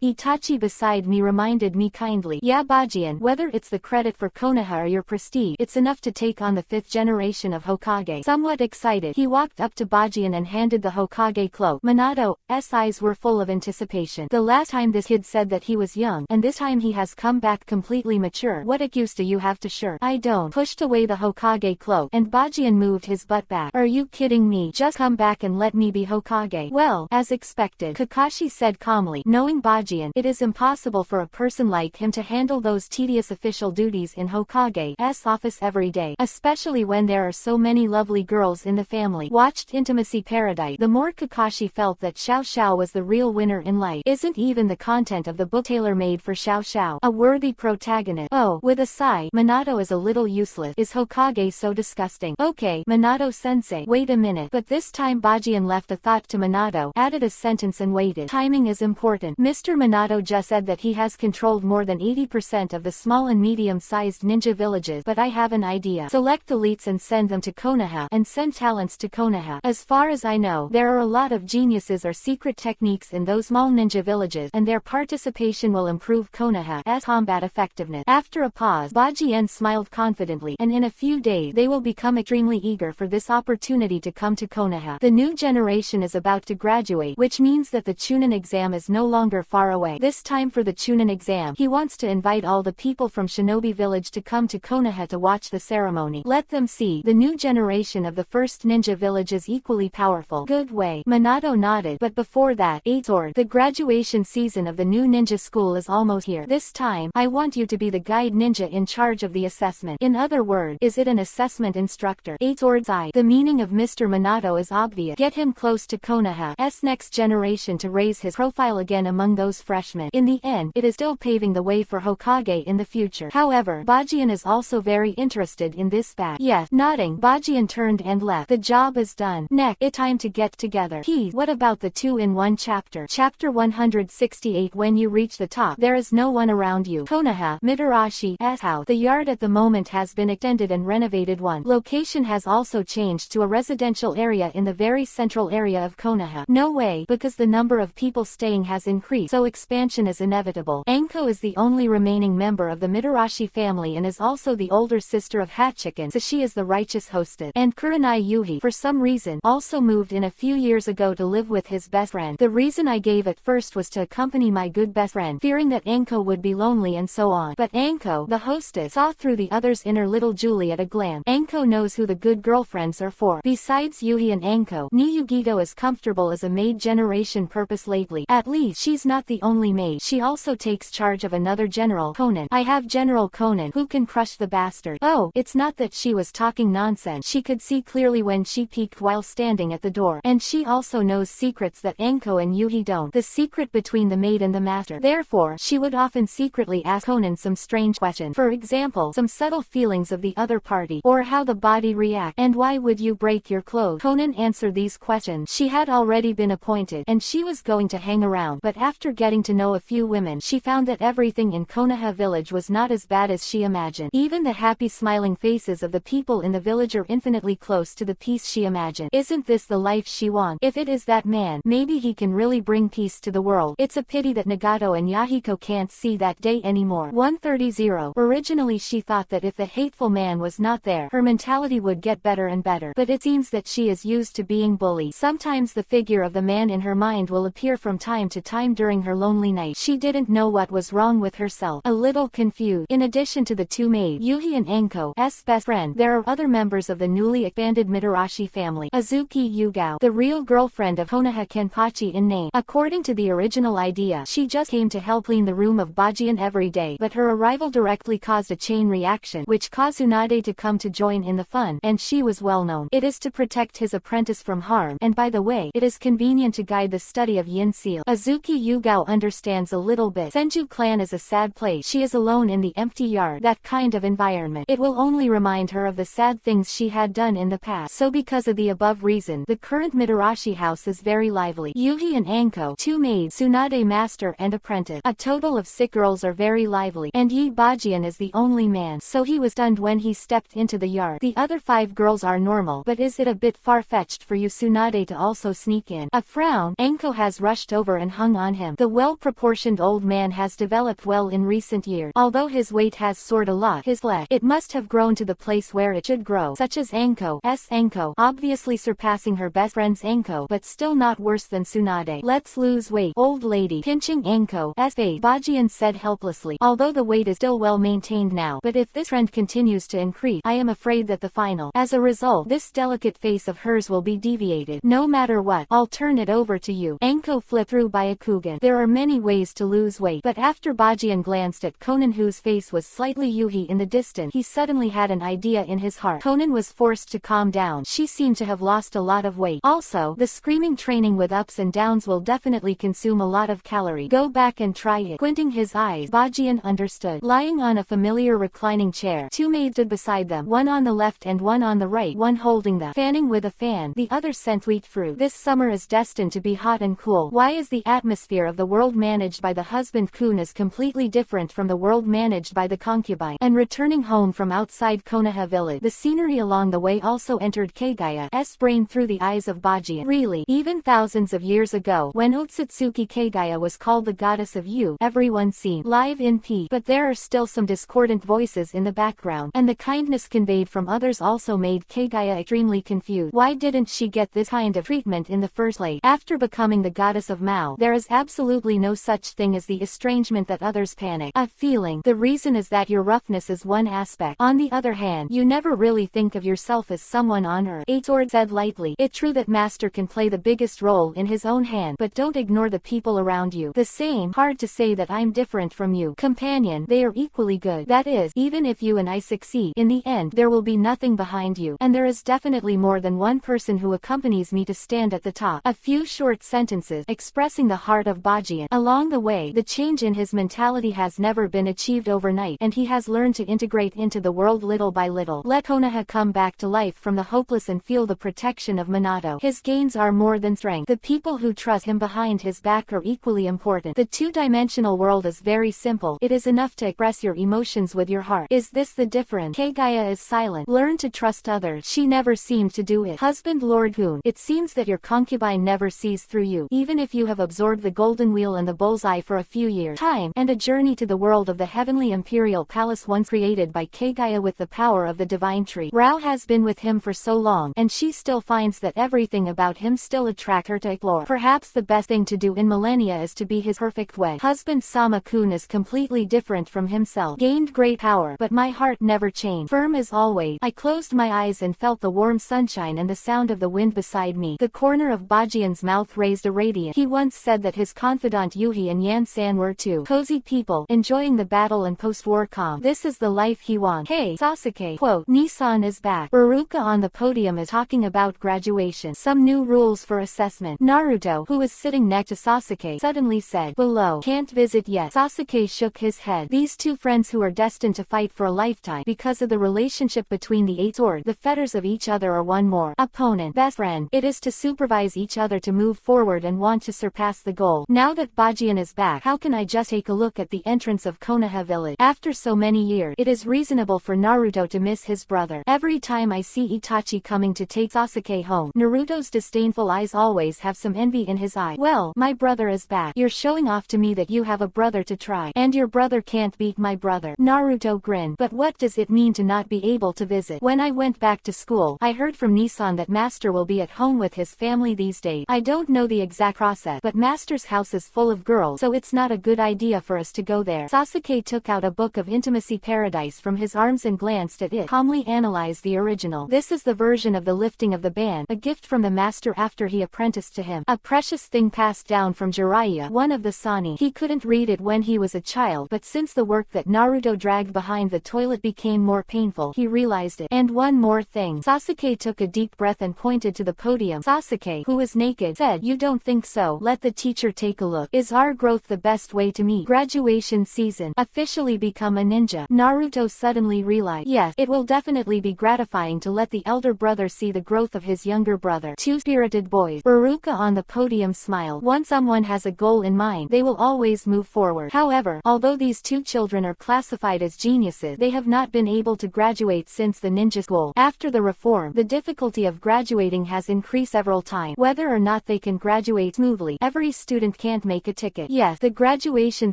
Itachi beside me reminded me kindly. Yeah Bajian, whether it's the credit for Konoha or your prestige, it's enough to take on the 5th generation of Hokage. Somewhat excited, he walked up to Bajian and handed the Hokage cloak. Minato's eyes were full of anticipation. The last time this kid said that he was young, and this time he has come back completely mature. What excuse do you have to shirk? I don't. Pushed away the Hokage cloak, and Bajian moved his butt back. Are you kidding me? Just come back and let me be Hokage. Well, as expected, Kakashi said calmly. Knowing Bajian, it is impossible for a person like him to handle those tedious official duties in Hokage's office every day, especially when there are so many lovely girls in the family. Watched Intimacy Paradise. The more Kakashi felt that Xiao Xiao was the real winner in life. Isn't even the content of the book tailor-made for Xiao Xiao a worthy protagonist? Oh, with a sigh, Minato is a little useless. Is Hokage so disgusting? Okay, Minato-sensei, wait a minute. But this time Bajian left a thought to Minato, added a sentence and waited. Timing is important. Mr. Minato just said that he has controlled more than 80% of the small and medium-sized ninja villages, but I have an idea. Select elites and send them to Konoha, and send talents to Konoha. As far as I know, there are a lot of geniuses or secret techniques in those small ninja villages, and their participation will improve Konoha's combat effectiveness. After a pause, Bajian smiled confidently, and in a few days they will become extremely eager for this opportunity to come to Konoha. The new generation is about to graduate, which means that the Chunin exam is no longer far away. This time for the Chunin exam, he wants to invite all the people from Shinobi Village to come to Konoha to watch the ceremony. Let them see. The new generation of the first ninja village is equally powerful. Good way. Minato nodded. But before that, Sword, the graduation season of the new ninja school is almost here. This time, I want you to be the guide ninja in charge of the assessment. In other words, is it an assessment instructor? Sword's eye. The meaning of Mr. Minato is obvious. Get him close to Konoha's next generation to raise his profile again among those freshmen. In the end, it is still paving the way for Hokage in the future. However, Bajian is also very interested in this fact. Yes, nodding, Bajian turned and left. The job is done. Next, it's time to get together. What about the 2-in-1 chapter? Chapter 168. When you reach the top, there is no one around you. Konoha, Mitarashi's house. The yard at the moment has been extended and renovated. One location has also changed to a residential area in the very central area of Konoha. No way, because the number of people staying has increased, so expansion is inevitable. Anko is the only remaining member of the Mitarashi family and is also the older sister of Hachiken, so she is the righteous hostess. And Kurenai Yuhi, for some reason, also moved in a few years ago to live with his best friend. The reason I gave at first was to accompany my good best friend, fearing that Anko would be lonely and so on. But Anko, the hostess, saw through the other's inner little Julie at a glance. Anko knows who the good girlfriends are for. Besides Yuhi and Anko, Niyugito is comfortable as a maid generation purpose lately. At least she's not the only maid. She also takes charge of another general, Conan. I have General Conan, who can crush the bastard. Oh, it's not that she was talking nonsense. She could see clearly when she peeked while standing at the door. And she also knows secrets that Anko and Yuhi don't. The secret between the maid and the master. Therefore, she would often secretly ask Conan some strange questions. For example, some subtle feelings of the other party, or how the body reacts. And why would you break your clothes? Conan answered these questions. She had already been appointed, and she was going to hang around. But after getting to know a few women, she found that everything in Konoha village was not as bad as she imagined. Even the happy smiling faces of the people in the village are infinitely close to the peace she imagined. Isn't this the life she wants? If it is that man, maybe he can really bring peace to the world. It's a pity that Nagato and Yahiko can't see that day anymore. 130. Originally she thought that if the hateful man was not there, her mentality would get better and better. But it seems that she is used to being bullied. Sometimes the figure of the man in her mind will appear from time to time during her lonely night. She didn't know what was wrong with herself. A little confused. In addition to the two maids, Yuhi and Anko's best friend, there are other members of the newly expanded Mitarashi family. Azuki Yugao, the real girlfriend of Konoha Kenpachi in name. According to the original idea, she just came to help clean the room of Bajian every day, but her arrival directly caused a chain reaction, which caused Tsunade to come to join in the fun, and she was well known. It is to protect his apprentice from harm, and by the way, it is convenient to guide the study of yin seal. Azuki Yugao understands a little bit. Senju clan is a sad place. She is alone in the empty yard. That kind of environment. It will only remind her of the sad things she had done in the past. So because of the above reason, the current Mitarashi house is very lively. Yuhi and Anko, two maids, Tsunade master and apprentice, a total of 6 girls are very lively, and Yi Bajian is the only man, so he was stunned when he stepped into the yard. The other 5 girls are normal, but is it a bit far-fetched for you Tsunade to also sneak in? A frown, Anko has rushed over and hung on him. The well-proportioned old man has developed well in recent years. Although his weight has soared a lot, his flesh, it must have grown to the place where it should grow, such as Anko's Anko, obviously surpassing her best friend's Anko, but still not worse than Tsunade. Let's lose weight, old lady. Pinching Anko's face, Bajian said helplessly. Although the weight is still well maintained now, but if this trend continues to increase, I am afraid that the final, as a result, this delicate face of hers will be deviated. No matter what, I'll turn it over to you. Anko flipped through Byakugan. There are many ways to lose weight, but after Bajian glanced at Conan, whose face was slightly Yuhi in the distance, he suddenly had an idea in his heart. Conan was forced to calm down. She seemed to have lost a lot of weight. Also, the screaming training with ups and downs will definitely consume a lot of calories. Go back and try it. Squinting his eyes, Bajian understood. Lying on a familiar reclining chair, 2 maids stood beside them, one on the left and one on the right, one holding the fanning with a fan, the other sent sweet fruit. This summer is destined to be hot and cool. Why is the atmosphere of the world managed by the husband Kun is completely different from the world managed by the concubine? And returning home from outside Konoha village, the scenery along the way also entered Keigaya's brain through the eyes of Bajian. Really, even thousands of years ago, when Otsutsuki Keigaya was called the goddess of you, everyone seemed live in peace, but there are still some discordant voices in the background, and the kindness conveyed from others also made Keigaya extremely confused. Why didn't she get this kind of treatment in the first place? After becoming the goddess of Mao, there is absolutely no such thing as the estrangement that others panic. A feeling. The reason is that your roughness is is one aspect. On the other hand, you never really think of yourself as someone on Earth. Sword said lightly. It's true that Master can play the biggest role in his own hand, but don't ignore the people around you. The same. Hard to say that I'm different from you. Companion, they are equally good. That is, even if you and I succeed, in the end, there will be nothing behind you. And there is definitely more than one person who accompanies me to stand at the top. A few short sentences, expressing the heart of Bajian. Along the way, the change in his mentality has never been achieved overnight, and he has learned to integrate into the world little by little. Let Konoha come back to life from the hopeless and feel the protection of Minato. His gains are more than strength. The people who trust him behind his back are equally important. The two-dimensional world is very simple. It is enough to express your emotions with your heart. Is this the difference? Kagaya is silent. Learn to trust others. She never seemed to do it. Husband Lord Hoon, it seems that your concubine never sees through you. Even if you have absorbed the golden wheel and the bullseye for a few years, time, and a journey to the world of the heavenly imperial palace once created by Kagaya with the power of the divine tree. Rao has been with him for so long, and she still finds that everything about him still attracts her to explore. Perhaps the best thing to do in millennia is to be his perfect wed. Husband Sama-kun is completely different from himself. Gained great power, but my heart never changed. Firm as always. I closed my eyes and felt the warm sunshine and the sound of the wind beside me. The corner of Bajian's mouth raised a radiance. He once said that his confidant Yuhi and Yan-san were two cozy people, enjoying the battle and post-war calm. This is the life he wants. Hey, Sasuke, quote, Nissan is back. Baruka on the podium is talking about graduation. Some new rules for assessment. Naruto, who is sitting next to Sasuke, suddenly said, below, can't visit yet. Sasuke shook his head. These two friends who are destined to fight for a lifetime because of the relationship between the eight swords, the fetters of each other are one more. Opponent, best friend. It is to supervise each other to move forward and want to surpass the goal. Now that Bajian is back, how can I just take a look at the entrance of Konoha village? After so many years, it is reasonable for Naruto to miss his brother. Every time I see Itachi coming to take Sasuke home, Naruto's disdainful eyes always have some envy in his eye. Well, my brother is back. You're showing off to me that you have a brother to try. And your brother can't beat my brother. Naruto grinned. But what does it mean to not be able to visit? When I went back to school, I heard from Nissan that Master will be at home with his family these days. I don't know the exact process, but Master's house is full of girls, so it's not a good idea for us to go there. Sasuke took out a book of Intimacy Paradise from his arms and glanced at it, calmly analyzed the original. This is the version of the lifting of the ban, a gift from the Master after he apprenticed to him. A precious thing passed down from Jiraiya, one of the Sani. He couldn't read it when he was a child, but since the work that Naruto dragged behind the toilet became more painful, he realized it. And one more thing. Sasuke took a deep breath and pointed to the podium. Sasuke, who was naked, said, you don't think so? Let the teacher take a look. Is our growth the best way to meet graduation season? Officially become a ninja? Naruto suddenly realized, yes, it will definitely be gratifying to let the elder brother see the growth of his younger brother. Two spirited boys. Baruka on the podium smiled. Once someone has a goal in mind, they will always move forward. However, although these two children are classified as geniuses, they have not been able to graduate since the ninja school. After the reform, the difficulty of graduating has increased several times. Whether or not they can graduate smoothly, every student can't make a ticket. Yes, the graduation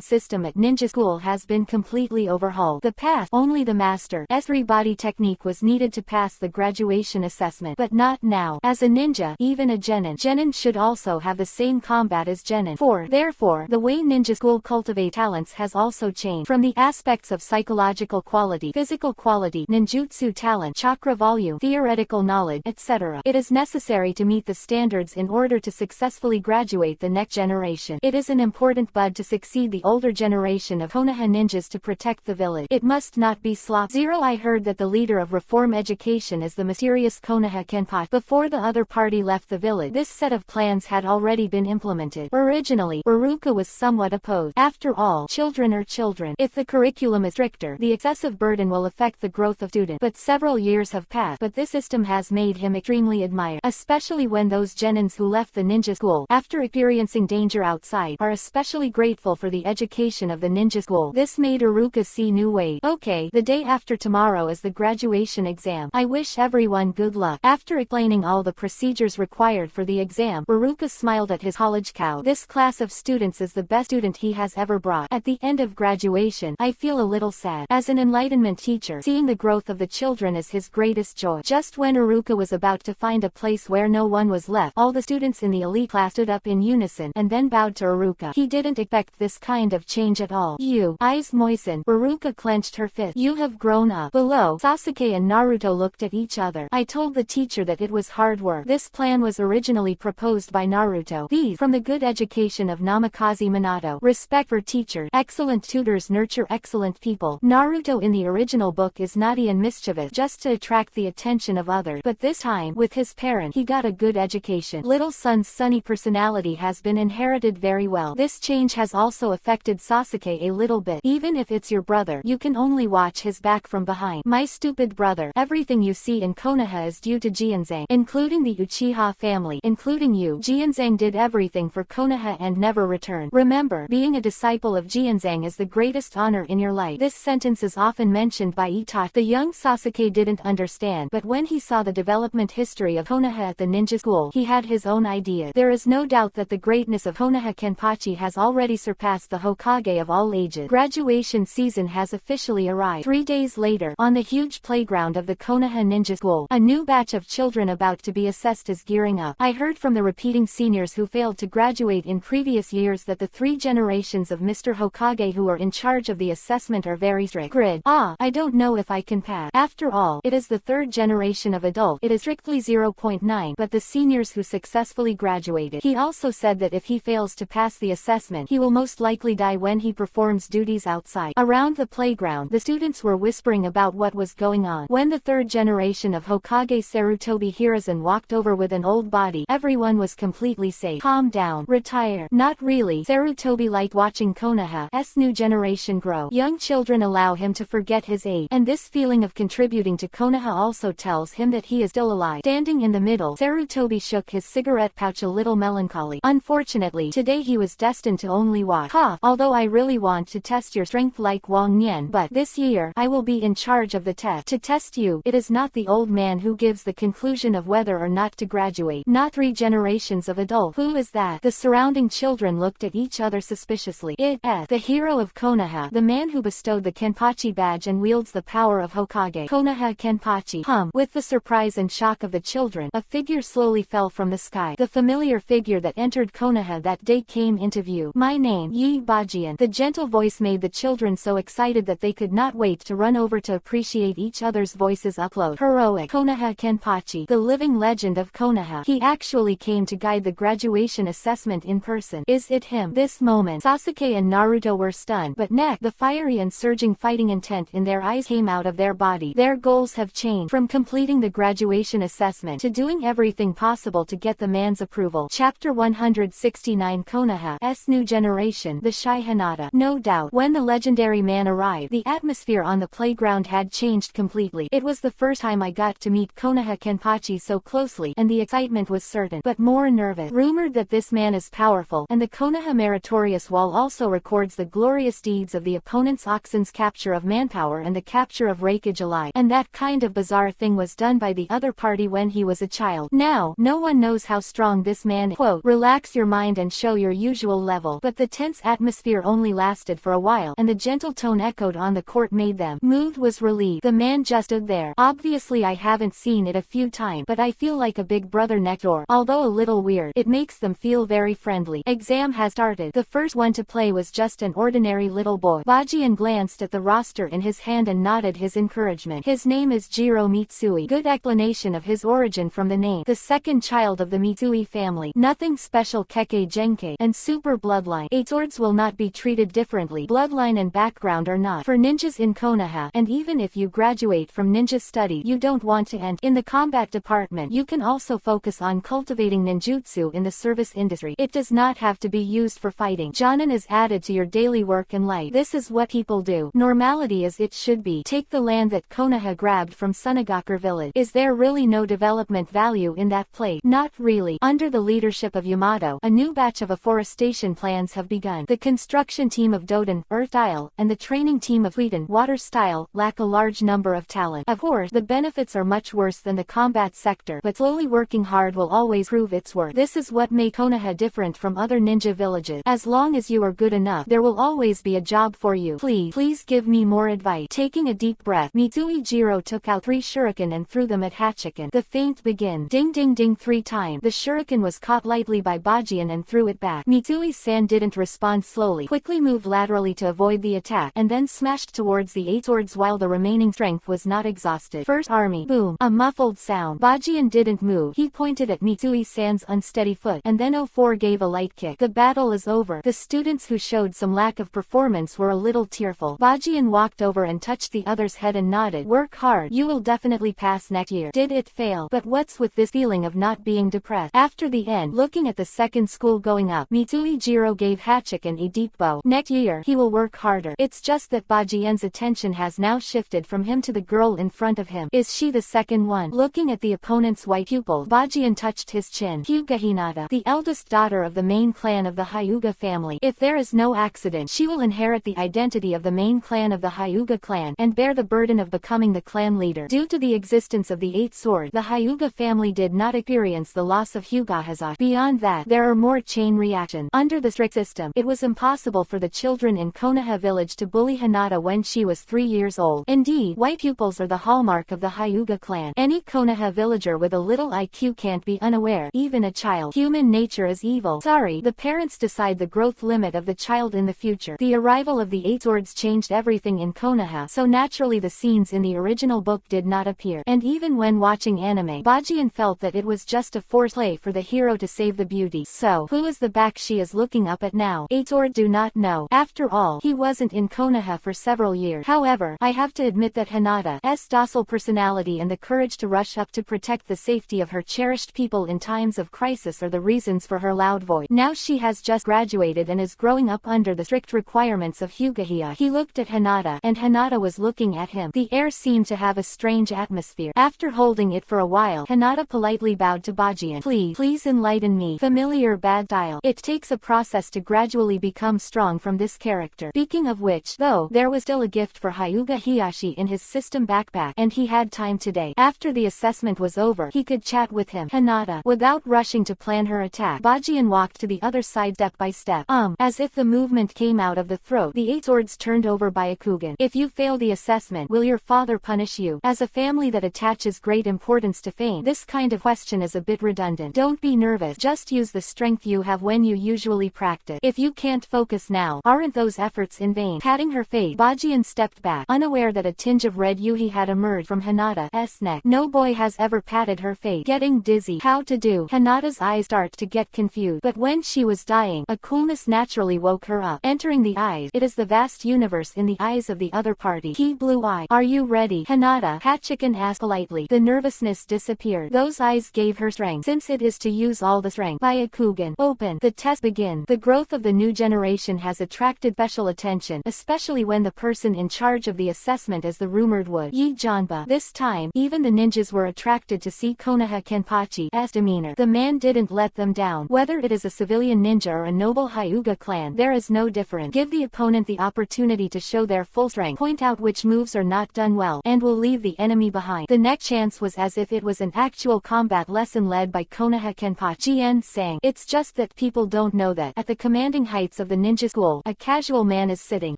system at ninja school has been completely overhauled. The past, only the master's body technique was needed to pass the graduation assessment, but not now. As a ninja, even a genin should also have the same combat as genin. Therefore, the way ninja school cultivate talents has also changed. From the aspects of psychological quality, physical quality, ninjutsu talent, chakra volume, theoretical knowledge, etc. It is necessary to meet the standards in order to successfully graduate the next generation. It is an important bud to succeed the older generation of Konoha ninjas to protect the village. It must not be sloppy. I heard that the leader of reform education is the mysterious Konoha Kenpachi. Before the other party left the village, this set of plans had already been implemented. Originally, Baruka was somewhat opposed. After all, children are children. If the curriculum is stricter, the excessive burden will affect the growth of students. But several years have passed, but this system has made him extremely admired, especially when those genins who left the ninja school, after experiencing danger outside, are especially grateful for the education of the ninja school. This made Iruka see new ways. Okay, the day after tomorrow is the graduation exam. I wish everyone good luck. After explaining all the procedures required for the exam, Baruka smiled at his college cow. This class of students is the best student he has ever brought. At the end of graduation, I feel a little sad. As an enlightenment teacher, seeing the growth of the children is his greatest joy. Just when Iruka was about to find a place where no one was left, all the students in the elite class stood up in unison and then bowed to Iruka. He didn't expect this kind of change at all. Eyes moistened. Baruka clenched her fifth. You have grown up. Below, Sasuke and Naruto looked at each other. I told the teacher that it was hard work. This plan was originally proposed by Naruto. These, from the good education of Namikaze Minato. Respect for teachers. Excellent tutors nurture excellent people. Naruto in the original book is naughty and mischievous just to attract the attention of others. But this time, with his parent, he got a good education. Little son's sunny personality has been inherited very well. This change has also affected Sasuke a little bit. Even if it's your brother, you can only watch his back from behind. My stupid brother. Everything you see in Konoha is due to Jianzang, including the Uchiha family, including you. Jianzang did everything for Konoha and never returned. Remember, being a disciple of Jianzang is the greatest honor in your life. This sentence is often mentioned by Itachi. The young Sasuke didn't understand, but when he saw the development history of Konoha at the ninja school, he had his own idea. There is no doubt that the greatness of Konoha Kenpachi has already surpassed the Hokage of all ages. Graduation season has officially arrived. 3 days later, on the huge playground of the Konoha Ninja School, a new batch of children about to be assessed is gearing up. I heard from the repeating seniors who failed to graduate in previous years that the 3 generations of Mr. Hokage who are in charge of the assessment are very strict. Grid. I don't know if I can pass. After all, it is the 3rd generation of adult. It is strictly 0.9, but the seniors who successfully graduated. He also said that if he fails to pass the assessment, he will most likely die when he performs duties outside. Around the playground, the students were whispering about what was going on. When the 3rd generation of Hokage Sarutobi Hiruzen walked over with an old body, everyone was completely safe. Calm down. Retire. Not really. Sarutobi liked watching Konoha's new generation grow. Young children allow him to forget his age, and this feeling of contributing to Konoha also tells him that he is still alive. Standing in the middle, Sarutobi shook his cigarette pouch a little melancholy. Unfortunately, today he was destined to only watch. Although I really want to test your strength like Wang Nian, but this year, I will be in charge of the test. To test you, it is not the old man who gives the conclusion of whether or not to graduate. Not 3 generations of adults. Who is that? The surrounding children looked at each other suspiciously. The hero of Konoha, the man who bestowed the Kenpachi badge and wields the power of Hokage. Konoha Kenpachi. With the surprise and shock of the children, a figure slowly fell from the sky. The familiar figure that entered Konoha that day came into view. My name, Yi Bajian. The gentle voice made the children so excited that they could not wait to run over to appreciate each other's voices up close. Heroic. Konoha Kenpachi, the living legend of Konoha. He actually came to guide the graduation assessment in person. Is it him? This moment, Sasuke and Naruto were stunned, but next, the fiery and surging fighting intent in their eyes came out of their body. Their goals have changed from completing the graduation assessment to doing everything possible to get the man's approval. Chapter 169 Konoha's new generation, the Shy Hinata. No doubt, when the legendary man arrived, the atmosphere on the playground had changed completely. It was the first time I got to meet Konoha Kenpachi so closely, and the excitement was certain, but more nervous. Rumored that this man is powerful, and the Konoha Meritorious Wall also records the glorious deeds of the opponent's oxen's capture of manpower and the capture of Raikage alive, and that kind of bizarre thing was done by the other party when he was a child. Now, no one knows how strong this man is. Quote, relax your mind and show your usual level. But the tense atmosphere only lasted for a while, and the gentle tone echoed on the court made them. Mood was relieved. The man just stood there. Obviously I haven't seen it a few times, but I feel like a big brother next door. Although a little weird, it makes them feel very friendly. Exam has started. The first one to play was just an ordinary little boy. Bajian glanced at the roster in his hand and nodded his encouragement. His name is Jiro Mitsui. Good explanation of his origin from the name. The second child of the Mitsui family. Nothing special. Kekkei Genkai and super bloodline. 8 swords will not be treated differently. Bloodline and background are not. For ninjas in Konoha, and even if you graduate from ninja study, you don't want to end in the combat department. You can also focus on cultivating ninjutsu in the service industry. It does not have to be used for fighting. Jonin is added to your daily work and life. This is what people do. Normality as it should be. Take the land that Konoha grabbed from Sunagakur village. Is there really no development value in that place? Not really. Under the leadership of Yamato, a new batch of afforestation plans have begun. The construction team of Doden, Earth Style, and the training team of Wheaton, Water Style, lack a large number of talent. Of course, the benefits are much worse than the combat sector, but slowly working hard will always prove its worth. This is what makes Konoha different from other ninja villages. As long as you are good enough, there will always be a job for you. Please give me more advice. Taking a deep breath, Mitsui Jiro took out 3 shuriken and threw them at Hachiken. The feint began. Ding ding ding 3 times. The shuriken was caught lightly by Bajian and threw it back. Mitsui-san didn't respond slowly, quickly moved laterally to avoid the attack, and then smashed marched towards the eight swords while the remaining strength was not exhausted. First army. Boom. A muffled sound. Bajian didn't move. He pointed at Mitsui-san's unsteady foot, and then 04 gave a light kick. The battle is over. The students who showed some lack of performance were a little tearful. Bajian walked over and touched the other's head and nodded. Work hard. You will definitely pass next year. Did it fail? But what's with this feeling of not being depressed? After the end, looking at the second school going up, Mitsui Jiro gave Hachikan a deep bow. Next year, he will work harder. It's just that Bajian's attention has now shifted from him to the girl in front of him. Is she the second one? Looking at the opponent's white pupil, Bajian touched his chin. Hyuga Hinata, the eldest daughter of the main clan of the Hyuga family. If there is no accident, she will inherit the identity of the main clan of the Hyuga clan, and bear the burden of becoming the clan leader. Due to the existence of the Eight Sword, the Hyuga family did not experience the loss of Hyuga Hazashi. Beyond that, there are more chain reactions. Under the strict system, it was impossible for the children in Konoha village to bully Hinata when she was 3 years old. Indeed, white pupils are the hallmark of the Hyuga clan. Any Konoha villager with a little IQ can't be unaware, even a child. Human nature is evil. Sorry, the parents decide the growth limit of the child in the future. The arrival of the Eight Swords changed everything in Konoha, so naturally the scenes in the original book did not appear. And even when watching anime, Bajian felt that it was just a forced play for the hero to save the beauty. So, who is the back she is looking up at now? Eight Sword do not know. After all, he wasn't in Konoha for several years. However, I have to admit that Hinata's docile personality and the courage to rush up to protect the safety of her cherished people in times of crisis are the reasons for her loud voice. Now she has just graduated and is growing up under the strict requirements of Hyuga. He looked at Hinata, and Hinata was looking at him. The air seemed to have a strange atmosphere. After holding it for a while, Hinata politely bowed to Bajian. Please enlighten me. Familiar bad style. It takes a process to gradually become strong from this character. Speaking of which, though, there was still a gift for Hyuga Hiyashi in his system backpack, and he had time today. After the assessment was over, he could chat with him. Hinata, without rushing to plan her attack, Bajian walked to the other side step by step. As if the movement came out of the throat, the Eight Swords turned over Byakugan. If you fail the assessment, will your father punish you? As a family that attaches great importance to fame, this kind of question is a bit redundant. Don't be nervous, just use the strength you have when you usually practice. If you can't focus now, aren't those efforts in vain? Patting her face, Bajian stepped back, unaware that a tinge of red Yuhi had emerged from Hinata's neck. No boy has ever patted her face. Getting dizzy. How to do? Hinata's eyes start to get confused, but when she was dying, a coolness naturally woke her up. Entering the eyes, it is the vast universe in the eyes of the other party. Key blue eye. Are you ready? Hinata, Hachikan asked politely. The nervousness disappeared. Those eyes gave her strength, since it is to use all the strength. Byakugan. Open. The test begins. The growth of the new generation has attracted special attention, especially when the person in charge of the assessment is the rumored would Yi Janba. This time, even the ninjas were attracted to see Konoha Kenpachi's demeanor. The man didn't let them down. Whether it is a civilian ninja or a noble Hyuga clan, there is no difference. Give the opponent the opportunity to show their full strength, point out which moves are not done well, and will leave the enemy behind. The next chance was as if it was an actual combat lesson led by Konoha Kenpachi. Jien sang. It's just that people don't know that at the commanding heights of the ninja school, a casual man is sitting.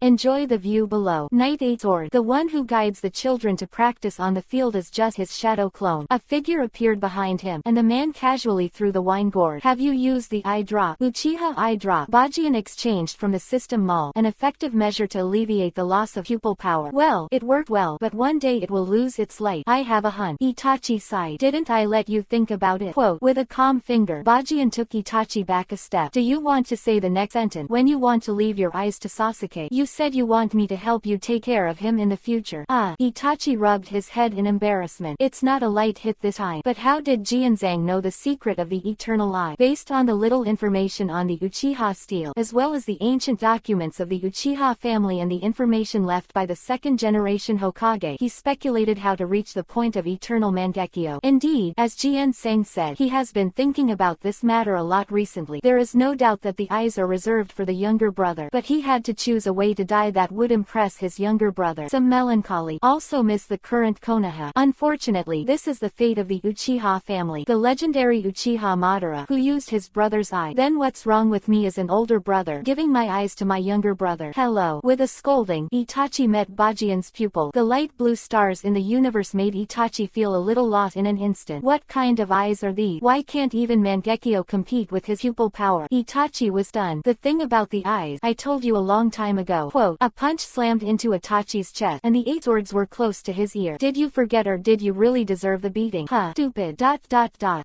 Enjoy the view below. Knight Eight Sword. The one who guides the children to practice on the field is just his shadow clone. A figure appeared behind him, and the man casually threw the wine gourd. Have you used the eye drop? Uchiha eye drop. Bajian exchanged from the system mall, an effective measure to alleviate the loss of pupil power. Well, it worked well, but one day it will lose its light. I have a hunch. Itachi sighed. Didn't I let you think about it? Quote. With a calm finger, Bajian took Itachi back a step. Do you want to say the next sentence when you want to leave your eyes to Sasuke? You said you want me to help you take care of him in the future. Itachi rubbed his head in embarrassment. It's not a light hit this time. But how did Jianzang know the secret of the eternal eye? Based on the little information on the Uchiha steel, as well as the ancient documents of the Uchiha family and the information left by the second generation Hokage, he speculated how to reach the point of eternal Mangekyo. Indeed, as Jianzang said, he has been thinking about this matter a lot recently. There is no doubt that the eyes are reserved for the younger brother, but he had to choose a way to die that would impress his younger brother. Some melancholy. Also miss the current Konoha. Unfortunately, this is the fate of the Uchiha family. The legendary Uchiha Madara, who used his brother's eye. Then what's wrong with me as an older brother, giving my eyes to my younger brother? Hello. With a scolding, Itachi met Bajian's pupil. The light blue stars in the universe made Itachi feel a little lost in an instant. What kind of eyes are these? Why can't even Mangekyo compete with his pupil power? Itachi was stunned. The thing about the eyes, I told you a long time ago. Quote. A punch slammed into Itachi's chest, and the 8 swords were close to his ear. Did you forget, or did you really deserve the beating? Huh, stupid.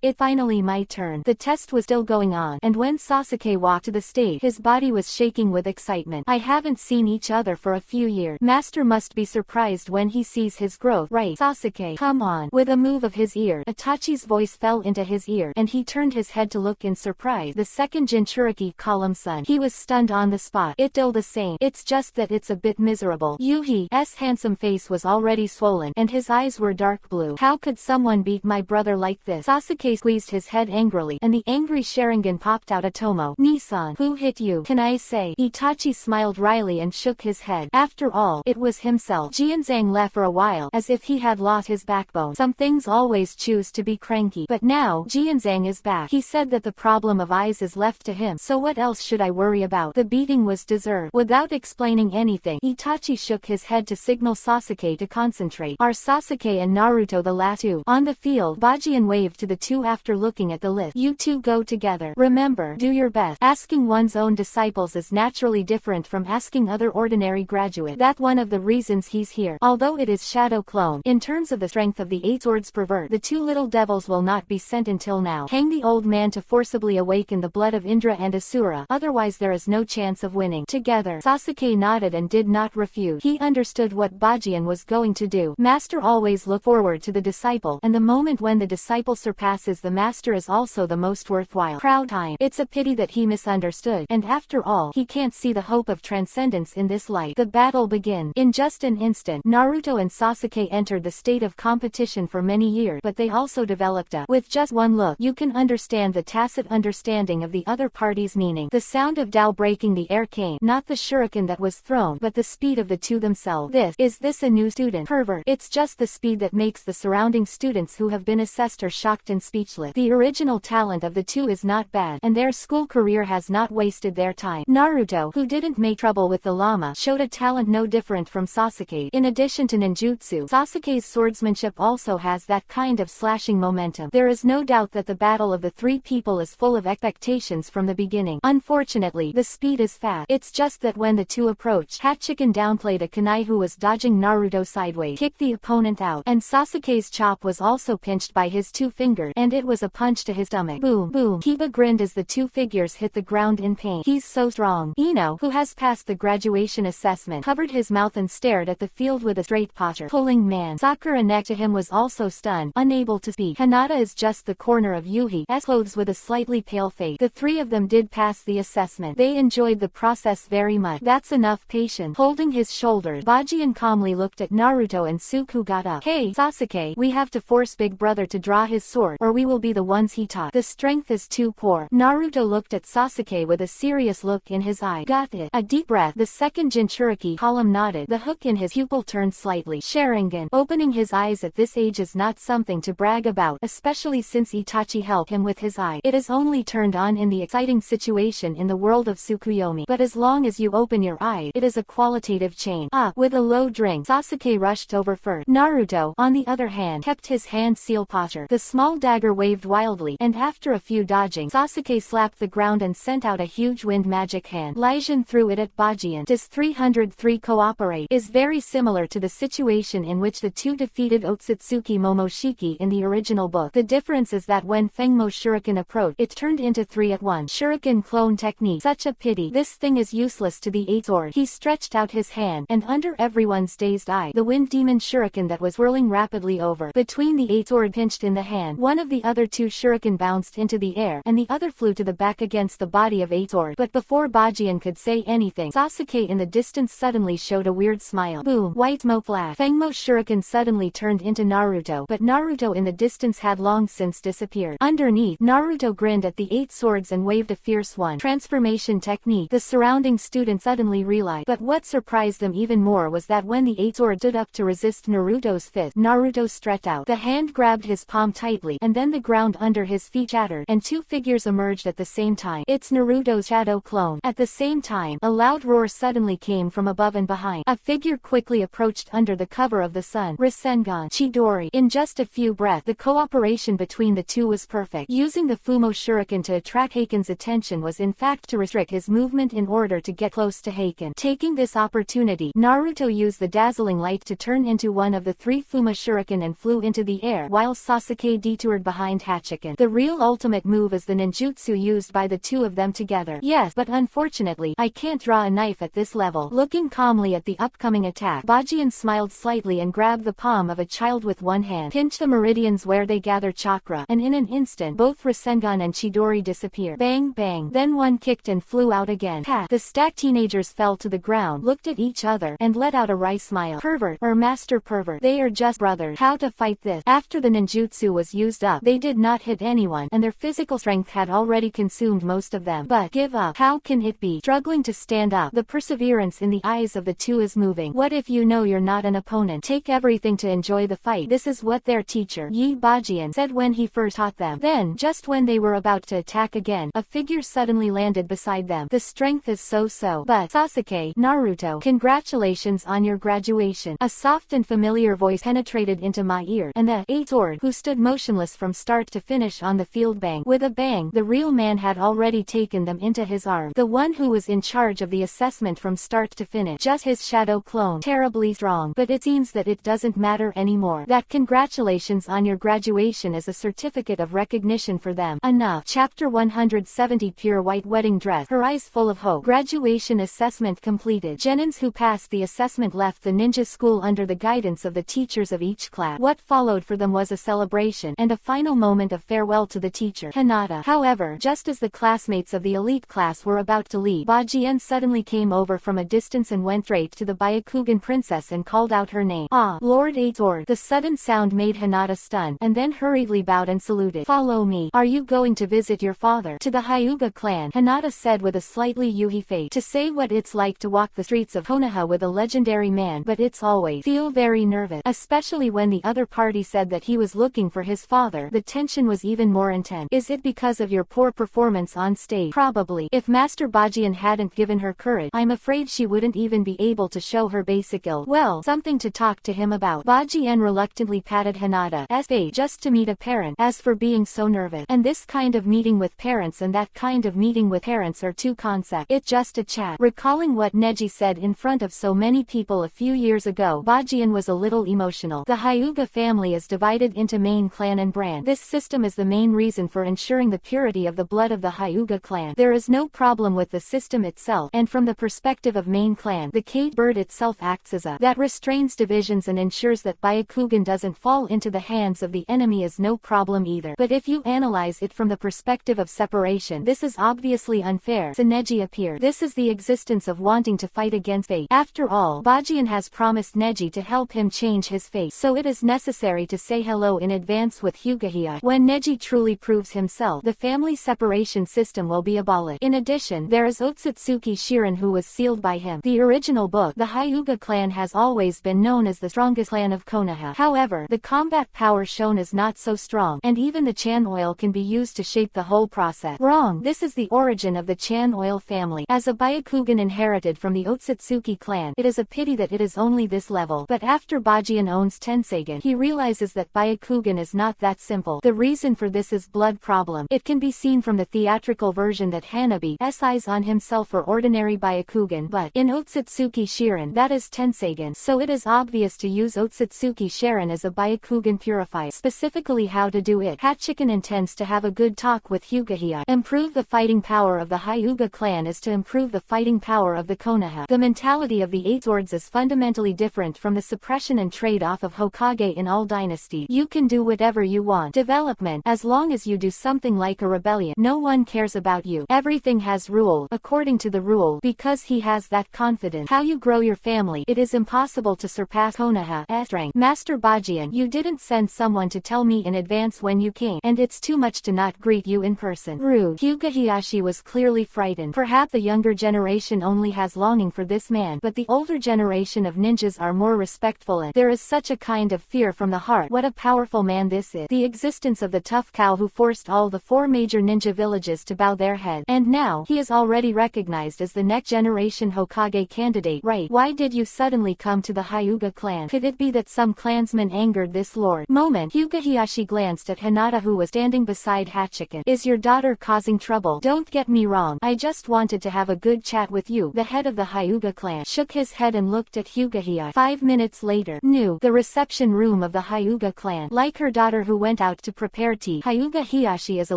It finally my turn. The test was still going on, and when Sasuke walked to the stage, his body was shaking with excitement. I haven't seen each other for a few years. Master must be surprised when he sees his growth, right? Sasuke, come on. With a move of his ear, Itachi's voice fell into his ear, and he turned his head to look in surprise. The second Jinchuriki column son. He was stunned on the spot. It's still the same. It's just that it's a bit miserable. Yuhi's handsome face was already swollen, and his eyes were dark blue. How could someone beat my brother like this? Sasuke squeezed his head angrily, and the angry Sharingan popped out. Atomo. Nissan. Who hit you? Can I say? Itachi smiled wryly and shook his head. After all, it was himself. Jianzhang left for a while, as if he had lost his backbone. Some things always choose to be cranky. But now, Jianzhang is back. He said that the problem of eyes is left to him, so what else should I worry about? The beating was deserved. Without explaining anything, Itachi shook his head to signal Sasuke to concentrate. Are Sasuke and Naruto the last two? On the field, Bajian waved to the two after looking at the list. You two go together. Remember, do your best. Asking one's own disciples is naturally different from asking other ordinary graduates. That's one of the reasons he's here. Although it is shadow clone, in terms of the strength of the 8 swords pervert, the two little devils will not be sent until now. Hang the old man to forcibly awaken the blood of Indra and Asura, otherwise there is no chance of winning. Together, Sasuke nodded and did not refuse. He understood what Bajian was going to do. Master always look forward to the disciple, and the moment when the disciple surpasses the master is also the most worthwhile. Proud time. It's a pity that he misunderstood, and after all, he can't see the hope of transcendence in this light. The battle began. In just an instant, Naruto and Sasuke entered the state of competition for many years, but they also developed a. With just one look, you can understand the tacit understanding of the other party's meaning. The sound of Dao breaking the air came, not the shuriken that was thrown, but the speed of the two themselves. Is this a new student? Pervert. It's just the speed that makes the surrounding students who have been assessed are shocked and speechless. The original talent of the two is not bad, and their school career has not wasted their time. Naruto, who didn't make trouble with the llama, showed a talent no different from Sasuke. In addition to ninjutsu, Sasuke's swordsmanship also has that kind of slashing momentum. There is no doubt that the battle of the three people is full of expectations from the beginning. Unfortunately, the speed is fast. It's just that when the two approached, Hachiken downplayed a kunai who was dodging Naruto sideways, kicked the opponent out, and Sasuke's chop was also pinched by his two fingers, and it was a punch to his stomach. Boom, boom. Kiba grinned as the two figures hit the ground in pain. He's so strong. Ino, who has passed the graduation assessment, covered his mouth and stared at the field with a straight posture. Pulling man. Sakura next to him was also stunned, unable to speak. Hinata is just the corner of Yuhi's clothes with a slightly pale face. The three of them did pass the assessment. They enjoyed the process very much. That's enough patience. Holding his shoulders, Bajian calmly looked at Naruto and Suke, who got up. Hey, Sasuke, we have to force Big Brother to draw his sword, or we will be the ones he taught. The strength is too poor. Naruto looked at Sasuke with a serious look in his eye. Got it. A deep breath. The second Jinchuriki column nodded. The hook in his pupil turned slightly. Sharingan. Opening his eyes at this age is not something to brag about, especially since Itachi helped him with his eye. It is only turned on in the exciting situation in the world of Tsukuyomi. But as long as you open your eye, it is a qualitative change. With a low drink, Sasuke rushed over first. Naruto, on the other hand, kept his hand seal posture. The small dagger waved wildly, and after a few dodging, Sasuke slapped the ground and sent out a huge wind magic hand. Lijian threw it at Bajian. Does 303 cooperate? Is very similar to the situation in which the two defeated Otsutsuki Momoshiki in the original book. The difference is that when Fengmo Shuriken approached, it turned into 3 at once. Shuriken clone technique. Such a pity. This thing is useless to the 8 sword. He stretched out his hand, and under everyone's dazed eye, the wind demon shuriken that was whirling rapidly over between the 8 sword pinched in the hand. One of the other 2 shuriken bounced into the air, and the other flew to the back against the body of 8 sword. But before Bajian could say anything, Sasuke in the distance suddenly showed a weird smile. Boom! White smoke flash. Fengmo shuriken suddenly turned into Naruto, but Naruto in the distance had long since disappeared. Underneath, Naruto grinned at the 8 swords and waved a fierce one. Transformation technique. The surrounding students suddenly realized, but what surprised them even more was that when the 8 sword stood up to resist Naruto's fist, Naruto stretched out. The hand grabbed his palm tightly, and then the ground under his feet shattered, and 2 figures emerged at the same time. It's Naruto's shadow clone. At the same time, a loud roar suddenly came from above and behind. A figure quickly approached under the cover of the sun. Rasengan Chidori. In just a few breaths, the cooperation between the two was perfect. Using the Fumo Shuriken to attract Haken's attention was in fact to restrict his movement in order to get close to Haken. Taking this this opportunity, Naruto used the dazzling light to turn into one of the 3 Fuma Shuriken and flew into the air, while Sasuke detoured behind Hachiken. The real ultimate move is the ninjutsu used by the 2 of them together. Yes, but unfortunately, I can't draw a knife at this level. Looking calmly at the upcoming attack, Bajian smiled slightly and grabbed the palm of a child with one hand, pinched the meridians where they gather chakra, and in an instant both Rasengan and Chidori disappeared. Bang bang. Then one kicked and flew out again. Pat. The stacked teenagers fell to the ground, looked at each other, and let out a wry smile. Pervert, or master pervert. They are just brothers. How to fight this? After the ninjutsu was used up, they did not hit anyone, and their physical strength had already consumed most of them. But give up. How can it be? Struggling to stand up, the perseverance in the eyes of the 2 is moving. What if you know you're not an opponent? Take everything to enjoy the fight. This is what their teacher, Yi Bajian, said when he first taught them. Then, just when they were about to attack again, a figure suddenly landed beside them. The strength is so-so. But Sasuke, Naruto, congratulations on your graduation. A soft and familiar voice penetrated into my ear, and the 8th sword, who stood motionless from start to finish on the field bang. With a bang, the real man had already taken them into his arms. The one who was in charge of the assessment from start to finish. Just his shadow clone. Terribly strong. But it seems that it doesn't matter anymore. That congratulations on your graduation is a certificate of recognition for them. Enough. Chapter 170. Pure white wedding dress. Her eyes full of hope. Graduation assessment completed. Genins who passed the assessment left the ninja school under the guidance of the teachers of each class. What followed for them was a celebration, and a final moment of farewell to the teacher, Hinata. However, just as the classmates of the elite class were about to leave, Bajian suddenly came over from a distance and went straight to the Byakugan princess and called out her name. Ah, Lord 8 Sword. The sudden sound made Hinata stunned, and then hurriedly bowed and saluted. Follow me. Are you going to visit your father? To the Hyuga clan, Hinata said with a slightly yuhi face. To say what it's like to walk the streets of Konoha with a legendary man, but it's always feel very nervous, especially when the other party said that he was looking for his father. The tension was even more intense. Is it because of your poor performance on stage? Probably. If Master Bajian hadn't given her courage, I'm afraid she wouldn't even be able to show her basic skill. Well, something to talk to him about. Bajian reluctantly patted Hinata's face just to meet a parent. As for being so nervous, and this kind of meeting with parents and that kind of meeting with parents are 2 concepts. It's just a chat. Recalling what Neji said in front of so many people a few years ago, Bajian was a little emotional. The Hyuga family is divided into main clan and brand. This system is the main reason for ensuring the purity of the blood of the Hyuga clan. There is no problem with the system itself, and from the perspective of main clan, the Kate Bird itself acts as a that restrains divisions and ensures that Byakugan doesn't fall into the hands of the enemy is no problem either. But if you analyze it from the perspective of separation, this is obviously unfair. Neji appeared. This is the existence of wanting to fight against fate. After all, Bajian has promised Neji to help him change his fate, so it is necessary to say hello in advance with Hyuga. When Neji truly proves himself, the family separation system will be abolished. In addition, there is Otsutsuki Shirin who was sealed by him. The original book, the Hyuga clan has always been known as the strongest clan of Konoha. However, the combat power shown is not so strong, and even the Chan oil can be used to shape the whole process. Wrong. This is the origin of the Chan oil family. As a Byakugan inherited from the Otsutsuki clan, it is a pity that it is only this level. But after Bajian owns Tenseigan, he realizes that Byakugan is not that simple. The reason for this is blood problem. It can be seen from the theatrical version that Hanabi's eyes on himself for ordinary Byakugan, but in Otsutsuki Shirin, that is Tenseigan, so it is obvious to use Otsutsuki Shirin as a Byakugan purifier. Specifically how to do it, Hachiken intends to have a good talk with Hyuga. Improve the fighting power of the Hyuga clan is to improve the fighting power of the Konoha. The mentality of the 8 Swords is fundamentally different from the suppression and trade-off of Hokage in all dynasties. You can do whatever you want. Development, as long as you do something like a rebellion, no one cares about you. Everything has rule, according to the rule, because he has that confidence. How you grow your family, it is impossible to surpass Konoha's strength. Master Bajian, you didn't send someone to tell me in advance when you came, and it's too much to not greet you in person. Rude. Hyuga was clearly frightened. Perhaps the younger generation only has longing for this man, but the older generation of ninjas are more respectful, and there is such a kind of fear from the heart. What a powerful man this is. The existence of the tough cow who forced all the 4 major ninja villages to bow their head, and now he is already recognized as the next generation Hokage candidate. Right. Why did you suddenly come to the Hyuga clan? Could it be that some clansman angered this lord? Moment. Hyuga glanced at Hinata who was standing beside Hachiken. Is your daughter causing trouble? Don't get me wrong, I just wanted to have a good chat with you. The head of the Hyuga clan, shook his head and looked at Hyuga. 5 minutes later, new, the reception room of the Hyuga clan. Like her daughter who went out to prepare tea, Hyuga Hiyashi is a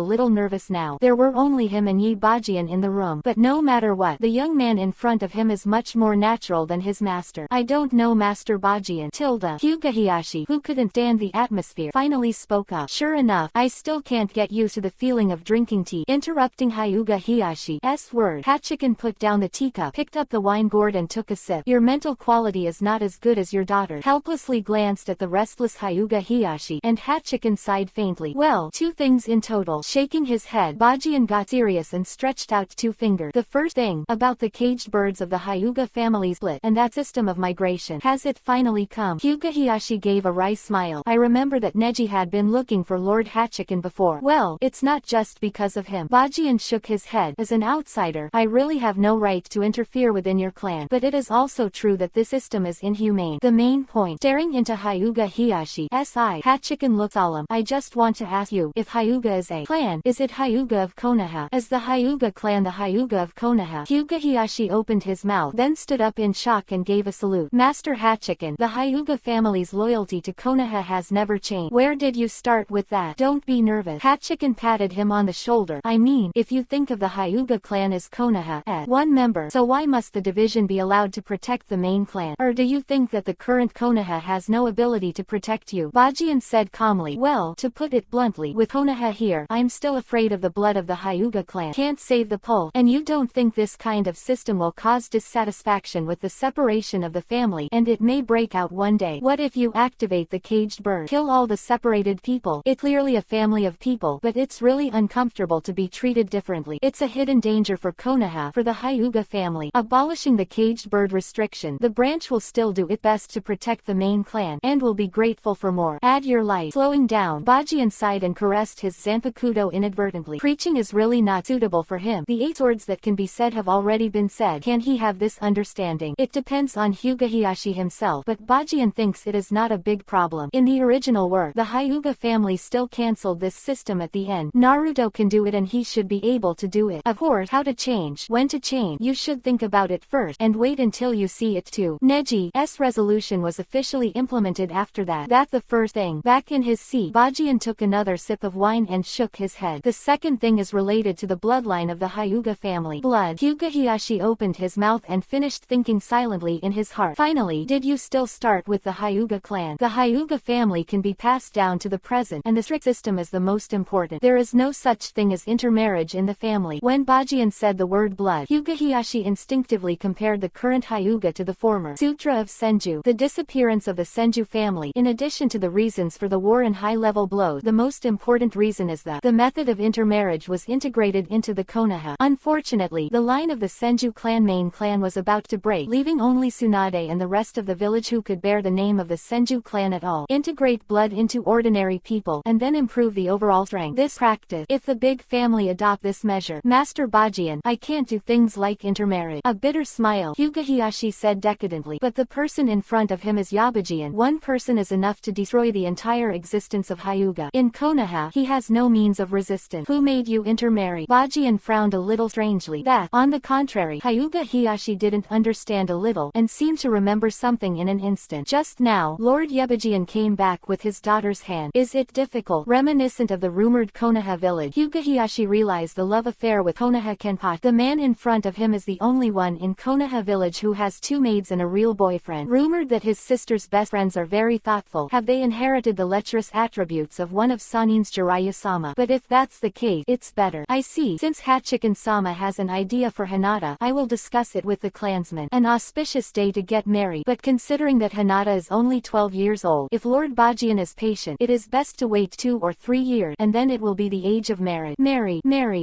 little nervous now. There were only him and Yi Bajian in the room, but no matter what, the young man in front of him is much more natural than his master. I don't know Master Bajian. Hyuga Hiyashi, who couldn't stand the atmosphere, finally spoke up. Sure enough, I still can't get used to the feeling of drinking tea. Interrupting Hyuga Hiyashi's word, Hachikan put down the teacup, picked up the wine gourd and took a sip. Your mental quality is not as good as your daughter. Helplessly glanced at the restless Hyuga Hiyashi, and Hachikan sighed faintly. Well, 2 things in total. Shaking his head, Bajian got serious and stretched out 2 fingers. The first thing, about the caged birds of the Hyuga family split, and that system of migration. Has it finally come? Hyuga Hiyashi gave a wry smile. I remember that Neji had been looking for Lord Hachikan before. Well, it's not just because of him. Bajian shook his head. As an outsider, I really have no right to interfere within your clan, but it is also true that this system is inhumane. The main point. Staring into Hyuga Hiyashi's eye, Hachikan looked solemn. I just want to ask you, if Hyuga is a clan, is it Hyuga of Konoha? As the Hyuga clan the Hyuga of Konoha? Hyuga Hiyashi opened his mouth, then stood up in shock and gave a salute. Master Hachikan, the Hyuga family's loyalty to Konoha has never changed. Where did you start with that? Don't be nervous. Hachikan patted him on the shoulder. I mean, if you think of the Hyuga clan as Konoha at 1 member, so why must the division be allowed to protect the main clan? Or do you think that the current Konoha has no ability to protect you? Bajian said calmly. Well, to put it bluntly, with Konoha here, I'm still afraid of the blood of the Hyuga clan. Can't save the pole. And you don't think this kind of system will cause dissatisfaction with the separation of the family, and it may break out one day. What if you activate the caged bird? Kill all the separated people. It's clearly a family of people, but it's really uncomfortable to be treated differently. It's a hidden danger for Konoha, for the Hyuga family. Abolishing the caged bird restriction, the branch will still do its best to protect the main clan, and will be grateful for more. Add your light. Slowing down, Bajian sighed and caressed his zanpakuto inadvertently. Preaching is really not suitable for him. The 8 words that can be said have already been said. Can he have this understanding? It depends on Hyuga Hiyashi himself, but Bajian thinks it is not a big problem. In the original work, the Hyuga family still cancelled this system at the end. Naruto can do it and he should be able to do it. Of course, how to change, when to change, you should think about it first, and wait until you see it too. Neji's resolution was officially implemented after that. That's the first thing. Back in his seat, Bajian took another sip of wine and shook his head. The second thing is related to the bloodline of the Hyuga family. Blood. Hyuga Hiyashi opened his mouth and finished thinking silently in his heart. Finally, did you still start with the Hyuga clan? The Hyuga family can be passed down to the present, and the strict system is the most important. There is no such thing as intermarriage in the family. When Bajian said the word blood, Hyuga Hiyashi instinctively compared the current Hyuga to the former. Sutra of Senju. The disappearance of the Senju family. In addition to the reasons for the war and high-level blows, the most important reason is that the method of intermarriage was integrated into the Konoha. Unfortunately, the line of the Senju main clan was about to break, leaving only Tsunade and the rest of the village who could bear the name of the Senju clan at all. Integrate blood into ordinary people, and then improve the overall strength. This practice, if the big family adopt this measure, Master Bajian, I can't do things like intermarriage. A bitter smile, Hyuga Hiyashi said decadently, but the person in front of him is Yabajian. One person is enough to destroy the entire existence of Hyuga. In Konoha, he has no means of resistance. Who made you intermarry? Bajian frowned a little strangely. That, on the contrary, Hyuga Hiyashi didn't understand a little, and seemed to remember something in an instant. Just now, Lord Yabajian came back with his daughter's hand. Is it difficult? Reminiscent of the rumored Konoha village, Hyuga Hiyashi realized the love affair with Konoha Kenpachi. The man in front of him is the only one in Konoha village who has 2 maids and a real boyfriend. Rumored that his sister's best friends are very thoughtful. Have they inherited the lecherous attributes of one of Sanin's Jiraiya-sama? But if that's the case, it's better. I see. Since Hachikan-sama has an idea for Hinata, I will discuss it with the clansmen. An auspicious day to get married, but considering that Hinata is only 12 years old, if Lord Bajian is patient, it is best to wait 2 or 3 years, and then it will be the age of marriage. Marry.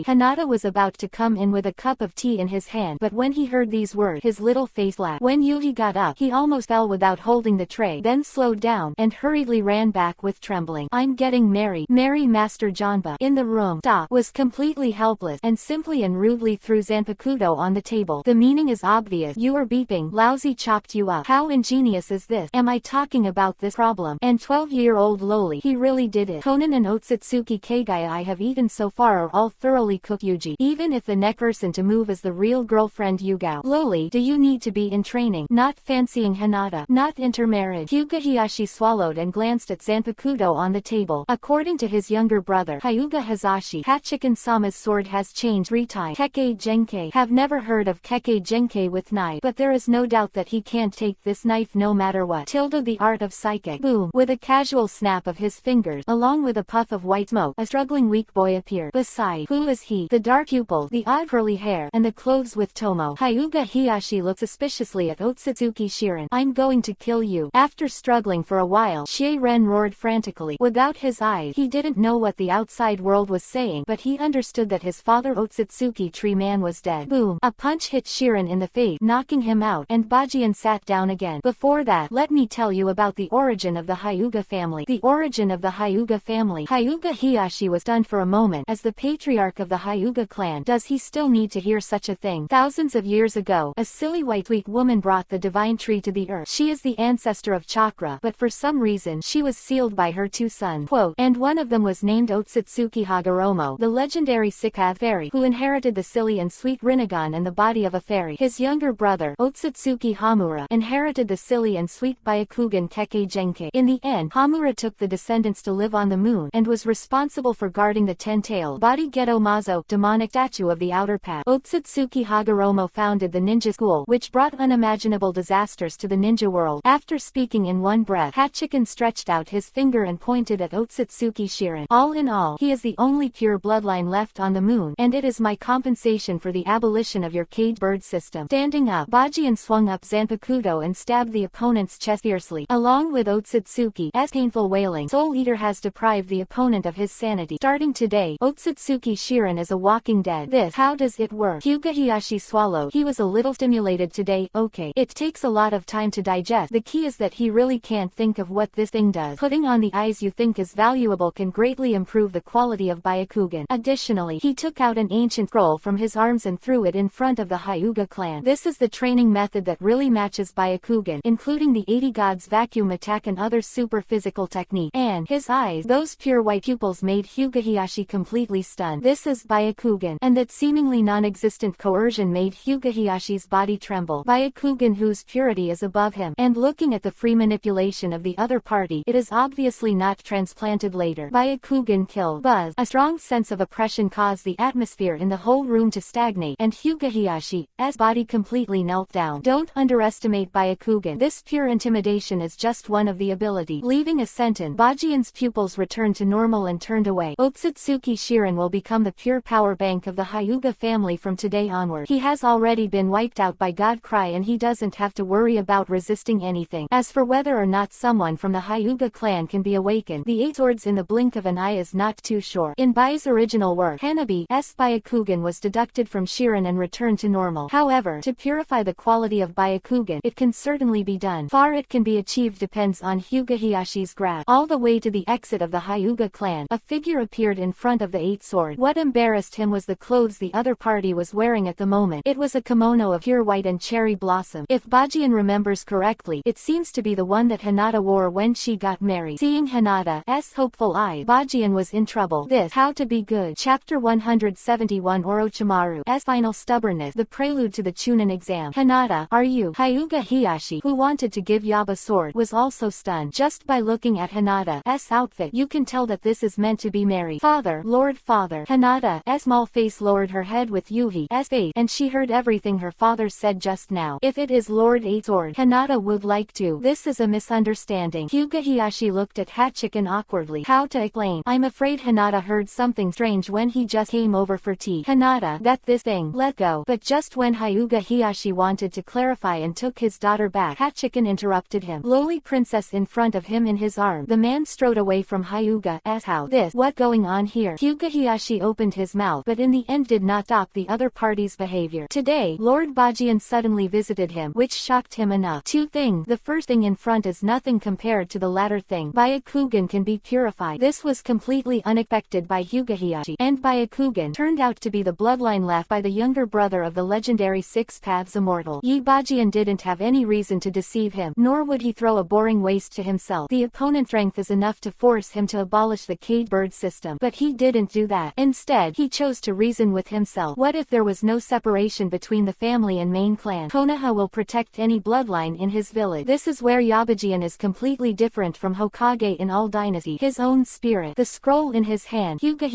Hinata was about to come in with a cup of tea in his hand, but when he heard these words, his little face laughed. When Yuhi got up, he almost fell without holding the tray, then slowed down, and hurriedly ran back with trembling. I'm getting married. Marry Master Janba. In the room, Ta was completely helpless, and simply and rudely threw Zanpakuto on the table. The meaning is obvious. You are beeping. Lousy chopped you up. How ingenious is this? Am I talking about this problem? And 12-year-old lowly, he really did it. Konan and Otsutsuki Kagaya I have eaten so far are all thoroughly cooked Yuji. Even if the next person to move is the real girlfriend Yugao. Slowly, do you need to be in training, not fancying Hinata, not intermarriage? Hyuga Hiyashi swallowed and glanced at Zanpakuto on the table. According to his younger brother, Hyuga Hazashi, Hachiken-sama's sword has changed 3 times. Kekkei Genkai. Have never heard of Kekkei Genkai with knife, but there is no doubt that he can't take this knife no matter what. The art of psychic. Boom. With a casual snap of his fingers, along with a puff of white smoke, a struggling weak boy appeared. Beside, who is he? The dark pupil, the odd curly hair, and the clothes with Tomo. Hyuga Hiyashi looked suspiciously at Otsutsuki Shirin. I'm going to kill you. After struggling for a while, Shiren roared frantically. Without his eyes, he didn't know what the outside world was saying, but he understood that his father Otsutsuki Tree Man was dead. Boom. A punch hit Shirin in the face, knocking him out, and Bajian sat down again. Before that, let me tell you about the origin of the Hyuga family. The origin of the Hyuga family. Hyuga Hiyashi was stunned for a moment. As the patriarch of the Hyuga clan, does he still need to hear such a thing? Thousands of years ago, a silly white weak woman brought the divine tree to the earth. She is the ancestor of Chakra, but for some reason she was sealed by her 2 sons. Quote, and one of them was named Otsutsuki Hagoromo, the legendary Sikath fairy, who inherited the silly and sweet Rinnegan and the body of a fairy. His younger brother, Otsutsuki Hamura, inherited the silly and sweet Byakugan Kekkei Genkai. In the end, Hamura took the descendants to live on the moon, and was responsible for guarding the 10-tailed body Geto Mazo, demonic statue of the outer path. Otsutsuki Hagoromo founded the ninja school, which brought unimaginable disasters to the ninja world. After speaking in one breath, Hachiken stretched out his finger and pointed at Otsutsuki Shirin. All in all, he is the only pure bloodline left on the moon, and it is my compensation for the abolition of your caged bird system. Standing up, Bajian swung up Zanpakuto and stabbed the opponent's chest fiercely. Along with Otsutsuki's painful wailing, Soul Eater has deprived the opponent of his sanity. Starting today, Otsutsuki Shirin is a walking dead. How does it work? Hyuga Hiyashi swallowed. He was a little stimulated today. Okay. It takes a lot of time to digest. The key is that he really can't think of what this thing does. Putting on the eyes you think is valuable can greatly improve the quality of Byakugan. Additionally, he took out an ancient scroll from his arms and threw it in front of the Hyuga clan. This is the training method that really matches Byakugan, including the 80 gods vacuum attack and other super physical technique. And his eyes, those pure white pupils, made Hyuga Hiyashi completely stunned. This is Byakugan, and that seemingly non-existent coercion made Hyuga Hiyashi's body tremble. Byakugan whose purity is above him, and looking at the free manipulation of the other party, it is obviously not transplanted later. Byakugan killed. Buzz. A strong sense of oppression caused the atmosphere in the whole room to stagnate, and Hyuga Hiyashi's body completely knelt down. Don't underestimate Byakugan. This pure intimidation is just one of the ability. Leaving a sentence, Bajian's pupils returned to normal and turned away. Otsutsuki Shirin will become the pure power bank of the Hyuga family from today onward. He has already been wiped out by God Cry, and he doesn't have to worry about resisting anything. As for whether or not someone from the Hyuga clan can be awakened, the 8 swords in the blink of an eye is not too sure. In Bai's original work, Hanabi's Byakugan was deducted from Shirin and returned to normal. However, to purify the quality of Byakugan, it can certainly be done. Far it can be achieved depends on Hyuga Hiyashi's grasp. All the way to the exit of the Hyuga clan, a figure appeared in front of the 8 swords. What embarrassed him was the clothes the other party was wearing at the moment. It was a kimono of pure white and cherry blossom. If Bajian remembers correctly, it seems to be the one that Hinata wore when she got married. Seeing Hinata's hopeful eye, Bajian was in trouble. How to be good. Chapter 171 Orochimaru's final stubbornness, the prelude to the Chunin exam. Hinata, are you? Hyuga Hiyashi, who wanted to give Yaba sword, was also stunned. Just by looking at Hinata's outfit, you can tell that this is meant to be Mary. Father, Lord Father. Hinata's small face lowered her head with Yuhi's face, and she heard everything her father said just now. If it is Lord 8 sword, Hinata would like to. This is a misunderstanding. Hyuga Hiyashi looked at Hachiken awkwardly. How to explain? I'm afraid Hinata heard something strange when he just came over for tea. Hinata, that this thing, let go. But just when Hyuga Hiyashi wanted to clarify and took his daughter back, Hachiken interrupted him. Lowly princess in front of him in his arm. The man strode away from Hyuga's how this, what going on here? Hyuga Hiyashi opened his mouth, but in the end did not stop the other party's behavior. Today, Lord Bajian suddenly visited him, which shocked him enough. 2 things. The first thing in front is nothing compared to the latter thing. Byakugan can be purified. This was completely unexpected by Hyuga Hiyashi, and Byakugan turned out to be the bloodline left by the younger brother of the legendary 6 Paths Immortal. Bajian didn't have any reason to deceive him, nor would he throw a boring waste to himself. The opponent's strength is enough to force him to abolish the caged bird system, but he didn't do that. Instead, he chose to reason with himself. What if there was no separation between the family and main clan. Konoha will protect any bloodline in his village. This is where Yabajian is completely different from Hokage in all dynasty. His own spirit. The scroll in his hand, Hyuga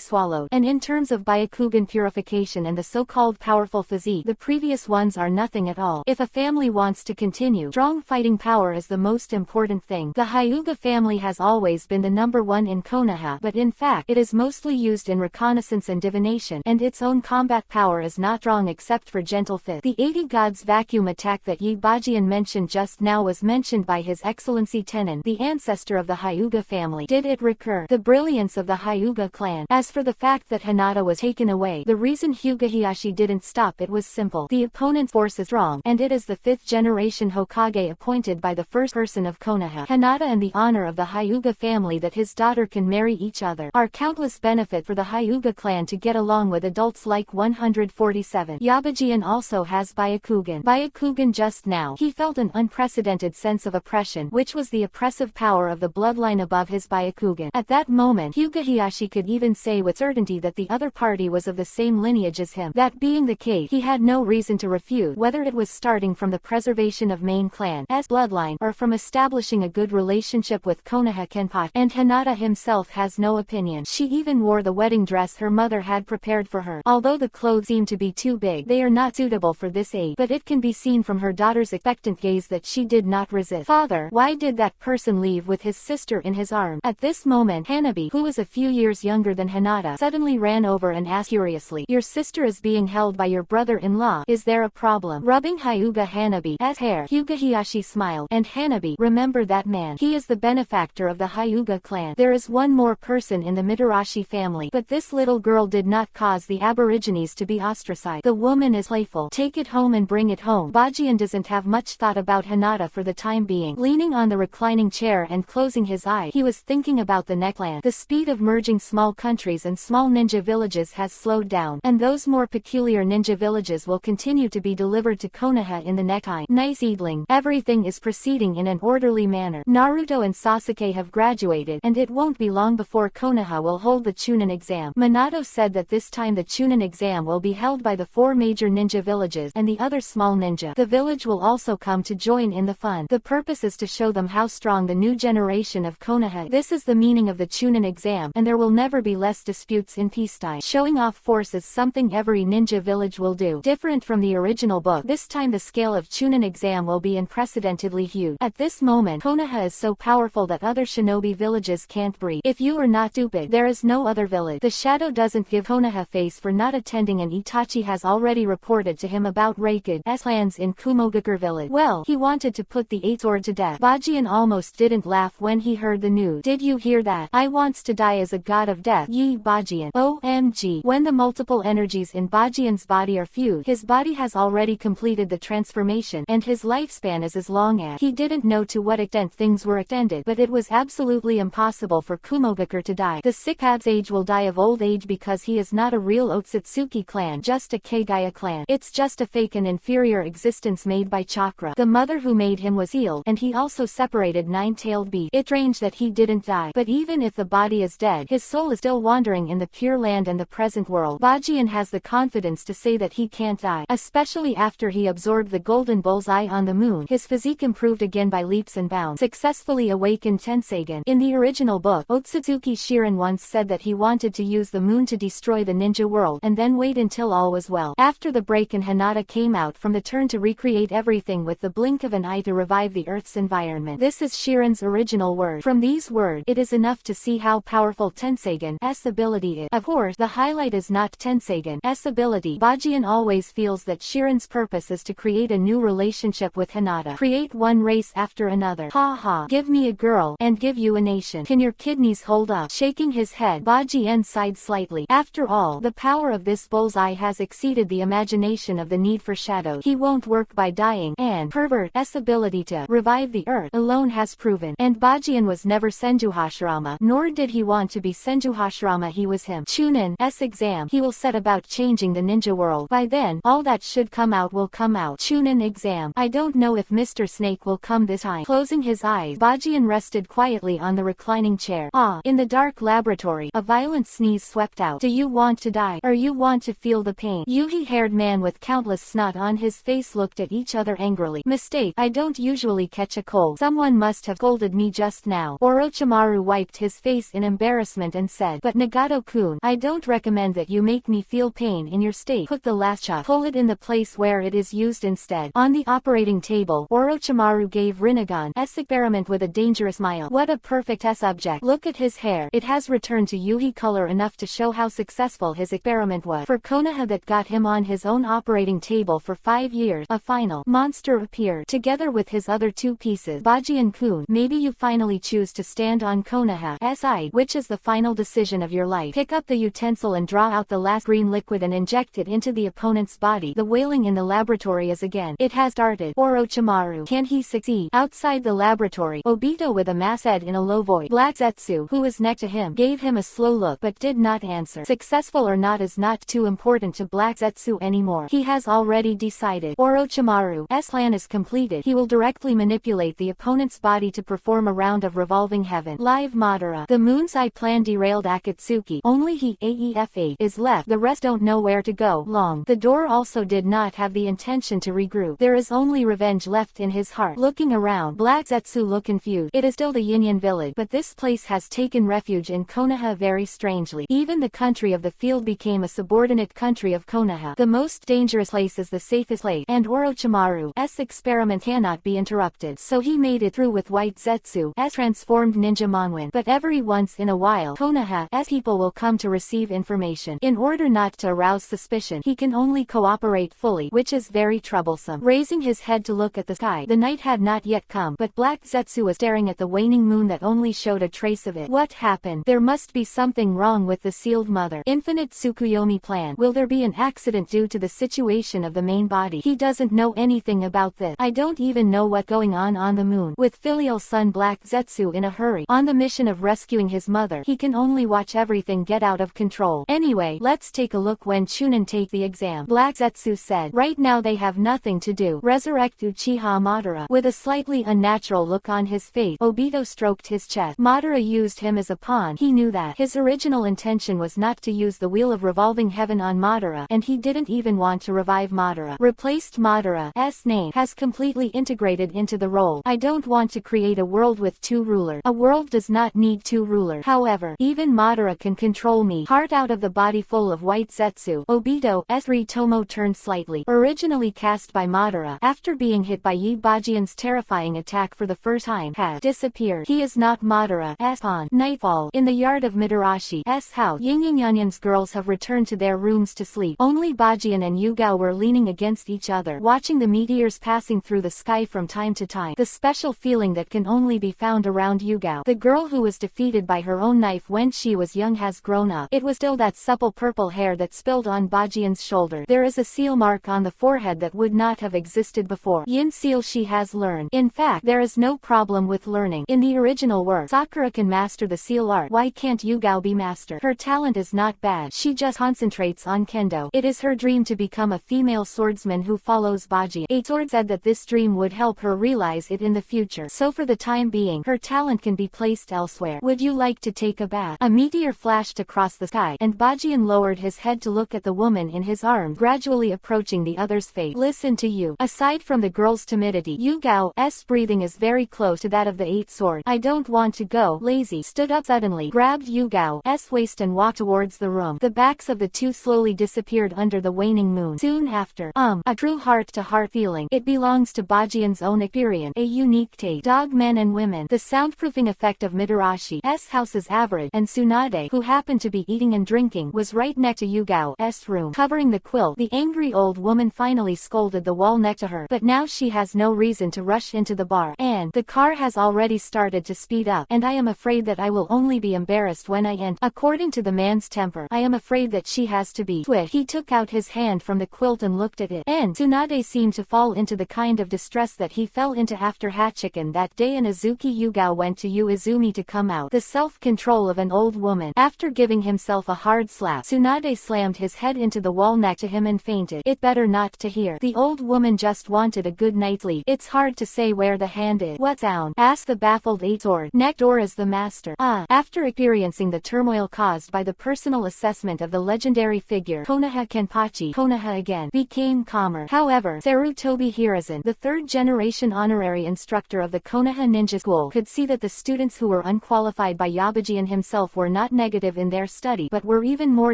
swallowed. And in terms of Byakugan purification and the so-called powerful physique, the previous ones are nothing at all. If a family wants to continue, strong fighting power is the most important thing. The Hyuga family has always been the number one in Konoha, but in fact, it is mostly used in reconnaissance and divination, and its own combat power is not strong except for gentle fist. The 80 Gods vacuum attack that Yabajian mentioned just now was mentioned by His Excellency Tenon, the ancestor of the Hyuga family. Did it recur? The brilliance of the Hyuga clan. As for the fact that Hinata was taken away, the reason Hyuga didn't stop it was simple. The opponent's force is strong, and it is the 5th generation Hokage appointed by the first person of Konoha, Hinata, and the honor of the Hyuga family that his daughter can marry each other are countless benefit for the Hyuga clan to get along with adults like 147. Yabajian also has Byakugan just now. He felt an unprecedented sense of oppression, which was the oppressive power of the bloodline above his Byakugan. At that moment, Hyuga could even say with certainty that the other party was of the same lineage as him. That being the case, he had no reason to refute whether it was starting from the preservation of main clan as bloodline or from establishing a good relationship with Konoha Kenpachi. And Hinata himself has no opinion. She even wore the wedding dress her mother had prepared for her. Although the clothes seem to be too big, they are not suitable for this age, but it can be seen from her daughter's expectant gaze that she did not resist. Father, why did that person leave with his sister in his arms? At this moment, Hanabi, who was a few years younger than Hinata, suddenly ran over and asked curiously, "Your sister is being held by your brother-in-law. Is there a problem?" Rubbing Hyuga Hanabi's hair, Hyuga smiled. "And Hanabi, remember that man. He is the benefactor of the Hyuga clan. There is one more person in the Mitarashi family, but this little girl did not cause the Aborigines to be ostracized. The woman is playful. Take it home and bring it home." Bajian doesn't have much thought about Hinata for the time being. Leaning on the reclining chair and closing his eye, he was thinking about the neckland. The speed of merging small countries and small ninja villages has slowed down, and those more peculiar ninja villages will continue to be delivered to Konoha in the next time. Nice evening. Everything is proceeding in an orderly manner. Naruto and Sasuke have graduated, and it won't be long before Konoha will hold the Chunin exam. Minato said that this time the Chunin exam will be held by the 4 major ninja villages and the other small ninja. The village will also come to join in the fun. The purpose is to show them how strong the new generation of Konoha is. This is the meaning of the Chunin exam, and there will never be less disputes in peacetime. Showing off force is something every ninja village will do. Different from the original book, this time the scale of Chunin exam will be unprecedentedly huge. At this moment, Konoha is so powerful that other shinobi villages can't breathe. If you are not stupid, there is no other village. The shadow doesn't give Konoha face for not attending, and Itachi has already reported to him about Raikid's plans in Kumogakure village. Well, he wanted to put the 8th sword to death. Bajian almost didn't laugh when he heard the news. Did you hear that? I wants to die as a god of death. Yi Bajian. OMG. When the multiple energies in Bajian's body are fused, his body has already completed the transformation, and his lifespan is as long as. He didn't know to what extent things were extended, but it was absolutely impossible for Kumogakure to die. The Sikab's age will die of old age because he is not a real Otsutsuki clan, just a Kagaya clan. It's just a fake and inferior existence made by Chakra. The mother who made him was healed, and he also separated 9-tailed beast. It's strange that he didn't die, but even if the body is dead, his soul is still wandering in the Pure Land and the present world. Bajian has the confidence to say that he can't die, especially after he absorbed the golden bullseye on the moon. His physique improved again by leaps and bounds, successfully awakened Tenseigan. In the original book, Otsutsuki Shirin once said that he wanted to use the moon to destroy the ninja world, and then wait until all was well. After the break and Hinata came out from the turn to recreate everything with the blink of an eye to revive the Earth's environment. This is Shirin's original word. From these words, it is enough to see how powerful Tenseigan's ability is. Of course, the highlight is not Tenseigan's ability. Bajian always feels that Shirin's purpose is to create a new relationship with Hinata. Create one race after another. Ha ha. Give me a girl, and give you a nation. Can your kidneys hold up? Shaking his head, Bajian sighed slightly. After all, the power of this bullseye has exceeded the imagination of the need for shadows. He won't work by dying, and Pervert's ability to revive the earth alone has proven. And Bajian was never Senju Hashirama, nor did he want to be Senju Hashirama. He was him. Chunin's exam. He will set about changing the ninja world. By then, all that should come out will come out. Chunin exam. I don't know if Mr. Snake will come this time. Closing his eyes, Bajian rested quietly on the reclining chair. In the dark laboratory, a violent sneeze swept out. Do you want to die, or you want to feel the pain? Yuhi-haired man man with countless snot on his face looked at each other angrily. Mistake, I don't usually catch a cold. Someone must have scolded me just now. Orochimaru wiped his face in embarrassment and said, but Nagato-kun, I don't recommend that you make me feel pain in your state. Put the last chop, pull it in the place where it is used instead. On the operating table, Orochimaru gave Rinnegan's experiment with a dangerous smile. What a perfect subject. Look at his hair. It has returned to Yuhi color enough to show how successful his experiment was. For Konoha that got him on his own operating table for 5 years, a final monster appeared, together with his other 2 pieces. Bajian-kun, maybe you finally choose to stand on Konoha's side. Which is the final decision of your life? Pick up the utensil and draw out the last green liquid and inject it into the opponent's body. The wailing in the laboratory is again. It has started. Orochimaru, can he succeed? Outside the laboratory, Obito with a mask said in a low voice. Black Zetsu, who was next to him, gave him a slow look but did not answer. Successful or not is not too important to Black Zetsu anymore. He has already decided. Orochimaru's plan is completed. He will directly manipulate the opponent's body to perform a round of revolving heaven. Live Madara. The Moon's Eye plan derailed Akatsuki. Only he AEF8 is left. The rest don't know where to go. Long. The door also did not have the intention to regroup. There is only revenge left in his heart. Looking around, Black Zetsu looked confused. It is still the Yin village, but this place has taken refuge in Konoha very strangely. Even the country of the field became a subordinate country of Konoha. The most dangerous place is the safest place, and Orochimaru's experiment cannot be interrupted. So he made it through with White Zetsu's transformed ninja Monwin. But every once in a while, Konoha's people will come to receive information. In order not to arouse suspicion, he can only cooperate fully, which is very troublesome. Raising his head to look at the sky, the night had not yet come, but Black Zetsu was staring at the waning moon that only showed a trace of it. What happened? There must be something wrong with the sealed mother. Infinite Tsukuyomi plan. Will there be an accident due to the situation of the main body? He doesn't know anything about this. I don't even know what's going on the moon. With filial son Black Zetsu in a hurry, on the mission of rescuing his mother, he can only watch everything get out of control. Anyway, let's take a look when Chunin take the exam. Black Zetsu said, right now they have nothing to do. Resurrect Uchiha Madara. With a slightly unnatural look on his face, Obito stroked his chest. Madara used him as a pawn. He knew that. His original intention was not to use the Wheel of Revolving Heaven on Madara, and he didn't even want to revive Madara. Replaced Madara's name has completely integrated into the role. I don't want to create a world with 2 rulers. A world does not need 2 rulers. However, even Madara can control me. Heart out of the body full of White Zetsu. Obito's Ritomo turned slightly. Originally cast by Madara, after being hit by Yi Bajian's terrifying attack for the first time, had disappeared. He is not Madara's pawn. Nightfall. In the yard of Midarashi's house, Yin Yan's girls have returned to their rooms to sleep. Only Bajian and Yugao were leaning against each other, watching the meteors passing through the sky from time to time. The special feeling that can only be found around Yugao. The girl who was defeated by her own knife when she was young has grown up. It was still that supple purple hair that spilled on Bajian's shoulder. There is a seal mark on the forehead that would not have existed before. Yin seal she has learned. In fact, there is no problem with learning. In the original work, Sakura can master the seal art. Why can't Yugao be master? Her talent is not bad. She just concentrates on kendo. It is her dream to become a female swordsman who follows Bajian. A sword said that this dream would help her realize it in the future. So for the time being, her talent can be placed elsewhere. Would you like to take a bath? A meteor flashed across the sky, and Bajian lowered his head to look at the woman in his arms, gradually approaching the other's face. Listen to you. Aside from the girl's timidity, Yugao's breathing is very close to that of the 8 sword. I don't want to go. Lazy stood up suddenly, grabbed Yugao's waist and walked towards the room. The backs of the 2 slowly disappeared under the waning moon. Soon after, a true heart-to-heart feeling. It belongs to Bajian's own experience. A unique taste. Dog men and women. The soundproofing effect of Midarashi's house is average, and Tsunade, who happened to be eating and drinking, was right next to Yugao's room. Covering the quilt, the angry old woman finally scolded the wall next to her, but now she has no reason to rush into the bar. And the car has already started to speed up, and I am afraid that I will only be embarrassed when I enter. According to the man's temper, I am afraid that she has to be. Twit. He took out his hand from the quilt and looked at it, and Tsunade seemed to fall into the kind of distress that he fell into after Hachiken that day, and Azuki Yugao went to Uezumi to come out. The self-control of an old woman. After giving himself a hard slap, Tsunade slammed his head into the wall next to him and fainted. It better not to hear. The old woman just wanted a good night's sleep. It's hard to say where the hand is. What sound? Asked the baffled 8 sword. Next door is the master. After experiencing the turmoil caused by the personal assessment of the legendary figure Konoha Kenpachi, Konoha again became calmer. However, Sarutobi Hiruzen, the third-generation honorary instructor of the Konoha Ninja School, could see that the students who were unqualified by Yabujian himself were not negative in their study but were even more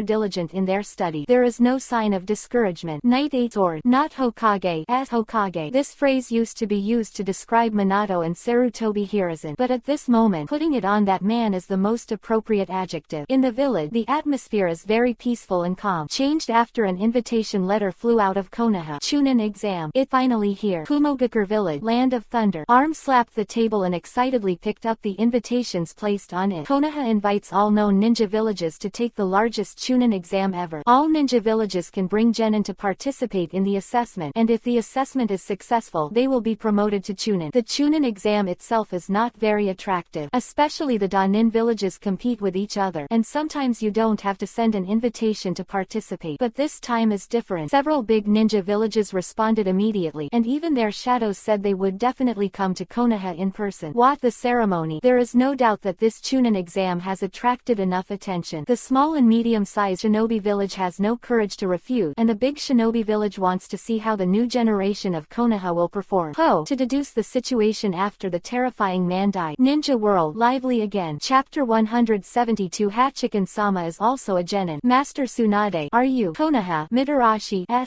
diligent in their study. There is no sign of discouragement. Knight 8 Sword, not Hokage, as Hokage. This phrase used to be used to describe Minato and Sarutobi Hiruzen, but at this moment, putting it on that man is the most appropriate adjective. In the village, the atmosphere is very peaceful and calm, changed after an invitation letter flew out of Konoha. Chunin exam. It finally here. Kumogakure Village, Land of Thunder. Arm slapped the table and excitedly picked up the invitations placed on it. Konoha invites all known ninja villages to take the largest Chunin exam ever. All ninja villages can bring genin to participate in the assessment, and if the assessment is successful, they will be promoted to Chunin. The Chunin exam itself is not very attractive, especially the Danin villages compete with each other, and sometimes you don't have to send an invitation to participate. But this time is different. Several big ninja villages responded immediately, and even their shadows said they would definitely come to Konoha in person. What the ceremony? There is no doubt that this Chunin exam has attracted enough attention. The small and medium-sized shinobi village has no courage to refuse, and the big shinobi village wants to see how the new generation of Konoha will perform. To deduce the situation after the terrifying man died. Ninja World, lively again. Chapter 172. Hachiken-sama is also a genin. Master Tsunade, are you Konoha? Mitarashi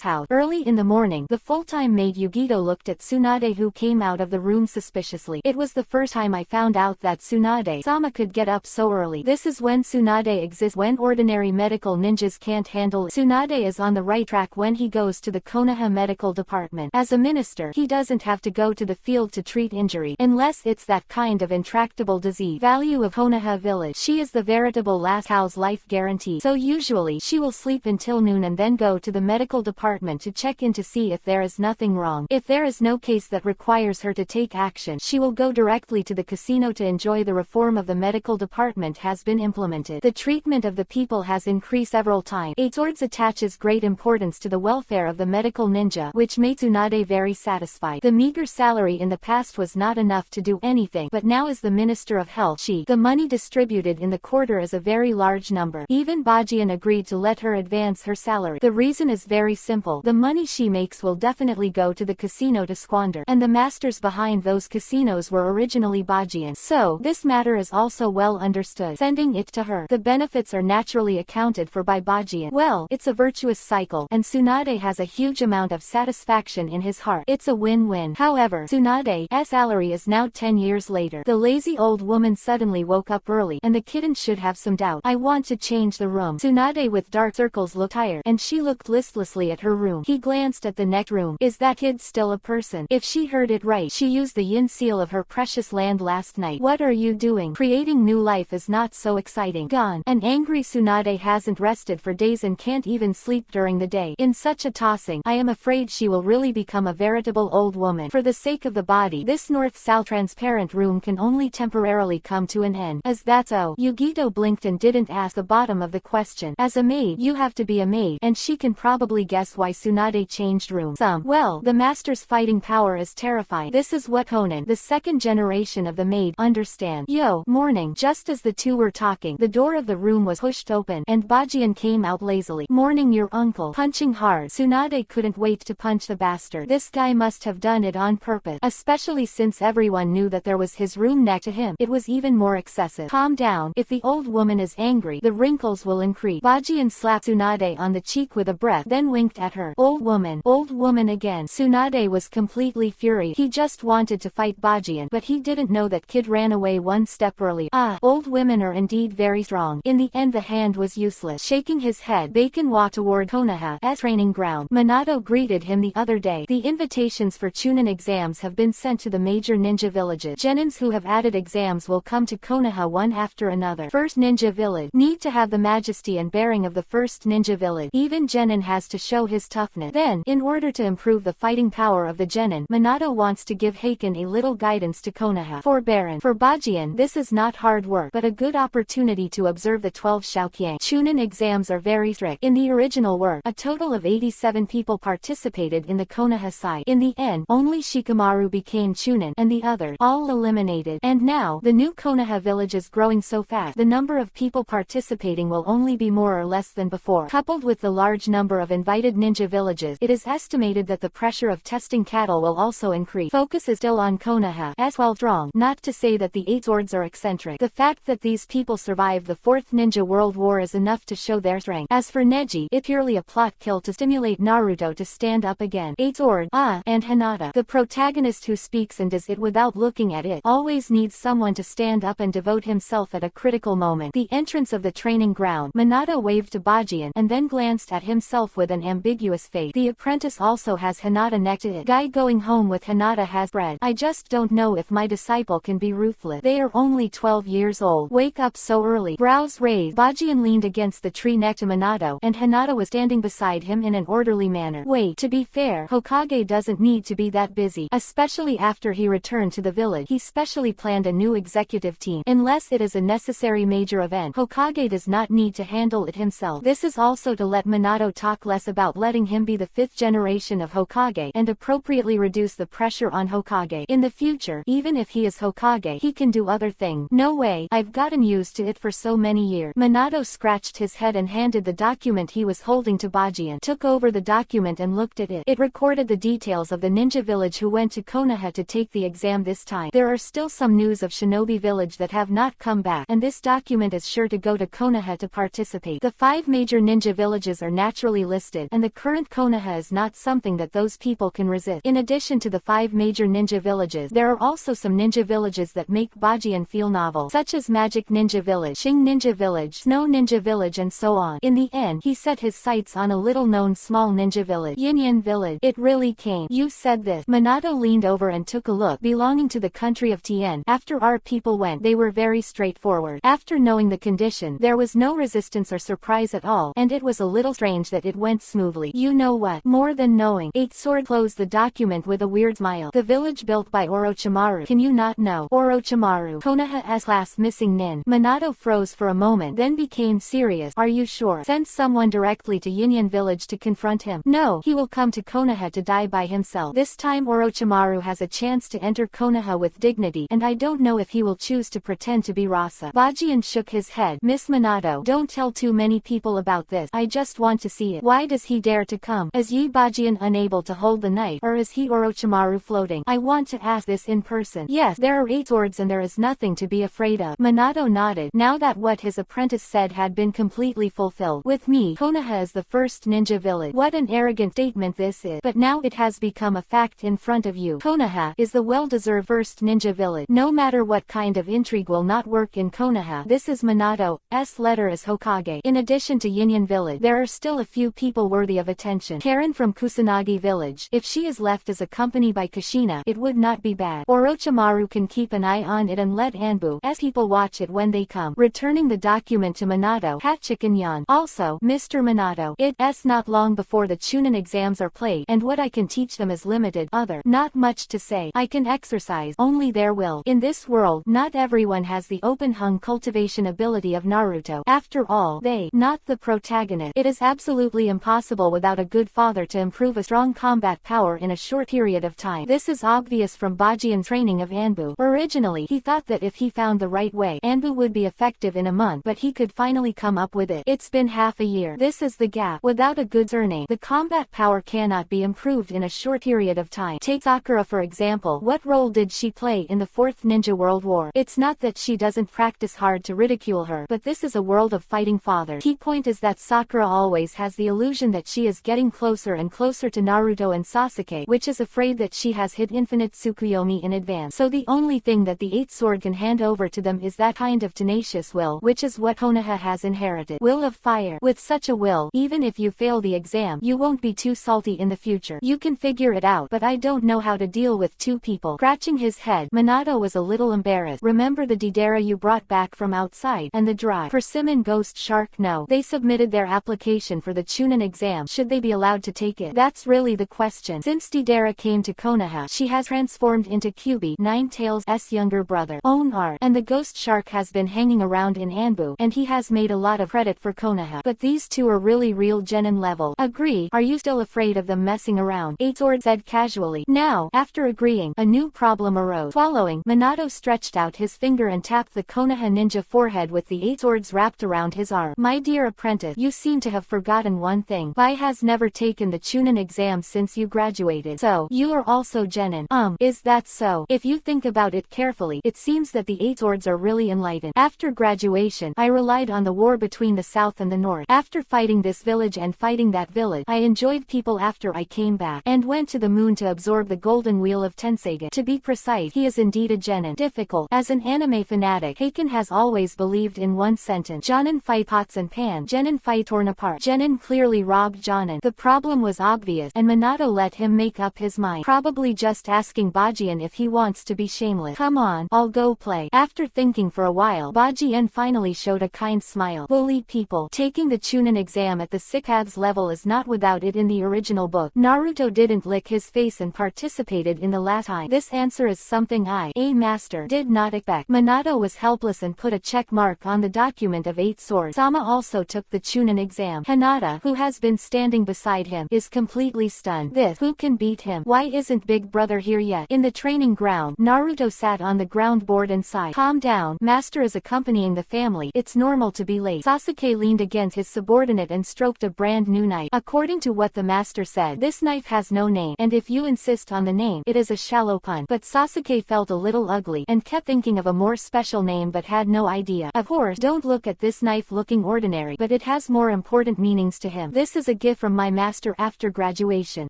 house. Early in the morning, the full-time maid Yugito looked at Tsunade, who came out of the room suspiciously. It was the first time I found out that Tsunade-sama could get up so early. This is when Tsunade exists when ordinary medical ninjas can't handle it. Tsunade is on the right track when he goes to the Konoha medical department. As a minister, he doesn't have to go to the field to treat injury, unless it's that kind of intractable disease. Value of Konoha village. She is the veritable last cow's life guarantee. So usually, she will sleep until noon and then go to the medical department to check in to see if there is nothing wrong. If there is no case that requires her to take action, she will go directly to the casino to enjoy the reform of the medical department has been implemented. The treatment of the people has increased several times. Eight Swords attaches great importance to the welfare of the medical ninja, which made Tsunade very satisfied. The meager salary in the past was not enough to do anything, but now as the Minister of Health, the money distributed in the quarter is a very large number. Even Bajian agreed to let her advance her salary. The reason is very simple. The money she makes will definitely go to the casino to squander, and the masters behind those casinos were originally Bajian. So, this matter is also well understood. Sending it to her, the benefits are naturally accounted for by Bajian. Well, it's a virtuous cycle, and Tsunade has a huge amount of satisfaction in his heart. It's a win-win. However, Tsunade's salary is now 10 years later. The lazy old woman suddenly woke up early, and the kitten should have some doubt. I want to change the room. Tsunade with dark circles looked tired, and she looked listlessly at her room. He glanced at the next room. Is that kid still a person? If she heard it right, she used the yin seal of her precious land last night. What are you doing? Creating new life is not so exciting. Gone. An angry Tsunade hasn't rested for days and can't even sleep during the day. In such a tossing, I am afraid she will really become a veritable old woman. For the sake of the body, this north-south transparent room can only temporarily come to an end. As that's so. Yugito blinked and didn't ask the bottom of the question. As a maid, you have to be a maid, and she can probably guess why Tsunade changed rooms. Well, the master's fighting power is terrifying. This is what Honen, the second generation of the maid, understand. Yo, morning. Just as the two were talking, the door of the room was pushed open, and Bajian came out lazily. Morning, your uncle. Punching hard. Tsunade couldn't wait to punch the bastard. This guy must have done it on purpose, especially since everyone knew that there was his room next to him. It was even more excessive. Calm down. If the old woman is angry, the wrinkles will increase. Bajian slapped Tsunade on the cheek with a breath, then winked at her. Old woman again. Tsunade was completely furious. He just wanted to fight Bajian, but he didn't know that kid ran away one step early. Old women are indeed very strong. In the end, the hand was useless. Shaking his head, Bacon walked toward Konoha's training ground. Minato greeted him the other day. The invitations for Chunin exams have been sent to the major ninja villages. Genins who have added exams will come to Konoha one after another. First ninja village. Need to have the majesty and bearing of the first ninja village. Even Genin has to show his toughness. Then, in order to improve the fighting power of the Genin, Minato wants to give Heiken a little guidance to Konoha. For Bajian, this is not hard work, but a good opportunity to observe the 12 Shaoqiang. Chunin exams are very strict. In the original work, a total of 87 people participated in the Konoha side. In the end, only Shikamaru became Chunin, and the others, all eliminated. And now, the new Konoha village is growing so fast, the number of people participating will only be more or less than before. Coupled with the large number number of invited ninja villages, it is estimated that the pressure of testing cattle will also increase. Focus is still on Konoha, as well strong, not to say that the 8 swords are eccentric. The fact that these people survived the 4th Ninja World War is enough to show their strength. As for Neji, it's purely a plot kill to stimulate Naruto to stand up again. 8 sword, and Hinata. The protagonist who speaks and does it without looking at it, always needs someone to stand up and devote himself at a critical moment. The entrance of the training ground, Minato waved to Bajian, and then glanced at himself with an ambiguous face. The apprentice also has Hinata next to it. Guy going home with Hinata has bread. I just don't know if my disciple can be ruthless. They are only 12 years old. Wake up so early. Brows raised, Bajian leaned against the tree next to Minato, and Hinata was standing beside him in an orderly manner. Wait, to be fair, Hokage doesn't need to be that busy, especially after he returned to the village. He specially planned a new executive team. Unless it is a necessary major event, Hokage does not need to handle it himself. This is also to let Minato talk less about letting him be the 5th generation of Hokage, and appropriately reduce the pressure on Hokage. In the future, even if he is Hokage, he can do other things. No way, I've gotten used to it for so many years. Minato scratched his head and handed the document he was holding to Bajian. Took over the document and looked at it. It recorded the details of the ninja village who went to Konoha to take the exam this time. There are still some news of Shinobi village that have not come back, and this document is sure to go to Konoha to participate. The 5 major ninja villages are naturally listed, and the current Konoha is not something that those people can resist. In addition to the 5 major ninja villages, there are also some ninja villages that make Bajian feel novel, such as Magic Ninja Village, Shing Ninja Village, Snow Ninja Village, and so on. In the end, he set his sights on a little-known small ninja village, Yin Village. It really came. You said this. Minato leaned over and took a look. Belonging to the country of Tien. After our people went, they were very straightforward. After knowing the condition, there was no resistance or surprise at all, and it was a little strange that it went smoothly. You know what? More than knowing. 8 sword closed the document with a weird smile. The village built by Orochimaru. Can you not know? Orochimaru. Konoha's class missing nin. Minato froze for a moment, then became serious. Are you sure? Send someone directly to Yin village to confront him. No, he will come to Konoha to die by himself. This time Orochimaru has a chance to enter Konoha with dignity, and I don't know if he will choose to pretend to be Rasa. Bajian shook his head. Miss Minato, don't tell too many people about this. I just want to see it. Why does he dare to come? Is Yi Bajian unable to hold the knife, or is he Orochimaru floating? I want to ask this in person. Yes, there are 8 swords and there is nothing to be afraid of. Minato nodded, now that what his apprentice said had been completely fulfilled. With me, Konoha is the first ninja village. What an arrogant statement this is. But now it has become a fact in front of you. Konoha is the well-deserved first ninja village. No matter what kind of intrigue will not work in Konoha. This is Minato's letter as Hokage. In addition to Yin village, there are still a few people worthy of attention. Karen from Kusanagi village. If she is left as a company by Kushina, it would not be bad. Orochimaru can keep an eye on it and let Anbu's people watch it when they come. Returning the document to Minato, Hachiken yawned. Also, Mr. Minato, it's not long before the Chunin exams are played, and what I can teach them is limited. Not much to say. I can exercise only their will. In this world, not everyone has the open hung cultivation ability of Naruto. After all, they, not the protagonist. It is absolutely impossible without a good father to improve a strong combat power in a short period of time. This is obvious from Bajian's training of Anbu. Originally, he thought that if he found the right way, Anbu would be effective in a month, but he could finally come up with it. It's been half a year. This is the gap. Without a good surname, the combat power cannot be improved in a short period of time. Take Sakura for example. What role did she play in the 4th Ninja World War? It's not that she doesn't practice hard to ridicule her, but this is a world of fighting fathers. Key point is that Sakura always has the illusion that she is getting closer and closer to Naruto and Sasuke, which is afraid that she has hit infinite Tsukuyomi in advance. So the only thing that the 8 sword can hand over to them is that kind of tenacious will, which is what Konoha has inherited. Will of fire. With such a will, even if you fail the exam, you won't be too salty in the future. You can figure it out, but I don't know how to deal with 2 people. Scratching his head, Minato was a little embarrassed. Remember the Deidara you brought back from outside, and the dry persimmon ghost shark? No. They submitted their application for the Chunin exam. Should they be allowed to take it? That's really the question. Since Deidara came to Konoha, she has transformed into Kyubi, Ninetales' younger brother. Own art. And the ghost shark has been hanging around in Anbu, and he has made a lot of credit for Konoha. But these 2 are really real genin level. Agree. Are you still afraid of them messing around? 8 sword said casually. Now, after agreeing, a new problem arose. Swallowing, Minato stretched out his finger and tapped the Konoha ninja forehead with the 8 swords wrapped around his arm. My dear apprentice, you seem to have forgotten mention one thing. Bai has never taken the Chunin exam since you graduated. So, you are also genin. Is that so? If you think about it carefully, it seems that the 8 swords are really enlightened. After graduation, I relied on the war between the south and the north. After fighting this village and fighting that village, I enjoyed people after I came back, and went to the moon to absorb the golden wheel of Tenseigan. To be precise, he is indeed a genin. Difficult. As an anime fanatic, Heiken has always believed in one sentence. Jonin fight pots and pans. Genin fight torn apart. Genin clearly robbed Jonin. The problem was obvious, and Minato let him make up his mind. Probably just asking Bajian if he wants to be shameless. Come on, I'll go play. After thinking for a while, Bajian finally showed a kind smile. Bully people. Taking the Chunin exam at the EPUB level is not without it in the original book. Naruto didn't lick his face and participated in the last time. This answer is something I, a master, did not expect. Minato was helpless and put a check mark on the document of 8 swords. Sama also took the Chunin exam. Hinata, who has been standing beside him, is completely stunned. Who can beat him? Why isn't Big Brother here yet? In the training ground, Naruto sat on the ground board and sighed. Calm down, master is accompanying the family. It's normal to be late. Sasuke leaned against his subordinate and stroked a brand new knife. According to what the master said, this knife has no name, and if you insist on the name, it is a shallow pun. But Sasuke felt a little ugly, and kept thinking of a more special name but had no idea. Of course, don't look at this knife looking ordinary, but it has more important meanings to him. This is a gift from my master after graduation,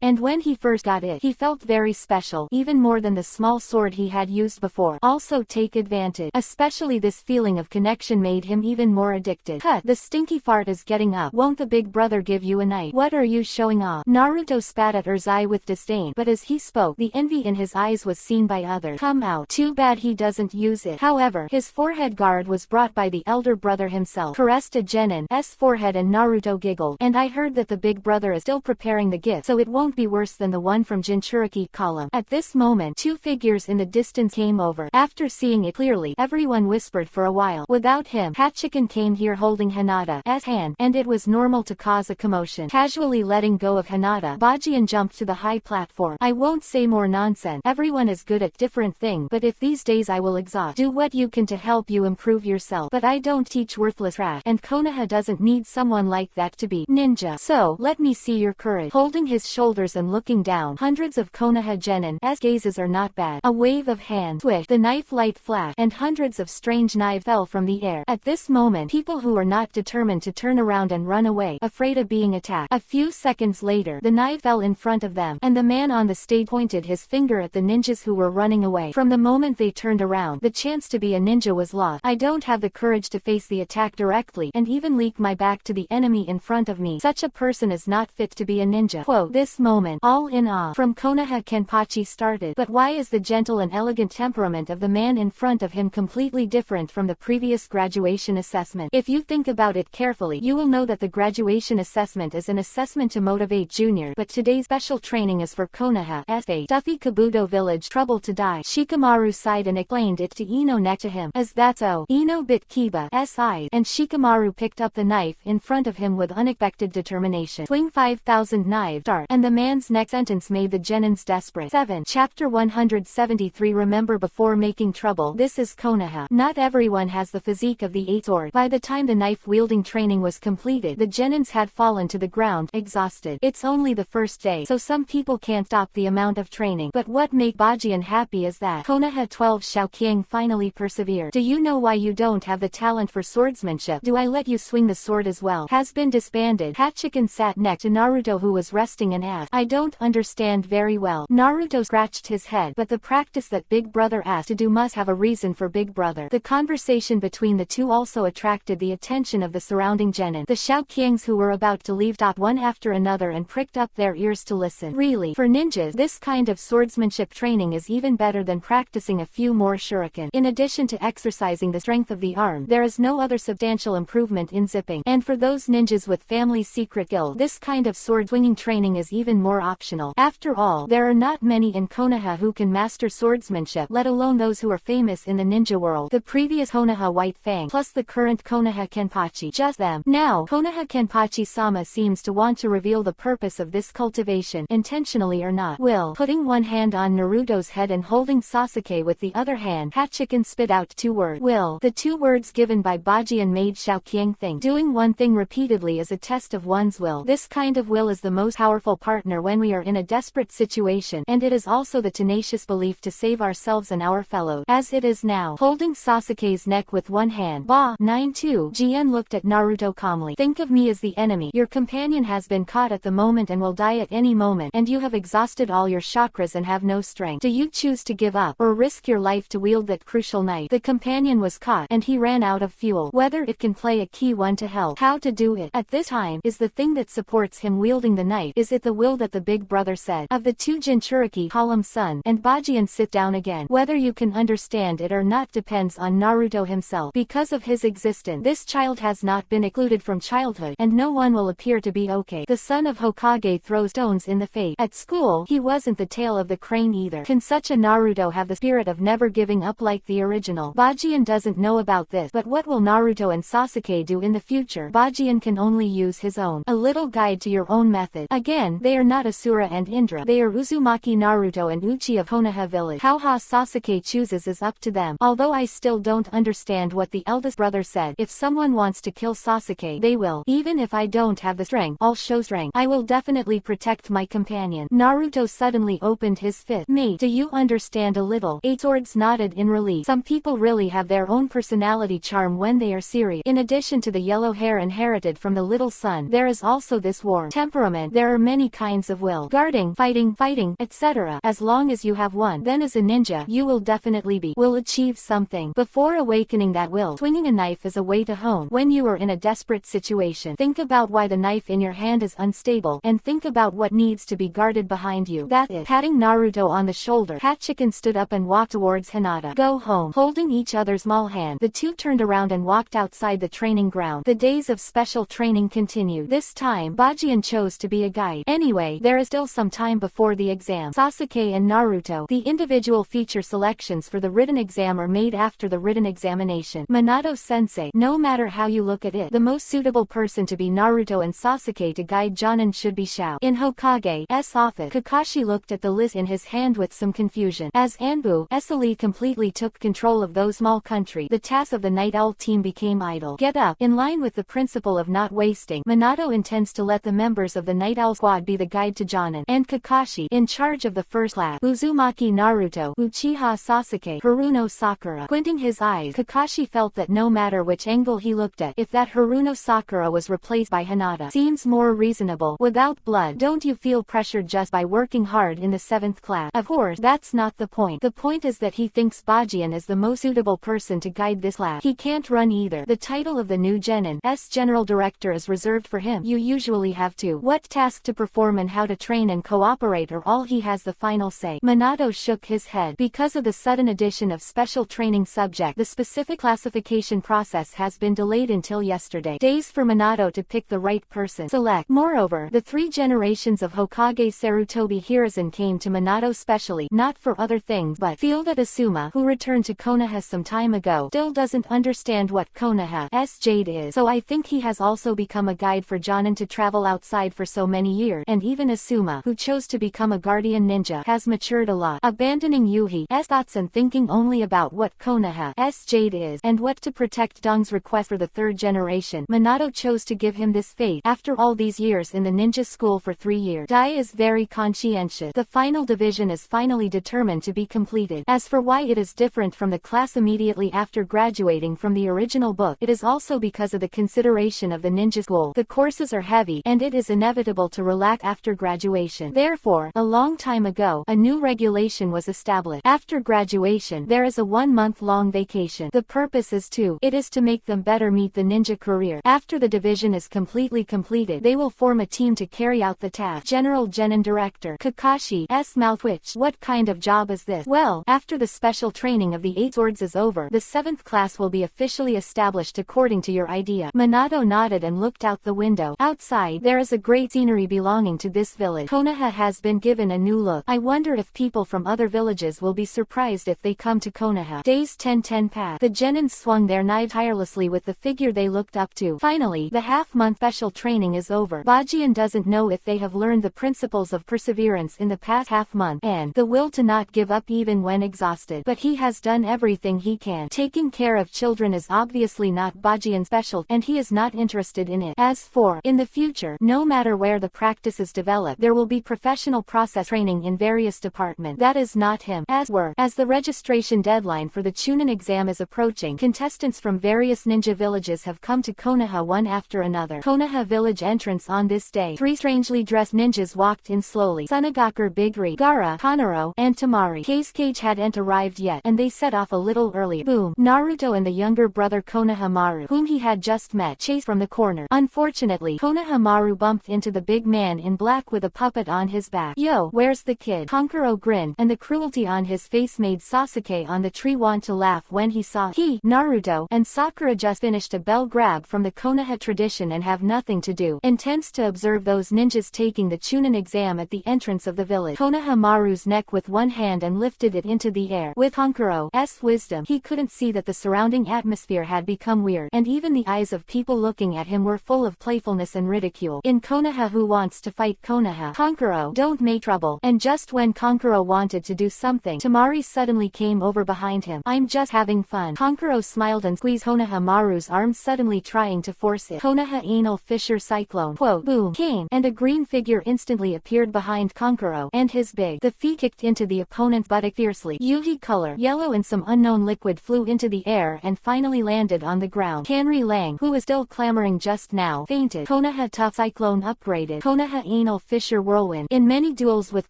and when he first got it, he felt very special, even more than the small sword he had used before. Also take advantage. Especially this feeling of connection made him even more addicted. Cut, the stinky fart is getting up. Won't the big brother give you a knife? What are you showing off? Naruto spat at Urzai with disdain, but as he spoke, the envy in his eyes was seen by others. Come out. Too bad he doesn't use it. However, his forehead guard was brought by the elder brother himself. Caressed a Genin's forehead and Naruto giggled. And I heard that the big brother is still preparing the gift, so it won't be worse than the one from Jinchuriki column. At this moment, 2 figures in the distance came over. After seeing it clearly, everyone whispered for a while. Without him, Hachiken came here holding Hinata's hand, and it was normal to cause a commotion. Casually letting go of Hinata, Bajian jumped to the high platform. I won't say more nonsense. Everyone is good at different things, but if these days I will exhaust, do what you can to help you improve yourself. But I don't teach worthless trash, and Konoha doesn't need someone like that to be ninja. So, let me see your courage. Holding his shoulders and looking down, hundreds of Konoha Genin's gazes are not bad. A wave of hands, swish, the knife light flash, and hundreds of strange knives fell from the air. At this moment, people who are not determined to turn around and run away, afraid of being attacked. A few seconds later, the knife fell in front of them, and the man on the stage pointed his finger at the ninjas who were running away. From the moment they turned around, the chance to be a ninja was lost. I don't have the courage to face the attack directly, and even leak my back to the enemy in front of me. Such a person is not fit to be a ninja. Quote, this moment, all in awe, from Konoha Kenpachi started. But why is the gentle and elegant temperament of the man in front of him completely different from the previous graduation assessment? If you think about it carefully, you will know that the graduation assessment is an assessment to motivate juniors, but today's special training is for Konoha's fate. Stuffy Kabuto village, trouble to die. Shikamaru sighed and explained it to Ino next to him. Is that so? Ino bit Kiba's eyes, and Shikamaru picked up the knife in front of him with unexpected determination. Swing 5,000 knives, start. And the man's next sentence made the Genins desperate. 7. Chapter 173. Remember before making trouble, this is Konoha. Not everyone has the physique of the 8 sword. By the time the knife-wielding training was completed, the Genins had fallen to the ground, exhausted. It's only the first day, so some people can't stop the amount of training. But what made Bajian happy is that Konoha 12 Xiaoqiang finally persevered. Do you know why you don't have the talent for swordsmanship? Do I let you swing the sword as well? Has been disbanded. Hachiken sat next to Naruto, who was resting, and asked, I don't understand very well. Naruto scratched his head, but the practice that Big Brother asked to do must have a reason for Big Brother. The conversation between the two also attracted the attention of the surrounding genin. The Xiaoqiangs who were about to leave stopped one after another and pricked up their ears to listen. Really, for ninjas, this kind of swordsmanship training is even better than practicing a few more shuriken. In addition to exercising the strength of the arm, there is no other substantial improvement in zipping. And for those ninjas with family secret guild, this kind of sword swinging training is even more optional. After all, there are not many in Konoha who can master swordsmanship, let alone those who are famous in the ninja world. The previous Konoha White Fang, plus the current Konoha Kenpachi. Just them. Now, Konoha Kenpachi-sama seems to want to reveal the purpose of this cultivation, intentionally or not. Will, putting one hand on Naruto's head and holding Sasuke with the other hand, Hachiken spit out 2 words. Will. The 2 words given by Bajian made Xiaoqiang think. Doing one thing repeatedly is a test test of one's will. This kind of will is the most powerful partner when we are in a desperate situation, and it is also the tenacious belief to save ourselves and our fellows. As it is now, holding Sasuke's neck with one hand. Bah! 9-2. Jien looked at Naruto calmly. Think of me as the enemy. Your companion has been caught at the moment and will die at any moment, and you have exhausted all your chakras and have no strength. Do you choose to give up, or risk your life to wield that crucial knife? The companion was caught, and he ran out of fuel. Whether it can play a key one to help how to do it at this time is the thing that supports him wielding the knife. Is it the will that the big brother said? Of the two Jinchuriki, call him son, and Bajin sit down again. Whether you can understand it or not depends on Naruto himself. Because of his existence, this child has not been excluded from childhood, and no one will appear to be okay. The son of Hokage throws stones in the face. At school, he wasn't the tail of the crane either. Can such a Naruto have the spirit of never giving up like the original? Bajin doesn't know about this, but what will Naruto and Sasuke do in the future? Bajin can only use his own. A little guide to your own method. Again, they are not Asura and Indra. They are Uzumaki, Naruto and Uchi of Konoha village. How Sasuke chooses is up to them. Although I still don't understand what the eldest brother said. If someone wants to kill Sasuke, they will. Even if I don't have the strength, I'll show strength. I will definitely protect my companion. Naruto suddenly opened his fist. Mate, do you understand a little? Eight Swords nodded in relief. Some people really have their own personality charm when they are serious. In addition to the yellow hair inherited from the little son, there is also this warm temperament. There are many kinds of will. Guarding, fighting, etc. As long as you have one, then as a ninja, you will definitely will achieve something. Before awakening that will, swinging a knife is a way to hone. When you are in a desperate situation, think about why the knife in your hand is unstable, and think about what needs to be guarded behind you. That's it. Patting Naruto on the shoulder, Hachiken stood up and walked towards Hinata. Go home. Holding each other's small hand, the two turned around and walked outside the training ground. The days of special training continued. This time, Bajin chose to be a guide. Anyway, there is still some time before the exam. Sasuke and Naruto. The individual feature selections for the written exam are made after the written examination. Minato-sensei, no matter how you look at it, the most suitable person to be Naruto and Sasuke to guide Jonin should be Shao. In Hokage's office, Kakashi looked at the list in his hand with some confusion. As Anbu Esali completely took control of those small country, the task of the Night Owl team became idle. Get up. In line with the principle of not wasting, Minato intends to let the members of the Night Owl squad be the guide to Jonin, and Kakashi, in charge of the first class, Uzumaki Naruto, Uchiha Sasuke, Haruno Sakura. Squinting his eyes, Kakashi felt that no matter which angle he looked at, if that Haruno Sakura was replaced by Hinata, seems more reasonable. Without blood, don't you feel pressured just by working hard in the 7th class? Of course, that's not the point. The point is that he thinks Bajin is the most suitable person to guide this class. He can't run either. The title of the new Genin's general director is reserved for him. You usually have to what task to perform and how to train and cooperate are all he has the final say. Minato shook his head. Because of the sudden addition of special training subject, the specific classification process has been delayed until yesterday. Days for Minato to pick the right person. Select. Moreover, the 3 generations of Hokage Sarutobi Hiruzen came to Minato specially, not for other things, but feel that Asuma, who returned to Konoha some time ago, still doesn't understand what Konoha's Jade is. So I think he has also become a guide for Jonin to travel outside for so many years, and even Asuma, who chose to become a guardian ninja, has matured a lot, abandoning Yuhi's thoughts and thinking only about what Konoha's Jade is, and what to protect. Dong's request for the 3rd generation. Minato chose to give him this fate. After all these years in the ninja school for 3 years, Dai is very conscientious. The final division is finally determined to be completed. As for why it is different from the class immediately after graduating from the original book, it is also because of the consideration of the ninja school. The courses are heavy, and it is inevitable to relax after graduation. Therefore, a long time ago, a new regulation was established. After graduation, there is a 1-month-long vacation. The purpose is to make them better meet the ninja career. After the division is completely completed, they will form a team to carry out the task. General Genin Director Kakashi's mouth twitched. What kind of job is this? Well, after the special training of the 8 swords is over, the 7th class will be officially established according to your idea. Minato nodded and looked out the window. Outside, there is a great scenery belonging to this village. Konoha has been given a new look. I wonder if people from other villages will be surprised if they come to Konoha. Days 10 passed. The Genins swung their knives tirelessly with the figure they looked up to. Finally, the half-month special training is over. Bajin doesn't know if they have learned the principles of perseverance in the past half-month, and the will to not give up even when exhausted. But he has done everything he can. Taking care of children is obviously not Bajin's specialty, and he is not interested in it. As for in the future, no matter where the practice is developed, there will be professional process training in various departments. That is not him. As the registration deadline for the Chunin exam is approaching, contestants from various ninja villages have come to Konoha one after another. Konoha village entrance on this day. 3 strangely dressed ninjas walked in slowly. Sunagaku, Bigri, Gaara, Kanaro, and Tamari. Keisuke hadn't arrived yet, and they set off a little earlier. Boom. Naruto and the younger brother Konohamaru, whom he had just met, chased from the corner. Unfortunately, Konohamaru bumped into the big man in black with a puppet on his back. Yo, where's the kid? Kankuro grinned, and the cruelty on his face made Sasuke on the tree want to laugh when he saw Naruto and Sakura just finished a bell grab from the Konoha tradition and have nothing to do. Intends to observe those ninjas taking the Chunin exam at the entrance of the village. Konohamaru's neck with one hand and lifted it into the air. With Kankuro's wisdom, he couldn't see that the surrounding atmosphere had become weird, and even the eyes of people looking at him were full of playfulness and ridicule. In Konoha, who wants to fight Konoha? Kankuro, don't make trouble. And just when Kankuro wanted to do something, Tamari suddenly came over behind him. I'm just having fun. Kankuro smiled and squeezed Konohamaru's arm, suddenly trying to force it. Konoha anal fissure cyclone. Quote, boom, came, and a green figure instantly appeared behind Kankuro, and his big, the feet kicked into the opponent's buttock fiercely. Yuhi color, yellow and some unknown liquid flew into the air and finally landed on the ground. Kanri Lang, who was still clamoring just now, fainted. Konoha tough cyclone upgraded. Konoha anal fissure whirlwind. In many duels with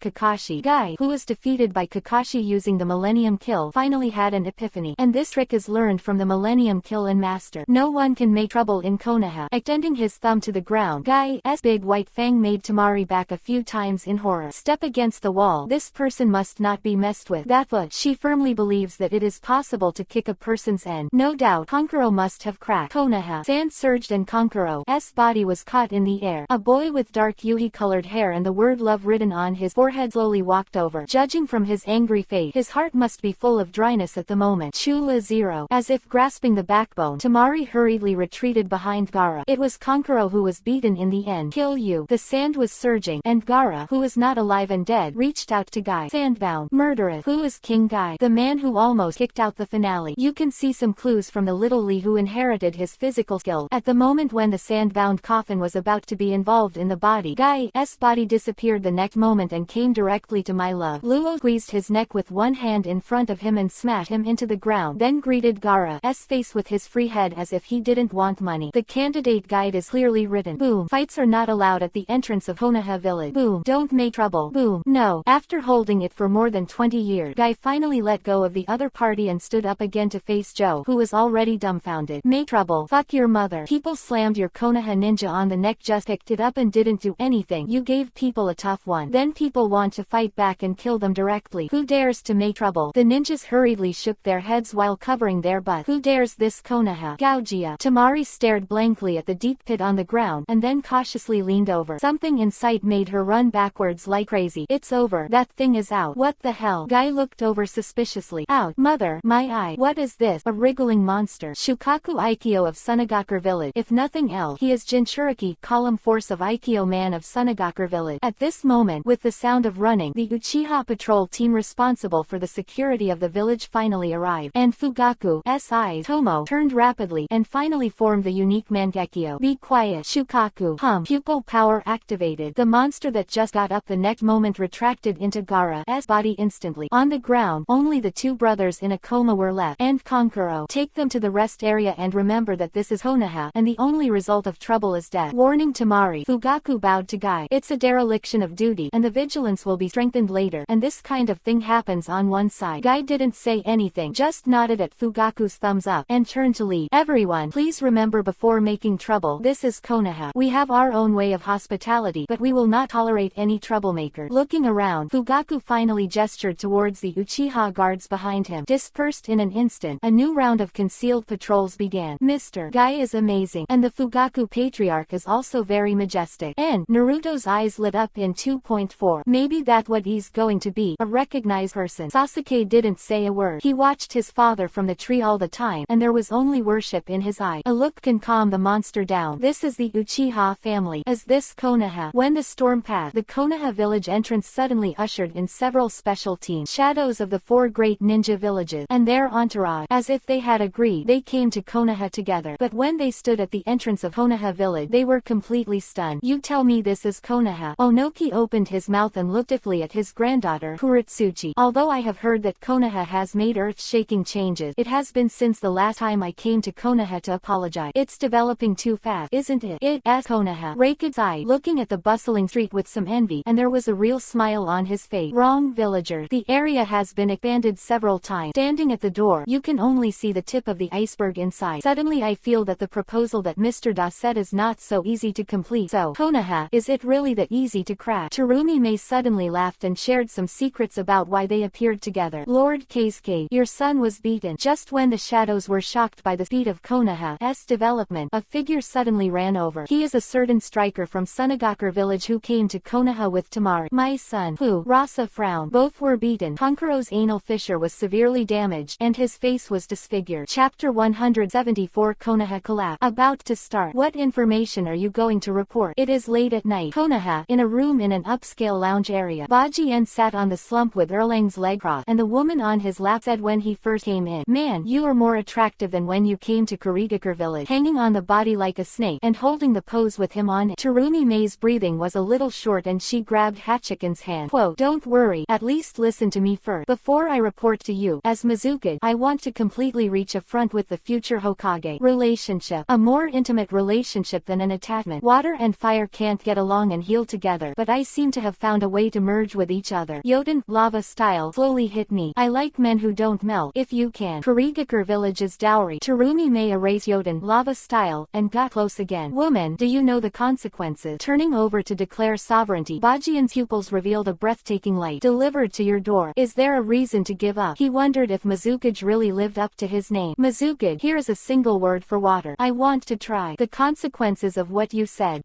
Kakashi, Guy, who was defeated by Kakashi using the Millennium Kill, finally had an epiphany, and this trick is learned from the Millennium Kill and master. No one can make trouble in Konoha. Extending his thumb to the ground, Guy's big white fang made Tamari back a few times in horror. Step against the wall. This person must not be messed with. That foot. She firmly believes that it is possible to kick a person's end. No doubt, Kankuro must have cracked. Konoha. Sand surged and Kankuro's body was caught in the air. A boy with dark Yuhi-colored hair and the word love written on his forehead slowly walked over. Judging from his angry face, his heart must be full of dryness at the moment. Chula zero. As if grasping the backbone, Tamari hurriedly retreated behind Gaara. It was Kankuro who was beaten in the end. Kill you. The sand was surging, and Gaara, who was not alive and dead, reached out to Guy. Sandbound. Murdereth. Who is King Guy? The man who almost kicked out the finale. You can see some clues from the little Lee who inherited his physical skill. At the moment when the sandbound coffin was about to be involved in the body, Guy's body disappeared the next moment and came directly to my love. Luo squeezed his neck with one hand in front of him and smashed him into the ground, then greeted Gaara's face with his free head as if he didn't want money. The candidate guide is clearly written. Boom. Fights are not allowed at the entrance of Konoha village. Boom. Don't make trouble. Boom. No. After holding it for more than 20 years, Guy finally let go of the other party and stood up again to face Joe, who was already dumbfounded. Make trouble. Fuck your mother. People slammed your Konoha ninja on the neck, just picked it up and didn't do anything. You gave people a tough one. Then people want to fight back and kill them directly. Who dares to make trouble? The ninjas hurriedly shook their heads while covering their butt. Who dares this Konoha? Gaujia. Tamari stared blankly at the deep pit on the ground and then cautiously leaned over. Something in sight made her run backwards like crazy. It's over. That thing is out. What the hell? Guy looked over suspiciously. Out. Mother, my eye. What is this? A wriggling monster. Shukaku Aikyo of Sunagaku village. If nothing else, he is Jinchuriki, column force of Aikyo man of Sunagaku village. At this moment, with the sound of running, the Uchiha patrol team responsible for the security of the village finally arrived, and Fugaku's eyes, Tomo, turned rapidly and finally formed the unique Mangekyo. Be quiet, Shukaku. Pupil power activated. The monster that just got up the next moment retracted into Gaara's body instantly. On the ground, only the two brothers in a coma were left, and Kankuro. Take them to the rest area and remember that this is Konoha, and the only result of trouble is death. Warning Tamari. Fugaku bowed to Guy. It's a dereliction of duty, and the vigilance will be strengthened later, and this kind of thing happens on one side. Guy didn't say anything, just nodded at Fugaku's thumbs up, and turned to leave. Everyone, please remember before making trouble, this is Konoha. We have our own way of hospitality, but we will not tolerate any troublemaker. Looking around, Fugaku finally gestured towards the Uchiha guards behind him. Dispersed in an instant, a new round of concealed patrols began. Mr. Guy is amazing, and the Fugaku patriarch is also very majestic. And Naruto's eyes lit up in 2.4. Maybe that's what he's going to be, a recognized person. Sasuke didn't say a word. He watched his father from the tree all the time, and there was only worship in his eye. A look can calm the monster down. This is the Uchiha family. Is this Konoha? When the storm passed, the Konoha village entrance suddenly ushered in several special teams, shadows of the 4 great ninja villages, and their entourage. As if they had agreed, they came to Konoha together. But when they stood at the entrance of Konoha village. They were completely stunned. You tell me this is Konoha? Onoki opened his mouth and looked dutifully at his granddaughter, Kuritsuchi. Although I have heard that Konoha has made earth-shaking changes, it has been since the last time I came to Konoha to apologize. It's developing too fast, isn't it? Konoha. Reika sighed, looking at the bustling street with some envy, and there was a real smile on his face. Wrong, villager. The area has been expanded several times. Standing at the door, you can only see the tip of the iceberg inside. Suddenly I feel that the proposal that Mr. Da said is not so easy to complete. So, Konoha, is it really that easy to crack? Terumi May suddenly laughed and shared some secrets about why they appeared together. Lord Keisuke, your son was beaten. Just when the shadows were shocked by the speed of Konoha's development, a figure suddenly ran over. He is a certain striker from Sunagakure village who came to Konoha with Tamari. My son. Who? Rasa frowned. Both were beaten. Kankuro's anal fissure was severely damaged, and his face was disfigured. Chapter 174 Konoha collapse. About to start. What information are you going to report? It is late at night. Konoha, in a room in an upscale lounge area. Bajien sat on the slump with Erlang's leg crossed, and the woman on his lap said when he first came in, "Man, you are more attractive than when you came to Kurigakure village." Hanging on the body like a snake, and holding the pose with him on it. Terumi May's breathing was a little short and she grabbed Hachikan's hand. Quote, "Don't worry, at least listen to me first. Before I report to you, as Mizuka, I want to completely reach a front with the future Hokage relationship. A more intimate relationship than an attachment. Water and fire can't get along and heal together, but I seem to have found a way to merge with each other. Yoden, lava style, slowly hit me. I like men who don't melt, if you can. Kurigakure village's dowry." Terumi May erased Yoden, lava style, and got close again. "Woman, do you know the consequences?" Turning over to declare sovereignty, Bajian's pupils revealed a breathtaking light. "Delivered to your door. Is there a reason to give up?" He wondered if Mizuka really lived up to his name. "Mizuka, here is a single word for water. I want to try. The consequences of what you said.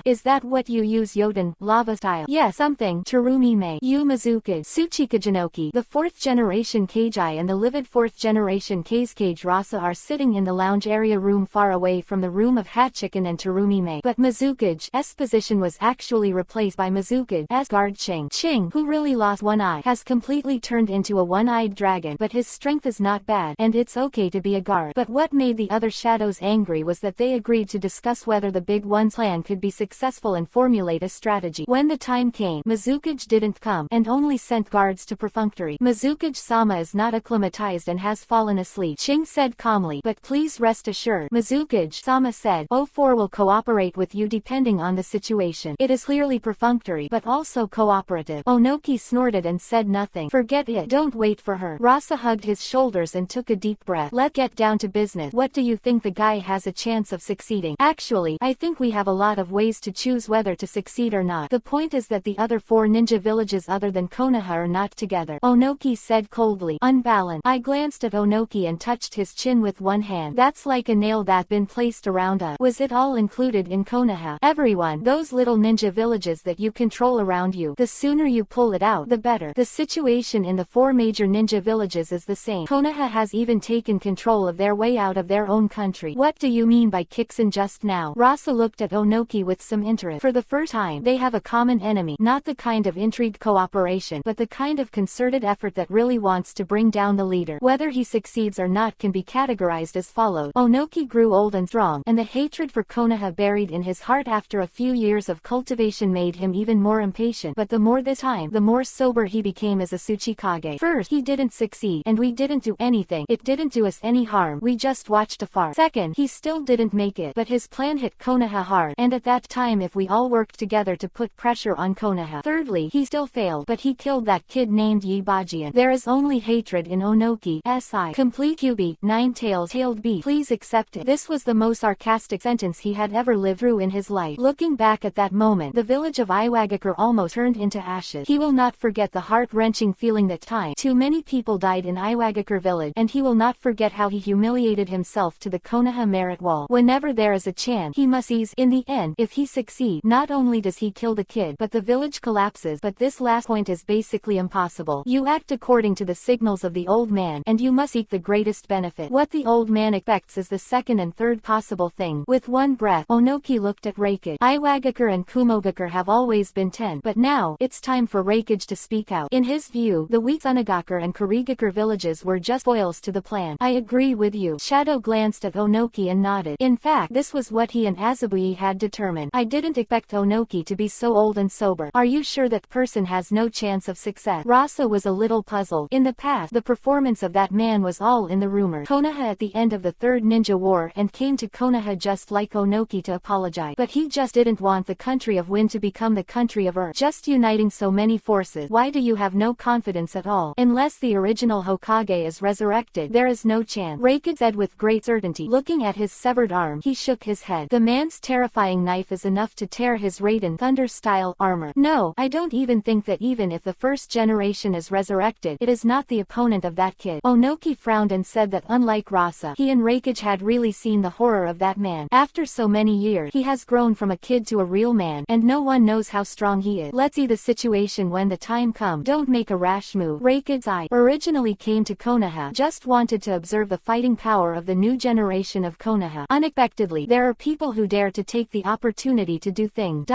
Is that what you use, Yoden, lava style?" "Yes, something." Terumi May. "You Mizuka, Tsuchikajinoki, the 4th generation Kagi and the livid 4th generation Kage Rasa are sitting in the lounge area room far away from the room of Hachikan and Terumi May. But Mizuka's position was actually replaced by Mizuka's guard Ching, who really lost one eye, has completely turned into a one-eyed dragon, but his strength is not bad, and it's okay to be a guard. But what made the other shadows angry was that they agreed to discuss whether the Big One's plan could be successful and formulate a strategy. When the time came, Mizuka didn't come, and only sent guards to perfunctory. "Mizuka-sama is not acclimatized and has fallen asleep," Ching said calmly, "but please rest assured." Mizuka-sama said, "O4 will cooperate with you depending on the situation. It is clearly perfunctory, but also cooperative." Onoki snorted and said nothing. "Forget it. Don't wait for her." Rasa hugged his shoulders and took a deep breath. "Let's get down to business. What do you think the guy has a chance of succeeding?" "Actually, I think we have a lot of ways to choose whether to succeed or not. The point is that the other 4 ninja villages other than Konoha are not together," Onoki said coldly. "Unbalanced." I glanced at Onoki and touched his chin with one hand. "That's like a nail that's been placed around us." "Was it all included in Konoha?" "Everyone. Those little ninja villages that you control around you. The sooner you pull it out, the better. The situation in the 4 major ninja villages is the same. Konoha has even taken control of their way out of their own country." "What do you mean by Kixin just now?" Rasa looked at Onoki with some interest. "For the first time, they have a common enemy. Not the kind of intrigue cooperation, but the kind of concerted effort that really wants to bring down the leader. Whether he succeeds or not can be categorized as follows." Onoki grew old and strong, and the hatred for Konoha buried in his heart after a few years of cultivation made him even more impatient. But the more this time, the more sober he became as a Tsuchikage. "First, he didn't succeed, and we didn't do anything. It didn't do us any harm. We just watched afar. Second, he still didn't make it, but his plan hit Konoha hard, and at that time if we all worked together to put pressure on Konoha. Thirdly, he still failed, but he killed that kid named Yi Bajian. There is only hatred in Onoki's eye. Complete QB, 9 tailed beast. Please accept it." This was the most sarcastic sentence he had ever lived through in his life. Looking back at that moment, the village of Iwagakure almost turned into ashes. He will not forget the heart-wrenching feeling that time too many people died in Iwagakure village, and he will not forget how he humiliated himself to the Konoha merit wall. Whenever there is a chance, he must seize. In the end, if he succeeds, not only does he kill the kid, but the village collapses. But this last point is basically impossible. You act according to the signals of the old man, and you must seek the greatest benefit. What the old man expects is the second and third possible thing. With one breath, Onoki looked at Reikage. Iwagakure and Kumogakure have always been 10, but now, it's time for Reikage to speak out. In his view, the weak Sunagakure and Kurigakure villages were just foils to the plan. "I agree with you." Shadow glanced at Onoki and nodded. "In fact, This was what he and Azabui had determined. I didn't expect Onoki to be so old and sober. Are you sure that person has no chance of success? Rasa was a little puzzled. In the past, the performance of that man was all in the rumor. Konoha at the end of the Third Ninja War and came to Konoha just like Onoki to apologize. But he just didn't want the country of wind to become the country of earth. Just uniting so many forces. Why do you have no confidence at all? Unless the original Hokage is resurrected, there is no chance. Reikage said with great certainty. Looking at his severed arm, he shook his head. The man's terrifying knife is enough to tear his Raiden Thunder-style armor. No, I don't even think that even if the first generation is resurrected, it is not the opponent of that kid. Onoki frowned and said that unlike Rasa, he and Reikage had really seen the horror of that man. After so many years, he has grown from a kid to a real man, and no one knows how strong he is. Let's see the situation when the time comes. Don't make a rash move. Reikage's eye originally came to Konoha, just wanted to observe the fighting power of the new generation of Konoha. Unexpectedly, there are people who dare to take the opportunity to do things.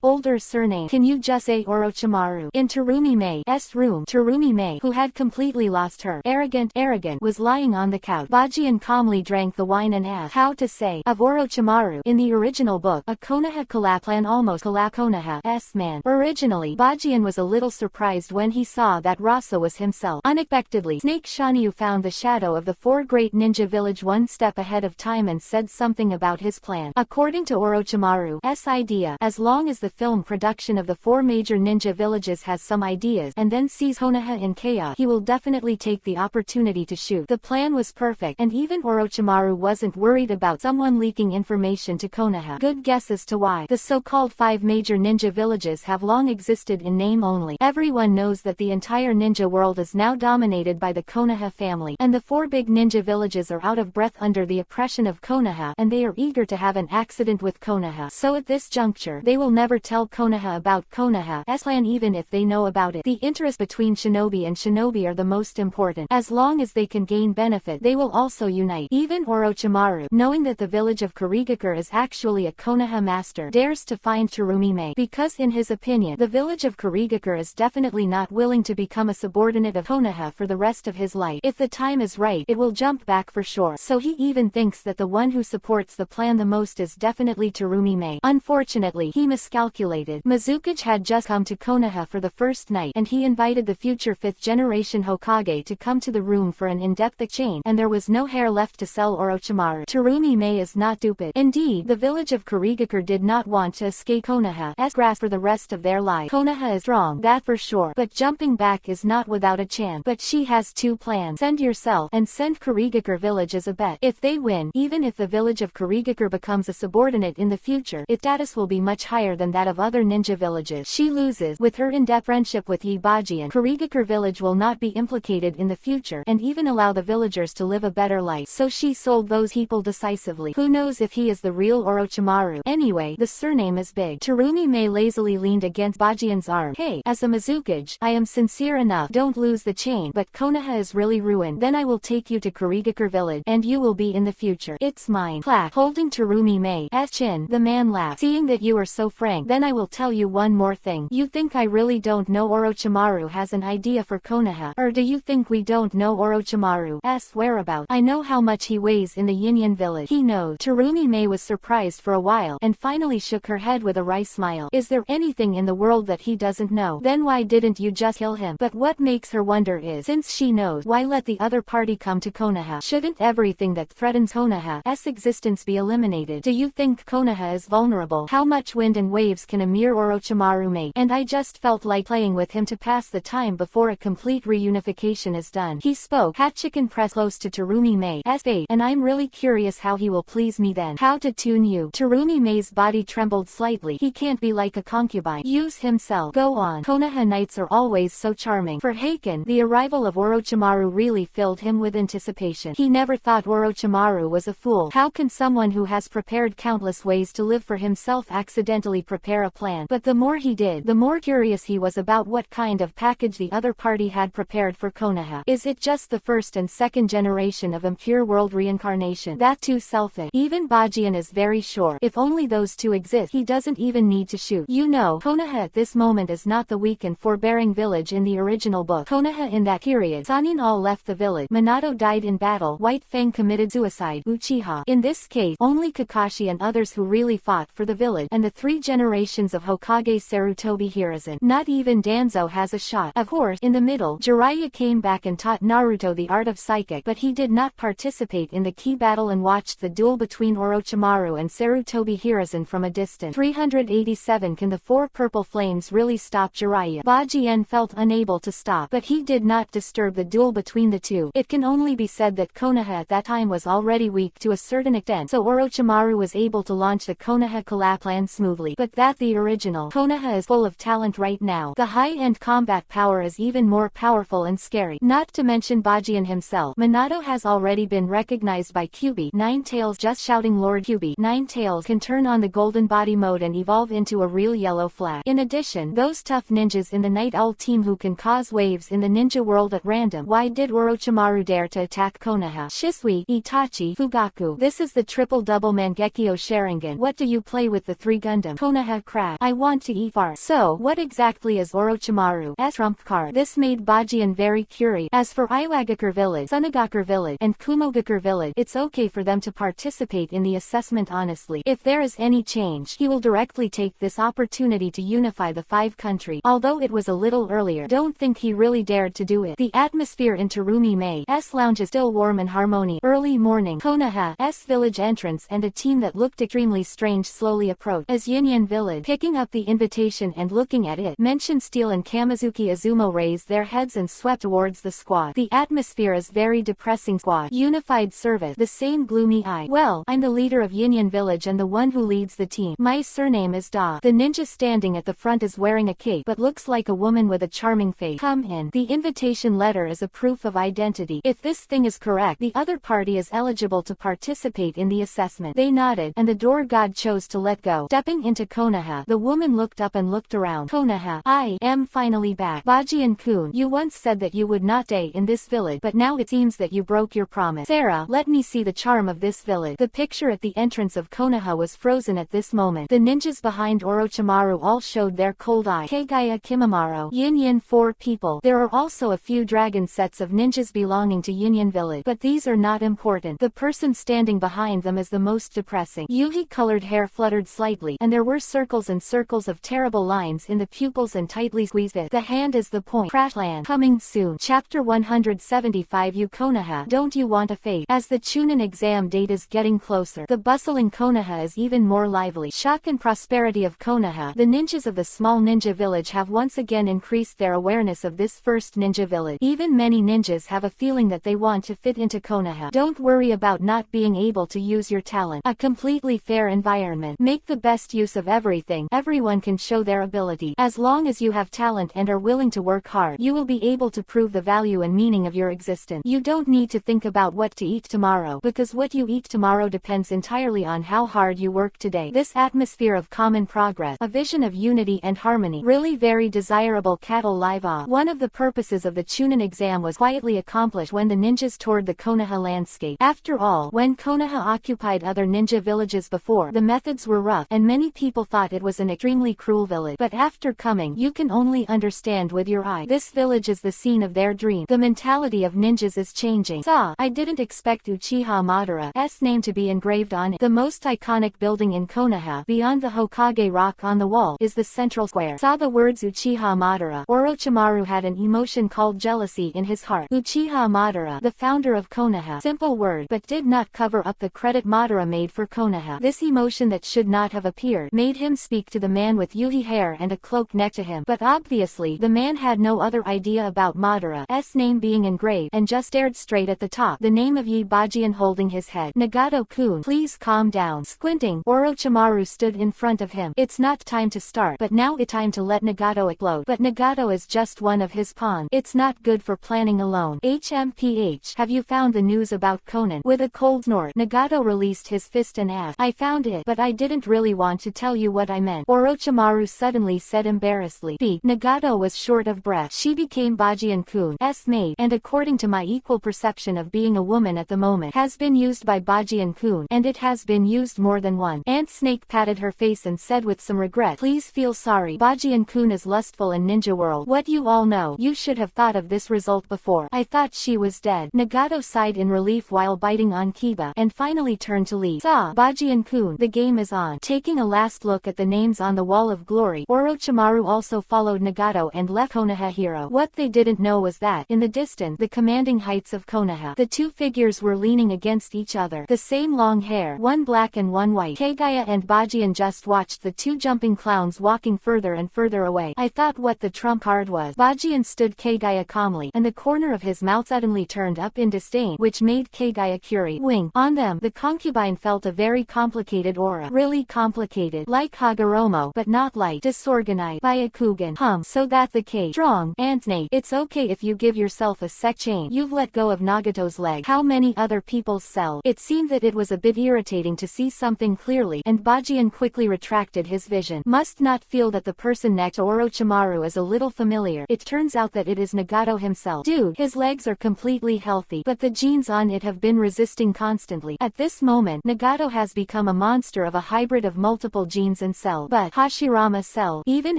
Older surname. Can you just say Orochimaru? In Terumi Mei's room, Terumi Mei, who had completely lost her arrogant, was lying on the couch. Bajian calmly drank the wine and asked how to say of Orochimaru. In the original book, a Konoha Kalaplan almost Konoha's man. Originally, Bajian was a little surprised when he saw that Rasa was himself. Unexpectedly, Snake Shanyu found the shadow of the four great ninja village one step ahead of time and said something about his plan. According to Orochimaru's idea, as long as the film production of the four major ninja villages has some ideas and then sees Konoha in chaos, he will definitely take the opportunity to shoot. The plan was perfect, and even Orochimaru wasn't worried about someone leaking information to Konoha. Good guess as to why. The so-called five major ninja villages have long existed in name only. Everyone knows that the entire ninja world is now dominated by the Konoha family, and the four big ninja villages are out of breath under the oppression of Konoha, and they are eager to have an accident with Konoha. So at this juncture, they will never tell Konoha about Konoha's plan even if they know about it. The interest between shinobi and shinobi are the most important. As long as they can gain benefit, they will also unite. Even Orochimaru, knowing that the village of Kurigakure is actually a Konoha master, dares to find Terumi Mei, because in his opinion, the village of Kurigakure is definitely not willing to become a subordinate of Konoha for the rest of his life. If the time is right, it will jump back for sure. So he even thinks that the one who supports the plan the most is definitely Terumi Mei. Unfortunately, he miscalculated. Mizukage had just come to Konoha for the first night, and he invited the future 5th generation Hokage to come to the room for an in-depth exchange, and there was no hair left to sell Orochimaru. Terumi Mei is not stupid. Indeed, the village of Kurigakure did not want to escape Konoha's grasp for the rest of their lives. Konoha is strong, that for sure, but jumping back is not without a chance. But she has two plans. Send yourself, and send Kurigakure village as a bet. If they win, even if the village of Kurigakure becomes a subordinate in the future, its status will be much higher than that of other ninja villages. She loses. With her in-depth friendship with Bajian, Kurigakure village will not be implicated in the future, and even allow the villagers to live a better life. So she sold those people decisively. Who knows if he is the real Orochimaru? Anyway, the surname is big. Terumi Mei lazily leaned against Bajian's arm. Hey, as a Mizukage, I am sincere enough. Don't lose the chain. But Konoha is really ruined. Then I will take you to Kurigakure village, and you will be in the future. It's mine. Clack. Holding Terumi Mei's chin, the man laughed. Seeing that you are so frank, then I will tell you one more thing. You think I really don't know Orochimaru has an idea for Konoha? Or do you think we don't know Orochimaru's whereabouts? I know how much he weighs in the Yinyan village. He knows. Terumi Mei was surprised for a while, and finally shook her head with a wry smile. Is there anything in the world that he doesn't know? Then why didn't you just kill him? But what makes her wonder is, since she knows, why let the other party come to Konoha? Shouldn't everything that threatens Konoha's existence be eliminated? Do you think Konoha is vulnerable? How much wind and waves can a mere Orochimaru make? And I just felt like playing with him to pass the time before a complete reunification is done. He spoke. Hachiken pressed close to Terumi Mei's face, and I'm really curious how he will please me then. How to tune you? Terumi Mei's body trembled slightly. He can't be like a concubine. Use himself. Go on. Konoha nights are always so charming. For Haken, the arrival of Orochimaru really filled him with anticipation. He never thought Orochimaru was a fool. How can someone who has prepared countless ways to live for himself accidentally prepare a plan? But the more he did, the more curious he was about what kind of package the other party had prepared for Konoha. Is it just the first and second generation of impure world reincarnation? That too selfish. Even Bajian is very sure. If only those two exist, he doesn't even need to shoot. You know, Konoha at this moment is not the weak and forbearing village in the original book. Konoha in that period, Sanin all left the village. Minato died in battle. White Fang committed suicide. Uchiha. In this case, only Kakashi and others who really fought for the village, and the 3 generations of Hokage Sarutobi Hiruzen. Not even Danzo has a shot. Of course, in the middle, Jiraiya came back and taught Naruto the art of psychic, but he did not participate in the key battle and watched the duel between Orochimaru and Sarutobi Hiruzen from a distance. 387 Can the 4 purple flames really stop Jiraiya? Bajien felt unable to stop, but he did not disturb the duel between the two. It can only be said that Konoha at that time was already weak to a certain extent, so Orochimaru was able to launch the Konoha collapse plan smoothly. But that the original Konoha is full of talent right now. The high-end combat power is even more powerful and scary. Not to mention Bajien himself. Minato has already been recognized by Kyuubi. Ninetales just shouting Lord Kyuubi. Ninetales can turn on the golden body mode and evolve into a real yellow flag. In addition, those tough ninjas in the Night Owl team who can cause waves in the ninja world at random. Why did Orochimaru dare to attack Konoha? Shisui, Itachi, Fugaku. This is the triple-double Mangekyo Sharingan. What do you play with the 3 Gundam? Konoha crash. I want to eat fart. So, what exactly is Orochimaru's trump card? This made Bajien very curious. As for Iwagakure Village, Sunagakure Village, and Kumogakure Village, it's okay for them to participate in the assessment honestly. If there is any change, he will directly take this opportunity to unify the 5 countries. Although it was a little earlier, don't think he really dared to do it. The atmosphere in Terumi May's lounge is still warm and harmonious. Early morning, Konoha's village entrance and a team that looked extremely strange slowly approached. As Yinyan Village, picking up the invitation and looking at it, mentioned Steel and Kamizuki Izumo raised their heads and swept towards the squad. The atmosphere is very depressing. Squad. Unified service. The same gloomy eye. Well, I'm the leader of Yinyan Village and the one who leads the team. My surname is Da. The ninja standing at the front is wearing a cape but looks like a woman with a charming face. Come in. The invitation letter is a proof of identity. If this thing is correct, the other party is eligible to participate in the assessment. They nodded, and the door god chose to let go. Stepping into Konoha, the woman looked up and looked around. Konoha, I am finally back. Bajien-kun, you once said that you would not stay in this village, but now it seems that you broke your promise. Sarah, let me see the charm of this village. The picture at the entrance of Konoha was frozen at this moment. The ninjas behind Orochimaru all showed their cold eye. Kagaya Kimimaro, Yin 4 people. There are also a few dragon sets of ninjas belonging to Yinyan Village, but these are not important. The person standing behind them is the most depressing. Yuhi-colored hair fluttered slightly, and there were circles and circles of terrible lines in the pupils and tightly squeezed it. The hand is the point. Crashland. Coming soon. Chapter 175. You Konoha, don't you want a fate? As the Chunin exam date is getting closer, the bustling Konoha is even more lively. Shock and prosperity of Konoha. The ninjas of the small ninja village have once again increased their awareness of this first ninja village. Even many ninjas have a feeling that they want to fit into Konoha. Don't worry about not being able to use your talent. A completely fair environment. Make the best use of everything. Everyone can show their ability. As long as you have talent and are willing to work hard, you will be able to prove the value and meaning of your existence. You don't need to think about what to eat tomorrow, because what you eat tomorrow depends entirely on how hard you work today. This atmosphere of common progress, a vision of unity and harmony, really very desirable. Cattle live off. One of the purposes of the Chunin exam was quietly accomplished when the ninjas toured the Konoha landscape. After all, when Konoha occupied other ninja villages before, the methods were rough, and many people thought it was an extremely cruel village. But after coming, you can only understand with your eye. This village is the scene of their dream. The mentality of ninjas is changing. I didn't expect Uchiha Madara's name to be engraved on it. The most iconic building in Konoha, beyond the Hokage rock on the wall, is the central square. Saw the words Uchiha Madara. Orochimaru had an emotion called jealousy in his heart. Uchiha Madara, the founder of Konoha. Simple word, but did not cover up the credit Madara made for Konoha. This emotion that should not have appeared made him speak to the man with yuhi hair and a cloak next to him. But obviously, the man had no other idea about Madara's name being engraved, and just stared straight at the top. The name of Yi Bajien holding his head. Nagato-kun, please calm down. Squinting, Orochimaru stood in front of him. It's not time to start, but now it's time to let Nagato explode. But Nagato is just one of his pawns. It's not good for planning alone. HMPH, have you found the news about Conan? With a cold snort, Nagato released his fist and asked, I found it, but I didn't really want to tell you what I meant. Orochimaru suddenly said embarrassedly. Nagato was short of breath. She became Bajien-kun's maid, and according to my equal perception of being a woman at the moment, has been used by Bajien-kun, and it has been used more than once. Ant Snake patted her face and said with some regret, please feel sorry. Bajien-kun is lustful in ninja world. What you all know. You should have thought of this result before. I thought she was dead. Nagato sighed in relief while biting on Kiba, and finally turned to leave. Saw Bajian-kun, the game is on. Taking a last look at the names on the wall of glory, Orochimaru also followed Nagato and left Konoha Hero. What they didn't know was that, in the distance, the commanding heights of Konoha, the two figures were leaning against each other. The same long hair, one black and one white. Kagaya and Bajian just watched the two jumping clowns walking further and further away. I thought what the trump card was. Bajian stood Kagaya calmly, and the corner of his mouth suddenly turned up in disdain, which made Kagaya curious. Wing. On them, the concubine felt a very complicated aura. Really complicated. Like Hagoromo, but not like disorganized. Byakugan. So that the K. Strong. And Nate. It's okay if you give yourself a sec chain. You've let go of Nagato's leg. How many other people's cells? It seemed that it was a bit irritating to see something clearly, and Bajian quickly retracted his vision. Must not feel that the person next to Orochimaru is a little familiar. It turns out that it is Nagato himself. Dude, his legs are completely healthy, but the genes on it have been resisting constantly. At this moment, Nagato has become a monster of a hybrid of multiple genes and cells. But Hashirama cell. Even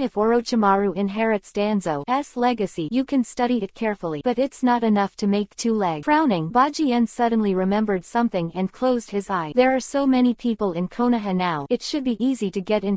if Orochimaru inherits Danzo's legacy, you can study it carefully, but it's not enough to make two legs. Frowning, Bajian suddenly remembered something and closed his eye. There are so many people in Konoha now, it should be easy to get in.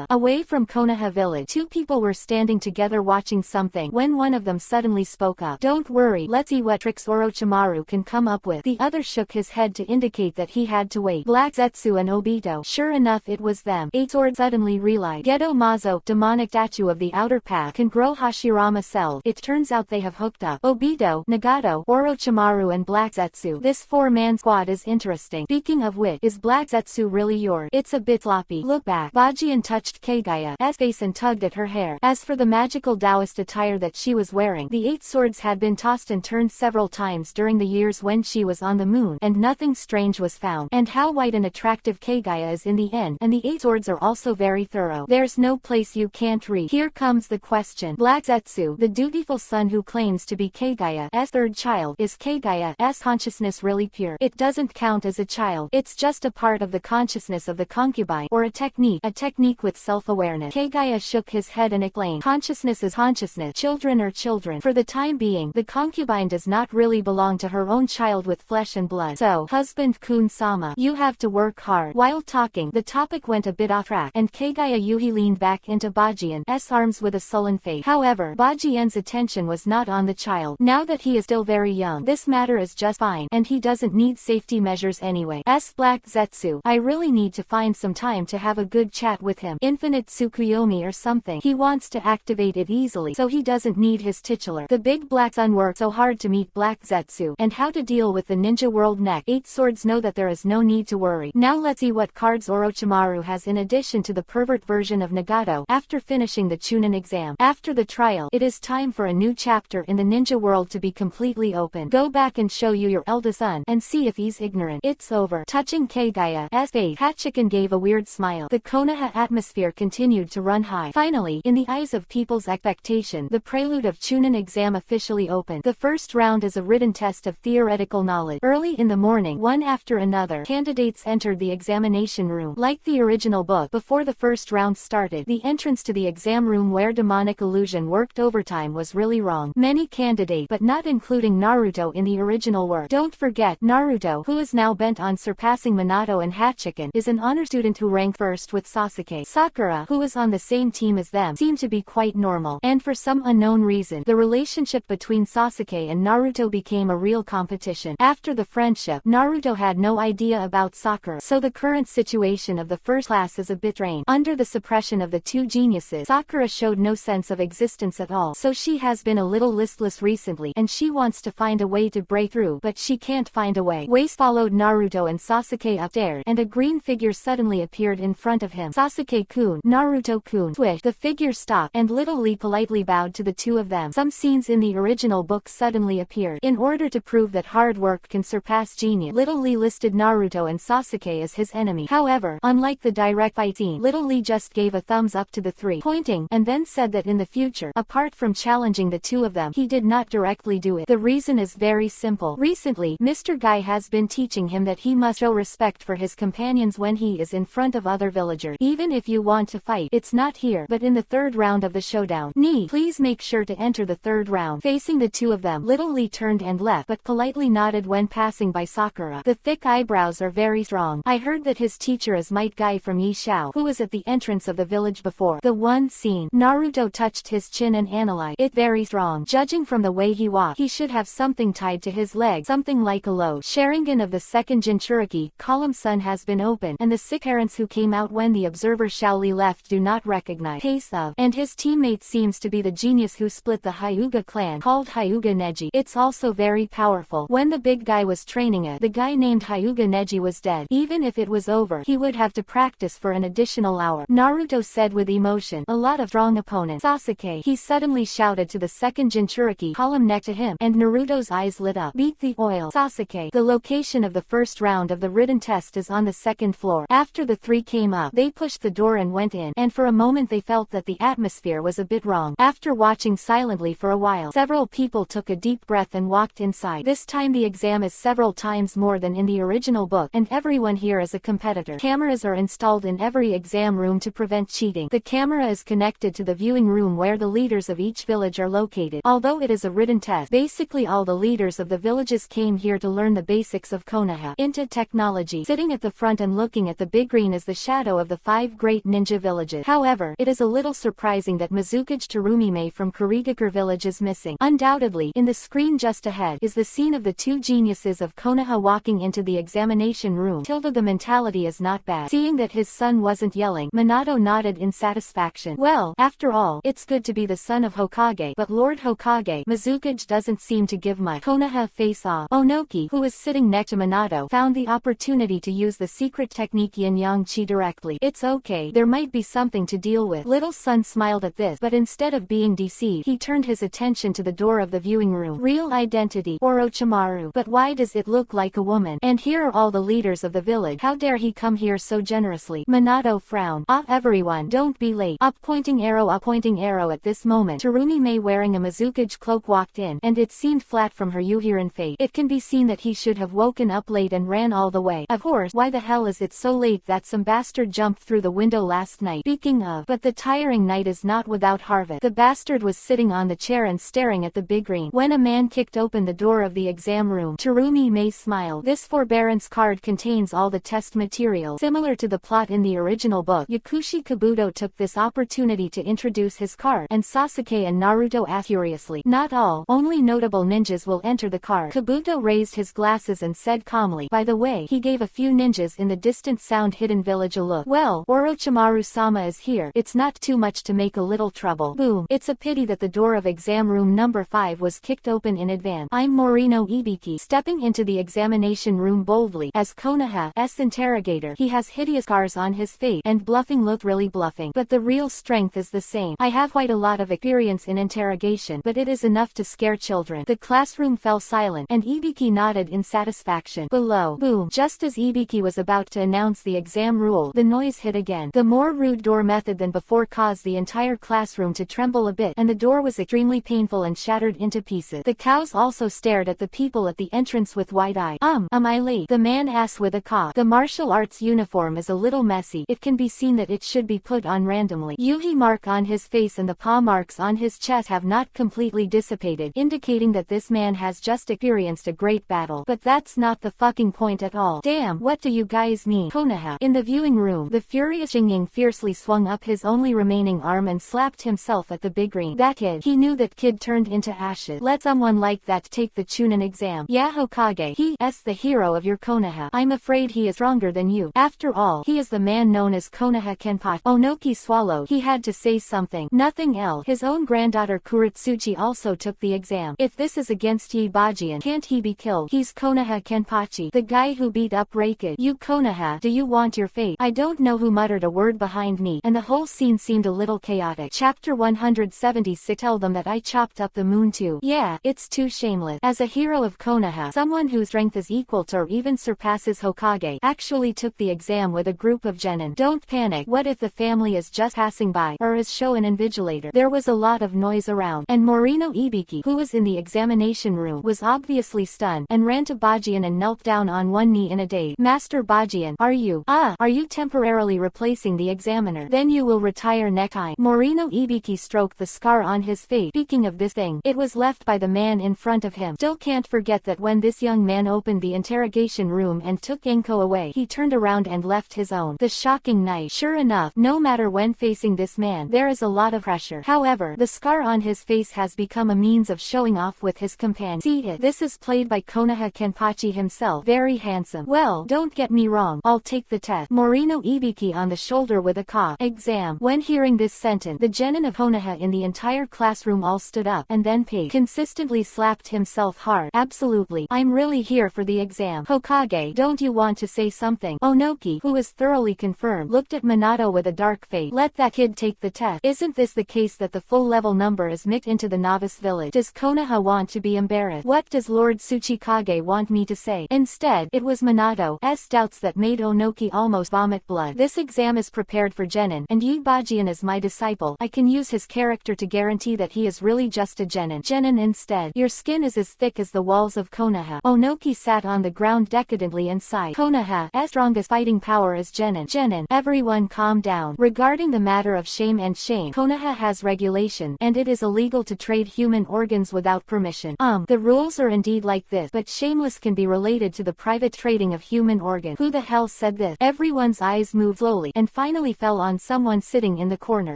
Away from Konoha village, two people were standing together watching something, when one of them suddenly spoke up. Don't worry, let's see what tricks Orochimaru can come up with. The other shook his head to indicate that he had to wait. Black Zetsu and Obito. Sure enough, it was them. Eight Sword suddenly realized Geto Mazo, demonic statue of the outer path, can grow Hashirama cells. It turns out they have hooked up. Obito, Nagato, Orochimaru and Black Zetsu. This four-man squad is interesting. Speaking of which, is Black Zetsu really yours? It's a bit sloppy. Look back. Bajian touched Kagaya's face and tugged at her hair. As for the magical Taoist attire that she was wearing, the eight swords had been tossed and turned several times during the years when she was on the moon, and nothing strange was found. And how white and attractive Kagaya is in the end, and the eight swords are also very thorough. There's no place you can't read. Here comes the question. Black Zetsu, the dutiful son who claims to be Kagaya's third child, is Kagaya's consciousness really pure? It doesn't count as a child. It's just a part of the consciousness of the concubine, or a technique with self-awareness. Kagaya shook his head and exclaimed, consciousness is consciousness. Children are children. For the time being, the concubine does not really belong to her own child with flesh and blood. So, husband Kun-sama, you have to work hard. While talking, the topic went a bit off track, and Kagaya Yuhi leaned back into Bajian's arms with a sullen face. However, Bajian's attention was not on the child. Now that he is still very young, this matter is just fine, and he doesn't need safety measures anyway. Black Zetsu, I really need to find some time to have a good chat with him. Infinite Tsukuyomi or something. He wants to activate it easily, so he doesn't need his titular. The big black sun worked so hard to meet Black Zetsu, and how to deal with the ninja world next. Eight swords know that there is no need to worry. Now let's see what cards Orochimaru has in addition to the pervert version of Nagato. After finishing the Chunin exam, after the trial, it is time for a new chapter in the ninja world to be completely open. Go back and show you your eldest son, and see if he's ignorant. It's over. Touching Kagaya's face, Hachiken gave a weird smile. The Konoha atmosphere continued to run high. Finally, in the eyes of people's expectation, the prelude of Chunin exam officially opened. The first round is a written test of theoretical knowledge. Early in the morning, one after another, candidates entered the examination room. Like the original book, before the first round started, the entrance to the exam room where demonic illusion worked overtime was really wrong. Many candidates, but not including Naruto in the original work. Don't forget, Naruto, who is now bent on surpassing Minato and Hachiken, is an honor student who ranked first with Sasuke. Sakura, who is on the same team as them, seemed to be quite normal, and for some unknown reason, the relationship between Sasuke and Naruto became a real competition. After the friendship, Naruto had no idea about Sakura, so the current situation of the first class is a bit strained. Under the suppression of the two geniuses, Sakura showed no sense of existence at all, so she has been a little listless recently, and she wants to find a way to break through, but she can't find a way. Waste followed Naruto and Sasuke upstairs, and a green figure suddenly appeared in front of him. Sasuke-kun, Naruto-kun. Swish, the figure stopped, and Little Lee politely bowed to the two of them. Some scenes in the original book suddenly appeared. In order to prove that hard work can surpass genius, Little Lee listed Naruto and Sasuke as his enemy. However, unlike the direct fight scene, Little Lee just gave a thumbs up to the three, pointing, and then said that in the future, apart from challenging the two of them, he did not directly do it. The reason is very simple. Recently, Mr. Guy has been teaching him that he must show respect for his companions when he is in front of other villagers. Even if you want to fight, it's not here, but in the third round of the showdown. Please make sure to enter the third round. Facing the two of them, Little Lee turned and left, but politely nodded when passing by Sakura. The thick thick eyebrows are very strong. I heard that his teacher is Might Guy from Yishao, who was at the entrance of the village before. The one scene. Naruto touched his chin and analyzed it. Very strong. Judging from the way he walked, he should have something tied to his leg, something like a load. Sharingan of the second Jinchuriki, column sun has been opened, and the sick parents who came out when the observer Shaoli left do not recognize pace of, and his teammate seems to be the genius who split the Hyuga clan, called Hyuga Neji. It's also very powerful. When the big guy was training it, the guy named Hyuga Neji was dead. Even if it was over, he would have to practice for an additional hour. Naruto said with emotion, a lot of strong opponents. Sasuke, he suddenly shouted to the second Jinchuriki column next to him, and Naruto's eyes lit up. Beat the oil. Sasuke, the location of the first round of the written test is on the second floor. After the three came up, they pushed the door and went in, and for a moment they felt that the atmosphere was a bit wrong. After watching silently for a while, several people took a deep breath and walked inside. This time the exam is several times more than in the original book, and everyone here is a competitor. Cameras are installed in every exam room to prevent cheating. The camera is connected to the viewing room where the leaders of each village are located. Although it is a written test, basically all the leaders of the villages came here to learn the basics of Konoha. Into technology. Sitting at the front and looking at the big green is the shadow of the 5 great ninja villages. However, it is a little surprising that Mizukage Terumime from Kurigakure village is missing. Undoubtedly, in the screen just ahead is the scene of the 2 geniuses of Konoha walking into the examination room. The mentality is not bad. Seeing that his son wasn't yelling, Minato nodded in satisfaction. Well, after all, it's good to be the son of Hokage, but Lord Hokage, Mizukage doesn't seem to give much. Konoha face off. Onoki, who is sitting next to Minato, found the opportunity to use the secret technique Yin Yang Chi directly. It's okay, there might be something to deal with. Little son smiled at this, but instead of being deceived, he turned his attention to the door of the viewing room. Real identity, Orochimaru. But why does it look like a woman? And here are all the leaders of the village. How dare he come here so generously? Minato frowned. Ah, everyone, don't be late. Up pointing arrow at this moment. Terumime wearing a Mizukage cloak walked in, and it seemed flat from her Yuhiran fate. It can be seen that he should have woken up late and ran all the way. Of course, why the hell is it so late that some bastard jumped through the window last night? Speaking of, but the tiring night is not without harvest. The bastard was sitting on the chair and staring at the big green when a man kicked open the door of the exam room. Terumime smiled. This forbearance card contains all the test material. Similar to the plot in the original book, Yakushi Kabuto took this opportunity to introduce his card, and Sasuke and Naruto asked curiously. Not all, only notable ninjas will enter the card. Kabuto raised his glasses and said calmly, by the way, he gave a few ninjas in the distant sound-hidden village a look. Well, Orochimaru-sama is here. It's not too much to make a little trouble. Boom. It's a pity that the door of exam room number 5 was kicked open in advance. I'm Morino Ibiki, stepping into the examination room boldly. As Konoha's interrogator, he has hideous scars on his face, and bluffing looked really bluffing. But the real strength is the same. I have quite a lot of experience in interrogation, but it is enough to scare children. The classroom fell silent, and Ibiki nodded in satisfaction. Below. Boom. Just as Ibiki was about to announce the exam rule, the noise hit again. The more rude door method than before caused the entire classroom to tremble a bit, and the door was extremely painful and shattered into pieces. The cows also stared at the people at the entrance with wide eyes. Am I late? The man asked with a cough. The martial arts uniform is a little messy. It can be seen that it should be put on randomly. Yuhi mark on his face and the paw marks on his chest have not completely dissipated, indicating that this man has just experienced a great battle. But that's not the fucking point at all. Damn, what do you guys mean? Konoha. In the viewing room, the furious Jingying fiercely swung up his only remaining arm and slapped himself at the big green. That kid. He knew that kid turned into ashes. Let someone like that take the Chunin exam. Yeah, Hokage. He's the hero of your Konoha. I'm afraid he is stronger than you. After all, he is the man known as Konoha Kenpachi. Onoki swallowed. He had to say something. Nothing else. His own granddaughter Kuretsuchi also took the exam. If this is against Yi Bajian, can't he be killed? He's Konoha Kenpachi, the guy who beat up Reikid. You Konoha, do you want your fate? I don't know who muttered a word behind me, and the whole scene seemed a little chaotic. Chapter 176. Tell them that I chopped up the moon too. Yeah, it's too shameless. As a hero of Konoha, someone whose strength is equal to or even surpasses Hokage, actually took the exam with a group of genin. Don't panic. What if the family is just passing by, or is show an invigilator? There was a lot of noise around, and Morino Ibiki, who was in the examination room, was obviously stunned, and ran to Bajian and knelt down on one knee in a daze. Master Bajian, are you temporarily replacing the examiner? Then you will retire next time. Morino Ibiki stroked the scar on his face. Speaking of this thing, it was left by the man in front of him. Still can't forget that when this young man opened the interrogation interrogation room and took Inko away. He turned around and left his own. The shocking night. Sure enough, no matter when facing this man, there is a lot of pressure. However, the scar on his face has become a means of showing off with his companion. See it. This is played by Konoha Kenpachi himself. Very handsome. Well, don't get me wrong, I'll take the test. Morino Ibiki on the shoulder with a cough. Exam. When hearing this sentence, the genin of Konoha in the entire classroom all stood up, and then Pig consistently slapped himself hard. Absolutely. I'm really here for the exam. Hokage, don't you want to say something? Onoki, who is thoroughly confirmed, looked at Minato with a dark face. Let that kid take the test. Isn't this the case that the full level number is mixed into the novice village? Does Konoha want to be embarrassed? What does Lord Tsuchikage want me to say? Instead, it was Minato's doubts that made Onoki almost vomit blood. This exam is prepared for genin, and Yi Bajian is my disciple. I can use his character to guarantee that he is really just a genin. Genin instead. Your skin is as thick as the walls of Konoha. Onoki sat on the ground decadently and sighed. Konoha's strongest fighting power is genin. Genin. Everyone calm down. Regarding the matter of shame, Konoha has regulation, and it is illegal to trade human organs without permission. The rules are indeed like this, but shameless can be related to the private trading of human organs. Who the hell said this? Everyone's eyes moved slowly, and finally fell on someone sitting in the corner.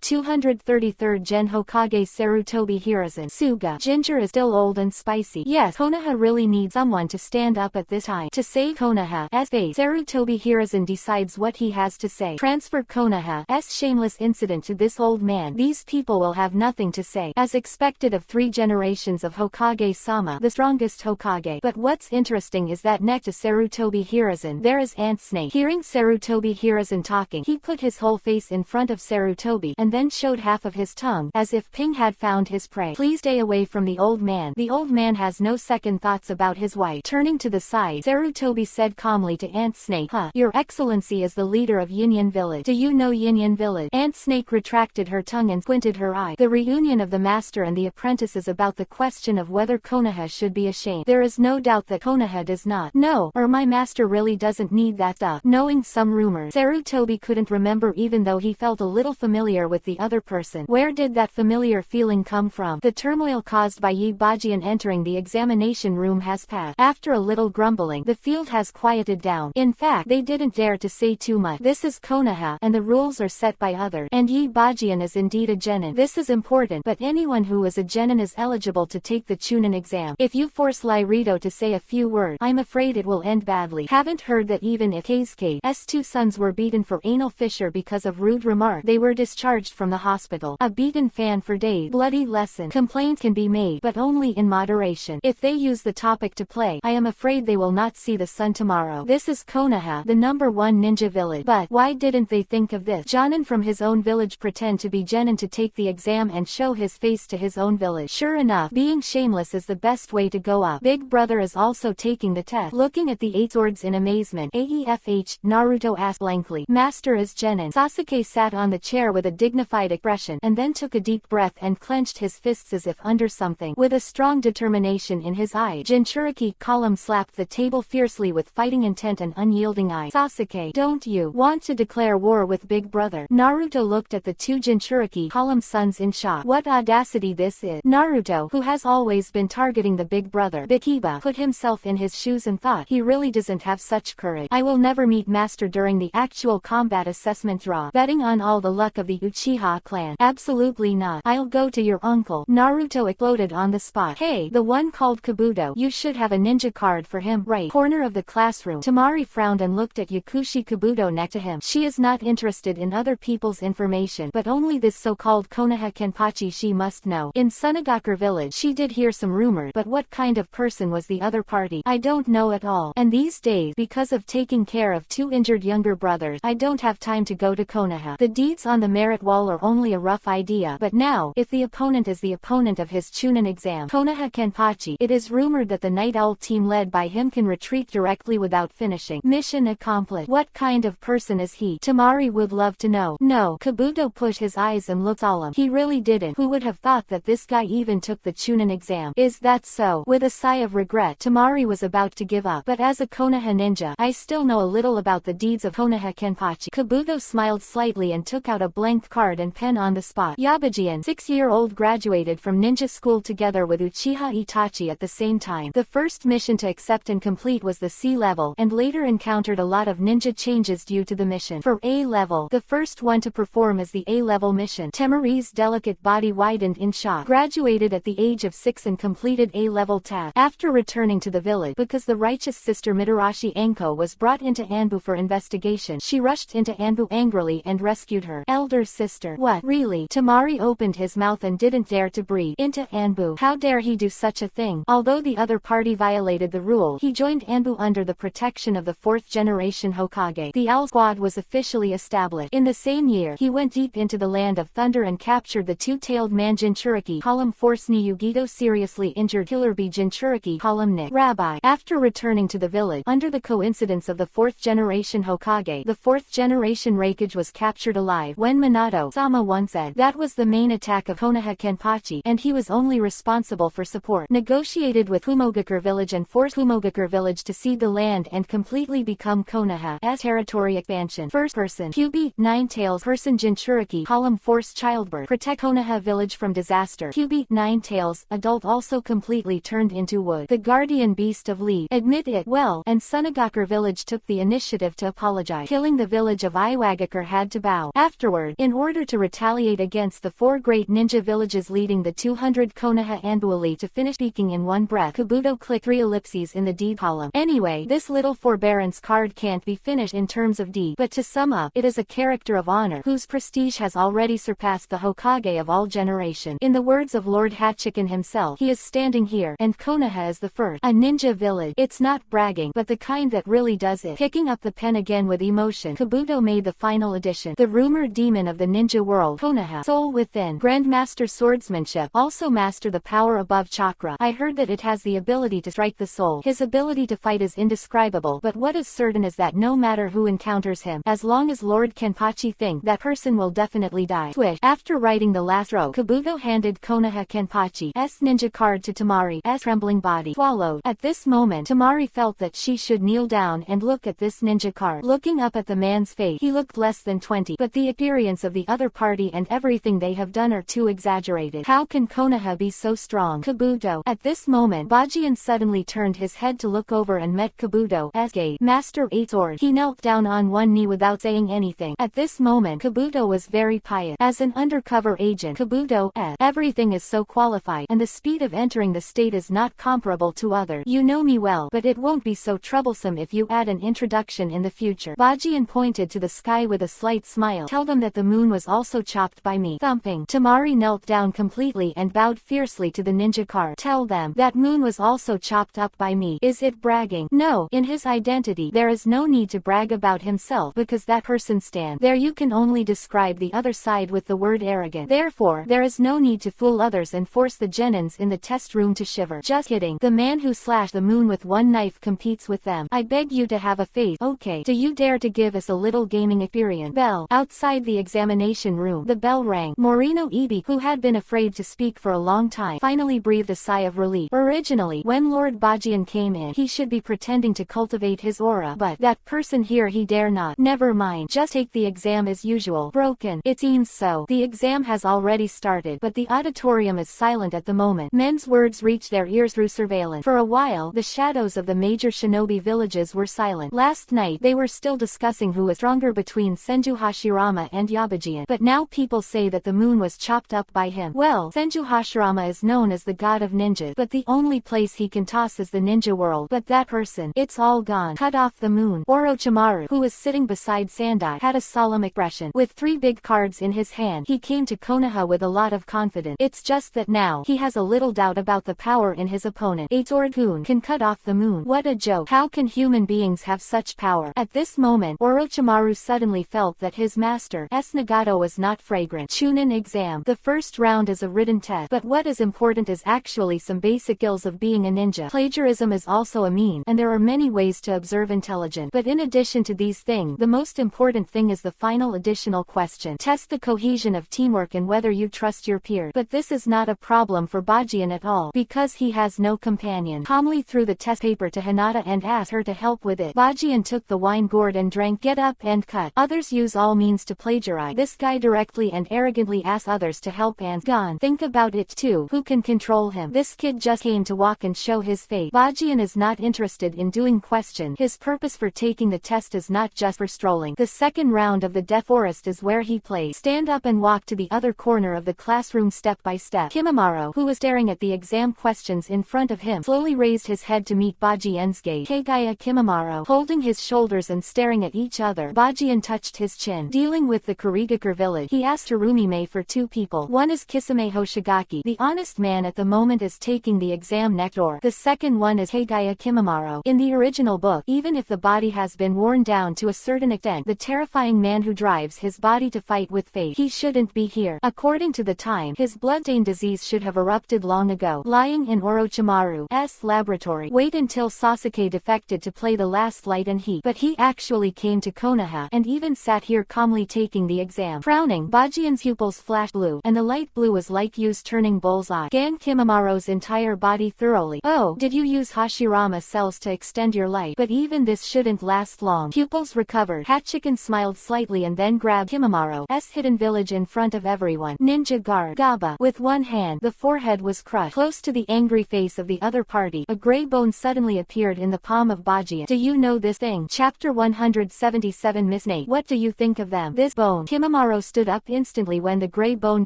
233rd Gen Hokage Sarutobi Hiruzen. Suga. Ginger is still old and spicy. Yes, Konoha really needs someone to stand up at this time. To save Konoha's face, Sarutobi Hiruzen decides what he has to say. Transfer Konoha's shameless incident to this old man. These people will have nothing to say. As expected of 3 generations of Hokage-sama, the strongest Hokage. But what's interesting is that next to Sarutobi Hiruzen, there is Ant Snake. Hearing Sarutobi Hiruzen talking, he put his whole face in front of Sarutobi, and then showed half of his tongue, as if Ping had found his prey. Please stay away from the old man. The old man has no second thoughts about his wife. Turning to the side, Sarutobi said calmly to Ant Snake, Your Excellency is the leader of Yinyan Village. Do you know Yinyan Village? Ant Snake retracted her tongue and squinted her eye. The reunion of the master and the apprentice is about the question of whether Konoha should be ashamed. There is no doubt that Konoha does not. No, or my master really doesn't need that stuff. Knowing some rumors, Sarutobi couldn't remember even though he felt a little familiar with the other person. Where did that familiar feeling come from? The turmoil caused by Yi Bajian entering the examination room has passed. After a little grumbling, the field has quieted down. In fact, they didn't dare to say too much. This is Konoha, and the rules are set by others. And Yi Bajian is indeed a genin. This is important, but anyone who is a genin is eligible to take the Chunin exam. If you force Lyrito to say a few words, I'm afraid it will end badly. Haven't heard that even if Keisuke's 2 sons were beaten for anal fissure because of rude remark, they were discharged from the hospital. A beaten fan for days. Bloody lesson. Complaints can be made, but only in moderation. If they use the topic to play, I am afraid they will not see the sun tomorrow. This is Konoha, the #1 ninja village. But why didn't they think of this? Jonin from his own village pretend to be genin to take the exam and show his face to his own village. Sure enough, being shameless is the best way to go up. Big brother is also taking the test. Looking at the 8 swords in amazement, AEFH, Naruto asked blankly. Master is genin. Sasuke sat on the chair with a dignified expression, and then took a deep breath and clenched his fists as if under something. With a strong determination in his eye, Jinchuriki column slapped the table fiercely with fighting intent and unyielding eye. Sasuke, don't you want to declare war with big brother? Naruto looked at the 2 Jinchuriki column sons in shock. What audacity this is. Naruto, who has always been targeting the big brother, Bikiba, put himself in his shoes and thought, he really doesn't have such courage. I will never meet master during the actual combat assessment draw. Betting on all the luck of the Uchiha clan. Absolutely not. I'll go to your uncle. Naruto exploded on the spot. Hey, the one called Kabuto. You should have a ninja card for him. Right. Corner of the classroom. Tamari frowned and looked at Yakushi Kabuto next to him. She is not interested in other people's information, but only this so-called Konoha Kenpachi she must know. In Sunagakure village, she did hear some rumors, but what kind of person was the other party? I don't know at all. And these days, because of taking care of 2 injured younger brothers, I don't have time to go to Konoha. The deeds on the merit wall are only a rough idea, but now, if the opponent is the opponent of his Chunin exam, Konoha Kenpachi, it is rumored that the Night Owl team led by him can retreat directly without finishing. Mission accomplished. What kind of person is he? Tamari would love to know. No, Kabuto pushed his eyes and looked solemn. He really didn't. Who would have thought that this guy even took the Chunin exam? Is that so? With a sigh of regret, Tamari was about to give up. But as a Konoha ninja, I still know a little about the deeds of Konoha Kenpachi. Kabuto smiled slightly and took out a blank card and pen on the spot. Yabajian, 6-year-old, graduated from ninja school together with Uchiha Itachi at the same time. The first mission to accept and complete was the C level, and later encountered a lot of ninja changes due to the mission. For A level, the first one to perform is the A level mission. Temari's delicate body widened in shock. Graduated at the age of 6 and completed A level task. After returning to the village, because the righteous sister Mitarashi Anko was brought into Anbu for investigation, she rushed into Anbu angrily and rescued her elder sister. What? Really? Temari opened his mouth and didn't dare to breathe. Into Anbu. How dare he do such a thing? Although the other party violated the rule, he joined Anbu under the protection of the 4th generation Hokage. The Owl Squad was officially established. In the same year, he went deep into the land of thunder and captured the two-tailed man Jinchuriki, column Force ni Yugito, seriously injured Killer Bee Jinchuriki, column Nick Rabbi. After returning to the village, under the coincidence of the 4th generation Hokage, the 4th generation Raikage was captured alive. When Minato-sama once said that was the main attack of Konoha Kenpachi, and he was only responsible for support, negotiated with Humogakure village and forced Humogakure village to cede the land and completely become Konoha's territory expansion. First person, QB, Nine-Tails person Jinchuriki, column Force childbirth, protect Konoha village from disaster. QB, Nine-Tails, adult also completely turned into wood. The guardian beast of Lee, admit it, well, and Sunagakure village took the initiative to apologize. Killing the village of Iwagakure had to bow. Afterward, in order to retaliate against the 4 great ninja villages leading the 200 Konoha Anbu elite to finish speaking in one breath, Kabuto clicked 3 ellipses in the deed column. Anyway, this little forbearance card can't be finished in terms of deed, but to sum up, it is a character of honor, whose prestige has already surpassed the Hokage of all generation. In the words of Lord Hachiken himself, he is standing here, and Konoha is the first. A ninja village. It's not bragging, but the kind that really does it. Picking up the pen again with emotion, Kabuto made the final addition. The rumored demon of the ninja world, Konoha, soul within, grandmaster swordsmanship, also master the power above chakra. I heard that it has the ability to strike the soul. His ability to fight is indescribable, but what is certain is that no matter who encounters him, as long as Lord Kenpachi think, that person will definitely die. Swish. After writing the last row, Kabuto handed Konoha Kenpachi's ninja card to Tamari's trembling body. Swallowed. At this moment, Tamari felt that she should kneel down and look at this ninja card. Looking up at the man's face, he looked less than 20, but the appearance of the other party and everything they have done are too exaggerated. How can Konoha be so strong? Kabuto. At this moment, Bajian suddenly turned his head to look over and met Kabuto's gaze. Master 8 sword. He knelt down on one knee without saying anything. At this moment, Kabuto was very pious. As an undercover agent, Kabuto's everything is so qualified, and the speed of entering the state is not comparable to others. You know me well, but it won't be so troublesome if you add an introduction in the future. Bajian pointed to the sky with a slight smile. Tell them that the moon was also chopped by me. Thumping. Tamari knelt down completely and bowed fiercely to the ninja card. Tell them that moon was also chopped up by me. Is it bragging? No. In his identity, there is no need to brag about himself because that person stands there. You can only describe the other side with the word arrogant. Therefore, there is no need to fool others and force the genins in the test room to shiver. Just kidding. The man who slashed the moon with one knife competes with them. I beg you to have a faith. Okay. Do you dare to give us a little gaming experience? Bell. Outside the examination room, the bell rang. Morino Ibi, who had been afraid to speak for a long time, finally breathed a sigh of relief. Originally, when Lord Bajian came in, he should be pretending to cultivate his aura, but that person here he dare not. Never mind. Just take the exam as usual. Broken. It seems so. The exam has already started, but the auditorium is silent at the moment. Men's words reach their ears through surveillance. For a while, the shadows of the major shinobi villages were silent. Last night, they were still discussing who is stronger between Senju Hashirama and Yabajian, but now people say that the moon was chopped up by him. Well, Senju Hashirama is known as the god of ninjas, but the only place he can toss is the ninja world. But that person, it's all gone. Cut off the moon. Orochimaru, who was sitting beside Sandai, had a solemn expression. With 3 big cards in his hand, he came to Konoha with a lot of confidence. It's just that now, he has a little doubt about the power in his opponent. Eights-Ord-kun can cut off the moon. What a joke. How can human beings have such power? At this moment, Orochimaru suddenly felt that his master, Nagato, was not fragrant. Chunin exam. The first round is a written test, but what is important is actually some basic skills of being a ninja. Plagiarism is also a mean, and there are many ways to observe intelligence. But in addition to these things, the most important thing is the final additional question. Test the cohesion of teamwork and whether you trust your peers. But this is not a problem for Bajian at all, because he has no companion. Calmly threw the test paper to Hinata and asked her to help with it. Bajian took the wine gourd and drank. Get up and cut. Others use all means to plagiarize. This guy directly and arrogantly asks others to help and gone. Think about it too. Who can control him? This kid just came to walk and show his face. Bajian is not interested in doing question. His purpose for taking the test is not just for strolling. The second round of the Death Forest is where he plays stand up and walk to the other corner of the classroom step by step. Kimimaro, who was staring at the exam questions in front of him, slowly raised his head to meet Bajian's gaze. Kagaya Kimimaro, holding his shoulders and staring at each other. Bajian touched his chin. Dealing with the Kurigakure village, he asked Harumime for two people. One is Kisame Hoshigaki. The honest man at the moment is taking the exam next door. The second one is Kagaya Kimimaro. In the original book, even if the body has been worn down to a certain extent, the terrifying man who drives his body to fight with fate, he shouldn't be here. According to the time, his blood-stained disease should have erupted long ago, lying in Orochimaru's laboratory. Wait until Sasuke defected to play the last light and heat. But he actually came to Konoha, and even sat here calmly taking the exam. Frowning, Bajian's pupils flashed blue, and the light blue was like Yu's turning bullseye. Scanned Kimimaro's entire body thoroughly. Oh, did you use Hashirama cells to extend your life? But even this shouldn't last long. Pupils recovered. Hachiken smiled slightly and then grabbed Kimimaro's hidden village in front of everyone. Ninja guard Gaba. With one hand, the forehead was crushed. Close to the angry face of the other party, a gray bone suddenly appeared in the palm of Bajian. Do you know this thing? Chapter 177. Miss Nate, what do you think of them? This bone. Kimimaro stood up instantly when the gray bone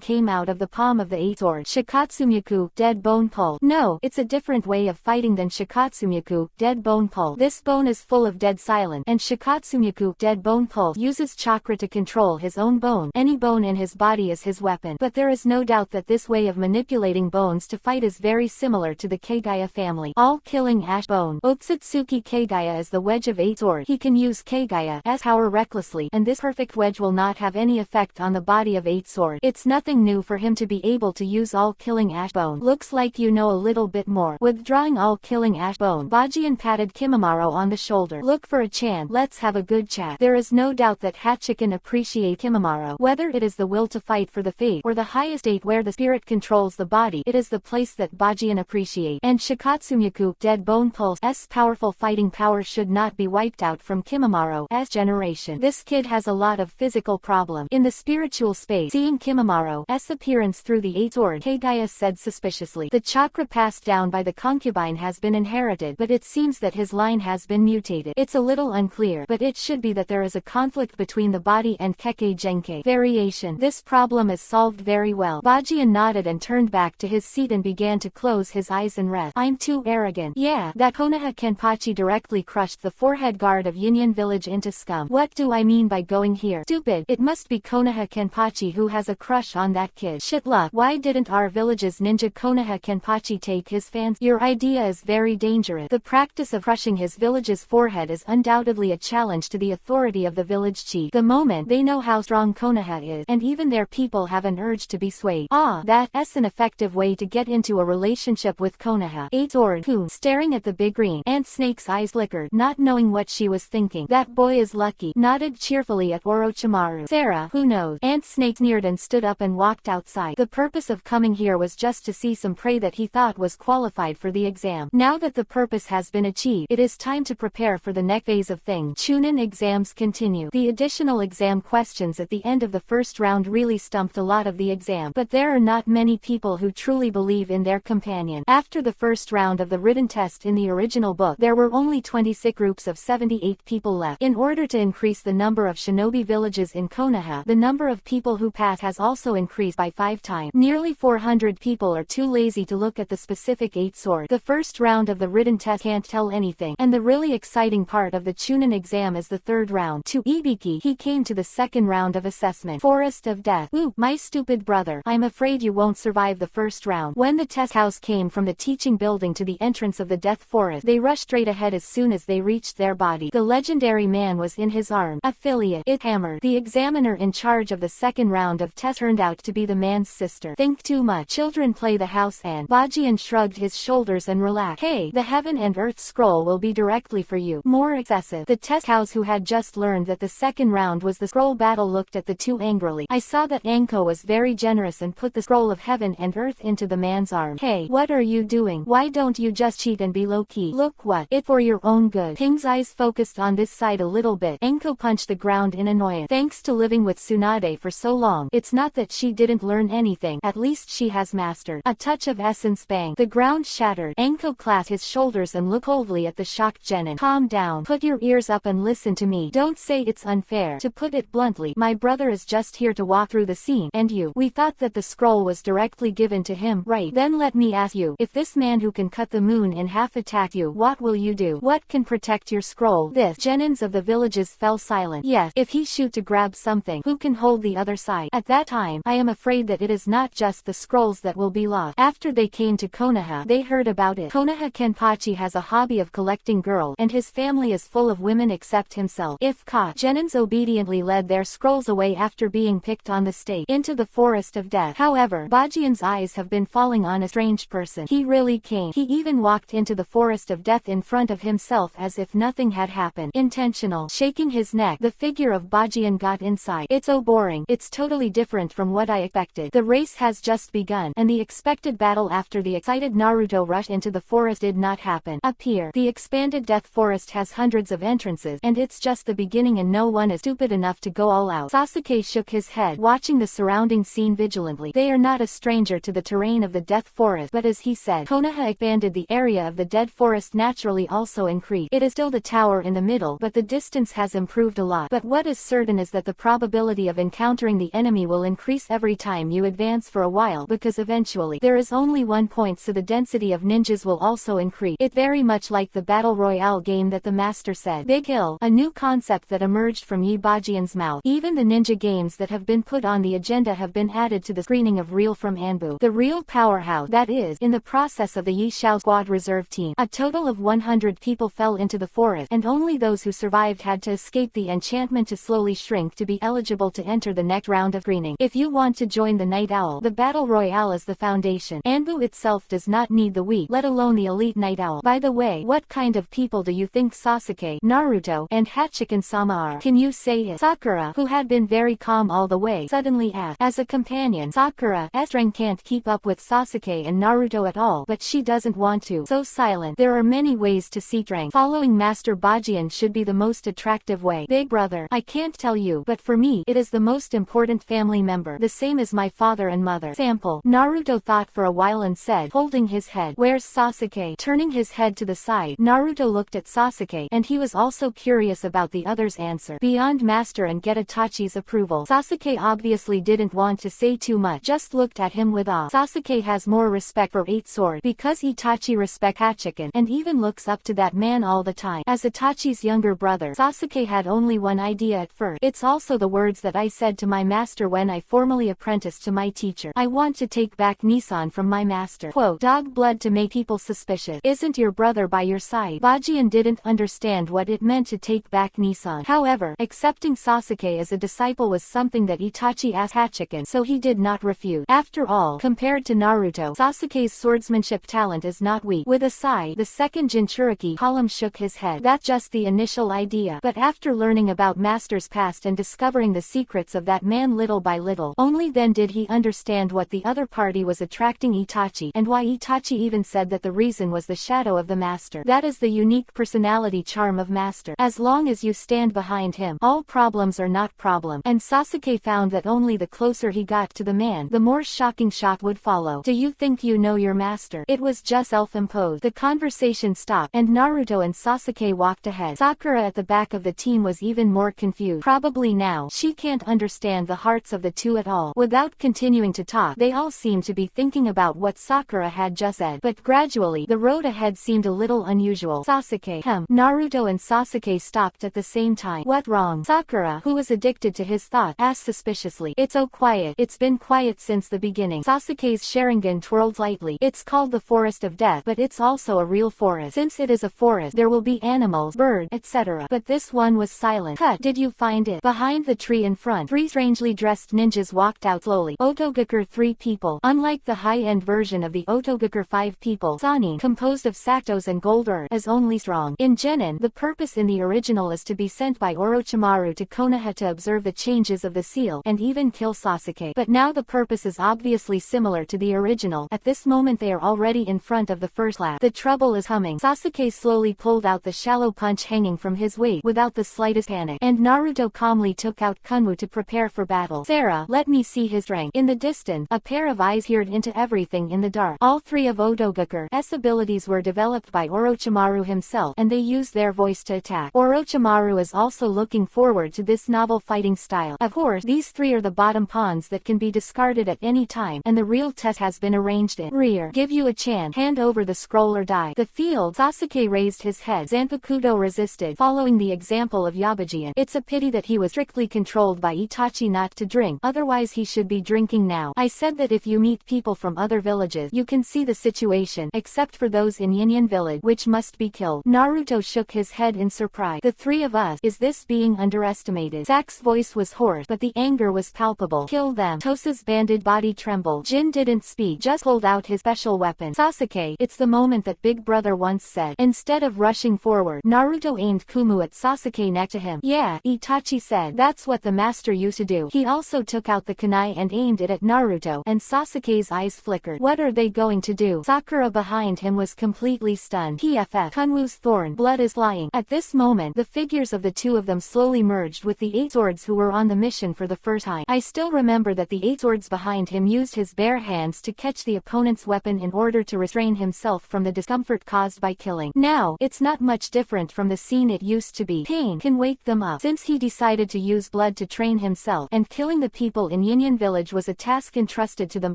came out of the palm of the eight sword. Shikatsumyaku, dead bone pull. No, it's a different way of fighting than Shikatsumyaku, dead bone pull. This bone is full of dead silence, and Shikatsumyaku, dead bone pull, uses chakra to control his own bone. Any bone in his body is his weapon. But there is no doubt that this way of manipulating bones to fight is very similar to the Kagaya family. All-killing ash bone. Otsutsuki Kagaya is the wedge of eight sword. He can use Kagaya as power recklessly, and this perfect wedge will not have any effect on the body of eight sword. It's nothing new for him to be able to use all-killing ash bone. Looks like you know a little bit more. Withdrawing all-killing ash bone, Bajian patted Kimimaro on the shoulder. Look for a chance. Let's have a good chat. There is no doubt that Hachiken appreciate Kimimaro. Whether it is the will to fight for the fate, or the highest state where the spirit controls the body, it is the place that Bajian appreciate. And Shikatsumyaku, dead bone pulse's powerful fighting power should not be wiped out from Kimimaro's generation. This kid has a lot of physical problem. In the spiritual space, seeing Kimimaro's appearance through the eight sword, Kagaya said suspiciously. The chakra passed down by the concubine has been inherited, but it seems that his line has been mutated. It's a little unclear, but it should be that there is a conflict between the body and Kekkei Genkei variation. This problem is solved very well. Bajian nodded and turned back to his seat and began to close his eyes and rest. I'm too arrogant. Yeah, that Konoha Kenpachi directly crushed the forehead guard of Yinyan village into scum. What do I mean by going here? Stupid. It must be Konoha Kenpachi who has a crush on that kid. Shit luck. Why didn't our village's ninja Konoha Kenpachi take his fans? Your idea is very dangerous. The practice of crushing his village's forehead is undoubtedly a challenge to the authority of the village chief. The moment they know how strong Konoha is, and even their people have an urge to be swayed. That's an effective way to get into a relationship with Konoha. Eight sword, who, staring at the big green ant snake's eyes flickered, not knowing what she was thinking. That boy is lucky. Nodded cheerfully at Orochimaru. Sarah, who knows? Ant snake sneered and stood up and walked outside. The purpose of coming here was just to see some prey that he thought was qualified for the exam. Now that the purpose has been achieved, it is time to prepare for the next phase of things. Chunin exams continue. The additional exam questions at the end of the first round really stumped a lot of the exam, but there are not many people who truly believe in their companion. After the first round of the written test in the original book, there were only 26 groups of 78 people left. In order to increase the number of shinobi villages in Konoha, the number of people who pass has also increased by 5 times. Nearly 400 people are too lazy to look at the specific 8 sword. The first round of the written test can't tell anything, and the really exciting part of the Chunin exam is the third round. To Ibiki, he came to the second round of assessment. Forest of Death. Ooh, my stupid brother. I'm afraid you won't survive the first round. When the test house came from the teaching building to the entrance of the Death Forest, they rushed straight ahead as soon as they reached their body. The legendary man was in his arm. Affiliate. It hammered. The examiner in charge of the second round of test turned out to be the man's sister. Think too much. Children play the house and Bajian shrugged his shoulders and relaxed. Hey, the heaven and earth scroll will be directly for you. More excessive. The test house, who had just learned that the second round was the scroll battle, looked at the two angrily. I saw that Anko was very generous and put the scroll of heaven and earth into the man's arm. Hey, what are you doing? Why don't you just cheat and be low-key? Look what? It for your own good. Ping's eyes focused on this side a little bit. Anko punched the ground in annoyance. Thanks to living with Tsunade for so long, it's not that she didn't learn anything. At least she has mastered. A touch of essence. Bang. The ground shattered. Anko clasped his shoulder shoulders and look coldly at the shocked Genin. Calm down. Put your ears up and listen to me. Don't say it's unfair. To put it bluntly, my brother is just here to walk through the scene, and we thought that the scroll was directly given to him, right? Then let me ask you, if this man who can cut the moon in half attack you, what will you do? What can protect your scroll? This. Genins of the villages fell silent. Yes, if he shoot to grab something, who can hold the other side? At that time, I am afraid that it is not just the scrolls that will be lost. After they came to Konoha, they heard about it. Konoha Kenpachi has a hobby of collecting girls, and his family is full of women except himself. If caught, Genins obediently led their scrolls away after being picked on the stake, into the forest of death. However, Bajian's eyes have been falling on a strange person. He really came. He even walked into the forest of death in front of himself as if nothing had happened. Intentional. Shaking his neck, the figure of Bajian got inside. It's so boring. It's totally different from what I expected. The race has just begun, and the expected battle after the excited Naruto rushed into the forest did not happen. Up here, the expanded death forest has hundreds of entrances, and it's just the beginning and no one is stupid enough to go all out. Sasuke shook his head, watching the surrounding scene vigilantly. They are not a stranger to the terrain of the death forest, but as he said, Konoha expanded, the area of the dead forest naturally also increased. It is still the tower in the middle, but the distance has improved a lot. But what is certain is that the probability of encountering the enemy will increase every time you advance for a while, because eventually there is only one point, so the density of ninjas will also increase. It very much like the battle royale game that the master said. Big Hill, a new concept that emerged from Yi Bajian's mouth. Even the ninja games that have been put on the agenda have been added to the screening of Real from Anbu, the real powerhouse that is in the process of the Yi Xiao Squad reserve team. A total of 100 people fell into the forest, and only those who survived had to escape the enchantment to slowly shrink to be eligible to enter the next round of screening. If you want to join the Night Owl, the battle royale is the foundation. Anbu itself does not need the weak, let alone the elite Night Owl. By the way, what kind of people do you think Sasuke, Naruto, and Hachiken-sama are? Can you say it? Sakura, who had been very calm all the way, suddenly asked. As a companion, Sakura's strength can't keep up with Sasuke and Naruto at all, but she doesn't want to. So silent. There are many ways to see strength. Following Master Bajian should be the most attractive way. Big brother, I can't tell you, but for me, it is the most important family member, the same as my father and mother. Sample. Naruto thought for a while and said, holding his head, where's Sasuke? Turning his head to the side, Naruto looked at Sasuke, and he was also curious about the other's answer. Beyond Master and get Itachi's approval, Sasuke obviously didn't want to say too much, just looked at him with awe. Sasuke has more respect for Eight Sword because Itachi respects Hachiken, and even looks up to that man all the time. As Itachi's younger brother, Sasuke had only one idea at first. It's also the words that I said to my master when I formally apprenticed to my teacher. I want to take back Nissan from my master. Quote, dog blood to make people suspicious. Isn't your brother by your side? Bajian didn't understand what it meant to take back Nissan. However, accepting Sasuke as a disciple was something that Itachi asked Hachiken, so he did not refuse. After all, compared to Naruto, Sasuke's swordsmanship talent is not weak. With a sigh, the second Jinchuriki column shook his head. That's just the initial idea. But after learning about Master's past and discovering the secrets of that man little by little, only then did he understand what the other party was attracting Itachi, and why Itachi even said that the reason was the shadow of the Master. That is the unique personality charm of Master. As long as you stand behind him, all problems are not problem. And Sasuke found that only the closer he got to the man, the more shocking shock would follow. Do you think you know your master? It was just self-imposed. The conversation stopped, and Naruto and Sasuke walked ahead. Sakura at the back of the team was even more confused. Probably now, she can't understand the hearts of the two at all. Without continuing to talk, they all seemed to be thinking about what Sakura had just said. But gradually, the road ahead seemed a little unusual. Sasuke, Naruto and Sasuke stopped at the same time. What wrong? Sakura, who was addicted to his thought, asked suspiciously. It's so quiet. It's been quiet since the beginning. Sasuke's Sharingan twirled lightly. It's called the Forest of Death, but it's also a real forest. Since it is a forest, there will be animals, birds, etc. But this one was silent. Cut. Did you find it? Behind the tree in front, three strangely dressed ninjas walked out slowly. Otogakure 3 people. Unlike the high-end version of the Otogakure 5 people, Sani, composed of Saktos and Gold Earth, is only strong. In Genin, the purpose in the original is to be sent by Orochimaru to Konoha to observe the changes of the seal, and even kill Sasuke. But now the purpose is obviously similar to the original. At this moment they are already in front of the first lap. The trouble is coming. Sasuke slowly pulled out the shallow punch hanging from his waist without the slightest panic, and Naruto calmly took out Kunwu to prepare for battle. Sarah, let me see his strength. In the distance, a pair of eyes peered into everything in the dark. All three of Otogakure's abilities were were developed by Orochimaru himself, and they use their voice to attack. Orochimaru is also looking forward to this novel fighting style. Of course, these three are the bottom pawns that can be discarded at any time, and the real test has been arranged in rear. Give you a chance, hand over the scroll or die. The field. Sasuke raised his head. Zanpakuto resisted, following the example of Yabajian. It's a pity that he was strictly controlled by Itachi not to drink, otherwise he should be drinking now. I said that if you meet people from other villages, you can see the situation, except for those in Yinyan village, which must be killed. Naruto shook his head in surprise. The three of us, is this being underestimated? Zack's voice was hoarse, but the anger was palpable. Kill them. Tosa's banded body trembled. Jin didn't speak, just pulled out his special weapon. Sasuke, it's the moment that Big Brother once said. Instead of rushing forward, Naruto aimed Kumu at Sasuke next to him. Yeah, Itachi said, that's what the master used to do. He also took out the kunai and aimed it at Naruto, and Sasuke's eyes flickered. What are they going to do? Sakura behind him was completely stunned. PFF. Kunwu's thorn. Blood is flying. At this moment, the figures of the two of them slowly merged with the eight swords who were on the mission for the first time. I still remember that the eight swords behind him used his bare hands to catch the opponent's weapon in order to restrain himself from the discomfort caused by killing. Now, it's not much different from the scene it used to be. Pain can wake them up. Since he decided to use blood to train himself, and killing the people in Yinyan village was a task entrusted to them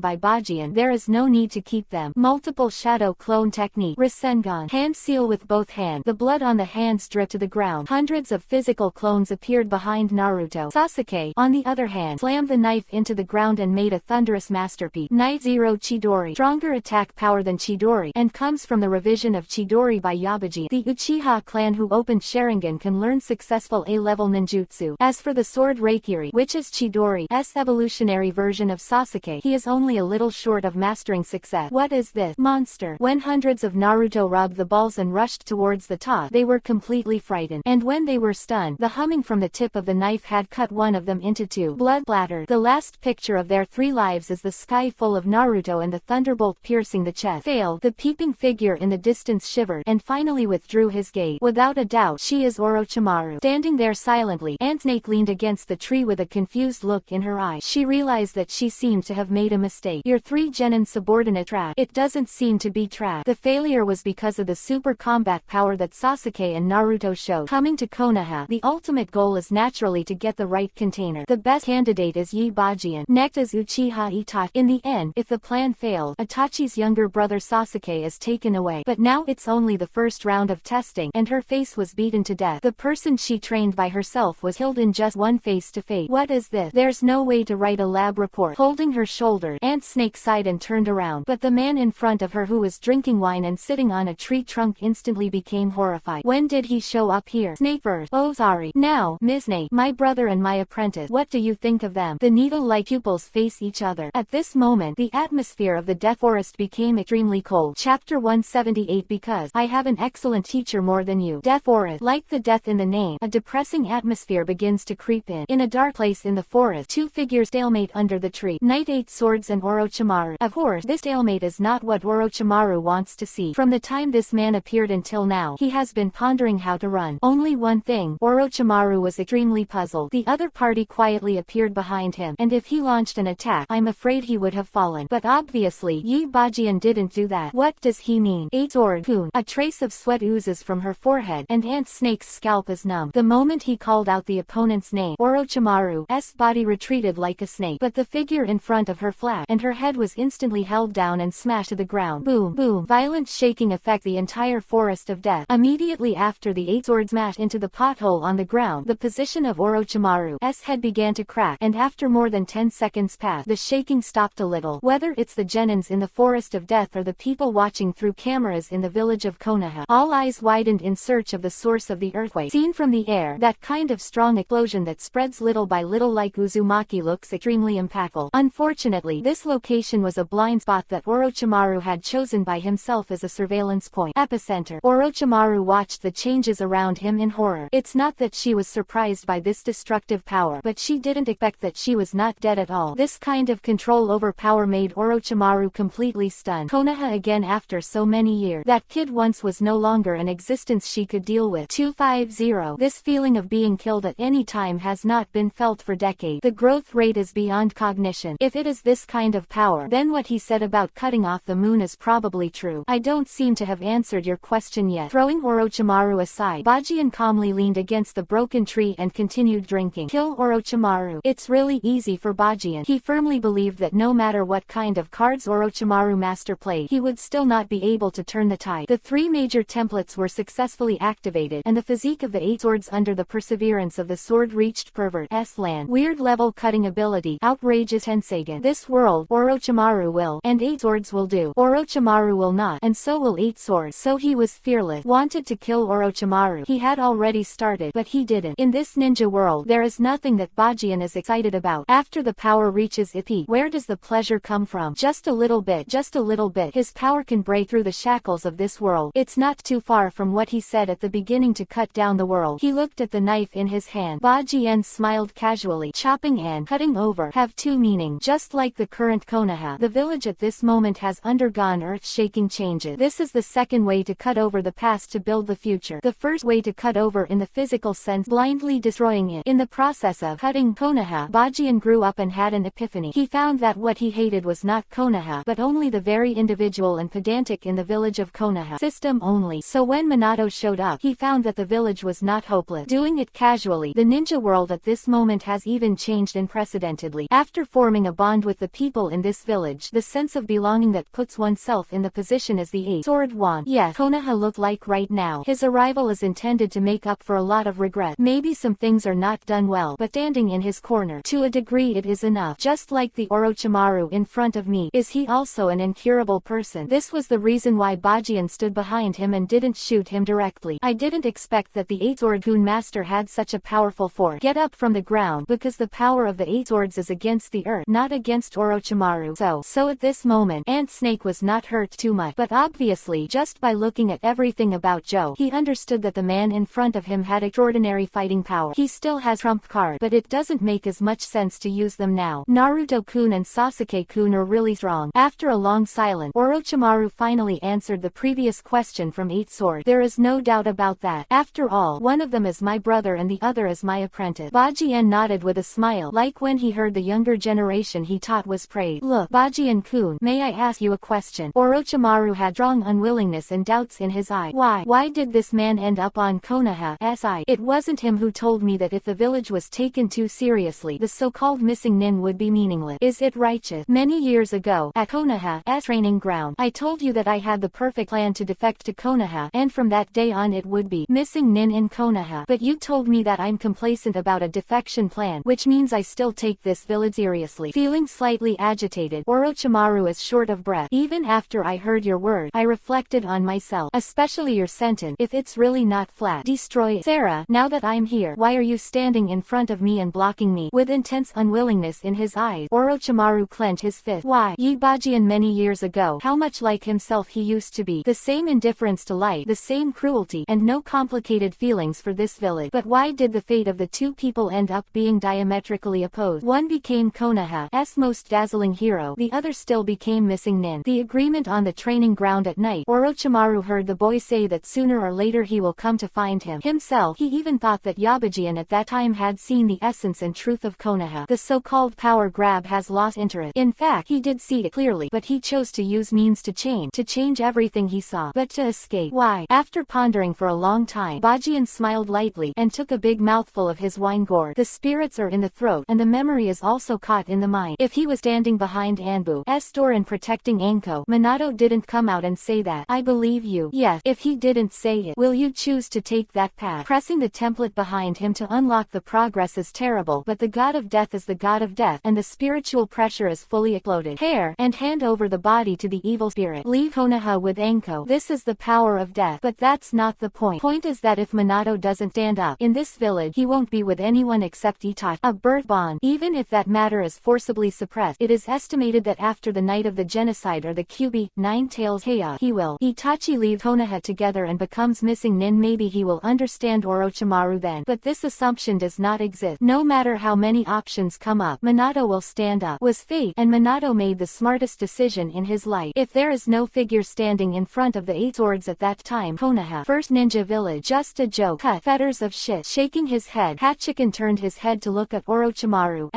by Bajian, there is no need to keep them. Multiple shadow clone technique. Rasengan. Hand seal with both hands. The blood on the hands dripped to the ground. Hundreds of physical clones appeared behind Naruto. Sasuke, on the other hand, slammed the knife into the ground and made a thunderous masterpiece. Night Zero Chidori. Stronger attack power than Chidori, and comes from the revision of Chidori by Yabaji. The Uchiha clan who opened Sharingan can learn successful A-level ninjutsu. As for the sword Reikiri, which is Chidori's evolutionary version of Sasuke, he is only a little short of mastering success. What is this monster? When hundreds of Naruto rubbed the balls and rushed towards the top, they were completely frightened, and when they were stunned, the humming from the tip of the knife had cut one of them into two. Blood splattered. The last picture of their three lives is the sky full of Naruto and the thunderbolt piercing the chest. Failed. The peeping figure in the distance shivered, and finally withdrew his gaze. Without a doubt, she is Orochimaru. Standing there silently, Ant Snake leaned against the tree with a confused look in her eyes. She realized that she seemed to have made a mistake. Your three genin subordinate trapped. It doesn't seem to be trapped. The failure was because of the super combat power that Sasuke and Naruto showed. Coming to Konoha, the ultimate goal is naturally to get the right container. The best candidate is Yi Bajian. Next is Uchiha Itachi. In the end, if the plan fails, Itachi's younger brother Sasuke is taken away. But now it's only the first round of testing, and her face was beaten to death. The person she trained by herself was killed in just one face-to-face. What is this? There's no way to write a lab report. Holding her shoulder, Ant Snake sighed and turned around. But the man in front of her who was drinking wine and sitting on a tree trunk instantly became horrified. When did he show up here? Snake first. Oh sorry. Now, Miss Snake, my brother and my apprentice. What do you think of them? The needle-like pupils face each other. At this moment, the atmosphere of the death forest became extremely cold. Chapter 178. Because I have an excellent teacher more than you. Death forest. Like the death in the name, a depressing atmosphere begins to creep in. In a dark place in the forest, two figures stalemate under the tree. Knight Eight Swords and Orochimaru. Of course, this stalemate is not what Orochimaru wants to see. From the time this man appeared until now, he has been pondering how to run. Only one thing. Orochimaru was extremely puzzled. The other party quietly appeared behind him, and if he launched an attack, I'm afraid he would have fallen. But obviously, Yi Bajian didn't do that. What does he mean? Eight Sword Kun. A trace of sweat oozes from her forehead, and Ant Snake's scalp is numb. The moment he called out the opponent's name, Orochimaru's body retreated like a snake, but the figure in front of her flapped, and her head was instantly held down and smashed to the ground. Boom, boom. Violent shaking affect the entire forest of death. Immediately after the eight swords smashed into the pothole on the ground, the position of Orochimaru's head began to crack, and after more than 10 seconds passed, the shaking stopped a little. Whether it's the genins in the forest of death or the people watching through cameras in the village of Konoha, all eyes widened in search of the source of the earthquake. Seen from the air, that kind of strong explosion that spreads little by little like Uzumaki looks extremely impactful. Unfortunately, this location was a blind spot that Orochimaru had chosen by himself as a surveillance point. Epicenter. Orochimaru watched the changes around him in horror. It's not that she was surprised by this destructive power, but she didn't expect that she was not dead at all. This kind of control over power made Orochimaru completely stunned. Konoha again after so many years. That kid once was no longer an existence she could deal with. 250. This feeling of being killed at any time has not been felt for decades. The growth rate is beyond cognition. If it is this kind of power, then what he said about cutting off the moon is probably true. I don't seem to have answered your question yet. Throwing Orochimaru aside, Bajian calmly leaned against the broken tree and continued drinking. Kill Orochimaru. It's really easy for Bajian. He firmly believed that no matter what kind of cards Orochimaru master played, he would still not be able to turn the tide. The three major templates were successfully activated, and the physique of the 8 swords under the perseverance of the sword reached pervert's land. Weird level cutting ability. Outrageous Tensagen. This world, Orochimaru will, and 8 swords will do. Orochimaru will not, and so will 8 swords. So he was fearless. Wanted to kill Orochimaru. He had already started, but he didn't. In this ninja world, there is nothing that Bajian is excited about. After the power reaches its peak, where does the pleasure come from? Just a little bit. Just a little bit. His power can break through the shackles of this world. It's not too far from what he said at the beginning to cut down the world. He looked at the knife in his hand. Bajian smiled casually. Chopping and cutting over have two meanings. Just like the current Konoha, the village at this moment has undergone earth-shaking changes. This is the second way to cut over the past to build the future. The first way to cut over in the physical sense, blindly destroying it. In the process of cutting Konoha, Bajian grew up and had an epiphany. He found that what he hated was not Konoha, but only the very individual and pedantic in the village of Konoha system only. So when Minato showed up, he found that the village was not hopeless. Doing it casually, the ninja world at this moment has even changed unprecedentedly. After forming a bond with the people in this village, the sense of belonging that puts oneself in the position as the 8 sword wand. Yes, Konoha look like right now. His arrival is intended to make up for a lot of regret. Maybe some things are not done well, but standing in his corner, to a degree it is enough. Just like the Orochimaru in front of me, is he also an incurable person? This was the reason why Bajian stood behind him and didn't shoot him directly. I didn't expect that the 8 sword Kun master had such a powerful force. Get up from the ground, because the power of the 8 swords is against the earth, not against Orochimaru. So at this moment, Ant Snake was not hurt too much, but obviously just by looking at everything about Joe, he understood that the man in front of him had extraordinary fighting power. He still has trump card, but it doesn't make as much sense to use them now. Naruto-kun and Sasuke-kun are really strong. After a long silence, Orochimaru finally answered the previous question from 8 sword. There is no doubt about that. After all, one of them is my brother and the other is my apprentice. Bajian nodded with a smile, like when he heard the younger generation he taught was praised. Look, Bajian-kun, may I ask you a question? Orochimaru had strong unwillingness and doubts in his eye. Why did this man end up on Konoha's side? It wasn't him who told me that if the village was taken too seriously, the so-called missing nin would be meaningless. Is it righteous? Many years ago, at Konoha's training ground, I told you that I had the perfect plan to defect to Konoha, and from that day on it would be missing nin in Konoha. But you told me that I'm complacent about a defection plan, which means I still take this village seriously. Feeling slightly agitated, Orochimaru is short of breath. Even after I heard your word, I reflected on myself, especially your sentence. If it's really not flat, destroy it. Sarah, now that I'm here, why are you standing in front of me and blocking me? With intense unwillingness in his eyes, Orochimaru clenched his fist. Why? Yi Bajian many years ago, how much like himself he used to be. The same indifference to life, the same cruelty, and no complicated feelings for this village. But why did the fate of the two people end up being diametrically opposed? One became Konoha's most dazzling hero, the other still became missing nin. The agreement on the training ground at night. Orochimaru heard the boy say that sooner or later he will come to find him. Himself, he even thought that Yabajian at that time had seen the essence and truth of Konoha. The so-called power grab has lost interest. In fact, he did see it clearly, but he chose to use means to change everything he saw. But to escape. Why? After pondering for a long time, Bajian smiled lightly and took a big mouthful of his wine gourd. The spirits are in the throat, and the memory is also caught in the mind. If he was standing behind Anbu's door and protecting Anko, Minato didn't come out and say that. I believe you. Yes. If he didn't say it, will you choose to take that path? Pressing the template behind him to unlock the progress is terrible, but the god of death is the god of death, and the spiritual pressure is fully exploded. Hair, and hand over the body to the evil spirit. Leave Konoha with Anko. This is the power of death. But that's not the point. Point is that if Minato doesn't stand up in this village, he won't be with anyone except Itachi. A birth bond. Even if that matter is forcibly suppressed, it is estimated that after the night of the genocide or the QB, 9 Tails Chaos, he will Itachi leave Konoha together and becomes missing nin. Maybe he will understand Orochimaru then. But this assumption does not exist. No matter how many options come up, Minato will stand up. Was fate, and Minato made the smartest decision in his life. If there is no figure standing in front of the 8 swords at that time, Konoha, first ninja village, just a joke. Cut. Fetters of shit. Shaking his head, Hachiken turned his head to look at Orochimaru.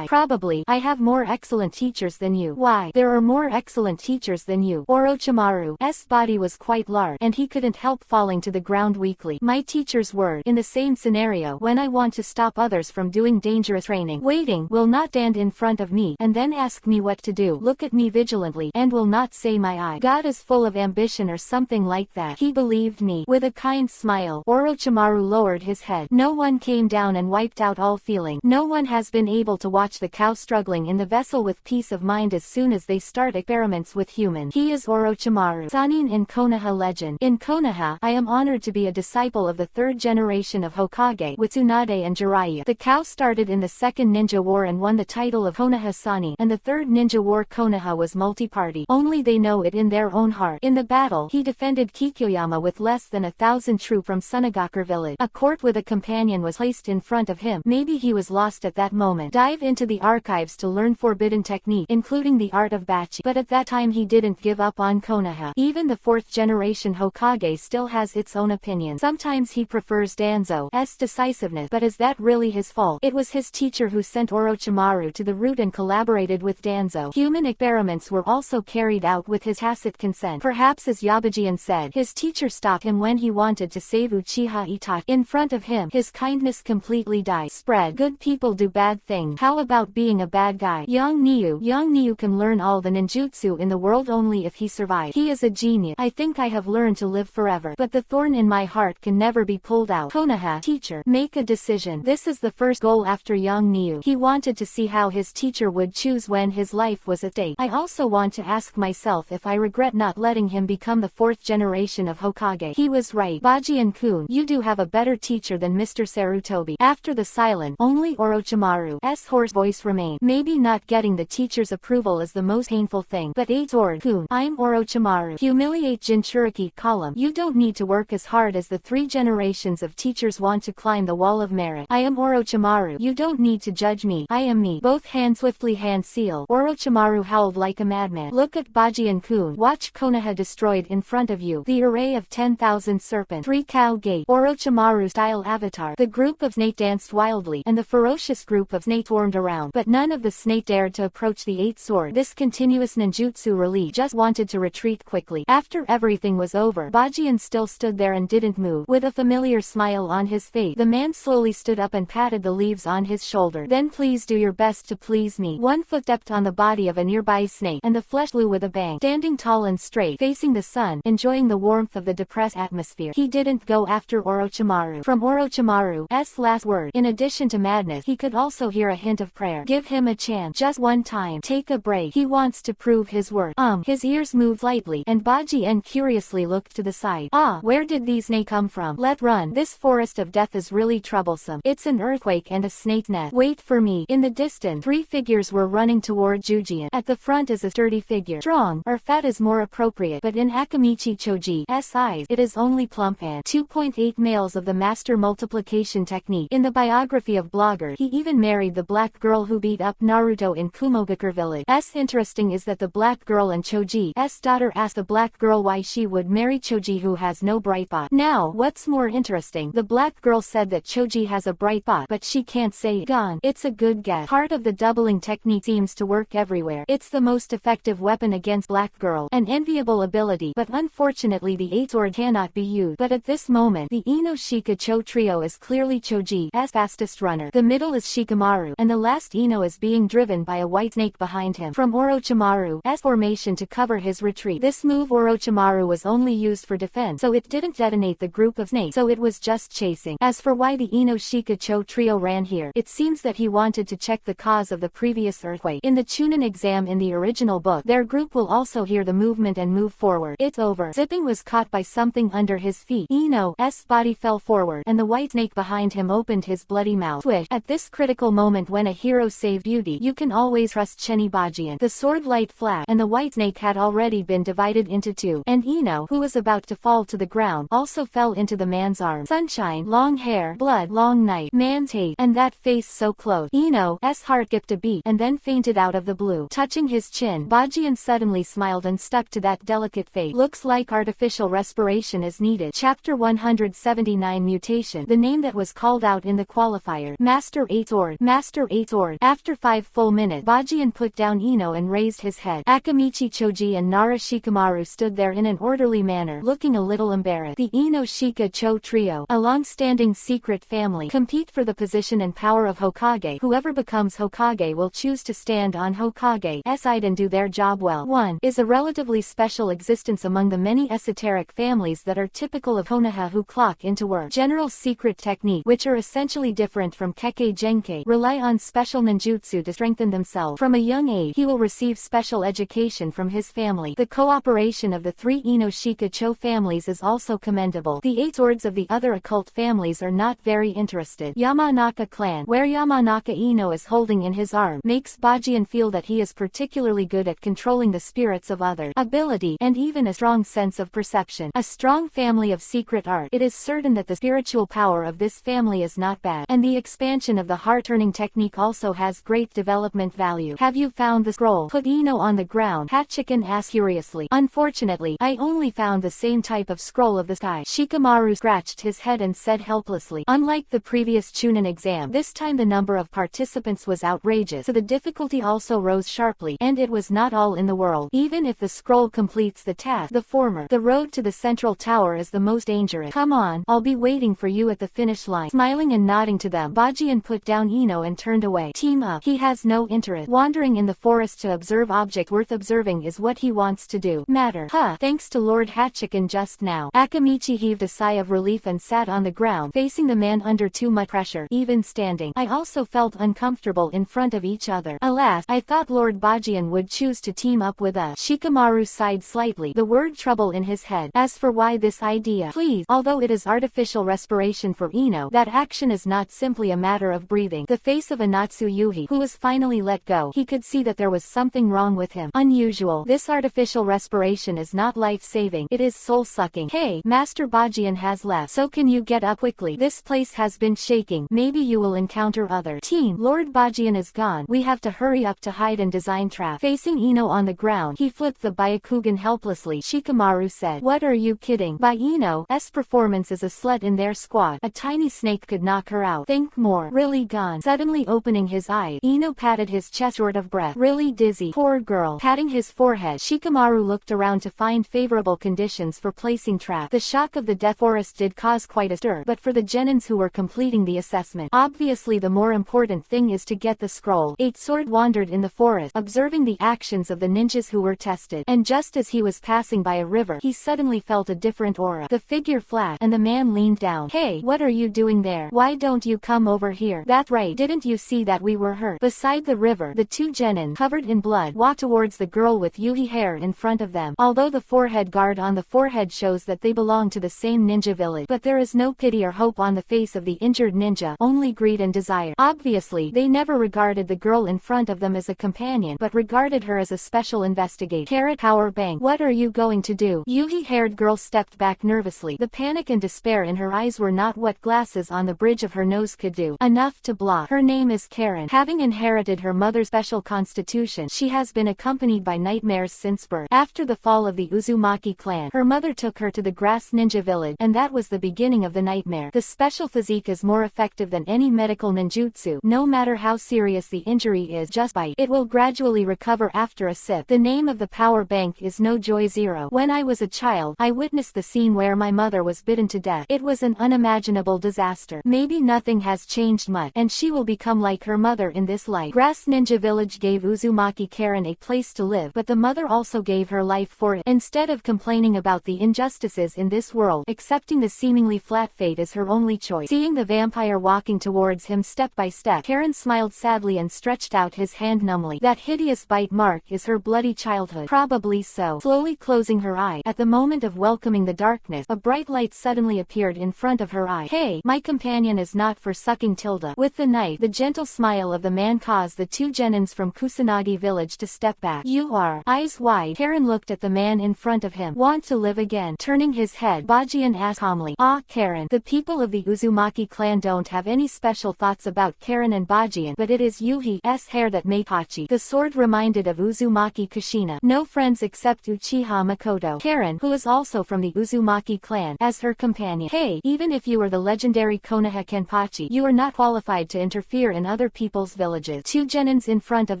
Probably, I have more excellent teachers than you. Why? There are more excellent teachers than you. Orochimaru Orochimaru's body was quite large, and he couldn't help falling to the ground weakly. My teacher's word, in the same scenario, when I want to stop others from doing dangerous training, waiting, will not stand in front of me, and then ask me what to do, look at me vigilantly, and will not say my eye God is full of ambition or something like that. He believed me. With a kind smile, Orochimaru lowered his head. No one came down and wiped out all feeling. No one has been able to watch the cow struggling in the vessel with peace of mind as soon as they start experiments with humans. He is Orochimaru. Sanin in Konoha legend. In Konoha, I am honored to be a disciple of the third generation of Hokage with Tsunade and Jiraiya. The cow started in the second ninja war and won the title of Konoha Sanin, and the third ninja war Konoha was multi-party. Only they know it in their own heart. In the battle, he defended Kikyoyama with less than 1,000 troops from Sunagakure village. A court with a companion was placed in front of him. Maybe he was lost at that moment. Dive into the archives to learn forbidden technique, including the art of bachi. But at that time he didn't give up on Konoha. Even the fourth generation Hokage still has its own opinion. Sometimes he prefers Danzo's decisiveness, but is that really his fault? It was his teacher who sent Orochimaru to the route and collaborated with Danzo. Human experiments were also carried out with his tacit consent. Perhaps as Yabajian said, his teacher stopped him when he wanted to save Uchiha Itachi. In front of him, his kindness completely died. Spread. Good people do bad things. How about being a bad guy? Young Niu can learn all the ninjutsu in the world only if he survives. He is a genius. I think I have learned to live forever. But the thorn in my heart can never be pulled out. Konoha, teacher, make a decision. This is the first goal after young Niu. He wanted to see how his teacher would choose when his life was at stake. I also want to ask myself if I regret not letting him become the fourth generation of Hokage. He was right. Bajian-kun, you do have a better teacher than Mr. Sarutobi. After the silence, only Orochimaru's hoarse voice remained. Maybe not getting the teacher's approval is the most painful thing, but Sword-kun, I'm Orochimaru. Humiliate Jinchuriki column. You don't need to work as hard as the 3 generations of teachers want to climb the wall of merit. I am Orochimaru. You don't need to judge me. I am me. Both hands swiftly hand seal. Orochimaru howled like a madman. Look at Bajian-kun. Watch Konoha destroyed in front of you. The array of 10,000 serpent. 3 cow gate. Orochimaru-style avatar. The group of snake danced wildly, and the ferocious group of snake swarmed around, but none of the snake dared to approach the 8 sword. This continuous ninjutsu relief just wanted to retreat quickly. After everything was over, Bajian still stood there and didn't move. With a familiar smile on his face, the man slowly stood up and patted the leaves on his shoulder. Then please do your best to please me. One foot stepped on the body of a nearby snake, and the flesh flew with a bang. Standing tall and straight, facing the sun, enjoying the warmth of the depressed atmosphere, he didn't go after Orochimaru. From Orochimaru's last word, in addition to madness, he could also hear a hint of prayer. Give him a chance. Just one time. Take a break. He wants to prove his worth. His ears moved lightly, and Bajian curiously looked to the side. Where did these snakes come from? Let run. This forest of death is really troublesome. It's an earthquake and a snake's nest. Wait for me. In the distance, 3 figures were running toward Jujian. At the front is a sturdy figure. Strong, or fat is more appropriate, but in Akamichi Choji's eyes, it is only plump and 2.8 males of the master multiplication technique. In the biography of blogger, he even married the black girl who beat up Naruto in Kumogakure village. Interesting is that the black girl and Choji's daughter asked the black girl why she would marry Choji who has no bright spot. Now, what's more interesting, the black girl said that Choji has a bright spot, but she can't say it. Gone. It's a good guess. Part of the doubling technique seems to work everywhere. It's the most effective weapon against black girl. An enviable ability, but unfortunately the 8 sword cannot be used. But at this moment, the Ino Shika Cho trio is clearly Choji's fastest runner. The middle is Shikamaru, and the last Ino is being driven by a white snake behind him. From Orochimaru's formation to cover his retreat. This move Orochimaru was only used for defense, so it didn't detonate the group of snakes, so it was just chasing. As for why the Ino Shika Cho trio ran here, it seems that he wanted to check the cause of the previous earthquake. In the Chunin exam in the original book, their group will also hear the movement and move forward. It's over. Zipping was caught by something under his feet. Ino's body fell forward, and the white snake behind him opened his bloody mouth. Swish. At this critical moment when a hero saved beauty, you can always trust Cheni Bajian. The sword light flashed, and the white snake had already been divided into 2, and Ino, who was about to fall to the ground, also fell into the man's arms. Sunshine, long hair, blood, long night, man's hate, and that face so close. Ino's heart skipped a beat, and then fainted out of the blue. Touching his chin, Bajian suddenly smiled and stuck to that delicate face. Looks like artificial respiration is needed. Chapter 179 Mutation. The name that was called out in the qualifier. Master 8 Sword. Master 8 Sword. After 5 full minutes, Bajian put down Ino and raised his head. Akamichi Choji and Nara Shikamaru stood there in an orderly manner, looking a little embarrassed. The Ino-Shika Cho trio, a long-standing secret family, compete for the position and power of Hokage. Whoever becomes Hokage will choose to stand on Hokage's side and do their job well. 1 is a relatively special existence among the many esoteric families that are typical of Konoha who clock into work. General secret technique, which are essentially different from Kekkei Genkei, rely on special ninjutsu to strengthen themselves. From a young age, he will receive special education from his family. The cooperation of the 3 Ino-Shika Cho families is also commendable. The 8 swords of the other occult families are not very interested. Yamanaka clan, where Yamanaka Ino is holding in his arm, makes Bajian feel that he is particularly good at controlling the spirits of others. Ability, and even a strong sense of perception. A strong family of secret art. It is certain that the spiritual power of this family is not bad, and the expansion of the heart-turning technique also has great development value. Have you found the scroll? Put Ino on the ground. Hachiken asked curiously. Unfortunately, I only found the same type of scroll of the sky. Shikamaru scratched his head and said helplessly. Unlike the previous Chunin exam, this time the number of participants was outrageous, so the difficulty also rose sharply, and it was not all in the world. Even if the scroll completes the task, the road to the central tower is the most dangerous. Come on, I'll be waiting for you at the finish line. Smiling and nodding to them, Bajian put down Ino and turned away. Team up. He has no interest. Wandering in the forest to observe object worth observing is what he wants to do. Matter. Thanks to Lord Hachiken just now. Akamichi heaved a sigh of relief and sat on the ground, facing the man under too much pressure. Even standing, I also felt uncomfortable in front of each other. Alas, I thought Lord Bajian would choose to team up with us. Shikamaru sighed slightly, the word trouble in his head. As for why this idea, please, although it is artificial respiration for Ino, that action is not simply a matter of breathing. The face of Anatsu Yuhi, who was finally let go, he could see that there was something wrong with him. Unusual. This artificial respiration is not life-saving, it is soul-sucking. Hey, Master Bajian has left, so can you get up quickly? This place has been shaking. Maybe you will encounter other team. Lord Bajian is gone. We have to hurry up to hide and design trap. Facing Ino on the ground, he flipped the Byakugan helplessly. Shikamaru said, what are you kidding? By Ino's performance as a slut in their squad, a tiny snake could knock her out. Think more. Really gone. Suddenly opening his eyes, Ino patted his chest short of breath. Really dizzy. Poor girl. Patting his forehead, Shikamaru looked around to find favorable conditions for placing trap. The shock of the death forest did cause quite a stir, but for the genins who were completing the assessment, obviously the more important thing is to get the scroll. 8 Sword wandered in the forest, observing the actions of the ninjas who were tested, and just as he was passing by a river, he suddenly felt a different aura. The figure flashed, and the man leaned down. Hey, what are you doing there? Why don't you come over here? That's right, didn't you see that we were hurt? Beside the river, the 2 genin, covered in blood, walked towards the girl with Yuhi hair in front of them. Although the forehead guard on the forehead shows that they belong to the same ninja village, but there is no pity or hope on the face of the injured ninja, only greed and desire. Obviously, they never regarded the girl in front of them as a companion, but regarded her as a special investigator. Carrot Power Bang. What are you going to do? Yuhi-haired girl stepped back nervously. The panic and despair in her eyes were not what glasses on the bridge of her nose could do. Enough to block. Her name is Karen. Having inherited her mother's special constitution, she has been accompanied by nightmares since birth. After the fall of the Uzumaki clan, her mother took her to the grass ninja village, and that was the beginning of the nightmare. The special physique is more effective than any medical ninjutsu. No matter how serious the injury is, just bite. It will gradually recover after a sip. The name of the power bank is No Joy Zero. When I was a child, I witnessed the scene where my mother was bitten to death. It was an unimaginable disaster. Maybe nothing has changed much, and she will become like her mother in this life. Grass Ninja Village gave Uzumaki Karen a place to live, but the mother also gave her life for it. Instead of complaining about the injustices in this world, accepting the seemingly flat fate is her only choice. Seeing the vampire walking towards him step by step, Karen smiled sadly and stretched out his hand numbly. That hideous bite mark is her bloody childhood. Probably so. Slowly closing her eye, at the moment of welcoming the darkness, a bright light suddenly appeared in front of her eye. Hey, my companion is not for sucking Tilda. With the knife, the gentle smile of the man caused the 2 genins from Kusanagi village to step back. You are. Eyes wide, Karen looked at the man in front of him. Want to live again? Turning his head, Bajian asked calmly. Ah, Karen. The people of the Uzumaki clan don't have any special thoughts about Karen and Bajian, but it is Yuhi's hair that made Hachi. The sword reminded of Uzumaki Kushina. No friends except Uchiha Makoto. Karen, who is also from the Uzumaki clan, as her companion. Hey, even if you are the legendary Konoha Kenpachi, you are not qualified to interfere in other people's villages. 2 genins in front of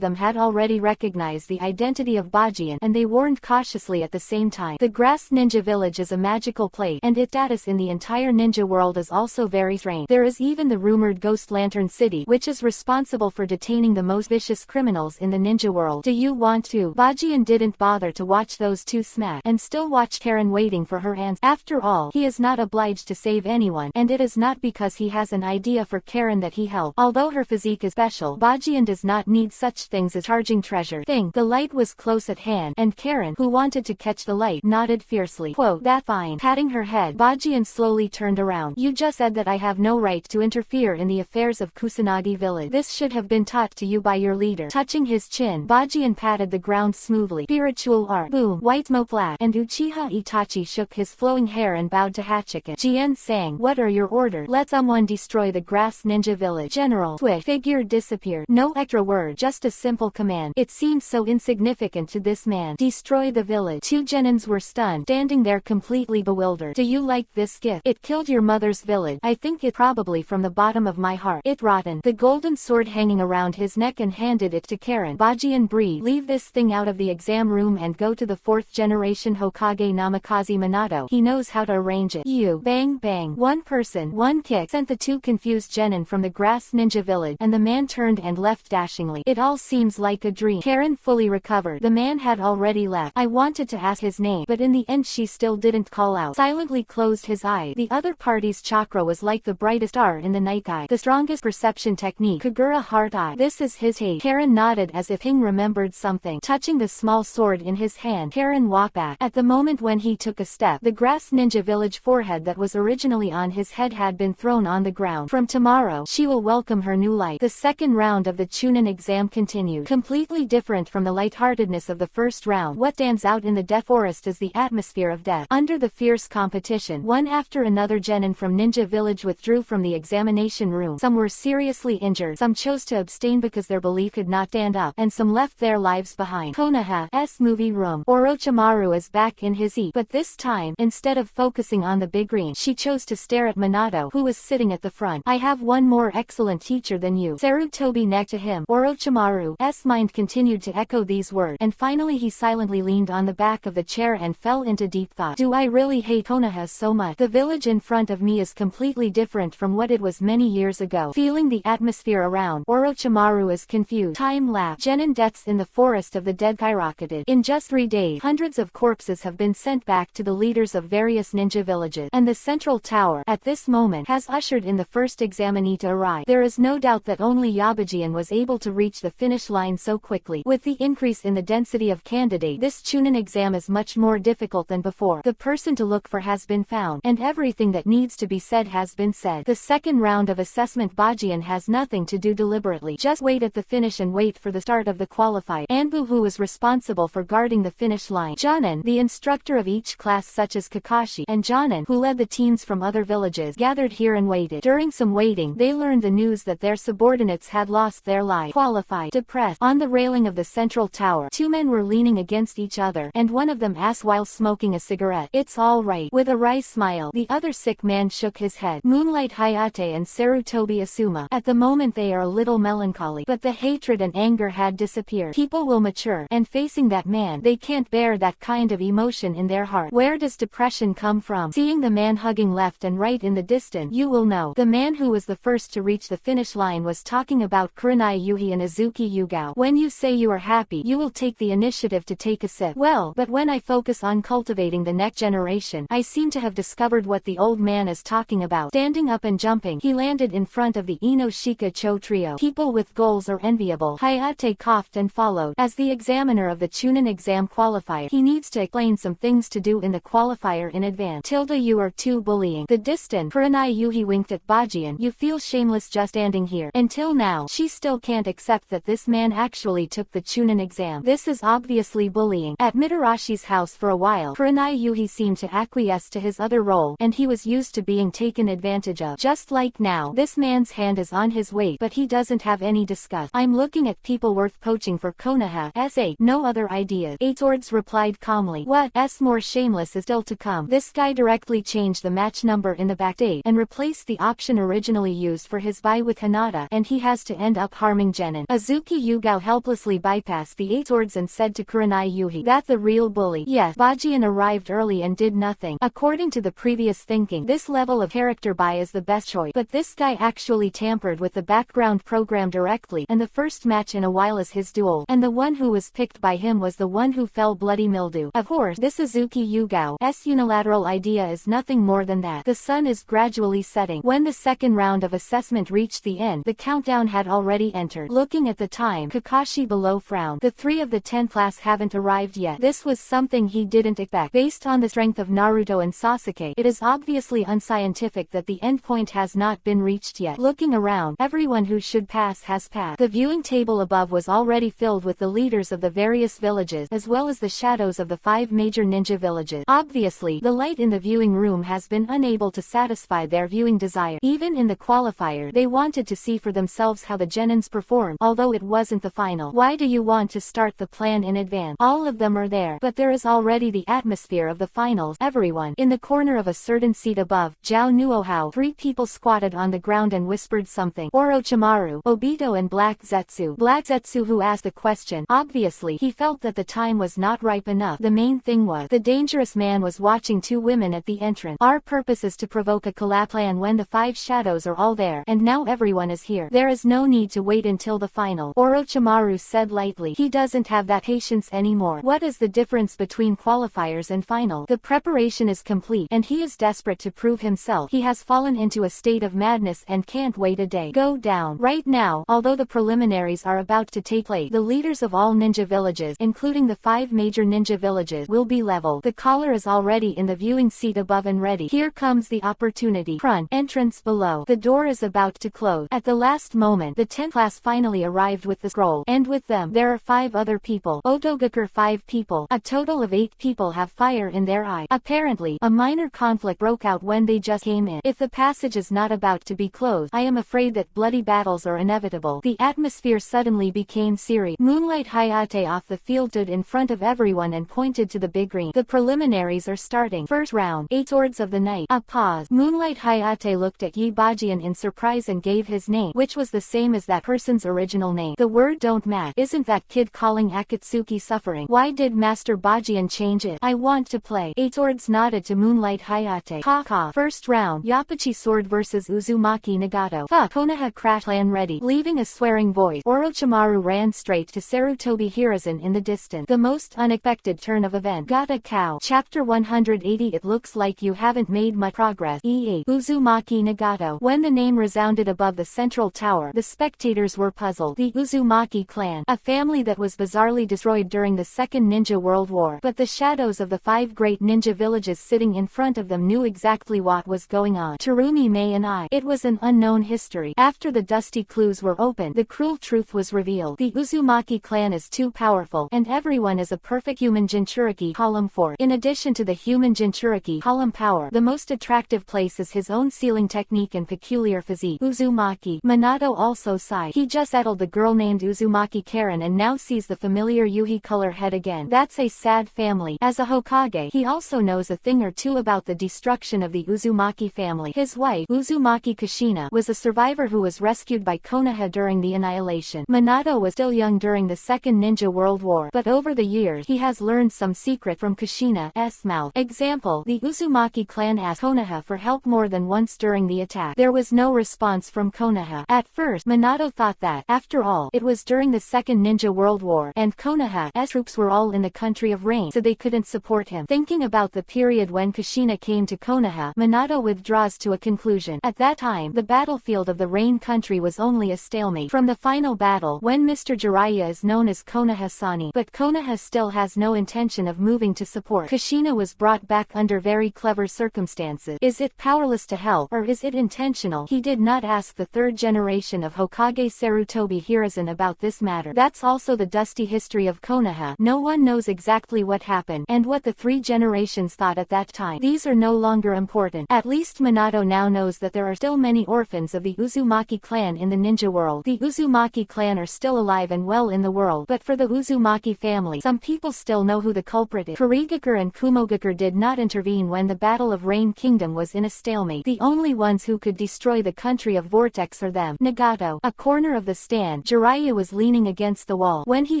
them had already recognized the identity of Bajian, and they warned cautiously at the same time. The Grass Ninja Village is a magical place, and its status in the entire ninja world is also very strange. There is even the rumored Ghost Lantern City, which is responsible for detaining the most vicious criminals in the ninja world. Do you want to? Bajian didn't bother to watch those two smack, and still watched Karen waiting for her answer. After all, he is not obliged to save anyone, and it is not because he has an idea for Karen that he helped. Although her physique is special, Bajian does not need such things as charging treasure. The light was close at hand, and Karen, who wanted to catch the light, nodded fiercely. Quote, "That fine." Patting her head, Bajian slowly turned around. "You just said that I have no right to interfere in the affairs of Kusanagi Village. This should have been taught to you by your leader." Touching his chin, Bajian patted the ground smoothly. "Spiritual art." Boom. White smoke flash, and Uchiha Itachi shook his flowing hair and bowed to Hachiken. Jien sang, "What are your orders?" "Let someone destroy the Grass Ninja Village." General. Swift. Figure disappeared. No extra word, just a simple command. It seemed so insignificant to this man. Destroy the village. Two genins were stunned, standing there completely bewildered. "Do you like this gift? It killed your mother's village. I think it probably from the bottom of my heart. It rotten." The golden sword hanging around his neck, and handed it to Karen. Bajian breathed. "Leave this thing out of the exam room and go to the 4th generation Hokage Namikaze Minato. He knows how to arrange it." You. Bang bang. One person, one kick sent the two confused genin from the Grass Ninja Village, and the man turned and left dashingly. It all seems like a dream. Karen fully recovered. The man had already left. I wanted to ask his name, but in the end she still didn't call out. Silently closed his eye. The other party's chakra was like the brightest star in the night sky. The strongest perception technique. Kagura heart eye. This is his hate. Karen nodded as if Hing remembered something. Touching the small sword in his hand, Karen walked back. At the moment when he took a step, the Grass Ninja Village forehead that was originally on his head had been thrown on the ground. From tomorrow, she will welcome her new life. The second round of the Chunin exam continued. Completely different from the lightheartedness of the first round, what stands out in the Death Forest is the atmosphere of death. Under the fierce competition, one after another genin from Ninja Village withdrew from the examination room. Some were seriously injured, some chose to abstain because their belief could not stand up, and some left their lives behind. Konoha's movie room. Orochimaru is back in his seat, but this time, instead of focusing on the big green, she chose to stare at Minato, who was sitting at the front. "I have one more excellent teacher than you." Sarutobi necked to him. Orochimaru's mind continued to echo these words, and finally he silently leaned on the back of the chair and fell into deep thought. "Do I really hate Konoha so much? The village in front of me is completely different from what it was many years ago." Feeling the atmosphere around, Orochimaru is confused. Time lapse. Genin deaths in the forest of the dead skyrocketed. In just 3 days, hundreds of corpses have been sent back to the leaders of various ninja villages, and the central tower, at this moment, has ushered in the first examinee to arrive. There is no doubt that only Yabajian was able to reach the finish line so quickly. With the increase in the density of candidates, this Chunin exam is much more difficult than before. The person to look for has been found, and everything that needs to be said has been said. The second round of assessment, Bajian has nothing to do deliberately. Just wait at the finish and wait for the start of the qualifier. Anbu, who was responsible for guarding the finish line, Jonin, the instructor of each class such as Kakashi, and Jonin, who led the teams from other villages, gathered here and waited. During some waiting, they learned the news that their subordinates had lost their lives. Qualified. Depressed. On the railing of the central tower, two men were leaning against each other, and one of them asked while smoking a cigarette, "It's all right." With a wry smile, the other sick man shook his head. Moonlight Hayate and Sarutobi Asuma. At the moment they are a little melancholy, but the hatred and anger had disappeared. People will mature, and facing that man, they can't bear that kind of emotion in their heart. Where does depression come from? Seeing the man hugging left and right in the distance, you will know. The man who was the first to reach the finish line was talking about Kurenai Yuhi and Azuki Yugao. When you say you are happy, you will take the initiative to take a sip. Well, but when I focus on cultivating the next generation, I seem to have discovered what the old man is talking about. Standing up and jumping, he landed in front of the Inoshika Cho trio. People with goals are enviable. Hayate coughed and followed. As the examiner of the Chunin exam qualifier, he needs to explain some things to do in the qualifier in advance. You are too bullying. The distant Kurenai Yuhi winked at Bajian. You feel shameless just standing here. Until now, she still can't accept that this man actually took the Chunin exam. This is obviously bullying. At Mitarashi's house for a while, Kurenai Yuhi seemed to acquiesce to his other role, and he was used to being taken advantage of. Just like now, this man's hand is on his weight, but he doesn't have any disgust. I'm looking at people worth poaching for Konoha. S8. No other ideas. Eight Swords replied calmly. What's more shameless is still to come. This guy directly changed the match number in the backdate and replaced the option originally used for his buy with Hinata, and he has to end up harming Genin. Azuki Yugao helplessly bypassed the Eight Swords and said to Kurenai Yuhi. That the real bully? Yes. Bajian arrived early and did nothing. According to the previous thinking, this level of character buy is the best choice. But this guy actually tampered with the background program directly, and the first match in a while is his duel. And the one who was picked by him was the one who fell bloody mildew. Of course, this Suzuki Yugao's unilateral idea is nothing more than that. The sun is gradually setting. When the second round of assessment reached the end, the countdown had already entered. Looking at the time, Kakashi below frowned. The 3 of the 10th class haven't arrived yet. This was something he didn't expect. Based on the strength of Naruto and Sasuke, it is obviously unscientific that the endpoint has not been reached yet. Looking around, everyone who should pass has passed. The viewing table above was already filled with the leaders of the various villages, as well as the shadows of the 5 major ninja villages. Obviously, the light in the viewing room has been unable to satisfy their viewing desire. Even in the qualifier, they wanted to see for themselves how the genins perform, although it wasn't the final. Why do you want to start the plan in advance? All of them are there, but there is already the atmosphere of the finals. Everyone. In the corner of a certain seat above, Zhao Nuohao, 3 people squatted on the ground and whispered something. Orochimaru, Obito and Black Zetsu. Black Zetsu, who asked the question. Obviously, he felt that the time was not ripe enough. The main thing was, the dangerous man was watching 2 women at the entrance. Our purpose is to provoke a collab plan when the 5 shadows are all there, and now everyone is here. There is no need to wait until the final. Orochimaru said lightly. He doesn't have that patience anymore. What is the difference between qualifiers and final? The preparation is complete, and he is desperate to prove himself. He has fallen into a state of madness and can't wait a day. Go down. Right now, although the preliminaries are about to take place, the leaders of all ninja villages, including the 5 major ninja villages, will be leveled. The caller is already in the viewing seat above and ready. Here comes the opportunity. Front entrance below. The door is about to close. At the last moment, the 10th class finally arrived with the scroll, and with them, there are 5 other people. Otogakure 5 people. A total of 8 people have fire in their eye. Apparently, a minor conflict broke out when they just came in. If the passage is not about to be closed, I am afraid that bloody battles are inevitable. The atmosphere suddenly became serious. Moonlight Hayate off the field stood in front of everyone and pointed to the big ring. The preliminaries are starting. First round. 8 swords of the night. A pause. Moonlight Hayate looked at Yi Bajian in surprise and gave his name, which was the same as that person's original name. The word don't match. Isn't that kid calling Akatsuki suffering? Why did Master Bajian change it? I want to play. 8 swords nodded to Moonlight Hayate. Ha. First round. Yapachi sword versus Uzumaki Nagato. Fuck. Konoha crash plan ready. Leaving a swearing voice, Orochimaru ran straight to Sarutobi Hiruzen in the distance. The most unexpected turn of event. Got a cow. Chapter 180. It looks like you haven't made much progress. E.A. Uzumaki Nagato. When the name resounded above the central tower, the spectators were puzzled. The Uzumaki clan, a family that was bizarrely destroyed during the Second Ninja World War. But the shadows of the 5 great ninja villages sitting in front of them knew exactly what was going on. Terumi May and I. It was an unknown history. After the dusty clues were opened, the cruel truth was revealed. The Uzumaki clan is too powerful, and everyone is a perfect human Jinchuriki column 4. In addition to the human Jinchuriki column power, the most attractive place is his own sealing technique and peculiar physique. Uzumaki. Minato also sighed. He just settled the girl named Uzumaki Karen and now sees the familiar Yuhi color head again. That's a sad family. As a Hokage, he also knows a thing or two about the destruction of the Uzumaki family. His wife, Uzumaki Kushina, was a survivor who was rescued by Konoha during the annihilation. Minato was still young during the Second Ninja World War, but over the years he has learned some secret from Kushina's mouth. Example, the Uzumaki clan asked Konoha for help more than once during the attack. There was no response from Konoha. At first, Minato thought that, after all, it was during the Second Ninja World War, and Konoha's troops were all in the country of rain, so they couldn't support him. Thinking about the period when Kushina came to Konoha, Minato withdraws to a conclusion. At that time, the battlefield of the rain country was only a stalemate. From the final battle, when Mr. Jiraiya is known as Konoha-Sani, but Konoha still has no intention of moving to support. Kushina was brought back under very clever circumstances. Is it powerless to help, or is it intentional? He did not ask the 3rd generation of Hokage Sarutobi Hiruzen about this matter. That's also the dusty history of Konoha. No one knows exactly what happened, and what the 3 generations thought at that time. These are no longer important. At least Minato now knows that there are still many orphans of the Uzumaki clan in the ninja world. The Uzumaki clan are still alive and well in the world, but for the Uzumaki family, some people still know who the culprit is. Kurigakure and Kumogakure did not intervene when the Battle of Rain Kingdom was in a stalemate. The only ones who could destroy the country of Vortex are them. Nagato. A corner of the stand, Jiraiya was leaning against the wall. When he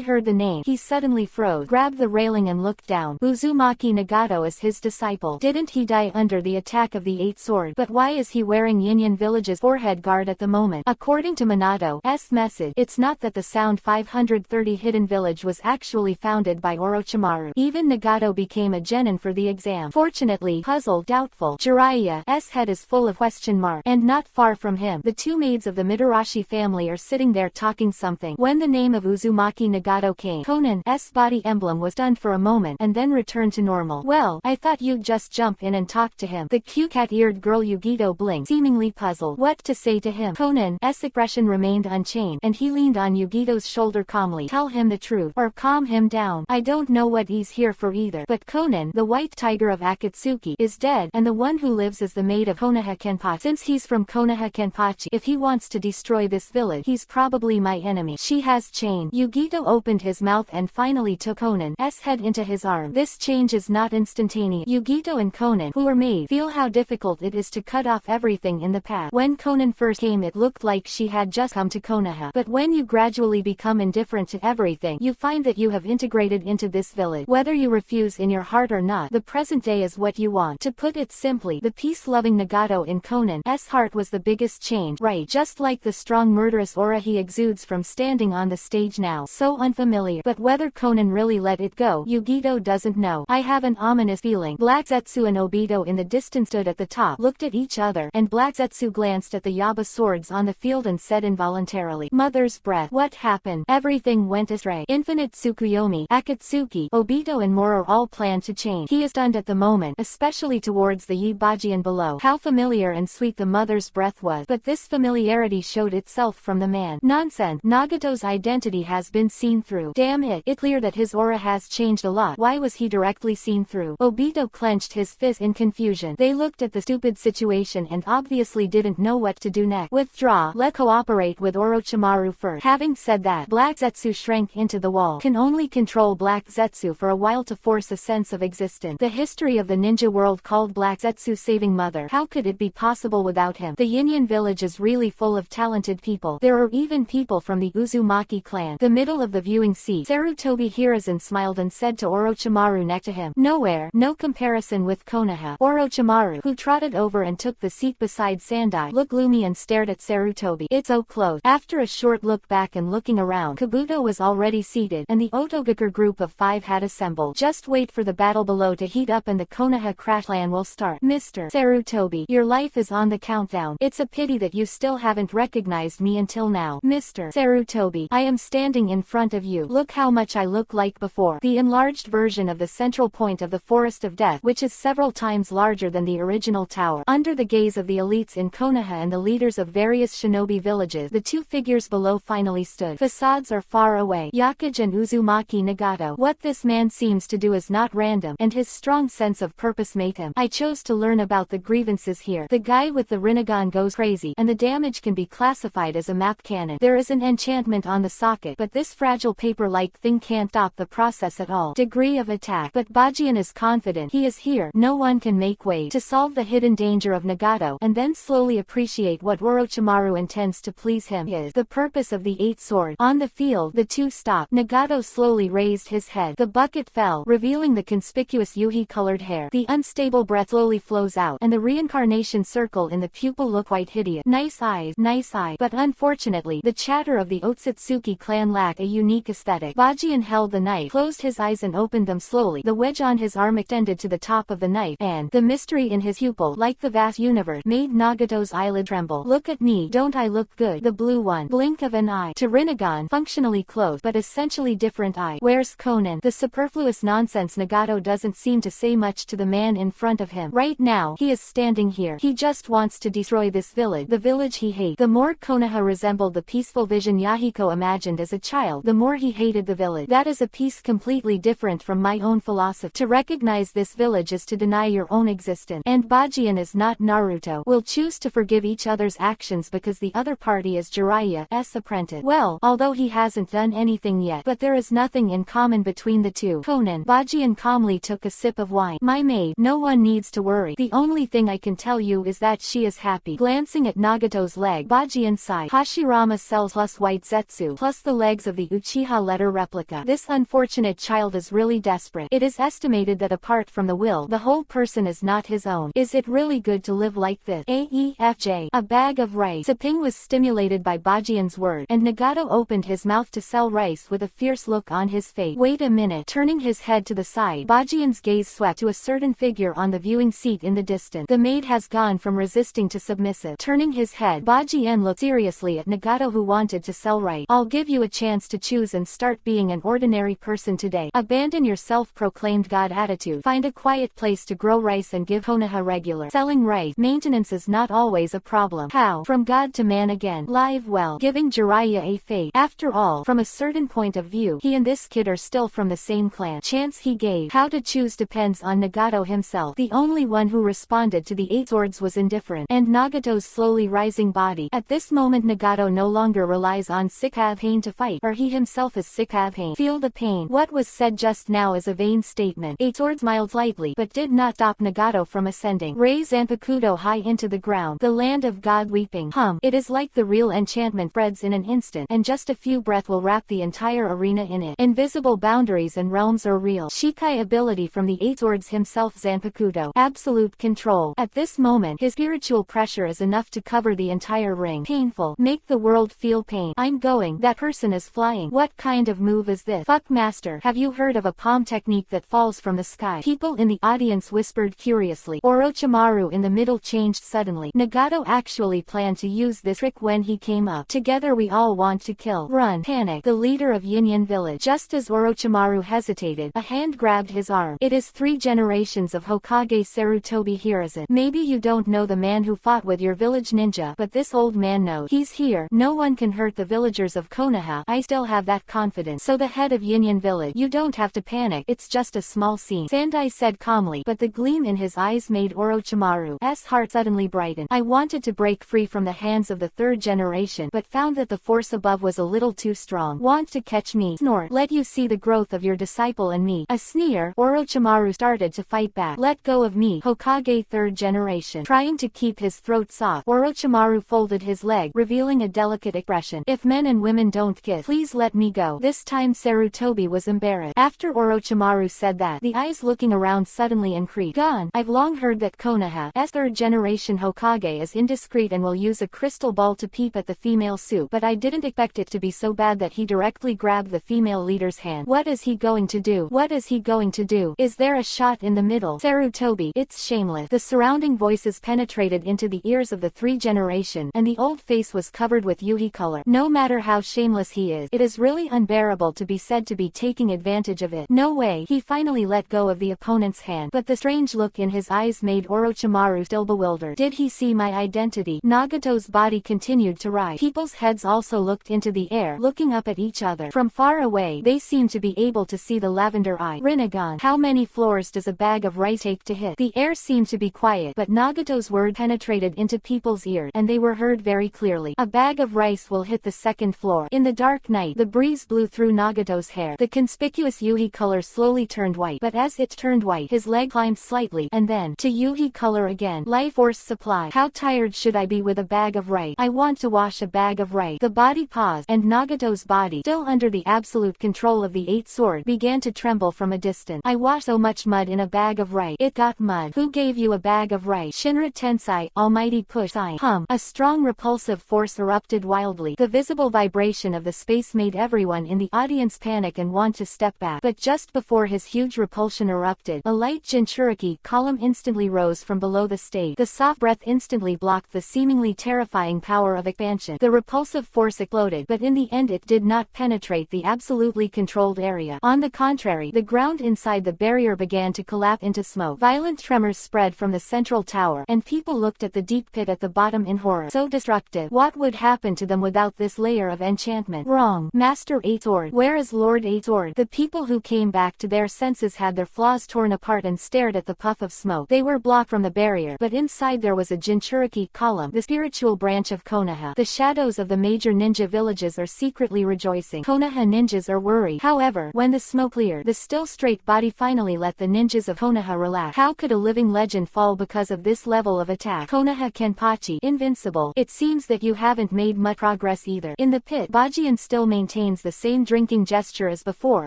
heard the name, he suddenly suddenly froze, grabbed the railing and looked down. Uzumaki Nagato is his disciple. Didn't he die under the attack of the 8 sword? But why is he wearing Yinyan Village's forehead guard at the moment? According to Minato's message, it's not that the Sound 530 hidden village was actually founded by Orochimaru. Even Nagato became a genin for the exam. Fortunately, puzzled, doubtful, Jiraiya's head is full of question marks. And not far from him, the 2 maids of the Mitarashi family are sitting there talking something. When the name of Uzumaki Nagato came, Conan's body emblem was stunned for a moment and then returned to normal. Well, I thought you'd just jump in and talk to him. The cute cat-eared girl Yugito blinked, seemingly puzzled. What to say to him? Conan's expression remained unchanged, and he leaned on Yugito's shoulder calmly. Tell him the truth, or calm him down. I don't know what he's here for either. But Conan, the white tiger of Akatsuki, is dead, and the one who lives is the maid of Konoha Kenpachi. Since he's from Konoha Kenpachi, if he wants to destroy this village, he's probably my enemy. She has changed. Yugito opened his mouth and finally took Conan's head into his arm. This change is not instantaneous. Yugito and Conan, who were made, feel how difficult it is to cut off everything in the past. When Conan first came, it looked like she had just come to Konoha. But when you gradually become indifferent to everything, you find that you have integrated into this village. Whether you refuse in your heart or not, the present day is what you want. To put it simply, the peace-loving Nagato in Conan's heart was the biggest change, right? Just like the strong murderous aura he exudes from standing on the stage now. So unfamiliar. But whether Conan really let it go, Yugito doesn't know. I have an ominous feeling. Black Zetsu and Obito in the distance stood at the top, looked at each other, and Black Zetsu glanced at the Yaba swords on the field and said involuntarily, "Mother's breath. What happened?" Everything went astray. Infinite Tsukuyomi, Akatsuki, Obito and Moro all planned to change. He is stunned at the moment, especially towards the Yibajian below. How familiar and sweet the mother's breath was. But this familiarity showed itself from the man. Nonsense. Nagato's identity has been seen through. Damn it. It's clear that his aura has changed a lot. Why was he directly seen through? Obito clenched his fist in confusion. They looked at the stupid situation and obviously didn't know what to do next. Withdraw. Let cooperate with Orochimaru first. Having said that, Black Zetsu shrank into the wall. Can only control Black Zetsu for a while to force a sense of existence. The history of the ninja world called Black Zetsu saving mother. How could it be possible without him? The Yinyan village is really full of talented people. There are even people from the Uzumaki clan. The middle of the viewing seat, Sarutobi Hiruzen smiled and said to Orochimaru next to him, "Nowhere, no comparison with Konoha." Orochimaru, who trotted over and took the seat beside Sandai, looked gloomy and stared at Sarutobi. It's so close. After a short look back and looking around, Kabuto was already seated, and the Otogaku group of 5 had assembled. Just wait for the battle below to heat up and the Konoha crash plan will start. Mr. Sarutobi, your life is on the countdown. It's a pity that you still haven't recognized me until now. Mr. Sarutobi, I am standing in front of you. Look how much I look like before. The enlarged version of the central point of the Forest of Death, which is several times larger than the original tower. Under the gaze of the elites in Konoha and the leaders of various shinobi villages, the 2 figures below finally stood. Facades are far away. Yakuja and Uzumaki Nagato. What this man seems to do is not random, and his strong sense of purpose made him. I chose to learn about the grievances here. The guy with the Rinnegan goes crazy, and the damage can be classified as a map cannon. There is an enchantment on the socket, but this fragile paper-like thing can't stop the process at all. Degree of attack. But Bajian is confident. He is here. No one can make way to solve the hidden danger of Nagato, and then slowly appreciate what Orochimaru intends to please him is the purpose of the 8 sword. On the field, the 2 stopped. Nagato slowly raised his head. The bucket fell, revealing the conspicuous yuhi-colored hair. The unstable breath slowly flows out, and the reincarnation circle in the pupil look quite hideous. Nice eyes, nice eye. But unfortunately, the chatter of the Otsutsuki clan lacked a unique aesthetic. Bajian held the knife, closed his eyes and opened them slowly. The wedge on his arm extended to the top of the knife, and the mystery in his pupil, like the vast universe, made Nagato's eyelid tremble. Look at me, don't I look good? The blue one. Blink of an eye. To Rinnegan, functionally closed, but essentially different eye. Where's Conan? The superfluous nonsense Nagato doesn't seem to say much to the man in front of him. Right now, he is standing here. He just wants to destroy this village, the village he hates. The more Konoha resembled the peaceful vision Yahiko imagined as a child, the more he hated the village. That is a piece completely different from my own philosophy. To recognize this village is to deny your own existence. And Bajian is not Naruto. We'll choose to forgive each other's actions because the other party is Jiraiya's apprentice. Well, although he hasn't done anything yet, but there is nothing in common between the two. Conan. Bajian calmly took a sip of wine. My maid. No one needs to worry. The only thing I can tell you is that she is happy. Glancing at Nagato's leg, Bajian sighed. Hashirama sells plus white Zetsu plus the legs of the Uchiha letter replica. Konoha. This unfortunate child is really desperate. It is estimated that apart from the will, the whole person is not his own. Is it really good to live like this? AEFJ. A bag of rice. Saping was stimulated by Bajian's word, and Nagato opened his mouth to sell rice with a fierce look on his face. Wait a minute. Turning his head to the side, Bajian's gaze swept to a certain figure on the viewing seat in the distance. The maid has gone from resisting to submissive. Turning his head, Bajian looked seriously at Nagato, who wanted to sell rice. I'll give you a chance to choose and start being an ordinary person today. Abandon your self-proclaimed god attitude. Find a quiet place to grow rice and give Konoha regular. Selling rice maintenance is not always a problem. How? From god to man again. Live well. Giving Jiraiya a fate. After all, from a certain point of view, he and this kid are still from the same clan. Chance he gave. How to choose depends on Nagato himself. The only one who responded to the 8 swords was indifferent, and Nagato's slowly rising body. At this moment Nagato no longer relies on sick of pain to fight, or he himself is sick of pain. Feel the pain. What was said just now is a vain statement. 8 swords smiled lightly, but did not stop Nagato from ascending. Raise Zanpakuto high into the ground. The land of God weeping. It is like the real enchantment spreads in an instant, and just a few breath will wrap the entire arena in it. Invisible boundaries and realms are real. Shikai ability from the 8 swords himself, Zanpakuto. Absolute control. At this moment, his spiritual pressure is enough to cover the entire ring. Painful. Make the world feel pain. I'm going. That person is flying. What kind of move is this? Fuck master. Have you heard of a palm technique that falls from the sky? People in the audience whispered curiously. Orochimaru in the middle changed suddenly. Nagato actually planned to use this trick when he came up. Together we all want to kill. Run. Panic. The leader of Yinyan village. Just as Orochimaru hesitated, a hand grabbed his arm. It is 3 generations of Hokage Sarutobi Hiruzen. Maybe you don't know the man who fought with your village ninja, but this old man knows. He's here. No one can hurt the villagers of Konoha. I still have that confidence. So the head of Yinyan village. You don't have to panic. It's just a small scene, Sandai said calmly, but the gleam in his eyes made Orochimaru's heart suddenly brighten. I wanted to break free from the hands of the 3rd generation, but found that the force above was a little too strong. Want to catch me? Snort. Let you see the growth of your disciple and me. A sneer. Orochimaru started to fight back. Let go of me, Hokage 3rd generation. Trying to keep his throat soft, Orochimaru folded his leg, revealing a delicate expression. If men and women don't kiss, please let me go. This time Sarutobi was embarrassed. After Orochimaru said that, the eyes looking around suddenly increased. Gone. I've long heard that Konoha's 3rd generation Hokage is indiscreet and will use a crystal ball to peep at the female suit, but I didn't expect it to be so bad that he directly grabbed the female leader's hand. What is he going to do? What is he going to do? Is there a shot in the middle? Sarutobi, it's shameless. The surrounding voices penetrated into the ears of the 3 generation, and the old face was covered with yuhi color. No matter how shameless he is, it is really unbearable to be said to be taking advantage of it. No way. He finally let go of the opponent's hand, but the strange look in his eyes made Orochimaru still bewildered. Did he see my identity? Nagato's body continued to rise. People's heads also looked into the air, looking up at each other. From far away, they seemed to be able to see the lavender eye. Rinnegan. How many floors does a bag of rice take to hit? The air seemed to be quiet, but Nagato's word penetrated into people's ears, and they were heard very clearly. A bag of rice will hit the 2nd floor. In the dark night, the breeze blew through Nagato's hair. The conspicuous yuhi color slowly turned white, but as it turned white, his leg climbed slightly, and then, to yuhi color again. Life force supply. How tired should I be with a bag of rice? I want to wash a bag of rice. The body paused, and Nagato's body, still under the absolute control of the 8 sword, began to tremble from a distance. I washed so much mud in a bag of rice. It got mud. Who gave you a bag of rice? Shinra Tensai, almighty push sign. A strong repulsive force erupted wildly. The visible vibration of the space made everyone in the audience panic and want to step back. But just before his huge repulsion erupted, a light Jinchuriki column instantly rose from below the stage. The soft breath instantly blocked the seemingly terrifying power of expansion. The repulsive force exploded, but in the end it did not penetrate the absolutely controlled area. On the contrary, the ground inside the barrier began to collapse into smoke. Violent tremors spread from the central tower, and people looked at the deep pit at the bottom in horror. So destructive. What would happen to them without this layer of enchantment? Wrong. Master 8 sword. Where is Lord 8 sword? The people who came back to their senses had their flaws torn apart and stared at the puff of smoke. They were blocked from the barrier, but inside there was a Jinchuriki column, the spiritual branch of Konoha. The shadows of the major ninja villages are secretly rejoicing. Konoha ninjas are worried. However, when the smoke cleared, the still straight body finally let the ninjas of Konoha relax. How could a living legend fall because of this level of attack? Konoha Kenpachi, invincible. It seems that you haven't made much progress either. In the pit, Bajian still maintains the same drinking gesture as before,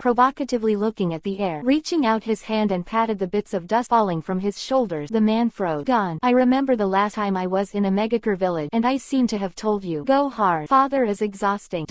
provocatively looking at the air. Reaching out his hand and patted the bits of dust falling from his shoulders, the man froze. Gone. I remember the last time I was in a Megakure village, and I seem to have told you. Go hard. Father is exhausting.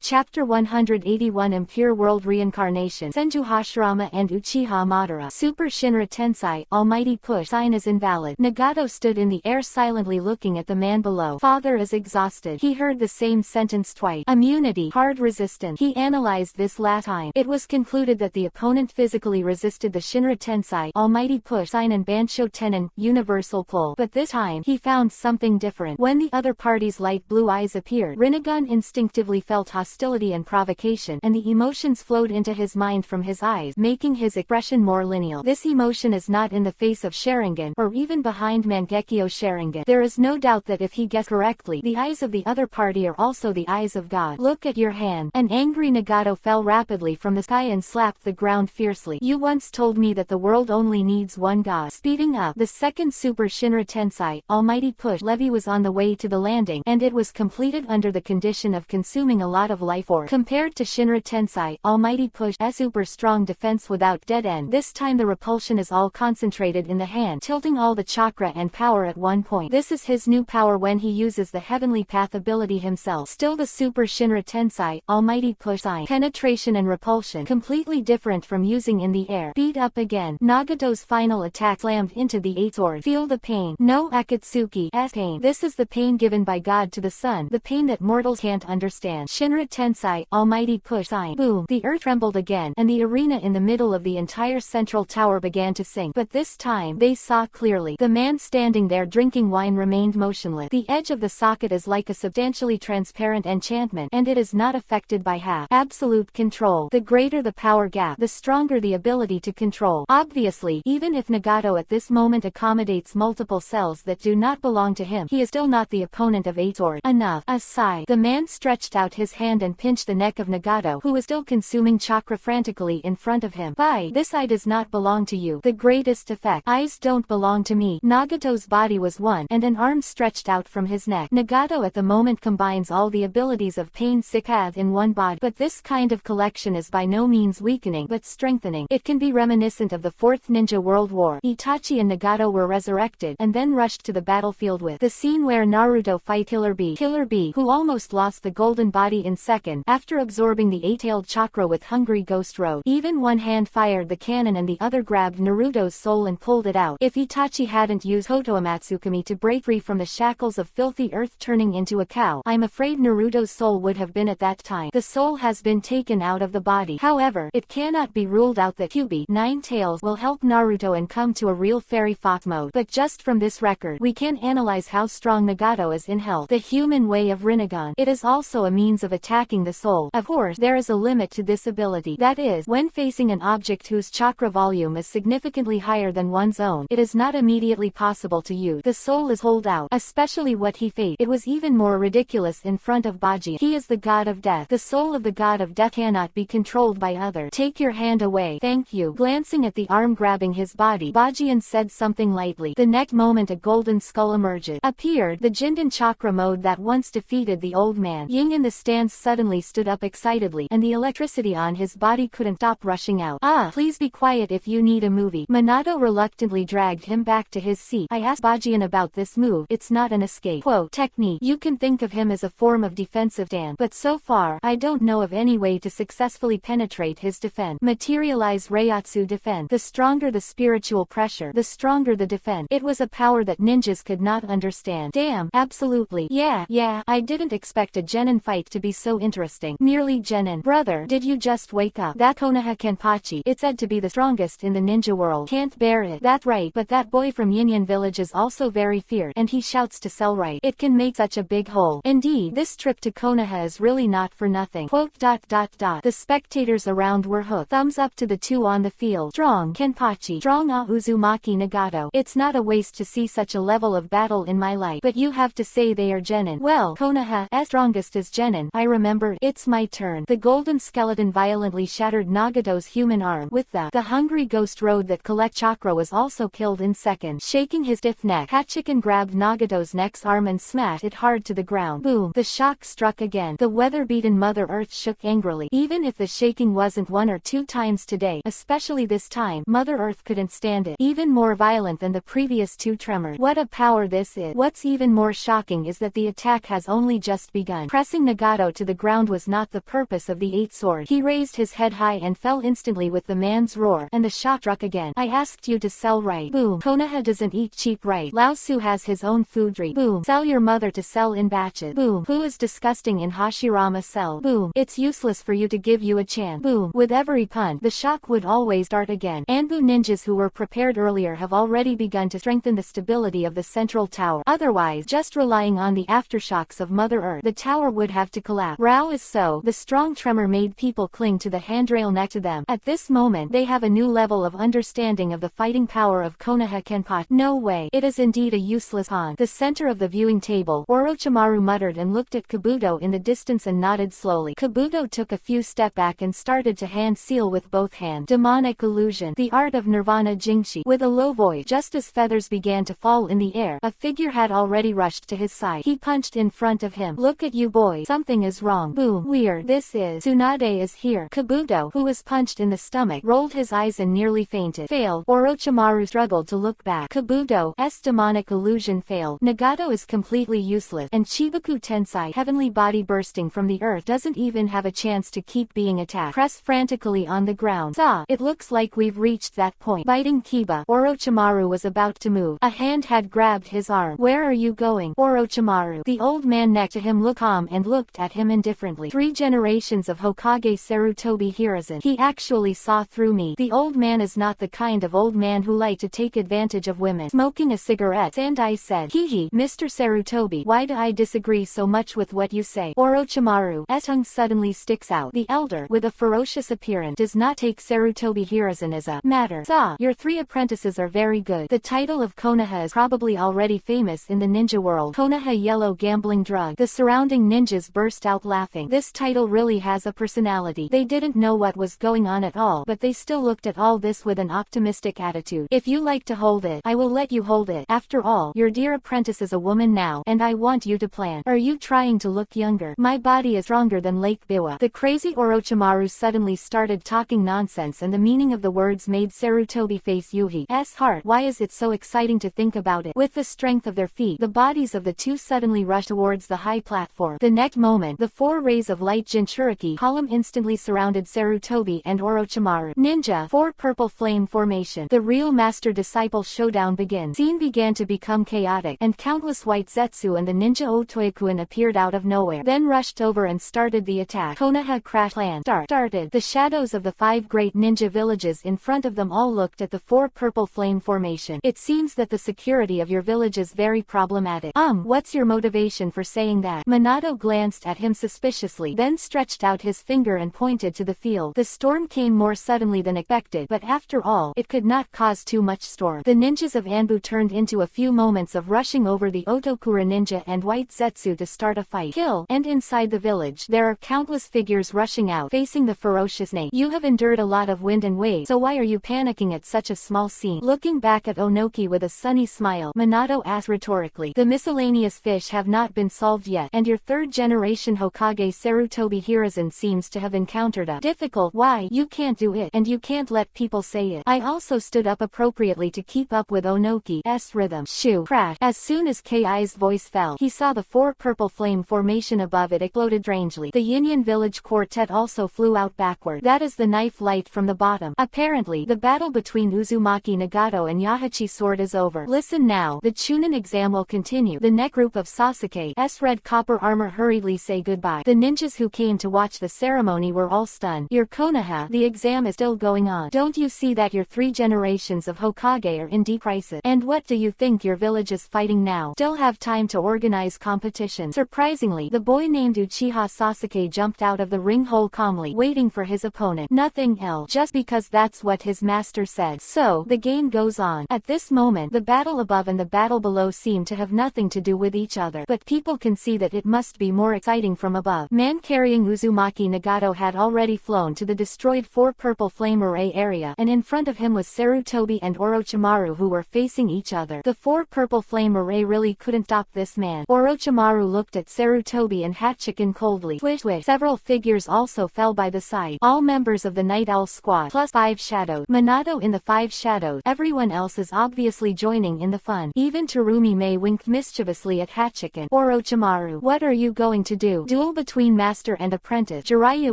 Chapter 181 Impure World Reincarnation. Senju Hashirama and Uchiha Madara. Super Shinra Tensei, Almighty Push. Sign is invalid. Nagato stood in the air silently looking at the man below. Father is exhausted. He heard the same sentence twice. Immunity. Hard resistance. He analyzed this last time. It was concluded that the opponent physically resisted the Shinra Tensei, Almighty Push sign and Bansho Tenon, Universal Pull. But this time, he found something different. When the other party's light blue eyes appeared, Rinnegan instinctively felt hostility and provocation, and the emotions flowed into his mind from his eyes, making his expression more lineal. This emotion is not in the face of Sharingan, or even behind Mangekyo Sharingan. There is no doubt that if he guessed correctly, the eyes of the other party are also the eyes of God. Look at your hand. An angry Nagato fell rapidly from the sky and slapped the ground fiercely. You once told me that the world only needs one God. Speeding up, the second Super Shinra Tensei, Almighty Push levy was on the way to the landing, and it was completed under the condition of consuming a lot of life force. Compared to Shinra Tensei, Almighty Push's super strong defense without dead end, this time the repulsion is all concentrated in the hand, tilting all the chakra and power at one point. This is his new power when he uses the Heavenly Path ability himself. Still the Super Shinra Tensei, Almighty Push sign, penetration and repulsion, completely different from using in the air. Beat up again. Nagato's final attack slammed into the 8 sword. Feel the pain. No Akatsuki's pain. This is the pain given by God to the sun, the pain that mortals can't understand. Shinra Tensei, Almighty Push sign. Boom. The earth trembled again, and the arena in the middle of the entire central tower began to sink. But this time, they saw clearly. The man standing there drinking wine remained motionless. The edge of the socket is like a substantially transparent enchantment, and it is not affected by absolute control. The greater the power gap, the stronger the ability to control. Obviously, even if Nagato at this moment accommodates multiple cells that do not belong to him, he is still not the opponent of 8 sword. Enough. A sigh. The man stretched out his hand and pinched the neck of Nagato, who was still consuming chakra frantically in front of him. Bye. This eye does not belong to you. The greatest effect. Eyes don't belong to me. Nagato's body was one, and an arm stretched out from his neck. Nagato at the moment combines all the abilities of pain Sikath in one body, but this kind of collection is by no means weakening, but strengthening. It can be reminiscent of the Fourth Ninja World War. Itachi and Nagato were resurrected, and then rushed to the battlefield with the scene where Naruto fight Killer B, who almost lost the golden body in second, after absorbing the 8-tailed chakra with Hungry Ghost Road. Even one hand fired the cannon and the other grabbed Naruto's soul and pulled it out. If Itachi hadn't used Hotoamatsukami to break free from the shackles of filthy earth turning into a cow, I'm afraid Naruto's soul would have been at that time. The soul has been taken out of the body. However, it cannot be ruled out that Kyuubi 9 tails will help Naruto and come to a real fairy fox mode. But just from this record, we can analyze how strong Nagato is in health. The human way of Rinnegan. It is also a means of attacking the soul. Of course, there is a limit to this ability. That is, when facing an object whose chakra volume is significantly higher than one's own, it is not immediately possible to use. The soul is hold out, especially what he faced. It was even more ridiculous in front of Baji. He is the god of death. The soul of the god of death cannot be controlled by others. Take your hand away. Thank you. Glancing at the arm grabbing his body, Bajian said something lightly. The next moment a golden skull appeared. The Jinden chakra mode that once defeated the old man. Ying in the stands suddenly stood up excitedly, and the electricity on his body couldn't stop rushing out. Please be quiet if you need a movie. Minato reluctantly dragged him back to his seat. I asked Bajian about this move. It's not an escape technique. You can think of him as a form of defensive stance, but so far, I don't know of any way to successfully penetrate his defense. Materialize Reiatsu defense. The stronger the spiritual pressure, the stronger the defense. It was a power that ninjas could not understand. Damn, absolutely. Yeah, I didn't expect a Genin fight to be so interesting. Merely Genin. Brother, did you just wake up? That Konoha Kenpachi, it's said to be the strongest in the ninja world. Can't bear it. That's right, but that boy from Yinyan village is also very fierce, and he shouts to sell right. It can make such a big hole. Indeed, this trip to Konoha is really not for nothing. The spectators around were hooked. Thumbs up to the two on the field. Strong Kenpachi. Strong Uzumaki Nagato. It's not a waste to see such a level of battle in my life, but you have to say they are Genin. Well, Konoha's strongest is Genin. I remember. It's my turn. The golden skeleton violently shattered Nagato's human arm. With the hungry ghost road that collect chakra was also killed in second. Shaking his stiff neck, Hachiken grabbed Nagato's next arm and smashed it hard to the ground. Boom. The shock struck again. The weather-beaten Mother Earth shook shook angrily. Even if the shaking wasn't 1 or 2 times today, especially this time, Mother Earth couldn't stand it. Even more violent than the previous 2 tremors. What a power this is. What's even more shocking is that the attack has only just begun. Pressing Nagato to the ground was not the purpose of the 8 sword. He raised his head high and fell instantly with the man's roar, and the shot struck again. I asked you to sell right. Boom. Konoha doesn't eat cheap right. Lao Su has his own foodry. Boom. Sell your mother to sell in batches. Boom. Who is disgusting in Hashirama cell. Boom. It's useless for you to give you a chance. Boom. With every pun, the shock would always start again. Anbu ninjas who were prepared earlier have already begun to strengthen the stability of the central tower. Otherwise, just relying on the aftershocks of Mother Earth, the tower would have to collapse. Rao is so. The strong tremor made people cling to the handrail next to them. At this moment, they have a new level of understanding of the fighting power of Konoha Kenpachi. No way. It is indeed a useless pawn. The center of the viewing table, Orochimaru muttered and looked at Kabuto in the distance and nodded slowly. Kabuto took a few steps back and started to hand seal with both hands. Demonic illusion. The art of Nirvana Jingshi. With a low voice, just as feathers began to fall in the air, a figure had already rushed to his side. He punched in front of him. Look at you boys. Something is wrong. Boom. Weird. This is. Tsunade is here. Kabuto, who was punched in the stomach, rolled his eyes and nearly fainted. Failed. Orochimaru struggled to look back. Kabuto's demonic illusion failed. Nagato is completely useless, and Chibaku Tensai, heavenly body bursting from the earth, doesn't even have a chance to keep being attacked. Press frantically on the ground. It looks like we've reached that point. Biting Kiba, Orochimaru was about to move. A hand had grabbed his arm. Where are you going? Orochimaru. The old man next to him looked calm and looked at him indifferently. 3 generations of Hokage Sarutobi Hiruzen. He actually saw through me. The old man is not the kind of old man who liked to take advantage of women. Smoking a cigarette, Sandai said. Hee, Mr. Sarutobi, why do I disagree so much with what you say? Orochimaru's tongue suddenly sticks out. The elder, with a ferocious appearance, does not take Sarutobi Hiruzen as a matter. Your 3 apprentices are very good. The title of Konoha is probably already famous in the ninja world. Konoha yellow gambling drug. The surrounding ninjas burst out laughing. This title really has a personality. They didn't know what was going on at all, but they still looked at all this with an optimistic attitude. If you like to hold it, I will let you hold it. After all, your dear apprentice is a woman now, and I want you to plan. Are you trying to look younger? My body is stronger than Lake Biwa. The crazy Orochimaru suddenly started talking nonsense, and the meaning of the words made Sarutobi face Yuhi's heart. Why is it so exciting to think about it? With the strength of their feet, the bodies of the 2 suddenly rushed towards the high platform. The next moment, the 4 rays of light Jinchuriki column instantly surrounded Sarutobi and Orochimaru. Ninja 4 purple flame formation. The real master-disciple showdown begins. Scene began to become chaotic, and countless white Zetsu and the ninja Otoyakuin appeared out of nowhere, then rushed over and started the attack. Konoha crash land started. The shadows of the 5 great ninja villages in front of them all looked at the 4 purple flame formation. It seems that the security of your village is very problematic. What's your motivation for saying that? Minato glanced at him suspiciously, then stretched out his finger and pointed to the field. The storm came more suddenly than expected, but after all, it could not cause too much storm. The ninjas of Anbu turned into a few moments of rushing over the Otokura ninja and white Zetsu to start a fight. And inside the village, there are countless figures rushing out, facing the ferocious snake. You have endured a lot of wind and waves, so why are you panicking at such a small scene? Looking back at Onoki with a sunny smile, Minato asked rhetorically. The miscellaneous fish have not been solved yet, and your 3rd generation Hokage Sarutobi Hiruzen seems to have encountered a difficult. Why? You can't do it, and you can't let people say it. I also stood up appropriately to keep up with Onoki's rhythm. Shoo! Crash! As soon as Ki's voice fell, he saw the 4 purple flame formation above it exploded strangely. The Yin village quartet also flew out backward. That is the knife light from the bottom. Apparently, the battle between Uzumaki Nagato and Yahachi sword is over. Listen now, the Chunin exam will continue. The next group of Sasuke's red copper armor hurriedly say goodbye. The ninjas who came to watch the ceremony were all stunned. Your Konoha, the exam is still going on. Don't you see that your 3 generations of Hokage are in deep crisis? And what do you think your village is fighting now? Still have time to organize competition. Surprisingly, the boy named Uchiha Sasuke jumped out of the ring hole calmly, waiting for his opponent. Nothing else, just because that's what his master said. So, the game goes on. At this moment, the battle above and the battle below seem to have nothing to do with each other, but people can see that it must be more exciting from above. Man carrying Uzumaki Nagato had already flown to the destroyed 4 purple flame array area, and in front of him was Sarutobi and Orochimaru who were facing each other. The 4 purple flame array really couldn't stop this man. Orochimaru looked at Sarutobi and Hachiken coldly. Swish swish. Several figures also fell by the side. All members of the Night Owl squad, plus 5 shadows. Minato in the 5 shadows. Everyone else is obviously joining in the fun. Even Terumi May winked mischievously at Hachikan. Orochimaru, what are you going to do? Duel between master and apprentice. Jiraiya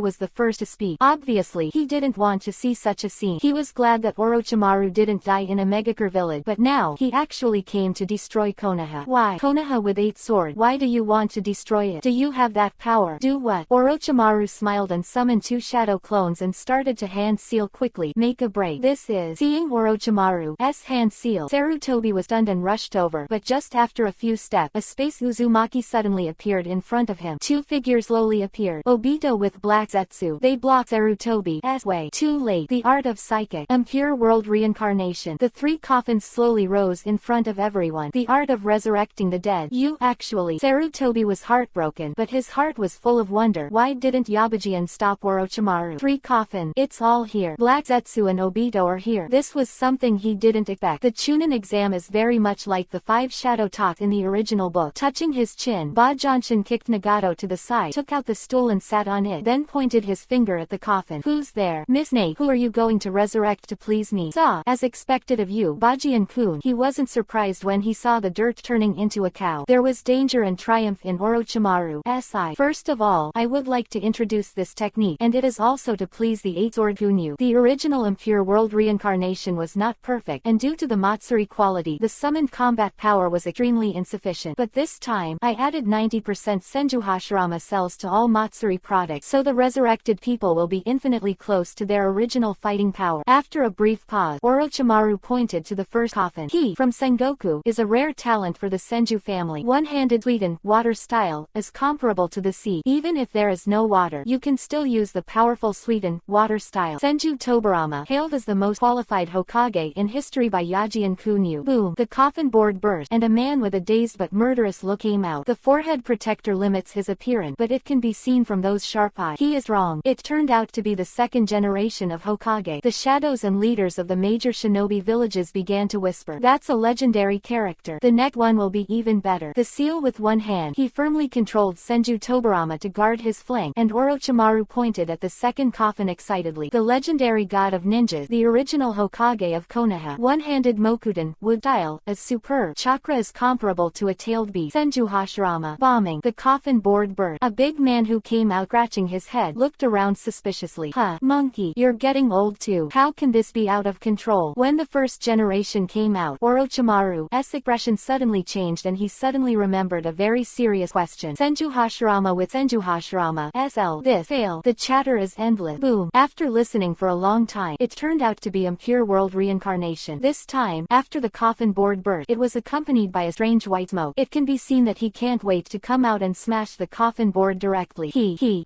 was the first to speak. Obviously, he didn't want to see such a scene. He was glad that Orochimaru didn't die in a Megakure village, but now, he actually came to destroy Konoha. Why? Konoha with 8 swords. Why do you want to destroy it? Do you have that power? Do what? Orochimaru smiled and summoned 2 shadow clones and started to hand seal quickly. Make a break. This is. Seeing Orochimaru's hand seal, Sarutobi was stunned and rushed over, but just after a few steps, a space Uzumaki suddenly appeared in front of him. 2 figures slowly appeared. Obito with Black Zetsu. They blocked Sarutobi's way. Too late. The art of psychic and pure world reincarnation. The 3 coffins slowly rose in front of everyone. The art of resurrecting the dead. Actually, Sarutobi was heartbroken, but his heart was full of wonder. Why didn't Yabajian stop Orochimaru? 3 coffin. It's all here. Black Zetsu and Obito are here. This was something he didn't expect. The Chunin exam is very much like the 5 shadow talk in the original book. Touching his chin, Bajanshin kicked Nagato to the side, took out the stool and sat on it, then pointed his finger at the coffin. Who's there? Miss Nate. Who are you going to resurrect to please me? Saw, as expected of you, Bajian-kun. He wasn't surprised when he saw the dirt turning into a cow. There was danger and triumph in Orochimaru's eye. First of all, I would like to introduce this technique, and it is also to please the 8-sword Gunyu. The original impure world reincarnation was not perfect, and due to the Matsuri quality, the summoned combat power was extremely insufficient. But this time, I added 90% Senju Hashirama cells to all Matsuri products, so the resurrected people will be infinitely close to their original fighting power. After a brief pause, Orochimaru pointed to the first coffin. He, from Sengoku, is a rare talent for the Senju family. One-handed Suiten, water style, is comparable to the sea. Even if there is no water, you can still use the powerful Suiten, water style. Senju Tobarama, hailed as the most qualified Hokage in history by Yajian Kunyu. Boom! The coffin board burst, and a man with a dazed but murderous look came out. The forehead protector limits his appearance, but it can be seen from those sharp eyes. He is wrong. It turned out to be the 2nd generation of Hokage. The shadows and leaders of the major shinobi villages began to whisper. That's a legendary character. The next one will be even better. The seal with one hand, he firmly controlled Senju Tobarama to guard his flank, and Orochimaru pointed at the 2nd coffin excitedly. The legendary god of ninjas, the original Hokage of Konoha. One-handed Mokuden, wood style, is superb. Chakra is comparable to a tailed beast. Senju Hashirama. Bombing. The coffin board burst. A big man who came out scratching his head looked around suspiciously. Huh, monkey, you're getting old too. How can this be out of control? When the 1st generation came out, Orochimaru's expression suddenly changed and he suddenly remembered a very serious question. Senju Hashirama with Senju Hashirama. SL. This. Fail. The chatter is endless. Boom. After listening for a long time, it turned out to be impure world reincarnation. This time, after the coffin board burst, it was accompanied by a strange white smoke. It can be seen that he can't wait to come out and smash the coffin board directly.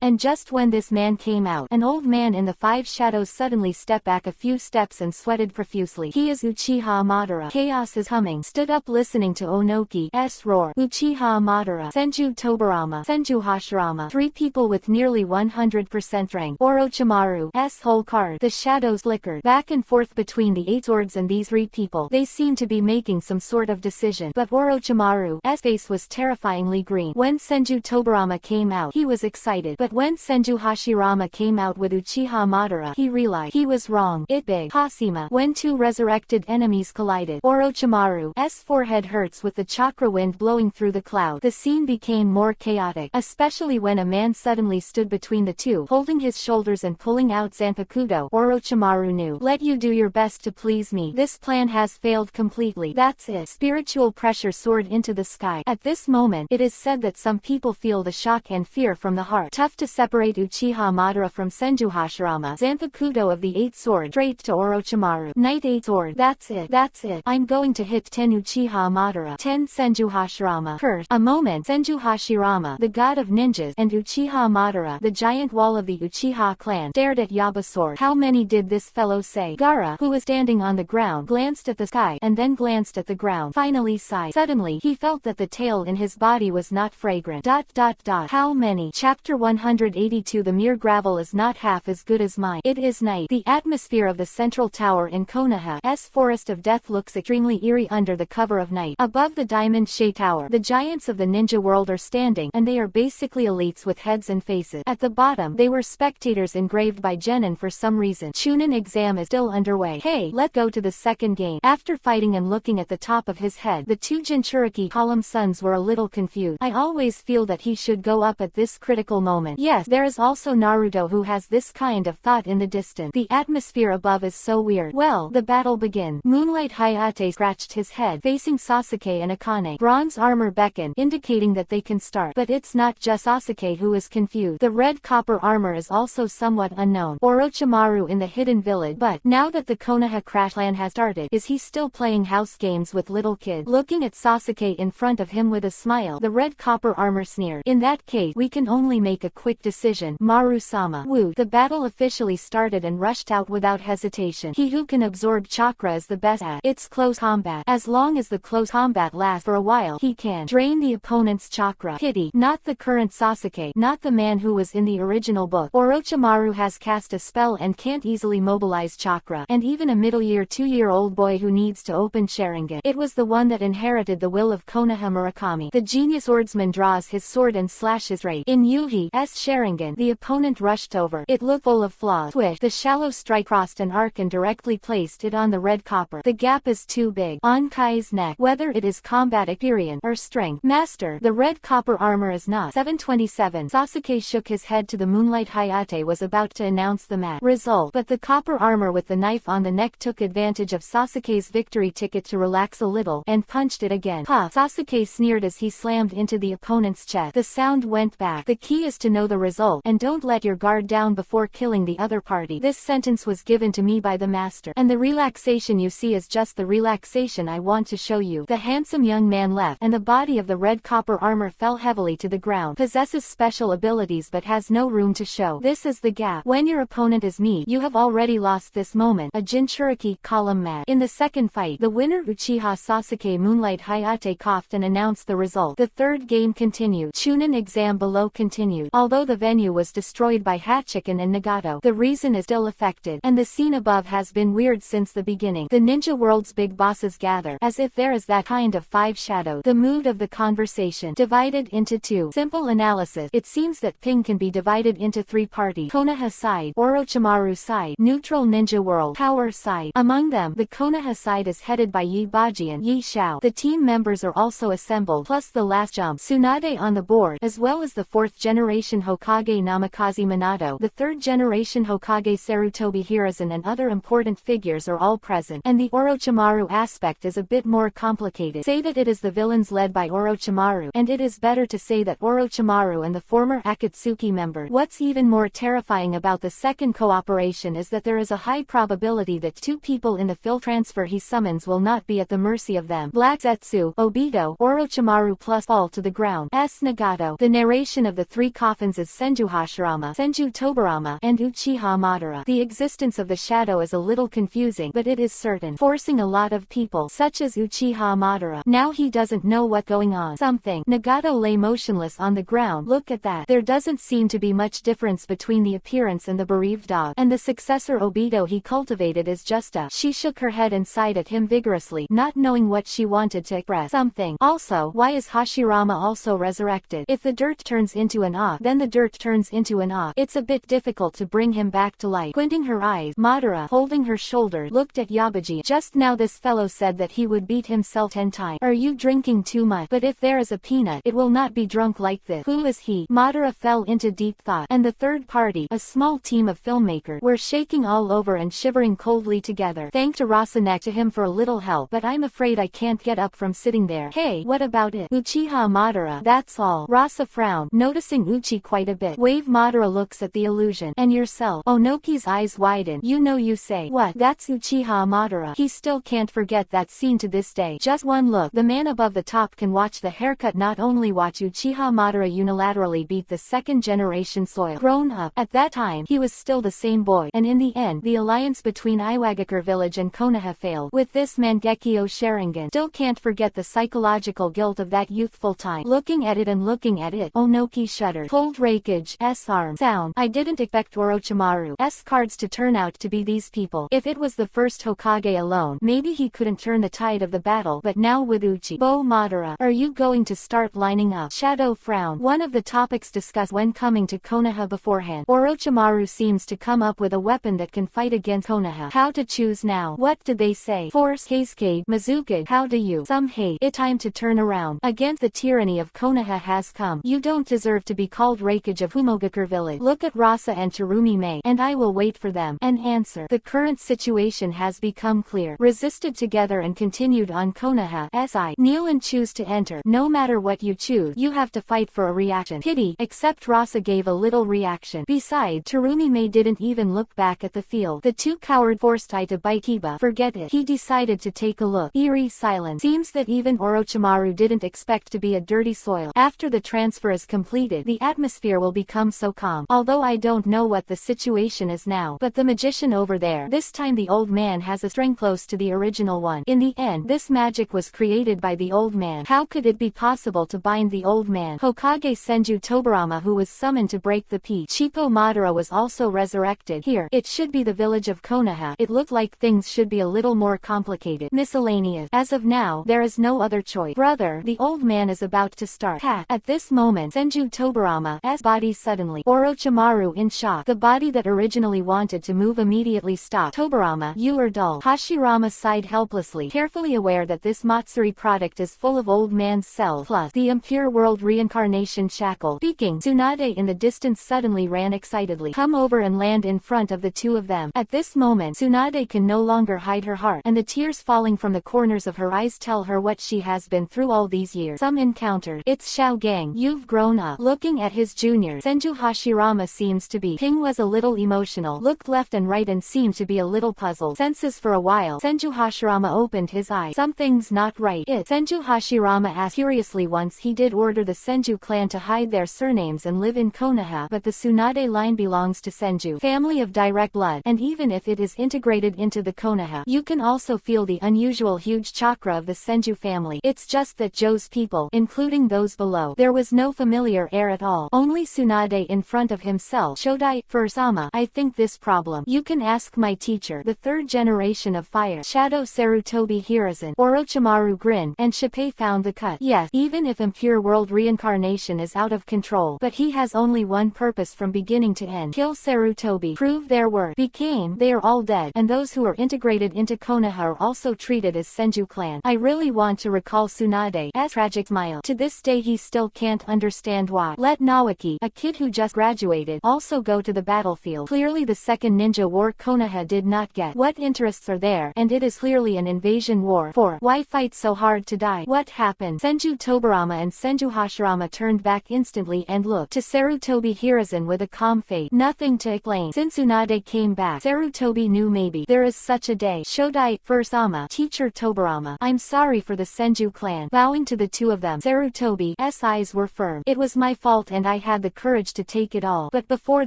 And just when this man came out, an old man in the 5 shadows suddenly stepped back a few steps and sweated profusely. He is Uchiha Madara. Chaos is humming. Stood up listening to Onoki's roar. Uchiha Madara. Senju Tobarama. Senju Hashirama. 3 people with nearly 100% rank. Orochimaru's whole card. The shadows flickered back and forth between the 8 swords and these 3 people. They seemed to be making some sort of decision, but Orochimaru's face was terrifyingly green. When Senju Tobarama came out, he was excited, but when Senju Hashirama came out with Uchiha Madara, he realized he was wrong. It big Hashima. When 2 resurrected enemies collided, Orochimaru's forehead hurts with the chakra wind blowing through the cloud. The scene became more chaotic, especially when a man suddenly stood between the 2, holding his shoulders and pulling out Zanpakuto. Orochimaru knew. Let you do your best to please me. This plan has failed completely. That's it. Spiritual pressure soared into the sky. At this moment, it is said that some people feel the shock and fear from the heart. Tough to separate Uchiha Madara from Senju Hashirama. Zanpakuto of the 8 sword straight to Orochimaru. Knight 8 sword. That's it. That's it. I'm going to hit 10 Uchiha Madara. 10 Senju Hashirama. Curse. A moment. Senju Hashirama, the god of ninjas, and Uchiha Madara, the giant wall of the Uchiha clan, stared at Yaba's sword. How many did this fellow say? Gaara, who was standing on the ground, glanced at the sky, and then glanced at the ground, finally sighed. Suddenly, he felt that the tail in his body was not fragrant. How many? Chapter 182. The mere gravel is not half as good as mine. It is night. The atmosphere of the central tower in Konoha's forest of death looks extremely eerie under the cover of night. Above the diamond-shaped tower, the giants of the ninja world are standing, and they are basically elites with heads flags and faces. At the bottom, they were spectators engraved by Genin for some reason. Chunin exam is still underway. Hey, let's go to the second game. After fighting and looking at the top of his head, the two Jinchuriki column sons were a little confused. I always feel that he should go up at this critical moment. Yes, there is also Naruto who has this kind of thought in the distance. The atmosphere above is so weird. Well, the battle begins. Moonlight Hayate scratched his head, facing Sasuke and Akane. Bronze armor beckoned, indicating that they can start. But it's not just Sasuke who is confused. The red copper armor is also somewhat unknown. Orochimaru in the hidden village. But now that the Konoha Crash Land has started, is he still playing house games with little kids? Looking at Sasuke in front of him with a smile, the red copper armor sneered. In that case, we can only make a quick decision. Maru-sama. Woo. The battle officially started and rushed out without hesitation. He who can absorb chakra is the best at its close combat. As long as the close combat lasts for a while, he can drain the opponent's chakra. Pity, not the current Sasuke, not the man who was in the original book. Orochimaru has cast a spell and can't easily mobilize chakra, and even a middle-year 2-year-old boy who needs to open Sharingan. It was the one that inherited the will of Konoha Murakami. The genius swordsman draws his sword and slashes right in Yuhi's Sharingan. The opponent rushed over. It looked full of flaws. Swish. The shallow strike crossed an arc and directly placed it on the red copper. The gap is too big. On Kai's neck. Whether it is combat experience or strength. Master. The red copper armor is not. 727. Sasuke shook his head to the Moonlight Hayate was about to announce the match result, but the copper armor with the knife on the neck took advantage of Sasuke's victory ticket to relax a little, and punched it again. Puff. Sasuke sneered as he slammed into the opponent's chest. The sound went back. The key is to know the result, and don't let your guard down before killing the other party. This sentence was given to me by the master, and the relaxation you see is just the relaxation I want to show you. The handsome young man left, and the body of the red copper armor fell heavily to the ground. Possesses special abilities but has no room to show. This is the gap. When your opponent is me, you have already lost this moment. A Jinchuriki column match. In the second fight, the winner Uchiha Sasuke Moonlight Hayate coughed and announced the result. The third game continued. Chunin exam below continued. Although the venue was destroyed by Hachiken and Nagato, the reason is still affected, and the scene above has been weird since the beginning. The ninja world's big bosses gather, as if there is that kind of five shadows. The mood of the conversation divided into two. Simple analysis. It seems that Ping can be divided into three parties. Konoha side, Orochimaru side, neutral ninja world, power side. Among them, the Konoha side is headed by Yi Baji and Yi Xiao. The team members are also assembled, plus the last jump Tsunade on the board, as well as the fourth generation Hokage Namikaze Minato, the third generation Hokage Sarutobi Hiruzen, and other important figures are all present. And the Orochimaru aspect is a bit more complicated. Say that it is the villains led by Orochimaru, and it is better to say that Orochimaru and the former Akatsuki member. What's even more terrifying about the second cooperation is that there is a high probability that two people in the fill transfer he summons will not be at the mercy of them. Black Zetsu, Obito, Orochimaru plus fall to the ground. Nagato. The narration of the three coffins is Senju Hashirama, Senju Tobarama, and Uchiha Madara. The existence of the shadow is a little confusing, but it is certain, forcing a lot of people, such as Uchiha Madara. Now he doesn't know what's going on. Something. Nagato lay motionless on the ground. Look at that. There doesn't seem to be much difference between the appearance and the bereaved dog. And the successor Obito he cultivated is just a. She shook her head and sighed at him vigorously, not knowing what she wanted to express. Something. Also, why is Hashirama also resurrected? If the dirt turns into an ah, then the dirt turns into an ah. It's a bit difficult to bring him back to life. Squinting her eyes, Madara, holding her shoulder, looked at Yabaji. Just now this fellow said that he would beat himself 10 times. Are you drinking too much? But if there is a peanut, it will not be drunk like this. Who is he? Madara fell into deep thought. And the third party, a small team of filmmakers, were shaking all over and shivering coldly together. Thanked Arasanek to him for a little help, but I'm afraid I can't get up from sitting there. Hey, what about it? Uchiha Madara. That's all. Rasa frowned, noticing Uchi quite a bit. Wave Madara looks at the illusion. And yourself? Onoki's eyes widen. You say. What? That's Uchiha Madara. He still can't forget that scene to this day. Just one look. The man above the top can watch the haircut, not only watch Uchiha Madara unilaterally beat the second generation soil. Grown up. At that time, he was still the same boy. And in the end, the alliance between Iwagakure village and Konoha failed. With this Mangekyo Sharingan, still can't forget the psychological guilt of that youthful time. Looking at it and looking at it, Onoki shuddered. Cold Raikage, S-arm, sound. I didn't expect Orochimaru's cards to turn out to be these people. If it was the first Hokage alone, maybe he couldn't turn the tide of the battle, but now with Uchi. Bo Madara, are you going to start lining up? Shadow frowned. One of the topics discuss when coming to Konoha beforehand. Orochimaru seems to come up with a weapon that can fight against Konoha. How to choose now? What did they say? Force, Cascade, Mizuka, how do you? Some hate it. Time to turn around. Against the tyranny of Konoha has come. You don't deserve to be called Raikage of Humogakure village. Look at Rasa and Terumi May, and I will wait for them. An answer. The current situation has become clear. Resisted together and continued on Konoha. Si. Kneel and choose to enter. No matter what you choose, you have to fight for a reaction. Pity. Except Rasa gave a little reaction. Besides, Terumi May didn't even look back at the field. The two coward forced Tai to bite Kiba. Forget it. He decided to take a look. Eerie silence. Seems that even Orochimaru didn't expect to be a dirty soil. After the transfer is completed, the atmosphere will become so calm. Although I don't know what the situation is now. But the magician over there, this time the old man has a strength close to the original one. In the end, this magic was created by the old man. How could it be possible to bind the old man? Hokage Senju Tobarama, who was summoned to break the peace. Chipo Madara was also resurrected. Here, it should be the village of Konoha. It looked like things should be a little more complicated. Miscellaneous. As of now, there is no other choice. Brother, the old man is about to start. Ha! At this moment, Senju Tobarama's body suddenly. Orochimaru in shock. The body that originally wanted to move immediately stopped. Tobarama, you are dull. Hashirama sighed helplessly, carefully aware that this Matsuri product is full of old man's cells plus the impure world reincarnation shackle. Speaking, Tsunade in the distance suddenly ran excitedly. Come over and land in front of the two of them. At this moment, Tsunade can no longer hide her heart, and the tears falling from the corners of her eyes tell her what she has been through all these years. Some encountered. It's Xiao Gang. You've grown up. Looking at his juniors, Senju Hashirama seems to be. Ping was a little emotional, looked left and right and seemed to be a little puzzled. Senses for a while. Senju Hashirama opened his eyes. Something's not right. Senju Hashirama asked curiously. Once he did order the Senju clan to hide their surnames and live in Konoha, but the Tsunade line belongs to Senju family of direct blood, and even if it is integrated into the Konoha, you can also feel the unusual huge chakra of the Senju family. It's just that Joe's people, including those below, there was no familiar air at all. Only Tsunade in front of himself. Shodai, Fursama, I think this problem. You can ask my teacher, the third generation of fire. Shadow Sarutobi Hiruzen. Orochimaru grinned, and Shippei found the cut. Yes, even if impure world reincarnation is out of control, but he has only one purpose from beginning to end. Kill Sarutobi. Prove their worth. They are all dead, and those who are integrated into Konoha are also treated as Senju clan. I really want to recall Tsunade's tragic smile. To this day he still can't understand why. Let Nawaki, a kid who just graduated, also go to the battlefield. Clearly the second ninja war Konoha did not get. What interests are there, and it is clearly an invasion war. 4. Why fight so hard to die? What happened? Senju Tobarama and Senju Hashirama turned back instantly and looked to Sarutobi Hiruzen with a calm face. Nothing to explain. Since Tsunade came back, Sarutobi knew maybe there is such a day. Shodai, Fursama, Teacher Tobarama, I'm sorry for the Senju clan. Bowing to the two of them, Sarutobi's eyes were firm. It was my fault and I had the courage to take it all. But before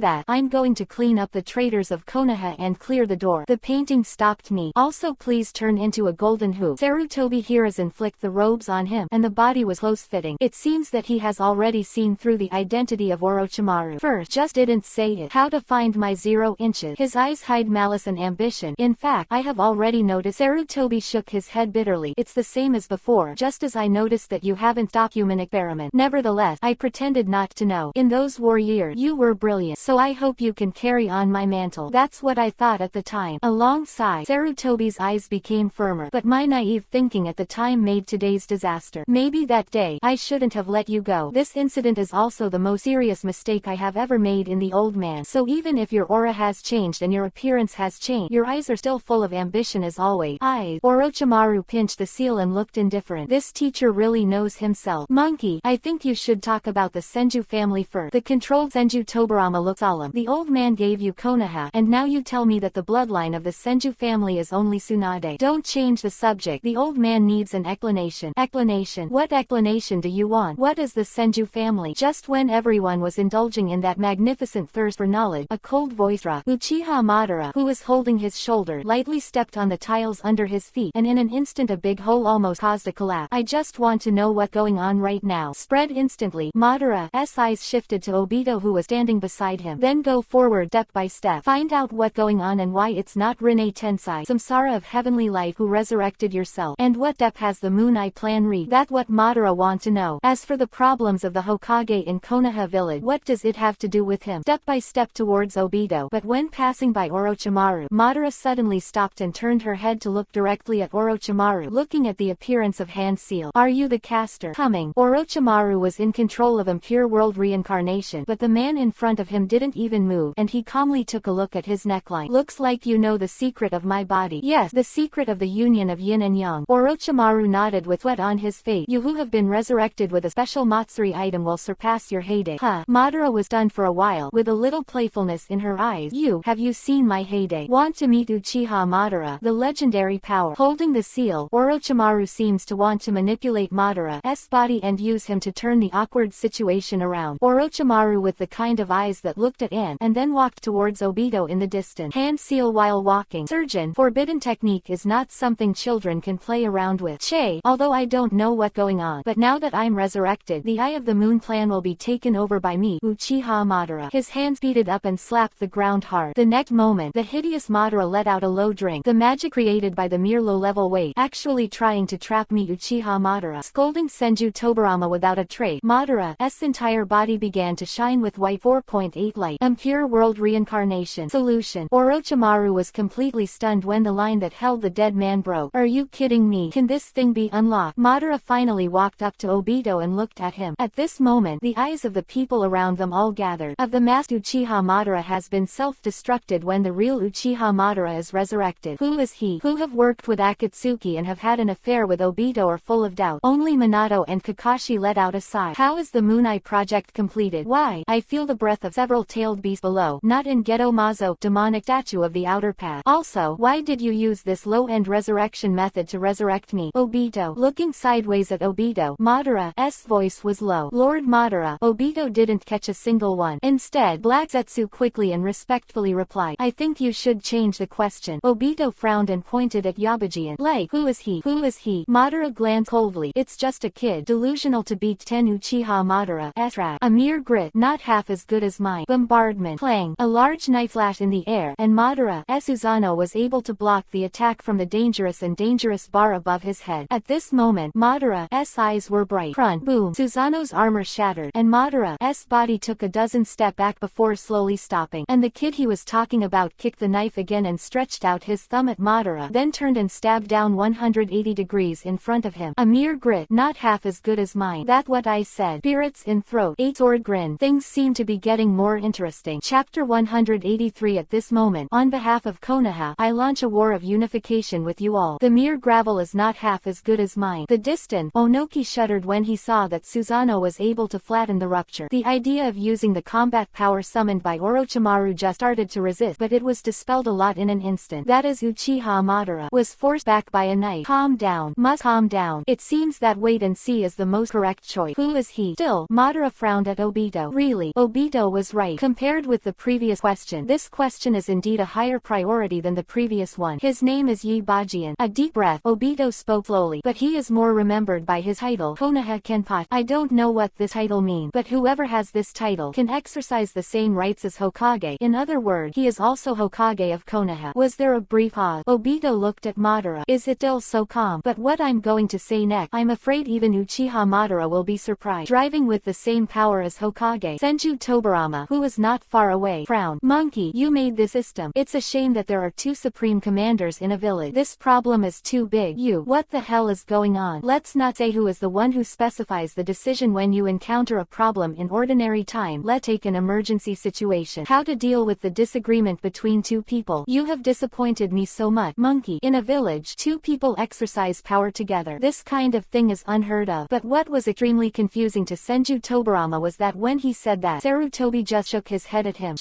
that, I'm going to clean up the traitors of Konoha and clear the door. The painting stopped me. Also please turn into a golden hoop. Sarutobi Hiruzen flicked the robes on him, and the body was close-fitting. It seems that he has already seen through the identity of Orochimaru. First, just didn't say it. How to find my 0 inches. His eyes hide malice and ambition. In fact, I have already noticed. Sarutobi shook his head bitterly. It's the same as before, just as I noticed that you haven't stopped human experiment. Nevertheless, I pretended not to know. In those war years, you were brilliant, so I hope you can carry on my mantle. That's what I thought at the time. A long sigh. Sarutobi's eyes became firmer. But my naive thinking at the time made today's disaster. Maybe that day, I shouldn't have let you go. This incident is also the most serious mistake I have ever made in the old man. So even if your aura has changed and your appearance has changed, your eyes are still full of ambition as always. Orochimaru pinched the seal and looked indifferent. This teacher really knows himself. Monkey, I think you should talk about the Senju family first. The controlled Senju Tobarama looked solemn. The old man gave you Konoha, and now you tell me that the bloodline of the Senju family is only Tsunade. Don't change the subject. The old man needs an explanation. Explanation? What explanation do you want? What is the Senju family? Just when everyone was indulging in that magnificent thirst for knowledge, a cold voice dropped. Uchiha Madara, who was holding his shoulder, lightly stepped on the tiles under his feet, and in an instant a big hole almost caused a collapse. I just want to know what's going on right now. Spread instantly. Madara's eyes shifted to Obito, who was standing beside him. Then go forward step by step. Find out what's going on and why it's not Rinne Tensai, Samsara of heavenly life, who resurrected yourself. And what depth has the Moon Eye plan reached? That's what Madara want to know. As for the problems of the Hokage in in Konoha village. What does it have to do with him? Step by step towards Obito. But when passing by Orochimaru, Madara suddenly stopped and turned her head to look directly at Orochimaru, looking at the appearance of hand seal. Are you the caster? Coming. Orochimaru was in control of impure world reincarnation, but the man in front of him didn't even move, and he calmly took a look at his neckline. Looks like you know the secret of my body. Yes, the secret of the union of yin and yang. Orochimaru nodded with sweat on his face. You who have been resurrected with a special Matsuri item will surpass your heyday. Huh. Madara was stunned for a while, with a little playfulness in her eyes. Have you seen my heyday? Want to meet Uchiha Madara, the legendary power? Holding the seal, Orochimaru seems to want to manipulate Madara's body and use him to turn the awkward situation around. Orochimaru with the kind of eyes that looked at Anne and then walked towards Obito in the distance. Hand seal while walking. Surgeon, forbidden technique is not something children can play around with. Although I don't know what's going on, but now that I'm resurrected, the Eye of the Moon plan will be taken over by me, Uchiha Madara. His hand speeded up and slapped the ground hard. The next moment, the hideous Madara let out a low drink. The magic created by the mere low-level weight, actually trying to trap me, Uchiha Madara. Scolding Senju Tobirama without a trace, Madara's entire body began to shine with white 4.8 light. Impure world reincarnation. Solution. Orochimaru was completely stunned when the line that held the dead man broke. Are you kidding me? Can this thing be unlocked? Madara finally walked up to Obito and looked at him. At this moment, the eyes of the people around them all gathered. Of the masked Uchiha Madara has been self-destructed when the real Uchiha Madara is resurrected. Who is he? Who have worked with Akatsuki and have had an affair with Obito are full of doubt. Only Minato and Kakashi let out a sigh. How is the Moon Eye project completed? Why? I feel the breath of several tailed beasts below. Not in Geto Mazo, demonic statue of the outer path. Also, why did you use this low-end resurrection method to resurrect me? Obito. Looking sideways at Obito, Madara's voice was low. Lord Madara. Obito didn't catch a single one. Instead, Black Zetsu quickly and respectfully replied, I think you should change the question. Obito frowned and pointed at Yabajian. Like, who is he? Who is he? Madara glanced coldly. It's just a kid, delusional to beat 10 Uchiha Madara's trap. A mere grit, not half as good as mine. Bombardment. Clang. A large knife flashed in the air, and Madara's Susanoo was able to block the attack from the dangerous bar above his head. At this moment, Madara's eyes were bright. Crunch. Boom. Susanoo's armor shattered, and Madara's body took a dozen steps back before slowly stopping. And the kid he was talking about kicked the knife again and stretched out his thumb at Madara, then turned and stabbed down 180 degrees in front of him. A mere grit, not half as good as mine. That what I said. Spirits in throat. Eight sword grin. Things seem to be getting more interesting. Chapter 183. At this moment, on behalf of Konoha, I launch a war of unification with you all. The mere gravel is not half as good as mine. The distant Onoki shuddered when he saw that Susanoo was able to flatten the rupture. The idea of using the combat power summoned by Orochimaru just started to resist, but it was dispelled a lot in an instant. That is, Uchiha Madara was forced back by a knife. Calm down. Must calm down. It seems that wait and see is the most correct choice. Who is he? Still, Madara frowned at Obito. Really? Obito was right. Compared with the previous question, this question is indeed a higher priority than the previous one. His name is Yabajian. A deep breath. Obito spoke slowly. But he is more remembered by his title, Konoha Kenpachi. I don't know what this title means, but whoever has this title can exercise the same rights as Hokage. In other words, he is also Hokage of Konoha. Was there a brief pause? Obito looked at Madara. Is it still so calm? But what I'm going to say next, I'm afraid even Uchiha Madara will be surprised. Driving with the same power as Hokage. Senju Tobirama, who was not far away, frowned. Monkey, you made this system. It's a shame that there are two supreme commanders in a village. This problem is too big. What the hell is going on? Let's not say who is the one who specifies the decision when you encounter a problem in ordinary time. Let's take an emergency situation. How to deal with the disagreement between two people. You have disappointed me so much. Monkey, in a village, two people exercise power together. This kind of thing is unheard of. But what was extremely confusing to Senju Tobirama was that when he said that, Sarutobi just shook his head at him.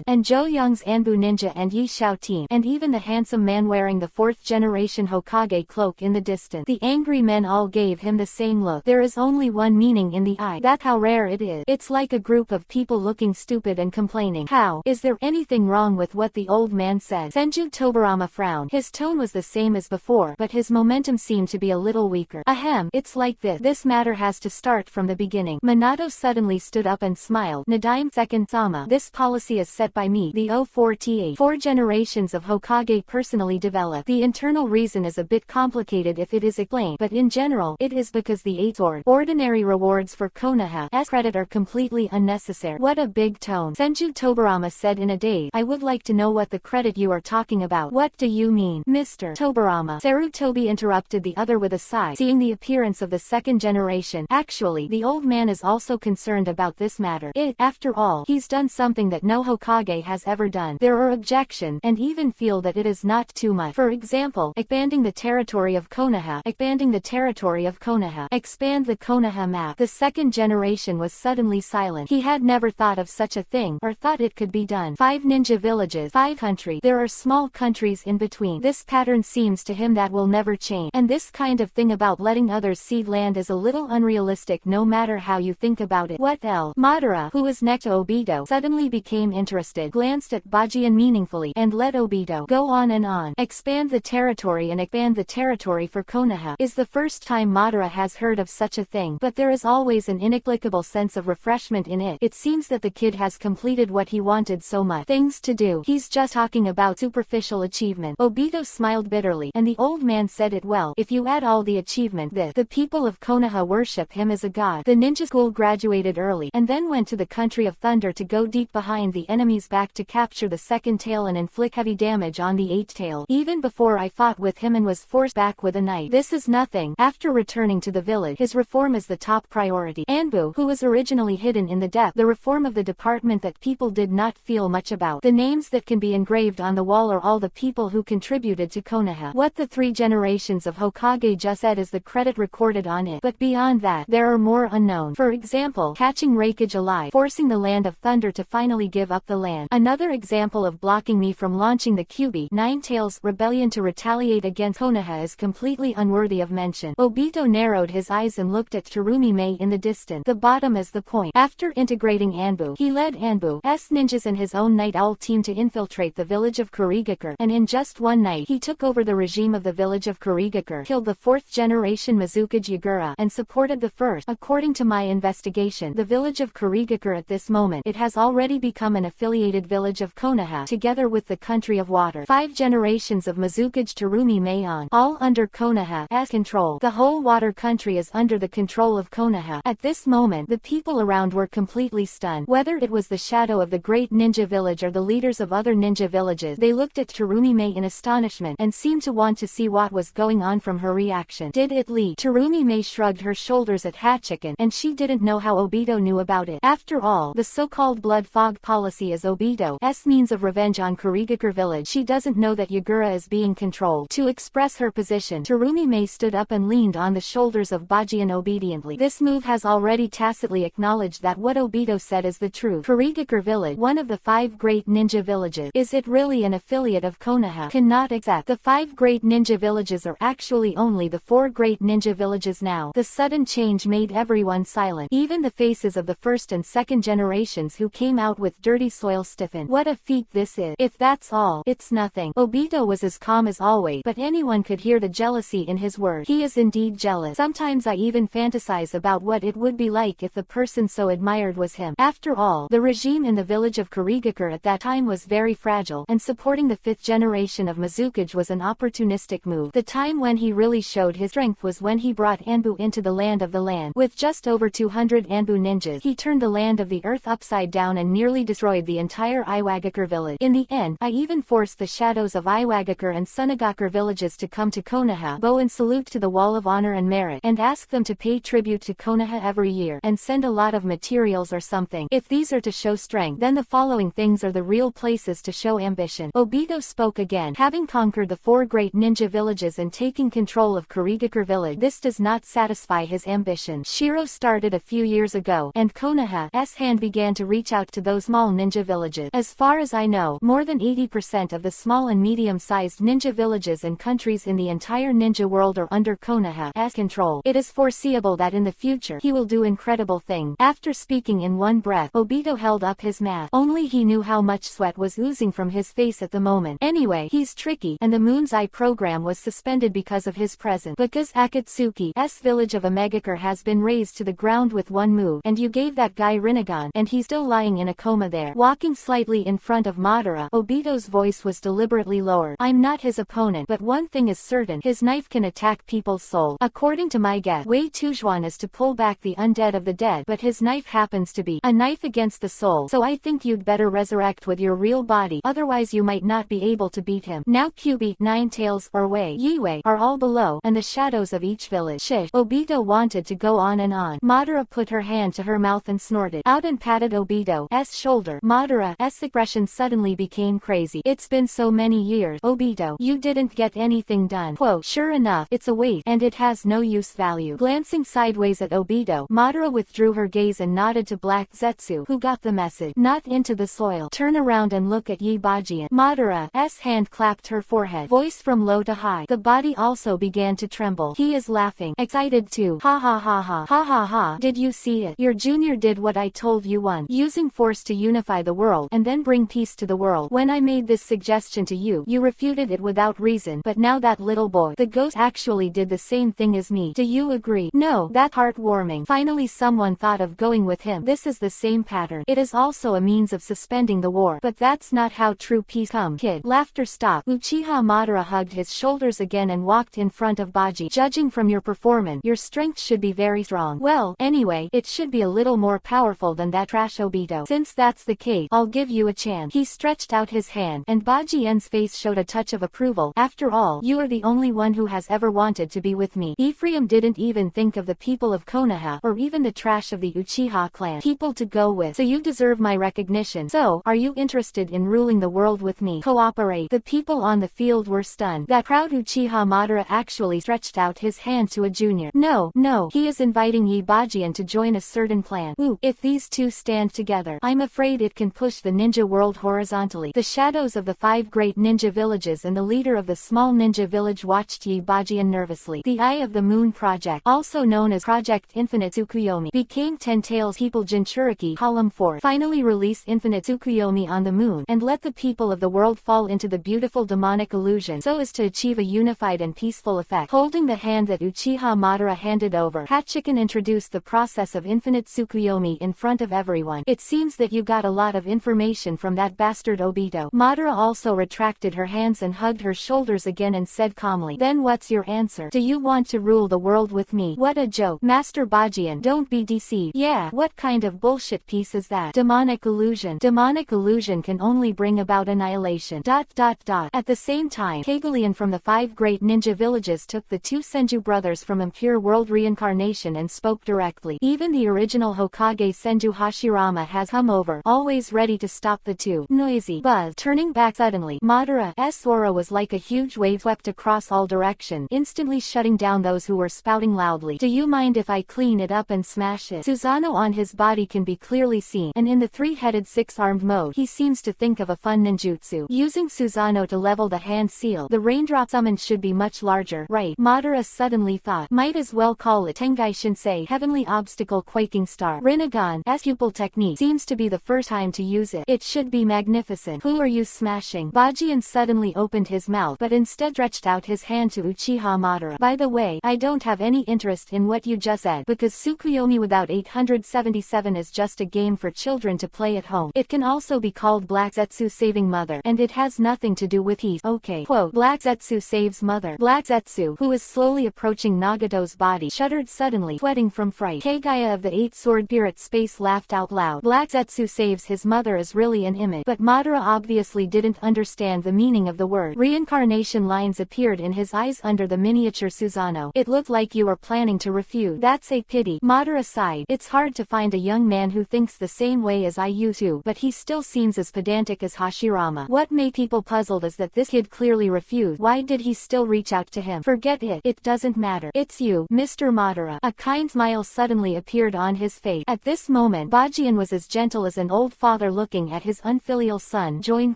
And Zhou Yang's Anbu Ninja and Yi Xiao team, and even the handsome man wearing the 4th generation Hokage cloak in the distance. The angry men all gave him the same look. There is only one meaning in the eye. That's how rare it is. It's like a group of people looking stupid and complaining. How? Is there anything wrong with what the old man said? Senju Tobirama frowned. His tone was the same as before, but his momentum seemed to be a little weaker. Ahem, it's like this. This matter has to start from the beginning. Minato suddenly stood up and smiled. Nadaime second Sama. This policy is set by me, the O4TA. 4 generations of Hokage personally developed. The internal reason is a bit complicated if it is explained, but in general, it is because the 8 sword ordinary rewards for Konoha Konoha's credit are completely unnecessary. What a big tone. Senju Tobarama said in a daze. I would like to know what the credit you are talking about. What do you mean, Mr. Tobarama? Sarutobi interrupted the other with a sigh, seeing the appearance of the second generation. Actually, the old man is also concerned about this matter. After all, he's done something that no Hokage has ever done. There are objections, and even feel that it is not too much. For example, expanding the territory of Konoha. Expanding the territory of Konoha. Expand the Konoha map. The second generation was suddenly silent. He had never thought of such a thing, or thought it could be done. 5 ninja villages. 5 countries. There are small countries in between. This pattern seems to him that will never change. And this kind of thing about letting others cede land is a little unrealistic no matter how you think about it. What else? Madara, who was next to Obito, suddenly became interested, glanced at Bajian meaningfully, and let Obito go on and on. Expand the territory and expand the territory for Konoha is the first time Madara has heard of such a thing, but there is always an inexplicable sense of refreshment in it. It seems that the kid has completed what he wanted so much. Things to do. He's just talking about superficial achievement. Obito smiled bitterly, and the old man said it well. If you add all the achievement the people of Konoha worship him as a god. The ninja school graduated early, and then went to the country of thunder to go deep behind the enemy's back to capture the second tail and inflict heavy damage on the eighth tail. Even before I fought with him and was forced back with a knife. This is nothing. After returning to the village, his reform is the top priority. Anbu, who was originally hidden in the depth, the reform of the department that people did not feel much about. The names that can be engraved on the wall are all the people who contributed to Konoha. What the 3 generations of Hokage just said is the credit recorded on it, but beyond that, there are more unknown. For example, catching Raikage alive, forcing the Land of Thunder to finally give up the land. Another example of blocking me from launching the Kyuubi 9 Tails rebellion to retaliate against Konoha is completely unworthy of mention. Obito narrowed his eyes and looked at Terumi Mei in the distance. The bottom is the point. After integrating Anbu, he led Anbu's ninjas and his own Night Owl team to infiltrate the village of Kurigakure, and in just one night he took over the regime of the village of Kurigakure, killed the 4th generation Mizukage Yagura, and supported the 1st. According to my investigation, the village of Kurigakure at this moment, it has already become an affiliated village of Konoha, together with the country of water. 5 generations of Mizukage Terumi Meion, all under Konoha's control. The whole water country is under the control of Konoha. At this moment, the people around were completely stunned. Whether it was the shadow of the great ninja village or the leaders of other ninja villages, they looked at Terumi Mei in astonishment, and seemed to want to see what was going on from her reaction. Did it lead? Terumi Mei shrugged her shoulders at Hachiken, and she didn't know how Obito knew about it. After all, the so-called blood fog policy is Obito's means of revenge on Kurigakure village. She doesn't know that Yagura is being controlled. To express her position, Terumi Mei stood up and leaned on the shoulders of Bajian obediently. This move has already tacitly acknowledged that what Obito said is the truth. Kurigakure village, one of the 5 great ninja villages, is it really an affiliate of Konoha? Cannot accept. The 5 great ninja villages are actually only the 4 great ninja villages now. The sudden change made everyone silent. Even the faces of the 1st and 2nd generations who came out with dirty soil stiffened. What a feat this is. If that's all, it's nothing. Obito was as calm as always, but anyone could hear the jealousy in his words. He is indeed jealous. Sometimes I even fantasize about what it would be like if the person so admired was him. After all, the regime in the village of Kurigakure at that time was very fragile, and supporting the 5th generation of Mizukage was an opportunistic move. The time when he really showed his strength was when he brought Anbu into the land of the land. With just over 200 Anbu ninjas, he turned the land of the earth upside down and nearly destroyed the entire Iwagakure village. In the end, I even forced the shadows of Iwagakure and Sunagakure villages to come to Konoha, bow and salute to the Wall of Honor and Merit, and ask them to pay tribute to Konoha every year, and send a lot of materials or something. If these are to show strength, then the following things are the real places to show ambition. Obito spoke again. Having conquered the 4 great ninja villages and taking control of Kurigakure village, this does not satisfy his ambition. Shiro started a few years ago, and Konoha's hand began to reach out to those small ninja villages. As far as I know, more than 80% of the small and medium-sized ninja villages and countries in the entire ninja world are under Konoha's control. It is foreseeable that in the future he will do incredible things. After speaking in one breath, Obito held up his mask. Only he knew how much sweat was oozing from his face at the moment. Anyway, he's tricky, and the Moon's Eye program was suspended because of his presence. Because Akatsuki's village of Omegakure has been razed to the ground with one move, and you gave that guy Rinnegan, and he's still lying in a coma there. Walking slightly in front of Madara, Obito's voice was deliberately lowered. I'm not his opponent, but one thing is certain, his knife can attack people's soul. According to my guess, Wei Tujuan is to pull back the undead undead of the dead, but his knife happens to be a knife against the soul, so I think you'd better resurrect with your real body, otherwise you might not be able to beat him. Now Kyubi, Ninetales, or Wei Yiwei are all below, and the shadows of each village. Shish. Obito wanted to go on and on. Madara put her hand to her mouth and snorted out and patted Obito's shoulder. Madara's expression suddenly became crazy. It's been so many years, Obito. You didn't get anything done. Quote, sure enough, it's a waste, and it has no use value. Glancing sideways at Obito, Madara withdrew her gaze and nodded to Black Zetsu, who got the message. Not into the soil. Turn around and look at Yi Bajian. Madara's hand clapped her forehead. Voice from low to high. The body also began to tremble. He is laughing. Excited too. Ha ha ha ha. Ha ha ha. Did you see it? Your junior did what I told you once. Using force to unify the world and then bring peace to the world. When I made this suggestion to you, you refuted it without reason, but now that little boy, the ghost, actually did the same thing as me. Do you agree? No. That's heartwarming. Finally someone thought of going with him. This is the same pattern. It is also a means of suspending the war. But that's not how true peace comes. Kid. Laughter stopped. Uchiha Madara hugged his shoulders again and walked in front of Baji. Judging from your performance, your strength should be very strong. Well, anyway, it should be a little more powerful than that trash Obito. Since that's the case, I'll give you a chance. He stretched out his hand, and Bajian's face showed a touch of approval. After all, you are the only one who has ever wanted to be with me. Ephraim didn't even think of the people of Konoha, or even the trash of the Uchiha clan, people to go with. So you deserve my recognition. So, are you interested in ruling the world with me? Cooperate. The people on the field were stunned. That proud Uchiha Madara actually stretched out his hand to a junior. No, no, he is inviting Yi Bajian to join a certain plan. Ooh, if these two stand together, I'm afraid it can push the ninja world horizontally. The shadows of the 5 great ninja villages and the leader of the small ninja village watched Yi Bajian nervously. The Eye of the Moon Project, also known as Project Infinite Tsukuyomi, became 10 Tails People Jinchuriki Column 4. Finally release Infinite Tsukuyomi on the moon, and let the people of the world fall into the beautiful demonic illusion so as to achieve a unified and peaceful effect. Holding the hand that Uchiha Madara handed over, Hachiken introduced the process of Infinite Tsukuyomi in front of everyone. It seems that you got a lot of information from that bastard Obito. Madara also retracted her hands and hugged her shoulders again and said calmly, then what's your answer? Do you want to rule the world with me? What a joke. Master Bajian, don't be deceived. Yeah, what kind of bullshit piece is that? Demonic illusion. Demonic illusion can only bring about annihilation. At the same time, Kagalian from the 5 great ninja villages took the 2 Senju brothers from Impure World Reincarnation and spoke directly. Even the original Hokage Senju Hashirama has come over, always ready to stop the two. Noisy buzz. Turning back suddenly, Madara's aura was like a huge wave swept across all directions, instantly shutting down those who were spouting loudly. Do you mind if I clean it up and smash it? Susanoo on his body can be clearly seen, and in the 3-headed 6-armed mode, he seems to think of a fun ninjutsu. Using Susanoo to level the hand seal, the raindrop summoned should be much larger, right? Madara suddenly thought, might as well call it Tengai Shinsei Heavenly Obstacle Quaking Star. Rinnegan's pupil technique seems to be the first time to use it. It should be magnificent. Who are you smashing? Bajian suddenly opened his mouth, but instead stretched out his hand to Uchiha Madara. By the way, I don't have any interest in what you just said, because Tsukuyomi without 877 is just a game for children to play at home. It can also be called Black Zetsu Saving Mother, and it has nothing to do with peace. Okay. Quote, Black Zetsu saves mother. Black Zetsu, who is slowly approaching Nagato's body, shuddered suddenly, sweating from fright. Kagaya of the 8-Sword Spirit Space laughed out loud. Black Zetsu saves his mother is really an image, but Madara obviously didn't understand the meaning of the word. Reincarnation lines appeared in his eyes under the miniature Susanoo. It looked like you were planning to refuse. That's a pity. Madara sighed. It's hard to find a young man who thinks the same way as I used to, but he still seems as pedantic as Hashirama. What made people puzzled is that this kid clearly refused. Why did he still reach out to him? Forget it. It doesn't matter. It's you, Mr. Madara. A kind smile suddenly appeared on his face. At this moment, Bajian was as gentle as an old father looking at his unfilial son. Join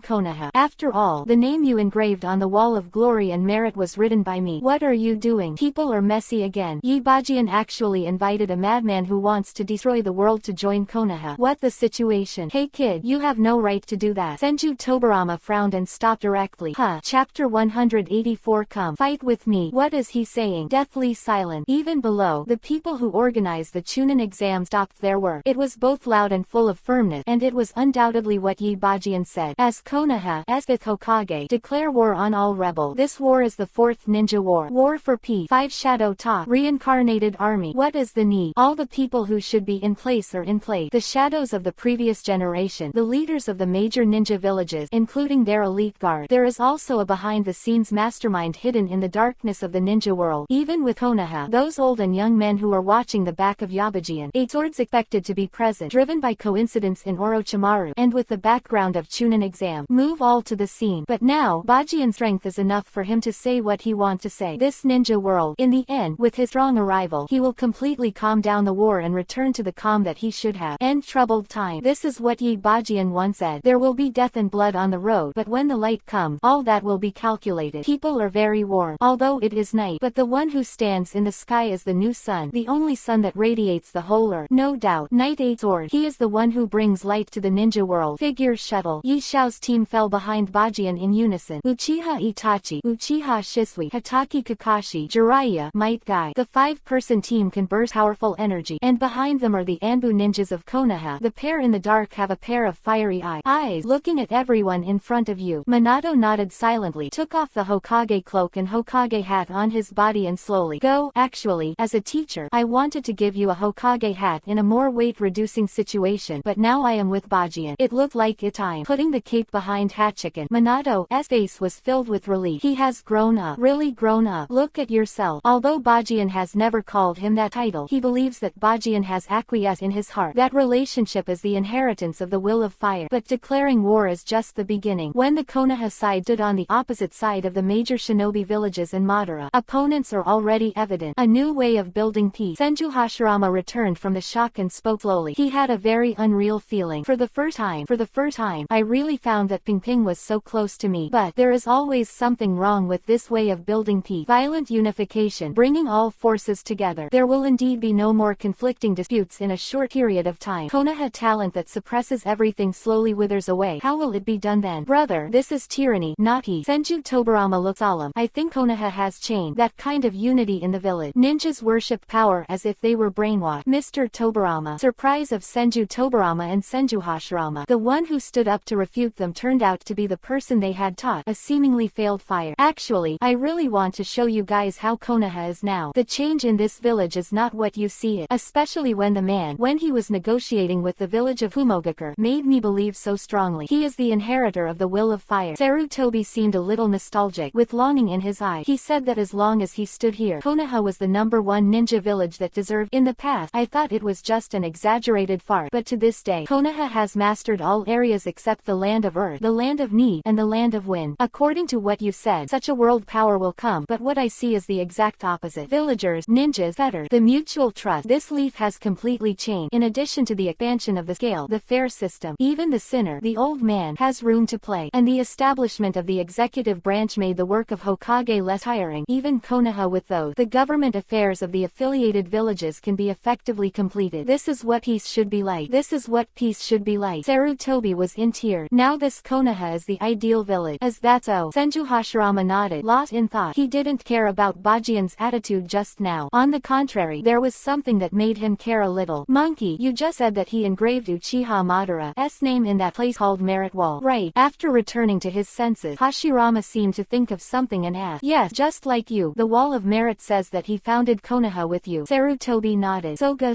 Konoha. After all, the name you engraved on the wall of glory and merit was written by me. What are you doing? People are messy again. Yi Bajian actually invited a madman who wants to destroy the world to join Konoha. What the situation? Hey kid, you have no right to do that. Senju Tobarama frowned and stopped directly. Huh. Chapter 184. Come fight with me. What is he saying? Deathly silent. Even below, the people who organized the Chunin exam stopped their work. It was both loud and full of firmness, and it was undoubtedly what Yi Bajian said. As Konoha's 5th Hokage, declare war on all rebels. This war is the 4th Ninja War. War for peace. 5 Shadow Talk. Reincarnated army. What is the need? me. All the people who should be in place are in place. The shadows of the previous generation, the leaders of the major ninja villages, including their elite guard. There is also a behind-the-scenes mastermind hidden in the darkness of the ninja world. Even with Konoha, those old and young men who are watching the back of Yabajian, a swords expected to be present, driven by coincidence in Orochimaru, and with the background of Chunin exam, move all to the scene. But now, Bajian's strength is enough for him to say what he wants to say. This ninja world, in the end, with his strong arrival, he will completely calm down the war and return to the calm that he should have. End troubled time. This is what Yi Bajian once said. There will be death and blood on the road, but when the light comes, all that will be calculated. People are very warm, although it is night, but the one who stands in the sky is the new sun, the only sun that radiates the whole earth. No doubt, Knight 8 Sword. He is the one who brings light to the ninja world. Figure shuttle. Yi Xiao's team fell behind Bajian in unison. Uchiha Itachi, Uchiha Shisui, Hataki Kakashi, Jiraiya, Might Guy. The 5-person team can burst powerful energy, and behind them are the Anbu ninjas of Konoha. The pair in the dark have a pair of fiery eyes looking at everyone in front of you. Minato nodded silently, took off the Hokage cloak and Hokage hat on his body and slowly go. Actually, as a teacher, I wanted to give you a Hokage hat in a more weight-reducing situation, but now I am with Bajian. It looked like it time. Putting the cape behind Hachiken, Minato's face was filled with relief. He has grown up. Really grown up. Look at yourself. Although Bajian has never called him that title, he believes that Bajian has acquiesced in his heart. That relationship is the inheritance of the will of fire. But declaring war is just the beginning. When the Konoha side stood on the opposite side of the major shinobi villages in Madara, opponents are already evident. A new way of building peace. Senju Hashirama returned from the shock and spoke slowly. He had a very unreal feeling. For the first time, I really found that Ping was so close to me. But there is always something wrong with this way of building peace. Violent unification, bringing all forces together. There will indeed be no more conflicting disputes in a short period of time. Konoha talent that suppresses everything slowly withers away. How will it be done then? Brother, this is tyranny, not peace. Senju Tobarama looked solemn. I think Konoha has changed. That kind of unity in the village. Ninjas worship power as if they were brainwashed. Mr. Tobarama. Surprise of Senju Tobarama and Senju Hashirama. The one who stood up to refute them turned out to be the person they had taught, a seemingly failed fire. Actually, I really want to show you guys how Konoha is now. The change in this village is not what you see it. Especially when the man, when he was negotiating with the village of Humogakure, made me believe so strongly. He is the inheritor of the will of fire. Sarutobi seemed a little nostalgic, with longing in his eye. He said that as long as he stood here, Konoha was the #1 ninja village that deserved. In the past, I thought it was just an exaggerated fart, but to this day, Konoha has mastered all areas except the land of earth, the land of need, and the land of wind. According to what you said, such a world power will come, but what I see is the exact opposite. Villagers, ninjas, better. The mutual trust. This leaf has completely changed. In addition to the expansion of the scale, the fair system, even the sinner, the old man, has room to play, and the establishment of the executive branch made the work of Hokage less tiring. Even Konoha with those, the government affairs of the affiliated villages can be effectively completed. This is what peace should be like. This is what peace should be like. Sarutobi was in tears. Now this Konoha is the ideal village. Is that so? Senju Hashirama nodded, lost in thought. He didn't care about Bajian's attitude just now. On the contrary, there was something that made him care a little. Monkey, you just said that he engraved Uchiha Madara's name in that place called Merit Wall. Right. After returning to his senses, Hashirama seemed to think of something and asked, yes, just like you. The Wall of Merit says that he founded Konoha with you. Sarutobi nodded. Soga.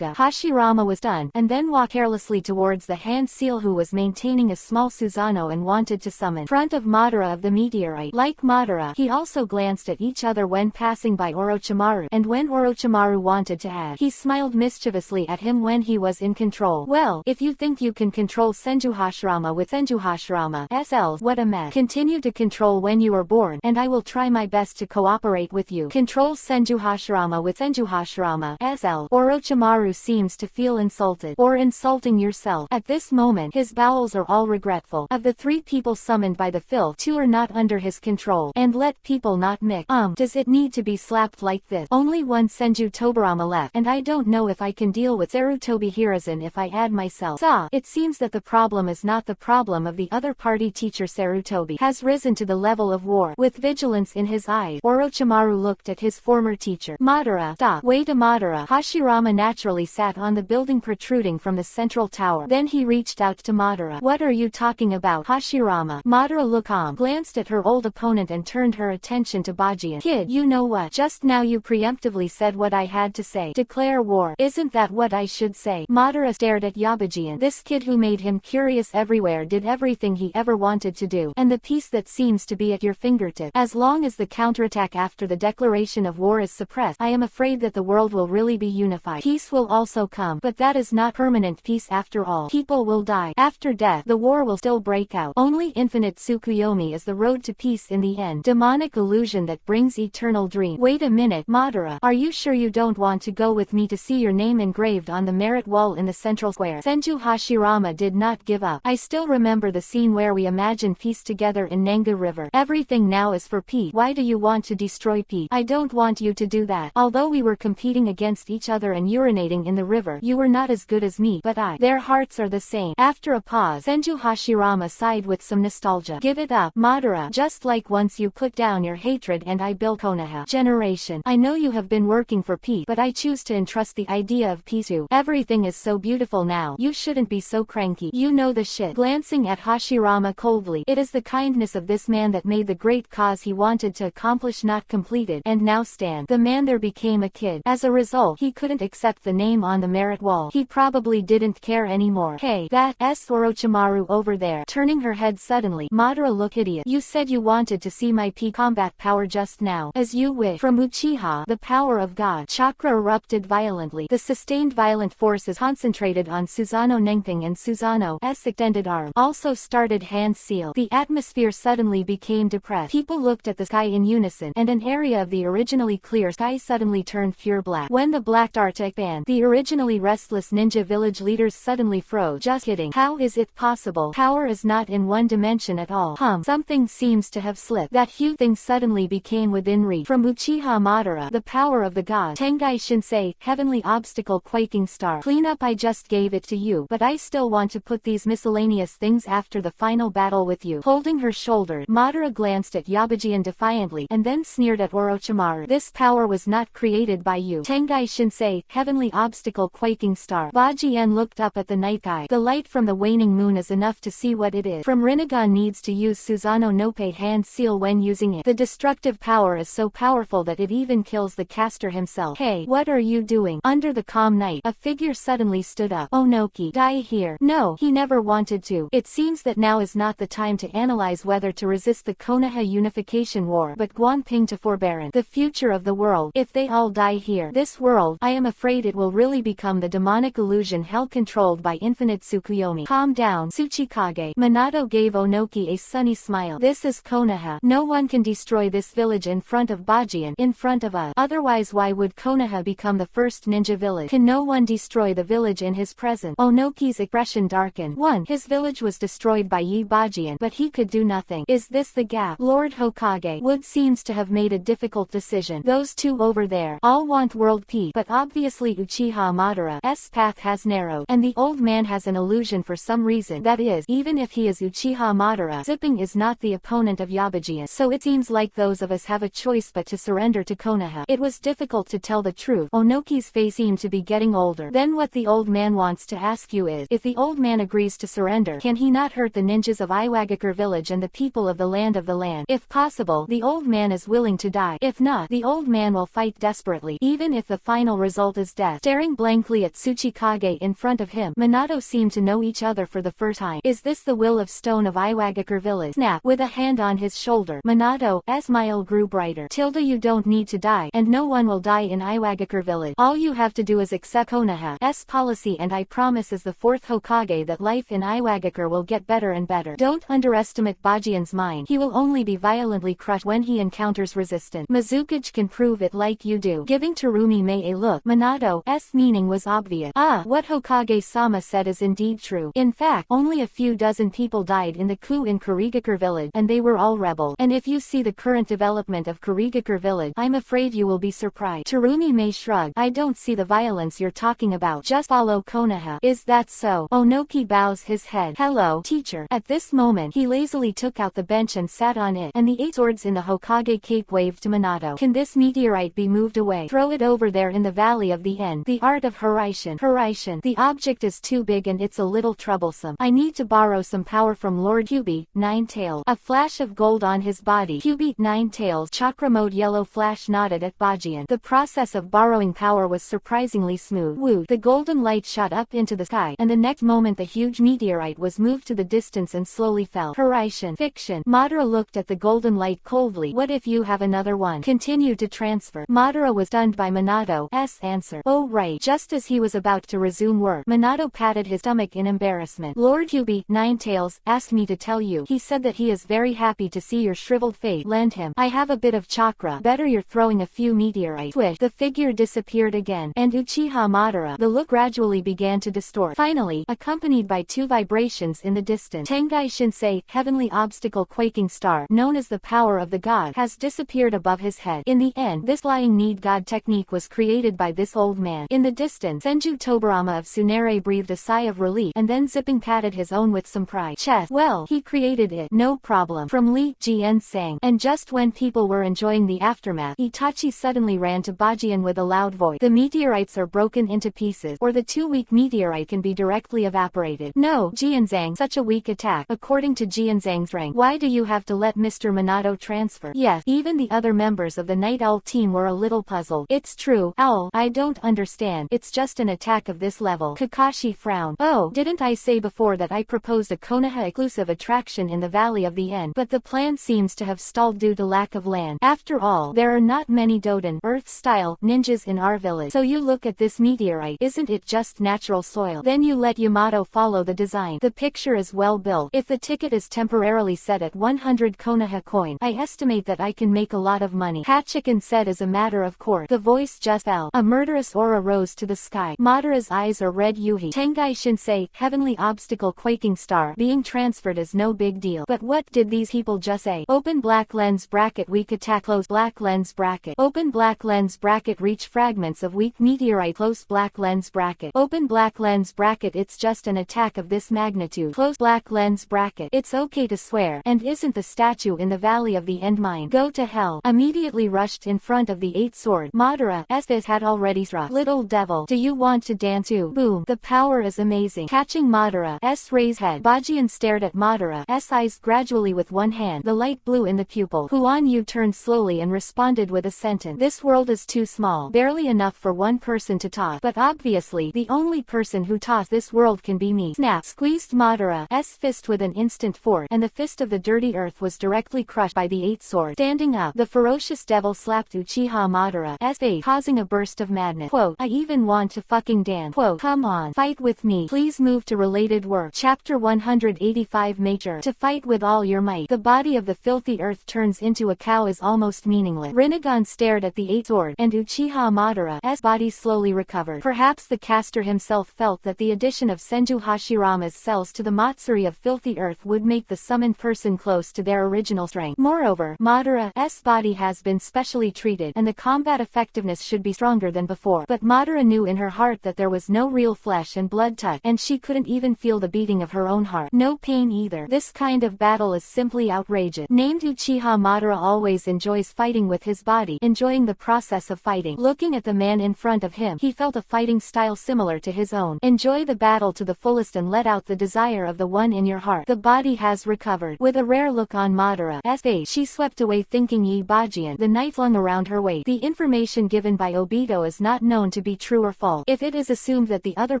Hashirama was stunned, and then walked carelessly towards the hand seal who was maintaining a small Susanoo and wanted to summon front of Madara of the meteorite. Like Madara, he also glanced at each other when passing by Orochimaru, and when Orochimaru wanted to add, he smiled mischievously at him when he was in control. Well, if you think you can control Senju Hashirama with Senju Hashirama SLs, what a mess. Continue to control when you are born, and I will try my best to cooperate with you. Control Senju Hashirama with Senju Hashirama SL. Orochimaru seems to feel insulted, or insulting yourself. At this moment, his bowels are all regretful. Of the 3 people summoned by the filth, 2 are not under his control, and let people not mix. Does it need to be slapped like this? Only one Senju Tobarama left, and I don't know if I can deal with Sarutobi Hiruzen if I add myself. It seems that the problem is not the problem of the other party. Teacher Sarutobi has risen to the level of war. With vigilance in his eyes, Orochimaru looked at his former teacher. Madara, stop. Wait a Madara. Hashirama naturally sat on the building protruding from the central tower. Then he reached out to Madara. What are you talking about, Hashirama? Madara looked calm, glanced at her old opponent and turned her attention to Bajian. Kid, you know what? Just now you preemptively said what I had to say. say, declare war. Isn't that what I should say? Madara stared at Yabajian. This kid who made him curious everywhere did everything he ever wanted to do, and the peace that seems to be at your fingertip. As long as the counterattack after the declaration of war is suppressed, I am afraid that the world will really be unified. Peace will also come, but that is not permanent peace after all. People will die. After death, the war will still break out. Only infinite Tsukuyomi is the road to peace in the end. Demonic illusion that brings eternal dream. Wait a minute, Madara. Are you sure you don't want to go with me to see your name engraved on the merit wall in the central square? Senju Hashirama did not give up. I still remember the scene where we imagined peace together in Nenga River. Everything now is for peace. Why do you want to destroy peace? I don't want you to do that. Although we were competing against each other and urinating in the river, you were not as good as me, but their hearts are the same. After a pause, Senju Hashirama sighed with some nostalgia. Give it up, Madara. Just like once you put down your hatred and I built Konoha generation. I know you have been working for peace, but I choose to entrust the idea of peace to. Everything is so beautiful now. You shouldn't be so cranky. You know the shit. Glancing at Hashirama coldly, it is the kindness of this man that made the great cause he wanted to accomplish not completed, and now stand. The man there became a kid. As a result, he couldn't accept the name on the merit wall. He probably didn't care anymore. Hey, that's Orochimaru over there. Turning her head suddenly, Madara looked idiot. You said you wanted to see my P combat power just now. As you wish. From Uchiha, the power of God. Chakra erupted violently. The sustained violent forces concentrated on Susanoo Nengping and Susanoo's extended arm. Also started hand seal. The atmosphere suddenly became depressed. People looked at the sky in unison, and an area of the originally clear sky suddenly turned pure black. When the black dart expanded, the originally restless ninja village leaders suddenly froze. Just kidding. How is it possible? Power is not in one dimension at all. Something seems to have slipped. That huge thing suddenly became within reach. From Uchiha Madara, the power of the god. Tengai Shinsei, heavenly obstacle quaking star. Clean up. I just gave it to you, but I still want to put these miscellaneous things after the final battle with you. Holding her shoulder, Madara glanced at Yabajian defiantly, and then sneered at Orochimaru. This power was not created by you. Tengai Shinsei, heavenly obstacle quaking star. Bajian looked up at the night sky. The light from the waning moon is enough to see what it is. From Rinnegan needs to use Susanoo Nope hand seal when using it. The destructive power is so powerful that it even kills the caster himself. Hey, what are you doing? Under the calm night, a figure suddenly stood up. Onoki, die here. No, he never wanted to. It seems that now is not the time to analyze whether to resist the Konoha unification war, but Guanping to forbearance. The future of the world. If they all die here, this world, I am afraid it will really become the demonic illusion hell controlled by infinite Tsukuyomi. Calm down, Tsuchikage. Minato gave Onoki a sunny smile. This is Konoha. No one can destroy this village in front of Bajian, in front of us. Otherwise why would Konoha become the first ninja village? Can no one destroy the village in his presence? Onoki's expression darkened. His village was destroyed by Yi Bajian, but he could do nothing. Is this the gap? Lord Hokage Wood seems to have made a difficult decision. Those two over there all want world peace, but obviously Uchiha Madara's path has narrowed, and the old man has an illusion for some reason. That is, even if he is Uchiha Madara, Zipping is not the opponent of Yabajian, so it seems like those of us have a choice but to surrender to Konoha. It was difficult to tell the truth. Onoki's face seemed to be getting older. Then what the old man wants to ask you is, if the old man agrees to surrender, can he not hurt the ninjas of Iwagakure village and the people of the land of the land? If possible, the old man is willing to die. If not, the old man will fight desperately, even if the final result is death. Staring blankly at Tsuchikage in front of him, Minato seemed to know each other for the first time. Is this the will of stone of Iwagakure village? Snap. With a hand on his shoulder, Minato's smile grew brighter. Tilda, you don't need to die, and no one will die in Iwagakure village. All you have to do is accept Konoha's policy, and I promise as the fourth Hokage that life in Iwagakure will get better and better. Don't underestimate Bajian's mind. He will only be violently crushed when he encounters resistance. Mizukage can prove it like you do. Giving Terumi a look, Minato's meaning was obvious. What Hokage-sama said is indeed true. In fact, only a few dozen people died in the coup in Kurigakure village, and they were all rebels. And if you see the current development of Kurigakure village, I'm afraid you will be surprised. Terumi shrugged. I don't see the violence you're talking about. Just follow Konoha. Is that so? Onoki bows his head. Hello, teacher. At this moment, he lazily took out the bench and sat on it, and the 8 swords in the Hokage cape waved to Minato. Can this meteorite be moved away? Throw it over there in the valley of the end. The art of Hiraishin. The object is too big and it's a little troublesome. I need to borrow some power from Lord Kyubi, Nine-Tails. A flash of gold on his body. Kyubi, Nine-Tails, chakra mode yellow flash nodded at Bajian. The process of borrowing harrowing power was surprisingly smooth. Woo! The golden light shot up into the sky, and the next moment the huge meteorite was moved to the distance and slowly fell. Horizon. Fiction. Madara looked at the golden light coldly. What if you have another one? Continue to transfer. Madara was stunned by Minato's answer. Oh right. Just as he was about to resume work, Minato patted his stomach in embarrassment. Lord Kyuubi, Ninetales, asked me to tell you. He said that he is very happy to see your shriveled face. Lend him. I have a bit of chakra. Better you're throwing a few meteorites. Swish. The figure disappeared again, and Uchiha Madara, the look gradually began to distort. Finally, accompanied by two vibrations in the distance, Tengai Shinsei, heavenly obstacle quaking star, known as the power of the god, has disappeared above his head. In the end, this flying need god technique was created by this old man. In the distance, Senju Tobarama of Tsunere breathed a sigh of relief, and then zipping patted his own with some pride. Chess. Well, he created it. No problem. From Li Jian sang. And just when people were enjoying the aftermath, Itachi suddenly ran to Bajian with a loud voice. The meteorites are broken into pieces, or the too weak meteorite can be directly evaporated. No, Jianzhang, such a weak attack. According to Jianzhang's rank, why do you have to let Mr. Minato transfer? Yes, even the other members of the Night Owl team were a little puzzled. It's true, Owl, I don't understand. It's just an attack of this level. Kakashi frowned. Oh, didn't I say before that I proposed a Konoha exclusive attraction in the Valley of the End? But the plan seems to have stalled due to lack of land. After all, there are not many Doden, Earth-style, ninjas in our village. So you look at this meteorite, isn't it just natural soil? Then you let Yamato follow the design. The picture is well built. If the ticket is temporarily set at 100 Konoha coin, I estimate that I can make a lot of money. Hachiken said as a matter of course. The voice just fell. A murderous aura rose to the sky. Madara's eyes are red. Yuhi. Tengai Shinsei, heavenly obstacle quaking star, being transferred is no big deal. But what did these people just say? Open black lens bracket weak attack close black lens bracket. Open black lens bracket reach fragments of weak meteorite close black lens bracket. Open black lens bracket it's just an attack of this magnitude close black lens bracket. It's okay to swear, and isn't the statue in the Valley of the End mine? Go to hell. Immediately rushed in front of the eight sword. Madara's fist had already struck. Little devil, do you want to dance too? Boom. The power is amazing. Catching Madara's raised head, Bajian stared at Madara's eyes gradually with one hand. The light blew in the pupil. Huan Yu turned slowly and responded with a sentence. This world is too small, barely enough for one person to toss. But obviously, the only person who tossed this world can be me. Snap. Squeezed Madara's fist with an instant force, and the fist of the dirty earth was directly crushed by the eight sword. Standing up, the ferocious devil slapped Uchiha Madara's face, causing a burst of madness. Quote, I even want to fucking dance. Quote, come on, fight with me. Please move to related work. Chapter 185 Major. To fight with all your might. The body of the filthy earth turns into a cow is almost meaningless. Rinnegan stared at the eight sword, and Uchiha Madara's body slowly recovered. Perhaps the caster himself felt that the addition of Senju Hashirama's cells to the Matsuri of filthy earth would make the summoned person close to their original strength. Moreover, Madara's body has been specially treated, and the combat effectiveness should be stronger than before. But Madara knew in her heart that there was no real flesh and blood touch, and she couldn't even feel the beating of her own heart. No pain either. This kind of battle is simply outrageous. Named Uchiha Madara always enjoys fighting with his body, enjoying the process of fighting. Looking at the man in front of him, he felt a fighting style similar to his own. Enjoy the battle to the fullest and let out the desire of the one in your heart. The body has recovered. With a rare look on Madara's face, she swept away thinking Yi Bajian, the knife flung around her waist. The information given by Obito is not known to be true or false. If it is assumed that the other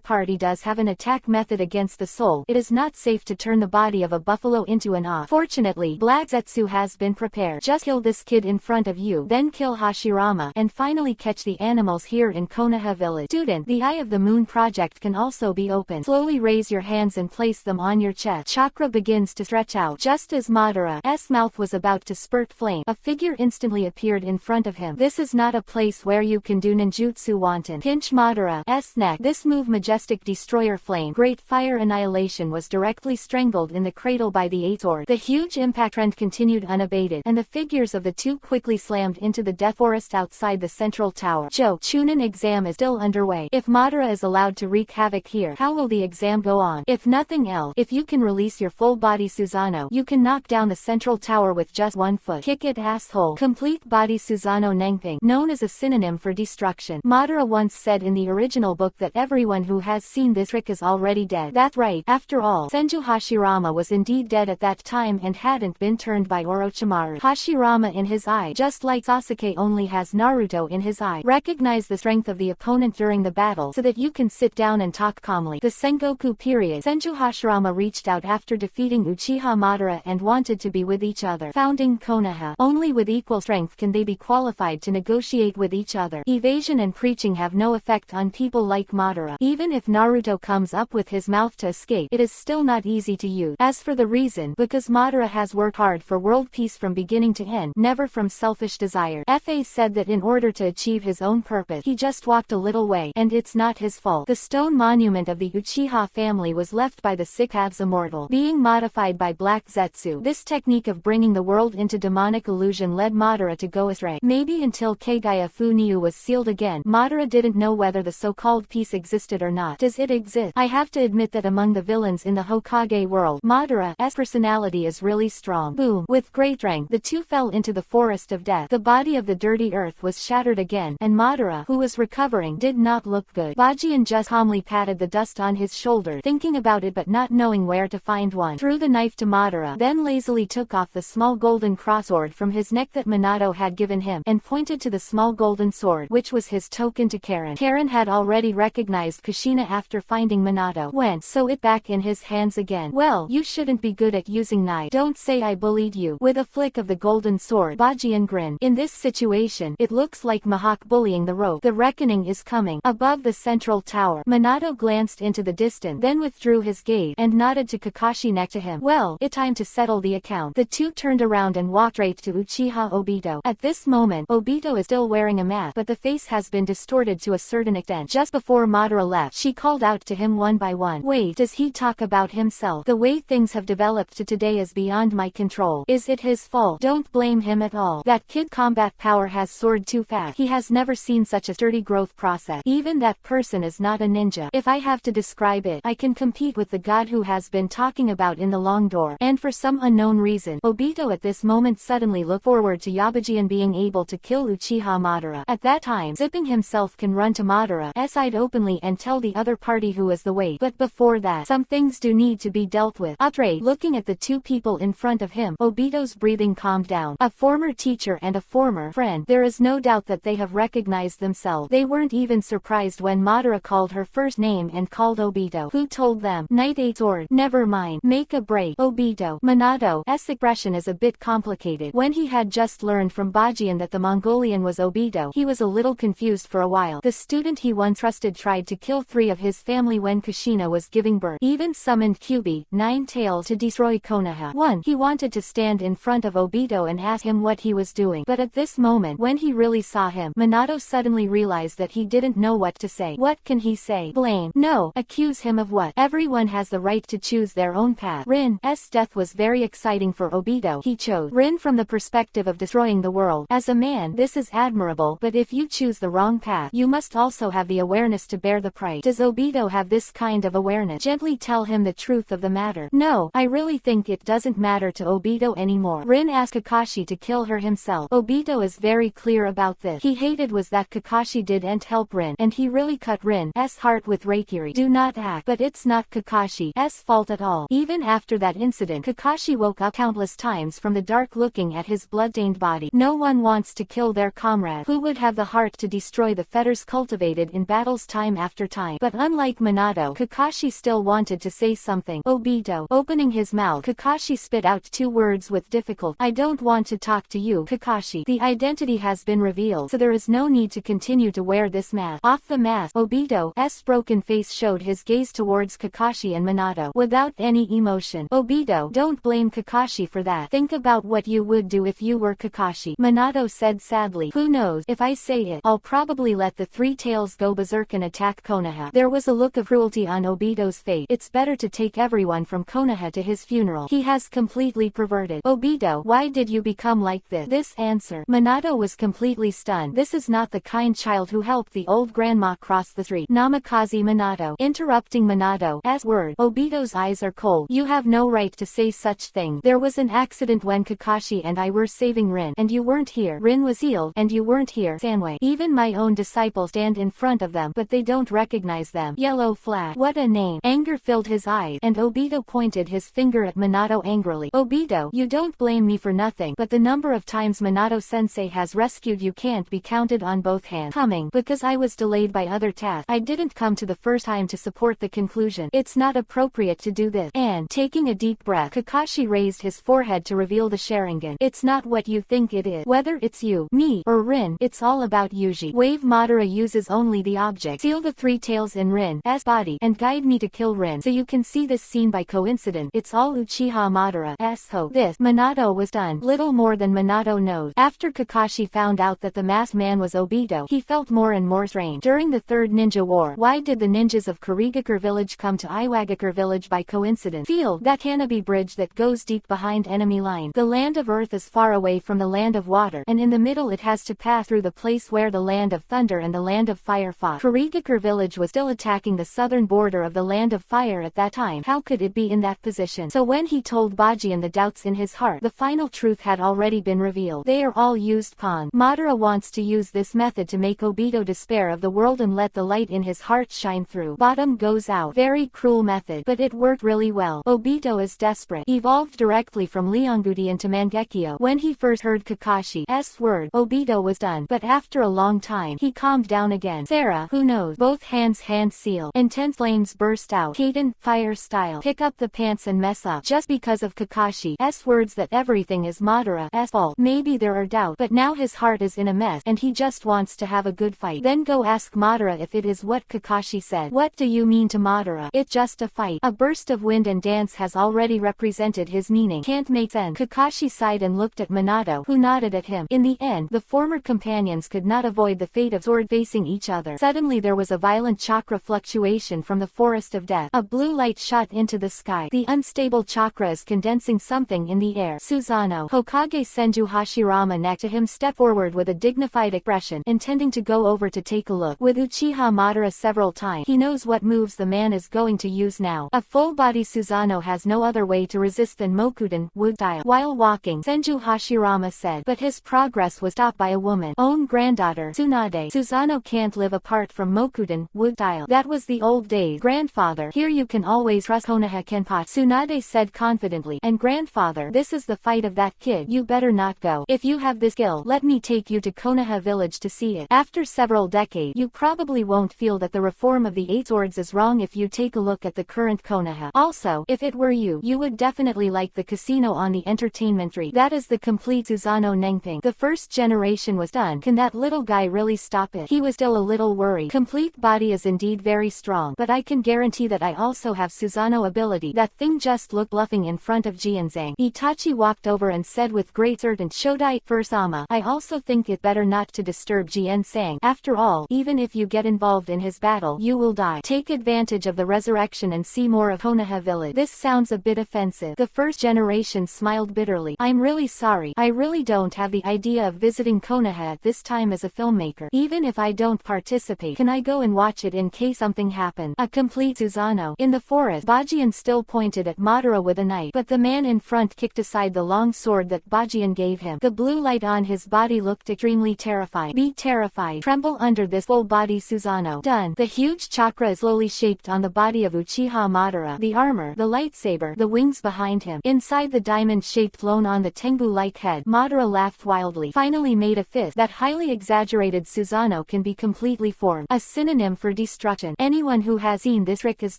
party does have an attack method against the soul, it is not safe to turn the body of a buffalo into an ox. Fortunately, Black Zetsu has been prepared. Just kill this kid in front of you, then kill Hashirama, and finally catch the animals here in Konoha village. Student, the Eye of the Moon project can also be opened. Slowly raise your hands and place them on your chest. Chakra begins to stretch out. Just as Madara's mouth was about to spurt flame, a figure instantly appeared in front of him. This is not a place where you can do ninjutsu wanton. Pinch Madara's neck. This move majestic destroyer flame, great fire annihilation was directly strangled in the cradle by the eight sword. The huge impact trend continued unabated, and the figures of the two quickly slammed into the death forest outside the central tower. Joe, Chunin exam is still underway. If Madara is allowed to wreak havoc here, how will the exam go on? If nothing else, if you can release your full body Susanoo, you can knock down the central tower with just one foot. Kick it asshole. Complete body Susanoo Nengping, known as a synonym for destruction. Madara once said in the original book that everyone who has seen this trick is already dead. That's right. After all, Senju Hashirama was indeed dead at that time and hadn't been turned by Orochimaru. Hashirama in his eye, just like Sasuke only has Naruto in his eye. Recognize the strength of the opponent during the battle so that you can sit down and talk calmly. The Sengoku period. Senju Hashirama reached out after defeating Uchiha Madara and wanted to be with each other. Founding Konoha. Only with equal strength can they be qualified to negotiate with each other. Evasion and preaching have no effect on people like Madara. Even if Naruto comes up with his mouth to escape, it is still not easy to use. As for the reason, because Madara has worked hard for world peace from beginning to end, never from selfish desire. Fa said that in order to achieve his own purpose, he just walked a little way, and it's not his fault. The stone monument of the Uchiha family was left by the sick Abs immortal, being modified by Black Zetsu. This technique of bringing the world into demonic illusion led Madara to go astray. Maybe until Kagaya Funiu was sealed again, Madara didn't know whether the so-called peace existed or not. Does it exist? I have to admit that among the villains in the Hokage world, Madara's personality is really strong. Boom. With great strength, the two fell into the forest of death. The body of the dirty earth was shattered again, and Madara, who was recovering, did not look good. Bajian just calmly patted the dust on his shoulder, thinking about it but not knowing where to find one. Threw the knife to Madara, then lazily took off the small golden crossword from his neck that Minato had given him, and pointed to the small golden sword, which was his token to Karen. Karen had already recognized Kushina after finding Minato. Went, sew it back in his hands again. Well, you shouldn't be good at using knife. Don't say I bullied you. With a flick of the golden sword, Bajian grinned. In this situation, it looks like Mihawk bullying the rope. The reckoning is coming. Above the central tower, Minato glanced into the distance, then withdrew his gaze, and nodded to Kakashi next to him. Well, it's time to settle the account. The two turned around and walked straight to Uchiha Obito. At this moment, Obito is still wearing a mask, but the face has been distorted to a certain extent. Just before Madara left, she called out to him one by one. Wait, does he talk about himself? The way things have developed to today is beyond my control. Is it his fault? Don't blame him at all. That kid combat power has soared too fast. He has never seen such a sturdy growth process. Even that person is not a ninja. If I have to describe it, I can compete with the god who has been talking about in the long door. And for some unknown reason, Obito at this moment suddenly looked forward to Yabajian being able to kill Uchiha Madara. At that time, Zipping himself can run to Madara's side openly and tell the other party who is the way. But before that, some things do need to be dealt with. Afraid, looking at the two people in front of him, Obito's breathing calmed down. A former teacher and a former friend. There is no doubt that they have recognized themselves. They weren't even surprised when Madara called her first name and called Obito. Who told them? Knight 8 sword. Never mind. Make a break. Obito. Minato's expression is a bit complicated. When he had just learned from Bajian that the Mongolian was Obito, he was a little confused for a while. The student he once trusted tried to kill 3 of his family when Kushina was giving birth. Even summoned Kyubi, 9 tails to destroy Konoha. 1. He wanted to stand in front of Obito and ask him what he was doing. But at this moment, when he really saw him, Minato suddenly realized that he didn't know what to say. What can he say? Blame? No. Accuse him of what? Everyone has the right to choose their own path. Rin's death was very exciting for Obito. He chose Rin from the perspective of destroying the world. As a man, this is admirable, but if you choose the wrong path, you must also have the awareness to bear the price. Does Obito have this kind of awareness? Gently tell him the truth of the matter. No, I really think it doesn't matter to Obito anymore. Rin asked Kakashi to kill her himself. Obito is very clear about this. He hated was that Kakashi didn't help Rin, and he really cut Rin's heart with Reikiri. Do not act. But it's not Kakashi's fault at all. Even after that incident, Kakashi woke up countless times from the dark looking at his blood-stained body. No one wants to kill their comrade. Who would have the heart to destroy the fetters cultivated in battles time after time? But unlike Minato, Kakashi still wanted to say something. Obito. Opening his mouth, Kakashi spit out 2 words with difficulty. I don't want to talk to you, Kakashi. The identity has been revealed, so there is no need to continue to wear this mask. Off the mask, Obito's broken face showed his gaze towards Kakashi and Minato. Without any emotion. Obito, don't blame Kakashi for that. Think about what you would do if you were Kakashi. Minato said sadly. Who knows? If I say it, I'll probably let the 3 tails go berserk and attack Konoha. There was a look of cruelty on Obito's face. It's better to take everyone from Konoha to his funeral. He has completely perverted. Obito, why did you become like this? This answer. Minato was completely stunned. This is not the kind child who helped the old grandma cross the street. Namikaze Minato. Interrupting Minato's word. Obito's eyes are cold. You have no right to say such thing. There was an accident when Kakashi and I were saving Rin, and you weren't here. Rin was healed, and you weren't here. Sanway. Even my own disciples stand in front of them, but they don't recognize them. Yellow flash. What a name. Anger filled his eyes, and Obito pointed his finger at Minato angrily. Obito, you don't blame me for nothing, but the number of times Minato-sensei has rescued you can't be counted nodded on both hands. Coming, because I was delayed by other tasks. I didn't come to the first time to support the conclusion. It's not appropriate to do this. And, taking a deep breath, Kakashi raised his forehead to reveal the Sharingan. It's not what you think it is. Whether it's you, me, or Rin, it's all about Yuji. Wave Madara uses only the object. Seal the three tails in Rin's body, and guide me to kill Rin. So you can see this scene by coincidence. It's all Uchiha Madara's hope. This, Minato was done. Little more than Minato knows. After Kakashi found out that the masked man was Obito, he felt more and more strange. During the Third Ninja War, why did the ninjas of Kurigakure village come to Iwagakure village by coincidence? Feel that Kanabi bridge that goes deep behind enemy line. The land of earth is far away from the land of water, and in the middle it has to pass through the place where the land of thunder and the land of fire fought. Kurigakure village was still attacking the southern border of the land of fire at that time. How could it be in that position? So when he told Bajian the doubts in his heart, the final truth had already been revealed. They are all used pawn. Madara wants to use this method to make Obito despair of the world and let the light in his heart shine through. Bottom goes out. Very cruel method, but it worked really well. Obito is desperate. Evolved directly from Leonguti into Mangekyo. When he first heard Kakashi's word, Obito was done, but after a long time, he calmed down again. Sarah, who knows? Both hands hand seal. Intense flames burst out. Kaden, fire style. Pick up the pants and mess up. Just because of Kakashi's words that everything is Madara's fault. Maybe there are doubts, but now his heart is in a mess, and he just wants to have a good fight. Then go ask Madara if it is what Kakashi said. What do you mean to Madara? It's just a fight. A burst of wind and dance has already represented his meaning. Can't make sense. Kakashi sighed and looked at Minato, who nodded at him. In the end, the former companions could not avoid the fate of sword facing each other. Suddenly there was a violent chakra fluctuation from the forest of death. A blue light shot into the sky. The unstable chakra is condensing something in the air. Susanoo, Hokage Senju Hashirama next to him stepped forward with a dignified expression, intending to go over to take a look. With Uchiha Madara several times, he knows what moves the man is going to use now. A full-body Susanoo has no other way to resist than Mokuden wood style. While walking, Senju Hashirama said, but his progress was stopped by a woman. Own granddaughter, Tsunade. Susanoo can't live apart from Mokuden wood style. That was the old days. Grandfather, here you can always trust Konoha Kenpachi. Tsunade said confidently. And grandfather, this is the fight of that kid. You better not go. If you have this skill, let me take you to Konoha village to see it. After several decades, you probably won't feel that the reform of the Eight Swords is wrong if you take a look at the current Konoha. Also, if it were you would definitely like the casino on the entertainment tree. That is the complete Susanoo Nengping. The first generation was done. Can that little guy really stop it? He was still a little worried. Complete body is indeed very strong, but I can guarantee that I also have Susanoo ability. That thing just looked bluffing in front of Jianzhang. Itachi walked over and said with great certainty, Shodai, Fursama, I also think it better not to disturb Jianzhang. After all, even if you get involved in his battle, you will die. Take advantage of the resurrection and see more of Konoha village. This sounds a bit offensive. The first generation smiled bitterly. I'm really sorry. I really don't have the idea of visiting Konoha at this time as a filmmaker. Even if I don't participate, can I go and watch it in case something happens? A complete Susanoo. In the forest, Bajian still pointed at Madara with a knife, but the man in front kicked aside the long sword that Bajian gave him. The blue light on his body looked extremely terrified. Be terrified. Tremble under this full-body Susanoo. Done. The huge chakra is slowly shaped on the body of Uchiha Madara. The armor, the lightsaber, the wings behind him. Inside the diamond-shaped throne on the Tengu-like head, Madara laughed wildly. Finally made a fist. That highly exaggerated Susanoo can be completely formed. A synonym for destruction. Anyone who has seen this trick is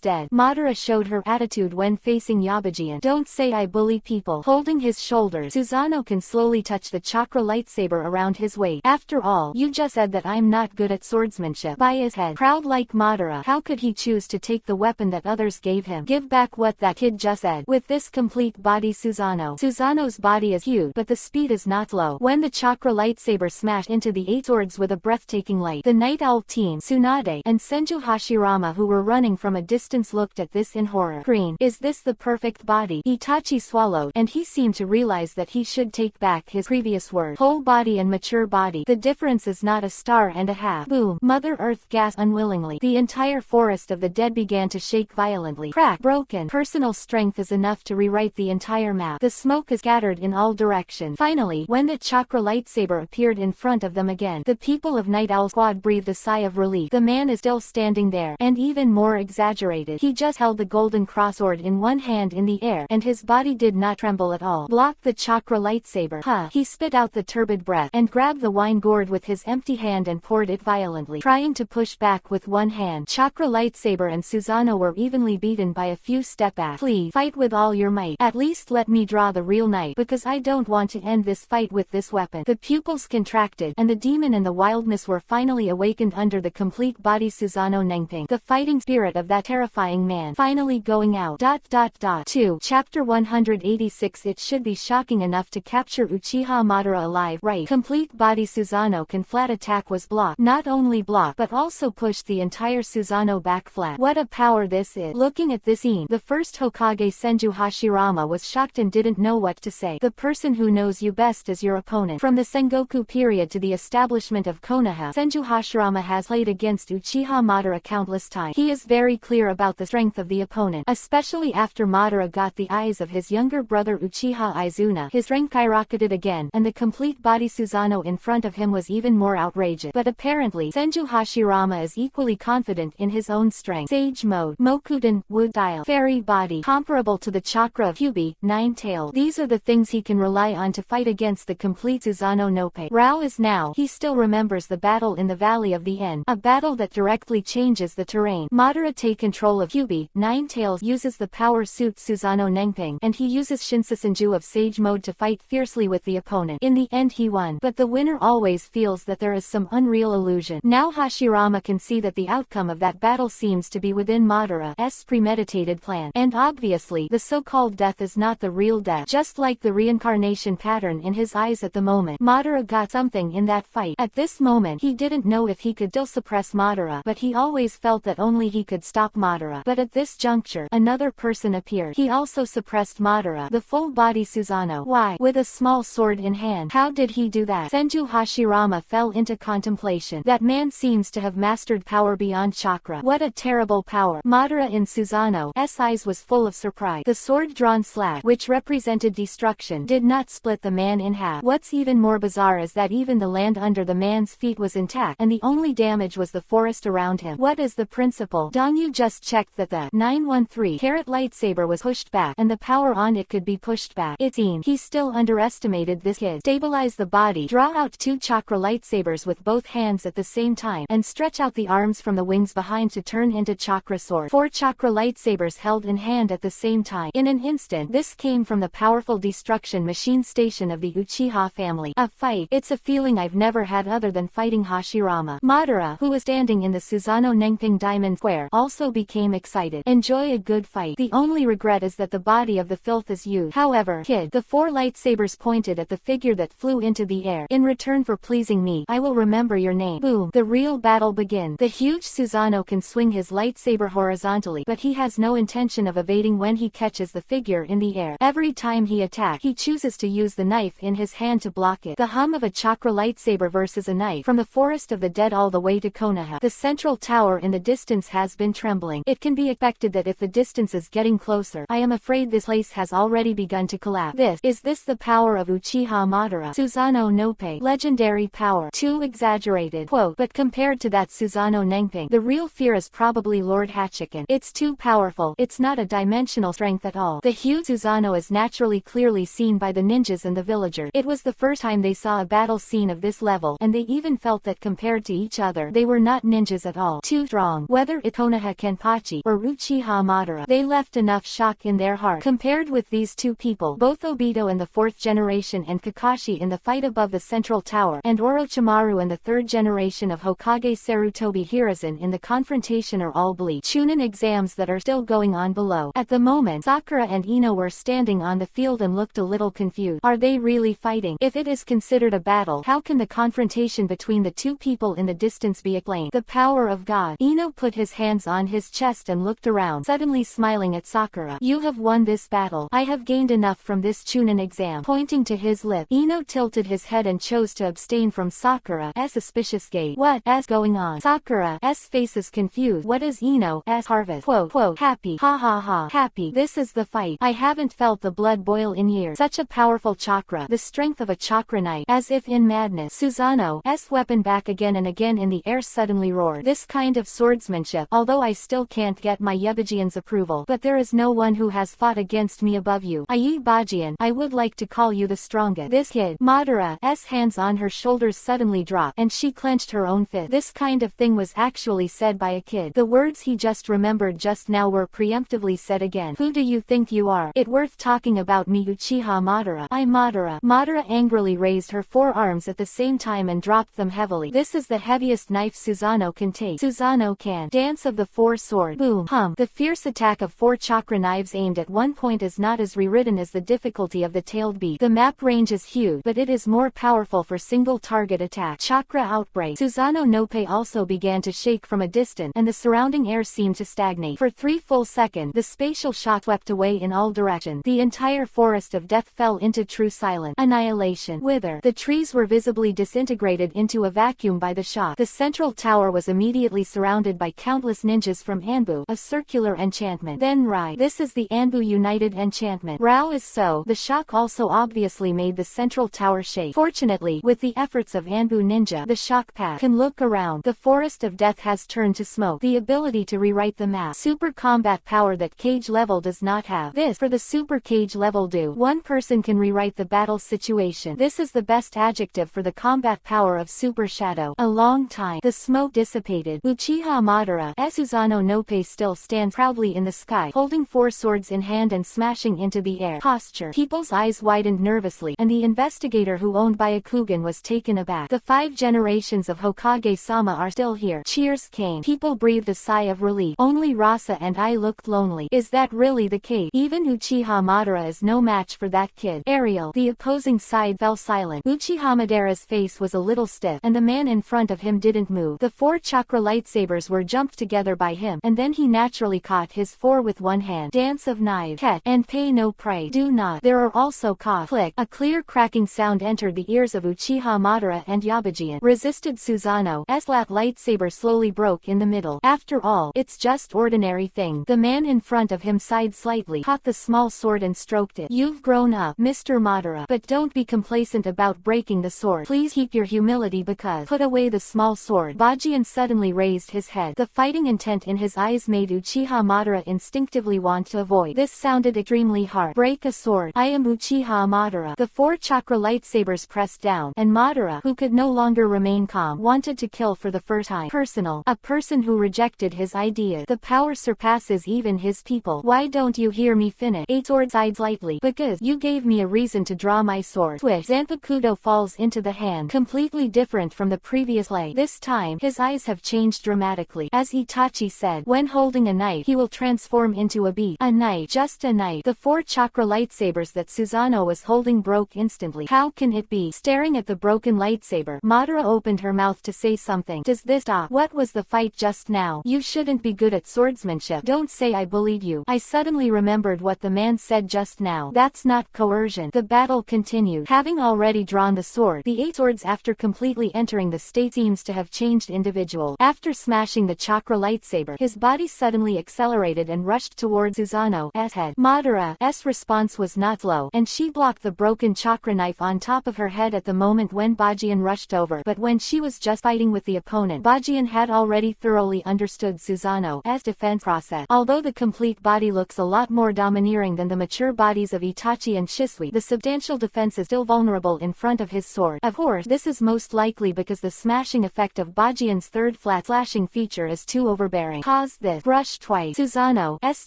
dead. Madara showed her attitude when facing Yabajian. Don't say I bully people. Holding his shoulders, Susanoo can slowly touch the chakra lightsaber around his waist. After all, you just said that I'm not good at swordsmanship. By his head. Proud like Madara, how could he choose to take the weapon that others gave him? Give back what that kid just said. With this complete body Susanoo's body is huge, but the speed is not slow. When the chakra lightsaber smashed into the Eight Swords with a breathtaking light, the Night Owl team, Tsunade, and Senju Hashirama who were running from a distance looked at this in horror. Green, is this the perfect body? Itachi swallowed, and he seemed to realize that he should take back his previous word. Whole body and mature body. The difference is not a star and a half. Boom. Mother Earth gasped unwillingly. The entire forest of the dead began to shake violently. Crack. Broken. Personal strength is enough to rewrite the entire map. The smoke is scattered in all directions. Finally, when the chakra lightsaber appeared in front of them again, the people of Night Owl Squad breathed a sigh of relief. The man is still standing there, and even more exaggerated. He just held the golden crossword in one hand in the air, and his body did not tremble at all. Block the chakra lightsaber. Huh. He spit out the turbid breath, and grabbed the wine gourd sword with his empty hand and poured it violently, trying to push back with one hand. Chakra Lightsaber and Susanoo were evenly beaten by a few step back. Please, fight with all your might. At least let me draw the real knife, because I don't want to end this fight with this weapon. The pupils contracted, and the demon and the wildness were finally awakened under the complete body Susanoo Nengping, the fighting spirit of that terrifying man, finally going out. 2. Chapter 186. It should be shocking enough to capture Uchiha Madara alive, right? Complete body Susanoo can flat attack was blocked. Not only blocked, but also pushed the entire Susanoo back flat. What a power this is. Looking at this scene, the first Hokage Senju Hashirama was shocked and didn't know what to say. The person who knows you best is your opponent. From the Sengoku period to the establishment of Konoha, Senju Hashirama has played against Uchiha Madara countless times. He is very clear about the strength of the opponent, especially after Madara got the eyes of his younger brother Uchiha Izuna. His strength skyrocketed again, and the complete body Susanoo in front of him was even more outrageous. But apparently, Senju Hashirama is equally confident in his own strength. Sage mode, Mokuden, wood style, fairy body, comparable to the chakra of EPUB, nine-tailed. These are the things he can rely on to fight against the complete Susanoo Nope. Rao is now. He still remembers the battle in the Valley of the End, a battle that directly changes the terrain. Madara take control of EPUB, nine-tails, uses the power suit Susanoo Nengping, and he uses Shinsasenju of Sage mode to fight fiercely with the opponent. In the end he won, but the winner always feels that there is some unreal illusion. Now Hashirama can see that the outcome of that battle seems to be within Madara's premeditated plan, and obviously the so-called death is not the real death. Just like the reincarnation pattern in his eyes at the moment, Madara got something in that fight. At this moment he didn't know if he could still suppress Madara, but he always felt that only he could stop Madara. But at this juncture, another person appeared. He also suppressed Madara, the full-body Susanoo. Why? With a small sword in hand. How did he do that? Senju Hashirama fell into contemplation. That man seems to have mastered power beyond chakra. What a terrible power. Madara in Susanoo's eyes was full of surprise. The sword drawn slash, which represented destruction, did not split the man in half. What's even more bizarre is that even the land under the man's feet was intact, and the only damage was the forest around him. What is the principle? Dongyu just checked that the 913-carat lightsaber was pushed back, and the power on it could be pushed back. It seemed he still underestimated this kid. Stabilize the body, draw out two chakra lightsabers with both hands at the same time, and stretch out the arms from the wings behind to turn into chakra sword. 4 chakra lightsabers held in hand at the same time. In an instant, this came from the powerful destruction machine station of the Uchiha family. A fight. It's a feeling I've never had other than fighting Hashirama. Madara, who was standing in the Susanoo Nengping Diamond Square, also became excited. Enjoy a good fight. The only regret is that the body of the filth is used. However, kid, the 4 lightsabers pointed at the figure that flew into the air. In return for pleasing me, I will remember your name. Boom. The real battle begins. The huge Susanoo can swing his lightsaber horizontally, but he has no intention of evading when he catches the figure in the air. Every time he attacks, he chooses to use the knife in his hand to block it. The hum of a chakra lightsaber versus a knife. From the forest of the dead all the way to Konoha, the central tower in the distance has been trembling. It can be expected that if the distance is getting closer, I am afraid this place has already begun to collapse. Is this the power of Uchiha Madara? Susanoo Nope. Legendary power. Too exaggerated. Quote, but compared to that Susanoo Nengping, the real fear is probably Lord Hachiken. It's too powerful. It's not a dimensional strength at all. The huge Susanoo is naturally clearly seen by the ninjas and the villagers. It was the first time they saw a battle scene of this level, and they even felt that compared to each other, they were not ninjas at all. Too strong. Whether it's Konoha Kenpachi or Uchiha Madara, they left enough shock in their heart. Compared with these two people, both Obito in the 4th generation and Kakashi in the fight above the central tower, and Orochimaru and the 3rd generation of Hokage Sarutobi Hiruzen in the confrontation are all bleak. Chunin exams that are still going on below. At the moment, Sakura and Ino were standing on the field and looked a little confused. Are they really fighting? If it is considered a battle, how can the confrontation between the two people in the distance be explained? The power of God. Ino put his hands on his chest and looked around, suddenly smiling at Sakura. You have won this battle. I have gained enough from this Chunin exam. Pointing to his lip, Ino tilted his head and chose to abstain from Sakura's suspicious gaze. What's going on? Sakura's face is confused. What is Ino's harvest? Quote, happy. Ha ha ha. Happy. This is the fight. I haven't felt the blood boil in years. Such a powerful chakra. The strength of a chakra knight. As if in madness. Susanoo's weapon back again and again in the air suddenly roared. This kind of swordsmanship, although I still can't get my Yebajian's approval, but there is no one who has fought against me above you. Bajian, I would like to call you the strongest. This kid, Madara's hands on her shoulder shoulders suddenly dropped, and she clenched her own fist. This kind of thing was actually said by a kid. The words he just remembered just now were preemptively said again. Who do you think you are? It worth talking about me, Uchiha Madara? I Madara. Madara angrily raised her forearms at the same time and dropped them heavily. This is the heaviest knife Susanoo can take. Susanoo can. Dance of the four sword. Boom. Hum. The fierce attack of 4 chakra knives aimed at one point is not as rewritten as the difficulty of the tailed beast. The map range is huge, but it is more powerful for single target attack. Chakra outbreak. Susanoo Nope also began to shake from a distance, and the surrounding air seemed to stagnate. For 3 full seconds, the spatial shock swept away in all directions. The entire forest of death fell into true silence. Annihilation. Wither. The trees were visibly disintegrated into a vacuum by the shock. The central tower was immediately surrounded by countless ninjas from Anbu, a circular enchantment. Then Rai. This is the Anbu United enchantment. Rao is so. The shock also obviously made the central tower shake. Fortunately, with the efforts of Anbu ninja, the shock pack can look around. The forest of death has turned to smoke. The ability to rewrite the map. Super combat power that cage level does not have. This for the super cage level do. One person can rewrite the battle situation. This is the best adjective for the combat power of Super Shadow. A long time. The smoke dissipated. Uchiha Madara, Susanoo Nope still stands proudly in the sky, holding 4 swords in hand and smashing into the air. Posture. People's eyes widened nervously, and the investigator who owned Byakugan was taken aback. The 5 generations of Hokage-sama are still here. Cheers came. People breathed a sigh of relief. Only Rasa and I looked lonely. Is that really the case? Even Uchiha Madara is no match for that kid. Ariel. The opposing side fell silent. Uchiha Madara's face was a little stiff, and the man in front of him didn't move. The 4 chakra lightsabers were jumped together by him, and then he naturally caught his 4 with one hand. Dance of knives. Ket. And pay no prey. Do not. There are also cough. Click. A clear cracking sound entered the ears of Uchiha Madara and Yabajian. Resisted Susanoo's lap lightsaber slowly broke in the middle. After all, it's just ordinary thing. The man in front of him sighed slightly, caught the small sword and stroked it. You've grown up, Mr. Madara, but don't be complacent about breaking the sword. Please keep your humility because put away the small sword. Bajian suddenly raised his head. The fighting intent in his eyes made Uchiha Madara instinctively want to avoid. This sounded extremely hard. Break a sword. I am Uchiha Madara. The 4 chakra lightsabers pressed down, and Madara, who could no longer remain calm, wanted to kill for the first time. Personal. A person who rejected his ideas. The power surpasses even his people. Why don't you hear me finish? 8 swords sighed slightly. Because you gave me a reason to draw my sword. Swish. Zanpakuto falls into the hand, completely different from the previous play. This time, his eyes have changed dramatically. As Itachi said, when holding a knife, he will transform into a beast. A knife. Just a knife. The 4 chakra lightsabers that Susanoo was holding broke instantly. How can it be? Staring at the broken lightsaber, Madara opened her mouth to say something. Does this stop? What was the fight just now? You shouldn't be good at swordsmanship. Don't say I bullied you. I suddenly remembered what the man said just now. That's not coercion. The battle continued. Having already drawn the sword, the 8 swords after completely entering the state seems to have changed individual. After smashing the chakra lightsaber, his body suddenly accelerated and rushed towards Susanoo's head. Madara's response was not slow, and she blocked the broken chakra knife on top of her head at the moment when Bajian rushed over. But when she was just fighting with the opponent, Bajian had already thoroughly understood Susanoo's defense process. Although the complete body looks a lot more domineering than the mature bodies of Itachi and Shisui, the substantial defense is still vulnerable in front of his sword. Of course, this is most likely because the smashing effect of Bajian's third flat slashing feature is too overbearing. Pause this. Brush twice. Susanoo's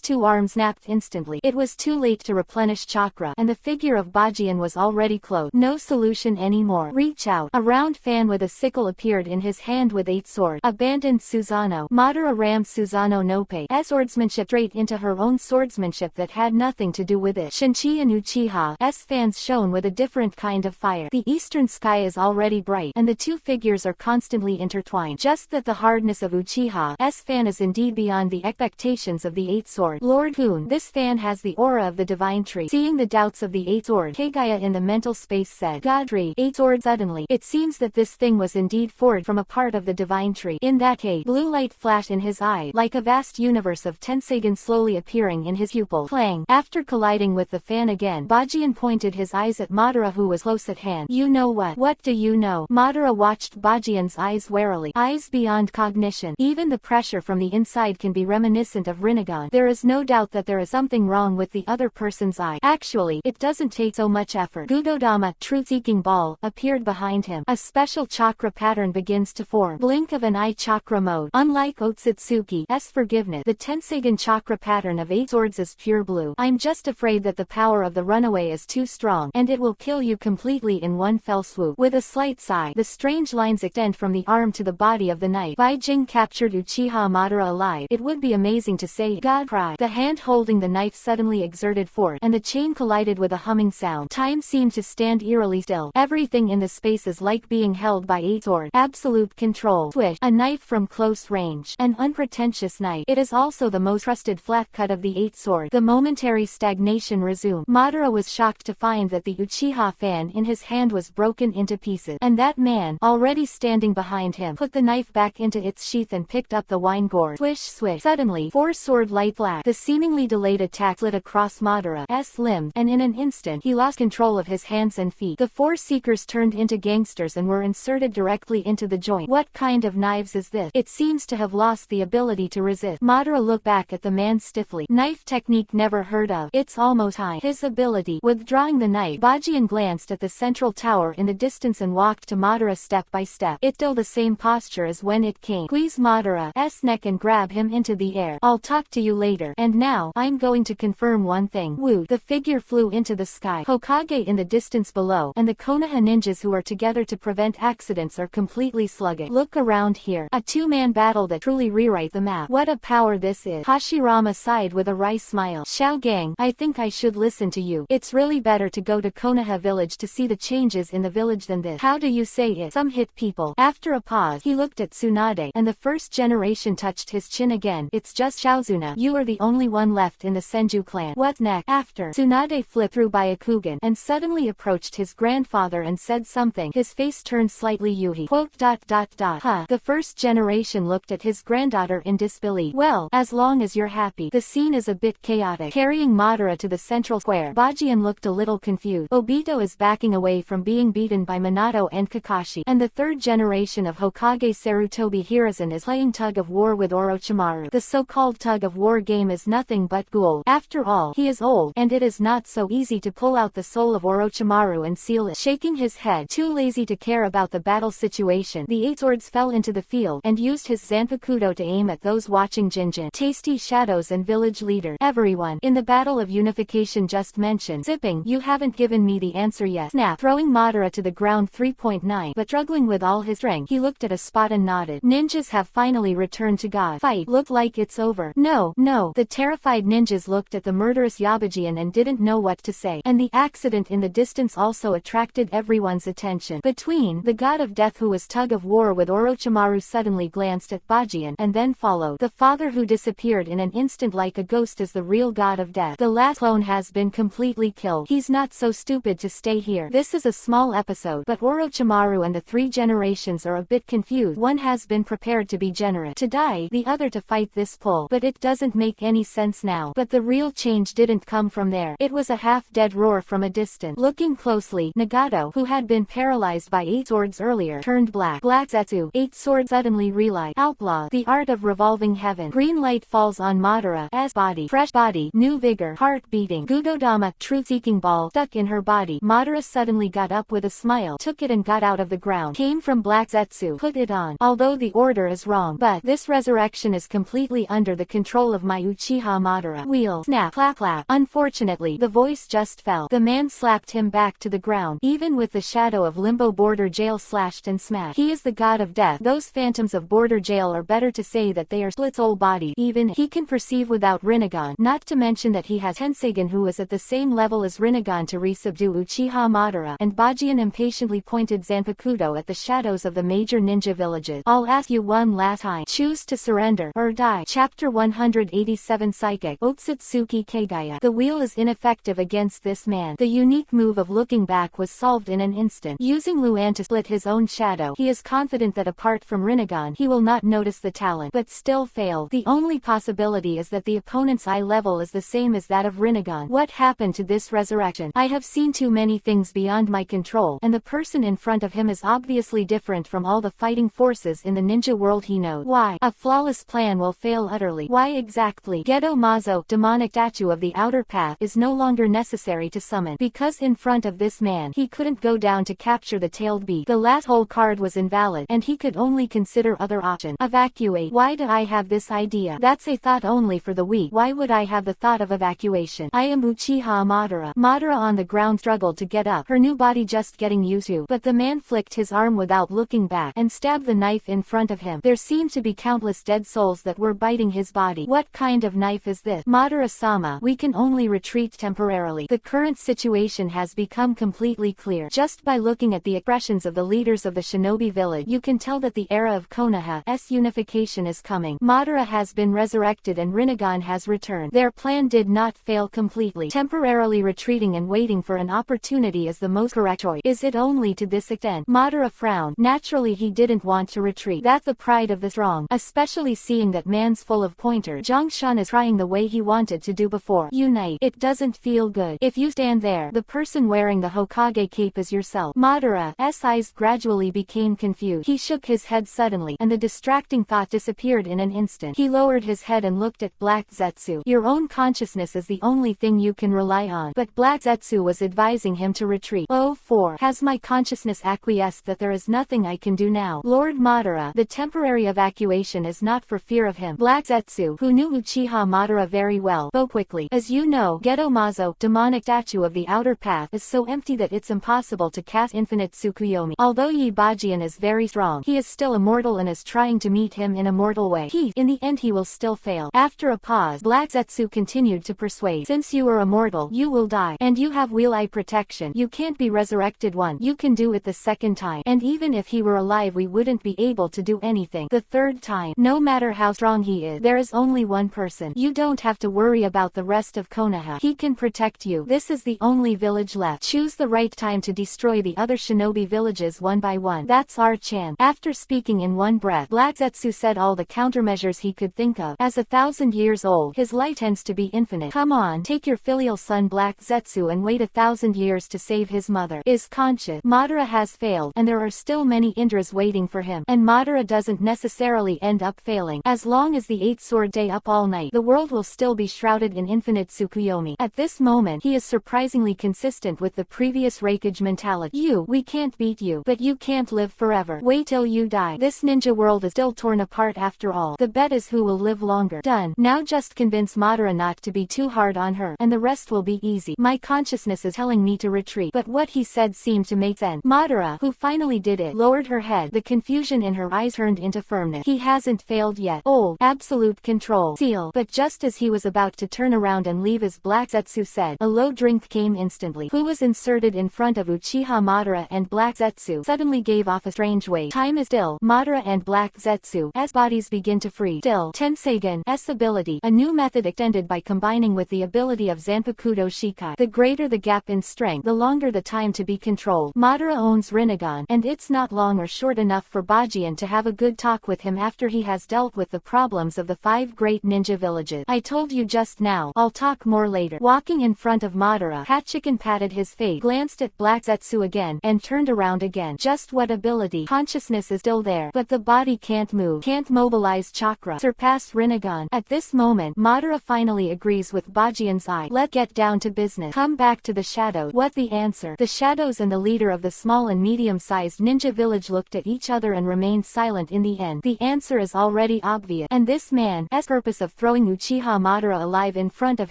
2 arms snapped instantly. It was too late to replenish chakra, and the figure of Bajian was already closed. No solution anymore. Reach out. A round fan with a sickle appeared in his hand with 8 swords. Abandoned Susanoo. Madara rammed Susanoo Nope's swordsmanship straight into her own swordsmanship that had nothing to do with it. Shinchi and Uchiha's fans shone with a different kind of fire. The eastern sky is already bright, and the 2 figures are constantly intertwined. Just that the hardness of Uchiha's fan is indeed beyond the expectations of the 8 sword. Lord Hoon, this fan has the aura of the divine tree. Seeing the doubts of the 8 sword, Kagaya in the mental space said, God tree, 8 sword. Suddenly, it seems that this thing was indeed forged from a part of the divine tree. In that case, blue light flashed in his eye, like a vast universe of Tensagan slowly appearing in his pupil. Clang. After colliding with the fan again, Bajian pointed his eyes at Madara, who was close at hand. You know what? What do you know? Madara watched Bajian's eyes warily. Eyes beyond cognition. Even the pressure from the inside can be reminiscent of Rinnegan. There is no doubt that there is something wrong with the other person's eye. Actually, it doesn't take so much effort. Gudodama, truth-seeking ball, appeared behind him. A special chakra pattern begins to form. Blink of an eye chakra mode. Unlike Otsutsuki's forgiveness, the Tensegan chakra pattern of 8 swords is pure blue. I'm just afraid that the power of the runaway is too strong, and it will kill you completely in one fell swoop. With a slight sigh, the strange lines extend from the arm to the body of the knight. Baijing captured Uchiha Madara alive. It would be amazing to say, God cried. The hand holding the knife suddenly exerted force, and the chain collided with a humming sound. Time seemed to stand eerily still. Everything in the space is like being held by 8 swords. Absolute control. Swish. A knife from close range. An unpretentious knife. It is also the most trusted flat cut of the 8 swords. The momentary stagnation resumed. Madara was shocked to find that the Uchiha fan in his hand was broken into pieces, and that man, already standing behind him, put the knife back into its sheath and picked up the wine gourd. Swish swish. Suddenly, 4 sword light flash. The seemingly delayed attack slid across Madara's limbs, and in an instant, he lost control of his hands and feet. The 4 seekers turned into gangsters and were inserted directly into the joint. What kind of knives is this? It seems to have lost the ability to resist. Madara looked back at the man stiffly. Knife technique never heard of. It's almost time. His ability. Withdrawing the knife, Bajian glanced at the central tower in the distance and walked to Madara step by step. It's still the same posture as when it came. Squeeze Madara's neck and grab him into the air. I'll talk to you later. And now, I'm going to confirm one thing. Woo! The figure flew into the sky. Hokage in the distance below, and the Konoha ninjas who are together to prevent accidents are completely sluggish. Look around here. A 2-man battle that truly rewrite the map. What a power this is. Hashirama sighed with a wry smile. Xiao Gang, I think I should listen to you. It's really better to go to Konoha village to see the changes in the village than this. How do you say it? Some hit people. After a pause, he looked at Tsunade, and the first generation touched his chin again. It's just Shaozuna. You are the only one left in the Senju clan. What next? After Tsunade flipped through Byakugan and suddenly approached his grandfather and said something. His face turned slightly Yuhi. Quote. Huh. The first generation looked at his granddaughter in disbelief. Well, as long as you're happy. The scene is a bit chaotic. Carrying Madara to the central square, Bajian looked a little confused. Obito is backing away from being beaten by Minato and Kakashi, and the third generation of Hokage Sarutobi Hiruzen is playing tug of war with Orochimaru. The so-called tug of war game is nothing but ghoul. After all, he is old, and it is not so easy to pull out the soul of Orochimaru and seal it. Shaking his head, too lazy to care about the battle situation, the 8 swords fell into the field and used his Zanpakuto to aim at those watching. Jinjin, Tasty Shadows and village leader. Everyone in the battle of unification just mentioned. Zipping, you haven't given me the answer yet. Snap, throwing Madara to the ground. 3.9, but struggling with all his strength, he looked at a spot and nodded. Ninjas have finally returned to God. Fight looked like it's over. No. The terrified ninjas looked at the murderous Yabajian and didn't know what to say, and the accident in the distance also attracted everyone's attention. Between, the god of death who was tug of war with Orochimaru suddenly glanced at Bajian, and then followed. The father who disappeared in an instant like a ghost is the real god of death. The last clone has been completely killed. He's not so stupid to stay here. This is a small episode, but Orochimaru and the 3 generations are a bit confused. One has been prepared to be generous, to die, the other to fight this pull, but it doesn't make any sense now. But the real change didn't come from there. It was a half-dead roar from a distance. Looking closely, Nagato, who had been paralyzed by 8 swords earlier, turned black. Black Zetsu, 8 swords suddenly realized. Outlaw, the art of revolving heaven. Green light falls on Madara's body. Fresh body, new vigor, heart beating. Gudodama, truth-seeking ball, stuck in her body. Madara suddenly got up with a smile, took it and got out of the ground. Came from Black Zetsu. Put it on. Although the order is wrong, but this resurrection is completely under the control of my Uchiha Madara. Wheel. Snap. Clap clap. Unfortunately, the voice just fell. The man slapped him back to the ground, even with the shadow of Limbo Border Jail slashed and smashed. He is the god of death. Those phantoms of Border Jail are better to say that they are Split's old body. Even he can perceive without Rinnegan, not to mention that he has Tensegan who is at the same level as Rinnegan to re-subdue Uchiha Madara, and Bajian impatiently pointed Zanpakuto at the shadows of the major ninja villages. I'll ask you one last time. Choose to surrender, or die. Chapter 187 Psychic. Otsutsuki Kagaya. The wheel is ineffective against this man. The unique move of looking back was solved in an instant. Using Luan to split his own shadow, he is confident that apart from Rinnegan, he will not notice the talent, but still fail. The only possibility is that the opponent's eye level is the same as that of Rinnegan. What happened to this resurrection? I have seen too many things beyond my control, and the person in front of him is obviously different from all the fighting forces in the ninja world he knows. Why? A flawless plan will fail utterly. Why exactly? Gedo Mazo, demonic statue of the outer path, is no longer necessary to summon, because in front of this man, he couldn't go down to capture the tailed beast. The last hole card was invalid, and he could only consider other option. Evacuate. Why did I have this idea? That's a thought only for the weak. Why would I have the thought of evacuation? I am Uchiha Madara. Madara on the ground struggled to get up, her new body just getting used to, but the man flicked his arm without looking back, and stabbed the knife in front of him. There seemed to be countless dead souls that were biting his body. What kind of knife is this? Madara-sama, we can only retreat temporarily. The current situation has become completely clear. Just by looking at the expressions of the leaders of the shinobi village, you can tell that the era of Konoha's unification is coming. Madara has been resurrected and Rinnegan has returned. Their plan did not fail completely. Temporarily retreating and waiting for an opportunity is the most correct choice. Is it only to this extent? Madara frowned. Naturally he didn't want to retreat. That's the pride of the strong. Especially seeing that man's full of pointers. Zhongshan is trying the way he wanted to do before. Unite. It doesn't feel good. If you stand there, the person wearing the Hokage cape is yourself. Madara's eyes gradually became confused. He shook his head suddenly, and the distracting thought disappeared in an instant. He lowered his head and looked at Black Zetsu. Your own consciousness is the only thing you can rely on. But Black Zetsu was advising him to retreat. Oh, has my consciousness acquiesced that there is nothing I can do now? Lord Madara, the temporary evacuation is not for fear of him. Black Zetsu, who knew Uchiha Madara very well, spoke quickly. As you know, Geto Mazo, demonic statue of the outer path, is so empty that it's impossible to cast infinite Tsukuyomi. Although Yibajian is very strong, he is still immortal and is trying to meet him in a mortal way. In the end he will still fail. After a pause, Black Zetsu continued to persuade. Since you are immortal, you will die. And you have Wheel Eye protection. You can't be resurrected once. You can do it the second time. And even if he were alive we wouldn't be able to do anything the third time. No matter how strong he is, there is only one person. You don't have to worry about the rest of Konoha. He can protect you. This is the only village left. Choose the right time to destroy the other shinobi villages one by one. That's our chance. After speaking in one breath, Black Zetsu said all the countermeasures he could think of. As 1,000 years old, his light tends to be infinite. Come on, take your filial son Black Zetsu and wait 1,000 years to save his mother. Is conscious. Madara has failed, and there are still many Indras waiting for him. And Madara doesn't necessarily end up failing. As long as the 8 sword stay up all night, the world will still be shrouded in infinite Tsukuyomi. At this moment, he is surprisingly consistent with the previous Reikage mentality. We can't beat you, but you can't live forever. Wait till you die. This ninja world is still torn apart after all. The bet is who will live longer. Done. Now just convince Madara not to be too hard on her, and the rest will be easy. My consciousness is telling me to retreat, but what he said seemed to make sense. Madara, who finally did it, lowered her head. The confusion in her eyes turned into firmness. He hasn't failed yet. Absolute control. Seal. But just as he was about to turn around and leave, as Black Zetsu said, a low drink came instantly. Who was inserted in front of Uchiha Madara, and Black Zetsu suddenly gave off a strange wave. Time is still. Madara and Black Zetsu's bodies begin to freeze. Still. Tensegen's ability, a new method extended by combining with the ability of Zanpakuto Shikai. The greater the gap in strength, the longer the time to be controlled. Madara owns Rinnegan, and it's not long or short enough for Bajian to have a good talk with him after he has dealt with the problems of the 5 great ninja villages. I told you just now, I'll talk more later. Walking in front of Madara, Hachiken patted his face, glanced at Black Zetsu again, and turned around again. Just what ability? Consciousness is still there, but the body can't move, can't mobilize chakra. Surpassed Rinnegan. At this moment, Madara finally agrees with Bajian's eye. Let's get down to business. Come back to the shadows. What the answer? The shadows and the leader of the small and medium-sized ninja village looked at each other and remained silent. In the end, the answer is already obvious, and this man's purpose of throwing Uchiha Madara alive in front of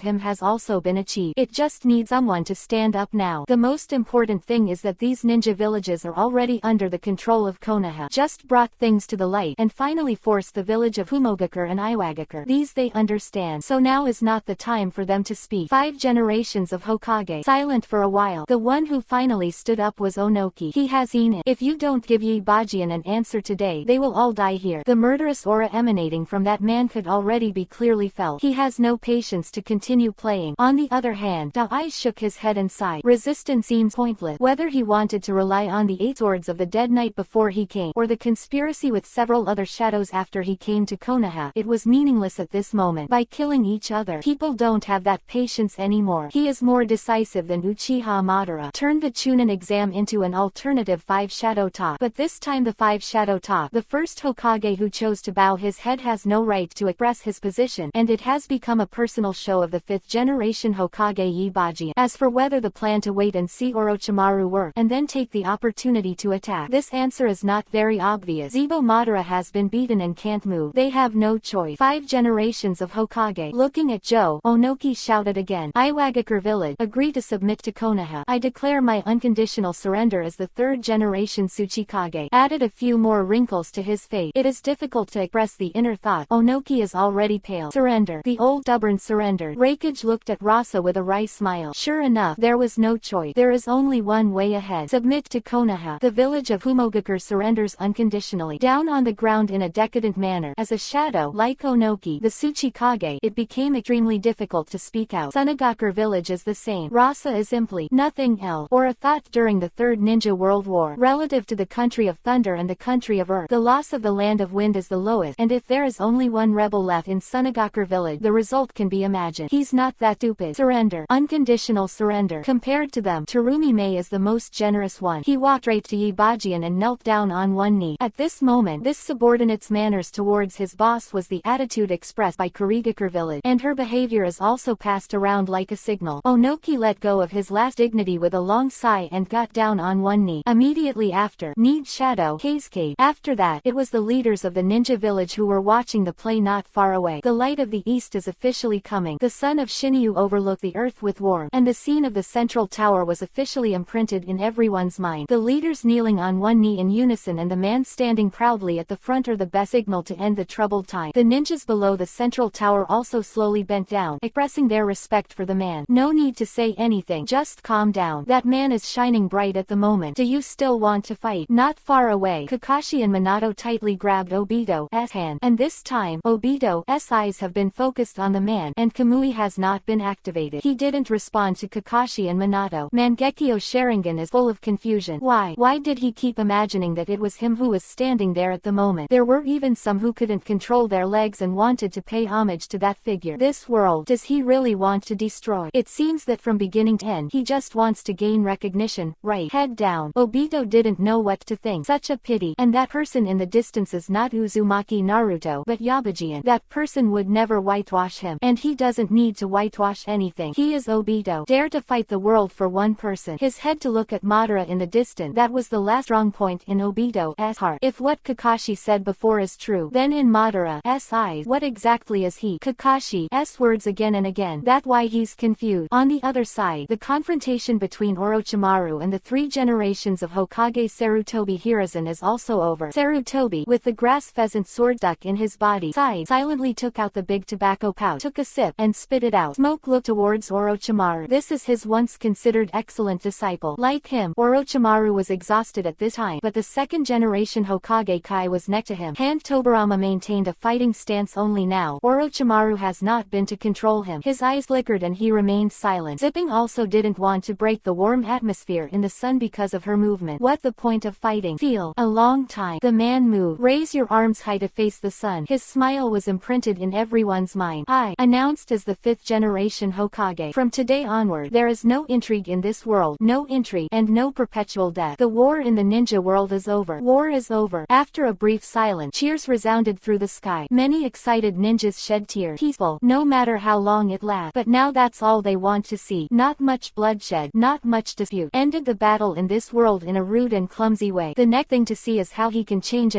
him has also been achieved. It just needs someone to stand up now. The most important thing is that these ninja villages are already under the control of Konoha. Just brought things to the light, and finally forced the village of Humogakure and Iwagakure. These they understand, so now is not the time for them to speak. 5 generations of Hokage silent for a while. The one who finally stood up was Onoki. He has seen it. If you don't give Yibajian an answer today, they will all die here. The murderous aura emanating from that man could already be clearly felt. He has no patience to continue playing. On the other hand, Dai shook his head and sighed. Resistance seems pointless. Whether he wanted to rely on the 8 swords of the Dead Knight before he came, or the conspiracy with several other shadows after he came to Konoha, it was meaningless at this moment. By killing each other, people don't have that patience anymore. He is more decisive than Uchiha Madara. Turned the Chunin exam into an alternative 5 shadow talk. But this time the 5 shadow talk, the first Hokage who chose to bow his head has no right to express his position, and it has become a personal show of the 5th generation Hokage Yibajian. As for whether the plan to wait and see Orochimaru worked, and then take the opportunity to attack? This answer is not very obvious. Zebo Madara has been beaten and can't move. They have no choice. 5 generations of Hokage. Looking at Joe, Onoki shouted again. Iwagakure village, agree to submit to Konoha. I declare my unconditional surrender as the 3rd generation Tsuchikage. Added a few more wrinkles to his face. It is difficult to express the inner thought. Onoki is already pale. Surrender. The old stubborn surrendered. Reikage looked at Rasa with a wry smile. Sure enough, there was no choice. There is only one way ahead. Submit to Konoha. The village of Humogakure surrenders unconditionally. Down on the ground in a decadent manner. As a shadow, like Onoki, the Tsuchikage, it became extremely difficult to speak out. Sunagakure village is the same. Rasa is simply nothing else, or a thought during the 3rd Ninja World War. Relative to the country of thunder and the country of earth, the loss of the land of wind is the lowest, and if there is only one rebel left in Sunagakure village, the result can be imagined. He's not that stupid. Surrender. Unconditional surrender. Compared to them, Terumi Mei is the most generous one. He walked right to Ibajian and knelt down on one knee. At this moment, this subordinate's manners towards his boss was the attitude expressed by Kurigakure village, and her behavior is also passed around like a signal. Onoki let go of his last dignity with a long sigh and got down on one knee. Immediately after, Need Shadow, Cascade. After that, it was the leaders of the ninja village who were watching the play not far away. The light of the east is officially coming. The sun of Shinyu overlooked the earth with warmth, and the scene of the central tower was officially imprinted in everyone's mind. The leaders kneeling on one knee in unison and the man standing proudly at the front are the best signal to end the troubled time. The ninjas below the central tower also slowly bent down, expressing their respect for the man. No need to say anything, just calm down. That man is shining bright at the moment. Do you still want to fight? Not far away, Kakashi and Minato tightly grabbed Obito's hand, and this time, Obito's eyes have been focused on the man, and Kamui has not been activated. He didn't respond to Kakashi and Minato. Mangekyo's Sharingan is full of confusion. Why did he keep imagining that it was him who was standing there at the moment? There were even some who couldn't control their legs and wanted to pay homage to that figure. This world, does he really want to destroy? It seems that from beginning to end, he just wants to gain recognition, right? Head down. Obito didn't know what to think. Such a pity. And that person in the distance is not Uzumaki Naruto, but Yabajian. That person would never whitewash him, and he doesn't need to whitewash anything. He is Obito. Dare to fight the world for one person. His head to look at Madara in the distance. That was the last strong point in Obito's heart. If what Kakashi said before is true, then in Madara's eyes, what exactly is he? Kakashi's words again and again. That's why he's confused. On the other side, the confrontation between Orochimaru and the 3 generations of Hokage Sarutobi Hiruzen is also over. Sarutobi, with the grass pheasant sword stuck in his body, sighed, silently took out the big tobacco pouch, took a sip, and spit it out. Smoke looked towards Orochimaru. This is his once considered excellent disciple. Like him, Orochimaru was exhausted at this time, but the 2nd generation Hokage Kai was next to him. Hand Tobarama maintained a fighting stance only now. Orochimaru has not been to control him. His eyes flickered and he remained silent. Zipping also didn't want to break the warm atmosphere in the sun because of her movement. What the point of fighting? Feel. A long time. The man moved. Raise your arms high to face the sun. His smile was imprinted in everyone's mind. I announced as the 5th generation Hokage. From today onward, there is no intrigue in this world, no intrigue, and no perpetual death. The war in the ninja world is over. War is over. After a brief silence, cheers resounded through the sky. Many excited ninjas shed tears. Peaceful, no matter how long it lasts. But now that's all they want to see. Not much bloodshed, not much dispute. Ended the battle in this world in a rude and clumsy way. The next thing to see is how he can change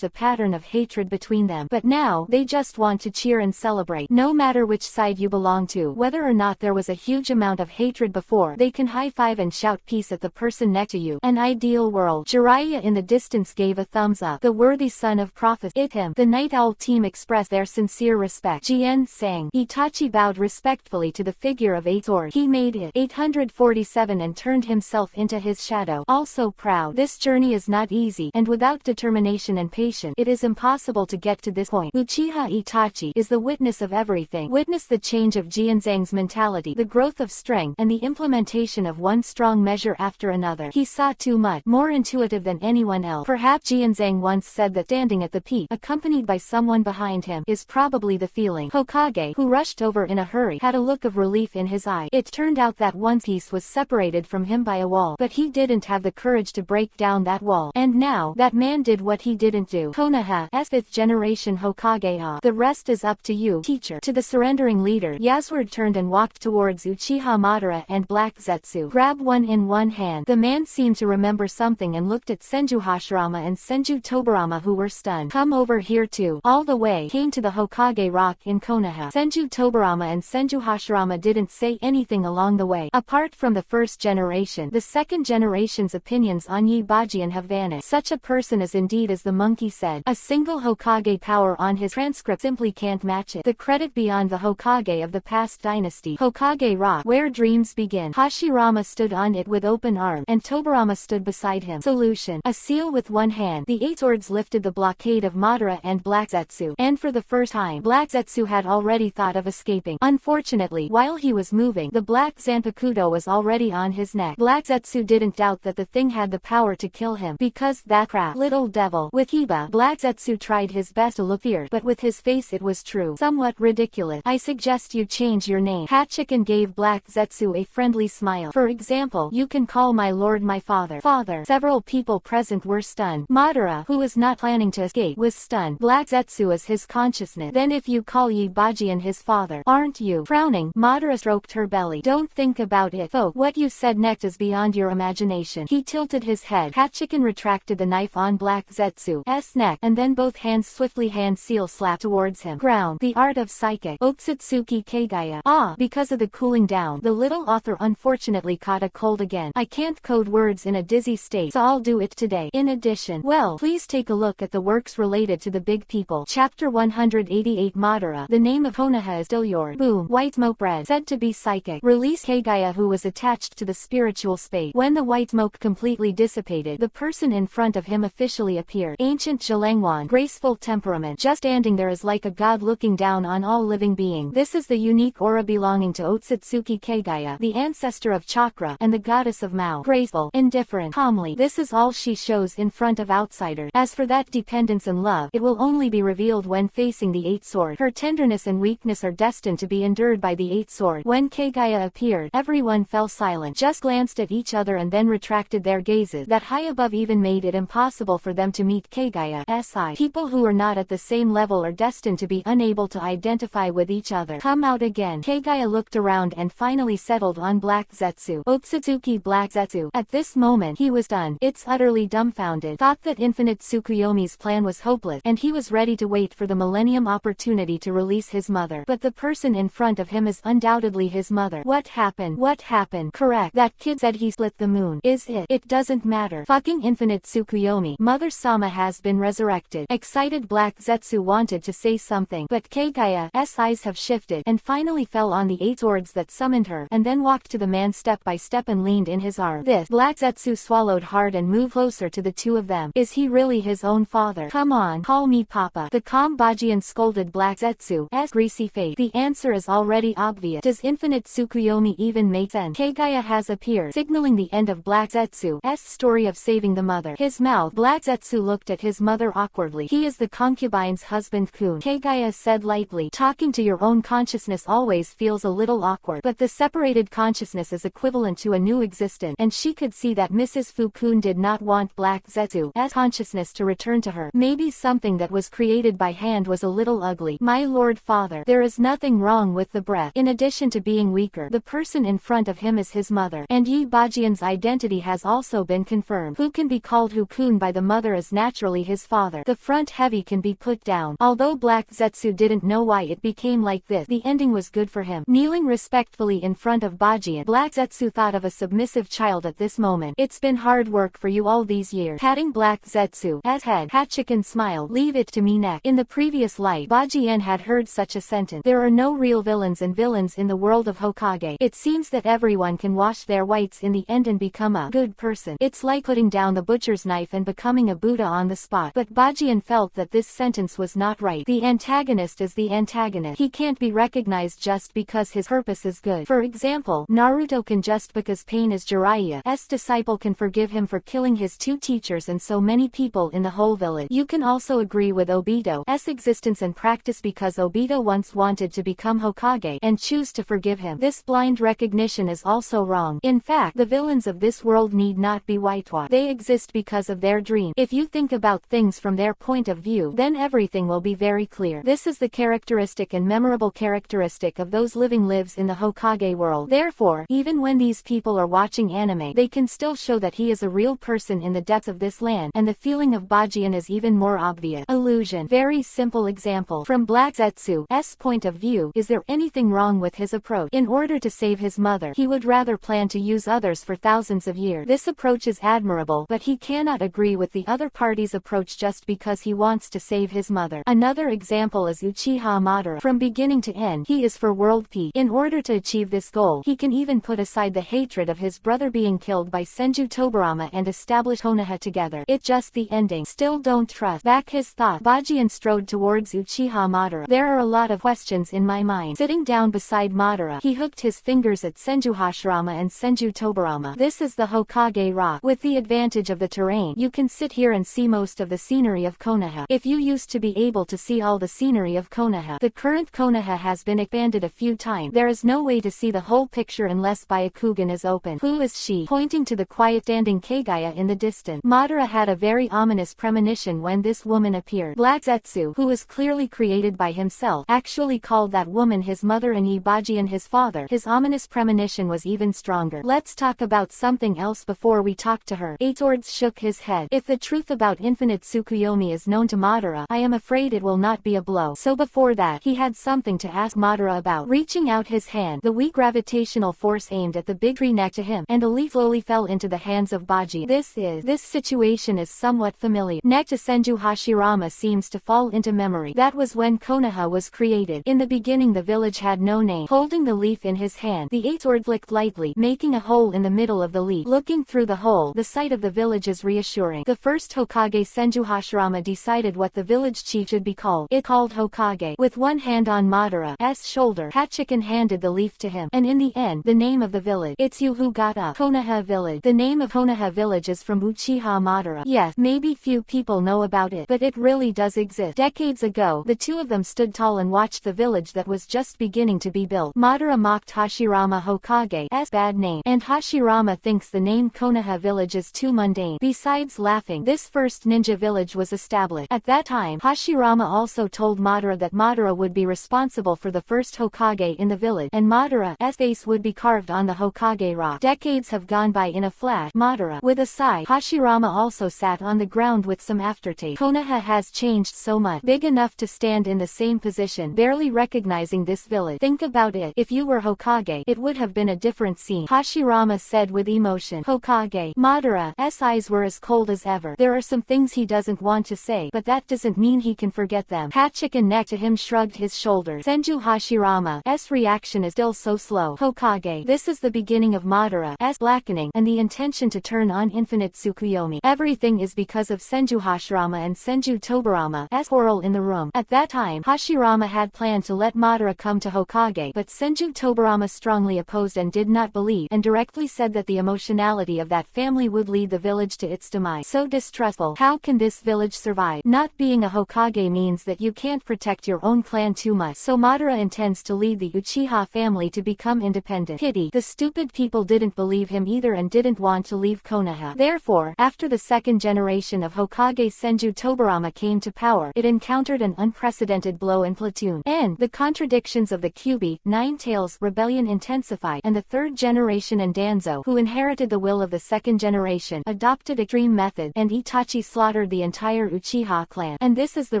the pattern of hatred between them. But now, they just want to cheer and celebrate. No matter which side you belong to, whether or not there was a huge amount of hatred before, they can high-five and shout peace at the person next to you. An ideal world. Jiraiya in the distance gave a thumbs up. The worthy son of prophecy. It him. The Night Owl team expressed their sincere respect. Jien sang. Itachi bowed respectfully to the figure of 8 sword. He made it 847 and turned himself into his shadow. Also proud. This journey is not easy, and without determination and patience, it is impossible to get to this point. Uchiha Itachi is the witness of everything. Witness the change of Jianzhang's mentality, the growth of strength, and the implementation of one strong measure after another. He saw too much, more intuitive than anyone else. Perhaps Jianzhang once said that standing at the peak, accompanied by someone behind him, is probably the feeling. Hokage, who rushed over in a hurry, had a look of relief in his eye. It turned out that one piece was separated from him by a wall, but he didn't have the courage to break down that wall. And now, that man did what he didn't do. Konoha's 5th generation Hokage. The rest is up to you, teacher. To the surrendering leader, Yasuo turned and walked towards Uchiha Madara and Black Zetsu. Grab one in one hand. The man seemed to remember something and looked at Senju Hashirama and Senju Tobarama, who were stunned. "Come over here too." All the way came to the Hokage rock in Konoha. Senju Tobarama and Senju Hashirama didn't say anything along the way. Apart from the first generation, the second generation's opinions on Yi Bajian have vanished. Such a person is indeed, as the monkey said, a single Hokage power on his transcript simply can't match it. The credit beyond the Hokage of the past dynasty. Hokage Rock, where dreams begin. Hashirama stood on it with open arms, and Tobarama stood beside him. Solution: a seal with one hand. The Eight Swords lifted the blockade of Madara and Black Zetsu, and for the first time, Black Zetsu had already thought of escaping. Unfortunately, while he was moving, the Black Zanpakuto was already on his neck. Black Zetsu didn't doubt that the thing had the power to kill him, because that crap little devil. With Hiba, Black Zetsu tried his best to look fierce, but with his face it was true. Somewhat ridiculous. "I suggest you change your name." Hachiken gave Black Zetsu a friendly smile. "For example, you can call my lord my father." Father. Several people present were stunned. Madara, who was not planning to escape, was stunned. Black Zetsu is his consciousness. "Then if you call Yi Bajian his father, aren't you?" Frowning, Madara stroked her belly. "Don't think about it, folk. What you said next is beyond your imagination." He tilted his head. Hachiken retracted the knife on Black Zetsu's neck, and then both hands swiftly hand seal slapped towards him. Ground. The art of psychic. Otsutsuki Kagaya. Because of the cooling down, the little author unfortunately caught a cold again. "I can't code words in a dizzy state, so I'll do it today." In addition, well, please take a look at the works related to the big people. Chapter 188 Madara. The name of Konoha is still yours. Boom. White smoke bread. Said to be psychic. Release Kagaya, who was attached to the spiritual space. When the white smoke completely dissipated, the person in front of him officially appeared. Ancient Zhilengwan. Graceful temperament. Just standing there is like a god looking down on all living beings. This is the unique aura belonging to Otsutsuki Kagaya, the ancestor of chakra, and the goddess of Mao. Graceful, indifferent, calmly. This is all she shows in front of outsiders. As for that dependence and love, it will only be revealed when facing the Eight Swords. Her tenderness and weakness are destined to be endured by the Eight Swords. When Kagaya appeared, everyone fell silent, just glanced at each other and then retracted their gazes. That high above even made it impossible for them to meet Kagaya's eye. People who are not at the same level are destined to be unable to identify with each other. "Come out again." Kagaya looked around and finally settled on Black Zetsu. Otsutsuki Black Zetsu. At this moment he was done. It's utterly dumbfounded. Thought that Infinite Tsukuyomi's plan was hopeless, and he was ready to wait for the millennium opportunity to release his mother. But the person in front of him is undoubtedly his mother. What happened? What happened? Correct. That kid said he split the moon. Is it? It doesn't matter. Fucking Infinite Tsukuyomi. Mother Sama has been resurrected. Excited Black Zetsu wanted to say something, but Kagaya's eyes have shifted, and finally fell on the Eight Swords that summoned her, and then walked to the man step by step and leaned in his arm. This. Black Zetsu swallowed hard and moved closer to the two of them. Is he really his own father? "Come on, call me Papa." The calm Bajian scolded Black Zetsu's greasy face. "The answer is already obvious. Does Infinite Tsukuyomi even make sense?" Kagaya has appeared, signaling the end of Black Zetsu's story of saving the mother. His mouth. Black Zetsu looked at his mother awkwardly. "He is the concubine's husband, Kun." Kagaya said lightly. "Talking to your own consciousness always feels a little awkward, but the separated consciousness is equivalent to a new existence, and she could see that Mrs. Fukun did not want Black Zetsu's consciousness to return to her. Maybe something that was created by hand was a little ugly. "My lord father, there is nothing wrong with the breath. In addition to being weaker, the person in front of him is his mother, and Yi Bajian's identity has also been confirmed. Who can be called Hukun by the mother is naturally his father. The front heavy can be put down." Although Black Zetsu didn't know why it became like this, the ending was good for him. Kneeling respectfully in front of Bajian, Black Zetsu thought of a submissive child at this moment. "It's been hard work for you all these years." Patting Black Zetsu's head, Hachiken smiled. "Leave it to me next." In the previous life, Bajian had heard such a sentence. There are no real villains and villains in the world of Hokage. It seems that everyone can wash their whites in the end and become a good person. It's like putting down the butcher's knife and becoming a Buddha on the spot. But Bajian felt that this sentence was not right. The antagonist is the antagonist. He can't be recognized just because his purpose is good. For example, Naruto can just because pain is Jiraiya's disciple can forgive him for killing his two teachers and so many people in the whole village. You can also agree with Obito's existence and practice because Obito once wanted to become Hokage and choose to forgive him. This blind recognition is also wrong. In fact, the villains of this world need not be whitewashed. They exist because of their dream. If you think about things from their point of view, then everything will be very clear. This is the characteristic and memorable characteristic of those living lives in the Hokage world. Therefore, even when these people are watching watching anime, they can still show that he is a real person in the depths of this land, and the feeling of Bajian is even more obvious. Illusion. Very simple example. From Black Zetsu's point of view, is there anything wrong with his approach? In order to save his mother, he would rather plan to use others for thousands of years. This approach is admirable, but he cannot agree with the other party's approach just because he wants to save his mother. Another example is Uchiha Madara. From beginning to end, he is for world peace. In order to achieve this goal, he can even put aside the hatred of his brother being killed by Senju Tobirama and establish Konoha together. It's just the ending. Still don't trust. Back his thought. Bajian strode towards Uchiha Madara. There are a lot of questions in my mind. Sitting down beside Madara, he hooked his fingers at Senju Hashirama and Senju Tobirama. This is the Hokage Rock. With the advantage of the terrain, you can sit here and see most of the scenery of Konoha. If you used to be able to see all the scenery of Konoha, the current Konoha has been expanded a few times. There is no way to see the whole picture unless Byakugan is open. Who is she? Pointing to the quiet standing Kagaya in the distance. Madara had a very ominous premonition when this woman appeared. Black Zetsu, who was clearly created by himself, actually called that woman his mother and Bajian his father. His ominous premonition was even stronger. Let's talk about something else before we talk to her. Swords shook his head. If the truth about infinite Tsukuyomi is known to Madara, I am afraid it will not be a blow. So before that, he had something to ask Madara about. Reaching out his hand, the weak gravitational force aimed at the big tree next to him, and a leaf slowly fell into the hands of Baji. This situation is somewhat familiar. Next to Senju Hashirama seems to fall into memory. That was when Konoha was created. In the beginning the village had no name. Holding the leaf in his hand, the sword flicked lightly, making a hole in the middle of the leaf. Looking through the hole, the sight of the village is reassuring. The first Hokage Senju Hashirama decided what the village chief should be called. It called Hokage. With one hand on Madara's shoulder, Hachiken handed the leaf to him. And in the end, the name of the village. It's you who got up. Konoha Village. The name of Konoha Village is from Uchiha Madara. Yes, maybe few people know about it, but it really does exist. Decades ago, the two of them stood tall and watched the village that was just beginning to be built. Madara mocked Hashirama Hokage's bad name, and Hashirama thinks the name Konoha Village is too mundane. Besides laughing, this first ninja village was established. At that time, Hashirama also told Madara that Madara would be responsible for the first Hokage in the village, and Madara's face would be carved on the Hokage rock. Decades have gone by in a flash. Madara, with a sigh. Hashirama also sat on the ground with some aftertaste. Konoha has changed so much. Big enough to stand in the same position, barely recognizing this village. Think about it. If you were Hokage, it would have been a different scene. Hashirama said with emotion. Hokage. Madara's eyes were as cold as ever. There are some things he doesn't want to say, but that doesn't mean he can forget them. Hachiken next to him shrugged his shoulders. Senju Hashirama's reaction is still so slow. Hokage. This is the beginning of Madara's blackening, and the intention to turn on infinite Tsukuyomi. Everything is because of Senju Hashirama and Senju Tobirama's quarrel in the room. At that time, Hashirama had planned to let Madara come to Hokage, but Senju Tobirama strongly opposed and did not believe, and directly said that the emotionality of that family would lead the village to its demise. So distrustful. How can this village survive? Not being a Hokage means that you can't protect your own clan too much, so Madara intends to lead the Uchiha family to become independent. Pity. The stupid people didn't believe him either and didn't want to leave Konoha. Therefore, after the second generation of Hokage Senju Tobirama came to power, it encountered an unprecedented blow in platoon. And the contradictions of the Kyubi, Nine Tails rebellion intensified, and the third generation and Danzo, who inherited the will of the second generation, adopted extreme method, and Itachi slaughtered the entire Uchiha clan. And this is the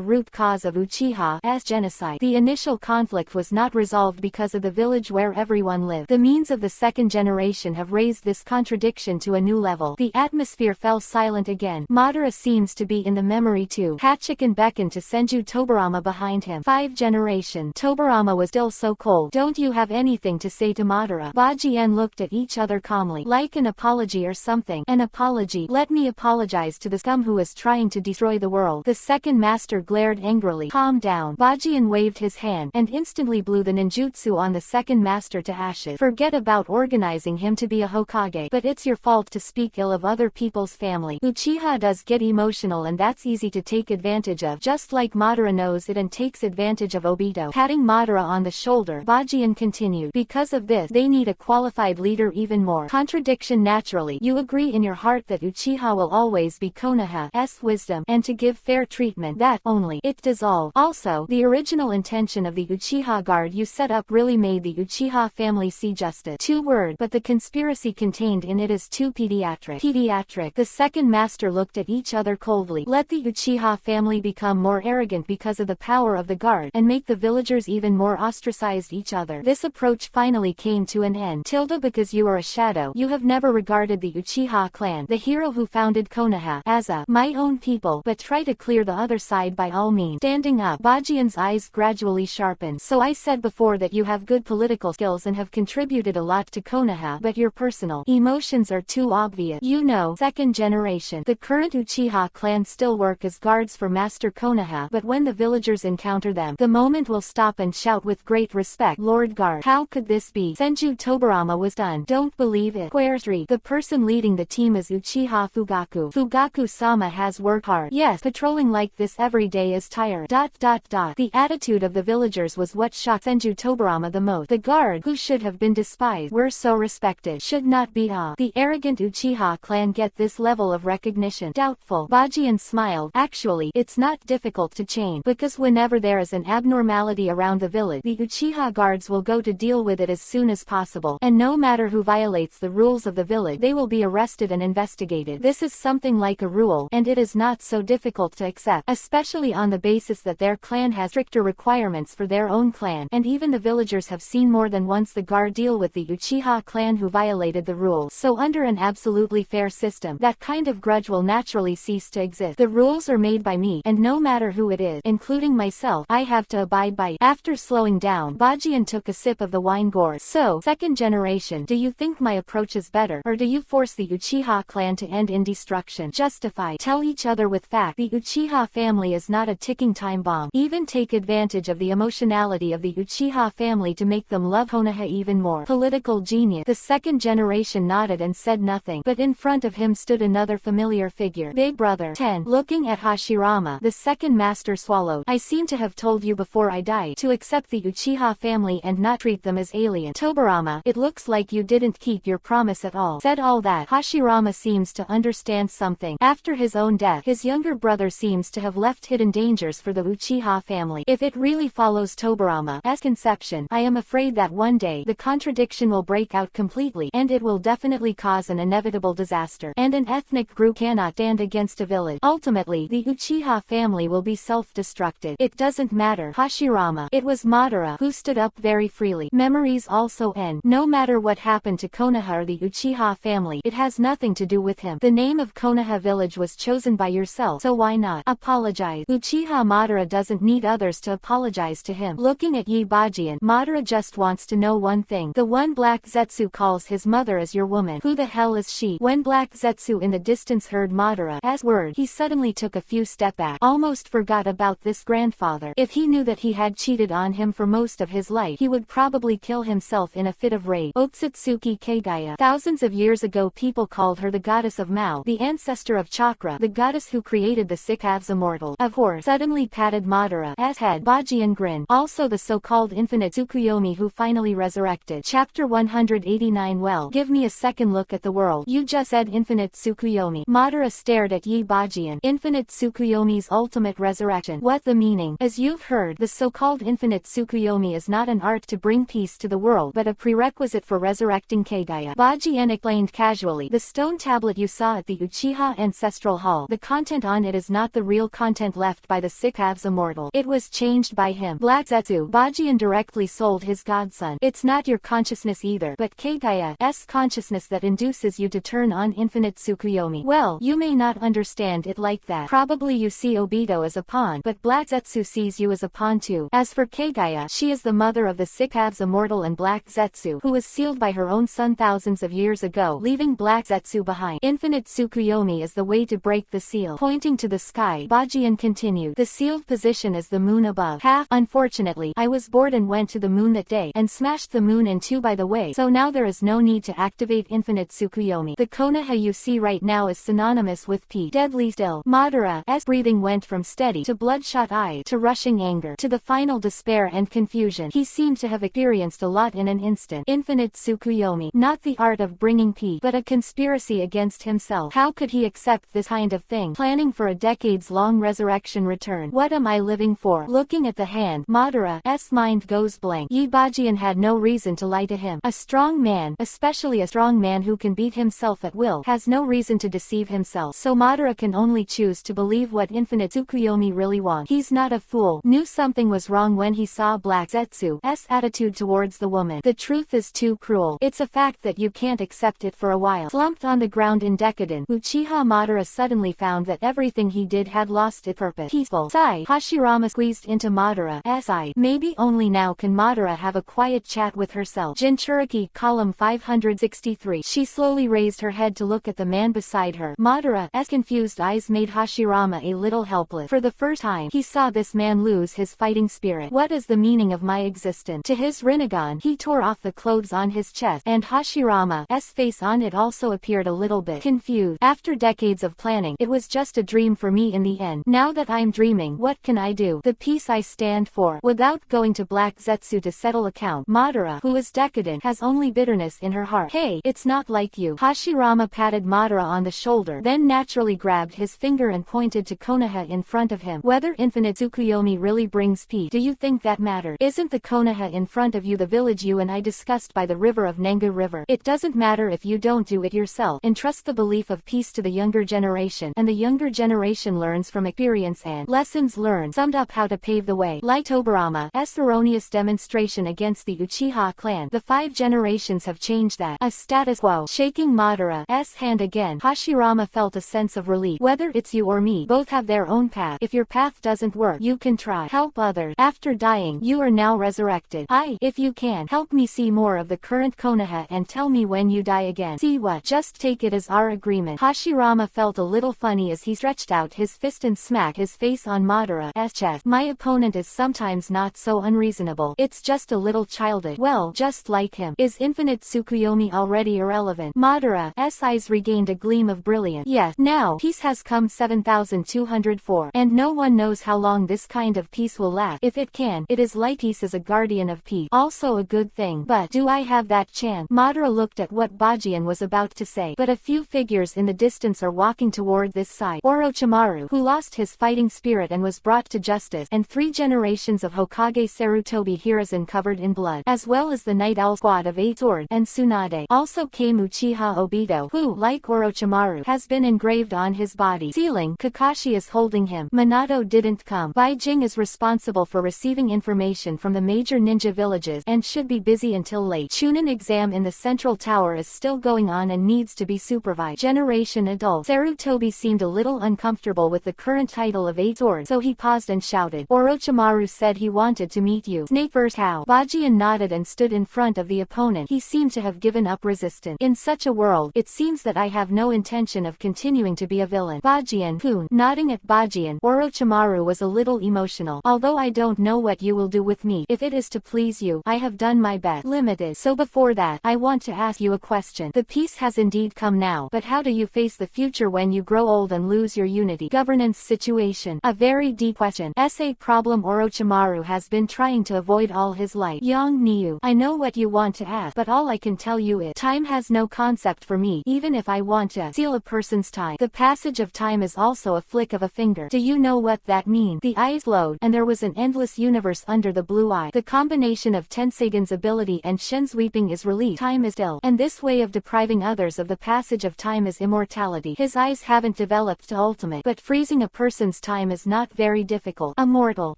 root cause of Uchiha's genocide. The initial conflict was not resolved because of the village where everyone lived. The means of the second generation have raised this contradiction to a new level. The atmosphere fell silent again. Madara seems to be in the memory too. Hachiken beckoned to Senju Tobirama behind him. 5 generation. Tobirama was still so cold. Don't you have anything to say to Madara? Bajian looked at each other calmly. Like an apology or something. An apology. Let me apologize to the scum who is trying to destroy the world. The second master glared angrily. Calm down. Bajian waved his hand, and instantly blew the ninjutsu on the second master to ashes. Forget about organizing him to be a Hokage. But it's your fault to speak ill of other people's family. Uchiha does get emotional, and that's easy to take advantage of. Just like Madara knows it and takes advantage of Obito. Patting Madara on the shoulder, Bajian continued. Because of this, they need a qualified leader even more. Contradiction naturally. You agree in your heart that Uchiha will always be Konoha's wisdom, and to give fair treatment. That only it dissolve. Also, the original intention of the Uchiha guard you set up really made the Uchiha family see justice. 2 word, but the conspiracy heresy contained in it is too pediatric. The second master looked at each other coldly. Let the Uchiha family become more arrogant because of the power of the guard, and make the villagers even more ostracized each other. This approach finally came to an end. Because you are a shadow, you have never regarded the Uchiha clan, the hero who founded Konoha, as my own people, but try to clear the other side by all means. Standing up, Bajian's eyes gradually sharpened. So I said before that you have good political skills and have contributed a lot to Konoha, but your personal emotions are too obvious. You know, second generation. The current Uchiha clan still work as guards for Master Konoha, but when the villagers encounter them, the moment will stop and shout with great respect, Lord Guard. How could this be? Senju Tobarama was done. Don't believe it. Square 3. The person leading the team is Uchiha Fugaku. Fugaku-sama has worked hard. Yes, patrolling like this every day is tired. The attitude of the villagers was what shocked Senju Tobarama the most. The guard, who should have been despised, were so respected. Should not be the arrogant Uchiha clan get this level of recognition? Doubtful. Bajian smiled. Actually, it's not difficult to change, because whenever there is an abnormality around the village, the Uchiha guards will go to deal with it as soon as possible, and no matter who violates the rules of the village, they will be arrested and investigated. This is something like a rule, and it is not so difficult to accept, especially on the basis that their clan has stricter requirements for their own clan, and even the villagers have seen more than once the guard deal with the Uchiha clan who violated the rules. So under an absolutely fair system, that kind of grudge will naturally cease to exist. The rules are made by me, and no matter who it is, including myself, I have to abide by it. After slowing down, Bajian took a sip of the wine gourd. So, second generation, do you think my approach is better, or do you force the Uchiha clan to end in destruction? Justify. Tell each other with fact. The Uchiha family is not a ticking time bomb. Even take advantage of the emotionality of the Uchiha family to make them love Konoha even more. Political genius. The second generation nodded and said nothing, but in front of him stood another familiar figure. Big Brother. 10. Looking at Hashirama, the second master swallowed. I seem to have told you before I died to accept the Uchiha family and not treat them as alien. Tobarama, it looks like you didn't keep your promise at all. Said all that, Hashirama seems to understand something. After his own death, his younger brother seems to have left hidden dangers for the Uchiha family. If it really follows Tobarama's conception, I am afraid that one day the contradiction will break out completely, and it will definitely cause an inevitable disaster. And an ethnic group cannot stand against a village. Ultimately, the Uchiha family will be self-destructed. It doesn't matter, Hashirama. It was Madara who stood up very freely. Memories also end. No matter what happened to Konoha or the Uchiha family, it has nothing to do with him. The name of Konoha village was chosen by yourself, so why not apologize? Uchiha Madara doesn't need others to apologize to him. Looking at Yi Bajian, Madara just wants to know one thing. The one Black Zetsu calls his mother as your woman. Who the hell is she? When Black Zetsu in the distance heard Madara's word, he suddenly took a few steps back. Almost forgot about this grandfather. If he knew that he had cheated on him for most of his life, he would probably kill himself in a fit of rage. Otsutsuki Keigaya. Thousands of years ago people called her the goddess of Mao, the ancestor of chakra, the goddess who created the sick halves immortal. Of course, suddenly patted Madara's head. Bajian grinned. Also the so-called infinite Tsukuyomi who finally resurrected. Chapter 189. Well, give me a second look at the world. You just said infinite Tsukuyomi. Madara stared at Yi Bajian. Infinite Tsukuyomi's ultimate resurrection. What the meaning? As you've heard, the so-called infinite Tsukuyomi is not an art to bring peace to the world, but a prerequisite for resurrecting Keigaya. Bajian explained casually. The stone tablet you saw at the Uchiha Ancestral Hall, the content on it is not the real content left by the sick halves immortal. It was changed by him. Black Zetsu. Bajian directly sold his godson. It's not your consciousness either, but Keigaya's consciousness that induces you to turn on infinite Tsukuyomi. Well, you may not understand it like that. Probably you see Obito as a pawn, but Black Zetsu sees you as a pawn too. As for Keigaya, she is the mother of the sick halves immortal and Black Zetsu, who was sealed by her own son thousands of years ago, leaving Black Zetsu behind. Infinite Tsukuyomi is the way to break the seal. Pointing to the sky, Bajian continued. The sealed position is the moon above. Unfortunately, I was bored and went to the moon that day, and smashed the moon in two by the way, so now there is no need to activate infinite Tsukuyomi. The Konoha you see right now is synonymous with peace. Deadly still. Madara's breathing went from steady to bloodshot eyes to rushing anger to the final despair and confusion. He seemed to have experienced a lot in an instant. Infinite Tsukuyomi. Not the art of bringing peace, but a conspiracy against himself. How could he accept this kind of thing? Planning for a decades-long resurrection return. What am I living for? Looking at the hand, Madara's mind goes blank. Yi Bajian had no reason to lie to him. A strong man, especially especially a strong man who can beat himself at will, has no reason to deceive himself. So Madara can only choose to believe what Infinite Tsukuyomi really wants. He's not a fool. Knew something was wrong when he saw Black Zetsu's attitude towards the woman. The truth is too cruel. It's a fact that you can't accept it for a while. Slumped on the ground in decadent, Uchiha Madara suddenly found that everything he did had lost its purpose. Peaceful. Sigh. Hashirama squeezed into Madara's eye. Maybe only now can Madara have a quiet chat with herself. Jinchuriki, column 563. She slowly raised her head to look at the man beside her. Madara's confused eyes made Hashirama a little helpless. For the first time, he saw this man lose his fighting spirit. What is the meaning of my existence? To his Rinnegan, he tore off the clothes on his chest, and Hashirama's face on it also appeared a little bit confused. After decades of planning, it was just a dream for me in the end. Now that I'm dreaming, what can I do? The peace I stand for. Without going to Black Zetsu to settle account, Madara, who is decadent, has only bitterness in her heart. Hey, it's not like you. Hashirama patted Madara on the shoulder, then naturally grabbed his finger and pointed to Konoha in front of him. Whether Infinite Tsukuyomi really brings peace, do you think that matters? Isn't the Konoha in front of you the village you and I discussed by the river of Nenga River? It doesn't matter if you don't do it yourself. Entrust the belief of peace to the younger generation, and the younger generation learns from experience and lessons learned. Summed up how to pave the way. Like Tobarama's erroneous demonstration against the Uchiha clan, the 5 generations have changed that. A status quo. Shaking Madara's hand again, Hashirama felt a sense of relief. Whether it's you or me, both have their own path. If your path doesn't work, you can try. Help others. After dying, you are now resurrected. If you can, help me see more of the current Konoha and tell me when you die again. See what? Just take it as our agreement. Hashirama felt a little funny as he stretched out his fist and smacked his face on Madara's chest. My opponent is sometimes not so unreasonable. It's just a little childish. Well, just like him. Is Infinite Tsukuyomi already irrelevant? Madara's eyes regained a gleam of brilliance. Yes, now, peace has come 7204. And no one knows how long this kind of peace will last. If it can, it is like peace is a guardian of peace. Also a good thing. But, do I have that chance? Madara looked at what Bajian was about to say. But a few figures in the distance are walking toward this side. Orochimaru, who lost his fighting spirit and was brought to justice, and 3 generations of Hokage Sarutobi Hiruzen covered in blood, as well as the Night Owl squad of 8 Sword and Tsunade. Also came Uchiha Obito, who, like Orochimaru, has been engraved on his body. Ceiling, Kakashi is holding him. Minato didn't come. Baijing is responsible for receiving information from the major ninja villages and should be busy until late. Chunin exam in the central tower is still going on and needs to be supervised. Generation adult. Sarutobi seemed a little uncomfortable with the current title of 8 Swords, so he paused and shouted. Orochimaru said he wanted to meet you. Snake first how? Bajian nodded and stood in front of the opponent. He seemed to have given up resistance. In such a world, it seems that I have no intention of continuing to be a villain. Bajian-kun. Nodding at Bajian, Orochimaru was a little emotional. Although I don't know what you will do with me, if it is to please you, I have done my best. Limited. So before that, I want to ask you a question. The peace has indeed come now, but how do you face the future when you grow old and lose your unity? Governance situation. A very deep question. Essay problem Orochimaru has been trying to avoid all his life. Young Niu, I know what you want to ask, but all I can tell you is, time has no concept for me, even if I want to seal a person's time. The passage of time is also a flick of a finger. Do you know what that means? The eyes glowed, and there was an endless universe under the blue eye. The combination of Tenseigion's ability and Shen's weeping is released. Time is still, and this way of depriving others of the passage of time is immortality. His eyes haven't developed to ultimate, but freezing a person's time is not very difficult. Immortal.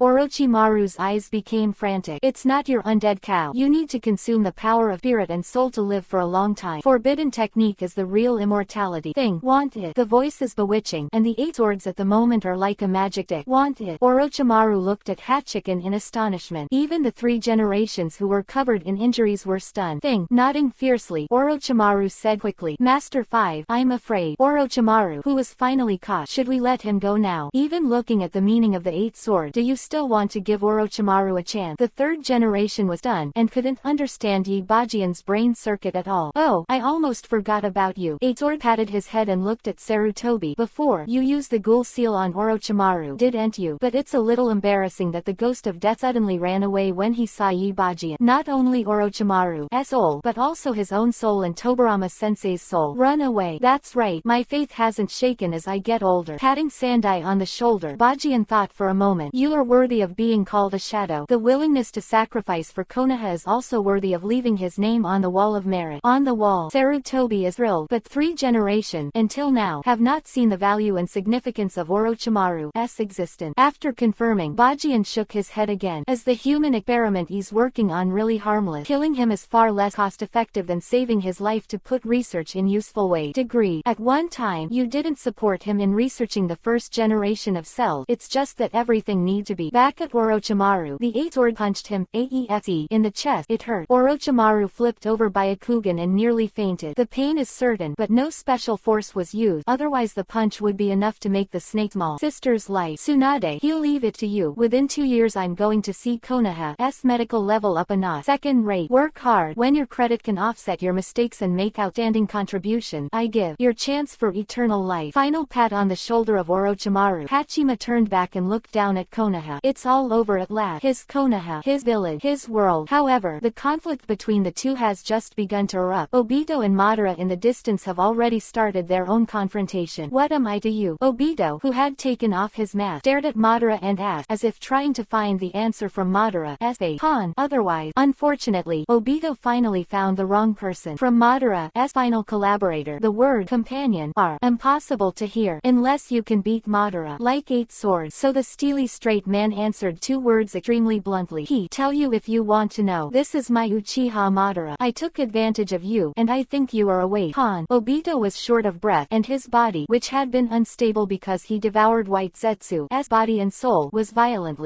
Orochimaru's eyes became frantic. It's not your undead cow. You need to consume the power of spirit and soul to live for a long time. Forbidden technique is the real immortality thing. Want it? The voice is bewitching, and the 8 swords at the moment are like a magic stick. Want it? Orochimaru looked at Hachiken in astonishment. Even the 3 generations who were covered in injuries were stunned. Thing. Nodding fiercely, Orochimaru said quickly, Master 5, I'm afraid. Orochimaru, who was finally caught. Should we let him go now? Even looking at the meaning of the 8 sword, do you still want to give Orochimaru a chance? The 3rd generation was done, and couldn't understand Yi Bajian's brain circuit at all. Oh, I almost forgot about you. 8 sword patted his head and looked at Sarutobi. Before, you used the ghoul seal on Orochimaru, didn't you? But it's a little embarrassing that the ghost of death suddenly ran away when he saw Yi Bajian. Not only Orochimaru's soul, but also his own soul and Tobarama Sensei's soul. Run away. That's right, my faith hasn't shaken as I get older. Patting Sandai on the shoulder, Bajian thought for a moment. You are worthy of being called a shadow. The willingness to sacrifice for Konoha is also worthy of leaving his name on the wall of merit. On the wall, Sarutobi is thrilled, but 3 generations, until now, have not seen the value and significance of Orochimaru's existence. After confirming, Bajian shook his head again. As the human experiment he's working on really harmless. Killing him is far less cost-effective than saving his life to put research in useful way. Degree. At one time, you didn't support him in researching the first generation of cells. It's just that everything needs to be. Back at Orochimaru, the 8th sword punched him, AEXE, in the chest. It hurt. Orochimaru flipped over by Akugan and nearly fainted. The pain is certain, but no special force was used, otherwise the punch would be enough to make the snake's small sister's life. Tsunade, he'll leave it to you. Within 2 years I'm going to see Konoha's medical level up a notch. Second rate. Work hard. When your credit can offset your mistakes and make outstanding contribution, I give your chance for eternal life. Final pat on the shoulder of Orochimaru. Hachima turned back and looked down at Konoha. It's all over at last. His Konoha, his village, his world. However, the conflict between the two has just begun to erupt. Obito and Madara in the distance have already started their own confrontation. What am I to you? Obito, who had taken off his mask, stared at Madara and asked, as if trying to find the answer from Madara's face. Otherwise, unfortunately, Obito finally found the wrong person. From Madara's final collaborator, the word companion are impossible to hear unless you can beat Madara like 8 swords. So the steely straight man answered 2 words extremely bluntly. He tell you if you want to know. This is my Uchiha Madara. I took advantage of you, and I think you are awake. Obito was short of breath, and his body, which had been unstable because he devoured White Zetsu's body and soul, was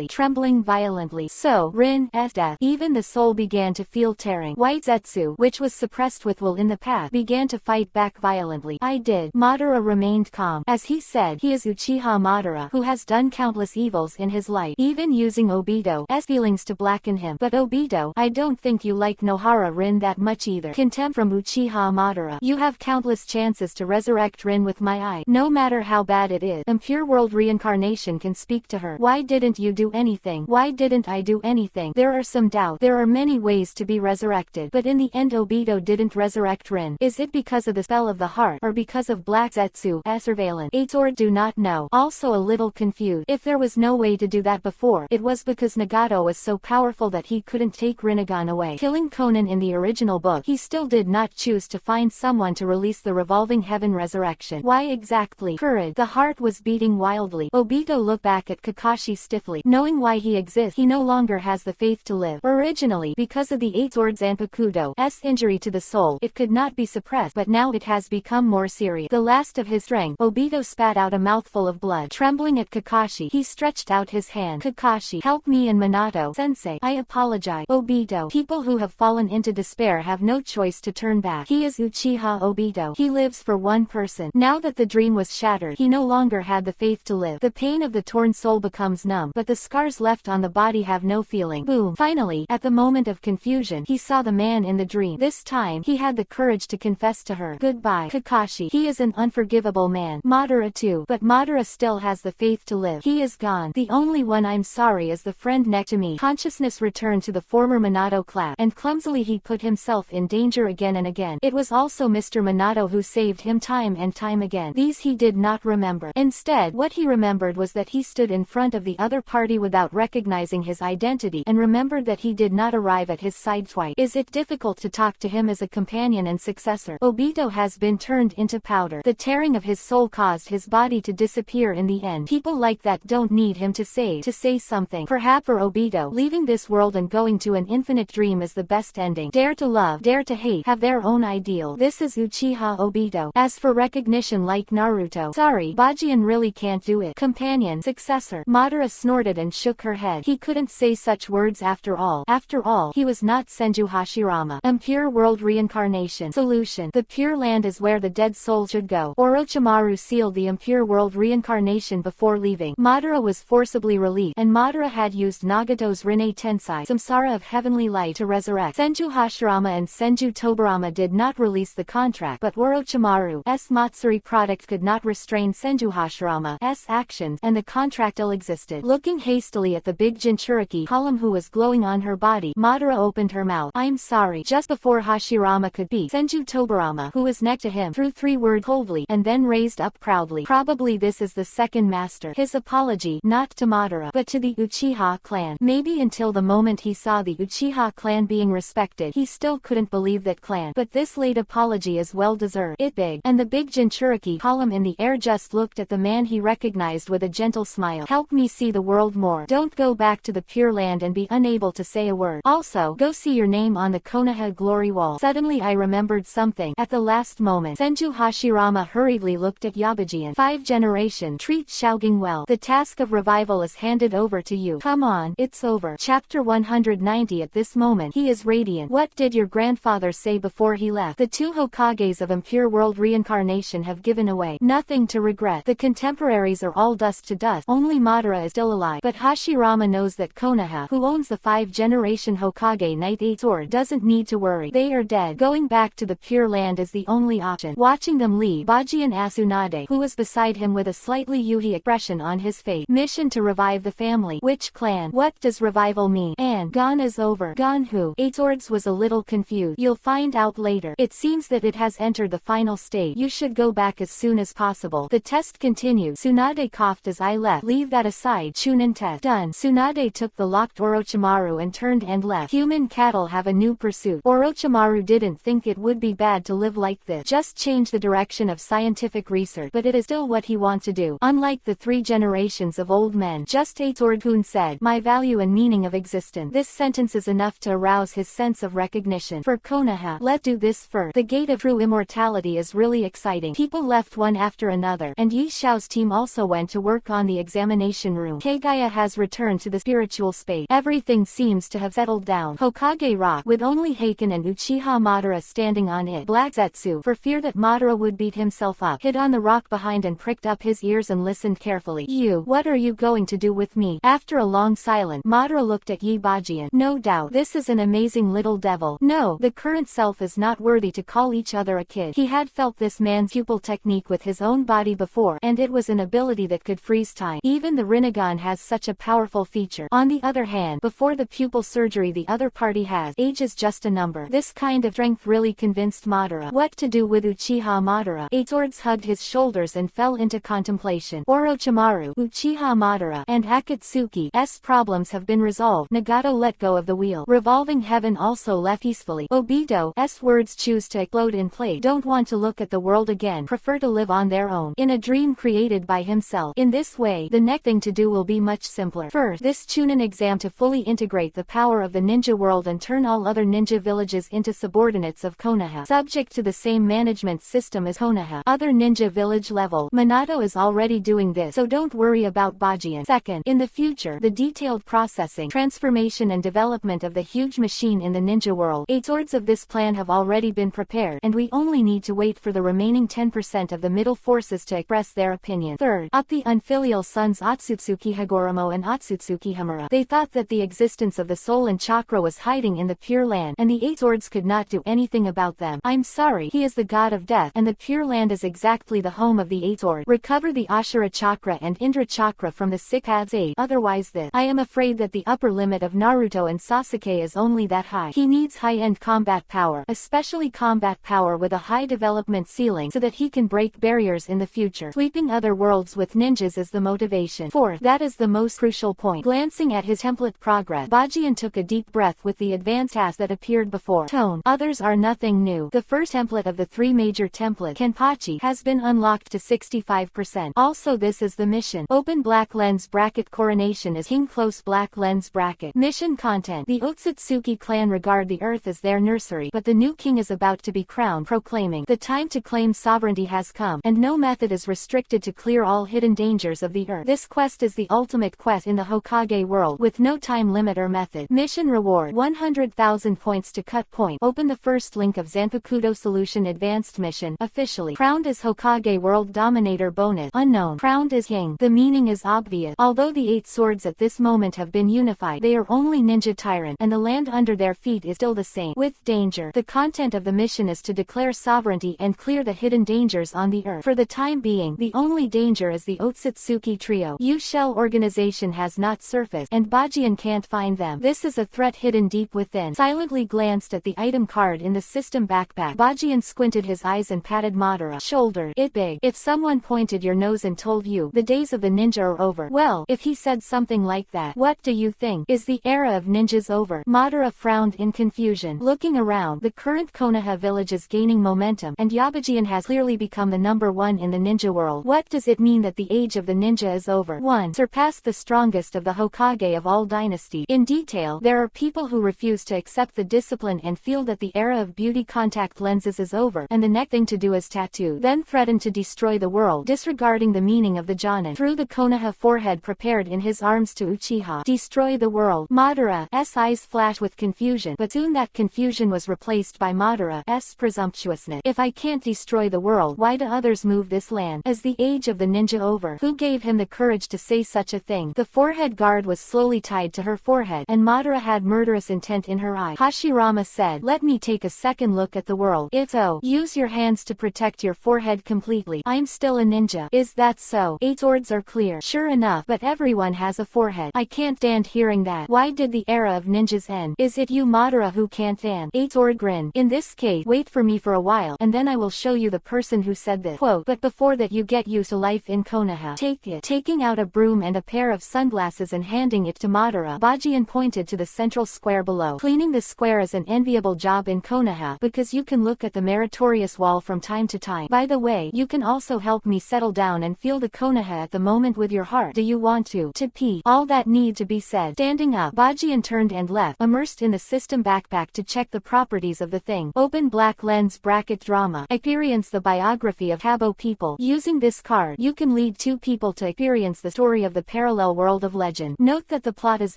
trembling violently. So, Rin's death, even the soul began to feel tearing. White Zetsu, which was suppressed with will in the past, began to fight back violently. I did. Madara remained calm. As he said, he is Uchiha Madara, who has done countless evils in his life, even using Obito's feelings to blacken him. But Obito, I don't think you like Nohara Rin that much either. Contempt from Uchiha Madara. You have countless chances to resurrect Rin with my eye. No matter how bad it is, impure world reincarnation can speak to her. Why didn't you do anything? Why didn't I do anything? There are some doubts. There are many ways to be resurrected, but in the end Obito didn't resurrect Rin. Is it because of the spell of the heart, or because of Black Zetsu's surveillance? 8 sword do not know. Also a little confused. If there was no way to do that before, it was because Nagato was so powerful that he couldn't take Rinnegan away. Killing Conan in the original book, he still did not choose to find someone to release the revolving heaven resurrection. Why exactly? Courage. The heart was beating wildly. Obito looked back at Kakashi stiffly. Knowing why he exists, he no longer has the faith to live. Originally, because of the 8 swords and Pakudo's injury to the soul, it could not be suppressed, but now it has become more serious. The last of his strength, Obito spat out a mouthful of blood. Trembling at Kakashi, he stretched out his hand. Kakashi, help me and Minato. Sensei, I apologize. Obito, people who have fallen into despair have no choice to turn back. He is Uchiha Obito. He lives for one person. Now that the dream was shattered, he no longer had the faith to live. The pain of the torn soul becomes numb, but the scars left on the body have no feeling. Boom. Finally, at the moment of confusion, he saw the man in the dream. This time, he had the courage to confess to her. Goodbye, Kakashi. He is an unforgivable man. Madara too. But Madara still has the faith to live. He is gone. The only one I'm sorry is the friend next to me. Consciousness returned to the former Minato class, and clumsily he put himself in danger again and again. It was also Mr. Minato who saved him time and time again. These he did not remember. Instead, what he remembered was that he stood in front of the other party without recognizing his identity, and remembered that he did not arrive at his side twice. Is it difficult to talk to him as a companion and successor? Obito has been turned into powder. The tearing of his soul caused his body to disappear in the end. People like that don't need him to say something. Perhaps for Obito, leaving this world and going to an infinite dream is the best ending. Dare to love, dare to hate, have their own ideal. This is Uchiha Obito. As for recognition like Naruto, sorry, Bajian really can't do it. Companion, successor. Madara snorted and shook her head. He couldn't say such words after all. After all, he was not Senju Hashirama. Impure world reincarnation. Solution. The Pure Land is where the dead soul should go. Orochimaru sealed the impure world reincarnation before leaving. Madara was forcibly released, and Madara had used Nagato's Rinne Tensai, Samsara of Heavenly Light, to resurrect. Senju Hashirama and Senju Tobirama did not release the contract, but Orochimaru's Matsuri product could not restrain Senju Hashirama's actions, and the contract still existed. Looking hastily at the big Jinchuriki column who was glowing on her body, Madara opened her mouth. I'm sorry. Just before Hashirama could speak, Senju Tobirama, who was next to him, threw 3 words coldly, and then raised up proudly. Probably this is the second master. His apology, not to Madara, but to the Uchiha clan. Maybe until the moment he saw the Uchiha clan being respected, he still couldn't couldn't believe that clan. But this late apology is well deserved. It big. And the big Jinchuriki column in the air just looked at the man he recognized with a gentle smile. Help me see the world more. Don't go back to the Pure Land and be unable to say a word. Also, go see your name on the Konoha glory wall. Suddenly I remembered something. At the last moment, Senju Hashirama hurriedly looked at Yabajian. 5 generation. Treat Xiaoging well. The task of revival is handed over to you. Come on, it's over. Chapter 190. At this moment, he is radiant. What did your grandfather say before he left? The 2 Hokages of Impure World reincarnation have given away. Nothing to regret. The contemporaries are all dust to dust. Only Madara is still alive. But Hashirama knows that Konoha, who owns the 5 generation Hokage Knight 8 sword, doesn't need to worry. They are dead. Going back to the Pure Land is the only option. Watching them leave, Bajian Asunade, who was beside him with a slightly Yuhi expression on his face. Mission to revive the family. Which clan? What does revival mean? And gone is over. Gone who? 8 swords was a little confused. You'll find out later. It seems that it has entered the final stage. You should go back as soon as possible. The test continued. Tsunade coughed as I left. Leave that aside. Chunin test. Done. Tsunade took the locked Orochimaru and turned and left. Human cattle have a new pursuit. Orochimaru didn't think it would be bad to live like this. Just change the direction of scientific research. But it is still what he wants to do. Unlike the 3 generations of old men. Just 8 Sword-kun said, my value and meaning of existence. This sentence is enough to arouse his sense of recognition. For Konoha, let's do this first. The gate of true immortality is really exciting. People left one after another. And Yi Xiao's team also went to work on the examination room. Kagaya has returned to the spiritual space. Everything seems to have settled down. Hokage Rock, with only Heiken and Uchiha Madara standing on it. Black Zetsu, for fear that Madara would beat himself up, hid on the rock behind and pricked up his ears and listened carefully. You, what are you going to do with me? After a long silence, Madara looked at Yi Bajian. No doubt, this is an amazing little devil. No, the current self is not worthy to call each other a kid. He had felt this man's pupil technique with his own body before, and it was an ability that could freeze time. Even the Rinnegan has such a powerful feature. On the other hand, before the pupil surgery the other party has, age is just a number. This kind of strength really convinced Madara. What to do with Uchiha Madara? 8 Swords hugged his shoulders and fell into contemplation. Orochimaru, Uchiha Madara, and Akatsuki's problems have been resolved. Nagato let go of the wheel. Revolving heaven also left peacefully. Obito's words choose to explode in play. Don't want to look at the world again. Prefer to live on their own. In a dream created by himself. In this way, the next thing to do will be much simpler. First, this Chunin exam to fully integrate the power of the ninja world and turn all other ninja villages into subordinates of Konoha. Subject to the same management system as Konoha. Other ninja village level. Minato is already doing this, so don't worry about Bajian. Second, in the future, the detailed processing, transformation and development of the huge machine in the ninja world. 8 swords of this plan have already been prepared, and we only need to wait for the remaining 10% of the middle forces to express their opinion. Third, up the unfilial sons Otsutsuki Hagoromo and Otsutsuki Hamura. They thought that the existence of the soul and chakra was hiding in the Pure Land, and the 8 swords could not do anything about them. I'm sorry, he is the god of death, and the Pure Land is exactly the home of the 8 swords. Recover the Ashura chakra and Indra chakra from the 6 paths 8. Otherwise this. I am afraid that the upper limit of Naruto and Sasuke is only that high. He needs high-end combat power, especially combat power with a high development ceiling so that he can break barriers in the future. Sweeping other worlds with ninjas is the motivation. Fourth, that is the most crucial point. Glancing at his template progress, Bajian took a deep breath with the advanced tasks that appeared before. Tone. Others are nothing new. The first template of the 3 major templates, Kenpachi, has been unlocked to 65%. Also this is the mission. Open black lens bracket coronation is king close black lens bracket. Mission content. The Otsutsuki clan regard the earth as their nursery, but the new king is about to be crowned, proclaiming, the time to claim sovereignty has come, and no method is restricted to clear all hidden dangers of the earth. This quest is the ultimate quest in the Hokage world, with no time limit or method. Mission reward. 100,000 points to cut point. Open the first link of Zanpakuto Solution Advanced Mission. Officially crowned as Hokage World Dominator bonus. Unknown. Crowned as king. The meaning is obvious. Although the 8 swords at this moment have been unified, they are only ninja tyrant, and the land under their feet is still the same. With danger. The content of the mission is to declare sovereignty and clear the hidden dangers on the earth. For the time being, the only danger is the Otsutsuki trio. U-Shell organization has not surfaced, and Bajian can't find them. This is a threat hidden deep within. Silently glanced at the item card in the system backpack. Bajian squinted his eyes and patted Madara. Shoulder. It big. If someone pointed your nose and told you, the days of the ninja are over. Well, if he said something like that, what do you think? Is the era of ninjas over? Madara frowned in confusion. Looking around, the current Konoha village is gaining momentum, and Yabajian has clearly become the #1 in the ninja world. What does it mean that the age of the ninja is over? 1. Surpassed the strongest of the Hokage of all dynasties. In detail, there are people who refuse to accept the discipline and feel that the era of beauty contact lenses is over, and the next thing to do is tattoo. Then threaten to destroy the world, disregarding the meaning of the Jonin. Through the Konoha forehead prepared in his arms to Uchiha. Destroy the world. Madara's eyes flash with confusion, but soon that confusion was replaced by Madara's presumptuousness. If I can't destroy the world, why do others move this land? Is the age of the ninja over? Who gave him the courage to say such a thing? The forehead guard was slowly tied to her forehead, and Madara had murderous intent in her eye. Hashirama said, "Let me take a second look at the world. If so, use your hands to protect your forehead completely. I'm still a ninja." Is that so? 8 words are clear. Sure enough, but everyone has a forehead. I can't stand hearing that. Why did the era of ninjas end? Is it you, Madara, who can't stand? 8 sword grin. In this case, wait for me for a while, and then I will show you the person who said this. Quote, but before that you get used to life in Konoha. Take it. Taking out a broom and a pair of sunglasses and handing it to Madara, Bajian pointed to the central square below. Cleaning the square is an enviable job in Konoha, because you can look at the meritorious wall from time to time. By the way, you can also help me settle down and feel the Konoha at the moment with your heart. Do you want to pee? All that need to be said. Standing up, Bajian turned and left, immersed in the system backpack to check the properties of the thing. Open black lens bracket drama. Experience the biography of Kobo people. Using this card, you can lead 2 people to experience the story of the parallel world of legend. Note that the plot is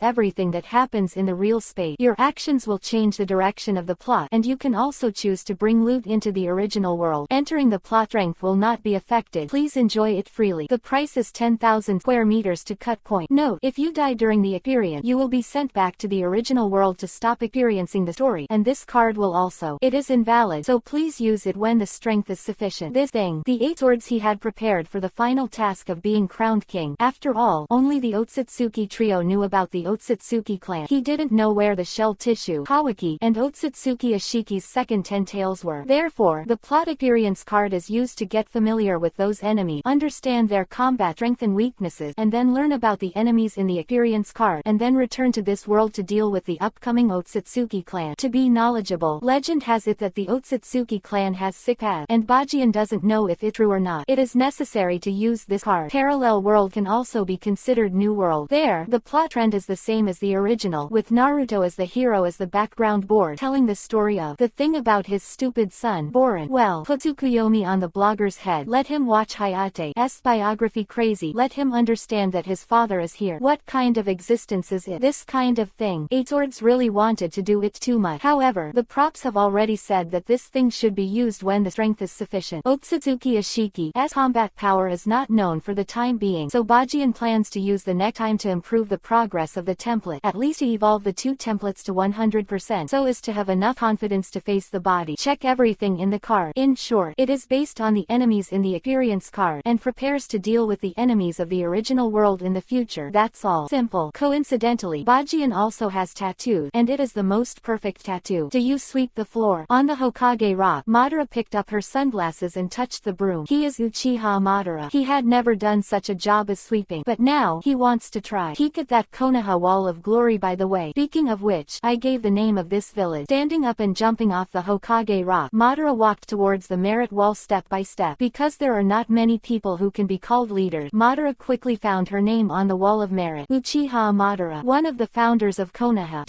everything that happens in the real space. Your actions will change the direction of the plot, and you can also choose to bring loot into the original world. Entering the plot strength will not be affected. Please enjoy it freely. The price is 10,000 square meters to cut point. Note, if you die during the experience, you will be sent back to the original world to stop experiencing the story, and this card will also. It is invalid, so please use it when the strength is sufficient. This thing, the 8 swords he had prepared for the final task of being crowned king. After all, only the Otsutsuki trio knew about the Otsutsuki clan. He didn't know where the shell tissue, Kawaki, and Otsutsuki Ashiki's second 10 tails were. Therefore, the plot experience card is used to get familiar with those enemies, understand their combat strength and weaknesses, and then learn about the enemies in the experience card, and then return to this world to deal with the upcoming Otsutsuki clan. To be knowledgeable, legend has it that the Otsutsuki clan has 6 paths, and Bajian doesn't know if it's true or not. It is necessary to use this card. Parallel world can also be considered new world. There, the plot trend is the same as the original, with Naruto as the hero as the background board, telling the story of the thing about his stupid son, Borin. Well, put Tsukuyomi on the blogger's head. Let him watch Hayate's biography crazy. Let him understand that his father is here. What kind of existence is it? This kind of thing. 8 swords really wanted to do it too much. However, the props have already said that this thing should be used when the strength is sufficient. Otsutsuki Ashiki's combat power is not known for the time being, so Bajian plans to use the next time to improve the progress of the template, at least to evolve the 2 templates to 100%, so as to have enough confidence to face the body. Check everything in the card. In short, it is based on the enemies in the experience card, and prepares to deal with the enemies of the original world in the future. That's all. Simple. Coincidentally, Bajian also has tattoos, and it is the most perfect tattoo. Do you sweep the floor? On the Hokage rock, Madara picked up her sunglasses and touched the broom. He is Uchiha Madara. He had never done such a job as sweeping, but now, he wants to try. Peek at that Konoha wall of glory, by the way. Speaking of which, I gave the name of this village. Standing up and jumping off the Hokage rock, Madara walked towards the merit wall step by step. Because there are not many people who can be called leaders, Madara quickly found her name on the wall of merit. Uchiha Madara, one of the founders of Konoha.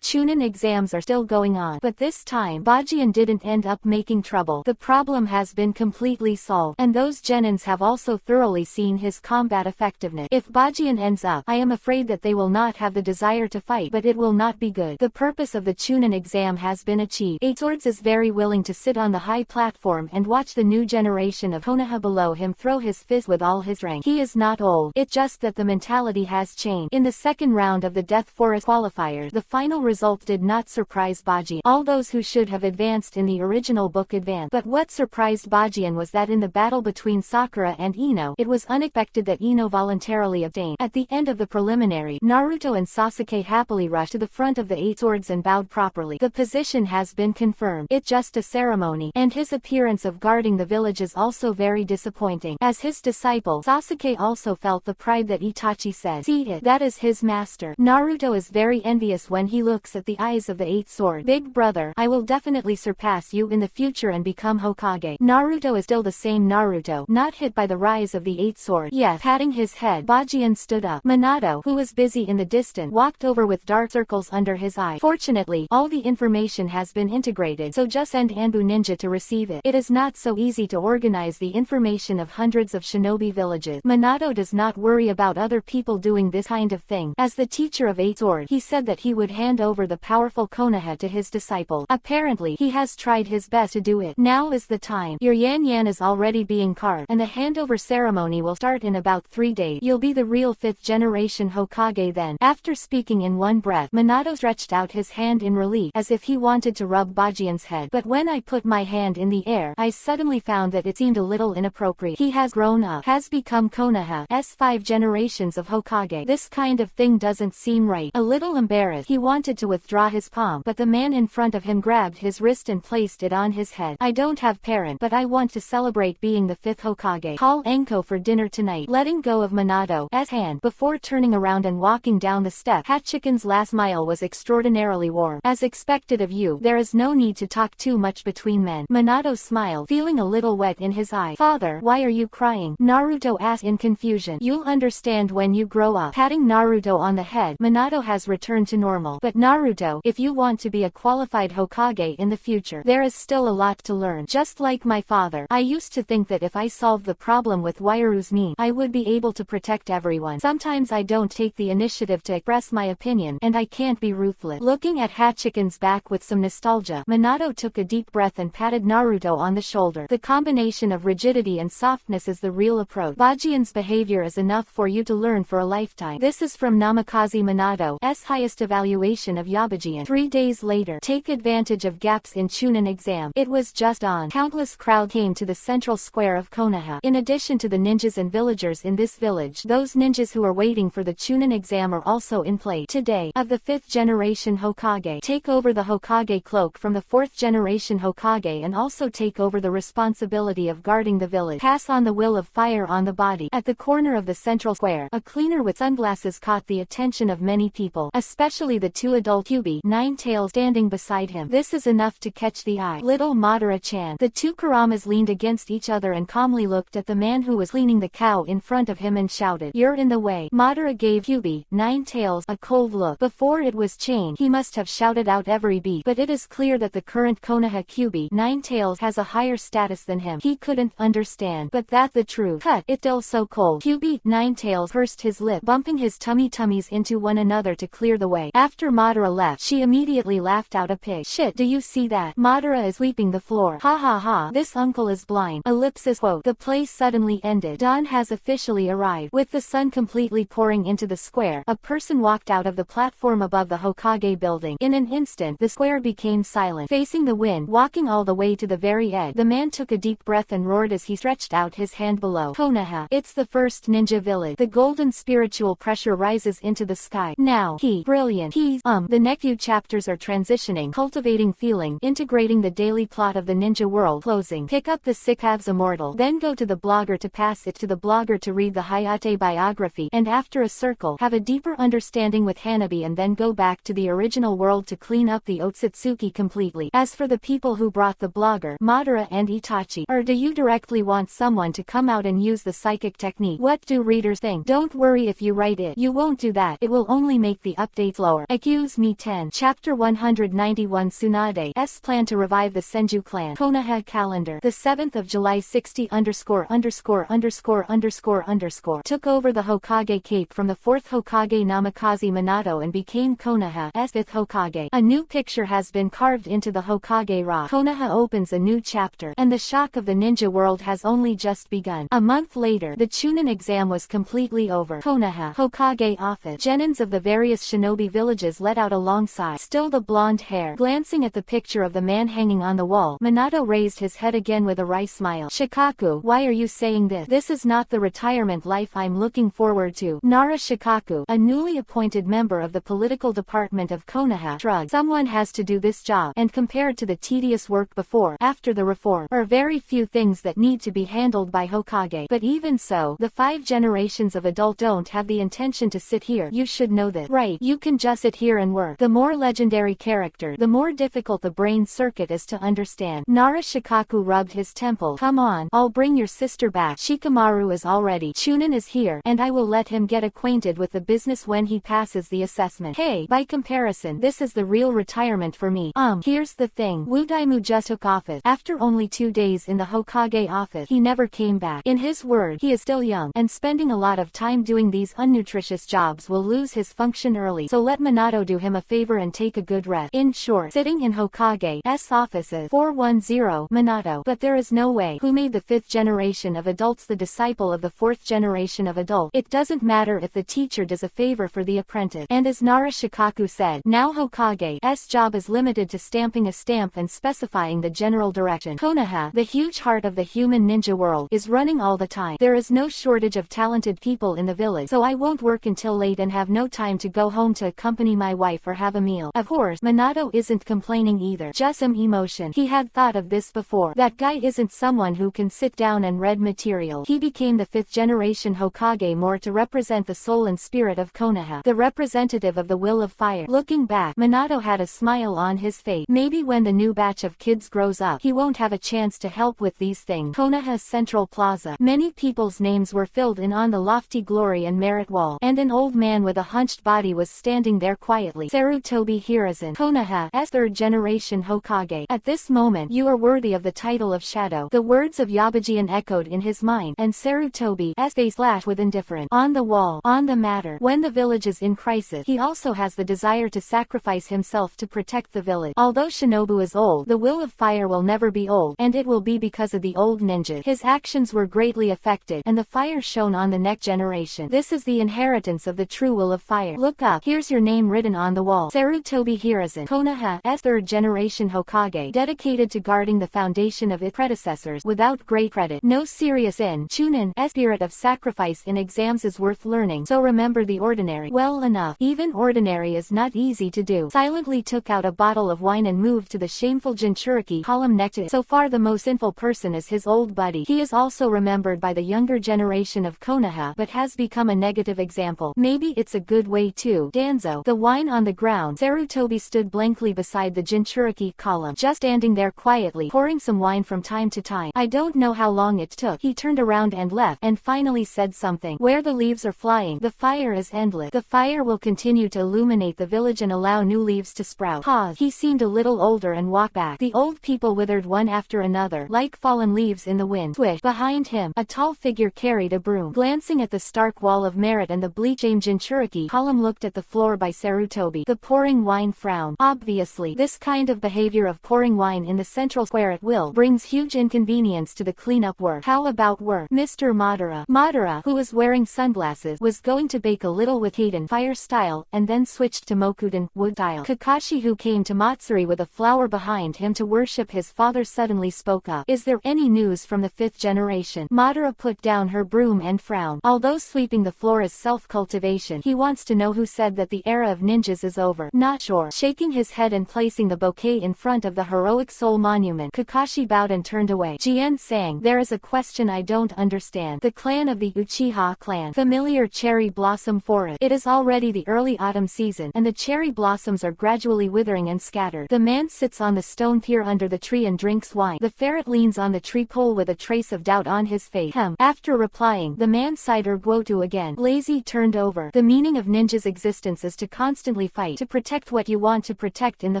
Chunin exams are still going on, but this time, Bajian didn't end up making trouble. The problem has been completely solved, and those genins have also thoroughly seen his combat effectiveness. If Bajian ends up, I am afraid that they will not have the desire to fight, but it will not be good. The purpose of the Chunin exam has been achieved. 8 swords is very willing to sit on the high platform and watch the new generation of Konoha below him throw his fist with all his strength. He is not old, it's just that the mentality has changed. In the second round of the Death Forest qualifiers, the final result did not surprise Bajian. All those who should have advanced in the original book advanced, but what surprised Bajian was that in the battle between Sakura and Ino, it was unexpected that Ino voluntarily abstained. At the end of the preliminary, Naruto and Sasuke happily rushed to the front of the 8 swords and bowed properly. The position has been confirmed. It's just a ceremony, and his appearance of guarding the village is also very disappointing. As his disciple, Sasuke also felt the pride that Itachi said. See it, that is his master. Naruto is very envious when he looks at the eyes of the the 8th sword. Big brother, I will definitely surpass you in the future and become Hokage. Naruto is still the same Naruto, not hit by the rise of the 8th sword. Yes. Patting his head, Bajian stood up. Minato, who was busy in the distance, walked over with dark circles under his eye. Fortunately, all the information has been integrated, so just send Anbu Ninja to receive it. It is not so easy to organize the information of hundreds of shinobi villages. Minato does not worry about other people doing this kind of thing. As the teacher of 8 sword, he said that he would hand over the powerful Konoha to his disciple. Apparently, he has tried his best to do it. Now is the time. Your Yan Yan is already being carved, and the handover ceremony will start in about 3 days. You'll be the real 5th generation Hokage then. After speaking in one breath, Minato stretched out his hand in relief, as if he wanted to rub Bajian's head. But when I put my hand in the air, I suddenly found that it seemed a little inappropriate. He has grown up, has become Konoha's 5 generations of Hokage. This kind of thing doesn't seem right. A little embarrassed, he wanted to withdraw his palm, but the man in front of him grabbed his wrist and placed it on his head. I don't have parent, but I want to celebrate being the 5th Hokage. Call Enko for dinner tonight. Letting go of Minato's hand, before turning around and walking down the step, Hachiken's last mile was extraordinarily warm. As expected of you, there is no need to talk too much between men. Minato smiled, feeling a little wet in his eye. Father, why are you crying? Naruto asked in confusion. You'll understand when you grow up. Patting Naruto on the head, Minato has returned to normal. But Naruto, if you want to be a qualified Hokage in the future, there is still a lot to learn. Just like my father, I used to think that if I solved the problem with Wairu's meme, I would be able to protect everyone. Sometimes I don't take the initiative to express my opinion, and I can't be ruthless. Looking at Hachiken's back with some nostalgia, Minato took a deep breath and patted Naruto on the shoulder. The combination of rigidity and softness is the real approach. Bajian's behavior is enough for you to learn for a lifetime. This is from Namikaze Minato's highest evaluation of Yabajian. 3 days later, take advantage of gaps in Chunin exam. It was just on. Countless crowd came to the central square of Konoha. In addition to the ninjas and villagers in this village, those ninjas who are waiting for the Chunin exam are also in play. Today, of the 5th generation Hokage, take over the Hokage cloak from the 4th generation Hokage and also take over the responsibility of guarding the village. Pass on the will of fire on the body. At the corner of the central square, a cleaner with sunglasses caught the attention of many people, especially the 2 adult Kyubi, Nine-Tails, standing beside him. This is enough to catch the eye. Little Madara-chan. The 2 Kuramas leaned against each other and calmly looked at the man who was cleaning the cow in front of him and shouted, "You're in the way." Madara gave Kyubi, Nine-Tails, a cold look. Before it was changed, he must have shouted out every beat, but it is clear that the current Konoha Kyubi, Nine-Tails, has a higher status than him. He couldn't understand, but that's the truth. Cut, it's still so cold. Kyubi, Nine-Tails, pursed his lip, bumping his tummies into one another to clear the way. After Madara left, she immediately laughed out a pig. Shit, do you see that? Madara is sweeping the floor. Ha ha ha, this uncle is blind. Ellipsis quote. The play suddenly ended. Dawn has officially arrived. With the sun completely pouring into the square, a person walked out of the platform above the Hokage building. In an instant, the square became silent. Facing the wind, walking all the way to the very edge, the man took a deep breath and roared as he stretched out his hand below. Konoha. It's the first ninja village. The golden spiritual pressure rises into the sky. Now, brilliant. The next few chapters are transitioning, cultivating feeling, integrating the daily plot of the ninja world, closing. Pick up the Sikhav's Immortal, then go to the blogger to pass it to the blogger to read the Hayate biography, and after a circle, have a deeper understanding with Hanabi and then go back to the original world to clean up the Otsutsuki completely. As for the people who brought the blogger, Madara and Itachi, or do you directly want someone to come out and use the psychic technique? What do readers think? Don't worry if you write it. You won't do that. It will only make the updates lower. Excuse me 10. Chapter 191 Tsunade's plan to revive the Senju clan. Konoha calendar. The 7th of July 60 _ took over the Hokage cape from the 4th Hokage Namikaze Minato and became Konoha's 5th Hokage. A new picture has been carved into the Hokage rock. Konoha opens a new chapter, and the shock of the ninja world has only just begun. A month later, the Chunin exam was completely over. Konoha Hokage office. Genins of the various shinobi villages let out a long sigh. Still the blonde hair. Glancing at the picture of the man hanging on the wall, Minato raised his head again with a wry smile. Shikaku, why are you saying this? This is not the retirement life I'm looking forward to. Nara Shikaku, a newly appointed member of the political department of Konoha, shrugged. Someone has to do this job, and compared to the tedious work before, after the reform, are very few things that need to be handled by Hokage. But even so, the 5 generations of adult don't have the intention to sit here. You should know that. Right, you can just sit here and work. The more legendary character, the more difficult the brain circuit is to understand. Nara Shikaku rubbed his temple. Come on, I'll bring your sister back. Shikamaru is all ready. Chunin is here, and I will let him get acquainted with the business when he passes the assessment. Hey, by comparison, this is the real retirement for me. Here's the thing. Wudaimu just took office. After only 2 days in the Hokage office, he never came back. In his word, he is still young, and spending a lot of time doing these unnutritious jobs will lose his function early. So let Minato do him a favor and take a good rest. In short, sitting in Hokage's office is 410 Minato. But there is no way. Who made the 5th generation of adults the disciple of the 4th generation of adult? It doesn't matter if the teacher does a favor for the apprentice. And as Nara Shikaku said, now Hokage's job is limited to stamping a stamp and specifying the general direction. Konoha, the huge heart of the human ninja world, is running all the time. There is no shortage of talented people in the village, so I won't work until late and have no time to go home to accompany my wife or have a meal. Of course, Minato isn't complaining either. Just some emotion. He had thought of this before. That guy isn't someone who can sit down and read material. He became the 5th generation Hokage more to represent the soul and spirit of Konoha, the representative of the will of fire. Looking back, Minato had a smile on his face. Maybe when the new batch of kids grows up, he won't have a chance to help with these things. Konoha's Central Plaza. Many people's names were filled in on the lofty glory and merit wall, and an old man with a hunched body was standing there quietly. Sarutobi Hiruzen, Konoha's 3rd generation Hokage. At this moment, you are worthy of the title of Shadow. The words of Yabajian echoed in his mind, and Sarutobi's face flashed with indifference. On the wall, on the matter. When the village is in crisis, he also has the desire to sacrifice himself to protect the village. Although Shinobu is old, the will of fire will never be old, and it will be because of the old ninja. His actions were greatly affected, and the fire shone on the next generation. This is the inheritance of the true will of fire. Look up, here's your name written on the wall. Sarutobi Hiruzen, Konoha's 3rd generation Hokage, dedicated to guarding the foundation of its predecessors without great credit. No serious in Chunin's spirit of sacrifice in exams is worth learning, so remember the ordinary well enough. Even ordinary is not easy to do. Silently took out a bottle of wine and moved to the shameful Jinchuriki column next to it. So far the most sinful person is his old buddy. He is also remembered by the younger generation of Konoha, but has become a negative example. Maybe it's a good way too. Danzo. The wine on the ground. Sarutobi stood blankly beside the Jinchuriki column, just standing there quietly, pouring some wine from time to time. I don't know how long it took. He turned around and left, and finally said something. Where the leaves are flying, the fire is endless. The fire will continue to illuminate the village and allow new leaves to sprout. Pause. He seemed a little older and walked back. The old people withered one after another, like fallen leaves in the wind. Swish. Behind him, a tall figure carried a broom. Glancing at the stark wall of merit and the bleak Jinchuriki column, looked at the floor by Sarutobi. The pouring wine frowned. Obviously, this kind of behavior of pouring wine in the central square at will brings huge inconvenience to the cleanup work. How about work? Mr. Madara, who was wearing sunglasses, was going to bake a little with Kaden fire style, and then switched to Mokuden wood style. Kakashi, who came to Matsuri with a flower behind him to worship his father, suddenly spoke up. Is there any news from the 5th generation? Madara put down her broom and frowned. Although sweeping the floor is self-cultivation, he wants to know who said that the era of ninjas is over. Not sure. Shaking his head and placing the bouquet in front of the heroic soul monument, Kakashi bowed and turned away. Jien sang, there is a question I don't understand. The clan of the Uchiha clan. Familiar cherry blossom forest. It is already the early autumn season, and the cherry blossoms are gradually withering and scattered. The man sits on the stone pier under the tree and drinks wine. The ferret leans on the tree pole with a trace of doubt on his face. After replying, the man sighed Ergotu again. Lazy turned over. The meaning of ninja's existence is to constantly fight, to protect what you want to protect in the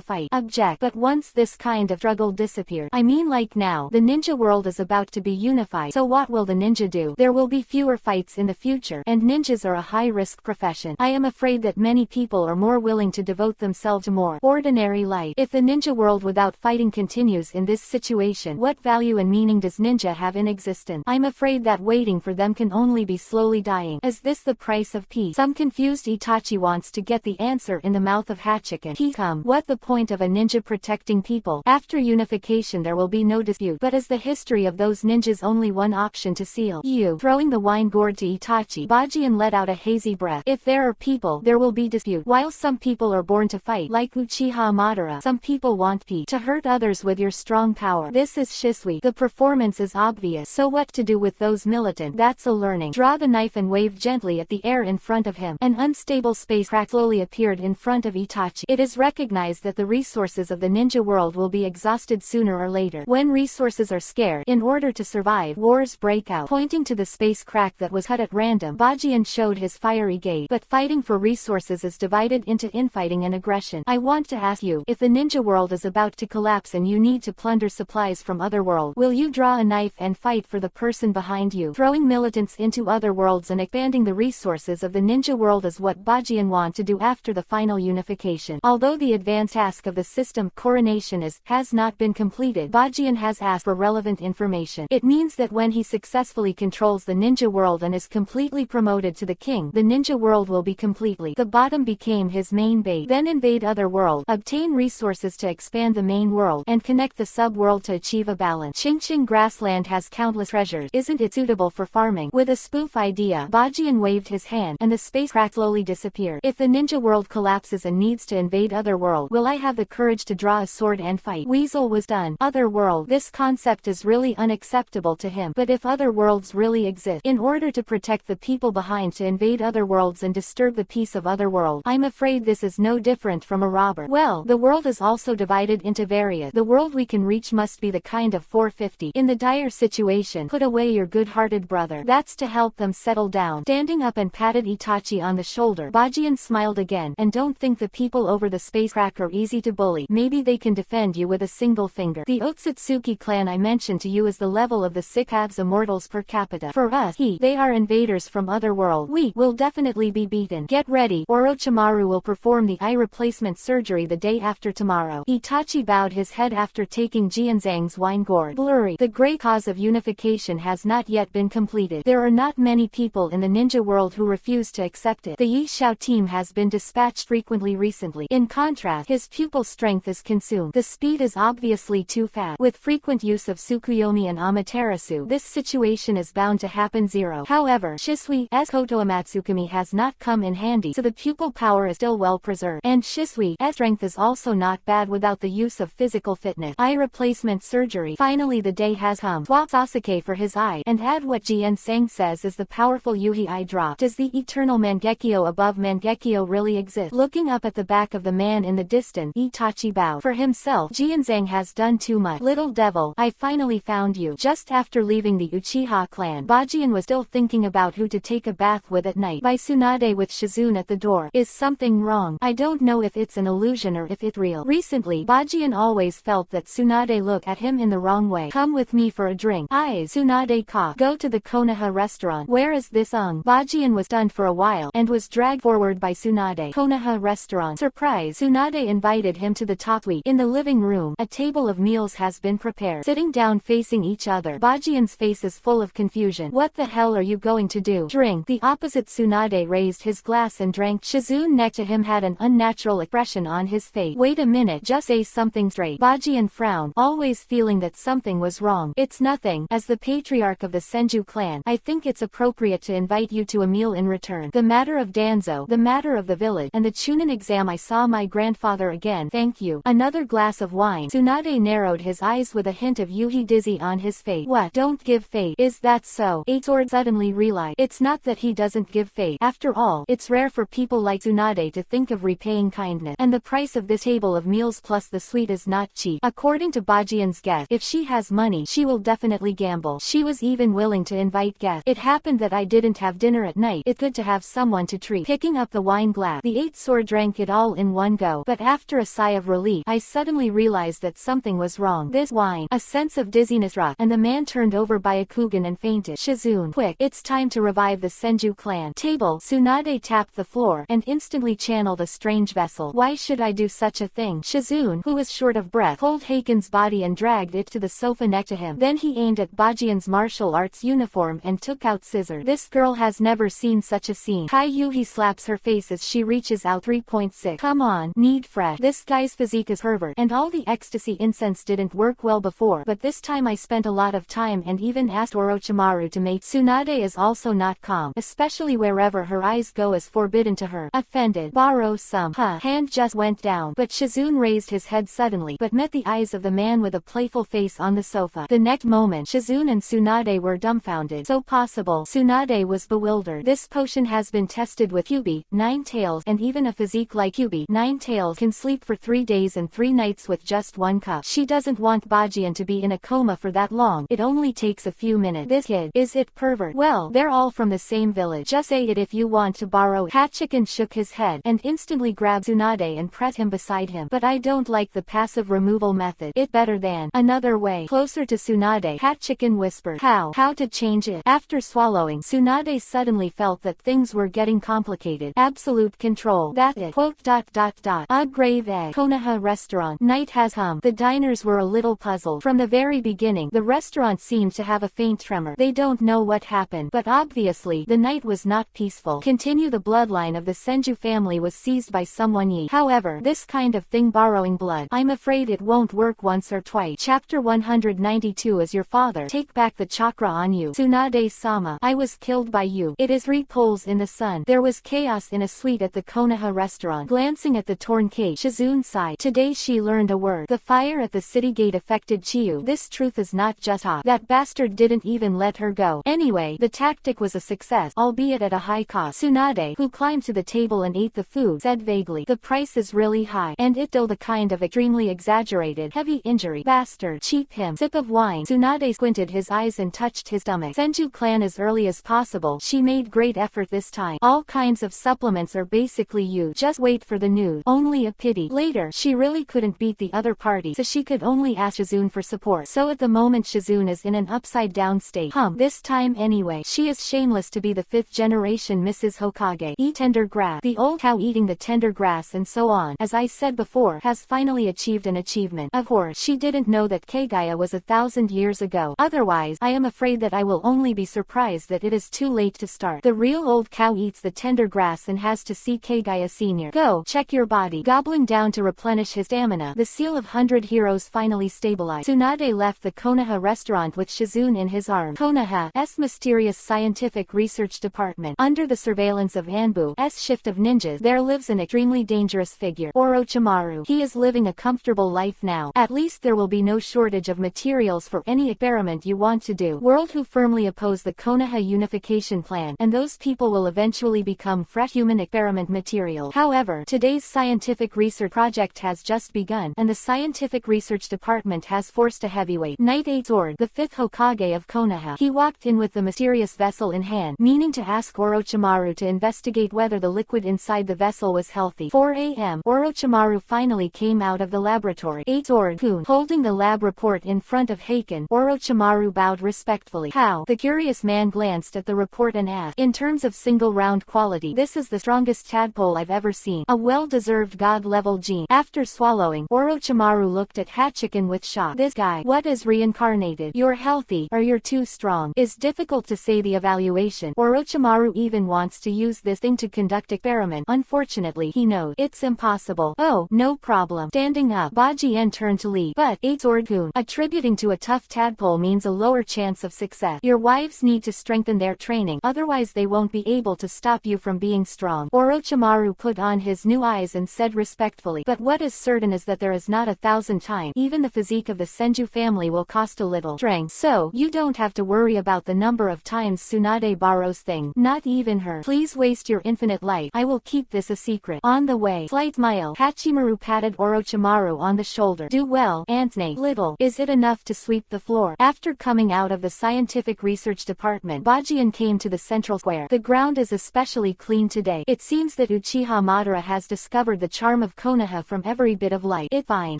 fight. Object. But once this kind of struggle disappeared, I mean like now, the ninja world is about to be unified. So what will the ninja do? There will be fewer fights in the future, and ninjas are a high-risk profession. I am afraid that many people are more willing to devote themselves to more ordinary life. If the ninja world without fighting continues in this situation, what value and meaning does ninja have in existence? I'm afraid that waiting for them can only be slowly dying. Is this the price of peace? Some confused Itachi wants to get the answer in the mouth of Hachiken. What the point of a ninja protecting people? After unification there will be no dispute, but is the history of those ninjas only one option to seal? Throwing the wine gourd to Itachi, Bajian let out a hazy breath. If there are people, there will be dispute. While some people are born to fight, like Uchiha Madara, some people want peace. To hurt others with your strong power. This is Shisui. The performance is obvious. So what to do with those militant? That's a learning. Draw the knife and wave gently at the air in front of him. An unstable space crack slowly appeared in front of Itachi. Itachi. It is recognized that the resources of the ninja world will be exhausted sooner or later. When resources are scarce, in order to survive, wars break out. Pointing to the space crack that was cut at random, Bajian showed his fiery gaze. But fighting for resources is divided into infighting and aggression. I want to ask you, if the ninja world is about to collapse and you need to plunder supplies from other worlds, will you draw a knife and fight for the person behind you? Throwing militants into other worlds and expanding the resources of the ninja world is what Bajian want to do after the final unification. Although the advanced task of the system coronation has not been completed, Bajian has asked for relevant information. It means that when he successfully controls the ninja world and is completely promoted to the king, the ninja world will be completely. The bottom became his main base. Then invade other world, obtain resources to expand the main world, and connect the sub-world to achieve a balance. Qingqing grassland has countless treasures. Isn't it suitable for farming? With a spoof idea, Bajian waved his hand, and the space crack slowly disappeared. If the ninja world collapses and needs to invade other world, will I have the courage to draw a sword and fight? Weasel was done. Other world. This concept is really unacceptable to him. But if other worlds really exist, in order to protect the people behind to invade other worlds and disturb the peace of other worlds, I'm afraid this is no different from a robber. Well, the world is also divided into various. The world we can reach must be the kind of 450. In the dire situation, put away your good-hearted brother. That's to help them settle down. Standing up and patted Itachi on the shoulder, Bajian smiled again. And don't think the people over the space crack are easy to bully. Maybe they can defend you with a single finger. The Otsutsuki clan I mentioned to you is the level of the Six immortals per capita. For us, they are invaders from other worlds. We will definitely be beaten. Get ready. Orochimaru will perform the eye replacement surgery the day after tomorrow. Itachi bowed his head after taking Jianzhang's wine gourd. Blurry. The great cause of unification has not yet been completed. There are not many people in the ninja world who refuse to accept it. The Yi Xiao team has been dispatched frequently recently. In contrast, his pupil strength is consumed. The speed is obviously too fast. With frequent use of Tsukuyomi and Amaterasu, this situation is bound to happen. Zero. However, Shisui's Koto Amatsukami has not come in handy, so the pupil power is still well preserved. And Shisui's strength is also not bad without the use of physical fitness. Eye replacement surgery. Finally the day has come. Swap Sasuke for his eye, and add what Jian-sang says is the powerful Yuhi eye drop. Does the eternal Mangekyo above Mangekyo really exist? Looking up at the back of the man in the distance, Itachi bowed. For himself, Jianzhang has done too much. Little devil, I finally found you. Just after leaving the Uchiha clan, Bajian was still thinking about who to take a bath with at night. By Tsunade with Shizune at the door. Is something wrong? I don't know if it's an illusion or if it's real. Recently, Bajian always felt that Tsunade looked at him in the wrong way. Come with me for a drink. Tsunade coughed. Go to the Konoha restaurant. Where is this? Bajian was stunned for a while, and was dragged forward by Tsunade. Konoha restaurant. Surprise! Tsunade invited him to the top suite. In the living room, a table of meals has been prepared. Sitting down facing each other, Bajian's face is full of confusion. What the hell are you going to do? Drink. The opposite Tsunade raised his glass and drank. Shizune next to him had an unnatural expression on his face. Wait a minute, just say something straight. Bajian frowned, always feeling that something was wrong. It's nothing. As the patriarch of the Senju clan, I think it's appropriate to invite you to a meal in return. The matter of Danzo, the matter of the village, and the Chunin exam. I saw my grandfather again. Thank you. Another glass of wine. Tsunade narrowed his eyes with a hint of Yuhi dizzy on his face. What? Don't give faith. Is that so? Eight Sword suddenly realized. It's not that he doesn't give faith. After all, it's rare for people like Tsunade to think of repaying kindness. And the price of this table of meals plus the suite is not cheap. According to Bajian's guess, if she has money, she will definitely gamble. She was even willing to invite guests. It happened that I didn't have dinner at night. It's good to have someone to treat. Picking up the wine glass, the Eight Sword drank it all in one go. But after a sigh of relief, I suddenly realized that something was wrong. This wine. A sense of dizziness struck, and the man turned over Byakugan and fainted. Shizune, quick, it's time to revive the Senju clan. Table. Tsunade tapped the floor, and instantly channeled a strange vessel. Why should I do such a thing? Shizune, who was short of breath, pulled Haken's body and dragged it to the sofa next to him. Then he aimed at Bajian's martial arts uniform and took out scissors. This girl has never seen such a scene. Kai Yuhi slaps her face as she reaches out. 3.6. Come on, need fresh. This guy's physique is pervert, and all the ecstasy incense didn't work well before, but this time I spent a lot of time and even asked Orochimaru to mate. Tsunade is also not calm, especially wherever her eyes go is forbidden to her. Offended. Borrow some. Hand just went down, but Shizune raised his head suddenly, but met the eyes of the man with a playful face on the sofa. The next moment, Shizune and Tsunade were dumbfounded. So possible. Tsunade was bewildered. This potion has been tested with EPUB, 9 tails, and even a physique like like EPUB, Nine Tails can sleep for 3 days and 3 nights with just 1 cup. She doesn't want Bajian to be in a coma for that long. It only takes a few minutes. This kid, is it pervert? Well, they're all from the same village. Just say it if you want to borrow it. Hachiken shook his head and instantly grabbed Tsunade and pressed him beside him. But I don't like the passive removal method. It better than another way. Closer to Tsunade, Hachiken whispered. How to change it? After swallowing, Tsunade suddenly felt that things were getting complicated. Absolute control. That it. Quote. Odd grave egg. Konoha restaurant. Night has come. The diners were a little puzzled. From the very beginning, the restaurant seemed to have a faint tremor. They don't know what happened, but obviously, the night was not peaceful. Continue. The bloodline of the Senju family was seized by someone. However, this kind of thing borrowing blood, I'm afraid it won't work once or twice. Chapter 192 Is your father take back the chakra on you? Tsunade-sama, I was killed by you. It is 3 poles in the sun. There was chaos in a suite at the Konoha restaurant. Glancing at the torn cage, Shizune sighed. Today she learned a word. The fire at the city gate affected Chiyu. This truth is not just talk. That bastard didn't even let her go. Anyway, the tactic was a success, albeit at a high cost. Tsunade, who climbed to the table and ate the food, said vaguely, the price is really high, and it still the kind of extremely exaggerated, heavy injury. Bastard. Cheap him. Sip of wine. Tsunade squinted his eyes and touched his stomach. Senju clan as early as possible. She made great effort this time. All kinds of supplements are basically used. Just wait for the news. Only a pity. Later, she really couldn't beat the other party, so she could only ask Shizune for support. So at the moment Shizune is in an upside down state. This time anyway. She is shameless to be the 5th generation Mrs. Hokage. Eat tender grass. The old cow eating the tender grass and so on, as I said before, has finally achieved an achievement. Of course, she didn't know that Kagaya was 1,000 years ago. Otherwise, I am afraid that I will only be surprised that it is too late to start. The real old cow eats the tender grass and has to see Kagaya Sr. Go, check your body. Gobbling down to replenish his stamina, the seal of 100 heroes finally stabilized. Tsunade left the Konoha restaurant with Shizune in his arms. Konoha's mysterious scientific research department. Under the surveillance of Anbu's shift of ninjas, there lives an extremely dangerous figure, Orochimaru. He is living a comfortable life now. At least there will be no shortage of materials for any experiment you want to do. World who firmly oppose the Konoha unification plan, and those people will eventually become fresh human experiment material. However, today's scientific research project has just begun, and the scientific research department has forced a heavyweight, Knight Sword, the 5th Hokage of Konoha. He walked in with the mysterious vessel in hand, meaning to ask Orochimaru to investigate whether the liquid inside the vessel was healthy. 4 a.m. Orochimaru finally came out of the laboratory. Sword-kun, holding the lab report in front of Heiken, Orochimaru bowed respectfully. How? The curious man glanced at the report and asked. In terms of single round quality, this is the strongest tadpole I've ever seen. A well-deserved god-level gene. After swallowing, Orochimaru looked at Hachiken with shock. This guy, what is reincarnated? You're healthy, or you're too strong. It's difficult to say the evaluation. Orochimaru even wants to use this thing to conduct experiment. Unfortunately, he knows it's impossible. Oh, no problem. Standing up, Bajien turned to leave. But, Sword-kun, attributing to a tough tadpole means a lower chance of success. Your wives need to strengthen their training, otherwise they won't be able to stop you from being strong. Orochimaru put on his new eyes and said respectfully, but what is certain is that there is not 1,000 times. Even the physique of the Senju family will cost a little strength, so you don't have to worry about the number of times Tsunade borrows things. Not even her. Please waste your infinite life. I will keep this a secret. On the way, slight smile, Hachimaru patted Orochimaru on the shoulder. Do well, Antne. Little. Is it enough to sweep the floor? After coming out of the scientific research department, Bajien came to the central square. The ground is especially clean today. It seems that Uchiha Madara has discovered the charm of Konoha from every bit of light. It fine.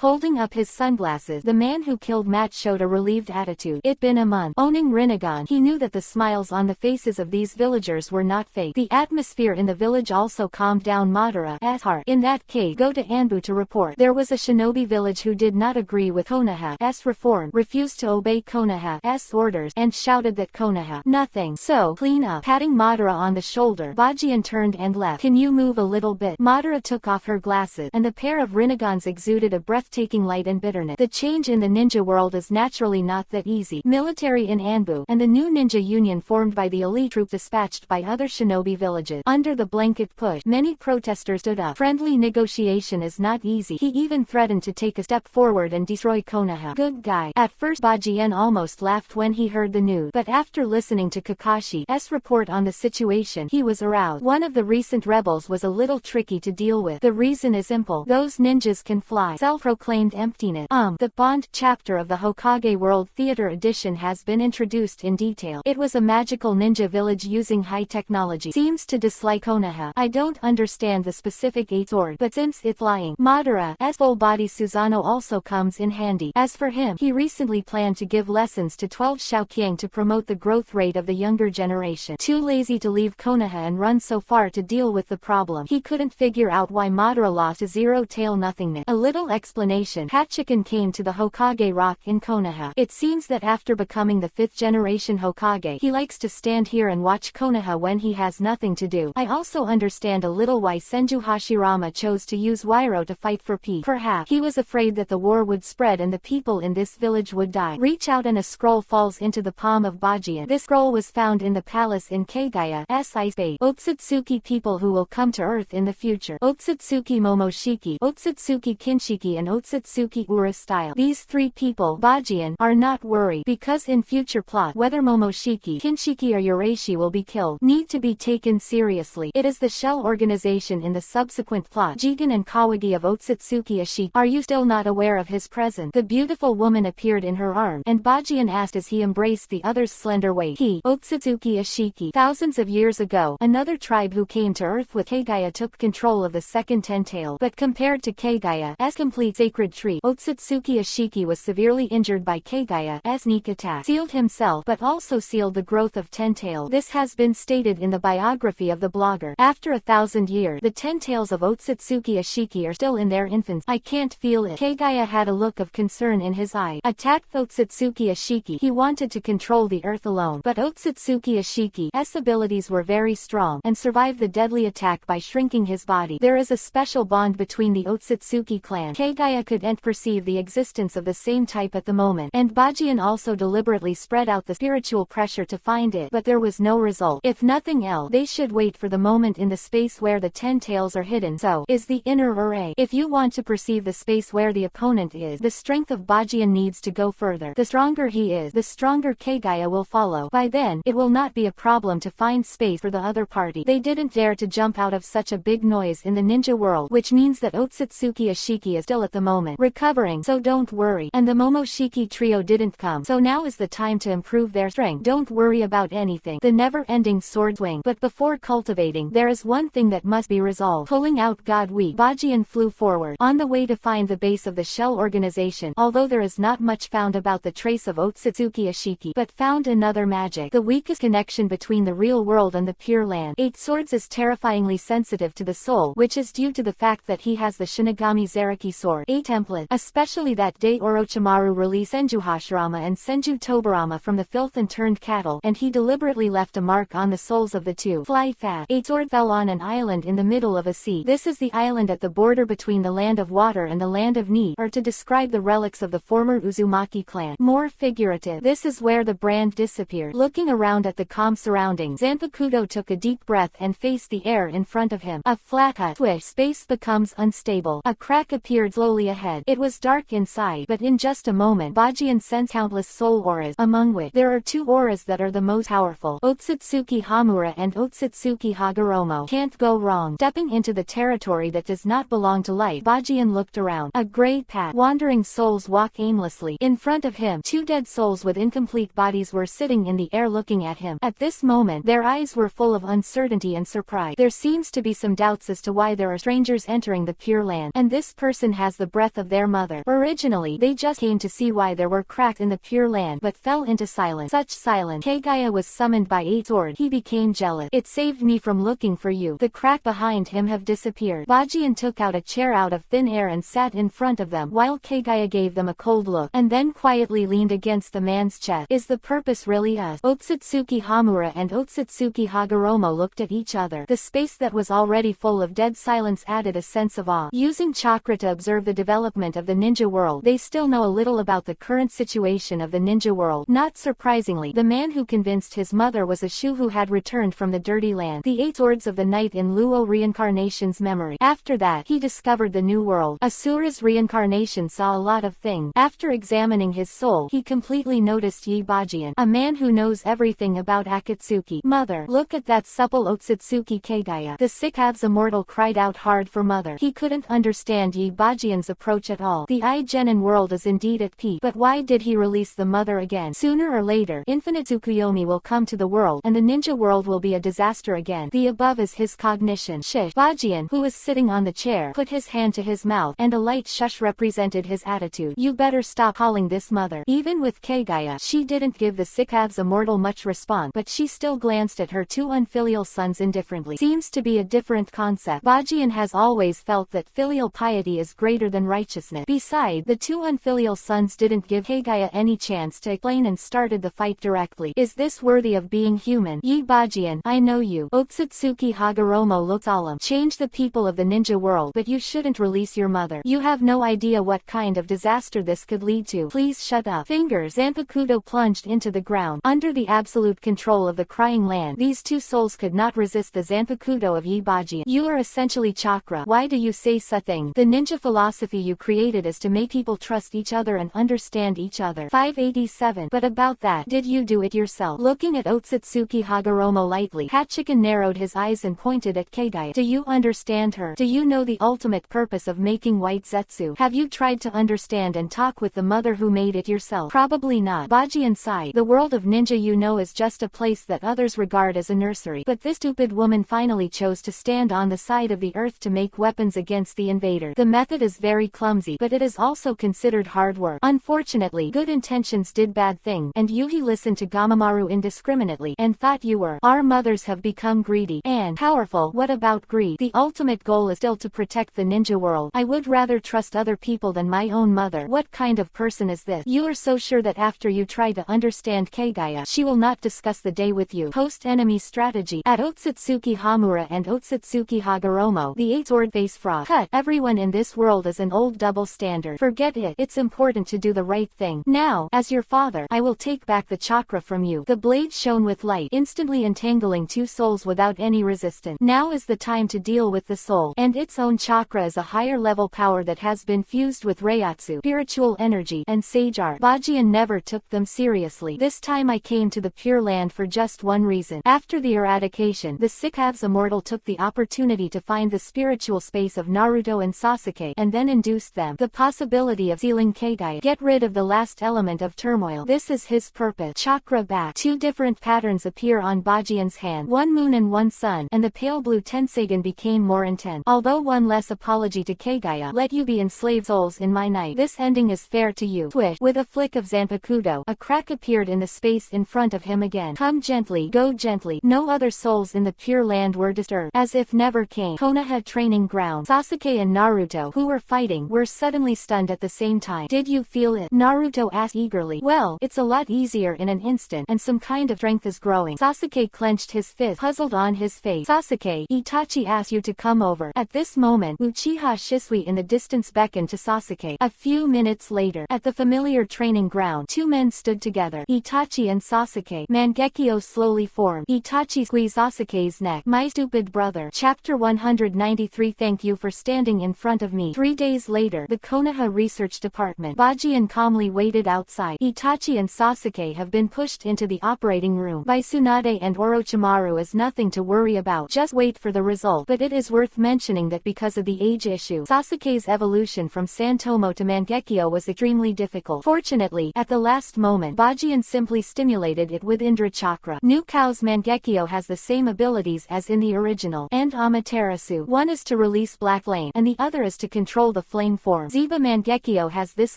Holding up his sunglasses, the man who killed Matt showed a relieved attitude. It'd been a month. Owning Rinnegan, he knew that the smiles on the faces of these villagers were not fake. The atmosphere in the village also calmed down Madara's heart. In that case, go to Anbu to report. There was a shinobi village who did not agree with Konoha's reform, refused to obey Konoha's orders, and shouted that Konoha nothing. So, clean up. Patting Madara on the shoulder, Bajien turned and left. Can you move a little bit? Madara took off her glasses, and the pair of Rinnegans exuded a breathtaking light and bitterness. The change in the ninja world is naturally not that easy. Military in Anbu, and the new ninja union formed by the elite troop dispatched by other shinobi villages. Under the blanket push, many protesters stood up. Friendly negotiation is not easy. He even threatened to take a step forward and destroy Konoha. Good guy. At first Bajien almost laughed when he heard the news, but after listening to Kakashi's report on the situation, he was aroused. One of the recent rebels was a little tricky Momoshiki to deal with. The reason is simple. Those ninjas can fly. Self-proclaimed emptiness. The Bond chapter of the Hokage World Theater Edition has been introduced in detail. It was a magical ninja village using high technology. Seems to dislike Konoha. I don't understand the specific 8 sword, but since it's flying, Madara's full body Susanoo also comes in handy. As for him, he recently planned to give lessons to 12 Shaoqiang to promote the growth rate of the younger generation. Too lazy to leave Konoha and run so far to deal with the problem. He couldn't figure out why Madara lost to zero-tail nothingness. A little explanation. Hachiken came to the Hokage Rock in Konoha. It seems that after becoming the 5th generation Hokage, he likes to stand here and watch Konoha when he has nothing to do. I also understand a little why Senju Hashirama chose to use Wairo to fight for peace. Perhaps he was afraid that the war would spread and the people in this village would die. Reach out and a scroll falls into the palm of Bajian. This scroll was found in the palace in Kagaya's ice base. Otsutsuki people who will come to Earth in the future. Otsutsuki Momoshiki, Otsutsuki Kinshiki and Otsutsuki Ura style. These 3 people, Bajian, are not worried because in future plot whether Momoshiki, Kinshiki or Urashi will be killed need to be taken seriously. It is the shell organization in the subsequent plot. Jigen and Kawagi of Otsutsuki Ashiki. Are you still not aware of his presence? The beautiful woman appeared in her arm, and Bajian asked as he embraced the other's slender waist. He, Otsutsuki Ashiki. Thousands of years ago, another tribe who came to Earth with Kagaya took control of the second ten-tail. But compared to Kagaya's complete sacred tree, Otsutsuki Ashiki was severely injured by Kagaya's sneak attack. Sealed himself, but also sealed the growth of ten-tail. This has been stated in the biography of the blogger. After 1,000 years, the ten-tails of Otsutsuki Ashiki are still in their infancy. I can't feel it. Kagaya had a look of concern in his eye. Attacked Otsutsuki Ashiki. He wanted to control the earth alone, but Otsutsuki Ashiki's abilities were very strong and survived the deadly attack by shrinking his body. There is a special bond between the Otsutsuki clan. Kagaya couldn't perceive the existence of the same type at the moment, and Bajian also deliberately spread out the spiritual pressure to find it, but there was no result. If nothing else, they should wait for the moment in the space where the 10 tails are hidden. So, is the inner array. If you want to perceive the space where the opponent is, the strength of Bajian needs to go further. The stronger he is, the stronger Kagaya will follow. By then, it will not be a problem to find space for the other party. They didn't dare to jump out of such a big noise in the ninja world, which means that Otsutsuki Ashiki is still at the moment recovering, so don't worry. And the Momoshiki trio didn't come, so now is the time to improve their strength. Don't worry about anything. The never-ending sword swing. But before cultivating, there is one thing that must be resolved. Pulling out God weak, Bajian flew forward on the way to find the base of the shell organization. Although there is not much found about the trace of Otsutsuki Ashiki, but found another magic. The weakest connection between the real world and the Pure Land. 8 Swords is terrifyingly sensitive to the soul, which is due to the fact that he has the Shinigami Zaraki sword. 8 template. Especially that day Orochimaru released Senju Hashirama and Senju Tobarama from the filth and turned cattle, and he deliberately left a mark on the souls of the two. Fly fast. 8 Sword fell on an island in the middle of a sea. This is the island at the border between the land of water and the land of need, or to describe the relics of the former Uzumaki clan. More figurative. This is where the brand disappeared. Looking around at the calm surroundings, Zanpakuto took a deep breath and faced the air in front of him. A flat hut. Swish. Space becomes unstable. A crack appeared slowly ahead. It was dark inside, but in just a moment, Bajian sensed countless soul auras, among which there are 2 auras that are the most powerful. Otsutsuki Hamura and Otsutsuki Hagoromo. Can't go wrong. Stepping into the territory that does not belong to light, Bajian looked around. A gray path. Wandering souls walk aimlessly. In front of him, 2 dead souls with incomplete bodies were sitting in the air looking at him. At this moment, their eyes were full of uncertainty and surprise. There seems to be some doubts as to why there are strangers entering the Pure Land, and this person has the breath of their mother. Originally, they just came to see why there were cracks in the Pure Land, but fell into silence. Such silence. Kagaya was summoned by 8 Sword. He became jealous. It saved me from looking for you. The crack behind him have disappeared. Bajian took out a chair out of thin air and sat in front of them, while Kagaya gave them a cold look, and then quietly leaned against the man's chest. Is the purpose really us? Otsutsuki Hamura and Otsutsuki Hagoromo looked at each other. The space that was already full of dead silence added a sense of awe. Using chakra to observe the development of the ninja world, they still know a little about the current situation of the ninja world. Not surprisingly, the man who convinced his mother was a Shu who had returned from the dirty land. The 8 Swords of the Night in Luo reincarnation's memory. After that, he discovered the new world. Asura's reincarnation saw a lot of things. After examining his soul, he completely noticed Yi Bajian, a man who knows everything about Akatsuki. Mother, look at that supple Otsutsuki Kagaya. The 6 halves immortal cried out hard for mother. He couldn't understand Yi Bajian's approach at all. The I-Genin world is indeed at peak, but why did he release the mother again? Sooner or later, infinite Tsukuyomi will come to the world, and the ninja world will be a disaster again. The above is his cognition. Shish. Bajian, who was sitting on the chair, put his hand to his mouth, and a light shush represented his attitude. You better stop calling this mother. Even with Kagaya, she didn't give the Sikav's immortal much response, but she still glanced at her two unfilial sons indifferently. Seems to be a different concept. Bajian has always felt that filial piety is greater than righteousness. Besides, the two unfilial sons didn't give Kagaya any chance to explain and started the fight directly. Is this worthy of being human? Yi Bajian, I know you. Otsutsuki Hagoromo looks solemn. Change the people of the ninja world, but you shouldn't release your mother. You have no idea what kind of disaster this could lead to. Please shut up. Fingers. Zanpakuto plunged into the ground. Under the absolute control of the crying land, these two souls could not resist the Zanpakuto of Yi Bajian. You are essentially chakra. Why do you say such things? The ninja philosophy you created is to make people trust each other and understand each other. 587. But about that, did you do it yourself? Looking at Otsutsuki Hagoromo lightly, Hachikan narrowed his eyes and pointed at Kagaya. Do you understand her? Do you know the ultimate purpose of making white zetsu? Have you tried to understand and talk with the mother who made it yourself? Probably not. Bajian sighed. The world of ninja you know is just a place that others regard as a nursery. But this stupid woman finally chose to stand on the side of the earth to make weapons against the invader. The method is very clumsy, but it is also considered hard work. Unfortunately, good intentions did bad thing, and Yuhi listened to Gamamaru indiscriminately, and thought you were. Our mothers have become greedy and powerful. What about greed? The ultimate goal is still to protect the ninja world. I would rather trust other people than my own mother. What kind of person is this? You are so sure that after you try to understand Kagaya, she will not discuss the day with you. Post-enemy strategy. At Otsutsuki Hamura and Otsutsuki Hagoromo, the eight-sword face frog. Cut. Everyone in this world is an old double standard. Forget it. It's important to do the right thing. Now, as your father, I will take back the chakra from you. The blade shone with light, instantly entangling two souls without any resistance. Now is the time to deal with the soul, and its own chakra is a higher level power that has been fused with Reiatsu, spiritual energy, and sage art. Bajian never took them seriously. This time I came to the Pure Land for just one reason. After the eradication, the Sikav's immortal took the opportunity to find the spiritual space of Naruto and Sasuke, and then induced them the possibility of sealing Kagaya. Get rid of the last element of turmoil. This is his purpose. Chakra back. Two different patterns appear on Bajian's hand, one moon and one sun, and the pale blue Tensagen became more intense. Although one less apology to Kagaya, let you be enslaved souls in my night. This ending is fair to you. Swish. With a flick of Zanpakuto, a crack appeared in the space in front of him again. Come gently, go gently. No other souls in the Pure Land were disturbed, as if never came. Konoha training ground. Sasuke and Naruto, who were fighting, were suddenly stunned at the same time. Did you feel it? Naruto asked eagerly. Well, it's a lot easier in an instant, and some kind of strength is growing. Sasuke clenched his fist, puzzled on his face. Sasuke, Itachi asked you to come over. At this moment, Uchiha Shisui in the distance beckoned to Sasuke. A few minutes later, at the familiar training ground, two men stood together. Itachi and Sasuke. Mangekyo slowly formed. Itachi squeezed Sasuke's neck. My stupid brother. Chapter 193. Thank you for standing in front of me. 3 days later, the Konoha Research Department. Bajian calmly waited outside. Itachi and Sasuke have been pushed into the operating room by Tsunade and Orochimaru. Is nothing to worry about. Just wait for the result. But it is worth mentioning that because of the age issue, Sasuke's evolution from Santomo to Mangekyo was extremely difficult. Fortunately, at the last moment, Bajian simply stimulated it with Indra Chakra. New Kao's Mangekyo has the same abilities as in the original, and Amaterasu. One is to release black flame, and the other is to control the flame form. Ziba Mangekyo has this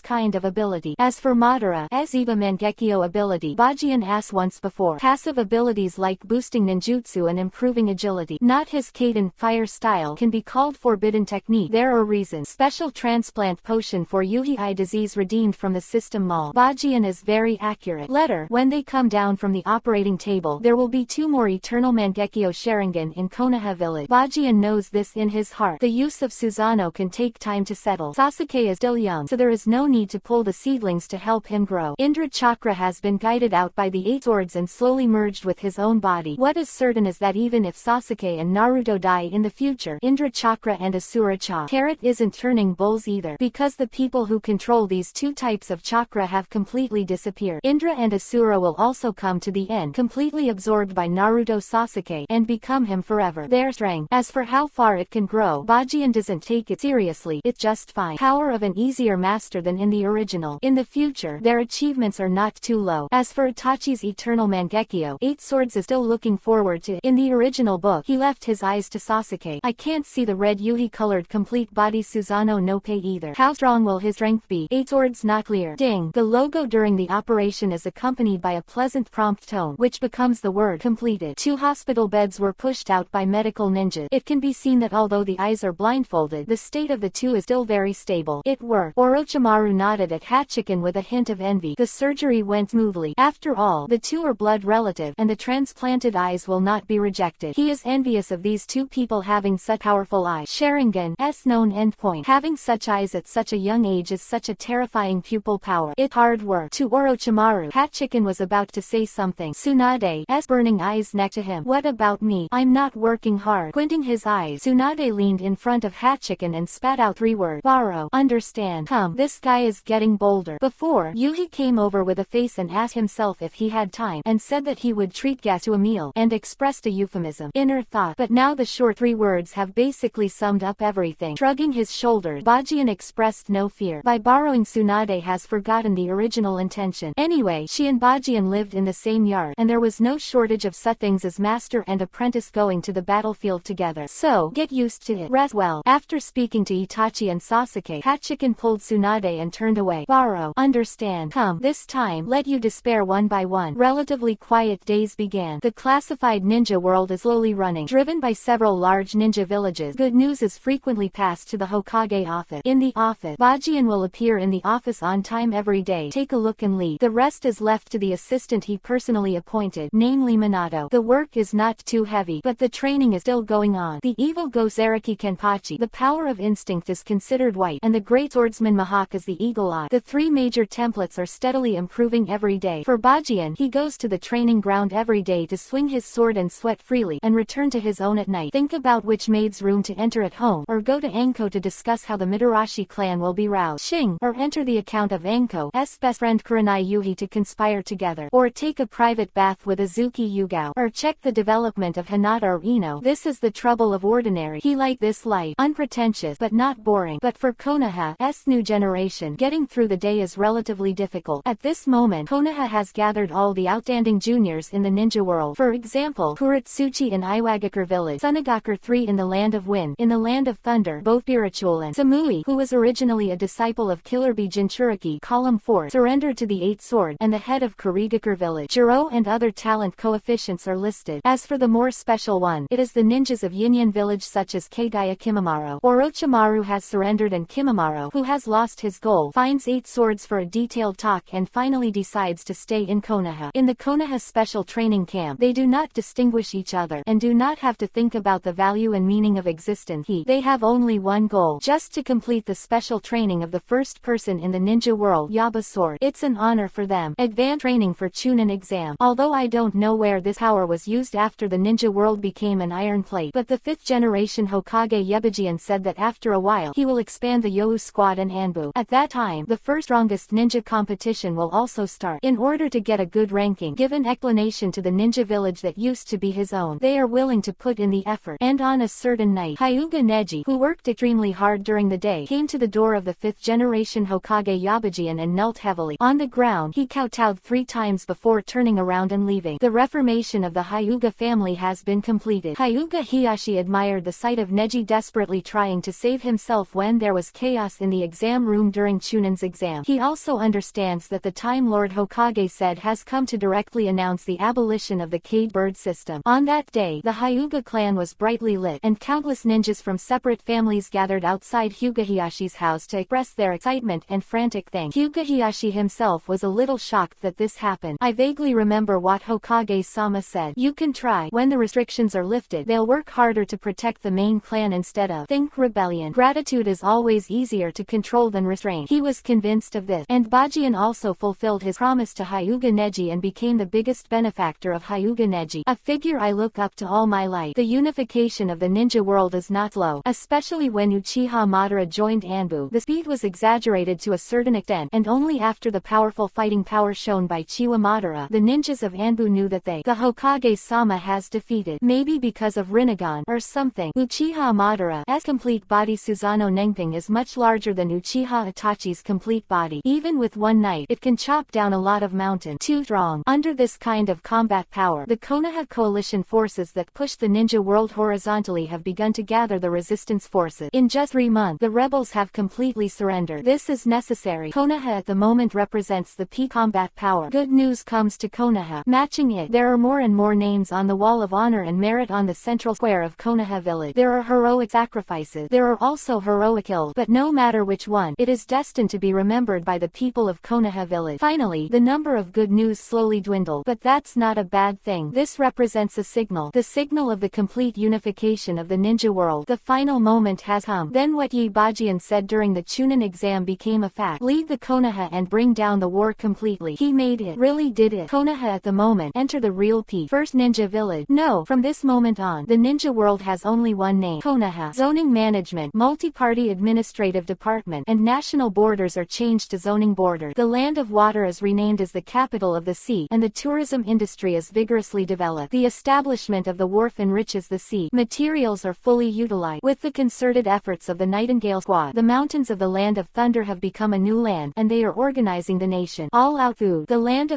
kind of ability. As for Madara, Ziba Mangekyo ability, Bajian asked once before. Passive abilities like boosting ninjutsu and improving agility. Not his Kaden fire style can be called forbidden technique. There are reasons. Special transplant potion for Yuhi eye disease redeemed from the system mall. Bajian is very accurate. Letter. When they come down from the operating table, there will be 2 more eternal Mangekyo Sharingan in Konoha village. Bajian knows this in his heart. The use of Susanoo can take time to settle. Sasuke is still young, so there is no need to pull the seedlings to help him grow. Indra Chakra has been guided out by the 8 swords and slowly merged with his own body. What is certain is that even if Sasuke and Naruto die in the future, Indra Chakra and Asura Chakra Carrot isn't turning bulls either, because the people who control these 2 types of chakra have completely disappeared. Indra and Asura will also come to the end, completely absorbed by Naruto Sasuke, and become him forever. Their strength. As for how far it can grow, Bajian doesn't take it seriously, it's just fine. Power of an easier master than in the original. In the future, their achievements are not too low. As for Itachi's eternal Mangekyo, 8 Swords is still looking forward to. In the original book, he left his eyes to Sasuke. I can't see the red Yuhi-colored complete body Susanoo no Pei either. How strong will his strength be? 8 Swords not clear. Ding. The logo during the operation is accompanied by a pleasant prompt tone, which becomes the word completed. 2 hospital beds were pushed out by medical ninjas. It can be seen that although the eyes are blindfolded, the state of the 2 is still very stable. It worked. Orochimaru nodded at Hachiken with a hint of envy. The surgery went smoothly. After all, the 2 are blood relative, and the transplanted eyes will not be rejected. He is envious of these 2 people having such powerful eyes. Sharingan's known endpoint. Having such eyes at such a young age is such a terrifying pupil power. It's hard work. To Orochimaru, Hachiken was about to say something. Tsunade's burning eyes next to him. What about me? I'm not working hard. Squinting his eyes, Tsunade leaned in front of Hachiken and spat out 3 words. Borrow. Understand. Come, this guy is getting bolder. Before, Yuhi came over with a face and asked himself if he had time, and said that he would treat guests to a meal, and expressed a euphemism. Inner thought. But now the short 3 words have basically summed up everything. Shrugging his shoulders, Bajian expressed no fear. By borrowing, Tsunade has forgotten the original intention. Anyway, she and Bajian lived in the same yard, and there was no shortage of such things as master and apprentice going to the battlefield together. So, get used to it. Rest well. After speaking to Itachi and Sasuke, Hachiken pulled Tsunade and turned away. Borrow. Understand. Come, this time, let you despair one by one. Relatively quiet days began. The classified ninja world is slowly running. Driven by several large ninja villages, good news is frequently passed to the Hokage office. In the office, Bajian will appear in the office on time every day. Take a look and leave. The rest is left to the assistant he personally appointed, namely Minato. The work is not too heavy, but the training is still going on. The evil ghost Araki Kenpachi, the power of instinct, is considered white, and the great swordsman Mihawk is the eagle eye. The 3 major templates are steadily improving every day. For Bajian, he goes to the training ground every day to swing his sword and sweat freely, and return to his own at night. Think about which maid's room to enter at home, or go to Anko to discuss how the Mitarashi clan will be roused. Shing, or enter the account of Anko's best friend Kurenai Yuhi to conspire together, or take a private bath with Azuki Yugao, or check the development of Hinata or Ino. This is the trouble of ordinary. He liked this life, unpretentious but not boring. But for Konoha's new generation, getting through the day is relatively difficult. At this moment, Konoha has gathered all the outstanding juniors in the ninja world. For example, Kuretsuchi in Iwagakure village, Sunagakure 3 in the Land of Wind, in the Land of Thunder, both spiritual, and Samui, who was originally a disciple of Killer Bee Jinchuriki, column 4, surrendered to the 8 Sword, and the head of Kurigakure village. Jiro and other talent coefficients are listed. As for the more special one, it is the ninjas of Yinyan village such as Kagaya Kimimaro. Orochimaru has surrendered, and Kimimaro, who has lost his goal, finds 8 Swords for a detailed talk and finally decides to stay in Konoha. In the Konoha special training camp, they do not distinguish each other, and do not have to think about the value and meaning of existence. They have only one goal, just to complete the special training of the first person in the ninja world, Yaba Sword. It's an honor for them. Advanced training for Chunin exam. Although I don't know where this power was used after the ninja world became an iron plate, but the 5th generation Hokage Yebajian said that after a while, he will expand the You'u squad and Anbu. At that time, the first strongest ninja competition will also start. In order to get a good ranking, give an explanation to the ninja village that used to be his own. They are willing to put in the effort. And on a certain night, Hyuga Neji, who worked extremely hard during the day, came to the door of the 5th generation Hokage Yabajian and knelt heavily. On the ground, he kowtowed 3 times before turning around and leaving. The reformation of the Hyuga family has been completed. Hyuga Hiyashi admired the sight of Neji desperately trying to save himself when there was chaos in the exam room during Chunin's exam. He also understands that the Time Lord Hokage said has come to directly announce the abolition of the caged bird system. On that day, the Hyuga clan was brightly lit, and countless ninjas from separate families gathered outside Hyuga Hiyashi's house to express their excitement and frantic thanks. Hyuga Hiyashi himself was a little shocked that this happened. I vaguely remember what Hokage-sama said. You can try. When the restrictions are lifted, they'll work harder to protect the main clan instead of think rebellion. Gratitude is always easier to control than restraint. He was convinced of this, and Bajian also fulfilled his promise to Hyuga Neji and became the biggest benefactor of Hyuga Neji, a figure I look up to all my life. The unification of the ninja world is not slow, especially when Uchiha Madara joined Anbu. The speed was exaggerated to a certain extent, and only after the powerful fighting power shown by Chiwa Madara, the ninjas of Anbu knew that the Hokage-sama has defeated. Maybe because of Rinnegan, Sharingan, or something. Uchiha Madara's complete body Susanoo Nenping is much larger than Uchiha Itachi's complete body. Even with one knife, it can chop down a lot of mountain. Too strong. Under this kind of combat power, the Konoha coalition forces that push the ninja world horizontally have begun to gather the resistance forces. In just 3 months, the rebels have completely surrendered. This is necessary. Konoha at the moment represents the peak combat power. Good news comes to Konoha. Matching it, there are more and more names on the wall of honor and merit on the central square of Konoha village. There are heroic sacrifices. There are also heroic kills. But no matter which one, it is destined to be remembered by the people of Konoha village. Finally, the number of good news slowly dwindled. But that's not a bad thing. This represents a signal. The signal of the complete unification of the ninja world. The final moment has come. Then what Yi Bajian said during the Chunin exam became a fact. Lead the Konoha and bring down the war completely. He made it. Really did it. Konoha at the moment. Enter the real peak. First ninja village. No, from this moment on, the ninja world has only one name. Konoha. Zoning management, multi-party administrative department, and national borders are changed to zoning border. The land of water is renamed as the capital of the sea, and the tourism industry is vigorously developed. The establishment of the wharf enriches the sea. Materials are fully utilized. With the concerted efforts of the Nightingale Squad, the mountains of the land of thunder have become a new land, and they are organizing the nation. All out food. The land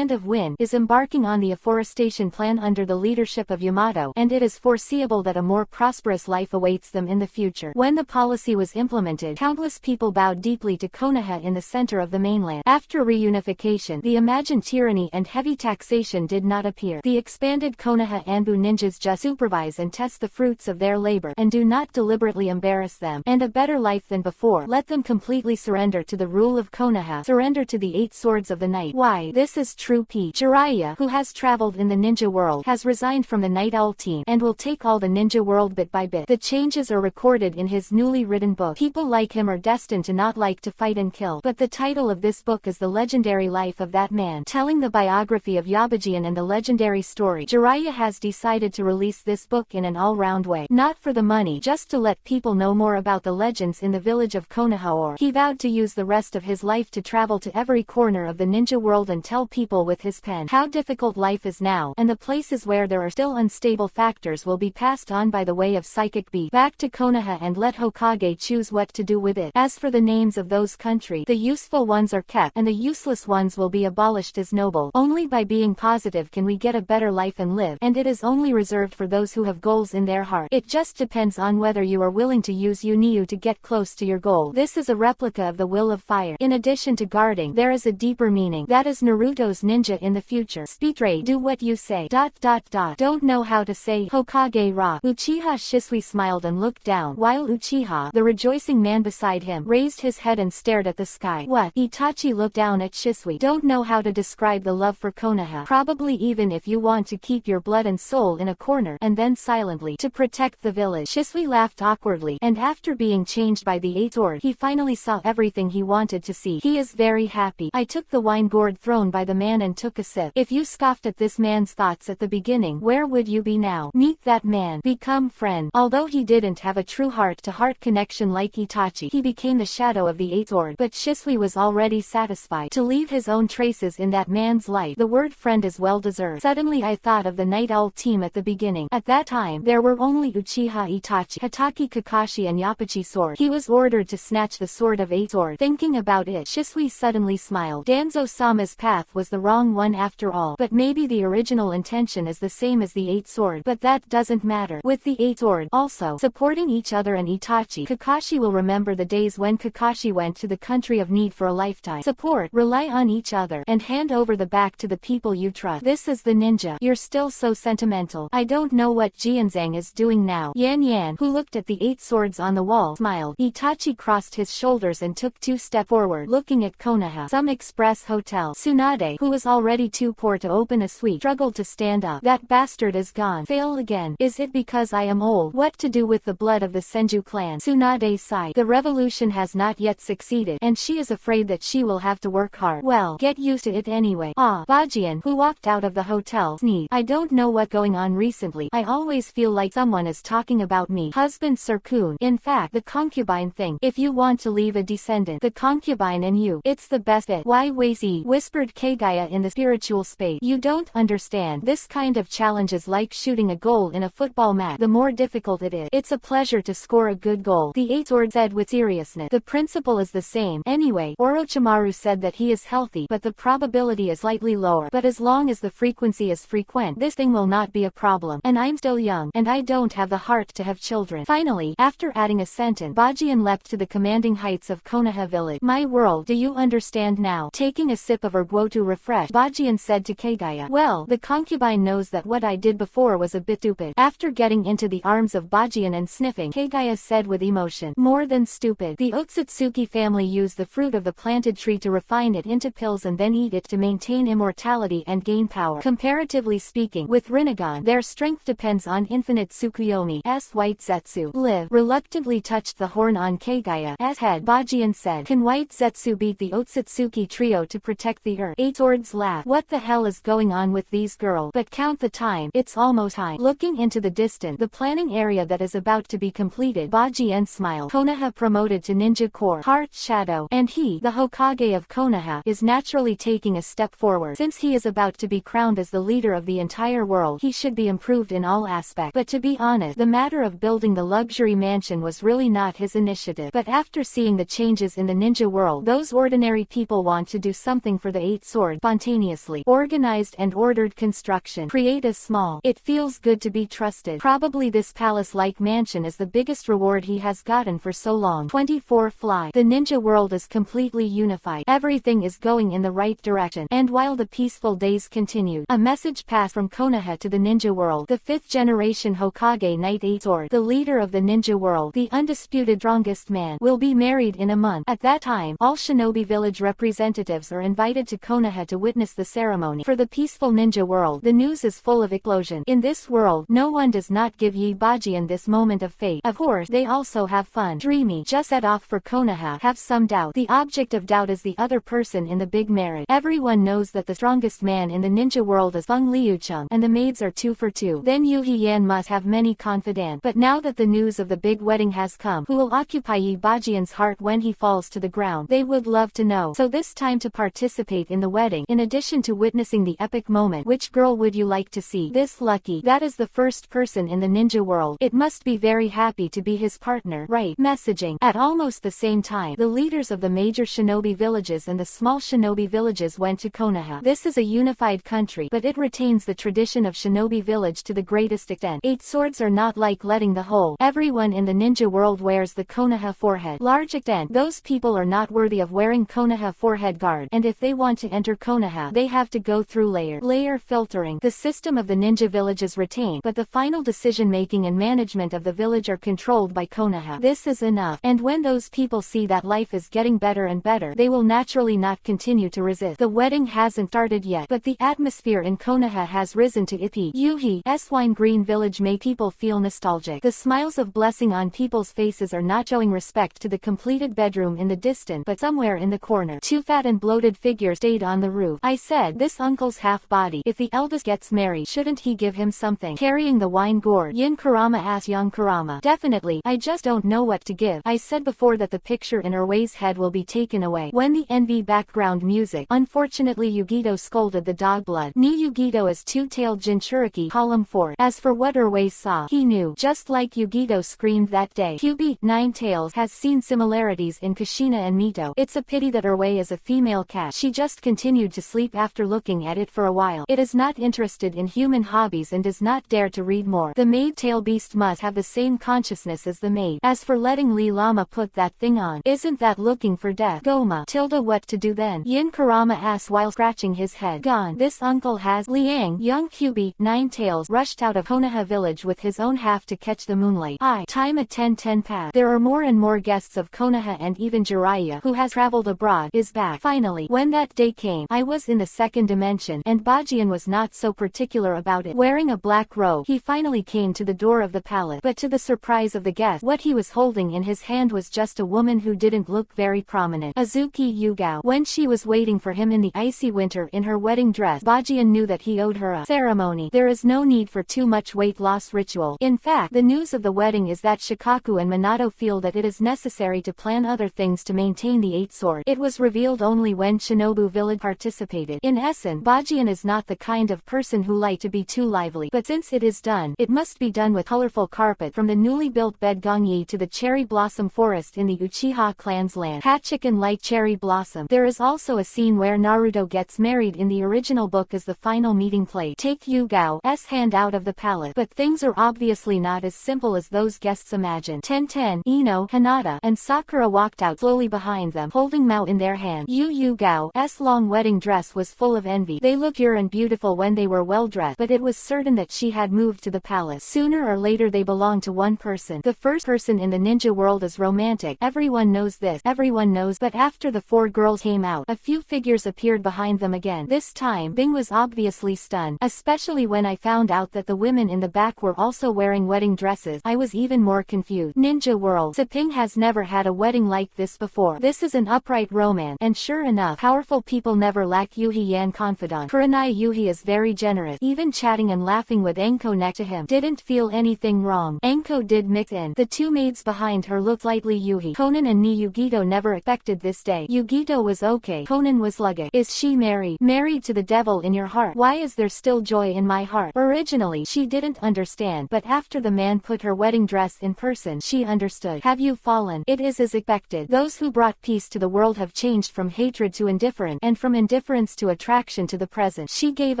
of wind, is embarking on the afforestation plan under the leadership of Yamato, and it is foreseeable that a more prosperous life awaits them in the future. When the policy was implemented, countless people bowed deeply to Konoha in the center of the mainland. After reunification, the imagined tyranny and heavy taxation did not appear. The expanded Konoha Anbu ninjas just supervise and test the fruits of their labor, and do not deliberately embarrass them. And a better life than before. Let them completely surrender to the rule of Konoha. Surrender to the 8 swords of the night. Why, this is true peace. Jiraiya, who has traveled in the ninja world, has resigned from the Night Owl team, and will take all the ninja world bit by bit. The changes are recorded in his newly written book. People like him are destined to not like to fight and kill. But the title of this book is The Legendary Life of That Man, telling the biography of Yabajian and the legendary story. Jiraiya has decided to release this book in an all-round way. Not for the money, just to let people know more about the legends in the village of Konoha. Or he vowed to use the rest of his life to travel to every corner of the ninja world and tell people with his pen how difficult life is now, and the places where there are still unstable factors will be passed on by the way of psychic beat back to Konoha, and let Hokage choose what to do with it. As for the names of those countries, the useful ones are kept, and the useless ones will be abolished as noble. Only by being positive can we get a better life and live, and it is only reserved for those who have goals in their heart. It just depends on whether you are willing to use Uniu to get close to your goal. This is a replica of the Will of Fire. In addition to guarding, there is a deeper meaning. That is Naruto's ninja in the future. Speak straight, do what you say. Don't know how to say Hokage Ra. Uchiha Shisui smiled and looked down, while Uchiha, the rejoicing man beside him, raised his head and stared at the sky. What? Itachi looked down at Shisui. Don't know how to describe the love for Konoha. Probably even if you want to keep your blood and soul in a corner, and then silently, to protect the village. Shisui laughed awkwardly, and after being changed by the 8 sword, he finally saw everything he wanted to see. He is very happy. I took the wine gourd thrown by the man and took a sip. If you scoffed at this man's thoughts at the beginning, where would you be now? Meet that man. Become friend. Although he didn't have a true heart-to-heart connection like Itachi, he became the shadow of the 8 sword, but Shisui was already satisfied to leave his own traces in that man's life. The word friend is well deserved. Suddenly I thought of the Night Owl team at the beginning. At that time, there were only Uchiha Itachi, Hatake Kakashi and Yapachi sword. He was ordered to snatch the sword of 8 sword. Thinking about it, Shisui suddenly smiled. Danzo-sama's path was the wrong one after all, but maybe the original intention is the same as the 8 sword, but that doesn't matter. With the 8 sword, also, supporting each other and Itachi, Kakashi will remember the days when Kakashi went to the country of need for a lifetime. Support, rely on each other, and hand over the back to the people you trust. This is the ninja. You're still so sentimental. I don't know what Jianzhang is doing now. Yan, who looked at the 8 swords on the wall, smiled. Itachi crossed his shoulders and took 2 steps forward, looking at Konoha. Some express hotel. Tsunade, who was already too poor to open a suite, struggled to stand up. That bastard is gone. Fail again. Is it because I am old? What to do with the blood of the Senju clan? Tsunade sighed. The revolution has not yet succeeded, and she is afraid that she will have to work hard. Well, get used to it anyway. Bajian, who walked out of the hotel, sneezed. I don't know what's going on recently. I always feel like someone is talking about me. Husband Sir-kun. In fact, the concubine thing. If you want to leave a descendant, the concubine and you, it's the best bet. Why Wei-zi, whispered Kagaya in the spiritual space. You don't understand. This kind of challenge is like shooting a goal in a football match, the more difficult it is. It's a pleasure to score a good goal, the 8 sword said with seriousness. The principle is the same. Anyway, Orochimaru said that he is healthy, but the probability is slightly lower. But as long as the frequency is frequent, this thing will not be a problem. And I'm still young, and I don't have the heart to have children. Finally, after adding a sentence, Bajian leapt to the commanding heights of Konoha village. My world, do you understand now? Taking a sip of herb to refresh, Bajian said to Kagaya. Well, the concubine knows that what I did before was a bit stupid. After getting into the arms of Bajian and sniffing, Kagaya said with emotion, more than stupid. The Otsutsuki family use the fruit of the planted tree to refine it into pills and then eat it to maintain immortality and gain power. Comparatively speaking, with Rinnegan, their strength depends on infinite Tsukuyomi's White Zetsu. Live reluctantly touched the horn on Kagaya's head. Bajian said, can White Zetsu beat the Otsutsuki trio to protect the earth? 8 swords laughed. What the hell is going on with these girls? But count the time, it's almost time. Looking into the distance, the planning area that is about to be completed, Bajian smiled. Konoha promoted to Ninja Corps, Heart Shadow, and he, the Hokage of Konoha, is naturally taking a step forward. Since he is about to be crowned as the leader of the entire world, he should be improved in all aspects. But to be honest, the matter of building the luxury mansion was really not his initiative. But after seeing the changes in the ninja world, those ordinary people want to do something for the 8 swords. Spontaneously organized and ordered construction. Create a small. It feels good to be trusted. Probably this palace-like mansion is the biggest reward he has gotten for so long. 24 Fly. The ninja world is completely unified. Everything is going in the right direction. And while the peaceful days continued, a message passed from Konoha to the ninja world. The 5th generation Hokage Knight 8 Sword, the leader of the ninja world, the undisputed strongest man, will be married in a month. At that time, all shinobi village representatives are invited to Konoha to witness the ceremony. For the peaceful ninja world, the news is full of explosion. In this world, no one does not give Yi Bajian this moment of fate. Of course, they also have fun. Dreamy just set off for Konoha. Have some doubt. The object of doubt is the other person in the big marriage. Everyone knows that the strongest man in the ninja world is Feng Liucheng, and the maids are 2 for 2. Then Yu Yan must have many confidants. But now that the news of the big wedding has come, who will occupy Yi Bajian's heart when he falls to the ground? They would love to know. So this time to participate in the wedding, in addition to witnessing the epic moment, which girl would you like to see? This lucky, that is the first person in the ninja world. It must be very happy to be his partner, right? Messaging. At almost the same time, the leaders of the major shinobi villages and the small shinobi villages went to Konoha. This is a unified country, but it retains the tradition of shinobi village to the greatest extent. 8 swords are not like letting the whole everyone in the ninja world wears the Konoha forehead large extent. Those people are not worthy of wearing Konoha forehead guard, and if they want to enter Konoha, they have to go through layer filtering. The system of the ninja village is retained, but the final decision making and management of the village are controlled by Konoha. This is enough, and when those people see that life is getting better and better, they will naturally not continue to resist. The wedding hasn't started yet, but the atmosphere in Konoha has risen to EPUB's wine green village make people feel nostalgic. The smiles of blessing on people's faces are not showing respect to the completed bedroom in the distance, but somewhere in the corner, 2 fat and bloated figures stayed on the roof. I said, this uncle's half body. If the eldest gets married, shouldn't he give him something? Carrying the wine gourd, Yin Kurama asked young Kurama. Definitely, I just don't know what to give. I said before that the picture in Erwei's head will be taken away. When the NV background music, unfortunately Yugito scolded the dog blood. Ni Yugito is 2-tailed Jinchuriki, column 4. As for what Erwei saw, he knew, just like Yugito screamed that day. QB 9 Tails has seen similarities in Kushina and Mito. It's a pity that Erwei is a female cat. She just continued to sleep after looking at it for a while. It is not interested in human hobbies and does not dare to read more. The maid tail beast must have the same consciousness as the maid. As for letting Lee Lama put that thing on, isn't that looking for death? Goma. Tilda, what to do then? Yin Kurama asked while scratching his head. Gone. This uncle has. Liang, young QB 9 Tails, rushed out of Konoha village with his own half to catch the moonlight. Time at 10:10 past. There are more and more guests of Konoha, and even Jiraiya, who has traveled abroad, is back. Finally, when that day came, I was in the 2nd dimension, and Bajian was not so particular about it. Wearing a black robe, he finally came to the door of the palace, but to the surprise of the guests, what he was holding in his hand was just a woman who didn't look very prominent. Azuki Yugao. When she was waiting for him in the icy winter in her wedding dress, Bajian knew that he owed her a ceremony. There is no need for too much weight loss ritual. In fact, the news of the wedding is that Shikaku and Minato feel that it is necessary to plan other things to maintain the 8 sword. It was revealed only when Shinobu village participated. In essence, Bajian is not the kind of person who like to be too lively, but since it is done, it must be done with colorful carpet from the newly built bed Gongyi to the cherry blossom forest in the Uchiha clan's land. Hachiken like cherry blossom. There is also a scene where Naruto gets married in the original book as the final meeting place. Take Yugao's hand out of the palace. But things are obviously not as simple as those guests imagine. Tenten, Ino, Hinata, and Sakura walked out slowly behind them, holding Mao in their hand. Yugao's long wedding dress was full of envy. They looked pure and beautiful when they were well dressed, but it was certain that she had moved to the palace. Sooner or later they belong to one person. The first person in the ninja world is romantic. Everyone knows this. Everyone knows. But after the four girls came out, a few figures appeared behind them again. This time, Bing was obviously stunned, especially when I found out that the women in the back were also wearing wedding dresses. I was even more confused. Ninja world. Seping has never had a wedding like this before. This is an upright romance, and sure enough, powerful people never lack Yuhi Yan confidant. Kurenai Yuhi is very generous. Even chatting and laughing with Enko next to him. Didn't feel anything wrong. Enko did mix in. The two maids behind her looked lightly Yuhi. Konan and Ni Yugito never expected this day. Yugito was okay. Konan was sluggish. Is she married? Married to the devil in your heart. Why is there still joy in my heart? Originally, she didn't understand, but after the man put her wedding dress in person, she understood. Have you fallen? It is as expected. Those who brought peace to the world have changed from hatred to indifference, and from indifference to attraction to the present. She gave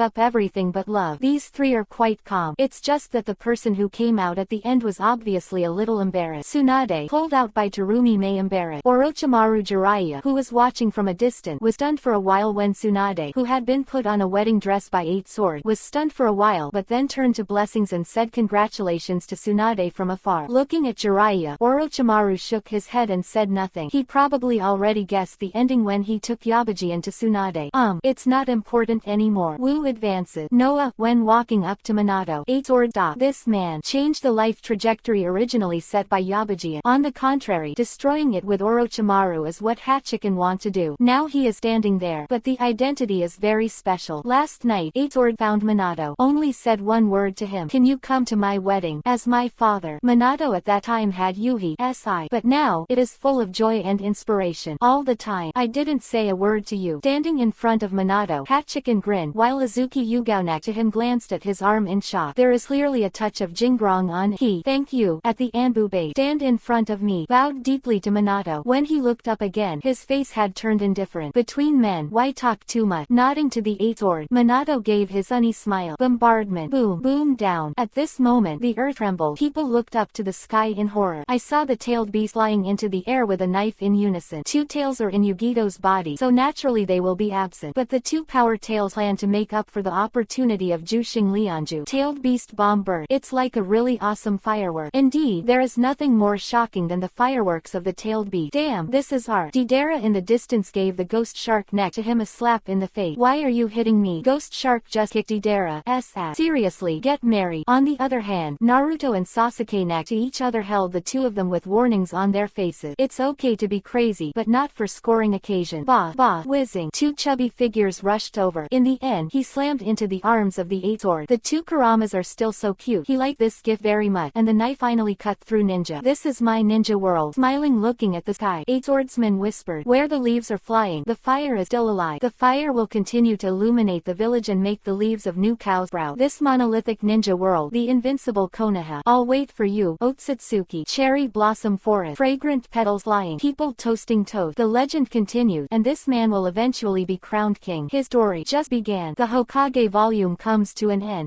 up everything but love. These three are quite calm. It's just that the person who came out at the end was obviously a little embarrassed. Tsunade, pulled out by Terumi May embarrassed. Orochimaru Jiraiya, who was watching from a distance, was stunned for a while when Tsunade, who had been put on a wedding dress by Eight Sword, was stunned for a while but then turned to blessings and said congratulations to Tsunade from afar. Looking at Jiraiya, Orochimaru shook his head and said nothing. He probably already guessed the ending when he took Yabaji into Tsunade. It's not important anymore. Wu advances. Noah, when walking up to Minato. Eight Sword stopped. This man changed the life trajectory originally set by Yabaji. On the contrary, destroying it with Orochimaru is what Hachiken want to do. Now he is standing there, but the identity is very special. Last night, Eight Sword found Minato. Only said one word to him. Can you come to my wedding? As my father. Minato at that time had Yuhi's eye, but now, it is full of joy and inspiration. All the time. I didn't say a word to you. Standing in front of Minato, Hachiken grinned, while Azuki Yugao next to him glanced at his arm in shock. There is clearly a touch of Jingrong on he. Thank you. At the Anbu base. Stand in front of me. Bowed deeply to Minato. When he looked up again, his face had turned indifferent. Between men, why talk too much? Nodding to the Eight Sword, Minato gave his sunny smile. Bombardment. Boom. Boom down. At this moment, the earth trembled. People looked up to the sky in horror. I saw the tailed beast flying into the air with a knife in unison. Two tails are in Yugito's body, so naturally they will be absent. But the two power tails plan to make up for the opportunity of Jushing Lianju. Tailed beast bomb burst. It's like a really awesome firework. Indeed, there is nothing more shocking than the fireworks of the tailed beast. Damn, this is art. Deidara in the distance gave the ghost shark next to him a slap in the face. Why are you hitting me? Ghost shark just kicked Deidara's ass. Seriously, get married. On the other hand, Naruto and Sasuke next to each other held the two of them with warnings on their faces. It's okay to be crazy, but not for scoring occasion. Bah, whizzing. Two chubby figures rushed over. In the end, he slammed into the arms of the Eight Sword. The two Kuramas are still so cute. He liked this gift very much, and the knife finally cut through ninja. This is my ninja world. Smiling looking at the sky, Eight Swordsman whispered, where the leaves are flying, the fire is still alive. The fire will continue to illuminate the village and make the leaves of new cows sprout. This monolithic ninja world, the invincible Konoha. I'll wait for you. Otsutsuki. Cherry blossom forest. Fragrant petals flying. People toasting toast. The legend continued, and this man will eventually be crowned king. His story just began. The Hokage volume comes to an end.